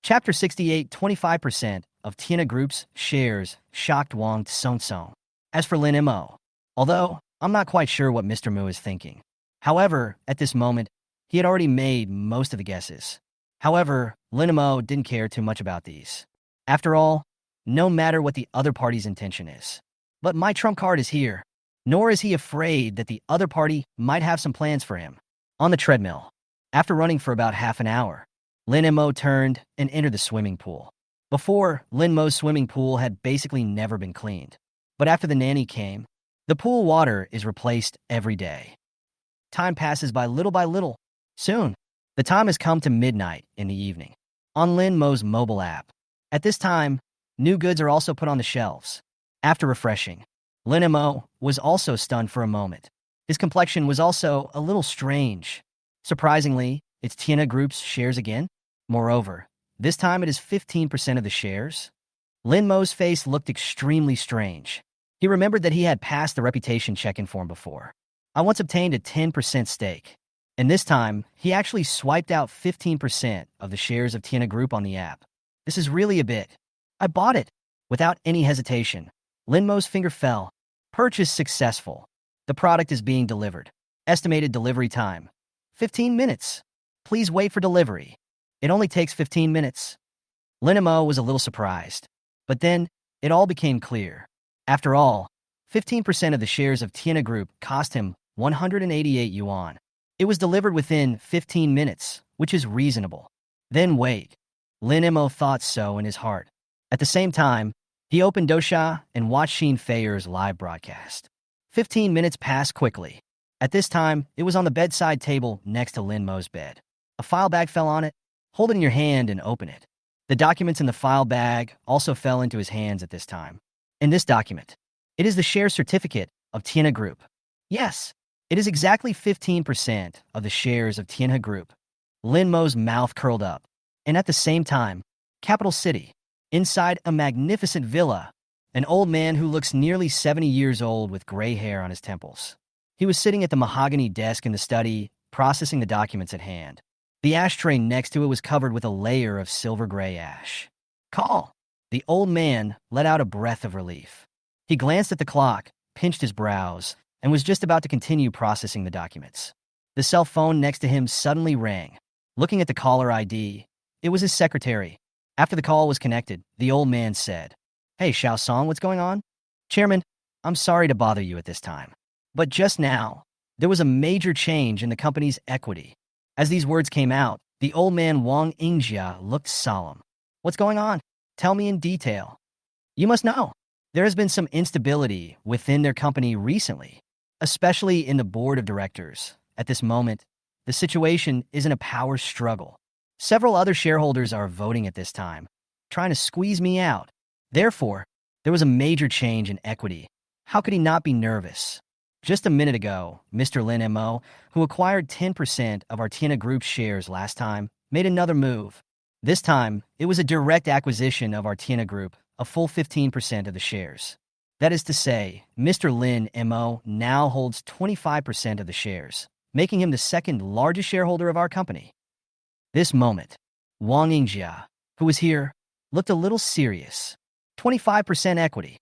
Chapter 68, 25% of Tina Group's shares shocked Wang Tsong. As for Lin Mo, although I'm not quite sure what Mr. Mu is thinking. However, at this moment, he had already made most of the guesses. However, Lin Mo didn't care too much about these. After all, no matter what the other party's intention is. But my trump card is here. Nor is he afraid that the other party might have some plans for him. On the treadmill, after running for about half an hour, Lin Mo turned and entered the swimming pool. Before, Lin Mo's swimming pool had basically never been cleaned. But after the nanny came, the pool water is replaced every day. Time passes by little. Soon, the time has come to midnight in the evening. On Lin Mo's mobile app. At this time, new goods are also put on the shelves. After refreshing, Lin Mo was also stunned for a moment. His complexion was also a little strange. Surprisingly, it's Tina Group's shares again. Moreover, this time it is 15% of the shares. Lin Mo's face looked extremely strange. He remembered that he had passed the reputation check-in form before. I once obtained a 10% stake. And this time, he actually swiped out 15% of the shares of Tina Group on the app. This is really a bit. I bought it. Without any hesitation, Lin Mo's finger fell. Purchase successful. The product is being delivered. Estimated delivery time, 15 minutes. Please wait for delivery. It only takes 15 minutes. Lin Mo was a little surprised. But then, it all became clear. After all, 15% of the shares of Tina Group cost him 188 yuan. It was delivered within 15 minutes, which is reasonable. Then wait. Lin Mo thought so in his heart. At the same time, he opened Dosha and watched Sheen Feier's live broadcast. 15 minutes passed quickly. At this time, it was on the bedside table next to Lin Mo's bed. A file bag fell on it. Hold it in your hand and open it. The documents in the file bag also fell into his hands at this time. In this document, it is the share certificate of Tina Group. Yes, it is exactly 15% of the shares of Tina Group. Lin Mo's mouth curled up. And at the same time, Capital City, inside a magnificent villa, an old man who looks nearly 70 years old with gray hair on his temples. He was sitting at the mahogany desk in the study, processing the documents at hand. The ashtray next to it was covered with a layer of silver-gray ash. Call! The old man let out a breath of relief. He glanced at the clock, pinched his brows, and was just about to continue processing the documents. The cell phone next to him suddenly rang. Looking at the caller ID, it was his secretary. After the call was connected, the old man said, "Hey, Xiao Song, what's going on?" "Chairman, I'm sorry to bother you at this time. But just now, there was a major change in the company's equity." As these words came out, the old man Wang Yingjia looked solemn. "What's going on? Tell me in detail." "You must know. There has been some instability within their company recently, especially in the board of directors. At this moment, the situation is in a power struggle. Several other shareholders are voting at this time, trying to squeeze me out. Therefore, there was a major change in equity. How could he not be nervous? Just a minute ago, Mr. Lin Mo, who acquired 10% of our Tina Group's shares last time, made another move. This time, it was a direct acquisition of our Tina Group, a full 15% of the shares. That is to say, Mr. Lin Mo now holds 25% of the shares, making him the second largest shareholder of our company. This moment, Wang Yingjia, who was here, looked a little serious. 25% equity.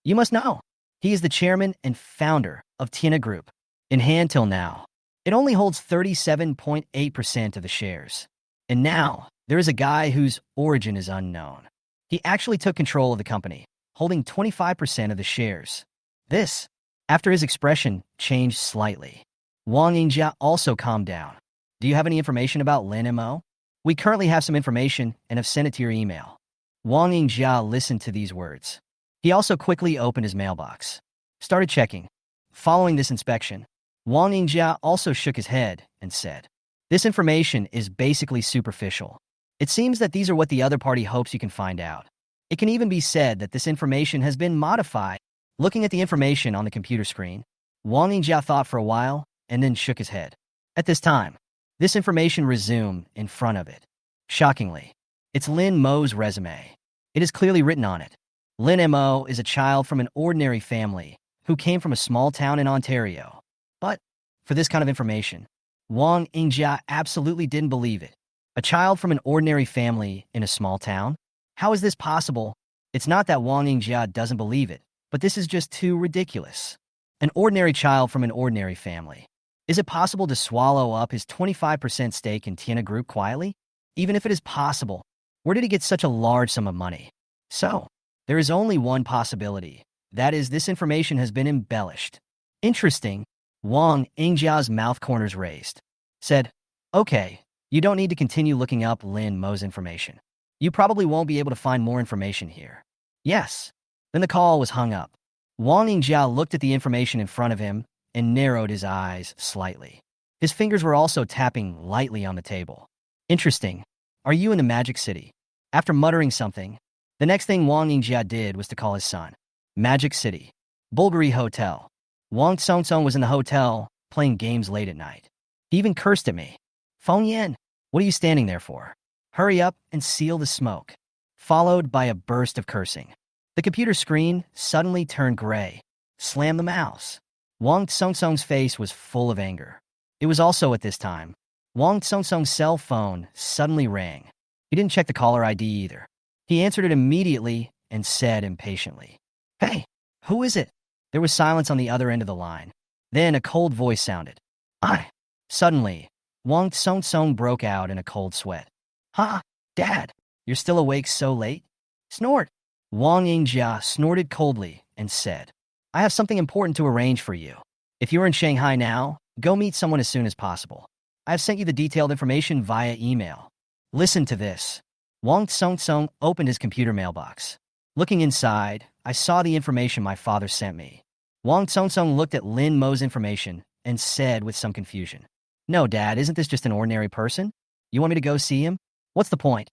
You must know, he is the chairman and founder of Tina Group. In hand till now, it only holds 37.8% of the shares. And now, there is a guy whose origin is unknown. He actually took control of the company, holding 25% of the shares. This, after his expression changed slightly. Wang Yingjia also calmed down. Do you have any information about Lin Mo? We currently have some information and have sent it to your email. Wang Yingjia listened to these words. He also quickly opened his mailbox. Started checking. Following this inspection, Wang Yingjia also shook his head and said, "This information is basically superficial. It seems that these are what the other party hopes you can find out. It can even be said that this information has been modified." Looking at the information on the computer screen, Wang Yingjia thought for a while and then shook his head. At this time, this information resumed in front of it. Shockingly, it's Lin Mo's resume. It is clearly written on it. Lin Mo is a child from an ordinary family who came from a small town in Ontario. But for this kind of information, Wang Yingjia absolutely didn't believe it. A child from an ordinary family in a small town? How is this possible? It's not that Wang Yingjia doesn't believe it, but this is just too ridiculous. An ordinary child from an ordinary family. Is it possible to swallow up his 25% stake in Tina Group quietly? Even if it is possible, where did he get such a large sum of money? So, there is only one possibility. That is, this information has been embellished. Interesting. Wang Yingjia's mouth corners raised. Said, "Okay, you don't need to continue looking up Lin Mo's information. You probably won't be able to find more information here." Yes. Then the call was hung up. Wang Yingjia looked at the information in front of him and narrowed his eyes slightly. His fingers were also tapping lightly on the table. Interesting. Are you in the Magic City? After muttering something, the next thing Wang Yingjia did was to call his son. Magic City. Bulgari Hotel. Wang Tsong was in the hotel, playing games late at night. He even cursed at me. "Feng Yan, what are you standing there for? Hurry up and seal the smoke." Followed by a burst of cursing. The computer screen suddenly turned gray. Slammed the mouse. Wang Tsong's face was full of anger. It was also at this time, Wang Tsong's cell phone suddenly rang. He didn't check the caller ID either. He answered it immediately and said impatiently, "Hey, who is it?" There was silence on the other end of the line. Then a cold voice sounded. "I." Suddenly, Wang Tsong broke out in a cold sweat. "Ha, Dad, you're still awake so late?" Snort. Wang Yingjia snorted coldly and said, "I have something important to arrange for you. If you're in Shanghai now, go meet someone as soon as possible. I have sent you the detailed information via email. Listen to this." Wang Tsong opened his computer mailbox. Looking inside, I saw the information my father sent me. Wang Tsong looked at Lin Mo's information and said with some confusion, "No, Dad, isn't this just an ordinary person? You want me to go see him? What's the point?"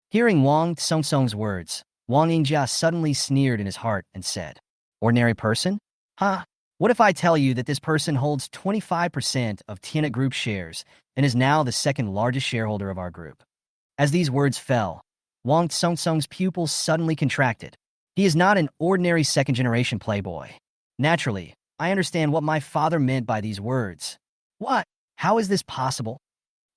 Hearing Wang Tsong's words, Wang Yingjia suddenly sneered in his heart and said, "Ordinary person? Huh? What if I tell you that this person holds 25% of Tina Group shares and is now the second largest shareholder of our group?" As these words fell, Wang Tsong's pupils suddenly contracted. He is not an ordinary second-generation playboy. Naturally, I understand what my father meant by these words. What? How is this possible?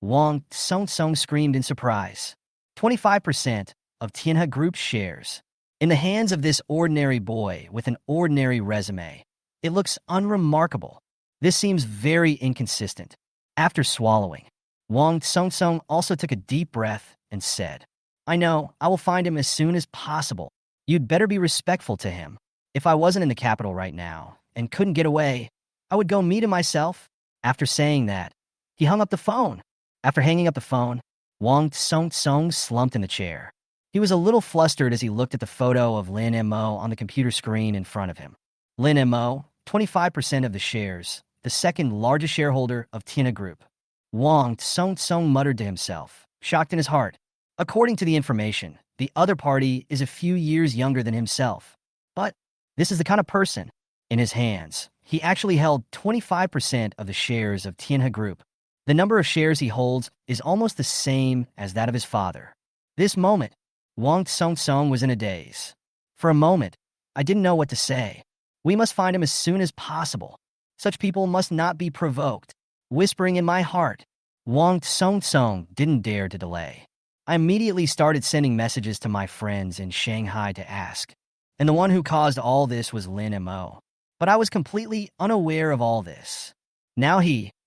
Wang Tsong screamed in surprise. 25% of Tina Group shares. In the hands of this ordinary boy with an ordinary resume. It looks unremarkable. This seems very inconsistent. After swallowing, Wang Tsong also took a deep breath and said, "I know, I will find him as soon as possible. You'd better be respectful to him. If I wasn't in the capital right now and couldn't get away, I would go meet him myself." After saying that, he hung up the phone. After hanging up the phone, Wang Tsong slumped in the chair. He was a little flustered as he looked at the photo of Lin Mo on the computer screen in front of him. Lin Mo, 25% of the shares, the second largest shareholder of Tina Group. Wang Tsong muttered to himself, shocked in his heart. According to the information, the other party is a few years younger than himself. But this is the kind of person. In his hands, he actually held 25% of the shares of Tianhe Group. The number of shares he holds is almost the same as that of his father. This moment, Wang Tsong was in a daze. For a moment, I didn't know what to say. We must find him as soon as possible. Such people must not be provoked. Whispering in my heart, Wang Tsong didn't dare to delay. I immediately started sending messages to my friends in Shanghai to ask. And the one who caused all this was Lin Mo. But I was completely unaware of all this. Now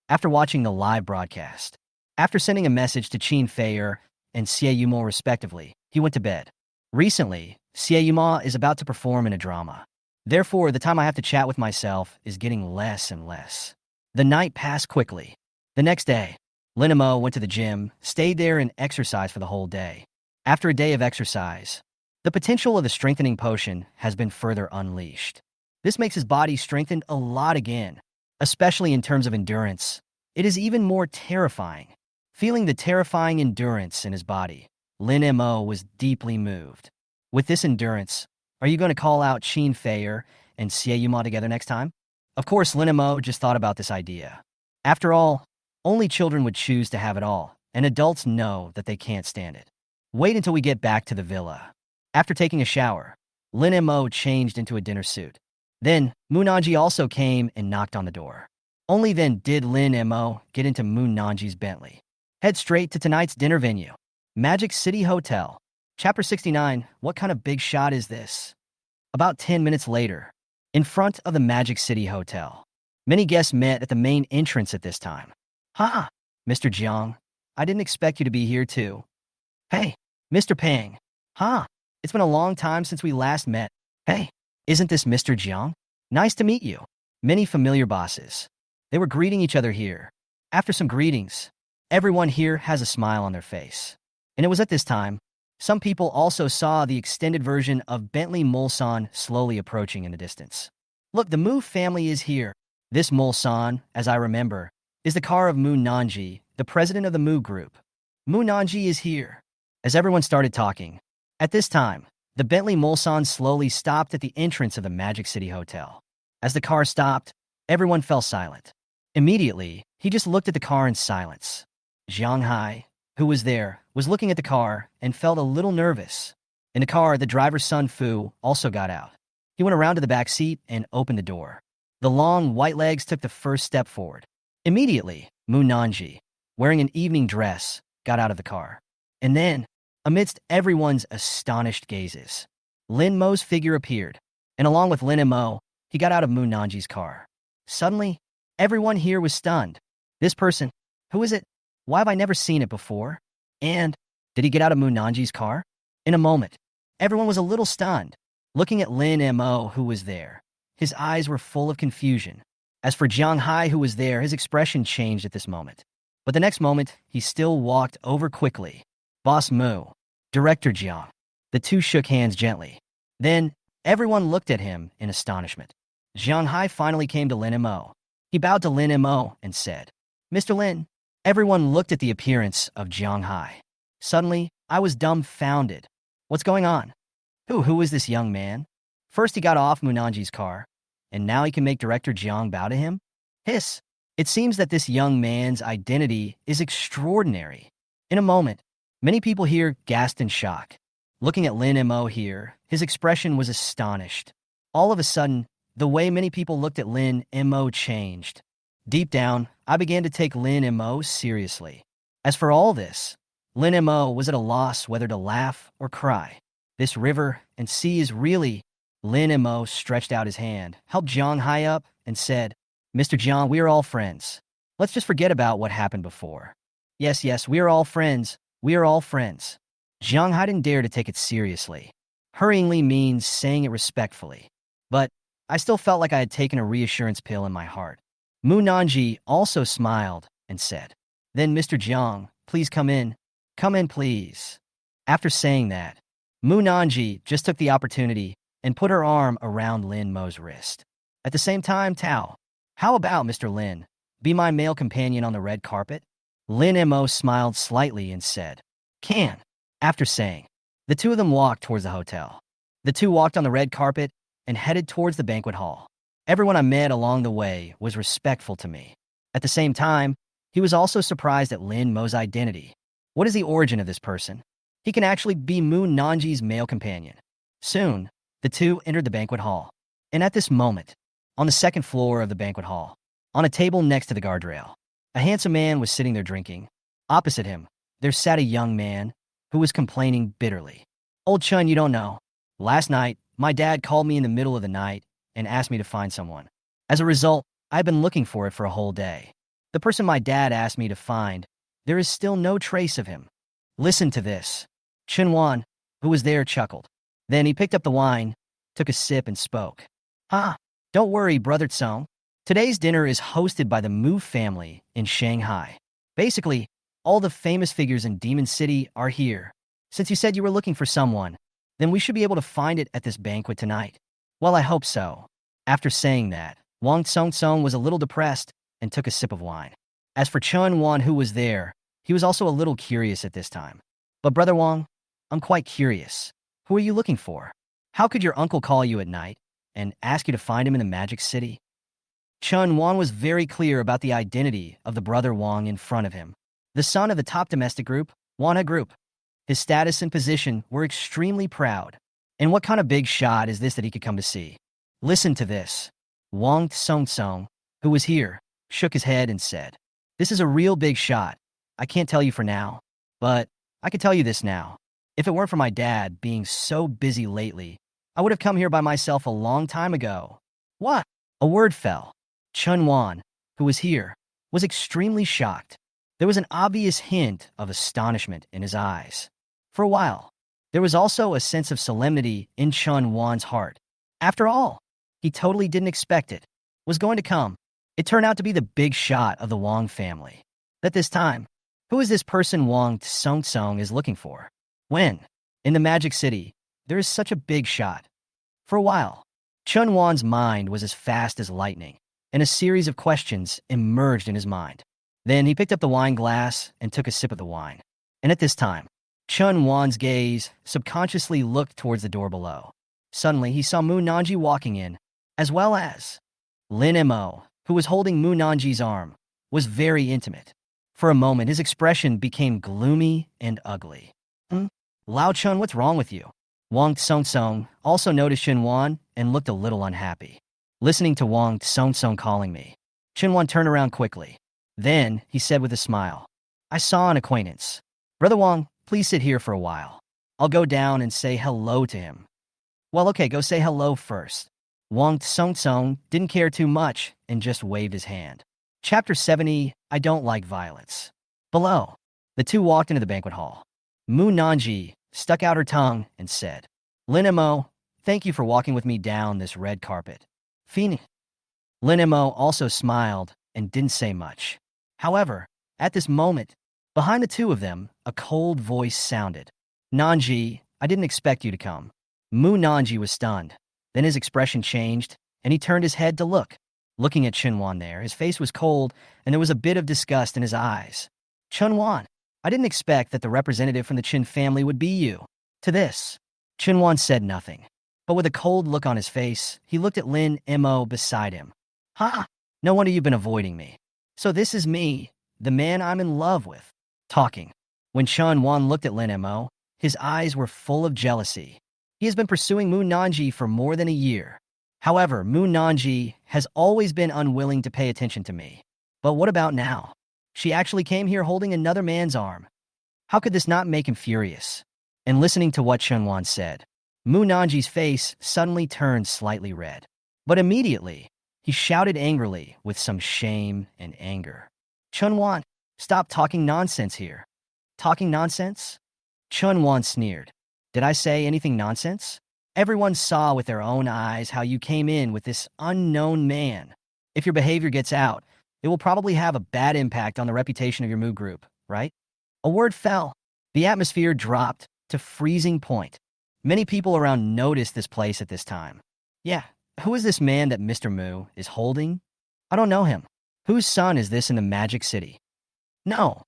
after watching the live broadcast, after sending a message to Qin Feier and Xie Yumou respectively, he went to bed. Recently, Xie Yumou is about to perform in a drama. Therefore, the time I have to chat with myself is getting less and less. The night passed quickly. The next day, Lin Mo went to the gym, stayed there and exercised for the whole day. After a day of exercise, the potential of the strengthening potion has been further unleashed. This makes his body strengthen a lot again, especially in terms of endurance. It is even more terrifying. Feeling the terrifying endurance in his body, Lin Mo was deeply moved. With this endurance, are you going to call out Qin Feier and Xie Yumou together next time? Of course, Lin Mo just thought about this idea. After all, only children would choose to have it all, and adults know that they can't stand it. Wait until we get back to the villa. After taking a shower, Lin Mo changed into a dinner suit. Then, Mu Nanji also came and knocked on the door. Only then did Lin Mo get into Mu Nanji's Bentley. Head straight to tonight's dinner venue, Magic City Hotel. Chapter 69, what kind of big shot is this? About 10 minutes later, in front of the Magic City Hotel, many guests met at the main entrance at this time. Ha! Mr. Jiang, I didn't expect you to be here too. Hey, Mr. Pang. Ha! It's been a long time since we last met. Hey, isn't this Mr. Jiang? Nice to meet you. Many familiar bosses. They were greeting each other here. After some greetings, everyone here has a smile on their face. And it was at this time, some people also saw the extended version of Bentley Mulsanne slowly approaching in the distance. Look, the Mu family is here. This Mulsanne, as I remember, is the car of Mu Nanji, the president of the Mu Group. Mu Nanji is here. As everyone started talking, at this time, the Bentley Mulsanne slowly stopped at the entrance of the Magic City Hotel. As the car stopped, everyone fell silent. Immediately, he just looked at the car in silence. Zhang Hai, who was there, was looking at the car and felt a little nervous. In the car, the driver's son Fu also got out. He went around to the back seat and opened the door. The long, white legs took the first step forward. Immediately, Mu Nanji, wearing an evening dress, got out of the car. And then, amidst everyone's astonished gazes, Lin Mo's figure appeared, and along with Lin Mo, he got out of Mu Nanji's car. Suddenly, everyone here was stunned. This person, who is it? Why have I never seen it before? And, did he get out of Mu Nanji's car? In a moment, everyone was a little stunned, looking at Lin Mo, who was there. His eyes were full of confusion. As for Jiang Hai, who was there, his expression changed at this moment. But the next moment, he still walked over quickly. Boss Mu, Director Jiang. The two shook hands gently. Then, everyone looked at him in astonishment. Jiang Hai finally came to Lin Mo. He bowed to Lin Mo and said, Mr. Lin. Everyone looked at the appearance of Jiang Hai. Suddenly, I was dumbfounded. What's going on? Who is this young man? First he got off Mu Nanji's car, and now he can make Director Jiang bow to him? Hiss. It seems that this young man's identity is extraordinary. In a moment, many people here gasped in shock. Looking at Lin Mo here, his expression was astonished. All of a sudden, the way many people looked at Lin Mo changed. Deep down, I began to take Lin Mo seriously. As for all this, Lin Mo was at a loss whether to laugh or cry. This river and sea is really... Lin Mo stretched out his hand, helped Jiang Hai up, and said, Mr. Jiang, we are all friends. Let's just forget about what happened before. Yes, we are all friends. We are all friends. Jiang Hai didn't dare to take it seriously. Hurriingly means saying it respectfully. But I still felt like I had taken a reassurance pill in my heart. Mu Nanji also smiled and said, Then, Mr. Jiang, please come in. Come in, please. After saying that, Mu Nanji just took the opportunity and put her arm around Lin Mo's wrist. At the same time, Tao, how about, Mr. Lin, be my male companion on the red carpet? Lin Mo smiled slightly and said, Can. After saying, the two of them walked towards the hotel. The two walked on the red carpet and headed towards the banquet hall. Everyone I met along the way was respectful to me. At the same time, he was also surprised at Lin Mo's identity. What is the origin of this person? He can actually be Mu Nanji's male companion. Soon, the two entered the banquet hall. And at this moment, on the second floor of the banquet hall, on a table next to the guardrail, a handsome man was sitting there drinking. Opposite him, there sat a young man who was complaining bitterly. Old Chun, you don't know. Last night, my dad called me in the middle of the night and asked me to find someone. As a result, I've been looking for it for a whole day. The person my dad asked me to find, there is still no trace of him. Listen to this. Chun Wan, who was there, chuckled. Then he picked up the wine, took a sip, and spoke. Don't worry, Brother Tsong. Today's dinner is hosted by the Mu family in Shanghai. Basically, all the famous figures in Demon City are here. Since you said you were looking for someone, then we should be able to find it at this banquet tonight. Well, I hope so. After saying that, Wang Tsong was a little depressed and took a sip of wine. As for Chun Wan, who was there, he was also a little curious at this time. But Brother Wang, I'm quite curious. Who are you looking for? How could your uncle call you at night and ask you to find him in the Magic City? Chun Wan was very clear about the identity of the Brother Wang in front of him. The son of the top domestic group, Wanha Group. His status and position were extremely proud. And what kind of big shot is this that he could come to see? Listen to this. Wang Tsong, who was here, shook his head and said, This is a real big shot. I can't tell you for now, but I can tell you this now. If it weren't for my dad being so busy lately, I would have come here by myself a long time ago. What? A word fell. Chun Wan, who was here, was extremely shocked. There was an obvious hint of astonishment in his eyes. For a while, there was also a sense of solemnity in Chun Wan's heart. After all, he totally didn't expect it. Was going to come. It turned out to be the big shot of the Wang family. At this time, who is this person Wang Tsong is looking for? When, in the Magic City, there is such a big shot. For a while, Chun Wan's mind was as fast as lightning, and a series of questions emerged in his mind. Then he picked up the wine glass and took a sip of the wine. And at this time, Chun Wan's gaze subconsciously looked towards the door below. Suddenly, he saw Mu Nanji walking in, as well as Lin Mo, who was holding Mu Nanji's arm, was very intimate. For a moment, his expression became gloomy and ugly. Lao Chun, what's wrong with you? Wang Tsong also noticed Chun Wan and looked a little unhappy. Listening to Wang Tsong calling me, Chun Wan turned around quickly. Then, he said with a smile, I saw an acquaintance. Brother Wang, please sit here for a while. I'll go down and say hello to him. Well, okay, go say hello first. Wang Tsong didn't care too much and just waved his hand. Chapter 70, I Don't Like Violence. Below, the two walked into the banquet hall. Mu Nanji stuck out her tongue and said, Lin Mo, thank you for walking with me down this red carpet. Fini. Lin Mo also smiled and didn't say much. However, at this moment, behind the two of them, a cold voice sounded. Nanji, I didn't expect you to come. Mu Nanji was stunned. Then his expression changed, and he turned his head to look. Looking at Chun Wan there, his face was cold, and there was a bit of disgust in his eyes. Chun Wan, I didn't expect that the representative from the Chin family would be you. To this, Chun Wan said nothing. But with a cold look on his face, he looked at Lin Mo beside him. No wonder you've been avoiding me. So this is me, the man I'm in love with, talking. When Chun Wan looked at Lin Mo, his eyes were full of jealousy. He has been pursuing Mu Nanji for more than a year. However, Mu Nanji has always been unwilling to pay attention to me. But what about now? She actually came here holding another man's arm. How could this not make him furious? And listening to what Chun Wan said, Mu Nanji's face suddenly turned slightly red. But immediately, he shouted angrily with some shame and anger. Chun Wan, stop talking nonsense here. Talking nonsense? Chun Wan sneered. Did I say anything nonsense? Everyone saw with their own eyes how you came in with this unknown man. If your behavior gets out, it will probably have a bad impact on the reputation of your Mu group, right? A word fell. The atmosphere dropped to freezing point. Many people around noticed this place at this time. Yeah, who is this man that Mr. Mu is holding? I don't know him. Whose son is this in the Magic City? No.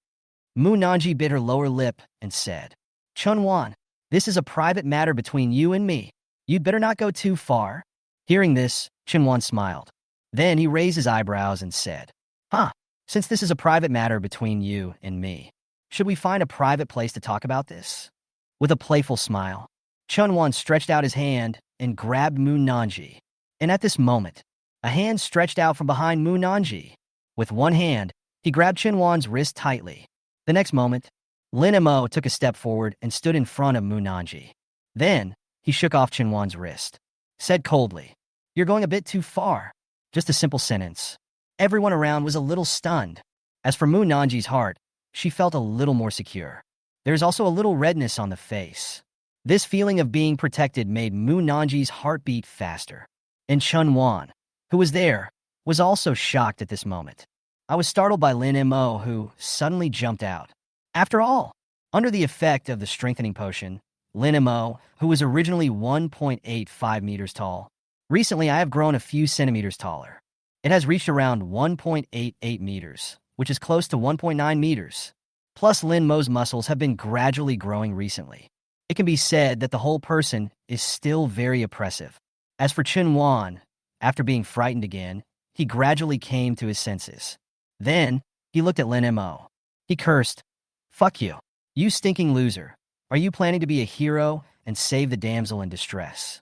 Mu Nanji bit her lower lip and said, Chun-wan, this is a private matter between you and me. You'd better not go too far. Hearing this, Chun-wan smiled. Then he raised his eyebrows and said, Huh, since this is a private matter between you and me, should we find a private place to talk about this? With a playful smile, Chun-wan stretched out his hand and grabbed Mu Nanji. And at this moment, a hand stretched out from behind Mu Nanji. With one hand, he grabbed Chun-wan's wrist tightly. The next moment, Lin Mo took a step forward and stood in front of Mu Nanji. Then, he shook off Chun-wan's wrist, said coldly, You're going a bit too far. Just a simple sentence. Everyone around was a little stunned. As for Mu Nanji's heart, she felt a little more secure. There's also a little redness on the face. This feeling of being protected made Mu Nanji's heart beat faster. And Chun-wan, who was there, was also shocked at this moment. I was startled by Lin Mo, who suddenly jumped out. After all, under the effect of the strengthening potion, Lin Mo, who was originally 1.85 meters tall, recently I have grown a few centimeters taller. It has reached around 1.88 meters, which is close to 1.9 meters. Plus, Lin Mo's muscles have been gradually growing recently. It can be said that the whole person is still very oppressive. As for Chun-wan, after being frightened again, he gradually came to his senses. Then, he looked at Lin Mo. He cursed, Fuck you. You stinking loser. Are you planning to be a hero and save the damsel in distress?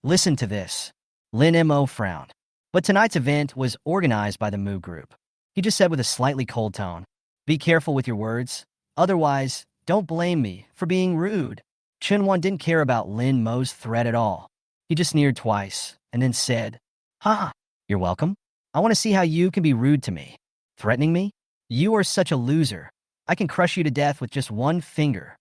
Listen to this. Lin Mo frowned. But tonight's event was organized by the Mu group. He just said with a slightly cold tone, Be careful with your words. Otherwise, don't blame me for being rude. Chun-wan didn't care about Lin Mo's threat at all. He just sneered twice and then said, Ha, you're welcome. I want to see how you can be rude to me. Threatening me? You are such a loser. I can crush you to death with just one finger.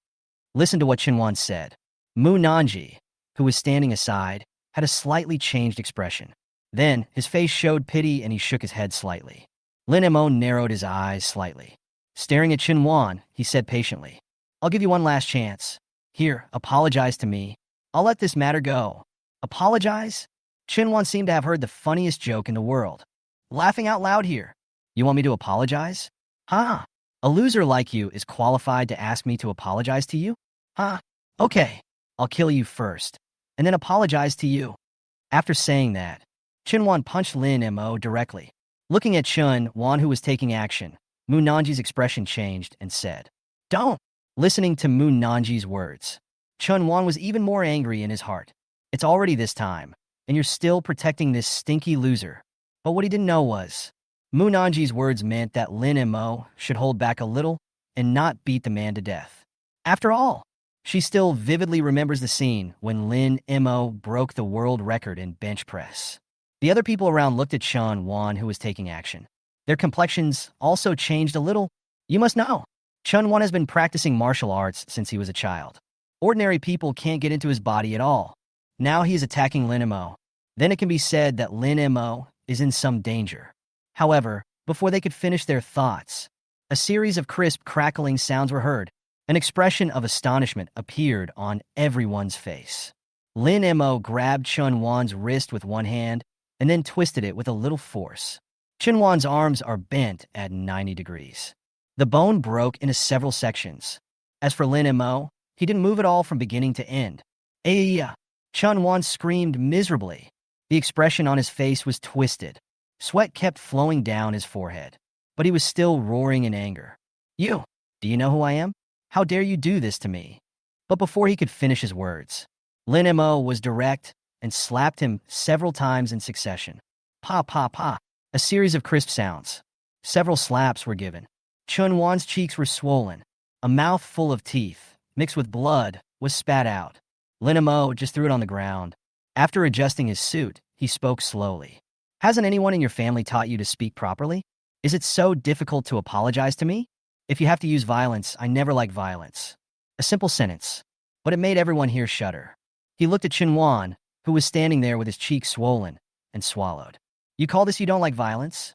Listen to what Chun-wan said. Mu Nanji, who was standing aside, had a slightly changed expression. Then, his face showed pity and he shook his head slightly. Lin Mo narrowed his eyes slightly. Staring at Chun-wan, he said patiently, I'll give you one last chance. Here, apologize to me. I'll let this matter go. Apologize? Chun-wan seemed to have heard the funniest joke in the world. Laughing out loud here. You want me to apologize? Ha! A loser like you is qualified to ask me to apologize to you? Ha! Okay, I'll kill you first, and then apologize to you. After saying that, Chun-wan punched Lin Mo directly. Looking at Chun-wan, who was taking action, Mu Nanji's expression changed and said, Don't! Listening to Mu Nanji's words, Chun-wan was even more angry in his heart. It's already this time, and you're still protecting this stinky loser. But what he didn't know was, Mu Nanji's words meant that Lin Mo should hold back a little and not beat the man to death. After all, she still vividly remembers the scene when Lin Mo broke the world record in bench press. The other people around looked at Chun-wan, who was taking action. Their complexions also changed a little. You must know, Chun-wan has been practicing martial arts since he was a child. Ordinary people can't get into his body at all. Now he is attacking Lin Mo. Then it can be said that Lin Mo is in some danger. However, before they could finish their thoughts, a series of crisp, crackling sounds were heard. An expression of astonishment appeared on everyone's face. Lin Mo grabbed Chun-wan's wrist with one hand and then twisted it with a little force. Chun-wan's arms are bent at 90 degrees. The bone broke into several sections. As for Lin Mo, he didn't move at all from beginning to end. Ayya! Chun-wan screamed miserably. The expression on his face was twisted. Sweat kept flowing down his forehead. But he was still roaring in anger. You! Do you know who I am? How dare you do this to me? But before he could finish his words, Lin Mo was direct and slapped him several times in succession. Pa pa pa! A series of crisp sounds. Several slaps were given. Chun-wan's cheeks were swollen. A mouth full of teeth, mixed with blood, was spat out. Lin Mo just threw it on the ground. After adjusting his suit, he spoke slowly. Hasn't anyone in your family taught you to speak properly? Is it so difficult to apologize to me? If you have to use violence, I never like violence. A simple sentence, but it made everyone here shudder. He looked at Chun-wan, who was standing there with his cheeks swollen, and swallowed. You call this you don't like violence?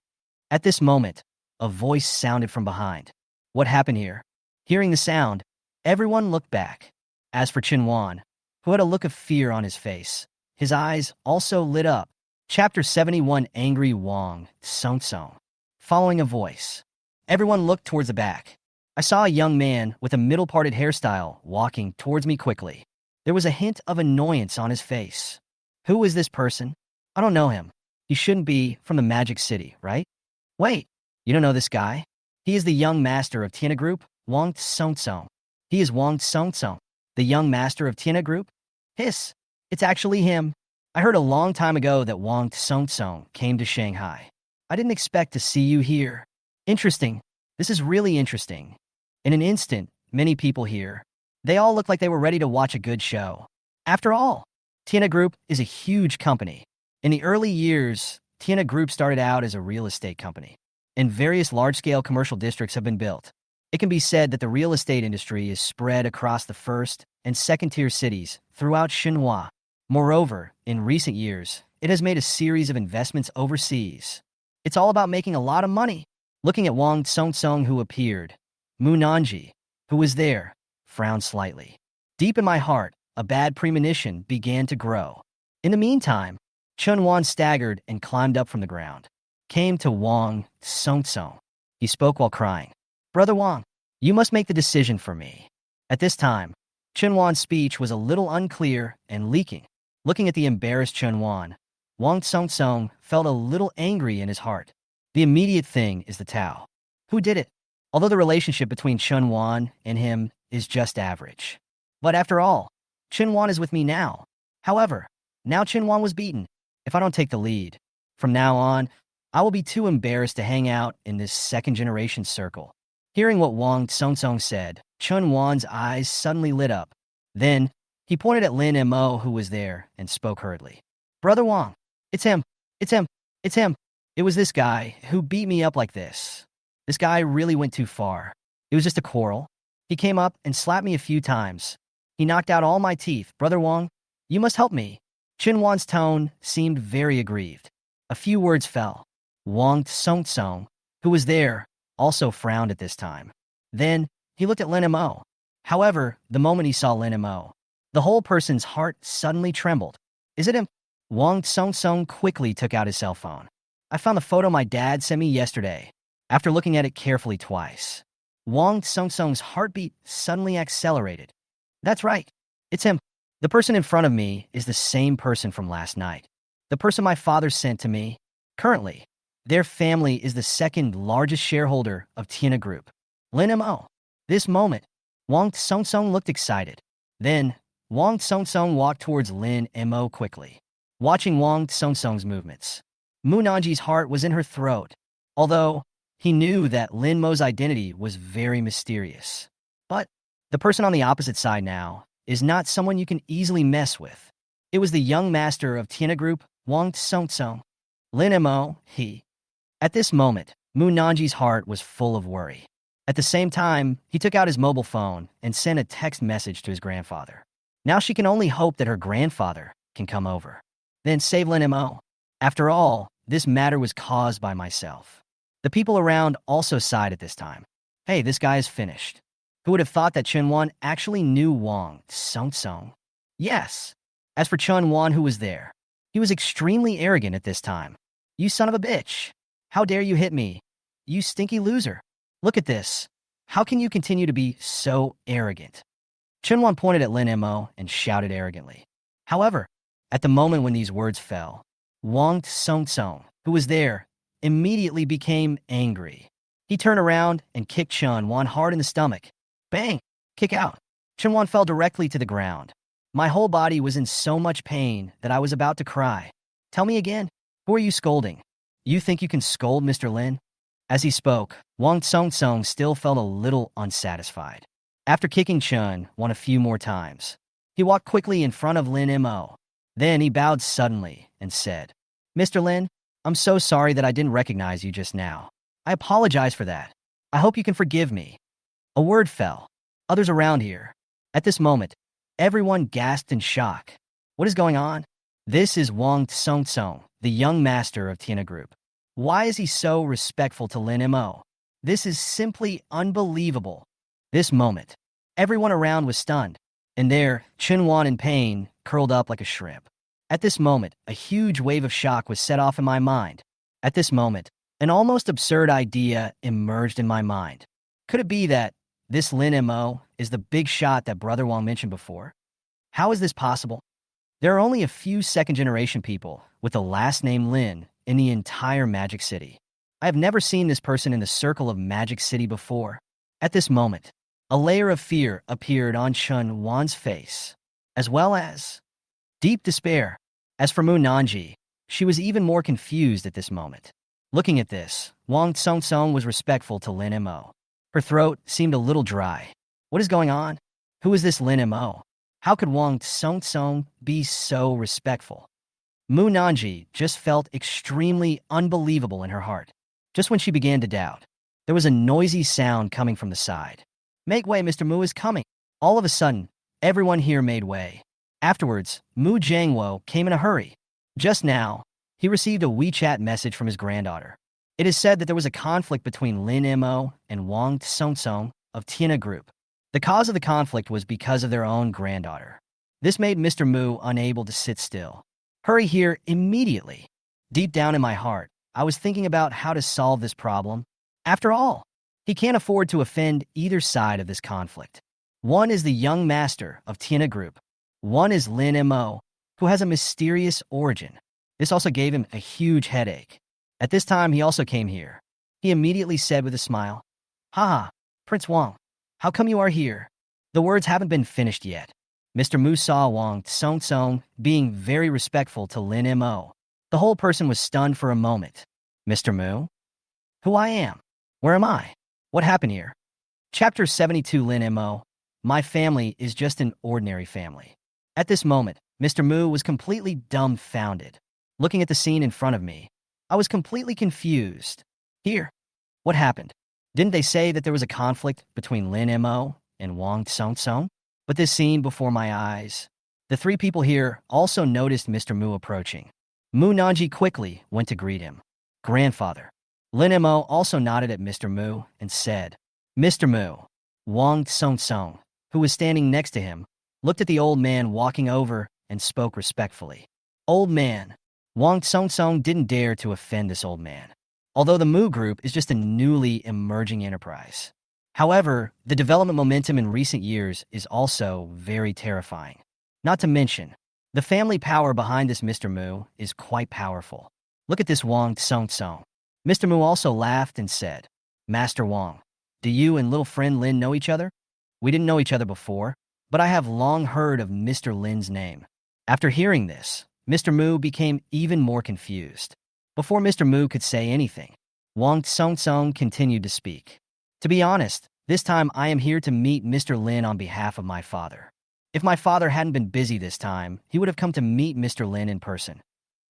At this moment, a voice sounded from behind. What happened here? Hearing the sound, everyone looked back. As for Chun-wan, who had a look of fear on his face, his eyes also lit up. Chapter 71, Angry Wong, Song Song. Following a voice. Everyone looked towards the back. I saw a young man with a middle-parted hairstyle walking towards me quickly. There was a hint of annoyance on his face. Who is this person? I don't know him. He shouldn't be from the Magic City, right? Wait, you don't know this guy? He is the young master of Tina Group, Wang Tsong. He is Wang Tsong, the young master of Tina Group? Hiss, it's actually him. I heard a long time ago that Wang Tsong came to Shanghai. I didn't expect to see you here. Interesting. This is really interesting. In an instant, many people here. They all looked like they were ready to watch a good show. After all, Tina Group is a huge company. In the early years, Tina Group started out as a real estate company, and various large-scale commercial districts have been built. It can be said that the real estate industry is spread across the first and second-tier cities throughout Shanghai. Moreover, in recent years, it has made a series of investments overseas. It's all about making a lot of money. Looking at Wang Tsong who appeared, Mu Nanji, who was there, frowned slightly. Deep in my heart, a bad premonition began to grow. In the meantime, Chun Wan staggered and climbed up from the ground. Came to Wang Tsong. He spoke while crying. Brother Wang, you must make the decision for me. At this time, Chun Wan's speech was a little unclear and leaking. Looking at the embarrassed Chun Wan, Wang Tsong felt a little angry in his heart. The immediate thing is the Tao. Who did it? Although the relationship between Chun Wan and him is just average. But after all, Chun Wan is with me now. However, now Chun Wan was beaten. If I don't take the lead, from now on, I will be too embarrassed to hang out in this second-generation circle. Hearing what Wang Tsong said, Chun Wan's eyes suddenly lit up. Then, he pointed at Lin Mo who was there and spoke hurriedly. Brother Wang, it's him. It's him. It's him. It was this guy who beat me up like this. This guy really went too far. It was just a quarrel. He came up and slapped me a few times. He knocked out all my teeth. Brother Wang, you must help me. Chun Wan's tone seemed very aggrieved. A few words fell. Wang Tsong, who was there, also frowned at this time. Then, he looked at Lin Mo. However, the moment he saw Lin Mo, the whole person's heart suddenly trembled. Is it him? Wang Tsong quickly took out his cell phone. I found the photo my dad sent me yesterday. After looking at it carefully twice, Wang Tsong's heartbeat suddenly accelerated. That's right. It's him. The person in front of me is the same person from last night. The person my father sent to me. Currently, their family is the second largest shareholder of Tina Group. Lin Mo. This moment, Wang Tsong looked excited. Then, Wang Tsong walked towards Lin Mo quickly. Watching Wang Tsong's movements, Mu Nanji's heart was in her throat, although he knew that Lin Mo's identity was very mysterious. But the person on the opposite side now is not someone you can easily mess with. It was the young master of Tina Group, Wang Tsong. Lin Mo, he. At this moment, Mu Nanji's heart was full of worry. At the same time, he took out his mobile phone and sent a text message to his grandfather. Now she can only hope that her grandfather can come over. Then save Lin Mo. After all, this matter was caused by myself. The people around also sighed at this time. Hey, this guy is finished. Who would have thought that Chun Wan actually knew Wang Tsong? Yes. As for Chun Wan who was there, he was extremely arrogant at this time. You son of a bitch. How dare you hit me? You stinky loser. Look at this. How can you continue to be so arrogant? Chun Wan pointed at Lin Mo and shouted arrogantly. However, at the moment when these words fell, Wang Tsong, who was there, immediately became angry. He turned around and kicked Chun Wan hard in the stomach. Bang! Kick out. Chun Wan fell directly to the ground. My whole body was in so much pain that I was about to cry. Tell me again, who are you scolding? You think you can scold Mr. Lin? As he spoke, Wang Tsong still felt a little unsatisfied. After kicking Chun Wan a few more times, he walked quickly in front of Lin Mo. Then he bowed suddenly and said, Mr. Lin, I'm so sorry that I didn't recognize you just now. I apologize for that. I hope you can forgive me. A word fell. Others around here. At this moment, everyone gasped in shock. What is going on? This is Wang Tsong, the young master of Tina Group. Why is he so respectful to Lin Mo? This is simply unbelievable. This moment, everyone around was stunned. And there, Chun Wan in pain, curled up like a shrimp. At this moment, a huge wave of shock was set off in my mind. At this moment, an almost absurd idea emerged in my mind. Could it be that This Lin Mo is the big shot that Brother Wang mentioned before. How is this possible? There are only a few second-generation people with the last name Lin in the entire Magic City. I have never seen this person in the circle of Magic City before. At this moment, a layer of fear appeared on Chun Wan's face, as well as deep despair. As for Mu Nanji, she was even more confused at this moment. Looking at this, Wang Tsong was respectful to Lin Mo. Her throat seemed a little dry. What is going on? Who is this Lin Mo? How could Wang Tsong be so respectful? Mu Nanji just felt extremely unbelievable in her heart. Just when she began to doubt, there was a noisy sound coming from the side. Make way, Mr. Mu is coming. All of a sudden, everyone here made way. Afterwards, Mu Jiangwo came in a hurry. Just now, he received a WeChat message from his granddaughter. It is said that there was a conflict between Lin Mo and Wang Tsong of Tina Group. The cause of the conflict was because of their own granddaughter. This made Mr. Mu unable to sit still. Hurry here immediately. Deep down in my heart, I was thinking about how to solve this problem. After all, he can't afford to offend either side of this conflict. One is the young master of Tina Group. One is Lin Mo, who has a mysterious origin. This also gave him a huge headache. At this time, he also came here. He immediately said with a smile, "Haha, Prince Wang, how come you are here?" The words haven't been finished yet. Mr. Mu saw Wang Tsong being very respectful to Lin Mo. The whole person was stunned for a moment. Mr. Mu? Who I am? Where am I? What happened here? Chapter 72. Lin Mo. My family is just an ordinary family. At this moment, Mr. Mu was completely dumbfounded. Looking at the scene in front of me, I was completely confused. Here, what happened? Didn't they say that there was a conflict between Lin Mo and Wang Tsong? But this scene before my eyes. The three people here also noticed Mr. Mu approaching. Mu Nanji quickly went to greet him. Grandfather. Lin Mo also nodded at Mr. Mu and said, Mr. Mu. Wang Tsong, who was standing next to him, looked at the old man walking over and spoke respectfully. Old man. Wang Tsong didn't dare to offend this old man, although the Mu Group is just a newly emerging enterprise. However, the development momentum in recent years is also very terrifying. Not to mention, the family power behind this Mr. Mu is quite powerful. Look at this Wang Tsong. Mr. Mu also laughed and said, Master Wang, do you and little friend Lin know each other? We didn't know each other before, but I have long heard of Mr. Lin's name. After hearing this, Mr. Mu became even more confused. Before Mr. Mu could say anything, Wang Tsong continued to speak. To be honest, this time I am here to meet Mr. Lin on behalf of my father. If my father hadn't been busy this time, he would have come to meet Mr. Lin in person.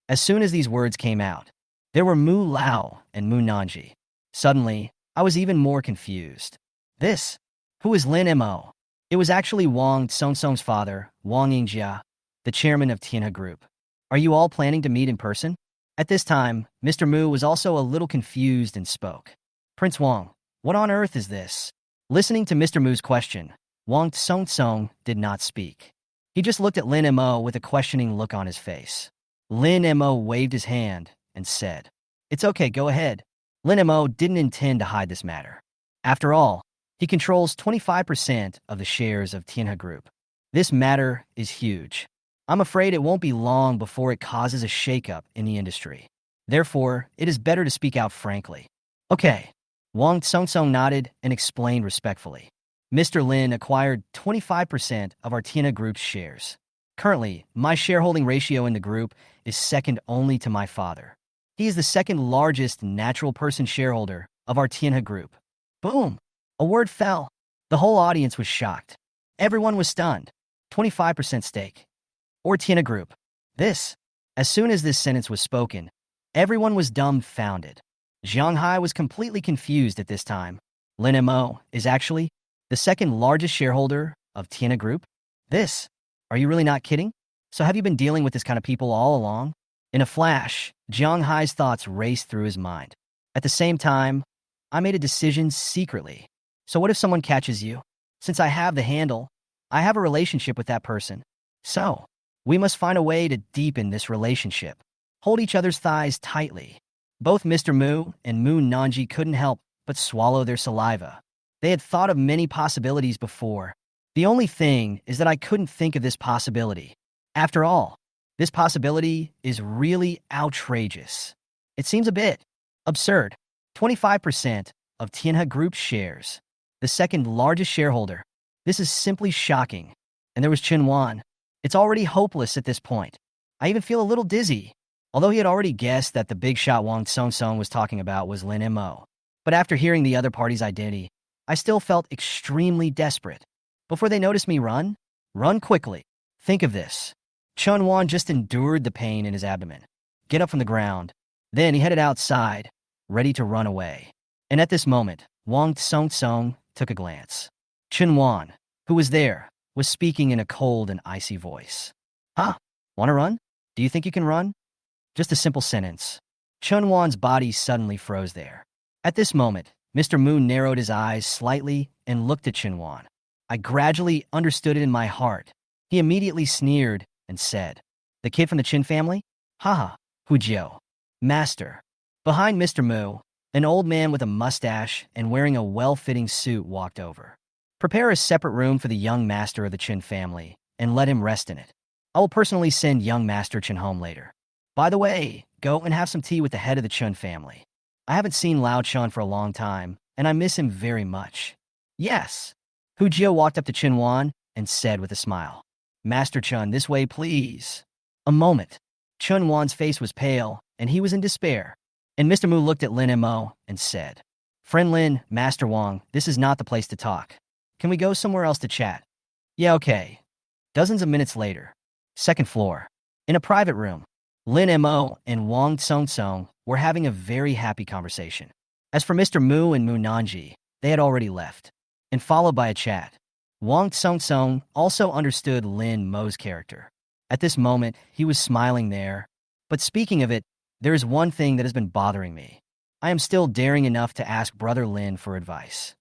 As soon as these words came out, there were Mu Lao and Mu Nanji. Suddenly, I was even more confused. This? Who is Lin Mo? It was actually Wang Tsong's father, Wang Yingjia, the chairman of Tina Group. Are you all planning to meet in person? At this time, Mr. Mu was also a little confused and spoke. Prince Wang, what on earth is this? Listening to Mr. Mu's question, Wang Tsong did not speak. He just looked at Lin Mo with a questioning look on his face. Lin Mo waved his hand and said, It's okay, go ahead. Lin Mo didn't intend to hide this matter. After all, he controls 25% of the shares of Tina Group. This matter is huge. I'm afraid it won't be long before it causes a shakeup in the industry. Therefore, it is better to speak out frankly. Okay. Wang Tsong nodded and explained respectfully. Mr. Lin acquired 25% of our Tina Group's shares. Currently, my shareholding ratio in the group is second only to my father. He is the second largest natural person shareholder of our Tina Group. Boom! A word fell. The whole audience was shocked. Everyone was stunned. 25% stake. Or Tina Group. This. As soon as this sentence was spoken, everyone was dumbfounded. Zhang Hai was completely confused at this time. Lin Mo is actually the second largest shareholder of Tina Group? This? Are you really not kidding? So have you been dealing with this kind of people all along? In a flash, Zhang Hai's thoughts raced through his mind. At the same time, I made a decision secretly. So what if someone catches you? Since I have the handle, I have a relationship with that person. So, we must find a way to deepen this relationship. Hold each other's thighs tightly. Both Mr. Mu and Mu Nanji couldn't help but swallow their saliva. They had thought of many possibilities before. The only thing is that I couldn't think of this possibility. After all, this possibility is really outrageous. It seems a bit absurd. 25% of Tianhe Group's shares, the second largest shareholder. This is simply shocking. And there was Chen Wan. It's already hopeless at this point. I even feel a little dizzy. Although he had already guessed that the big shot Wang Song was talking about was Lin Mo. But after hearing the other party's identity, I still felt extremely desperate. Before they noticed me run quickly. Think of this. Chen Wan just endured the pain in his abdomen. Get up from the ground. Then he headed outside, ready to run away. And at this moment, Wang Song took a glance. Chen Wan, who was there, was speaking in a cold and icy voice. Huh? Wanna run? Do you think you can run? Just a simple sentence. Chen Wan's body suddenly froze there. At this moment, Mr. Moon narrowed his eyes slightly and looked at Chen Wan. I gradually understood it in my heart. He immediately sneered and said, "The kid from the Chin family? Haha, Hujiao. Master." Behind Mr. Mu, an old man with a mustache and wearing a well-fitting suit walked over. "Prepare a separate room for the young master of the Chin family and let him rest in it. I will personally send young Master Chen home later. By the way, go and have some tea with the head of the Chen family. I haven't seen Lao Chun for a long time, and I miss him very much." "Yes." Hu Jio walked up to Chen Wan and said with a smile, "Master Chun, this way, please." A moment. Chen Wan's face was pale, and he was in despair. And Mr. Mu looked at Lin Mo and said, "Friend Lin, Master Wang, this is not the place to talk. Can we go somewhere else to chat?" "Yeah, okay." Dozens of minutes later, second floor, in a private room, Lin Mo and Wang Song were having a very happy conversation. As for Mr. Mu and Mu Nanji, they had already left, and followed by a chat. Wang Song also understood Lin Mo's character. At this moment, he was smiling there. But speaking of it, there is one thing that has been bothering me. I am still daring enough to ask Brother Lin for advice.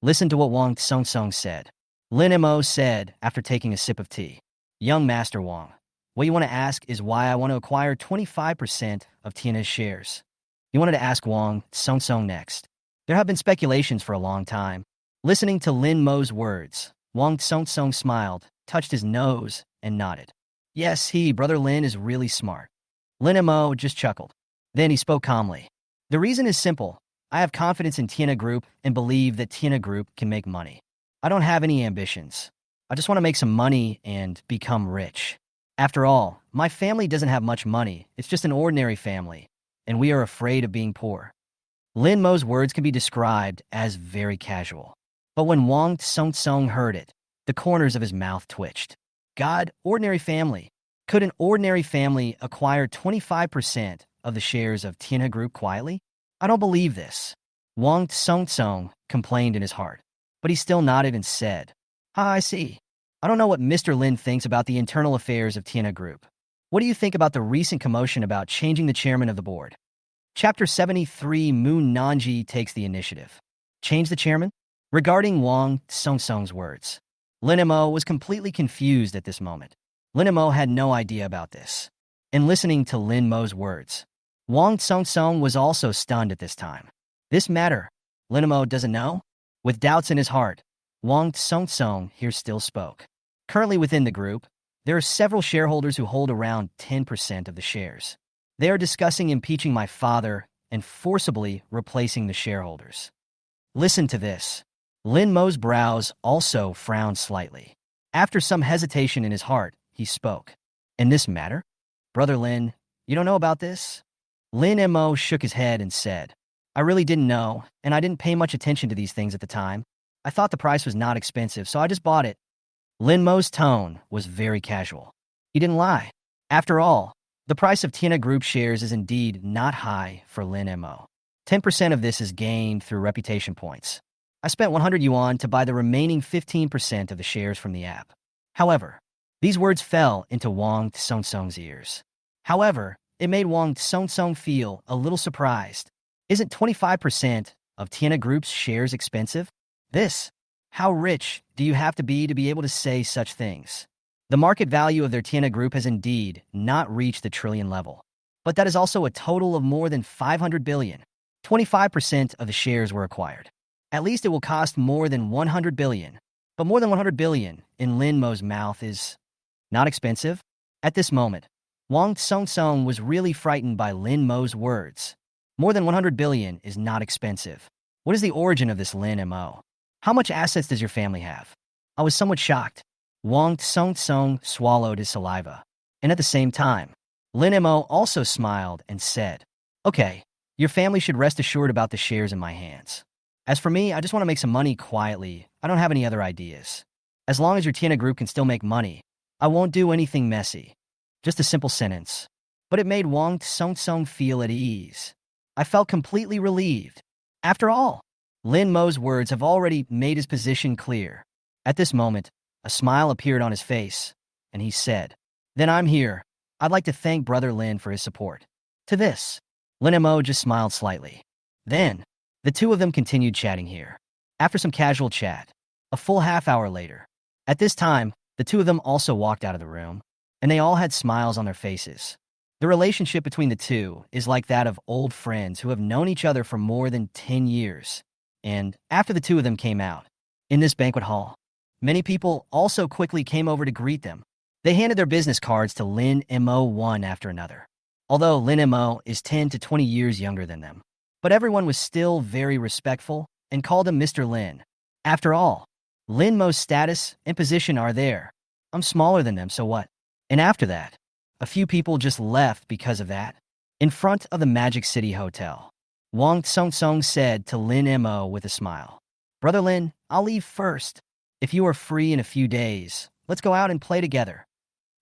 Listen to what Wang Song said. Lin Mo said after taking a sip of tea, "Young Master Wang, what you want to ask is why I want to acquire 25% of Tianhe's shares." He wanted to ask Wang Song next. There have been speculations for a long time. Listening to Lin Mo's words, Wang Song smiled, touched his nose, and nodded. Yes, Brother Lin is really smart. Lin Mo just chuckled. Then he spoke calmly. "The reason is simple. I have confidence in Tianhe Group and believe that Tianhe Group can make money. I don't have any ambitions. I just want to make some money and become rich. After all, my family doesn't have much money. It's just an ordinary family, and we are afraid of being poor." Lin Mo's words can be described as very casual. But when Wang Song heard it, the corners of his mouth twitched. God, ordinary family. Could an ordinary family acquire 25% of the shares of Tianhe Group quietly? I don't believe this. Wang Song complained in his heart, but he still nodded and said, I see. I don't know what Mr. Lin thinks about the internal affairs of Tianhe Group. What do you think about the recent commotion about changing the chairman of the board? Chapter 73, Mu Nanji takes the initiative. Change the chairman? Regarding Wang Song's words, Lin Mo was completely confused at this moment. Lin Mo had no idea about this. In listening to Lin Mo's words, Wang Song was also stunned at this time. This matter, Lin Mo doesn't know? With doubts in his heart, Wang Song here still spoke. Currently within the group, there are several shareholders who hold around 10% of the shares. They are discussing impeaching my father and forcibly replacing the shareholders. Listen to this. Lin Mo's brows also frowned slightly. After some hesitation in his heart, he spoke. In this matter? Brother Lin, you don't know about this? Lin Mo shook his head and said, I really didn't know, and I didn't pay much attention to these things at the time. I thought the price was not expensive, so I just bought it. Lin Mo's tone was very casual. He didn't lie. After all, the price of Tianhe Group shares is indeed not high for Lin Mo. 10% of this is gained through reputation points. I spent 100 yuan to buy the remaining 15% of the shares from the app. However, these words fell into Wang Song's ears. However, it made Wang Song feel a little surprised. Isn't 25% of Tianhe Group's shares expensive? How rich do you have to be able to say such things? The market value of their Tianhe Group has indeed not reached the trillion level. But that is also a total of more than 500 billion. 25% of the shares were acquired. At least it will cost more than 100 billion. But more than 100 billion in Lin Mo's mouth is not expensive? At this moment, Wang Tsong was really frightened by Lin Mo's words. More than 100 billion is not expensive. What is the origin of this Lin Mo? How much assets does your family have? I was somewhat shocked. Wang Tsong swallowed his saliva. And at the same time, Lin Mo also smiled and said, "Okay, your family should rest assured about the shares in my hands. As for me, I just want to make some money quietly. I don't have any other ideas. As long as your Tiana group can still make money, I won't do anything messy." Just a simple sentence. But it made Wang Tsong feel at ease. I felt completely relieved. After all, Lin Mo's words have already made his position clear. At this moment, a smile appeared on his face, and he said, "Then I'm here. I'd like to thank Brother Lin for his support." To this, Lin Mo just smiled slightly. Then, the two of them continued chatting here. After some casual chat, a full half-hour later, at this time, the two of them also walked out of the room, and they all had smiles on their faces. The relationship between the two is like that of old friends who have known each other for more than 10 years. And after the two of them came out, in this banquet hall, many people also quickly came over to greet them. They handed their business cards to Lin Mo one after another, although Lin Mo is 10 to 20 years younger than them. But everyone was still very respectful and called him Mr. Lin. After all, Lin Mo's status and position are there. I'm smaller than them, so what? And after that, a few people just left because of that. In front of the Magic City Hotel, Wang Tsong said to Lin Mo with a smile, "Brother Lin, I'll leave first. If you are free in a few days, let's go out and play together."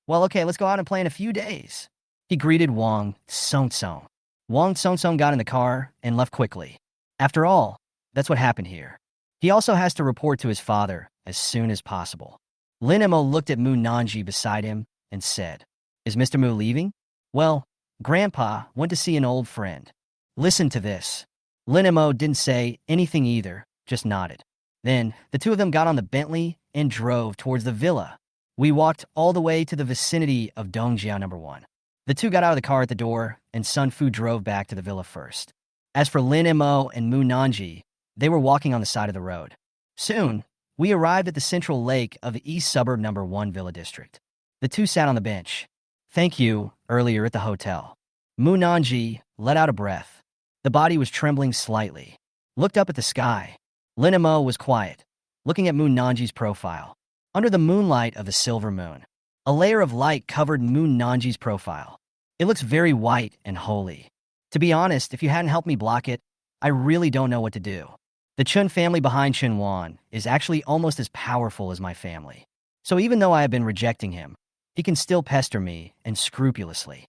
"Well, okay, let's go out and play in a few days," he greeted Wang Tsong. Wang Tsong got in the car and left quickly. After all, that's what happened here. He also has to report to his father as soon as possible. Lin Mo looked at Mu Nanji beside him and said, "Is Mr. Mu leaving?" "Well, Grandpa went to see an old friend." Listen to this. Lin Mo didn't say anything either, just nodded. Then, the two of them got on the Bentley and drove towards the villa. We walked all the way to the vicinity of Dongjia No. 1. The two got out of the car at the door, and Sun Fu drove back to the villa first. As for Lin Mo and Mu Nanji, they were walking on the side of the road. Soon, we arrived at the central lake of the East Suburb No. 1 Villa District. The two sat on the bench. "Thank you," earlier at the hotel. Mu Nanji let out a breath. The body was trembling slightly. Looked up at the sky. Lin Mo was quiet, looking at Mu Nanji's profile. Under the moonlight of the silver moon, a layer of light covered Mu Nanji's profile. It looks very white and holy. To be honest, if you hadn't helped me block it, I really don't know what to do. The Chun family behind Chun Wan is actually almost as powerful as my family. So even though I have been rejecting him, he can still pester me and scrupulously.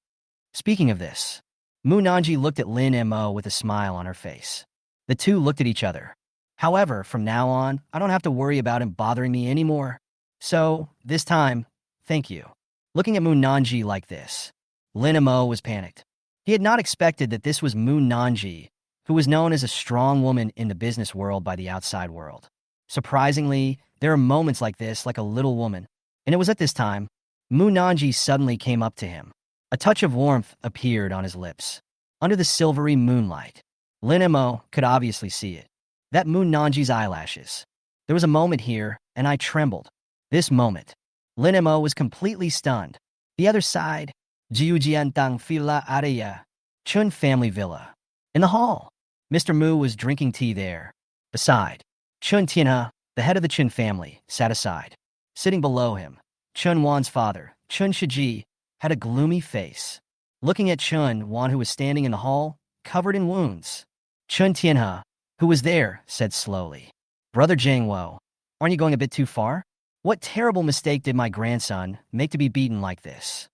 Speaking of this, Mu Nanji looked at Lin Mo with a smile on her face. The two looked at each other. However, from now on, I don't have to worry about him bothering me anymore. So, this time, thank you. Looking at Mu Nanji like this, Lin Mo was panicked. He had not expected that this was Mu Nanji, who was known as a strong woman in the business world by the outside world. Surprisingly, there are moments like this, like a little woman. And it was at this time, Mu Nanji suddenly came up to him. A touch of warmth appeared on his lips. Under the silvery moonlight, Lin Mo could obviously see it. That Mu Nanji's eyelashes. There was a moment here, and I trembled. This moment, Lin Mo was completely stunned. The other side, Jiujiantang Villa Area, Chun family villa. In the hall, Mr. Mu was drinking tea there. Beside, Chun Tianhe, the head of the Chun family, sat aside. Sitting below him, Chun Wan's father, Chun Shiji, had a gloomy face. Looking at Chun Wan, who was standing in the hall, covered in wounds. Chun Tianhe, who was there, said slowly, "Brother Jangwo, aren't you going a bit too far? What terrible mistake did my grandson make to be beaten like this?"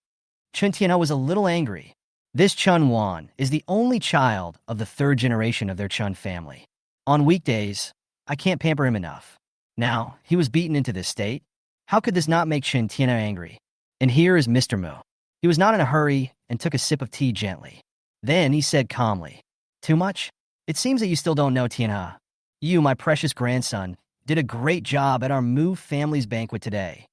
Chun Tianhe was a little angry. This Chun Wan is the only child of the third generation of their Chun family. On weekdays, I can't pamper him enough. Now, he was beaten into this state. How could this not make Chun Tianhe angry? And here is Mr. Mu. He was not in a hurry and took a sip of tea gently. Then he said calmly, "Too much? It seems that you still don't know, Tianhe. You, my precious grandson, did a great job at our Mu family's banquet today."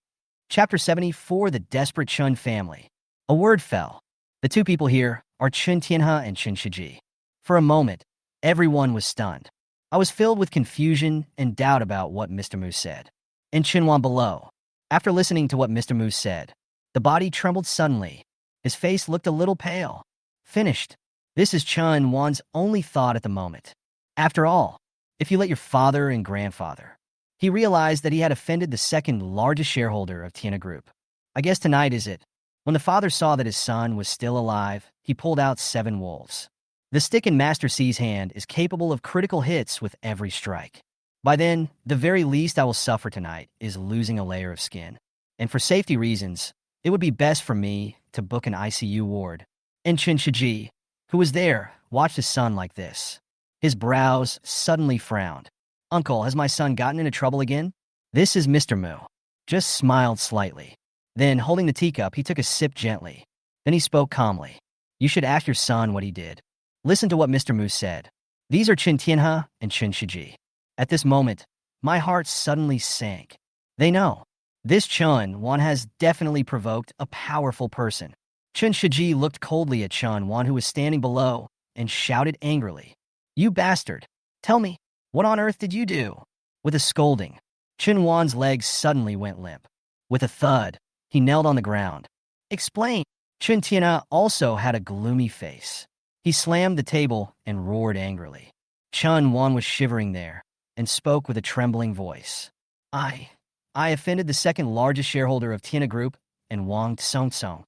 Chapter 74, The Desperate Chun Family. A word fell. The two people here are Chun Tianhe and Chun Shiji. For a moment, everyone was stunned. I was filled with confusion and doubt about what Mr. Moose said. In Chinwan below, after listening to what Mr. Moose said, the body trembled suddenly. His face looked a little pale. Finished. This is Chun Wan's only thought at the moment. After all, if you let your father and grandfather. He realized that he had offended the second largest shareholder of Tiana Group. I guess tonight is it. When the father saw that his son was still alive, he pulled out 7 wolves. The stick in Master C's hand is capable of critical hits with every strike. By then, the very least I will suffer tonight is losing a layer of skin. And for safety reasons, it would be best for me to book an ICU ward. And Chen Shiji, who was there, watched his son like this. His brows suddenly frowned. Uncle, has my son gotten into trouble again? This is Mr. Mo. Just smiled slightly. Then, holding the teacup, he took a sip gently. Then he spoke calmly. You should ask your son what he did. Listen to what Mr. Mu said. These are Chen Tianhe and Chen Shiji. At this moment, my heart suddenly sank. They know. This Chun Wan has definitely provoked a powerful person. Chen Shiji looked coldly at Chun Wan, who was standing below, and shouted angrily. You bastard! Tell me, what on earth did you do? With a scolding, Chen Wan's legs suddenly went limp. With a thud, he knelt on the ground. Explain. Chen Tianhe also had a gloomy face. He slammed the table and roared angrily. Chun Wan was shivering there and spoke with a trembling voice. I offended the second largest shareholder of Tiana Group and Wang Tsong.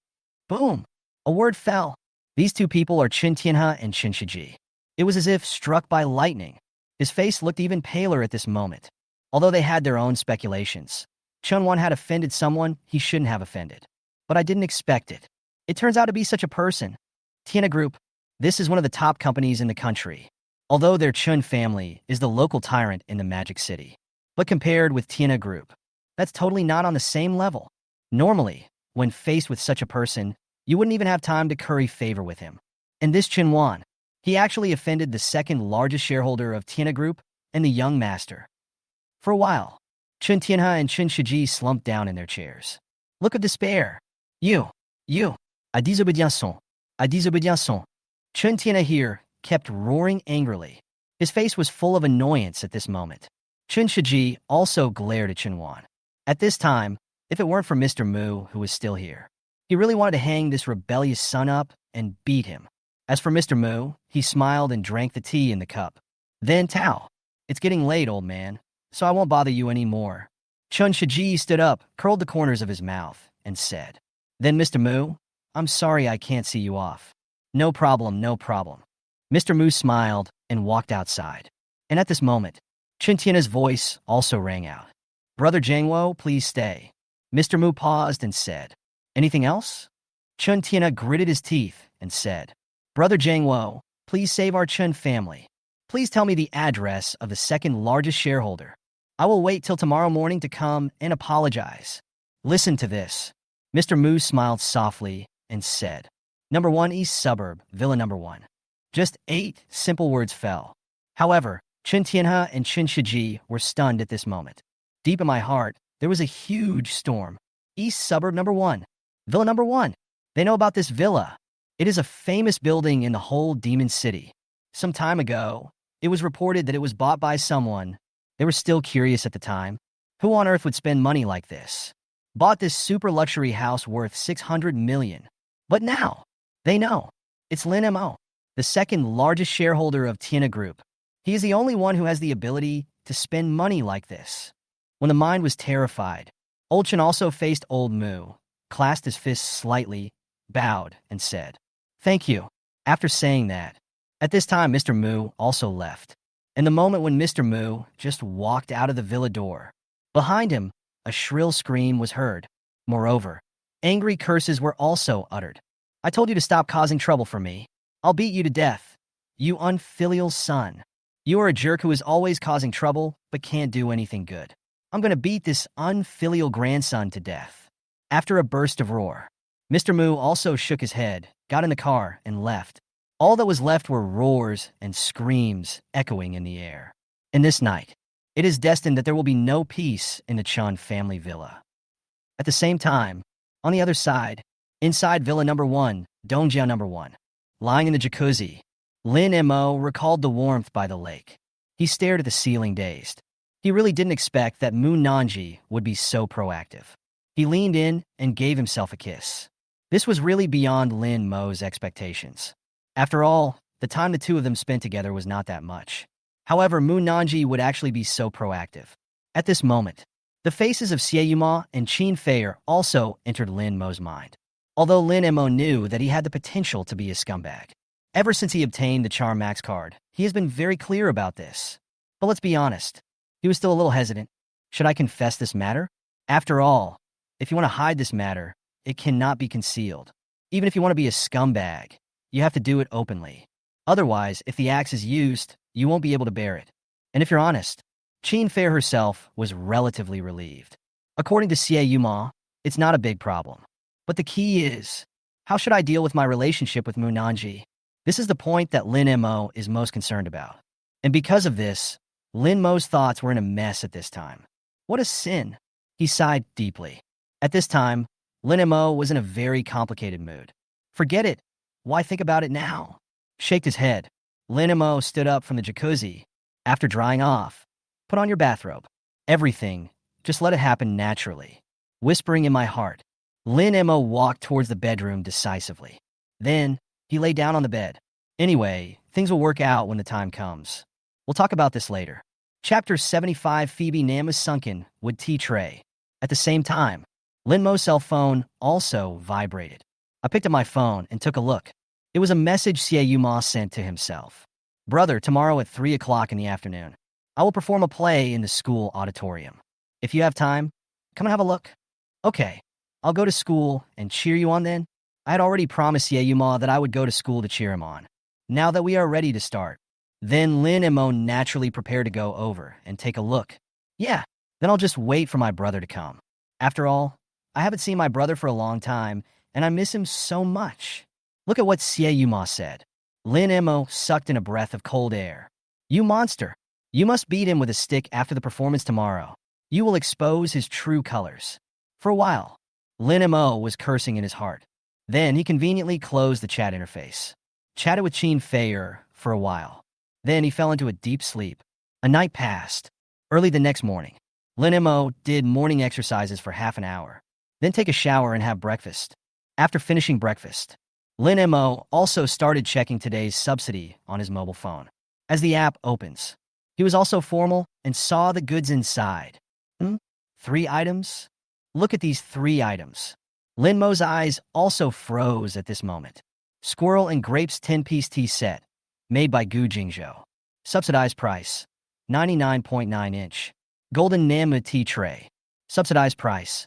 Boom! A word fell. These 2 people are Chen Tianhe and Chen Shiji. It was as if struck by lightning. His face looked even paler at this moment. Although they had their own speculations, Chun Wan had offended someone he shouldn't have offended. But I didn't expect it. It turns out to be such a person. Tiana Group, this is one of the top companies in the country. Although their Chun family is the local tyrant in the Magic City. But compared with Tiana Group, that's totally not on the same level. Normally, when faced with such a person, you wouldn't even have time to curry favor with him. And this Chen Wan, he actually offended the second largest shareholder of Tiana Group and the young master. For a while, Chen Tianhe and Chen Shiji slumped down in their chairs. Look of despair. You, à désobéissance. Chen Tianhe here kept roaring angrily. His face was full of annoyance at this moment. Chen Shiji also glared at Chen Wan. At this time, if it weren't for Mr. Mu, who was still here, he really wanted to hang this rebellious son up and beat him. As for Mr. Mu, he smiled and drank the tea in the cup. Then Tao, it's getting late, old man, so I won't bother you anymore. Chen Shiji stood up, curled the corners of his mouth, and said, Then Mr. Mu, I'm sorry I can't see you off. No problem. Mr. Mu smiled and walked outside. And at this moment, Chen Tianhe's voice also rang out. Brother Jiangwo, please stay. Mr. Mu paused and said, Anything else? Chen Tianhe gritted his teeth and said, Brother Jiangwo, please save our Chen family. Please tell me the address of the second largest shareholder. I will wait till tomorrow morning to come and apologize. Listen to this. Mr. Mu smiled softly and said, Number 1 East Suburb, Villa Number 1. Just 8 simple words fell. However, Chen Tianhe and Chen Shiji were stunned at this moment. Deep in my heart, there was a huge storm. East Suburb Number 1. Villa Number 1. They know about this villa. It is a famous building in the whole Demon City. Some time ago, it was reported that it was bought by someone. They were still curious at the time. Who on earth would spend money like this? Bought this super luxury house worth 600 million. But now, they know. It's Lin Mo, the second largest shareholder of Tiana Group. He is the only one who has the ability to spend money like this. When the mind was terrified, Old Chen also faced Old Mu, clasped his fists slightly, bowed, and said, Thank you. After saying that, at this time Mr. Mu also left. In the moment when Mr. Mu just walked out of the villa door, behind him, a shrill scream was heard. Moreover, angry curses were also uttered. I told you to stop causing trouble for me. I'll beat you to death. You unfilial son. You are a jerk who is always causing trouble but can't do anything good. I'm going to beat this unfilial grandson to death. After a burst of roar, Mr. Mu also shook his head, got in the car, and left. All that was left were roars and screams echoing in the air. In this night, it is destined that there will be no peace in the Chan family villa. At the same time, on the other side, inside Villa Number 1, Dongjia Number 1, lying in the jacuzzi, Lin Mo recalled the warmth by the lake. He stared at the ceiling dazed. He really didn't expect that Moon Nanji would be so proactive. He leaned in and gave himself a kiss. This was really beyond Lin Mo's expectations. After all, the time the two of them spent together was not that much. However, Moon Nanji would actually be so proactive. At this moment, the faces of Xieyuma and Qin Feier also entered Lin Mo's mind. Although Lin Mo knew that he had the potential to be a scumbag. Ever since he obtained the Charm Max card, he has been very clear about this. But let's be honest, he was still a little hesitant. Should I confess this matter? After all, if you want to hide this matter, it cannot be concealed. Even if you want to be a scumbag, you have to do it openly. Otherwise, if the axe is used, you won't be able to bear it. And if you're honest, Qin Feier herself was relatively relieved. According to Xieyuma, it's not a big problem. But the key is, how should I deal with my relationship with Moon Nanji? This is the point that Lin Mo is most concerned about. And because of this, Lin Mo's thoughts were in a mess at this time. What a sin. He sighed deeply. At this time, Lin Mo was in a very complicated mood. Forget it. Why think about it now? Shaked his head. Lin Mo stood up from the jacuzzi. After drying off, put on your bathrobe. Everything, just let it happen naturally. Whispering in my heart, Lin Mo walked towards the bedroom decisively. Then, he lay down on the bed. Anyway, things will work out when the time comes. We'll talk about this later. Chapter 75. Phoebe Nam was sunken with tea tray. At the same time, Lin Mo's cell phone also vibrated. I picked up my phone and took a look. It was a message Xieyuma sent to himself. Brother, tomorrow at 3 o'clock in the afternoon, I will perform a play in the school auditorium. If you have time, come and have a look. Okay, I'll go to school and cheer you on then. I had already promised Xieyuma that I would go to school to cheer him on. Now that we are ready to start. Then Lin Mo naturally prepared to go over and take a look. Yeah, then I'll just wait for my brother to come. After all, I haven't seen my brother for a long time, and I miss him so much. Look at what Xieyuma said. Lin Mo sucked in a breath of cold air. You monster. You must beat him with a stick after the performance tomorrow. You will expose his true colors. For a while, Lin Mo was cursing in his heart. Then he conveniently closed the chat interface. Chatted with Qin Feier for a while. Then he fell into a deep sleep. A night passed. Early the next morning, Lin Mo did morning exercises for half an hour. Then take a shower and have breakfast. After finishing breakfast, Lin Mo also started checking today's subsidy on his mobile phone. As the app opens, he was also formal and saw the goods inside. 3 items? Look at these 3 items. Lin Mo's eyes also froze at this moment. Squirrel and Grapes 10-piece tea set, made by Gu Jingzhou. Subsidized price, 99.9 inch. Golden Namma tea tray. Subsidized price,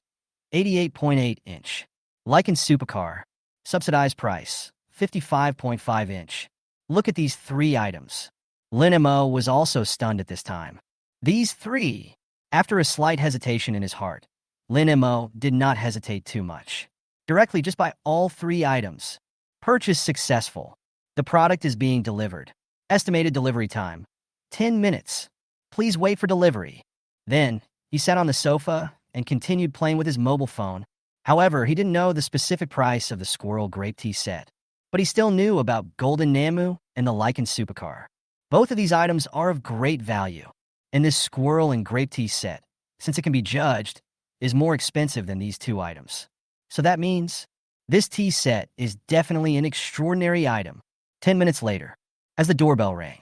88.8 inch. Lycan Supercar. Subsidized price, 55.5 inch. Look at these 3 items. Lin Mo was also stunned at this time. These 3. After a slight hesitation in his heart, Lin Mo did not hesitate too much. Directly just buy all 3 items. Purchase successful. The product is being delivered. Estimated delivery time, 10 minutes. Please wait for delivery. Then, he sat on the sofa and continued playing with his mobile phone. However, he didn't know the specific price of the Squirrel Grape Tea set. But he still knew about Golden Namu and the Lycan Supercar. Both of these items are of great value. And this Squirrel and Grape Tea set, since it can be judged, is more expensive than these 2 items. So that means this tea set is definitely an extraordinary item. 10 minutes later, as the doorbell rang,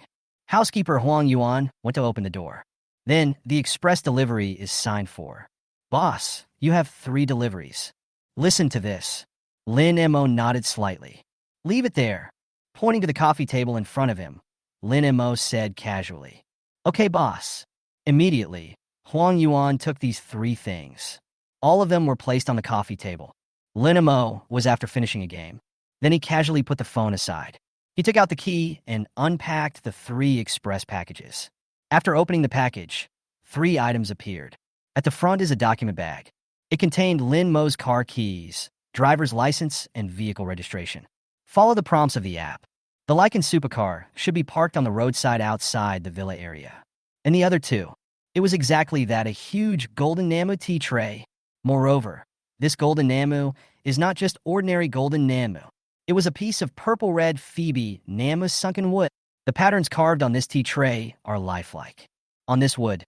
housekeeper Huang Yuan went to open the door. Then the express delivery is signed for. Boss, you have 3 deliveries. Listen to this. Lin Mo nodded slightly. Leave it there. Pointing to the coffee table in front of him, Lin Mo said casually. Okay, boss. Immediately, Huang Yuan took these 3 things. All of them were placed on the coffee table. Lin Mo was after finishing a game. Then he casually put the phone aside. He took out the key and unpacked the 3 express packages. After opening the package, 3 items appeared. At the front is a document bag. It contained Lin Mo's car keys, driver's license, and vehicle registration. Follow the prompts of the app. The Lycan Supercar should be parked on the roadside outside the villa area. And the other 2. It was exactly that, a huge Golden Namu tea tray. Moreover, this Golden Namu is not just ordinary Golden Namu. It was a piece of purple-red Phoebe Namu sunken wood. The patterns carved on this tea tray are lifelike. On this wood,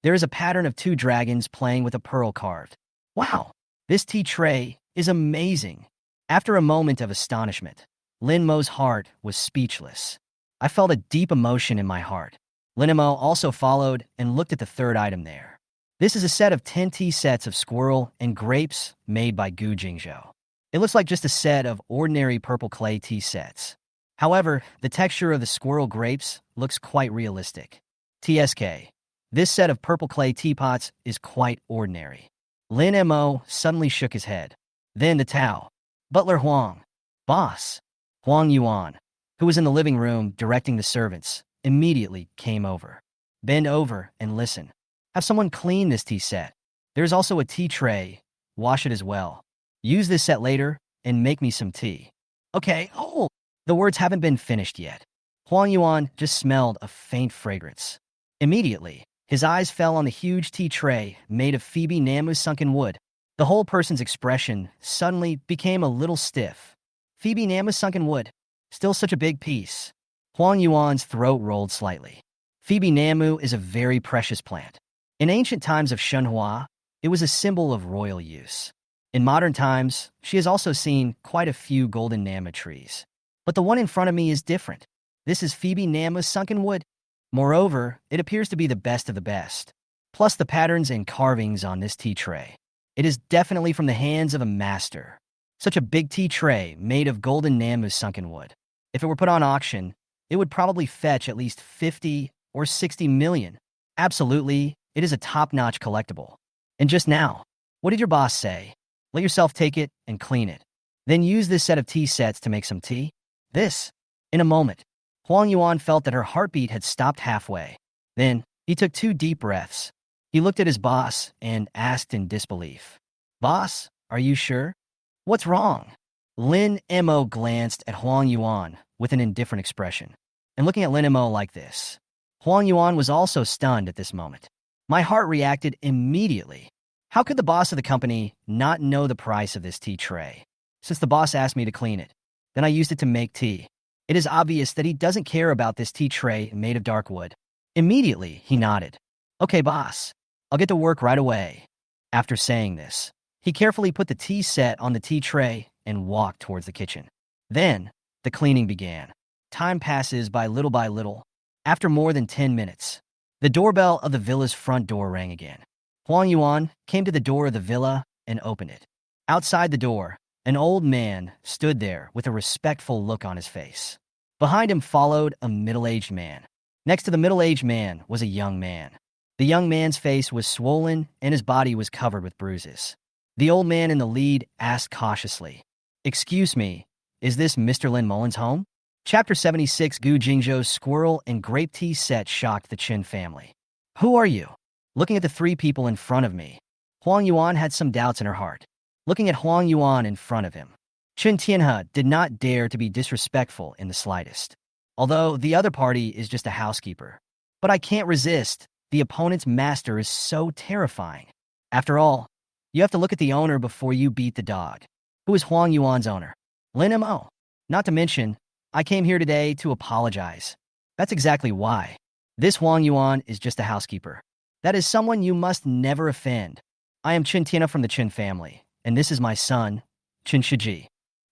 there is a pattern of two dragons playing with a pearl carved. Wow, this tea tray is amazing. After a moment of astonishment, Lin Mo's heart was speechless. I felt a deep emotion in my heart. Lin Mo also followed and looked at the third item there. This is a set of 10 tea sets of squirrel and grapes made by Gu Jingzhou. It looks like just a set of ordinary purple clay tea sets. However, the texture of the squirrel grapes looks quite realistic. TSK. This set of purple clay teapots is quite ordinary. Lin Mo suddenly shook his head. Then the Tao. Butler Huang. Boss. Huang Yuan, who was in the living room directing the servants, immediately came over. Bend over and listen. Have someone clean this tea set. There's also a tea tray. Wash it as well. Use this set later and make me some tea. Okay, the words haven't been finished yet. Huang Yuan just smelled a faint fragrance. Immediately, his eyes fell on the huge tea tray made of Phoebe Namu's sunken wood. The whole person's expression suddenly became a little stiff. Phoebe Namu's sunken wood. Still such a big piece. Huang Yuan's throat rolled slightly. Phoebe Namu is a very precious plant. In ancient times of Shenhua, it was a symbol of royal use. In modern times, she has also seen quite a few golden Nama trees. But the one in front of me is different. This is Phoebe Namu's sunken wood. Moreover, it appears to be the best of the best. Plus the patterns and carvings on this tea tray. It is definitely from the hands of a master. Such a big tea tray made of golden Namu's sunken wood. If it were put on auction, it would probably fetch at least 50 or 60 million. Absolutely, it is a top-notch collectible. And just now, what did your boss say? Let yourself take it and clean it. Then use this set of tea sets to make some tea. This. In a moment, Huang Yuan felt that her heartbeat had stopped halfway. Then, he took 2 deep breaths. He looked at his boss and asked in disbelief. Boss, are you sure? What's wrong? Lin Mo glanced at Huang Yuan with an indifferent expression. And looking at Lin Mo like this, Huang Yuan was also stunned at this moment. My heart reacted immediately. How could the boss of the company not know the price of this tea tray? Since the boss asked me to clean it, then I used it to make tea. It is obvious that he doesn't care about this tea tray made of dark wood. Immediately, he nodded. Okay, boss. I'll get to work right away. After saying this, he carefully put the tea set on the tea tray and walked towards the kitchen. Then, the cleaning began. Time passes by little. After more than 10 minutes, the doorbell of the villa's front door rang again. Huang Yuan came to the door of the villa and opened it. Outside the door, an old man stood there with a respectful look on his face. Behind him followed a middle-aged man. Next to the middle-aged man was a young man. The young man's face was swollen and his body was covered with bruises. The old man in the lead asked cautiously, Excuse me, is this Mr. Lin Mo's home? Chapter 76 Gu Jingzhou's squirrel and grape tea set shocked the Qin family. Who are you? Looking at the 3 people in front of me, Huang Yuan had some doubts in her heart. Looking at Huang Yuan in front of him, Qin Tianhe did not dare to be disrespectful in the slightest. Although the other party is just a housekeeper. But I can't resist. The opponent's master is so terrifying. After all, you have to look at the owner before you beat the dog. Who is Huang Yuan's owner? Lin Mo. Not to mention, I came here today to apologize. That's exactly why. This Huang Yuan is just a housekeeper. That is someone you must never offend. I am Qin Tianhe from the Qin family, and this is my son, Qin Shiji.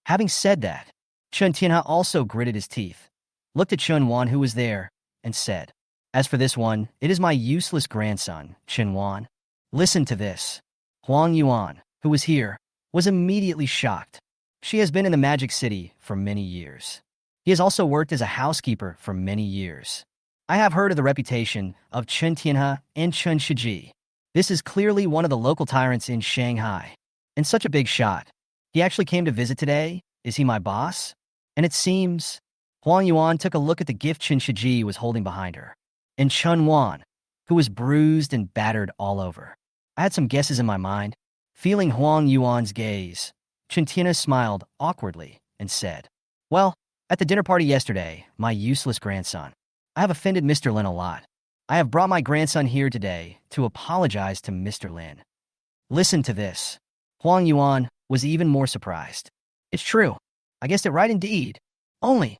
Having said that, Qin Tianhe also gritted his teeth, looked at Qin Wan who was there, and said, As for this one, it is my useless grandson, Qin Wan. Listen to this. Huang Yuan, who was here, was immediately shocked. She has been in the Magic City for many years. He has also worked as a housekeeper for many years. I have heard of the reputation of Qin Tianhe and Qin Shiji. This is clearly one of the local tyrants in Shanghai. And such a big shot. He actually came to visit today. Is he my boss? And it seems... Huang Yuan took a look at the gift Qin Shiji was holding behind her. And Chen Wan, who was bruised and battered all over. I had some guesses in my mind. Feeling Huang Yuan's gaze, Qin Tianhe smiled awkwardly and said, Well, at the dinner party yesterday, my useless grandson. I have offended Mr. Lin a lot. I have brought my grandson here today to apologize to Mr. Lin. Listen to this. Huang Yuan was even more surprised. It's true. I guessed it right indeed. Only.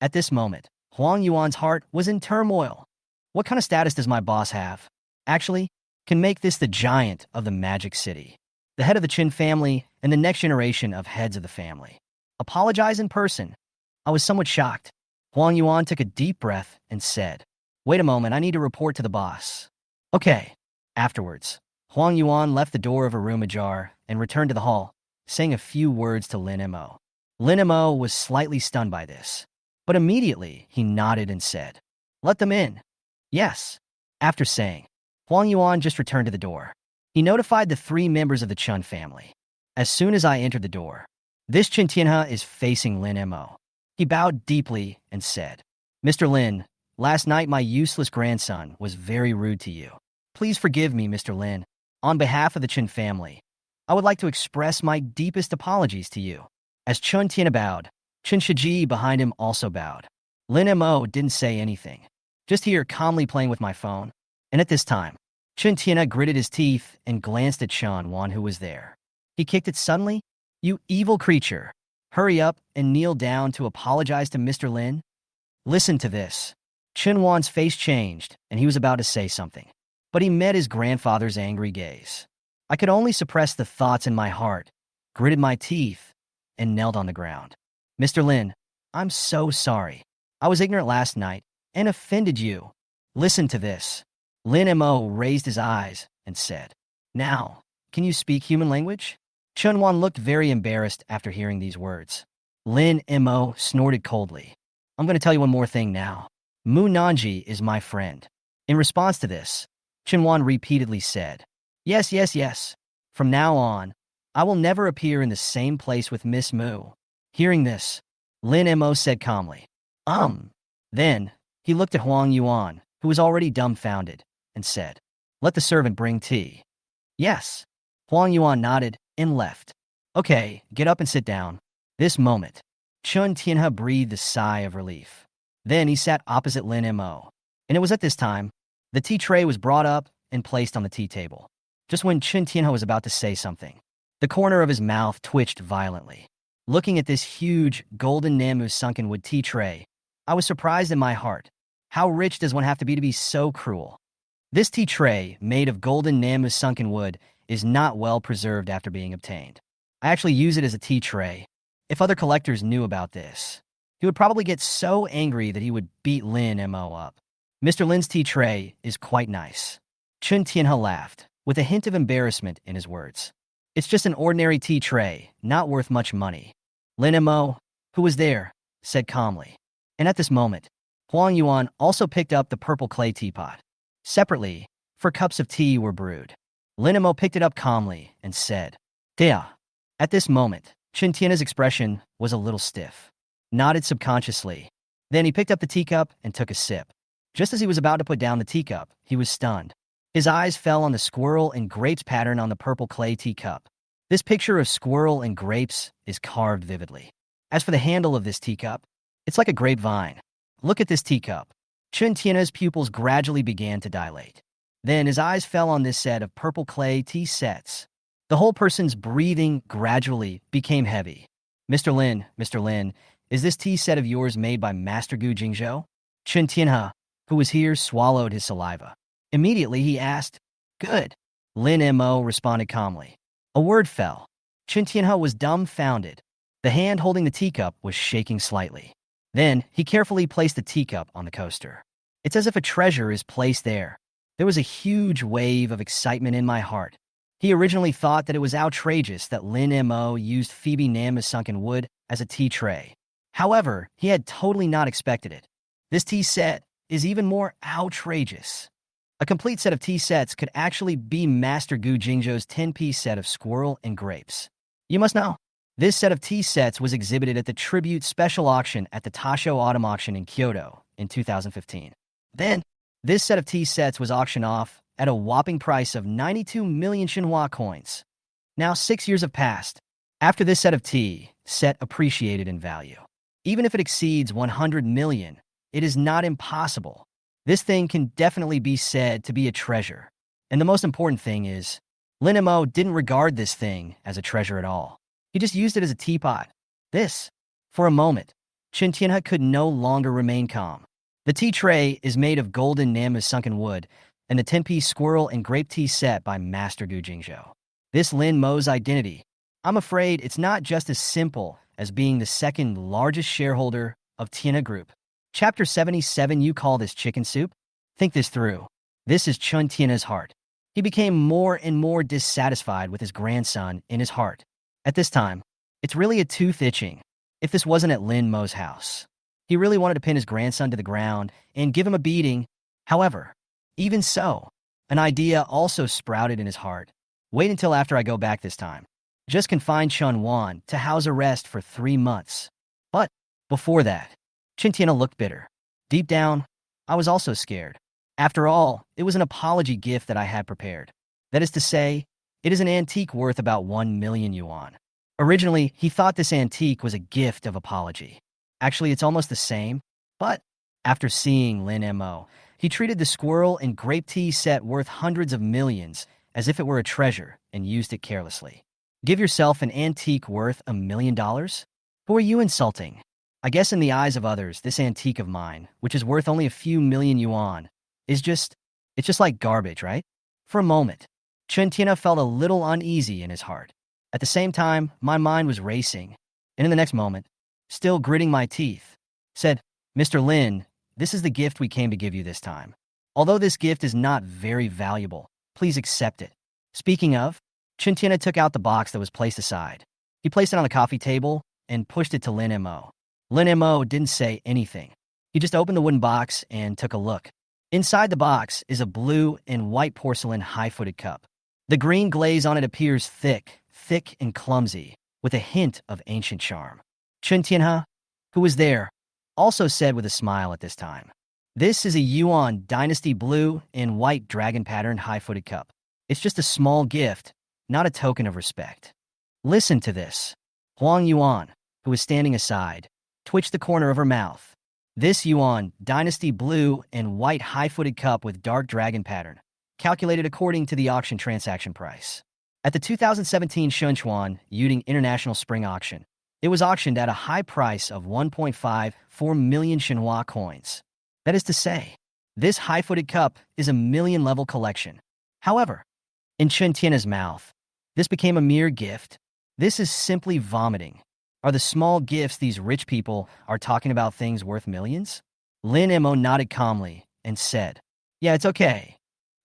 At this moment, Huang Yuan's heart was in turmoil. What kind of status does my boss have? Actually, can make this the giant of the Magic City, the head of the Qin family and the next generation of heads of the family. Apologize in person. I was somewhat shocked. Huang Yuan took a deep breath and said, "Wait a moment, I need to report to the boss." Okay. Afterwards, Huang Yuan left the door of her room ajar and returned to the hall, saying a few words to Lin Mo. Lin Mo was slightly stunned by this, but immediately he nodded and said, "Let them in." Yes. After saying, Huang Yuan just returned to the door. He notified the 3 members of the Chun family. As soon as I entered the door, this Chen Tianhe is facing Lin Mo. He bowed deeply and said, "Mr. Lin, last night my useless grandson was very rude to you. Please forgive me, Mr. Lin. On behalf of the Chen family, I would like to express my deepest apologies to you." As Chun Tianhe bowed, Chen Shiji behind him also bowed. Lin Mo didn't say anything, just here calmly playing with my phone. And at this time, Chen Tianhe gritted his teeth and glanced at Chen Wan, who was there. He kicked it suddenly. "You evil creature. Hurry up and kneel down to apologize to Mr. Lin." Listen to this. Chen Wan's face changed, and he was about to say something, but he met his grandfather's angry gaze. I could only suppress the thoughts in my heart, gritted my teeth, and knelt on the ground. "Mr. Lin, I'm so sorry. I was ignorant last night and offended you. Listen to this." Lin Mo raised his eyes and said, "Now, can you speak human language?" Chen Wan looked very embarrassed after hearing these words. Lin Mo snorted coldly. "I'm going to tell you one more thing now. Mu Nanji is my friend." In response to this, Chen Wan repeatedly said, "Yes, yes, yes. From now on, I will never appear in the same place with Miss Mu." Hearing this, Lin Mo said calmly, Then, he looked at Huang Yuan, who was already dumbfounded, and said, "Let the servant bring tea." "Yes." Huang Yuan nodded and left. "Okay, get up and sit down." This moment, Chun Tianhe breathed a sigh of relief. Then he sat opposite Lin Mo, and it was at this time the tea tray was brought up and placed on the tea table. Just when Chun Tianhe was about to say something, the corner of his mouth twitched violently. Looking at this huge golden Namu sunken wood tea tray, I was surprised in my heart. How rich does one have to be so cruel? This tea tray, made of golden Namu sunken wood, is not well preserved after being obtained. I actually use it as a tea tray. If other collectors knew about this, he would probably get so angry that he would beat Lin Mo up. Mr. Lin's tea tray is quite nice. Chun Tianhe laughed, with a hint of embarrassment in his words. "It's just an ordinary tea tray, not worth much money." Lin Mo, who was there, said calmly. And at this moment, Huang Yuan also picked up the purple clay teapot. Separately, 4 cups of tea were brewed. Lin Mo picked it up calmly and said, "Dea." At this moment, Chen Tianhe's expression was a little stiff. Nodded subconsciously. Then he picked up the teacup and took a sip. Just as he was about to put down the teacup, he was stunned. His eyes fell on the squirrel and grapes pattern on the purple clay teacup. This picture of squirrel and grapes is carved vividly. As for the handle of this teacup, it's like a grapevine. Look at this teacup. Chen Tianhe's pupils gradually began to dilate. Then his eyes fell on this set of purple clay tea sets. The whole person's breathing gradually became heavy. Mr. Lin, is this tea set of yours made by Master Gu Jingzhou?" Chen Tianhe, who was here, swallowed his saliva. Immediately he asked, "Good." Lin Mo responded calmly. A word fell. Chen Tianhe was dumbfounded. The hand holding the teacup was shaking slightly. Then he carefully placed the teacup on the coaster. It's as if a treasure is placed there. There was a huge wave of excitement in my heart. He originally thought that it was outrageous that Lin Mo used Phoebe Nam's sunken wood as a tea tray. However, he had totally not expected it. This tea set is even more outrageous. A complete set of tea sets could actually be Master Gu Jingzhou's 10-piece set of squirrel and grapes. You must know, this set of tea sets was exhibited at the Tribute Special Auction at the Tasho Autumn Auction in Kyoto in 2015. Then, this set of tea sets was auctioned off at a whopping price of 92 million Xinhua coins. Now 6 years have passed. After this set of tea set appreciated in value. Even if it exceeds 100 million, it is not impossible. This thing can definitely be said to be a treasure. And the most important thing is, Lin Mo didn't regard this thing as a treasure at all. He just used it as a teapot. For a moment, Chen Tianhe could no longer remain calm. The tea tray is made of golden Nam's sunken wood, and the 10-piece squirrel and grape tea set by Master Gu Jingzhou. This Lin Mo's identity, I'm afraid it's not just as simple as being the second largest shareholder of Tina Group. Chapter 77. You call this chicken soup? Think this through. This is Chun Tina's heart. He became more and more dissatisfied with his grandson in his heart. At this time, it's really a tooth itching. If this wasn't at Lin Mo's house, he really wanted to pin his grandson to the ground and give him a beating. However, even so, an idea also sprouted in his heart. Wait until after I go back this time. Just confine Chun Wan to house arrest for 3 months. But before that, Chun Tina looked bitter. Deep down, I was also scared. After all, it was an apology gift that I had prepared. That is to say, it is an antique worth about 1 million yuan. Originally, he thought this antique was a gift of apology. Actually, it's almost the same, but after seeing Lin Mo, he treated the squirrel and grape tea set worth hundreds of millions as if it were a treasure and used it carelessly. Give yourself an antique worth $1 million? Who are you insulting? I guess in the eyes of others, this antique of mine, which is worth only a few million yuan, it's just like garbage, right? For a moment, Chun Tina felt a little uneasy in his heart. At the same time, my mind was racing, and in the next moment, still gritting my teeth, said, Mr. Lin, this is the gift we came to give you this time. Although this gift is not very valuable, please accept it. Speaking of, Chun Tina took out the box that was placed aside. He placed it on the coffee table and pushed it to Lin Mo. Lin Mo didn't say anything. He just opened the wooden box and took a look. Inside the box is a blue and white porcelain high-footed cup. The green glaze on it appears thick and clumsy, with a hint of ancient charm. Chun Tina, who was there, also said with a smile at this time, this is a Yuan Dynasty blue and white dragon patterned high-footed cup. It's just a small gift, not a token of respect. Listen to this. Huang Yuan, who was standing aside, twitched the corner of her mouth. This Yuan Dynasty blue and white high-footed cup with dark dragon pattern, calculated according to the auction transaction price. At the 2017 Shunchuan Yuding International Spring Auction, it was auctioned at a high price of 1.54 million Shenhua coins. That is to say, this high-footed cup is a million-level collection. However, in Chun Tina's mouth, this became a mere gift. This is simply vomiting. Are the small gifts these rich people are talking about things worth millions? Lin Mo nodded calmly and said, yeah, it's okay.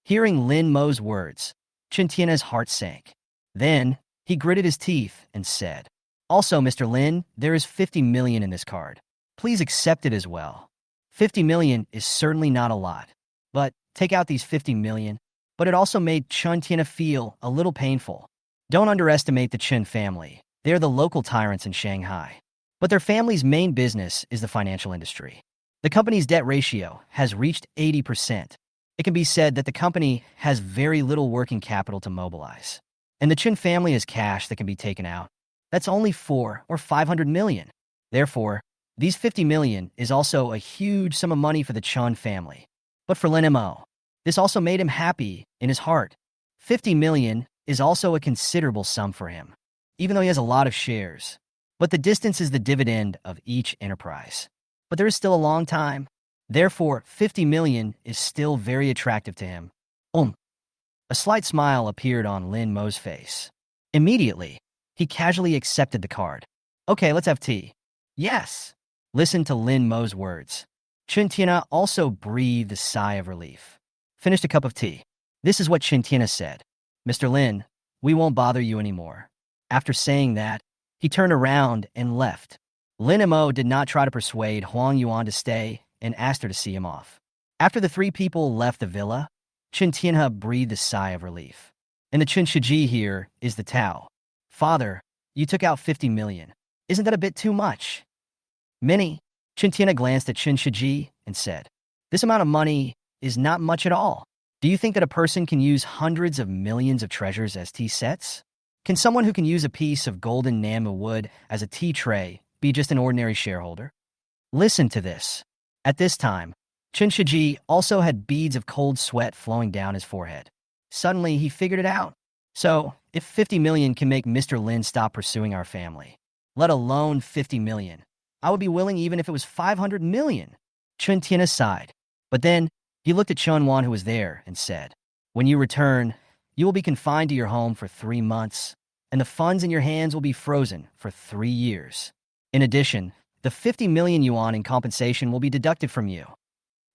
Hearing Lin Mo's words, Chun Tina's heart sank. Then, he gritted his teeth and said, also, Mr. Lin, there is 50 million in this card. Please accept it as well. 50 million is certainly not a lot, but take out these 50 million. But it also made Chun Tina feel a little painful. Don't underestimate the Chun family. They are the local tyrants in Shanghai. But their family's main business is the financial industry. The company's debt ratio has reached 80%. It can be said that the company has very little working capital to mobilize. And the Chun family has cash that can be taken out. That's only 400 or 500 million. Therefore, these 50 million is also a huge sum of money for the Chun family. But for Lin Mo, this also made him happy in his heart. 50 million is also a considerable sum for him, even though he has a lot of shares. But the distance is the dividend of each enterprise. But there is still a long time. Therefore, 50 million is still very attractive to him. A slight smile appeared on Lin Mo's face. Immediately, he casually accepted the card. Okay, let's have tea. Yes. Listen to Lin Mo's words. Chun Tina also breathed a sigh of relief. Finished a cup of tea. This is what Chun Tina said. Mr. Lin, we won't bother you anymore. After saying that, he turned around and left. Lin Mo did not try to persuade Huang Yuan to stay and asked her to see him off. After the 3 people left the villa, Chun Tina breathed a sigh of relief. And the Chun Shiji here is the Tao. Father, you took out 50 million. Isn't that a bit too much? Many. Chun Tina glanced at Chun Shiji and said, this amount of money is not much at all. Do you think that a person can use hundreds of millions of treasures as tea sets? Can someone who can use a piece of golden Namma wood as a tea tray be just an ordinary shareholder? Listen to this. At this time, Chun Shiji also had beads of cold sweat flowing down his forehead. Suddenly, he figured it out. So, if 50 million can make Mr. Lin stop pursuing our family, let alone 50 million, I would be willing even if it was 500 million. Chun Tian sighed. But then, he looked at Chun Wan who was there and said, "When you return, you will be confined to your home for 3 months, and the funds in your hands will be frozen for 3 years. In addition, the 50 million yuan in compensation will be deducted from you."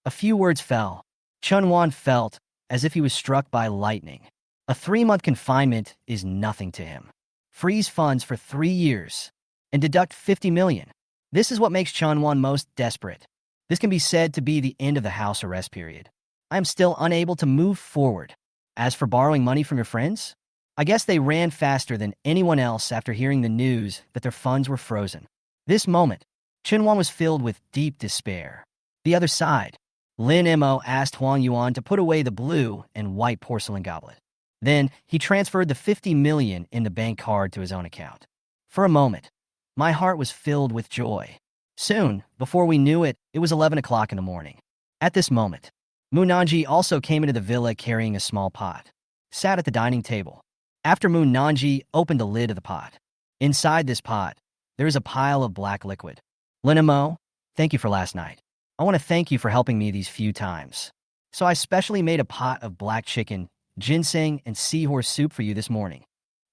A few words fell. Chun Wan felt as if he was struck by lightning. A 3-month confinement is nothing to him. Freeze funds for 3 years and deduct 50 million. This is what makes Chun Wan most desperate. This can be said to be the end of the house arrest period. I am still unable to move forward. As for borrowing money from your friends, I guess they ran faster than anyone else after hearing the news that their funds were frozen. This moment, Chun Wan was filled with deep despair. The other side, Lin Mo asked Huang Yuan to put away the blue and white porcelain goblet. Then he transferred the 50 million in the bank card to his own account. For a moment, my heart was filled with joy. Soon, before we knew it, it was 11 o'clock in the morning. At this moment, Mu Nanji also came into the villa carrying a small pot, sat at the dining table. After Mu Nanji opened the lid of the pot, inside this pot, there is a pile of black liquid. "Lin Mo, thank you for last night. I want to thank you for helping me these few times. So I specially made a pot of black chicken, ginseng, and seahorse soup for you this morning."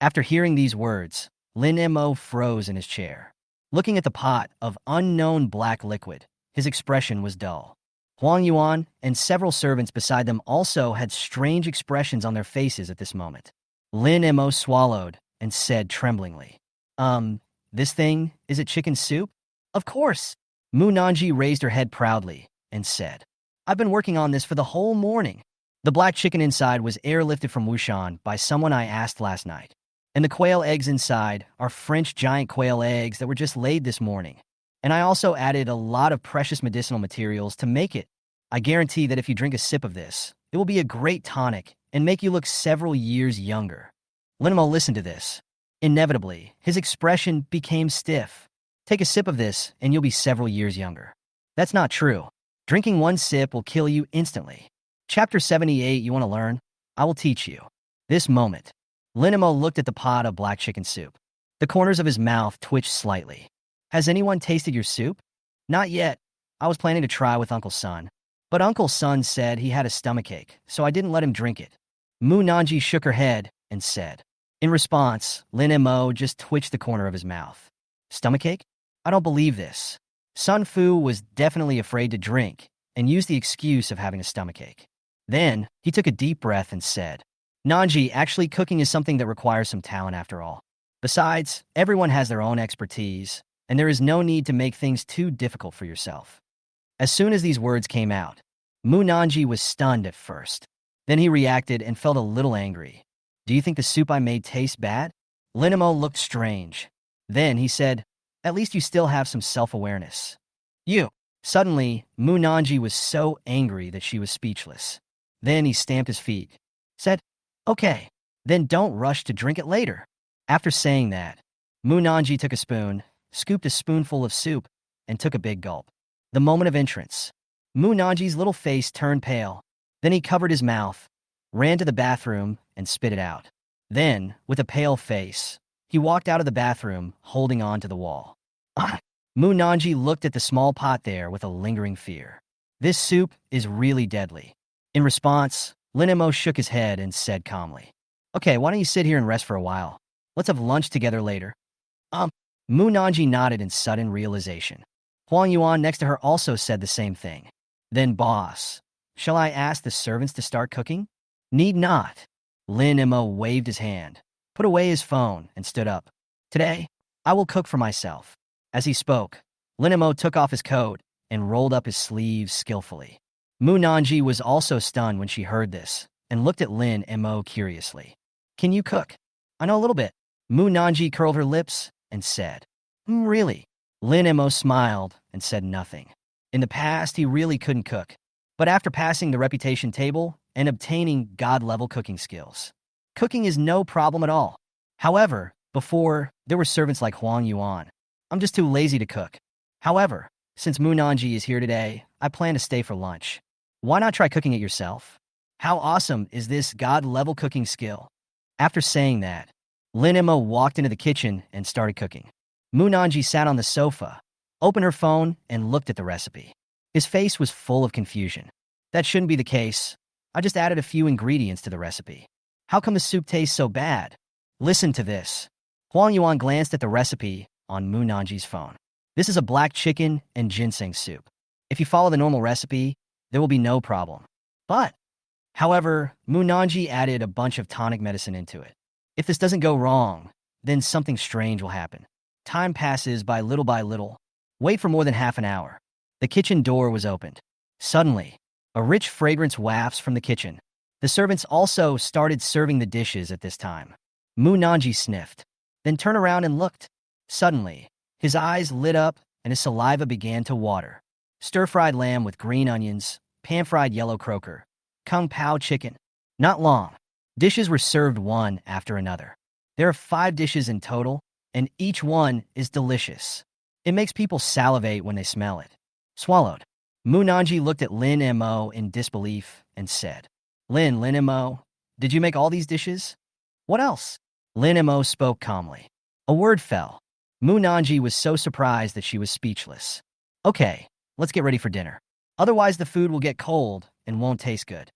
After hearing these words, Lin Mo froze in his chair. Looking at the pot of unknown black liquid, his expression was dull. Huang Yuan and several servants beside them also had strange expressions on their faces at this moment. Lin Mo swallowed and said tremblingly, This thing, is it chicken soup?" "Of course." Mu Nanji raised her head proudly and said, "I've been working on this for the whole morning." The black chicken inside was airlifted from Wushan by someone I asked last night. And the quail eggs inside are French giant quail eggs that were just laid this morning. And I also added a lot of precious medicinal materials to make it. I guarantee that if you drink a sip of this, it will be a great tonic and make you look several years younger. Lin Mo listened to this. Inevitably, his expression became stiff. "Take a sip of this and you'll be several years younger." That's not true. Drinking one sip will kill you instantly. Chapter 78, you want to learn? I will teach you. This moment, Lin Mo looked at the pot of black chicken soup. The corners of his mouth twitched slightly. "Has anyone tasted your soup?" "Not yet. I was planning to try with Uncle Sun. But Uncle Sun said he had a stomachache, so I didn't let him drink it." Mu Nanji shook her head and said. In response, Lin Mo just twitched the corner of his mouth. "Stomachache? I don't believe this." Sun Fu was definitely afraid to drink and used the excuse of having a stomachache. Then, he took a deep breath and said, "Nanji, actually cooking is something that requires some talent after all. Besides, everyone has their own expertise, and there is no need to make things too difficult for yourself." As soon as these words came out, Mu Nanji was stunned at first. Then he reacted and felt a little angry. "Do you think the soup I made tastes bad?" Lin Mo looked strange. Then he said, "At least you still have some self-awareness." "You." Suddenly, Mu Nanji was so angry that she was speechless. Then he stamped his feet, said, "Okay, then don't rush to drink it later." After saying that, Mu Nanji took a spoon, scooped a spoonful of soup, and took a big gulp. The moment of entrance, Mu Nanji's little face turned pale. Then he covered his mouth, ran to the bathroom, and spit it out. Then, with a pale face, he walked out of the bathroom, holding on to the wall. Mu Nanji looked at the small pot there with a lingering fear. "This soup is really deadly." In response, Lin Mo shook his head and said calmly, "Okay, why don't you sit here and rest for a while? Let's have lunch together later." Mu Nanji nodded in sudden realization. Huang Yuan next to her also said the same thing. Then, "Boss, shall I ask the servants to start cooking?" "Need not." Lin Mo waved his hand, put away his phone, and stood up. "Today, I will cook for myself." As he spoke, Lin Mo took off his coat and rolled up his sleeves skillfully. Mu Nanji was also stunned when she heard this and looked at Lin Mo curiously. "Can you cook?" "I know a little bit." Mu Nanji curled her lips and said, Really?" Lin Mo smiled and said nothing. In the past, he really couldn't cook, but after passing the reputation table and obtaining god-level cooking skills, cooking is no problem at all. However, before, there were servants like Huang Yuan. I'm just too lazy to cook. However, since Mu Nanji is here today, I plan to stay for lunch. Why not try cooking it yourself? How awesome is this god-level cooking skill? After saying that, Lin Mo walked into the kitchen and started cooking. Mu Nanji sat on the sofa, opened her phone, and looked at the recipe. His face was full of confusion. That shouldn't be the case. I just added a few ingredients to the recipe. How come the soup tastes so bad? Listen to this. Huang Yuan glanced at the recipe on Mu Nanji's phone. This is a black chicken and ginseng soup. If you follow the normal recipe, there will be no problem. But, however, Mu Nanji added a bunch of tonic medicine into it. If this doesn't go wrong, then something strange will happen. Time passes by little. Wait for more than half an hour. The kitchen door was opened. Suddenly, a rich fragrance wafts from the kitchen. The servants also started serving the dishes at this time. Mu Nanji sniffed, then turned around and looked. Suddenly, his eyes lit up and his saliva began to water. Stir-fried lamb with green onions, pan-fried yellow croaker, kung pao chicken. Not long. Dishes were served one after another. There are 5 dishes in total, and each one is delicious. It makes people salivate when they smell it. Swallowed. Mu Nanji looked at Lin Mo in disbelief and said, Lin Mo, did you make all these dishes? What else? Lin Mo spoke calmly. A word fell. Mu Nanji was so surprised that she was speechless. Okay, let's get ready for dinner. Otherwise the food will get cold and won't taste good.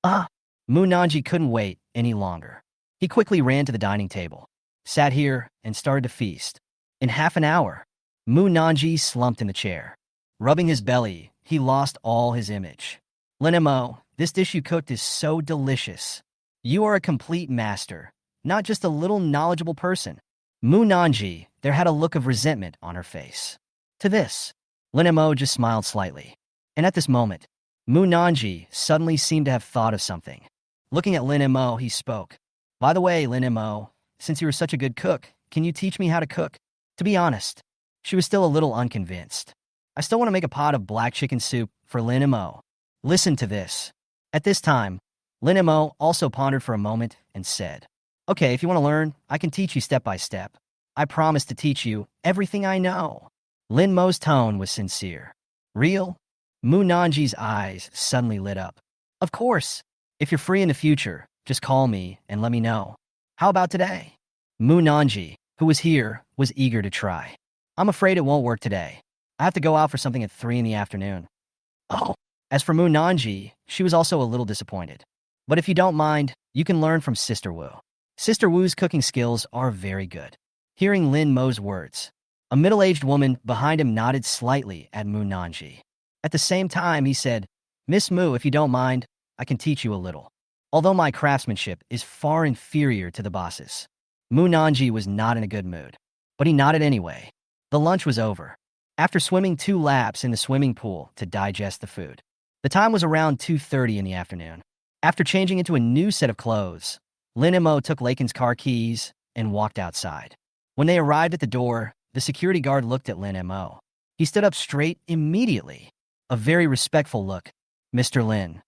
Mu Nanji couldn't wait any longer. He quickly ran to the dining table, sat here, and started to feast. In half an hour, Mu Nanji slumped in the chair. Rubbing his belly, he lost all his image. Lin Mo, this dish you cooked is so delicious. You are a complete master, not just a little knowledgeable person. Mu Nanji, there had a look of resentment on her face. To this, Lin Mo just smiled slightly. And at this moment, Mu Nanji suddenly seemed to have thought of something. Looking at Lin Mo, he spoke. By the way, Lin Mo, since you are such a good cook, can you teach me how to cook? To be honest, she was still a little unconvinced. I still want to make a pot of black chicken soup for Lin Mo. Listen to this. At this time, Lin Mo also pondered for a moment and said, Okay, if you want to learn, I can teach you step by step. I promise to teach you everything I know. Lin Mo's tone was sincere. Real? Mu Nanji's eyes suddenly lit up. Of course. If you're free in the future, just call me and let me know. How about today? Mu Nanji, who was here, was eager to try. I'm afraid it won't work today. I have to go out for something at 3 in the afternoon. Oh. As for Mu Nanji, she was also a little disappointed. But if you don't mind, you can learn from Sister Wu. Sister Wu's cooking skills are very good. Hearing Lin Mo's words, a middle-aged woman behind him nodded slightly at Mu Nanji. At the same time, he said, Miss Mu, if you don't mind, I can teach you a little. Although my craftsmanship is far inferior to the boss's. Mu Nanji was not in a good mood, but he nodded anyway. The lunch was over. After swimming 2 laps in the swimming pool to digest the food, the time was around 2:30 in the afternoon. After changing into a new set of clothes, Lin Mo took Lakin's car keys and walked outside. When they arrived at the door, the security guard looked at Lin Mo. He stood up straight immediately. A very respectful look. Mr. Lin.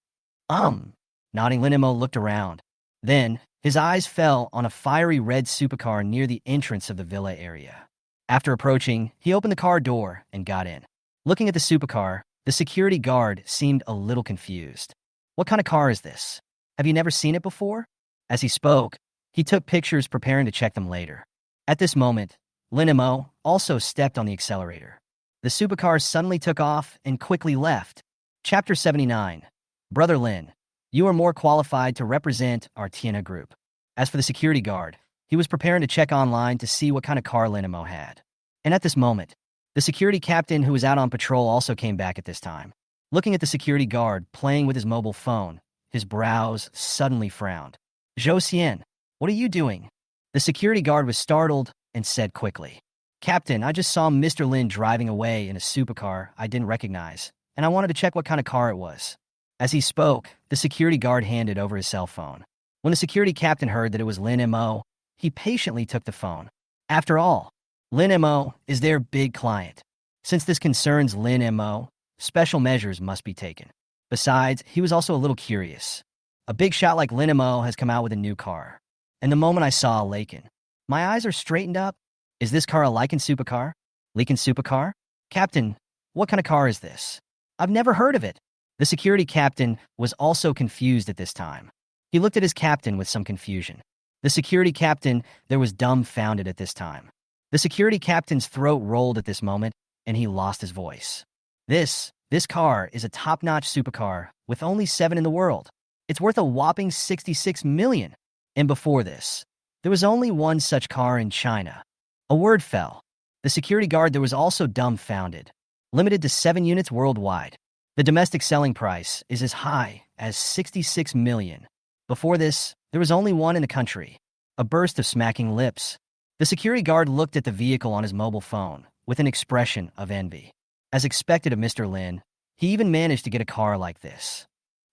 Nodding, Lin Mo looked around. Then, his eyes fell on a fiery red supercar near the entrance of the villa area. After approaching, he opened the car door and got in. Looking at the supercar, the security guard seemed a little confused. What kind of car is this? Have you never seen it before? As he spoke, he took pictures preparing to check them later. At this moment, Lin Mo also stepped on the accelerator. The supercar suddenly took off and quickly left. Chapter 79. Brother Lin, you are more qualified to represent our Tiana group. As for the security guard, he was preparing to check online to see what kind of car Lin Mo had. And at this moment, the security captain who was out on patrol also came back at this time. Looking at the security guard playing with his mobile phone, his brows suddenly frowned. Zhou Xian, what are you doing? The security guard was startled and said quickly, Captain, I just saw Mr. Lin driving away in a supercar I didn't recognize, and I wanted to check what kind of car it was. As he spoke, the security guard handed over his cell phone. When the security captain heard that it was Lin Mo, he patiently took the phone. After all, Lin Mo is their big client. Since this concerns Lin Mo, special measures must be taken. Besides, he was also a little curious. A big shot like Lin Mo has come out with a new car. And the moment I saw Lakin, my eyes are straightened up. Is this car a Lakin Supercar? Lakin Supercar? Captain, what kind of car is this? I've never heard of it. The security captain was also confused at this time. He looked at his captain with some confusion. The security captain there was dumbfounded at this time. The security captain's throat rolled at this moment, and he lost his voice. This This car is a top-notch supercar with only 7 in the world. It's worth a whopping 66 million. And before this, there was only one such car in China. A word fell. The security guard there was also dumbfounded. Limited to 7 units worldwide. The domestic selling price is as high as 66 million. Before this, there was only one in the country. A burst of smacking lips. The security guard looked at the vehicle on his mobile phone with an expression of envy. As expected of Mr. Lin, he even managed to get a car like this.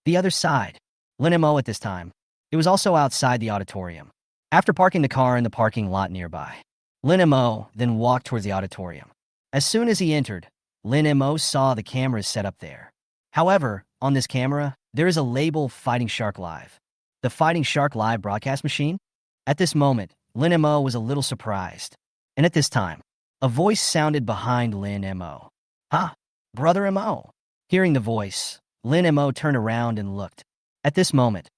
The other side. Lin Mo at this time. It was also outside the auditorium. After parking the car in the parking lot nearby, Lin Mo then walked towards the auditorium. As soon as he entered, Lin Mo saw the cameras set up there. However, on this camera, there is a label Fighting Shark Live. The Fighting Shark Live broadcast machine? At this moment, Lin Mo was a little surprised. And at this time, a voice sounded behind Lin Mo. "Ha, Brother Mo." Hearing the voice, Lin Mo turned around and looked. At this moment,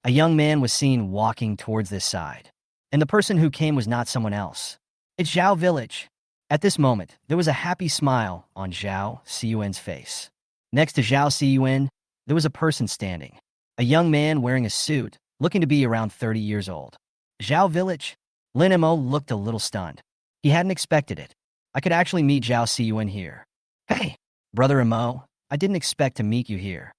a young man was seen walking towards this side. And the person who came was not someone else. It's Zhao Village. At this moment, there was a happy smile on Zhao Ciyuan's face. Next to Zhao Ciyuan, there was a person standing. A young man wearing a suit, looking to be around 30 years old. Zhao Village? Lin Mo looked a little stunned. He hadn't expected it. I could actually meet Zhao Ciyuan here. Hey, Brother Mo, I didn't expect to meet you here.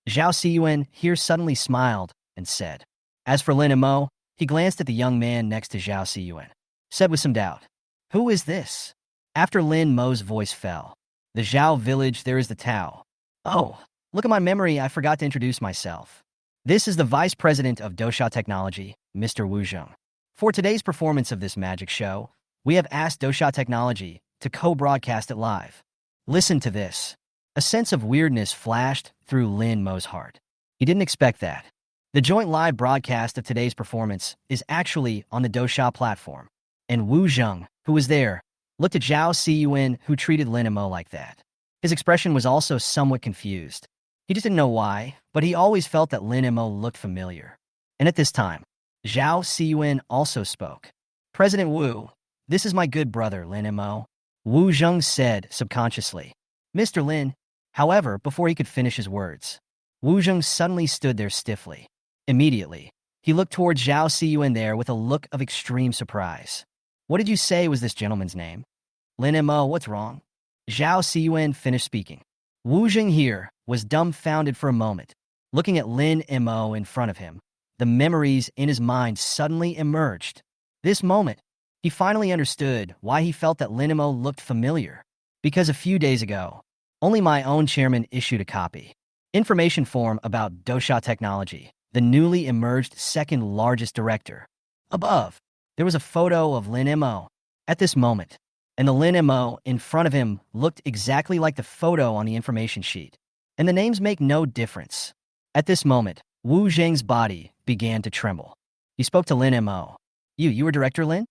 Zhao Ciyuan here suddenly smiled and said. As for Lin Mo, he glanced at the young man next to Zhao Ciyuan, said with some doubt, "Who is this?" After Lin Mo's voice fell. The Zhao Village, there is the Tao. Oh, look at my memory, I forgot to introduce myself. This is the Vice President of Dosha Technology, Mr. Wu Zheng. For today's performance of this magic show, we have asked Dosha Technology to co-broadcast it live. Listen to this. A sense of weirdness flashed through Lin Mo's heart. He didn't expect that. The joint live broadcast of today's performance is actually on the Dosha platform. And Wu Zheng, who was there, looked at Zhao Ciyuan, who treated Lin Mo like that. His expression was also somewhat confused. He just didn't know why, but he always felt that Lin Mo looked familiar. And at this time, Zhao Ciyuan also spoke. President Wu, this is my good brother, Lin Mo. Wu Zheng said subconsciously. Mr. Lin. However, before he could finish his words, Wu Zheng suddenly stood there stiffly. Immediately, he looked towards Zhao Ciyuan there with a look of extreme surprise. What did you say was this gentleman's name? Lin Mo, what's wrong? Zhao Ciyuan finished speaking. Wu Zheng here was dumbfounded for a moment, looking at Lin Mo in front of him. The memories in his mind suddenly emerged. This moment, he finally understood why he felt that Lin Mo looked familiar. Because a few days ago, only my own chairman issued a copy. Information form about Dosha Technology, the newly emerged second largest director. Above, there was a photo of Lin Mo. At this moment, and the Lin Mo in front of him looked exactly like the photo on the information sheet. And the names make no difference. At this moment, Wu Zheng's body began to tremble. He spoke to Lin Mo. You were Director Lin?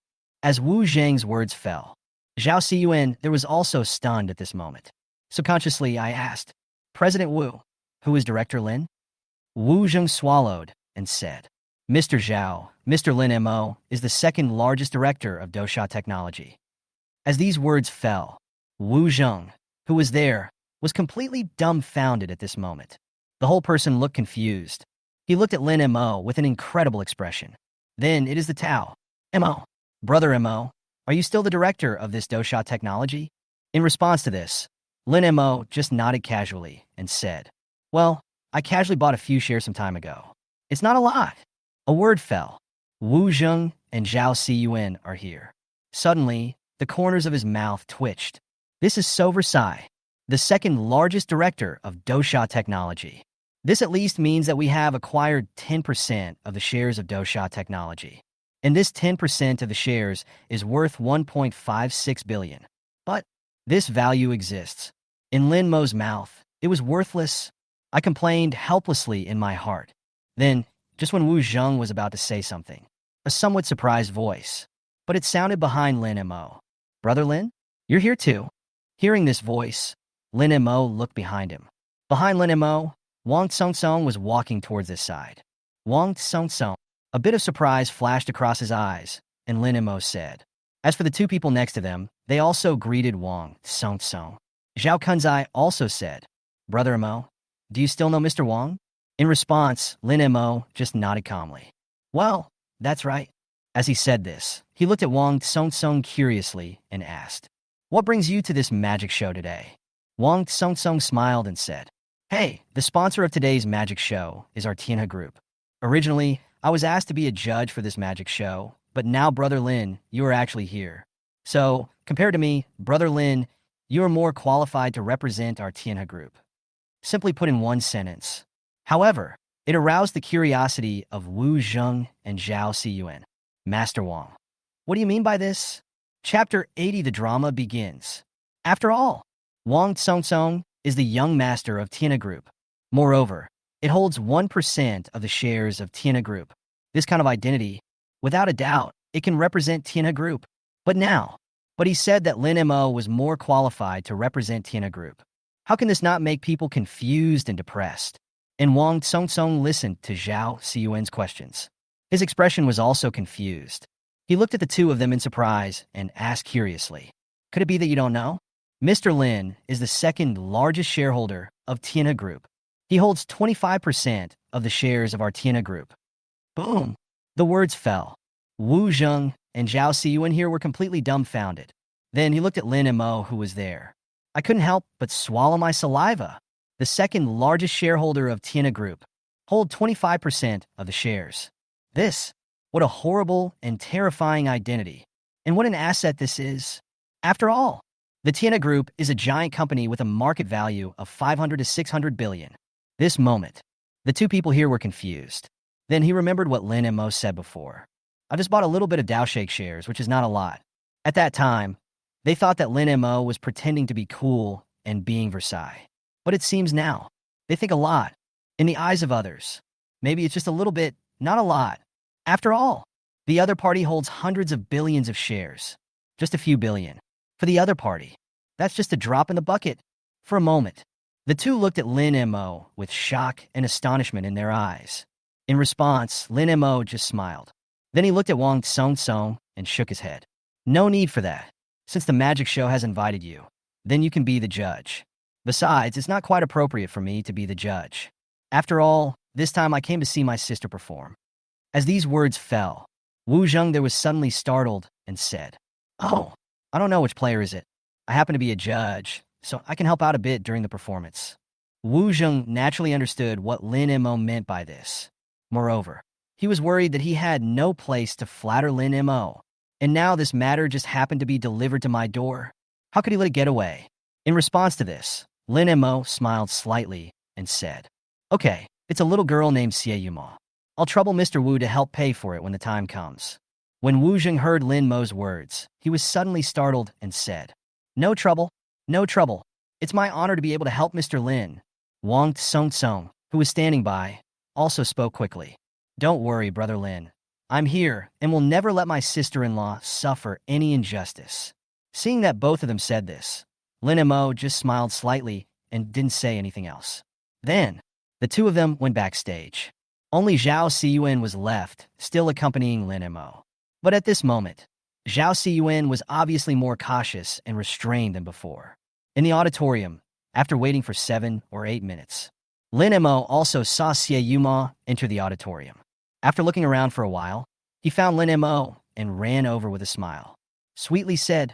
As Wu Zheng's words fell, Zhao Ciyuan there was also stunned at this moment. Subconsciously, I asked, President Wu, who is Director Lin? Wu Zheng swallowed and said, Mr. Zhao, Mr. Lin Mo is the second largest director of Dosha Technology. As these words fell, Wu Zheng, who was there, was completely dumbfounded at this moment. The whole person looked confused. He looked at Lin Mo with an incredible expression. Then it is the Tao. Mo, Brother Mo, are you still the director of this Dosha Technology? In response to this, Lin Mo just nodded casually and said, Well, I casually bought a few shares some time ago. It's not a lot. A word fell. Wu Zheng and Zhao Ciyuan are here. Suddenly, the corners of his mouth twitched. This is So Versailles, the second largest director of Dosha Technology. This at least means that we have acquired 10% of the shares of Dosha Technology. And this 10% of the shares is worth 1.56 billion. But this value exists. In Lin Mo's mouth, it was worthless. I complained helplessly in my heart. Then, just when Wu Zheng was about to say something, a somewhat surprised voice, but it sounded behind Lin Mo. Brother Lin, you're here too. Hearing this voice, Lin Mo looked behind him. Behind Lin Mo, Wang Tsong was walking towards this side. Wang Tsong. A bit of surprise flashed across his eyes, and Lin Mo said. As for the two people next to them, they also greeted Wang Tsong. Zhao Kunzai also said, Brother Mo, do you still know Mr. Wang? In response, Lin Mo just nodded calmly. Well, that's right. As he said this, he looked at Wang Tsong curiously and asked, what brings you to this magic show today? Wang Tsong smiled and said, hey, the sponsor of today's magic show is our Tianhe Group. Originally, I was asked to be a judge for this magic show, but now, Brother Lin, you are actually here. So, compared to me, Brother Lin, you are more qualified to represent our Tianhe Group. Simply put in one sentence. However, it aroused the curiosity of Wu Zheng and Zhao Xiyuan. Master Wang. What do you mean by this? Chapter 80, the drama begins. After all, Wang Tsong is the young master of Tianhe Group. Moreover, it holds 1% of the shares of Tianhe Group. This kind of identity, without a doubt, it can represent Tianhe Group. But he said that Lin Mo was more qualified to represent Tianhe Group. How can this not make people confused and depressed? And Wang Tsong listened to Zhao Xiyuan's questions. His expression was also confused. He looked at the two of them in surprise and asked curiously, could it be that you don't know? Mr. Lin is the second largest shareholder of Tianhe Group. He holds 25% of the shares of our Tianhe Group. Boom! The words fell. Wu Zheng and Zhao Xiyuan here were completely dumbfounded. Then he looked at Lin Mo, who was there. I couldn't help but swallow my saliva. The second largest shareholder of Tianhe Group hold 25% of the shares. What a horrible and terrifying identity. And what an asset this is. After all, the Tianhe Group is a giant company with a market value of 500 to 600 billion. This moment, the two people here were confused. Then he remembered what Lin Mo said before. I just bought a little bit of Daoshake shares, which is not a lot. At that time, they thought that Lin Mo was pretending to be cool and being Versailles. But it seems now, they think a lot. In the eyes of others, maybe it's just a little bit, not a lot. After all, the other party holds hundreds of billions of shares. Just a few billion. For the other party, that's just a drop in the bucket. For a moment, the two looked at Lin Mo with shock and astonishment in their eyes. In response, Lin Mo just smiled. Then he looked at Wang Tsong and shook his head. No need for that. Since the magic show has invited you, then you can be the judge. Besides, it's not quite appropriate for me to be the judge. After all, this time I came to see my sister perform. As these words fell, Wu Zheng there was suddenly startled and said, oh, I don't know which player is it. I happen to be a judge, so I can help out a bit during the performance. Wu Zheng naturally understood what Lin Mo meant by this. Moreover, he was worried that he had no place to flatter Lin Mo. And now this matter just happened to be delivered to my door. How could he let it get away? In response to this, Lin Mo smiled slightly and said, okay, it's a little girl named Xie Mo. I'll trouble Mr. Wu to help pay for it when the time comes. When Wu Zheng heard Lin Mo's words, he was suddenly startled and said, no trouble, no trouble. It's my honor to be able to help Mr. Lin. Wang Tsong, who was standing by, also spoke quickly. Don't worry, Brother Lin. I'm here and will never let my sister-in-law suffer any injustice. Seeing that both of them said this, Lin Mo just smiled slightly and didn't say anything else. Then, the two of them went backstage. Only Zhao Xiyuan was left, still accompanying Lin Mo. But at this moment, Zhao Xiyuan was obviously more cautious and restrained than before. In the auditorium, after waiting for 7 or 8 minutes, Lin Mo also saw Xie Ma enter the auditorium. After looking around for a while, he found Lin Mo and ran over with a smile. Sweetly said,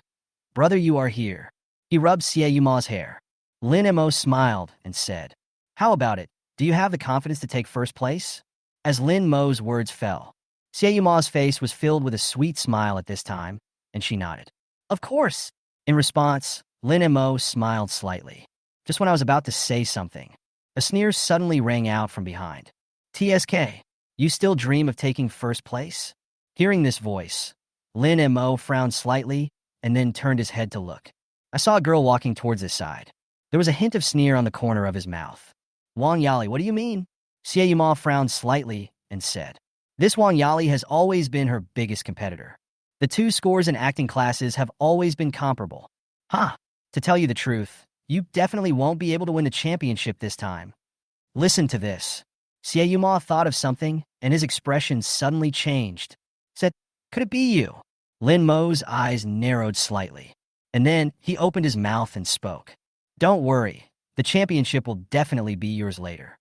brother, you are here. He rubbed Xie Ma's hair. Lin Mo smiled and said, how about it? Do you have the confidence to take first place? As Lin Mo's words fell, Xie Ma's face was filled with a sweet smile at this time, and she nodded. Of course. In response, Lin Mo smiled slightly. Just when I was about to say something, a sneer suddenly rang out from behind. TSK, you still dream of taking first place? Hearing this voice, Lin Mo frowned slightly and then turned his head to look. I saw a girl walking towards his side. There was a hint of sneer on the corner of his mouth. Wang Yali, what do you mean? Xie Ma frowned slightly and said, this Wang Yali has always been her biggest competitor. The two scores in acting classes have always been comparable. To tell you the truth, you definitely won't be able to win the championship this time. Listen to this. Xie Ma thought of something, and his expression suddenly changed. Said, could it be you? Lin Mo's eyes narrowed slightly, and then he opened his mouth and spoke. Don't worry, The championship will definitely be yours later.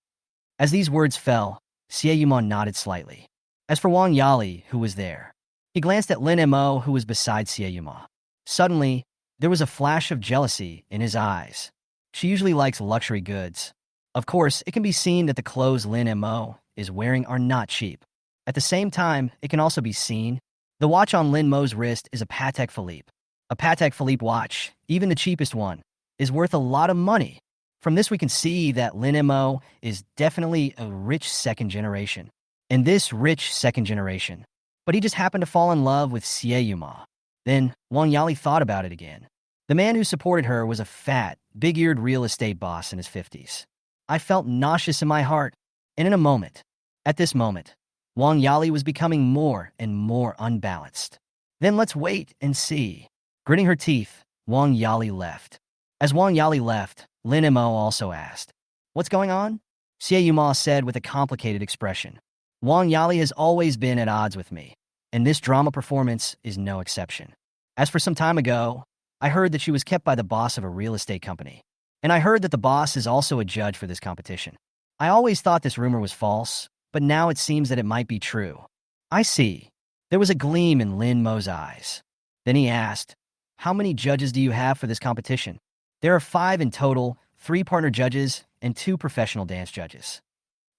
As these words fell, Xie nodded slightly. As for Wang Yali, who was there, he glanced at Lin Mo, who was beside Xie. Suddenly, there was a flash of jealousy in his eyes. She usually likes luxury goods. Of course, it can be seen that the clothes Lin Mo is wearing are not cheap. At the same time, it can also be seen the watch on Lin Mo's wrist is a Patek Philippe. A Patek Philippe watch, even the cheapest one, is worth a lot of money. From this we can see that Lin Mo is definitely a rich second generation. And this rich second generation. But he just happened to fall in love with Xie. Then Wang Yali thought about it again. The man who supported her was a fat, big-eared real estate boss in his 50s. I felt nauseous in my heart, and in a moment, at this moment, Wang Yali was becoming more and more unbalanced. Then let's wait and see. Gritting her teeth, Wang Yali left. As Wang Yali left, Lin Mo also asked, "What's going on?" Xie said with a complicated expression. Wang Yali has always been at odds with me, and this drama performance is no exception. As for some time ago, I heard that she was kept by the boss of a real estate company, and I heard that the boss is also a judge for this competition. I always thought this rumor was false, but now it seems that it might be true. I see. There was a gleam in Lin Mo's eyes. Then he asked, "How many judges do you have for this competition?" "There are 5 in total, 3 partner judges and 2 professional dance judges."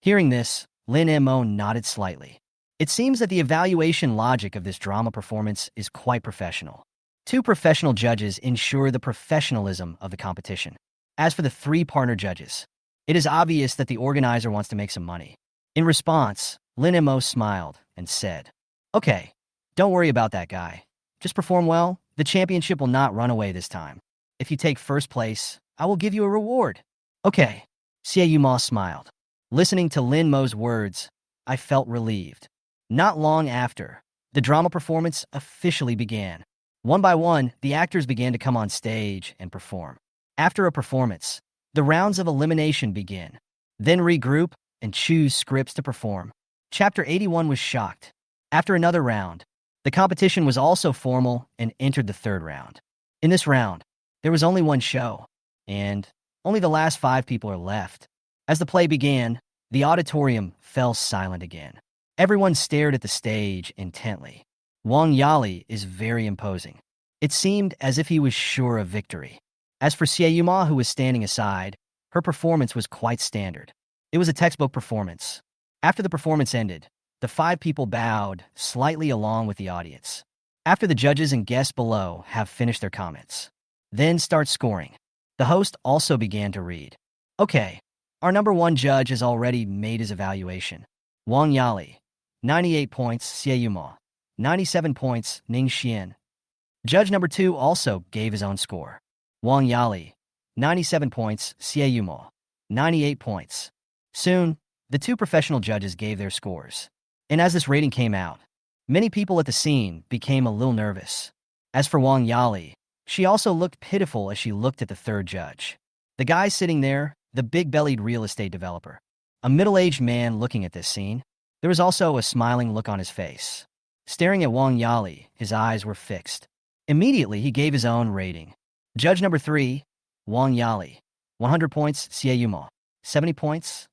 Hearing this, Lin Mo nodded slightly. It seems that the evaluation logic of this drama performance is quite professional. 2 professional judges ensure the professionalism of the competition. As for the 3 partner judges, it is obvious that the organizer wants to make some money. In response, Lin Mo smiled and said, "Okay, don't worry about that guy. Just perform well. The championship will not run away this time. If you take first place, I will give you a reward." "Okay," Xie smiled. Listening to Lin Mo's words, I felt relieved. Not long after, the drama performance officially began. One by one, the actors began to come on stage and perform. After a performance, the rounds of elimination begin. Then regroup and choose scripts to perform. Chapter 81 was shocked. After another round, the competition was also formal and entered the 3rd round. In this round, there was only one show, and only the last 5 people are left. As the play began, the auditorium fell silent again. Everyone stared at the stage intently. Wang Yali is very imposing. It seemed as if he was sure of victory. As for Xie, who was standing aside, her performance was quite standard. It was a textbook performance. After the performance ended, the 5 people bowed slightly along with the audience. After the judges and guests below have finished their comments, then start scoring. The host also began to read. "Okay, our number 1 judge has already made his evaluation. Wang Yali, 98 points, Xie, 97 points, Ning Xian." Judge number 2 also gave his own score. Wang Yali, 97 points, Xie, 98 points. Soon, the 2 professional judges gave their scores. And as this rating came out, many people at the scene became a little nervous. As for Wang Yali, she also looked pitiful as she looked at the 3rd judge. The guy sitting there, the big-bellied real estate developer. A middle-aged man looking at this scene. There was also a smiling look on his face. Staring at Wang Yali, his eyes were fixed. Immediately, he gave his own rating. Judge number 3, Wang Yali, 100 points, Xie, 70 points.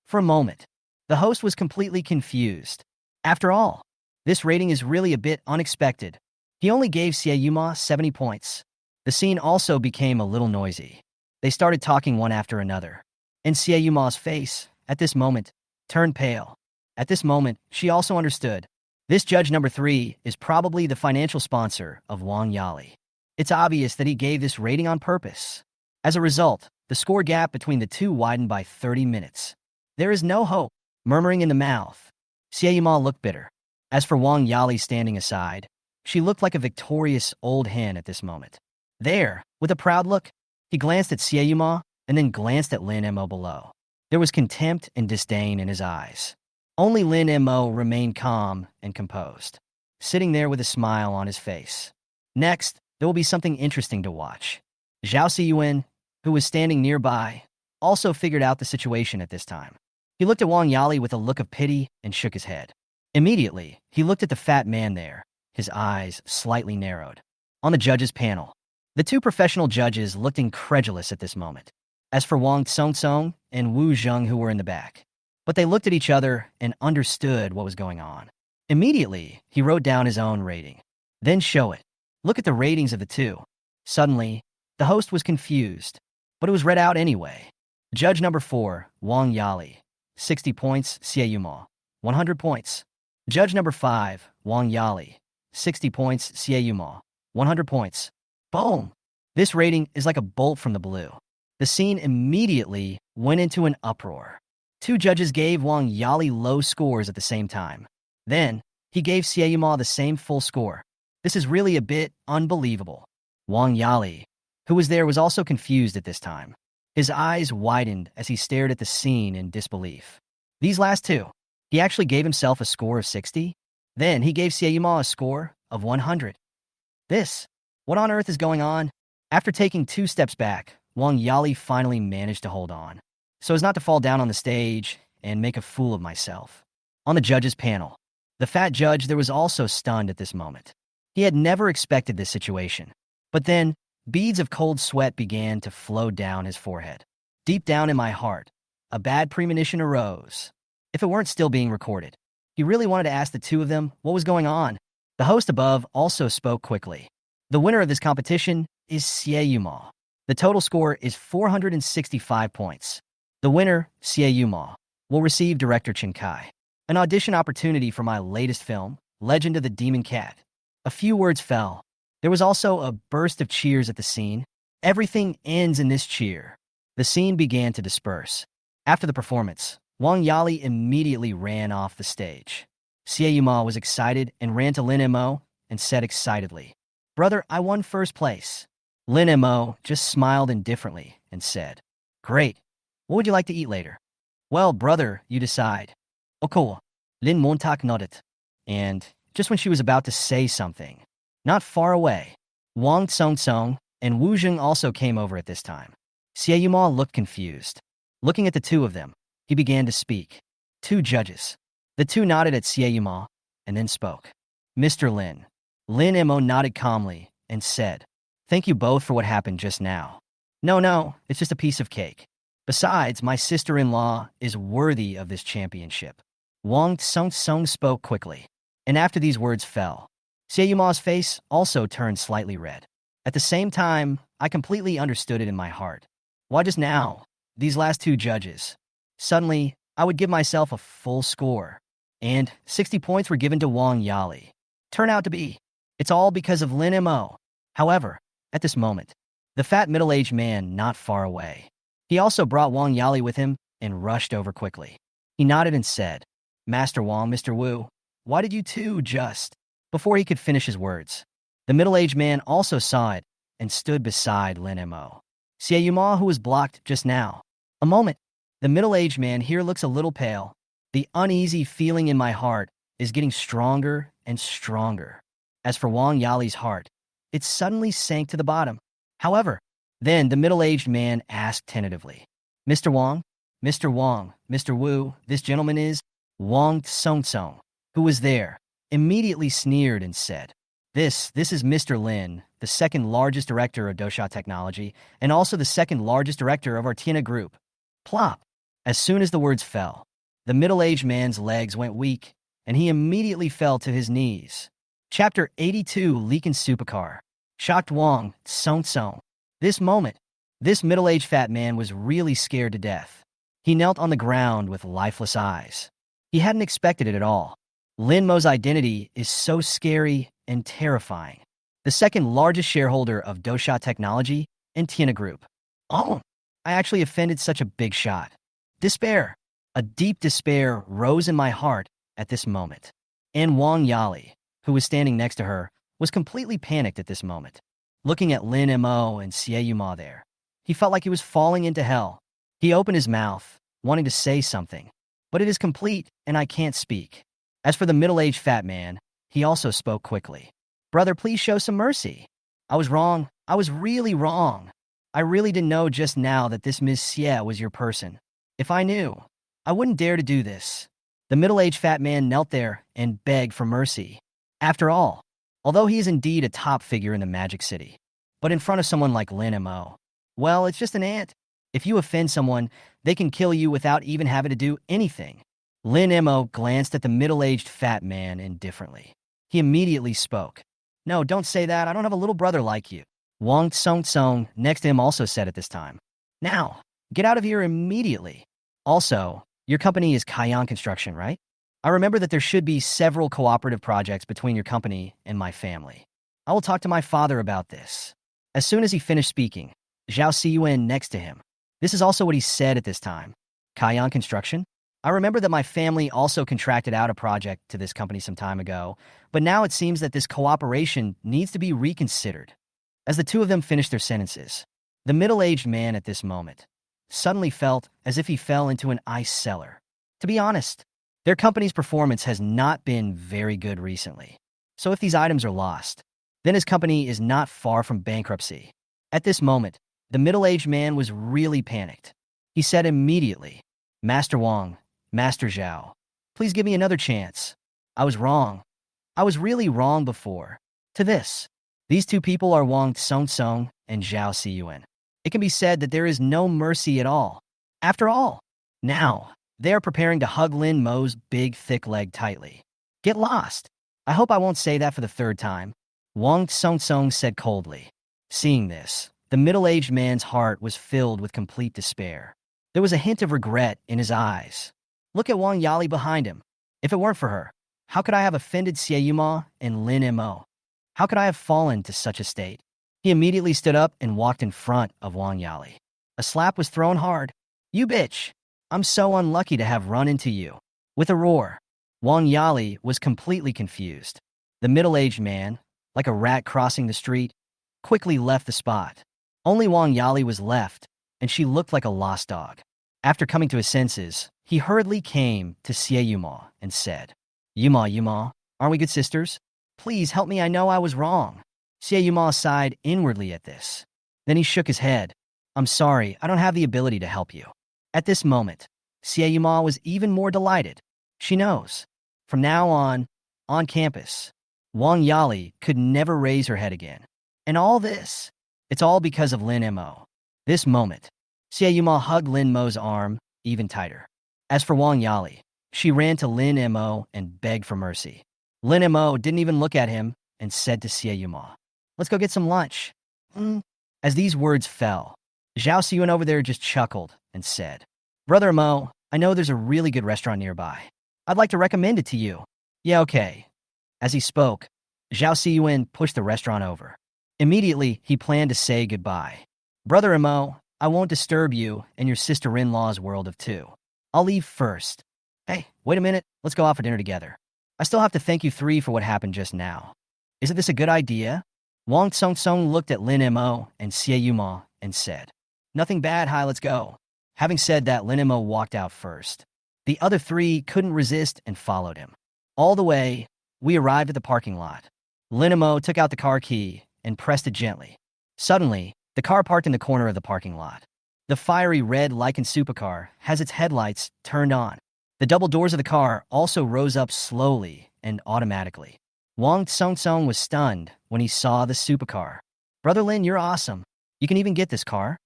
For a moment, the host was completely confused. After all, this rating is really a bit unexpected. He only gave Xie 70 points. The scene also became a little noisy. They started talking one after another. And Xie face, at this moment, turned pale. At this moment, she also understood. This judge number 3 is probably the financial sponsor of Wang Yali. It's obvious that he gave this rating on purpose. As a result, the score gap between the 2 widened by 30 minutes. "There is no hope," murmuring in the mouth. Xie looked bitter. As for Wang Yali standing aside, she looked like a victorious old hen at this moment. There, with a proud look, he glanced at Xie and then glanced at Lin Mo below. There was contempt and disdain in his eyes. Only Lin Mo remained calm and composed, sitting there with a smile on his face. Next, there will be something interesting to watch. Zhao Xiyuan, who was standing nearby, also figured out the situation at this time. He looked at Wang Yali with a look of pity and shook his head. Immediately, he looked at the fat man there, his eyes slightly narrowed. On the judges' panel, the 2 professional judges looked incredulous at this moment. as for Wang Tsong and Wu Zheng who were in the back. But they looked at each other and understood what was going on. Immediately, he wrote down his own rating. Then show it. Look at the ratings of the two. Suddenly, the host was confused, but it was read out anyway. Judge number 4, Wang Yali, 60 points, Xie Yuma, 100 points. Judge number 5, Wang Yali, 60 points, Xie Yuma, 100 points. Boom! This rating is like a bolt from the blue. The scene immediately went into an uproar. Two judges gave Wang Yali low scores at the same time. Then, he gave Xie Yuma the same full score. This is really a bit unbelievable. Wang Yali, who was there, was also confused at this time. His eyes widened as he stared at the scene in disbelief. These last two, he actually gave himself a score of 60. Then he gave Xie Yuma a score of 100. What on earth is going on? After taking 2 steps back, Wang Yali finally managed to hold on, so as not to fall down on the stage and make a fool of myself. On the judges' panel, the fat judge there was also stunned at this moment. He had never expected this situation. But then, beads of cold sweat began to flow down his forehead. Deep down in my heart, a bad premonition arose. If it weren't still being recorded, he really wanted to ask the two of them what was going on. The host above also spoke quickly. The winner of this competition is Xie Yuma. The total score is 465 points. The winner, Xie Yuma, will receive Director Chen Kai, an audition opportunity for my latest film, Legend of the Demon Cat. A few words fell. There was also a burst of cheers at the scene. Everything ends in this cheer. The scene began to disperse. After the performance, Wang Yali immediately ran off the stage. Xie Yuma was excited and ran to Lin Mo and said excitedly, "Brother, I won first place." Lin Mo just smiled indifferently and said, "Great. What would you like to eat later?" "Well, brother, you decide." "Oh, cool." Lin Montauk nodded. And just when she was about to say something, not far away, Wang Tsong and Wu Zheng also came over at this time. Xie Yuma looked confused. Looking at the two of them, he began to speak. Two judges. The two nodded at Xie Yuma and then spoke. "Mr. Lin." Lin Mo nodded calmly and said, "Thank you both for what happened just now." No, it's just a piece of cake. Besides, my sister-in-law is worthy of this championship." Wang Tsong spoke quickly, and after these words fell, Xie Yuma's face also turned slightly red. At the same time, I completely understood it in my heart. Why just now? These last two judges. Suddenly, I would give myself a full score, and 60 points were given to Wang Yali. Turn out to be, it's all because of Lin Mo. However, at this moment, the fat middle-aged man not far away, he also brought Wang Yali with him and rushed over quickly. He nodded and said, "Master Wang, Mr. Wu, why did you two just..." Before he could finish his words, the middle-aged man also saw it and stood beside Lin Mo. Xie Yuma, who was blocked just now. A moment. The middle-aged man here looks a little pale. The uneasy feeling in my heart is getting stronger and stronger. As for Wang Yali's heart, it suddenly sank to the bottom. However, then the middle-aged man asked tentatively, "Mr. Wang, Mr. Wu, this gentleman is..." Wang Tsong, who was there, immediately sneered and said, This is Mr. Lin, the second largest director of Dosha Technology, and also the second largest director of our Tina Group." Plop! As soon as the words fell, the middle-aged man's legs went weak, and he immediately fell to his knees. Chapter 82, Leakin' Supercar. Shocked Wang Tsong. This moment, this middle-aged fat man was really scared to death. He knelt on the ground with lifeless eyes. He hadn't expected it at all. Lin Mo's identity is so scary and terrifying. The second largest shareholder of Dosha Technology and Tina Group. Oh, I actually offended such a big shot. Despair. A deep despair rose in my heart at this moment. And Wang Yali, who was standing next to her, was completely panicked at this moment. Looking at Lin Mo and Xie Yuma there, he felt like he was falling into hell. He opened his mouth, wanting to say something, but it is complete and I can't speak. As for the middle-aged fat man, he also spoke quickly. "Brother, please show some mercy. I was wrong. I was really wrong. I really didn't know just now that this Ms. Xie was your person. If I knew, I wouldn't dare to do this." The middle-aged fat man knelt there and begged for mercy. After all, although he is indeed a top figure in the Magic City, but in front of someone like Lin Mo, well, it's just an ant. If you offend someone, they can kill you without even having to do anything. Lin Mo glanced at the middle-aged fat man indifferently. He immediately spoke. No, don't say that. I don't have a little brother like you. Wang Tsong next to him also said at this time. Now, get out of here immediately. Also, your company is Kayan Construction, right? I remember that there should be several cooperative projects between your company and my family. I will talk to my father about this. As soon as he finished speaking, Zhao Siyuan next to him. This is also what he said at this time. Kayan Construction? I remember that my family also contracted out a project to this company some time ago, but now it seems that this cooperation needs to be reconsidered. As the two of them finished their sentences, the middle-aged man at this moment suddenly felt as if he fell into an ice cellar. To be honest, their company's performance has not been very good recently. So if these items are lost, then his company is not far from bankruptcy. At this moment, the middle-aged man was really panicked. He said immediately, Master Wang, Master Zhao, please give me another chance. I was wrong. I was really wrong before. To this, these two people are Wang Tsong and Zhao Siyuan. It can be said that there is no mercy at all. After all, now, they are preparing to hug Lin Mo's big, thick leg tightly. Get lost. I hope I won't say that for the third time. Wang Tsong said coldly. Seeing this, the middle-aged man's heart was filled with complete despair. There was a hint of regret in his eyes. Look at Wang Yali behind him. If it weren't for her, how could I have offended Xie Yuma and Lin Mo? How could I have fallen to such a state? He immediately stood up and walked in front of Wang Yali. A slap was thrown hard. You bitch! I'm so unlucky to have run into you. With a roar, Wang Yali was completely confused. The middle-aged man, like a rat crossing the street, quickly left the spot. Only Wang Yali was left, and she looked like a lost dog. After coming to his senses, he hurriedly came to Xie Yuma and said, Yuma, aren't we good sisters? Please help me, I know I was wrong. Xie Yuma sighed inwardly at this. Then he shook his head. I'm sorry, I don't have the ability to help you. At this moment, Xie Yuma was even more delighted. She knows. From now on campus, Wang Yali could never raise her head again. And all this, it's all because of Lin Mo. This moment, Xie Yuma hugged Lin Mo's arm even tighter. As for Wang Yali, she ran to Lin Mo and begged for mercy. Lin Mo didn't even look at him and said to Xie Yuma, let's go get some lunch. As these words fell, Zhao Siyuan over there just chuckled and said, Brother Mo, I know there's a really good restaurant nearby. I'd like to recommend it to you. Yeah, okay. As he spoke, Zhao Siyuan pushed the restaurant over. Immediately, he planned to say goodbye. Brother Mo, I won't disturb you and your sister-in-law's world of two. I'll leave first. Hey, wait a minute. Let's go out for dinner together. I still have to thank you three for what happened just now. Isn't this a good idea? Wang Tsong looked at Lin Mo and Xie Yuma and said, Nothing bad, hi, let's go. Having said that, Lin Mo walked out first. The other three couldn't resist and followed him. All the way, we arrived at the parking lot. Lin Mo took out the car key and pressed it gently. Suddenly, the car parked in the corner of the parking lot. The fiery red Lycan Supercar has its headlights turned on. The double doors of the car also rose up slowly and automatically. Wang Tsong was stunned when he saw the Supercar. Brother Lin, you're awesome. You can even get this car.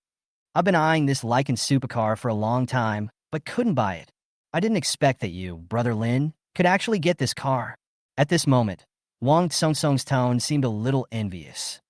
I've been eyeing this Lycan Supercar for a long time, but couldn't buy it. I didn't expect that you, Brother Lin, could actually get this car. At this moment, Wang Tsong's tone seemed a little envious.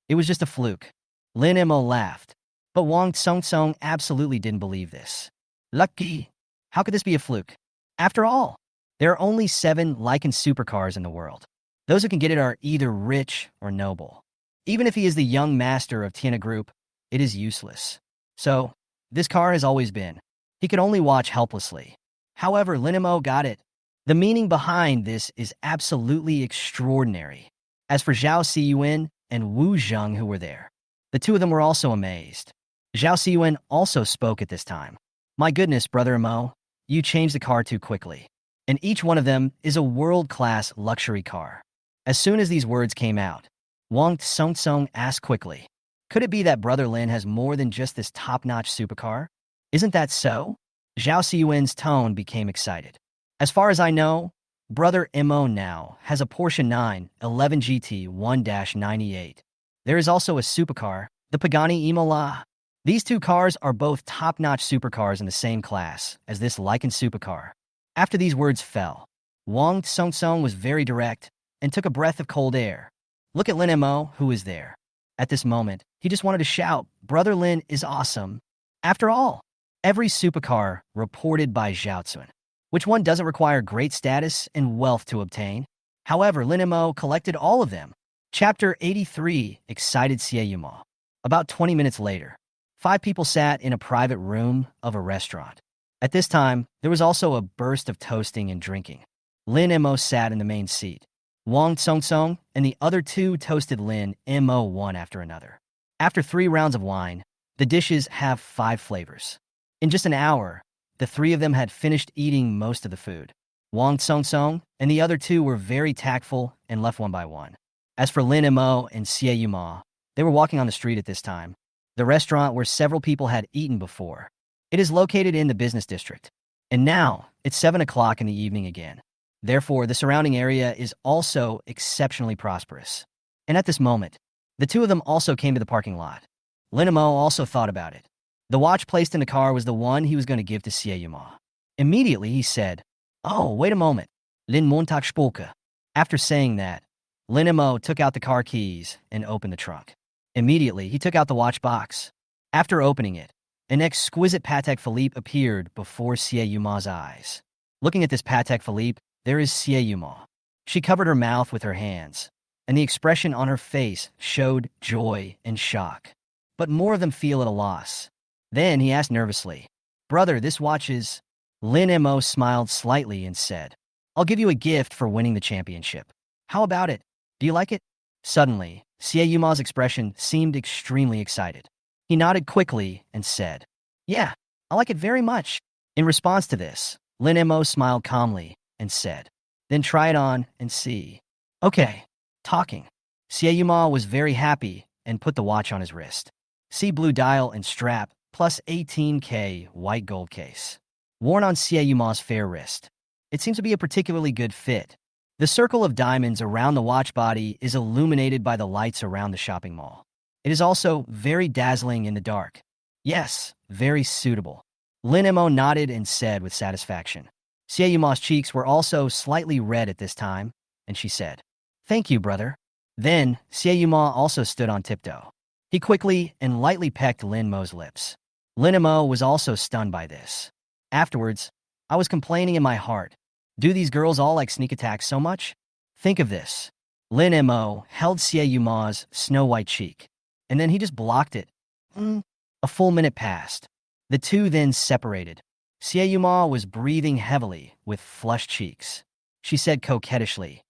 It was just a fluke. Lin Mo laughed, but Wang Tsong absolutely didn't believe this. Lucky. How could this be a fluke? After all, there are only 7 Lycan Supercars in the world. Those who can get it are either rich or noble. Even if he is the young master of Tiana Group, it is useless. So, this car has always been. He could only watch helplessly. However, Lin Mo got it. The meaning behind this is absolutely extraordinary. As for Zhao Siyuan and Wu Zheng who were there, the two of them were also amazed. Zhao Siyuan also spoke at this time. My goodness, Brother Mo, you changed the car too quickly. And each one of them is a world-class luxury car. As soon as these words came out, Wang Tsong asked quickly, could it be that Brother Lin has more than just this top-notch supercar? Isn't that so? Zhao Siyuan's tone became excited. As far as I know, Brother Mo now has a Porsche 911 GT 1-98. There is also a supercar, the Pagani Imola. These two cars are both top-notch supercars in the same class as this Lycan supercar. After these words fell, Wang Tsong was very direct and took a breath of cold air. Look at Lin Mo, who is there. At this moment, he just wanted to shout, "Brother Lin is awesome." After all, every supercar reported by Zhaozun, which one doesn't require great status and wealth to obtain? However, Lin Mo collected all of them. Chapter 83, Excited Sieyuma. About 20 minutes later, 5 people sat in a private room of a restaurant. At this time, there was also a burst of toasting and drinking. Lin Mo sat in the main seat. Wang Tsong and the other 2 toasted Lin Mo one after another. After 3 rounds of wine, the dishes have 5 flavors. In just an hour, the 3 of them had finished eating most of the food. Wang Tsong and the other 2 were very tactful and left one by one. As for Lin Mo and Sieyuma, they were walking on the street at this time, the restaurant where several people had eaten before. It is located in the business district. And now, it's 7 o'clock in the evening again. Therefore, the surrounding area is also exceptionally prosperous. And at this moment, the 2 of them also came to the parking lot. Lin Mo also thought about it. The watch placed in the car was the one he was going to give to Sieyuma. Immediately, he said, "Oh, wait a moment. Lin Montag Spolke." After saying that, Lin Mo took out the car keys and opened the trunk. Immediately, he took out the watch box. After opening it, an exquisite Patek Philippe appeared before Sieyuma's eyes. Looking at this Patek Philippe, there is Sieyuma. She covered her mouth with her hands, and the expression on her face showed joy and shock. But more of them feel at a loss. Then he asked nervously, "Brother, this watch is..." Lin Mo smiled slightly and said, "I'll give you a gift for winning the championship. How about it? Do you like it?" Suddenly, Sieyuma's expression seemed extremely excited. He nodded quickly and said, "Yeah, I like it very much." In response to this, Lin Mo smiled calmly and said, "Then try it on and see." Okay, talking. Sieyuma was very happy and put the watch on his wrist. See blue dial and strap, plus 18K white gold case. Worn on Sieyuma's fair wrist. It seems to be a particularly good fit. The circle of diamonds around the watch body is illuminated by the lights around the shopping mall. It is also very dazzling in the dark. Yes, very suitable. Lin Mo nodded and said with satisfaction. Sieyuma's cheeks were also slightly red at this time, and she said, "Thank you, brother." Then, Sieyuma also stood on tiptoe. He quickly and lightly pecked Lin Mo's lips. Lin Mo was also stunned by this. Afterwards, I was complaining in my heart. Do these girls all like sneak attacks so much? Think of this. Lin Mo held Sieyuma's snow-white cheek, and then he just blocked it. A full minute passed. The 2 then separated. Sieyuma was breathing heavily with flushed cheeks. She said coquettishly,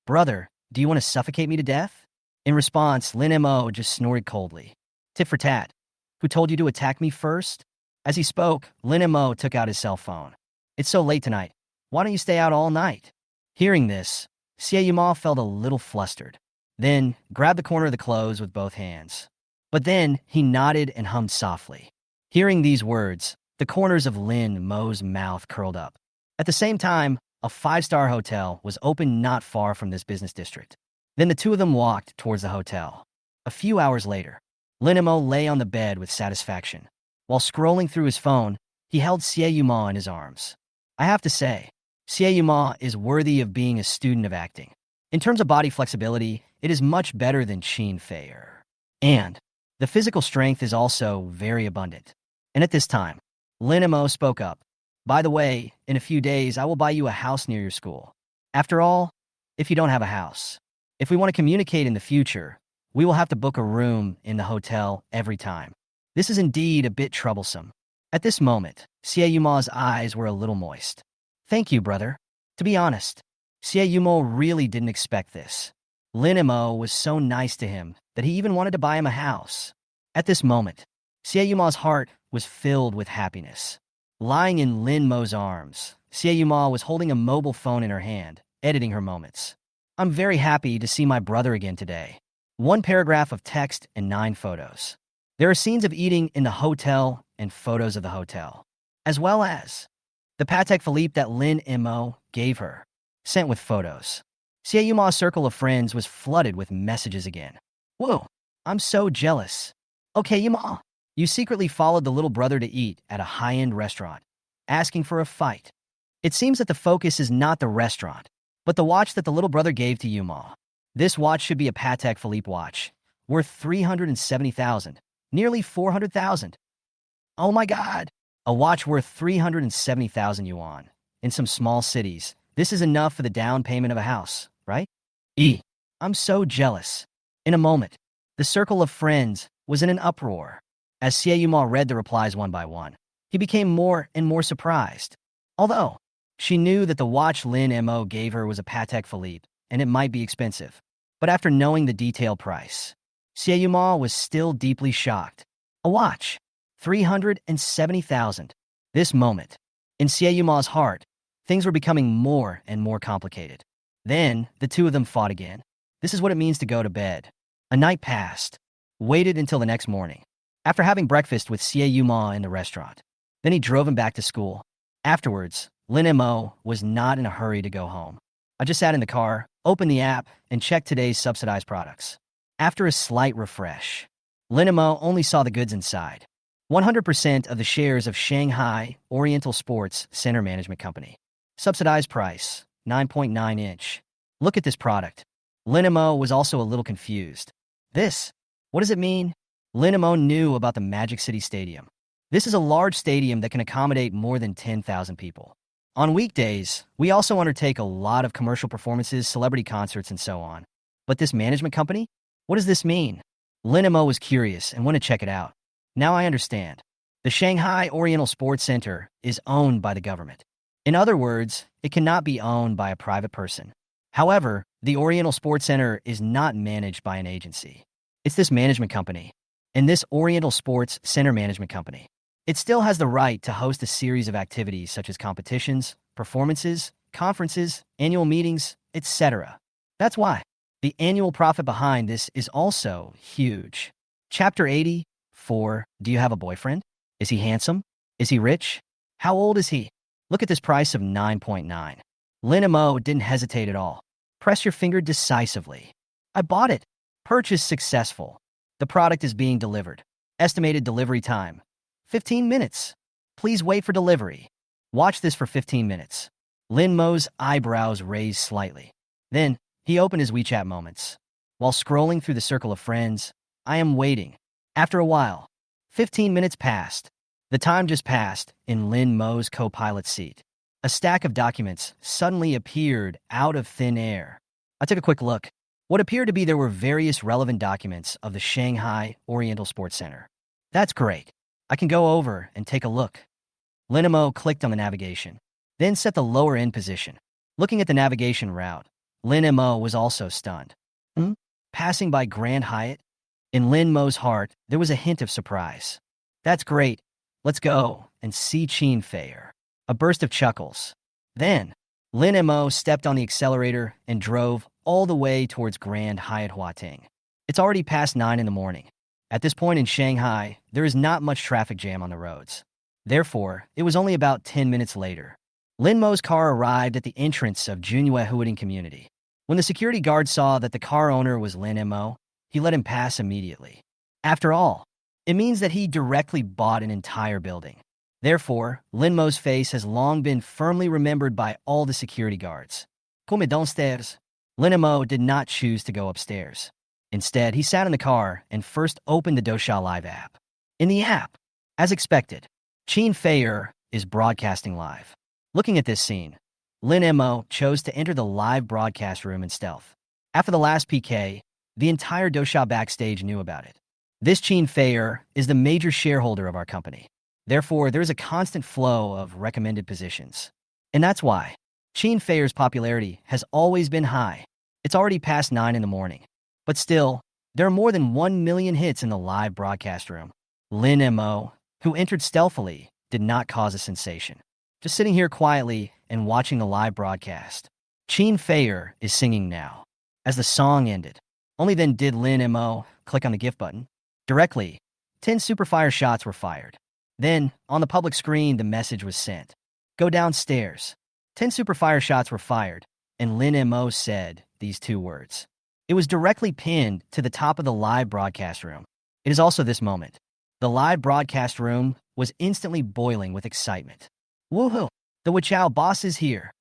"Brother, do you want to suffocate me to death?" In response, Lin Mo just snorted coldly. Tit for tat. Who told you to attack me first? As he spoke, Lin Mo took out his cell phone. "It's so late tonight. Why don't you stay out all night?" Hearing this, Sieyuma felt a little flustered, then grabbed the corner of the clothes with both hands. But then he nodded and hummed softly. Hearing these words, the corners of Lin Mo's mouth curled up. At the same time, a 5-star hotel was opened not far from this business district. Then the 2 of them walked towards the hotel. A few hours later, Lin Mo lay on the bed with satisfaction. While scrolling through his phone, he held Sieyuma in his arms. I have to say, Sieyuma is worthy of being a student of acting. In terms of body flexibility, it is much better than Qin Feier. And the physical strength is also very abundant. And at this time, Lin Mo spoke up. "By the way, in a few days, I will buy you a house near your school. After all, if you don't have a house, if we want to communicate in the future, we will have to book a room in the hotel every time. This is indeed a bit troublesome." At this moment, Sieyuma's eyes were a little moist. "Thank you, brother." To be honest, Sieyuma really didn't expect this. Lin Mo was so nice to him that he even wanted to buy him a house. At this moment, Sieyuma's heart was filled with happiness. Lying in Lin Mo's arms, Sieyuma was holding a mobile phone in her hand, editing her moments. "I'm very happy to see my brother again today." 1 paragraph of text and 9 photos. There are scenes of eating in the hotel and photos of the hotel, as well as the Patek Philippe that Lin Mo gave her, sent with photos. Sieyuma's circle of friends was flooded with messages again. "Whoa, I'm so jealous." "Okay, Yuma, You secretly followed the little brother to eat at a high-end restaurant, asking for a fight. It seems that the focus is not the restaurant, but the watch that the little brother gave to Yuma. This watch should be a Patek Philippe watch, worth 370,000, nearly 400,000. Oh my God! A watch worth 370,000 yuan. In some small cities, this is enough for the down payment of a house, right? I'm so jealous. In a moment, the circle of friends was in an uproar. As Xie Yuma read the replies one by one, he became more and more surprised. Although, she knew that the watch Lin Mo gave her was a Patek Philippe, and it might be expensive. But after knowing the detailed price, Xie Yuma was still deeply shocked. A watch, 370,000. This moment, in Xie Yuma's heart, things were becoming more and more complicated. Then, the two of them fought again. This is what it means to go to bed. A night passed, waited until the next morning. After having breakfast with Xie Yuma in the restaurant, then he drove him back to school. Afterwards, Lin Mo was not in a hurry to go home. I just sat in the car, opened the app, and checked today's subsidized products. After a slight refresh, Lin Mo only saw the goods inside. 100% of the shares of Shanghai Oriental Sports Center Management Company. Subsidized price, 9.9 inch. Look at this product. Lin Mo was also a little confused. This? What does it mean? Lin Mo knew about the Magic City Stadium. This is a large stadium that can accommodate more than 10,000 people. On weekdays, we also undertake a lot of commercial performances, celebrity concerts, and so on. But this management company? What does this mean? Lin Mo was curious and wanted to check it out. Now I understand. The Shanghai Oriental Sports Center is owned by the government. In other words, it cannot be owned by a private person. However, the Oriental Sports Center is not managed by an agency. It's this management company. And this Oriental Sports Center Management Company, it still has the right to host a series of activities such as competitions, performances, conferences, annual meetings, etc. That's why the annual profit behind this is also huge. Chapter 84. Do you have a boyfriend? Is he handsome? Is he rich? How old is he? Look at this price of 9.9. Lin Mo didn't hesitate at all. Press your finger decisively. I bought it. Purchase successful. The product is being delivered. Estimated delivery time, 15 minutes. Please wait for delivery. Watch this for 15 minutes. Lin Mo's eyebrows raised slightly. Then, he opened his WeChat moments. While scrolling through the circle of friends, I am waiting. After a while, 15 minutes passed. The time just passed in Lin Mo's co-pilot seat. A stack of documents suddenly appeared out of thin air. I took a quick look. What appeared to be there were various relevant documents of the Shanghai Oriental Sports Center. That's great. I can go over and take a look. Lin Mo clicked on the navigation, then set the lower end position. Looking at the navigation route, Lin Mo was also stunned. Passing by Grand Hyatt? In Lin Mo's heart, there was a hint of surprise. That's great. Let's go and see Qin Feier. A burst of chuckles. Then, Lin Mo stepped on the accelerator and drove all the way towards Grand Hyatt Huating. It's already past 9 in the morning. At this point in Shanghai, there is not much traffic jam on the roads. Therefore, it was only about 10 minutes later. Lin Mo's car arrived at the entrance of Junyue Huading Community. When the security guard saw that the car owner was Lin Mo, he let him pass immediately. After all, it means that he directly bought an entire building. Therefore, Lin Mo's face has long been firmly remembered by all the security guards. Come downstairs. Lin Mo did not choose to go upstairs. Instead, he sat in the car and first opened the Dosha Live app. In the app, as expected, Qin Feier is broadcasting live. Looking at this scene, Lin Mo chose to enter the live broadcast room in stealth. After the last PK, the entire Dosha backstage knew about it. This Qin Feier is the major shareholder of our company. Therefore, there is a constant flow of recommended positions. And that's why Qin Feier's popularity has always been high. It's already past 9 in the morning. But still, there are more than 1 million hits in the live broadcast room. Lin Mo, who entered stealthily, did not cause a sensation. Just sitting here quietly and watching the live broadcast. Qin Feier is singing now. As the song ended, only then did Lin Mo click on the gift button. Directly, 10 Superfire shots were fired. Then, on the public screen, the message was sent. Go downstairs. 10 Superfire shots were fired, and Lin Mo said these 2 words. It was directly pinned to the top of the live broadcast room. It is also this moment. The live broadcast room was instantly boiling with excitement. Woohoo! The Wichow boss is here.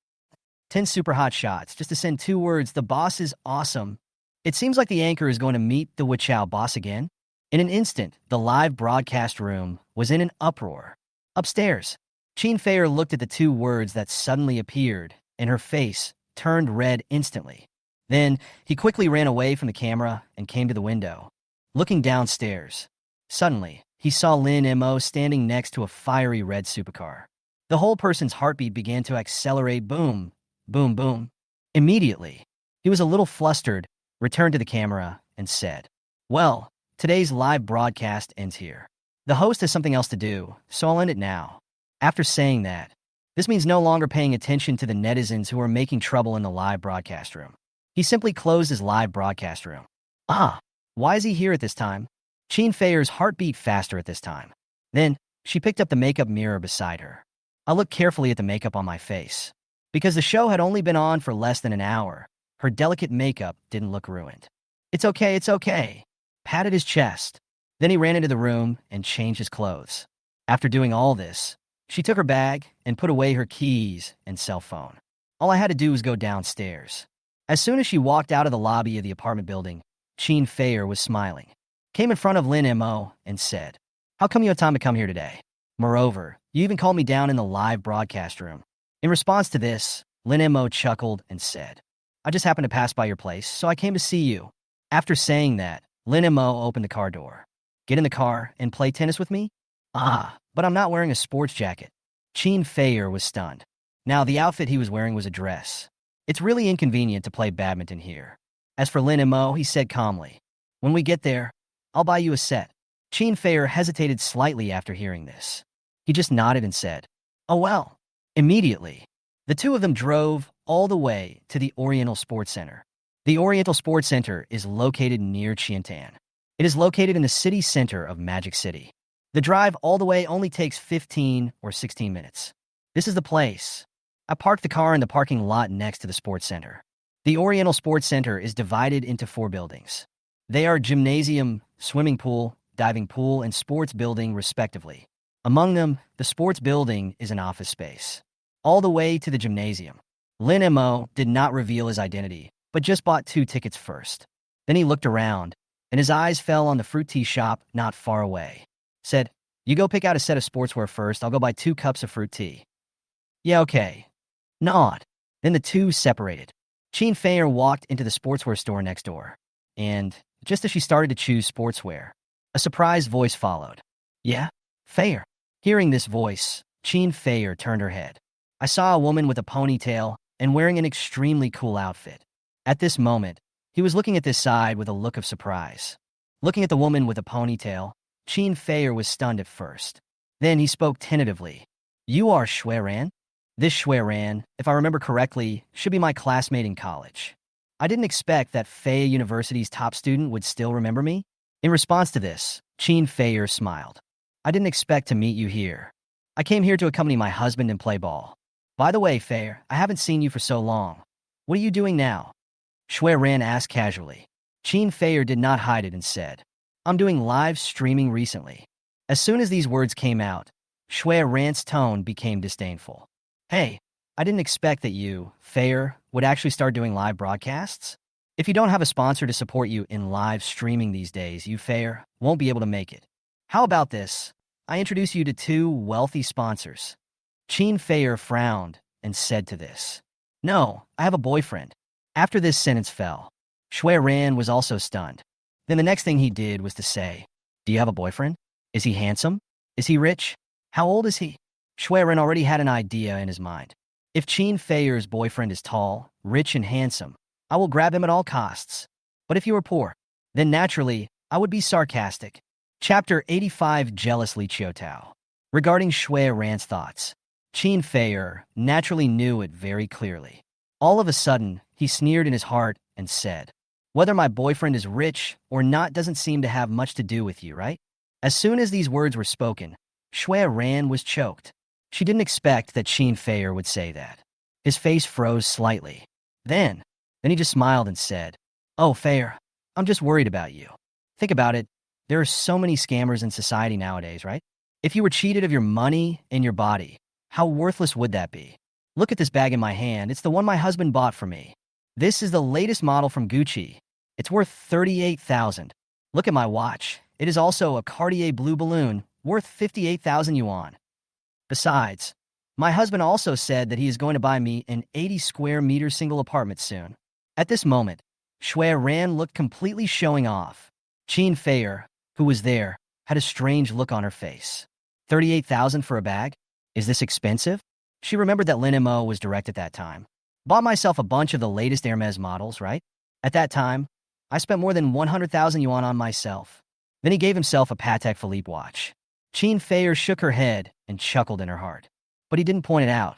10 super hot shots just to send 2 words, the boss is awesome. It seems like the anchor is going to meet the Wichow boss again. In an instant, the live broadcast room was in an uproar. Upstairs, Chin Fei looked at the 2 words that suddenly appeared, and her face turned red instantly. Then, he quickly ran away from the camera and came to the window. Looking downstairs, suddenly, he saw Lin Mo standing next to a fiery red supercar. The whole person's heartbeat began to accelerate. Boom, boom, boom. Immediately, he was a little flustered, returned to the camera, and said, "Well, today's live broadcast ends here. The host has something else to do, so I'll end it now." After saying that, this means no longer paying attention to the netizens who are making trouble in the live broadcast room. He simply closed his live broadcast room. Why is he here at this time? Chin Fei's heart beat faster at this time. Then, she picked up the makeup mirror beside her. I looked carefully at the makeup on my face. Because the show had only been on for less than an hour, her delicate makeup didn't look ruined. It's okay, patted his chest. Then he ran into the room and changed his clothes. After doing all this, she took her bag and put away her keys and cell phone. All I had to do was go downstairs. As soon as she walked out of the lobby of the apartment building, Chin Fei was smiling, came in front of Lin Mo and said, "How come you have time to come here today? Moreover, you even called me down in the live broadcast room." In response to this, Lin Mo chuckled and said, "I just happened to pass by your place, so I came to see you." After saying that, Lin Mo opened the car door. "Get in the car and play tennis with me?" But I'm not wearing a sports jacket." Chin Fei was stunned. Now, the outfit he was wearing was a dress. "It's really inconvenient to play badminton here." As for Lin Mo, he said calmly, "When we get there, I'll buy you a set." Chin Fei hesitated slightly after hearing this. He just nodded and said, "Oh well." Immediately, the 2 of them drove all the way to the Oriental Sports Center. The Oriental Sports Center is located near Qiantan. It is located in the city center of Magic City. The drive all the way only takes 15 or 16 minutes. This is the place. I parked the car in the parking lot next to the sports center. The Oriental Sports Center is divided into 4 buildings. They are gymnasium, swimming pool, diving pool, and sports building, respectively. Among them, the sports building is an office space. All the way to the gymnasium. Lin Mo did not reveal his identity, but just bought 2 tickets first. Then he looked around, and his eyes fell on the fruit tea shop not far away. Said, "You go pick out a set of sportswear first, I'll go buy 2 cups of fruit tea." "Yeah, okay." Nod. Then the 2 separated. Chin Fei walked into the sportswear store next door. And, just as she started to choose sportswear, a surprised voice followed. "Yeah? Fei?" Hearing this voice, Chin Fei turned her head. I saw a woman with a ponytail and wearing an extremely cool outfit. At this moment, he was looking at this side with a look of surprise. Looking at the woman with a ponytail, Chin Fei was stunned at first. Then he spoke tentatively. "You are Shui-ran?" This Shui-ran, if I remember correctly, should be my classmate in college. I didn't expect that Fei University's top student would still remember me. In response to this, Chin Fei smiled. "I didn't expect to meet you here. I came here to accompany my husband and play ball. By the way, Fei, I haven't seen you for so long. What are you doing now?" Shui-ran asked casually. Chin Fei did not hide it and said, "I'm doing live streaming recently." As soon as these words came out, Shui-ran's tone became disdainful. "Hey, I didn't expect that you, Fei, would actually start doing live broadcasts. If you don't have a sponsor to support you in live streaming these days, you, Fei, won't be able to make it. How about this? I introduce you to 2 wealthy sponsors." Chin Fei frowned and said to this, "No, I have a boyfriend." After this sentence fell, Shui-ran was also stunned. Then the next thing he did was to say, "Do you have a boyfriend? Is he handsome? Is he rich? How old is he?" Shui-ran already had an idea in his mind. If Chin Fei's boyfriend is tall, rich, and handsome, I will grab him at all costs. But if you are poor, then naturally, I would be sarcastic. Chapter 85, Jealously Chiotao. Regarding Shui-ran's thoughts, Chin Fei naturally knew it very clearly. All of a sudden, he sneered in his heart and said, "Whether my boyfriend is rich or not doesn't seem to have much to do with you, right?" As soon as these words were spoken, Shui-ran was choked. She didn't expect that Chin Fei would say that. His face froze slightly. Then he just smiled and said, "Oh, Fei, I'm just worried about you. Think about it. There are so many scammers in society nowadays, right? If you were cheated of your money and your body, how worthless would that be? Look at this bag in my hand. It's the one my husband bought for me. This is the latest model from Gucci. It's worth 38,000. Look at my watch. It is also a Cartier blue balloon worth 58,000 yuan. Besides, my husband also said that he is going to buy me an 80 square meter single apartment soon. At this moment, Shui Ran looked completely showing off. Qin Feier, who was there, had a strange look on her face. 38,000 for a bag? Is this expensive? She remembered that Lin Mo was direct at that time. Bought myself a bunch of the latest Hermes models, right? At that time, I spent more than 100,000 yuan on myself. Then he gave himself a Patek Philippe watch. Qin Feier shook her head and chuckled in her heart. But he didn't point it out.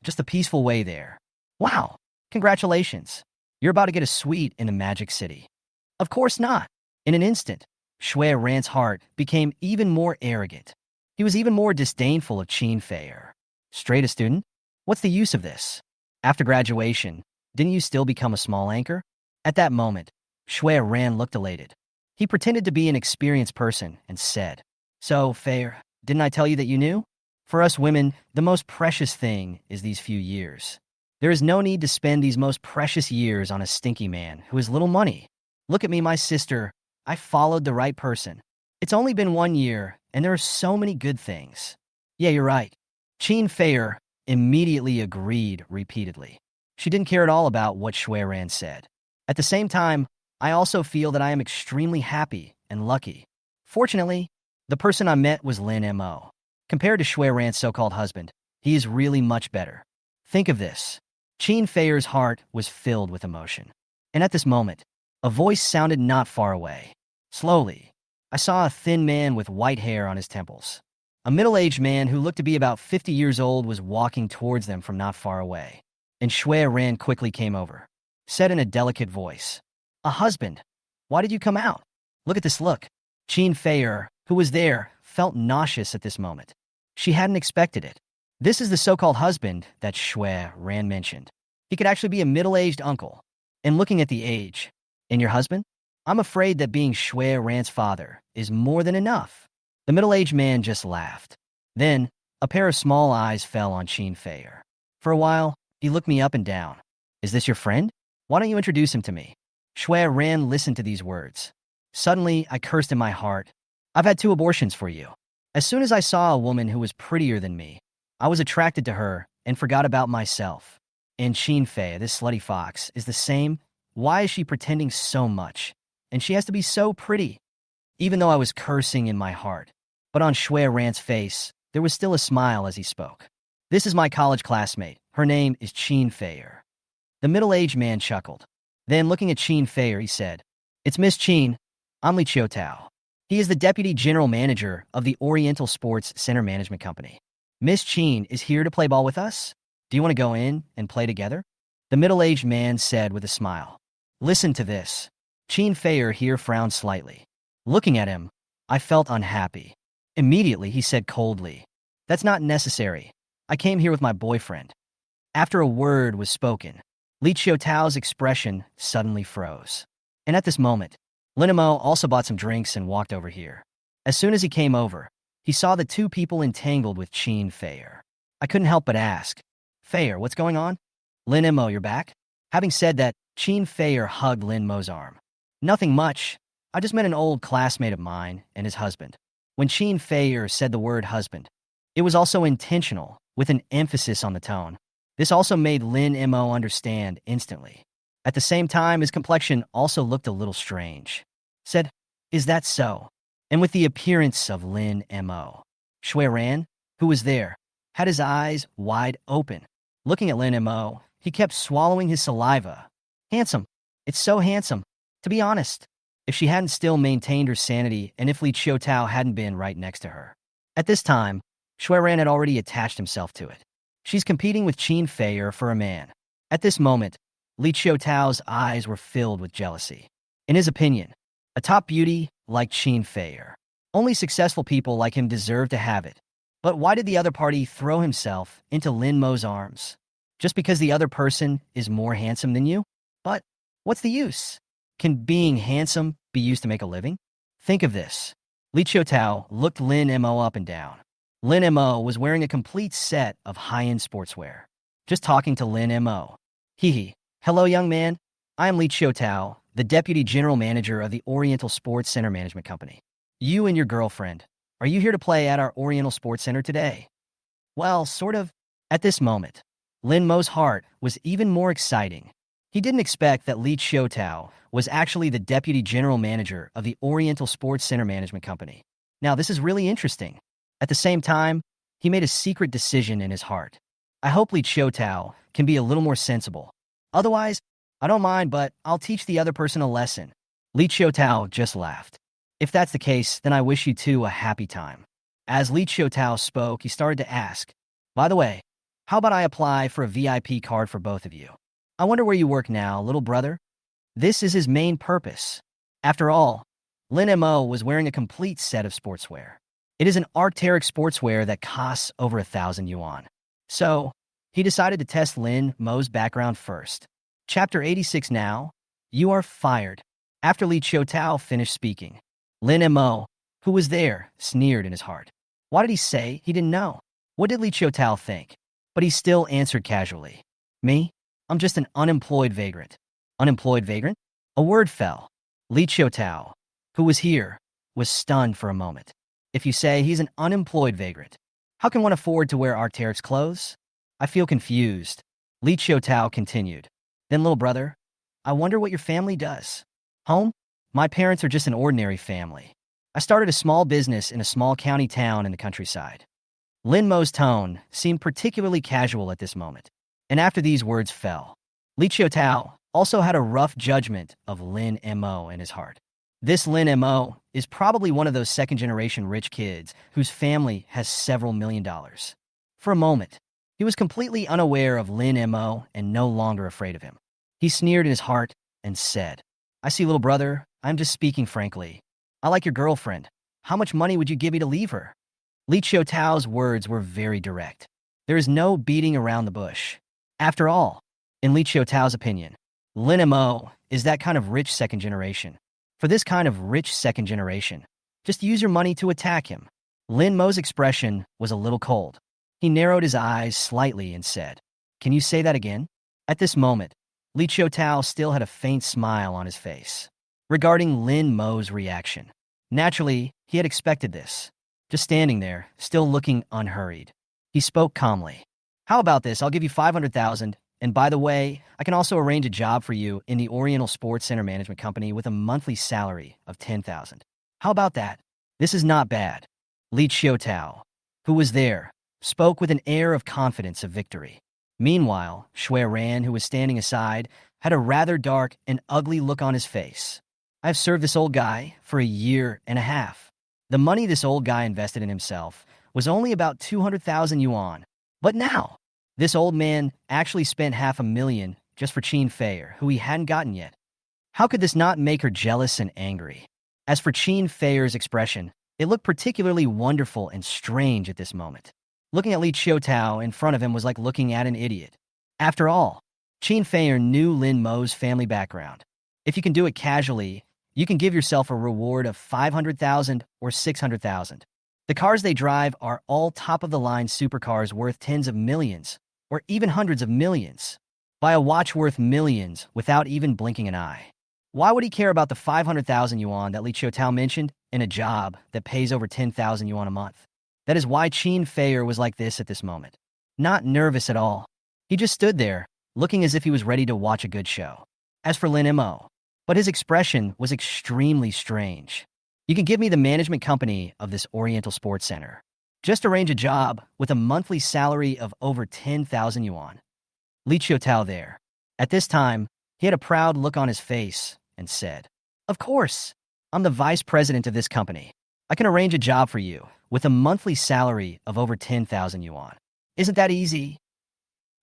Just a peaceful way there. Wow, congratulations. You're about to get a suite in the Magic City. Of course not. In an instant, Shui Ran's heart became even more arrogant. He was even more disdainful of Qin Feier. Straight a student? What's the use of this? After graduation, didn't you still become a small anchor? At that moment, Shui Ran looked elated. He pretended to be an experienced person and said, So, Feier, didn't I tell you that you knew? For us women, the most precious thing is these few years. There is no need to spend these most precious years on a stinky man who has little money. Look at me, my sister. I followed the right person. It's only been 1 year, and there are so many good things. Yeah, you're right. Qin Feier immediately agreed repeatedly. She didn't care at all about what Shui Ran said. At the same time, I also feel that I am extremely happy and lucky. Fortunately, the person I met was Lin Mo. Compared to Shui Ran's so-called husband, he is really much better. Think of this. Qin Feier's heart was filled with emotion. And at this moment, a voice sounded not far away. Slowly, I saw a thin man with white hair on his temples. A middle-aged man who looked to be about 50 years old was walking towards them from not far away. And Shui Ran quickly came over, said in a delicate voice, A husband, why did you come out? Look at this look. Qin Feier, who was there, felt nauseous at this moment. She hadn't expected it. This is the so-called husband that Shui Ran mentioned. He could actually be a middle-aged uncle. And looking at the age, and your husband? I'm afraid that being Shui Ran's father is more than enough. The middle-aged man just laughed. Then, a pair of small eyes fell on Qin Feier. For a while, he looked me up and down. Is this your friend? Why don't you introduce him to me? Shui Ran listened to these words. Suddenly, I cursed in my heart. I've had 2 abortions for you. As soon as I saw a woman who was prettier than me, I was attracted to her and forgot about myself. And Qin Feier, this slutty fox, is the same. Why is she pretending so much? And she has to be so pretty. Even though I was cursing in my heart. But on Shui Ran's face, there was still a smile as he spoke. This is my college classmate. Her name is Qin Feier. The middle-aged man chuckled. Then, looking at Qin Feier, he said, It's Miss Qin. I'm Li Qiutao. He is the deputy general manager of the Oriental Sports Center Management Company. Miss Qin is here to play ball with us. Do you want to go in and play together? The middle-aged man said with a smile. Listen to this. Qin Feier here frowned slightly. Looking at him, I felt unhappy. Immediately, he said coldly, That's not necessary. I came here with my boyfriend. After a word was spoken, Li Qiutao's expression suddenly froze. And at this moment, Lin Mo also bought some drinks and walked over here. As soon as he came over, he saw the 2 people entangled with Qin Feier. I couldn't help but ask, Feier, what's going on? Lin Mo, you're back? Having said that, Qin Feier hugged Lin Mo's arm. Nothing much. I just met an old classmate of mine and his husband. When Qin Feier said the word husband, it was also intentional, with an emphasis on the tone. This also made Lin Mo understand instantly. At the same time, his complexion also looked a little strange. Said, Is that so? And with the appearance of Lin Mo, Shui Ran, who was there, had his eyes wide open. Looking at Lin Mo, he kept swallowing his saliva. Handsome. It's so handsome. To be honest, if she hadn't still maintained her sanity and if Li Qiutao hadn't been right next to her. At this time, Shui Ran had already attached himself to it. She's competing with Qin Feier for a man. At this moment, Li Qiutao's eyes were filled with jealousy. In his opinion, a top beauty like Qin Feier. Only successful people like him deserve to have it. But why did the other party throw himself into Lin Mo's arms? Just because the other person is more handsome than you? But what's the use? Can being handsome be used to make a living? Think of this. Li Qiutao looked Lin Mo up and down. Lin Mo was wearing a complete set of high-end sportswear. Just talking to Lin Mo. Hee hee. Hello, young man. I am Li Qiutao, the Deputy General Manager of the Oriental Sports Center Management Company. You and your girlfriend, are you here to play at our Oriental Sports Center today? Well, sort of. At this moment, Lin Mo's heart was even more exciting. He didn't expect that Li Qiutao was actually the Deputy General Manager of the Oriental Sports Center Management Company. Now, this is really interesting. At the same time, he made a secret decision in his heart. I hope Li Qiutao can be a little more sensible. Otherwise, I don't mind, but I'll teach the other person a lesson. Li Qiutao just laughed. If that's the case, then I wish you two a happy time. As Li Qiutao spoke, he started to ask, by the way, how about I apply for a VIP card for both of you? I wonder where you work now, little brother? This is his main purpose. After all, Lin Mo was wearing a complete set of sportswear. It is an Arc'teryx sportswear that costs over 1,000 yuan. So, he decided to test Lin Mo's background first. Chapter 86 now. You are fired. After Li Qiutao finished speaking, Lin Mo, who was there, sneered in his heart. Why did he say he didn't know? What did Li Qiutao think? But he still answered casually. Me? I'm just an unemployed vagrant. Unemployed vagrant? A word fell. Li Qiutao, who was here, was stunned for a moment. If you say he's an unemployed vagrant, how can one afford to wear Arc'teryx clothes? I feel confused. Li Qiutao continued. Then, little brother, I wonder what your family does. Home? My parents are just an ordinary family. I started a small business in a small county town in the countryside. Lin Mo's tone seemed particularly casual at this moment. And after these words fell, Li Qiutao also had a rough judgment of Lin Mo in his heart. This Lin Mo is probably one of those second-generation rich kids whose family has several $1 million. For a moment, he was completely unaware of Lin Mo and no longer afraid of him. He sneered in his heart and said, I see, little brother, I'm just speaking frankly. I like your girlfriend. How much money would you give me to leave her? Li Qiutao's words were very direct. There is no beating around the bush. After all, in Li Qiutao's opinion, Lin Mo is that kind of rich second generation. For this kind of rich second generation, just use your money to attack him. Lin Mo's expression was a little cold. He narrowed his eyes slightly and said, Can you say that again? At this moment, Li Qiutao still had a faint smile on his face. Regarding Lin Mo's reaction, naturally, he had expected this. Just standing there, still looking unhurried. He spoke calmly. How about this? I'll give you 500,000. And by the way, I can also arrange a job for you in the Oriental Sports Center Management Company with a monthly salary of 10,000. How about that? This is not bad. Li Qiutao, who was there, spoke with an air of confidence of victory. Meanwhile, Shui Ran, who was standing aside, had a rather dark and ugly look on his face. I've served this old guy for 1.5 years. The money this old guy invested in himself was only about 200,000 yuan. But now, this old man actually spent 500,000 just for Qin Feier, who he hadn't gotten yet. How could this not make her jealous and angry? As for Qin Feier's expression, it looked particularly wonderful and strange at this moment. Looking at Li Qiutao in front of him was like looking at an idiot. After all, Qin Feier knew Lin Mo's family background. If you can do it casually, you can give yourself a reward of 500,000 or 600,000. The cars they drive are all top-of-the-line supercars worth tens of millions, or even hundreds of millions. Buy a watch worth millions without even blinking an eye. Why would he care about the 500,000 yuan that Li Qiutao mentioned in a job that pays over 10,000 yuan a month? That is why Qin Feier was like this at this moment. Not nervous at all. He just stood there, looking as if he was ready to watch a good show. As for Lin Mo, but his expression was extremely strange. You can give me the management company of this Oriental Sports Center. Just arrange a job with a monthly salary of over 10,000 yuan. Li Qiutao there. At this time, he had a proud look on his face and said, Of course, I'm the vice president of this company. I can arrange a job for you with a monthly salary of over 10,000 yuan. Isn't that easy?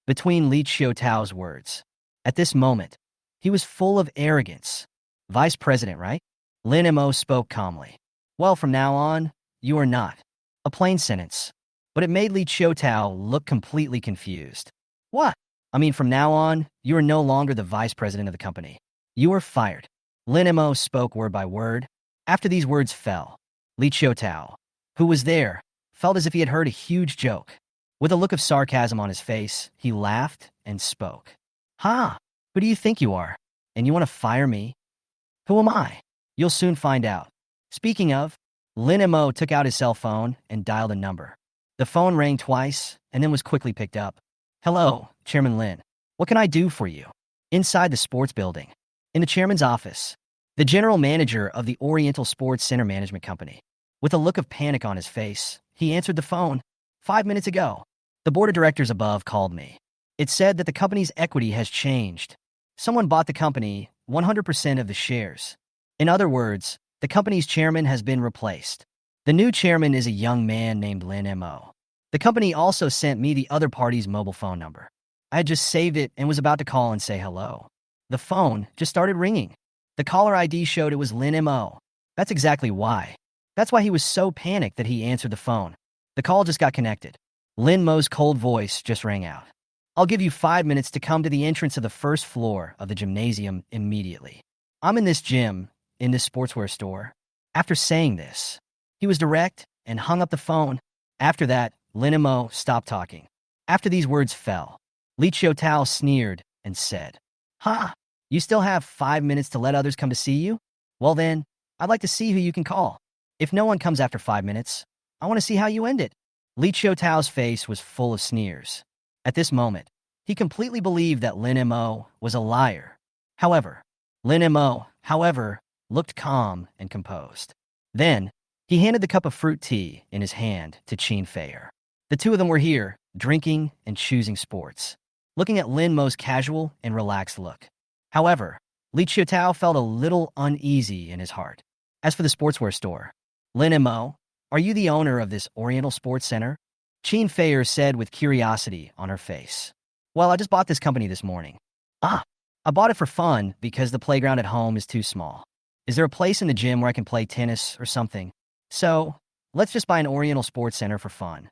Between Li Qiutao's words, at this moment, he was full of arrogance. Vice president, right? Lin Mo spoke calmly. Well, from now on, you are not. A plain sentence. But it made Li Qiutao look completely confused. What? I mean, from now on, you are no longer the vice president of the company. You are fired. Lin Mo spoke word by word. After these words fell, Li Qiutao, who was there, felt as if he had heard a huge joke. With a look of sarcasm on his face, he laughed and spoke. "Ha! Who do you think you are? And you want to fire me? Who am I? You'll soon find out." Speaking of, Lin Mo took out his cell phone and dialed a number. The phone rang twice and then was quickly picked up. "Hello, Chairman Lin. What can I do for you?" Inside the sports building, in the chairman's office, the general manager of the Oriental Sports Center Management Company, with a look of panic on his face, he answered the phone. "5 minutes ago, the board of directors above called me. It said that the company's equity has changed. Someone bought the company 100% of the shares. In other words, the company's chairman has been replaced. The new chairman is a young man named Lin Mo. The company also sent me the other party's mobile phone number. I had just saved it and was about to call and say hello. The phone just started ringing. The caller ID showed it was Lin Mo. That's exactly why. That's why he was so panicked that he answered the phone. The call just got connected. Lin Mo's cold voice just rang out. I'll give you 5 minutes to come to the entrance of the first floor of the gymnasium immediately. I'm in this gym, in this sportswear store." After saying this, he was direct and hung up the phone. After that, Lin Mo stopped talking. After these words fell, Li Qiutao sneered and said, "Ha! You still have 5 minutes to let others come to see you? Well then, I'd like to see who you can call. If no one comes after 5 minutes, I want to see how you end it." Li Qiutao's face was full of sneers. At this moment, he completely believed that Lin Mo was a liar. However, Lin Mo, looked calm and composed. Then, he handed the cup of fruit tea in his hand to Qin Feier. The two of them were here, drinking and choosing sports, looking at Lin Mo's casual and relaxed look. However, Li Qiutao felt a little uneasy in his heart. As for the sportswear store, "Lin Mo, are you the owner of this Oriental Sports Center?" Qin Feier said with curiosity on her face. "Well, I just bought this company this morning." "Ah, I bought it for fun because the playground at home is too small. Is there a place in the gym where I can play tennis or something? So, let's just buy an Oriental Sports Center for fun."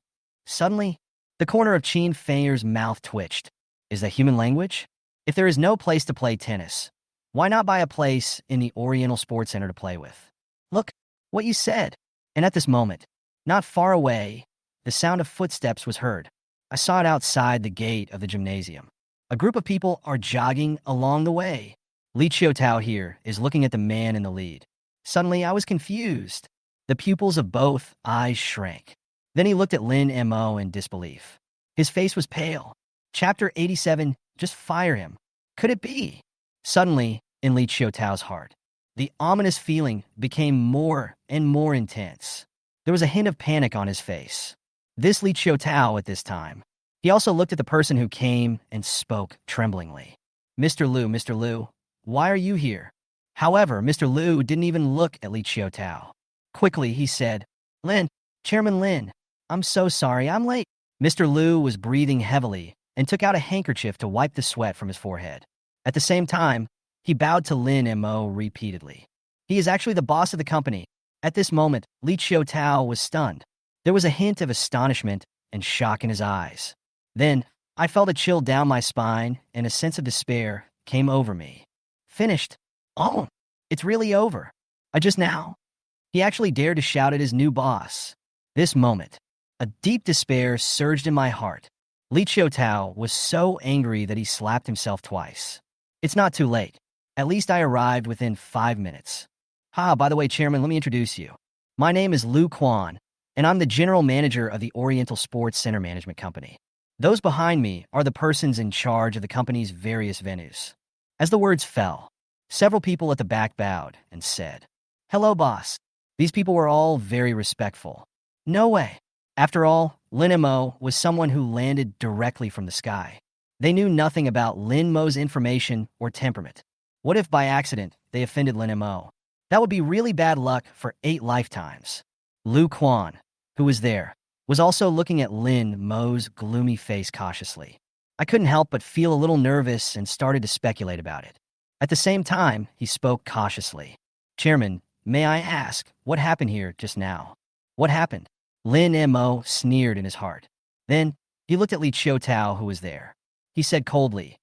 Suddenly, the corner of Qin Feier's mouth twitched. Is that human language? If there is no place to play tennis, why not buy a place in the Oriental Sports Center to play with? Look, what you said. And at this moment, not far away, the sound of footsteps was heard. I saw it outside the gate of the gymnasium. A group of people are jogging along the way. Li Qiutao here is looking at the man in the lead. Suddenly, I was confused. The pupils of both eyes shrank. Then he looked at Lin Mo in disbelief. His face was pale. Chapter 87, just fire him. Could it be? Suddenly, in Li Qiutao's heart, the ominous feeling became more and more intense. There was a hint of panic on his face. This Li Qiutao at this time. He also looked at the person who came and spoke tremblingly. Mr. Liu, why are you here?" However, Mr. Liu didn't even look at Li Qiutao. Quickly, he said, Chairman Lin, I'm so sorry, I'm late." Mr. Liu was breathing heavily and took out a handkerchief to wipe the sweat from his forehead. At the same time, he bowed to Lin Mo repeatedly. He is actually the boss of the company. At this moment, Li Qiutao was stunned. There was a hint of astonishment and shock in his eyes. Then, I felt a chill down my spine and a sense of despair came over me. Finished. Oh, it's really over. I just now. He actually dared to shout at his new boss. This moment, a deep despair surged in my heart. Li Qiutao was so angry that he slapped himself twice. It's not too late. At least I arrived within 5 minutes. By the way, Chairman, let me introduce you. My name is Lu Quan, and I'm the general manager of the Oriental Sports Center Management Company. Those behind me are the persons in charge of the company's various venues. As the words fell, several people at the back bowed and said, "Hello, boss." These people were all very respectful. No way. After all, Lin Mo was someone who landed directly from the sky. They knew nothing about Lin Mo's information or temperament. What if by accident they offended Lin Mo? That would be really bad luck for 8 lifetimes. Lu Quan, who was there, was also looking at Lin Mo's gloomy face cautiously. I couldn't help but feel a little nervous and started to speculate about it. At the same time, he spoke cautiously. "Chairman, may I ask, what happened here just now?" "What happened?" Lin Mo sneered in his heart. Then, he looked at Li Qiutao, who was there. He said coldly,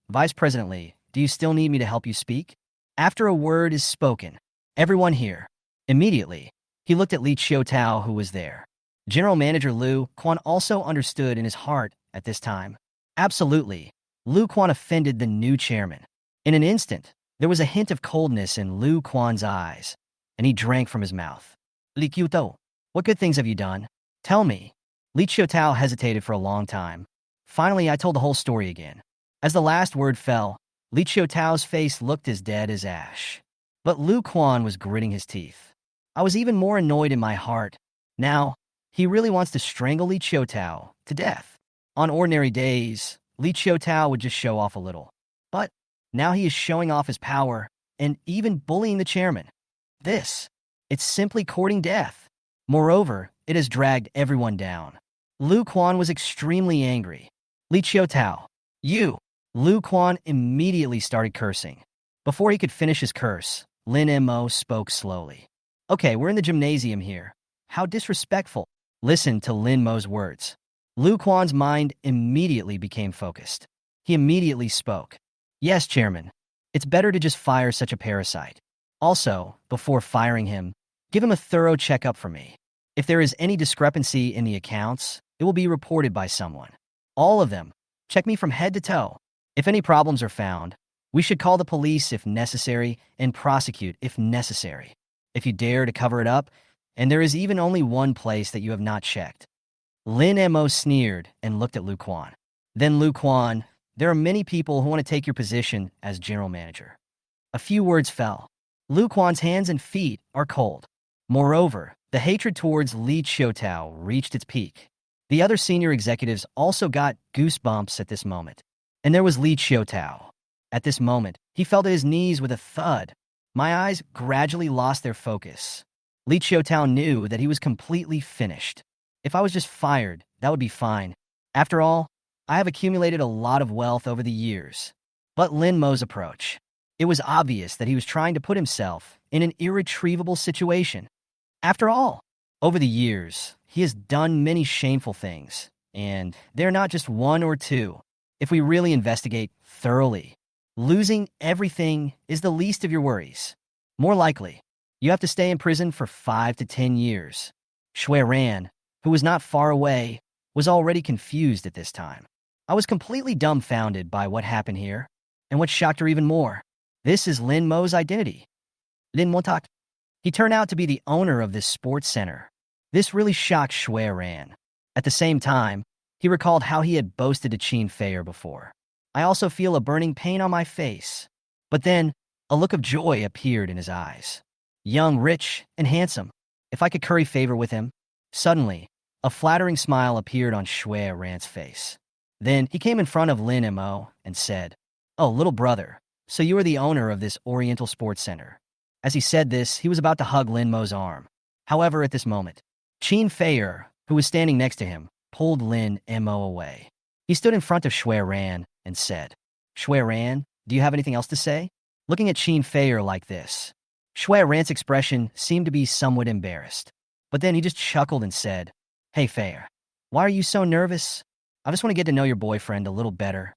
Vice President Li, do you still need me to help you speak?" After a word is spoken, everyone here, immediately, He looked at Li Qiutao, who was there. General Manager Lu Quan also understood in his heart at this time. Absolutely, Lu Quan offended the new chairman. In an instant, there was a hint of coldness in Lu Quan's eyes, and he drank from his mouth. Li Qiutao, what good things have you done? Tell me. Li Qiutao hesitated for a long time. Finally, I told the whole story again. As the last word fell, Li Qiutao's face looked as dead as ash. But Lu Quan was gritting his teeth. I was even more annoyed in my heart. Now, he really wants to strangle Li Qiutao to death. On ordinary days, Li Qiutao would just show off a little. But now he is showing off his power and even bullying the chairman. It's simply courting death. Moreover, it has dragged everyone down. Lu Quan was extremely angry. Li Qiutao, you! Lu Quan immediately started cursing. Before he could finish his curse, Lin Mo spoke slowly. Okay, we're in the gymnasium here. How disrespectful. Listen to Lin Mo's words. Lu Quan's mind immediately became focused. He immediately spoke. Yes, Chairman. It's better to just fire such a parasite. Also, before firing him, give him a thorough checkup for me. If there is any discrepancy in the accounts, it will be reported by someone. All of them. Check me from head to toe. If any problems are found, we should call the police if necessary and prosecute if necessary. If you dare to cover it up, and there is even only one place that you have not checked. Lin Mo sneered and looked at Lu Quan. Then Lu Quan, there are many people who want to take your position as general manager. A few words fell. Lu Quan's hands and feet are cold. Moreover, the hatred towards Li Qiutao reached its peak. The other senior executives also got goosebumps at this moment. And there was Li Qiutao. At this moment, he fell to his knees with a thud. My eyes gradually lost their focus. Li Qiutao knew that he was completely finished. If I was just fired, that would be fine. After all, I have accumulated a lot of wealth over the years. But Lin Mo's approach. It was obvious that he was trying to put himself in an irretrievable situation. After all, over the years, he has done many shameful things, and they're not just one or two. If we really investigate thoroughly, losing everything is the least of your worries. More likely, you have to stay in prison for 5 to 10 years. Shui Ran, who was not far away, was already confused at this time. I was completely dumbfounded by what happened here, and what shocked her even more. This is Lin Mo's identity. Lin Mo Tak. He turned out to be the owner of this sports center. This really shocked Shui Ran. At the same time, he recalled how he had boasted to Qin Feier before. I also feel a burning pain on my face. But then, a look of joy appeared in his eyes. Young, rich, and handsome. If I could curry favor with him. Suddenly, a flattering smile appeared on Shui Ran's face. Then he came in front of Lin Mo and said, "Oh, little brother, so you are the owner of this Oriental Sports Center." As he said this, he was about to hug Lin Mo's arm. However, at this moment, Qin Feier, who was standing next to him, pulled Lin Mo away. He stood in front of Shui Ran and said, "Shui Ran, do you have anything else to say?" Looking at Qin Feier like this, Shui Ran's expression seemed to be somewhat embarrassed. But then he just chuckled and said, "Hey Feier, why are you so nervous? I just want to get to know your boyfriend a little better."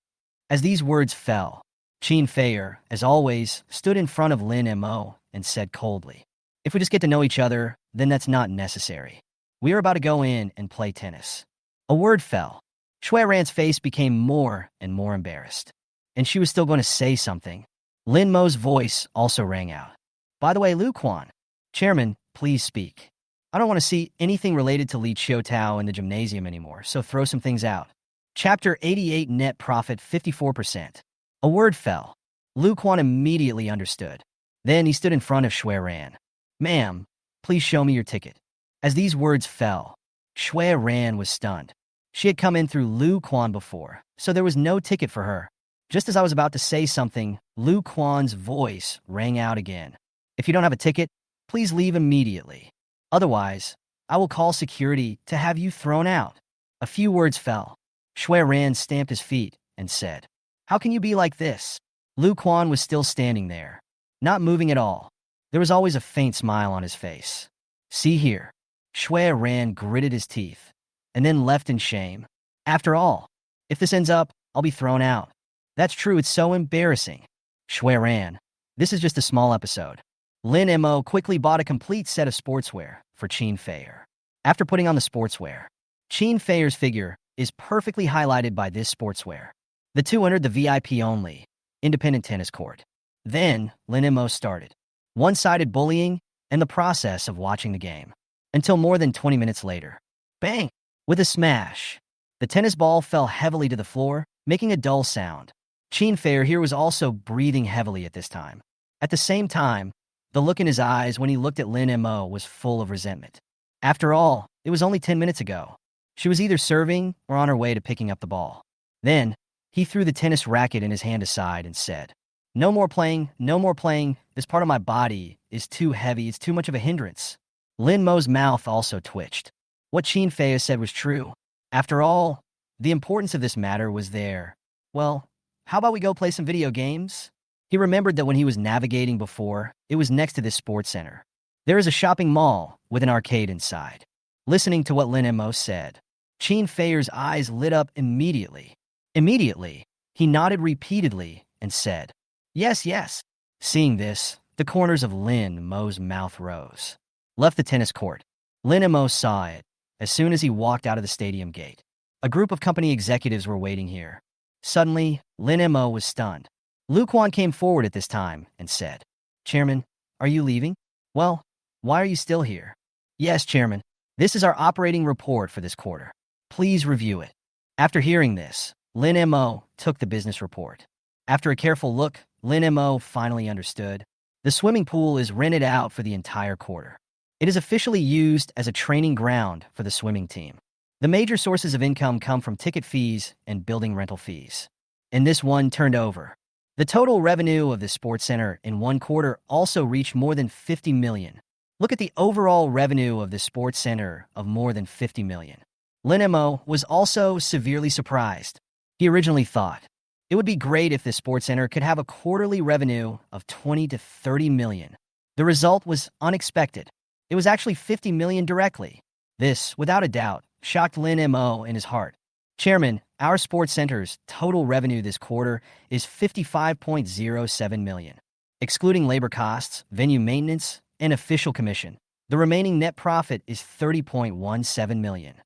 As these words fell, Qin Feier, as always, stood in front of Lin Mo and said coldly, "If we just get to know each other, then that's not necessary. We are about to go in and play tennis." A word fell. Shui Ran's face became more and more embarrassed. And she was still going to say something. Lin Mo's voice also rang out. "By the way, Lu Quan, Chairman, please speak. I don't want to see anything related to Li Qiutao in the gymnasium anymore, so throw some things out." Chapter 88, Net Profit 54%. A word fell. Lu Quan immediately understood. Then he stood in front of Shui Ran. "Ma'am, please show me your ticket." As these words fell, Shui Ran was stunned. She had come in through Lu Quan before, so there was no ticket for her. Just as I was about to say something, Lu Quan's voice rang out again. "If you don't have a ticket, please leave immediately. Otherwise, I will call security to have you thrown out." A few words fell. Shui Ran stamped his feet and said, "How can you be like this?" Lu Quan was still standing there, not moving at all. There was always a faint smile on his face. "See here." Shui Ran gritted his teeth, and then left in shame. "After all, if this ends up, I'll be thrown out." "That's true, it's so embarrassing." Shui Ran, this is just a small episode. Lin Mo quickly bought a complete set of sportswear, for Qin Feier. After putting on the sportswear, Qin Feier's figure is perfectly highlighted by this sportswear. The two entered the VIP-only, independent tennis court. Then, Lin Mo started one-sided bullying and the process of watching the game. Until more than 20 minutes later. Bang! With a smash, the tennis ball fell heavily to the floor, making a dull sound. Qin Feier here was also breathing heavily at this time. At the same time, the look in his eyes when he looked at Lin Mo was full of resentment. After all, it was only 10 minutes ago. She was either serving or on her way to picking up the ball. Then, he threw the tennis racket in his hand aside and said, "No more playing, no more playing. This part of my body is too heavy, it's too much of a hindrance." Lin Mo's mouth also twitched. What Qin Feier said was true. After all, the importance of this matter was there. Well, how about we go play some video games? He remembered that when he was navigating before, it was next to this sports center. There is a shopping mall with an arcade inside. Listening to what Lin Mo said, Qin Feier's eyes lit up immediately. Immediately, he nodded repeatedly and said, "Yes, yes." Seeing this, the corners of Lin Mo's mouth rose. Left the tennis court. Lin Mo saw it as soon as he walked out of the stadium gate. A group of company executives were waiting here. Suddenly, Lin Mo was stunned. Lu Quan came forward at this time and said, "Chairman, are you leaving?" "Well, why are you still here?" "Yes, Chairman. This is our operating report for this quarter. Please review it." After hearing this, Lin Mo took the business report. After a careful look, Lin Mo finally understood. The swimming pool is rented out for the entire quarter. It is officially used as a training ground for the swimming team. The major sources of income come from ticket fees and building rental fees. And this one turned over. The total revenue of the sports center in one quarter also reached more than 50 million. Look at the overall revenue of the sports center of more than 50 million. Lin Mo was also severely surprised. He originally thought it would be great if the sports center could have a quarterly revenue of 20 to 30 million. The result was unexpected. It was actually 50 million directly. This, without a doubt, shocked Lin Mo in his heart. "Chairman, our sports center's total revenue this quarter is 55.07 million. Excluding labor costs, venue maintenance, and official commission, the remaining net profit is 30.17 million.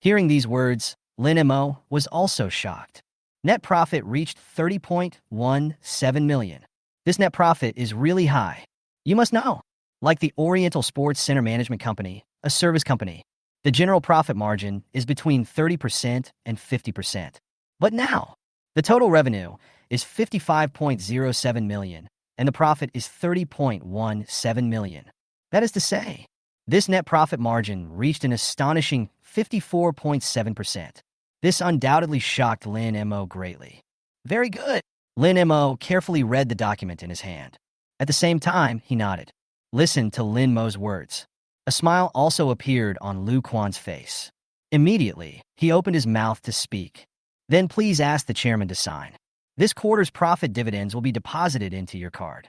Hearing these words, Lin Mo was also shocked. Net profit reached 30.17 million. This net profit is really high. You must know, like the Oriental Sports Center Management Company, a service company, the general profit margin is between 30% and 50%. But now, the total revenue is 55.07 million, and the profit is 30.17 million. That is to say, this net profit margin reached an astonishing 54.7%. This undoubtedly shocked Lin Mo greatly. Very good. Lin Mo carefully read the document in his hand. At the same time, he nodded. Listened to Lin Mo's words. A smile also appeared on Lu Quan's face. Immediately, he opened his mouth to speak. "Then please ask the chairman to sign. This quarter's profit dividends will be deposited into your card."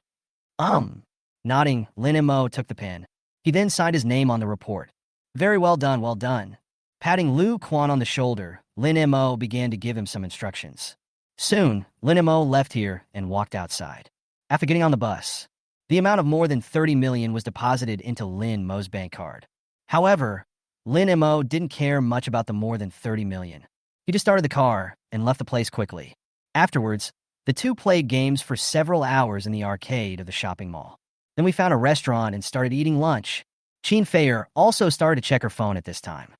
Nodding, Lin Mo took the pen. He then signed his name on the report. "Very well done, well done." Patting Lu Quan on the shoulder, Lin Mo began to give him some instructions. Soon, Lin Mo left here and walked outside. After getting on the bus, the amount of more than 30 million was deposited into Lin Mo's bank card. However, Lin Mo didn't care much about the more than 30 million. He just started the car and left the place quickly. Afterwards, the two played games for several hours in the arcade of the shopping mall. Then we found a restaurant and started eating lunch. Qin Feier also started to check her phone at this time.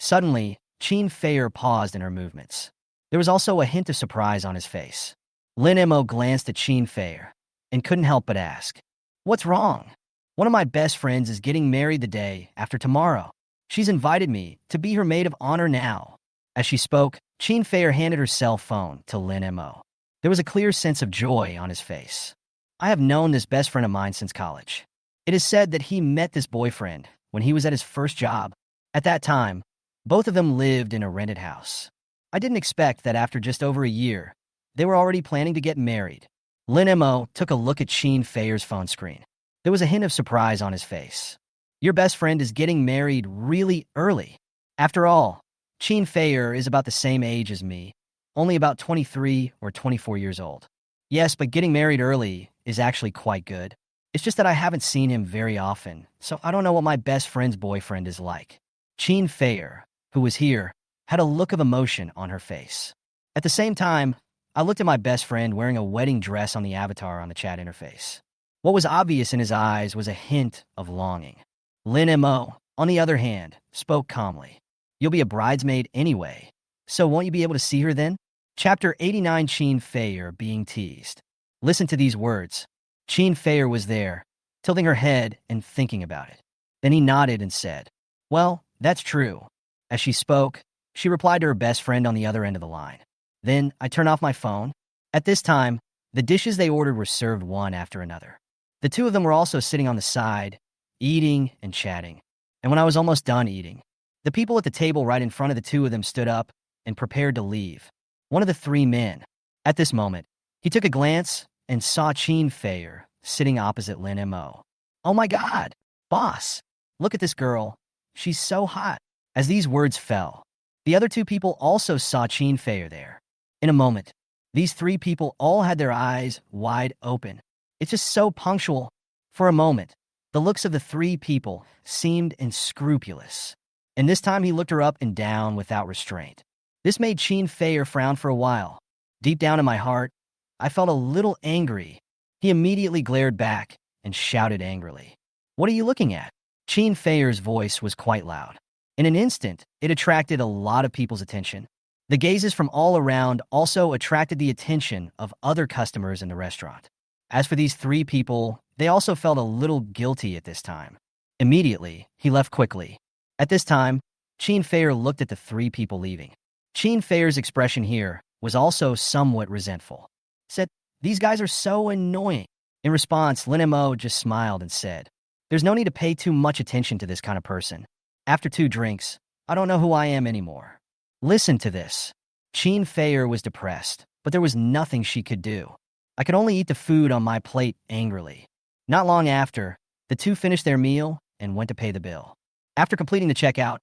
Suddenly, Qin Feier paused in her movements. There was also a hint of surprise on his face. Lin Mo glanced at Qin Feier and couldn't help but ask, "What's wrong? One of my best friends is getting married the day after tomorrow. She's invited me to be her maid of honor now." As she spoke, Qin Feier handed her cell phone to Lin Mo. There was a clear sense of joy on his face. "I have known this best friend of mine since college. It is said that he met this boyfriend when he was at his first job. At that time, both of them lived in a rented house. I didn't expect that after just over a year, they were already planning to get married." Lin Mo took a look at Qin Feier's phone screen. There was a hint of surprise on his face. "Your best friend is getting married really early. After all, Qin Feier is about the same age as me, only about 23 or 24 years old. Yes, but getting married early is actually quite good. It's just that I haven't seen him very often, so I don't know what my best friend's boyfriend is like. Chin Feier, who was here, had a look of emotion on her face. At the same time, I looked at my best friend wearing a wedding dress on the avatar on the chat interface. What was obvious in his eyes was a hint of longing. Lin Mo, on the other hand, spoke calmly. You'll be a bridesmaid anyway, so won't you be able to see her then? Chapter 89, Chin Feier being teased. Listen to these words. Chin Feier was there, tilting her head and thinking about it. Then he nodded and said, well, that's true. As she spoke, she replied to her best friend on the other end of the line. Then I turned off my phone. At this time, the dishes they ordered were served one after another. The two of them were also sitting on the side, eating and chatting. And when I was almost done eating, the people at the table right in front of the two of them stood up and prepared to leave. One of the three men. At this moment, he took a glance and saw Chin Feier sitting opposite Lin Mo. Oh my God, boss, look at this girl. She's so hot. As these words fell, the other two people also saw Chin Feier there. In a moment, these three people all had their eyes wide open. It's just so punctual. For a moment, the looks of the three people seemed unscrupulous. And this time he looked her up and down without restraint. This made Chin Feier frown for a while. Deep down in my heart, I felt a little angry. He immediately glared back and shouted angrily. What are you looking at? Chin Feier's voice was quite loud. In an instant, it attracted a lot of people's attention. The gazes from all around also attracted the attention of other customers in the restaurant. As for these three people, they also felt a little guilty at this time. Immediately, he left quickly. At this time, Chin Feier looked at the three people leaving. Chin Feier's expression here was also somewhat resentful. Said, these guys are so annoying. In response, Lin Mo just smiled and said, there's no need to pay too much attention to this kind of person. After 2 drinks, I don't know who I am anymore. Listen to this. Chin Feier was depressed, but there was nothing she could do. I could only eat the food on my plate angrily. Not long after, the two finished their meal and went to pay the bill. After completing the checkout,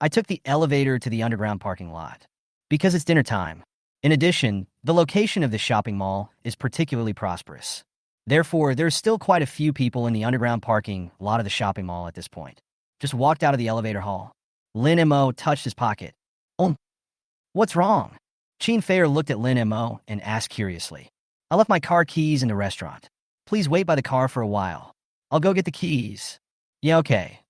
I took the elevator to the underground parking lot. Because it's dinner time. In addition, the location of the shopping mall is particularly prosperous. Therefore, there's still quite a few people in the underground parking lot of the shopping mall at this point. Just walked out of the elevator hall. Lin Mo touched his pocket. Oh, what's wrong? Chin Feier looked at Lin Mo and asked curiously. I left my car keys in the restaurant. Please wait by the car for a while. I'll go get the keys. Yeah, okay.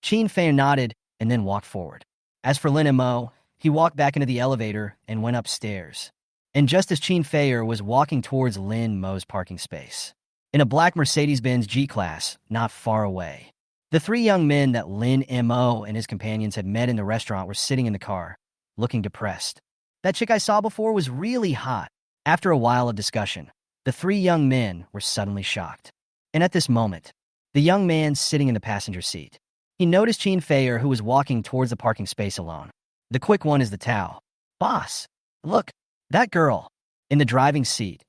Chin Feier nodded and then walked forward. As for Lin Mo, he walked back into the elevator and went upstairs. And just as Chin Feier was walking towards Lin Mo's parking space, in a black Mercedes-Benz G-Class not far away, the 3 young men that Lin Mo and his companions had met in the restaurant were sitting in the car, looking depressed. That chick I saw before was really hot. After a while of discussion, the 3 young men were suddenly shocked. And at this moment, the young man sitting in the passenger seat, he noticed Chin Feier, who was walking towards the parking space alone. The quick one is the Tao. Boss, look, that girl. In the driving seat,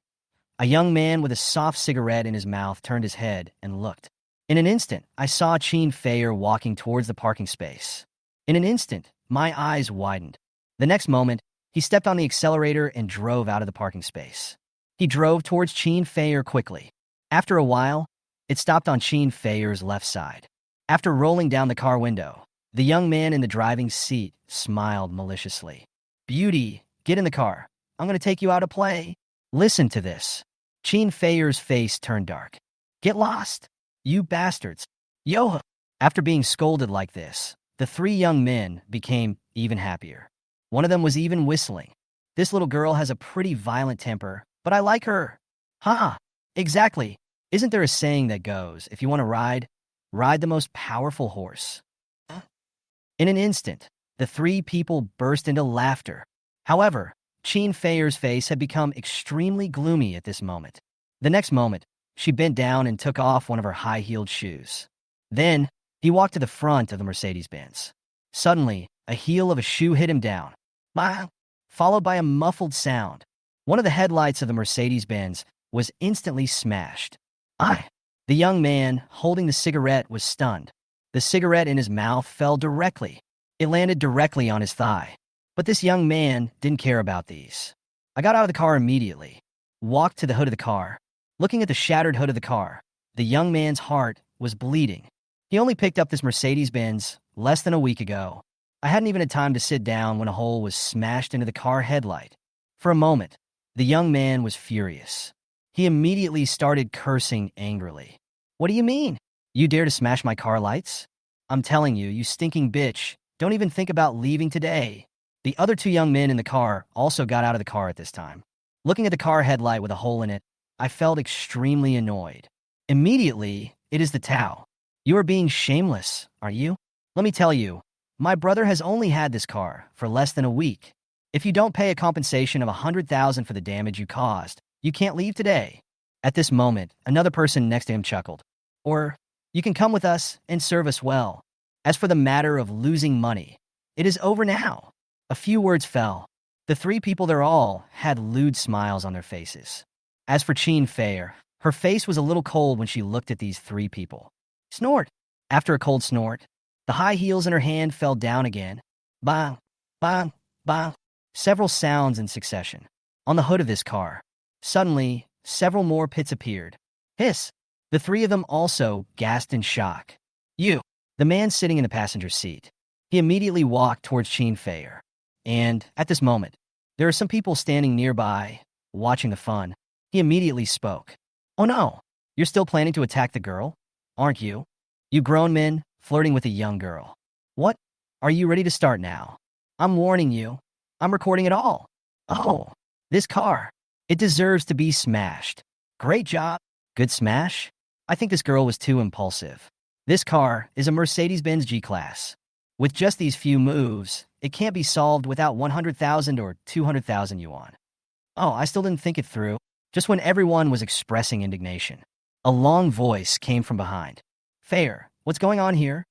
a young man with a soft cigarette in his mouth turned his head and looked. In an instant, I saw Chin Feier walking towards the parking space. In an instant, my eyes widened. The next moment, he stepped on the accelerator and drove out of the parking space. He drove towards Chin Feier quickly. After a while, it stopped on Chin Feier's left side. After rolling down the car window, the young man in the driving seat smiled maliciously. Beauty, get in the car. I'm going to take you out to play. Listen to this. Chin Feier's face turned dark. Get lost, you bastards. Yo! After being scolded like this, the 3 young men became even happier. One of them was even whistling. This little girl has a pretty violent temper, but I like her. Ha! Exactly. Isn't there a saying that goes, if you want to ride, ride the most powerful horse? In an instant, the 3 people burst into laughter. However, Chin Feier's face had become extremely gloomy at this moment. The next moment, she bent down and took off one of her high-heeled shoes. Then, he walked to the front of the Mercedes-Benz. Suddenly, a heel of a shoe hit him down, followed by a muffled sound. One of the headlights of the Mercedes-Benz was instantly smashed. The young man, holding the cigarette, was stunned. The cigarette in his mouth fell directly. It landed directly on his thigh. But this young man didn't care about these. I got out of the car immediately, walked to the hood of the car. Looking at the shattered hood of the car, The young man's heart was bleeding. He only picked up this Mercedes-Benz less than a week ago. I hadn't even had time to sit down when a hole was smashed into the car headlight. For a moment, the young man was furious. He immediately started cursing angrily. What do you mean? You dare to smash my car lights? I'm telling you, you stinking bitch, don't even think about leaving today. The other two young men in the car also got out of the car at this time. Looking at the car headlight with a hole in it, I felt extremely annoyed. Immediately, it is the Tao. You are being shameless, aren't you? Let me tell you, my brother has only had this car for less than a week. If you don't pay a compensation of $100,000 for the damage you caused, you can't leave today. At this moment, another person next to him chuckled. Or, you can come with us and serve us well. As for the matter of losing money, it is over now. A few words fell. The three people there all had lewd smiles on their faces. As for Chin Fair, her face was a little cold when she looked at these three people. Snort. After a cold snort, the high heels in her hand fell down again. Bang, bang, bang. Several sounds in succession. On the hood of this car, suddenly, several more pits appeared. Hiss. The three of them also gasped in shock. You. The man sitting in the passenger seat. He immediately walked towards Chin Fair. And, at this moment, there are some people standing nearby, watching the fun. He immediately spoke. Oh no, you're still planning to attack the girl? Aren't you? You grown men, flirting with a young girl. What? Are you ready to start now? I'm warning you. I'm recording it all. Oh, this car. It deserves to be smashed. Great job. Good smash? I think this girl was too impulsive. This car is a Mercedes-Benz G-Class. With just these few moves, it can't be solved without 100,000 or 200,000 yuan. Oh, I still didn't think it through. Just when everyone was expressing indignation, a long voice came from behind. Fair, what's going on here?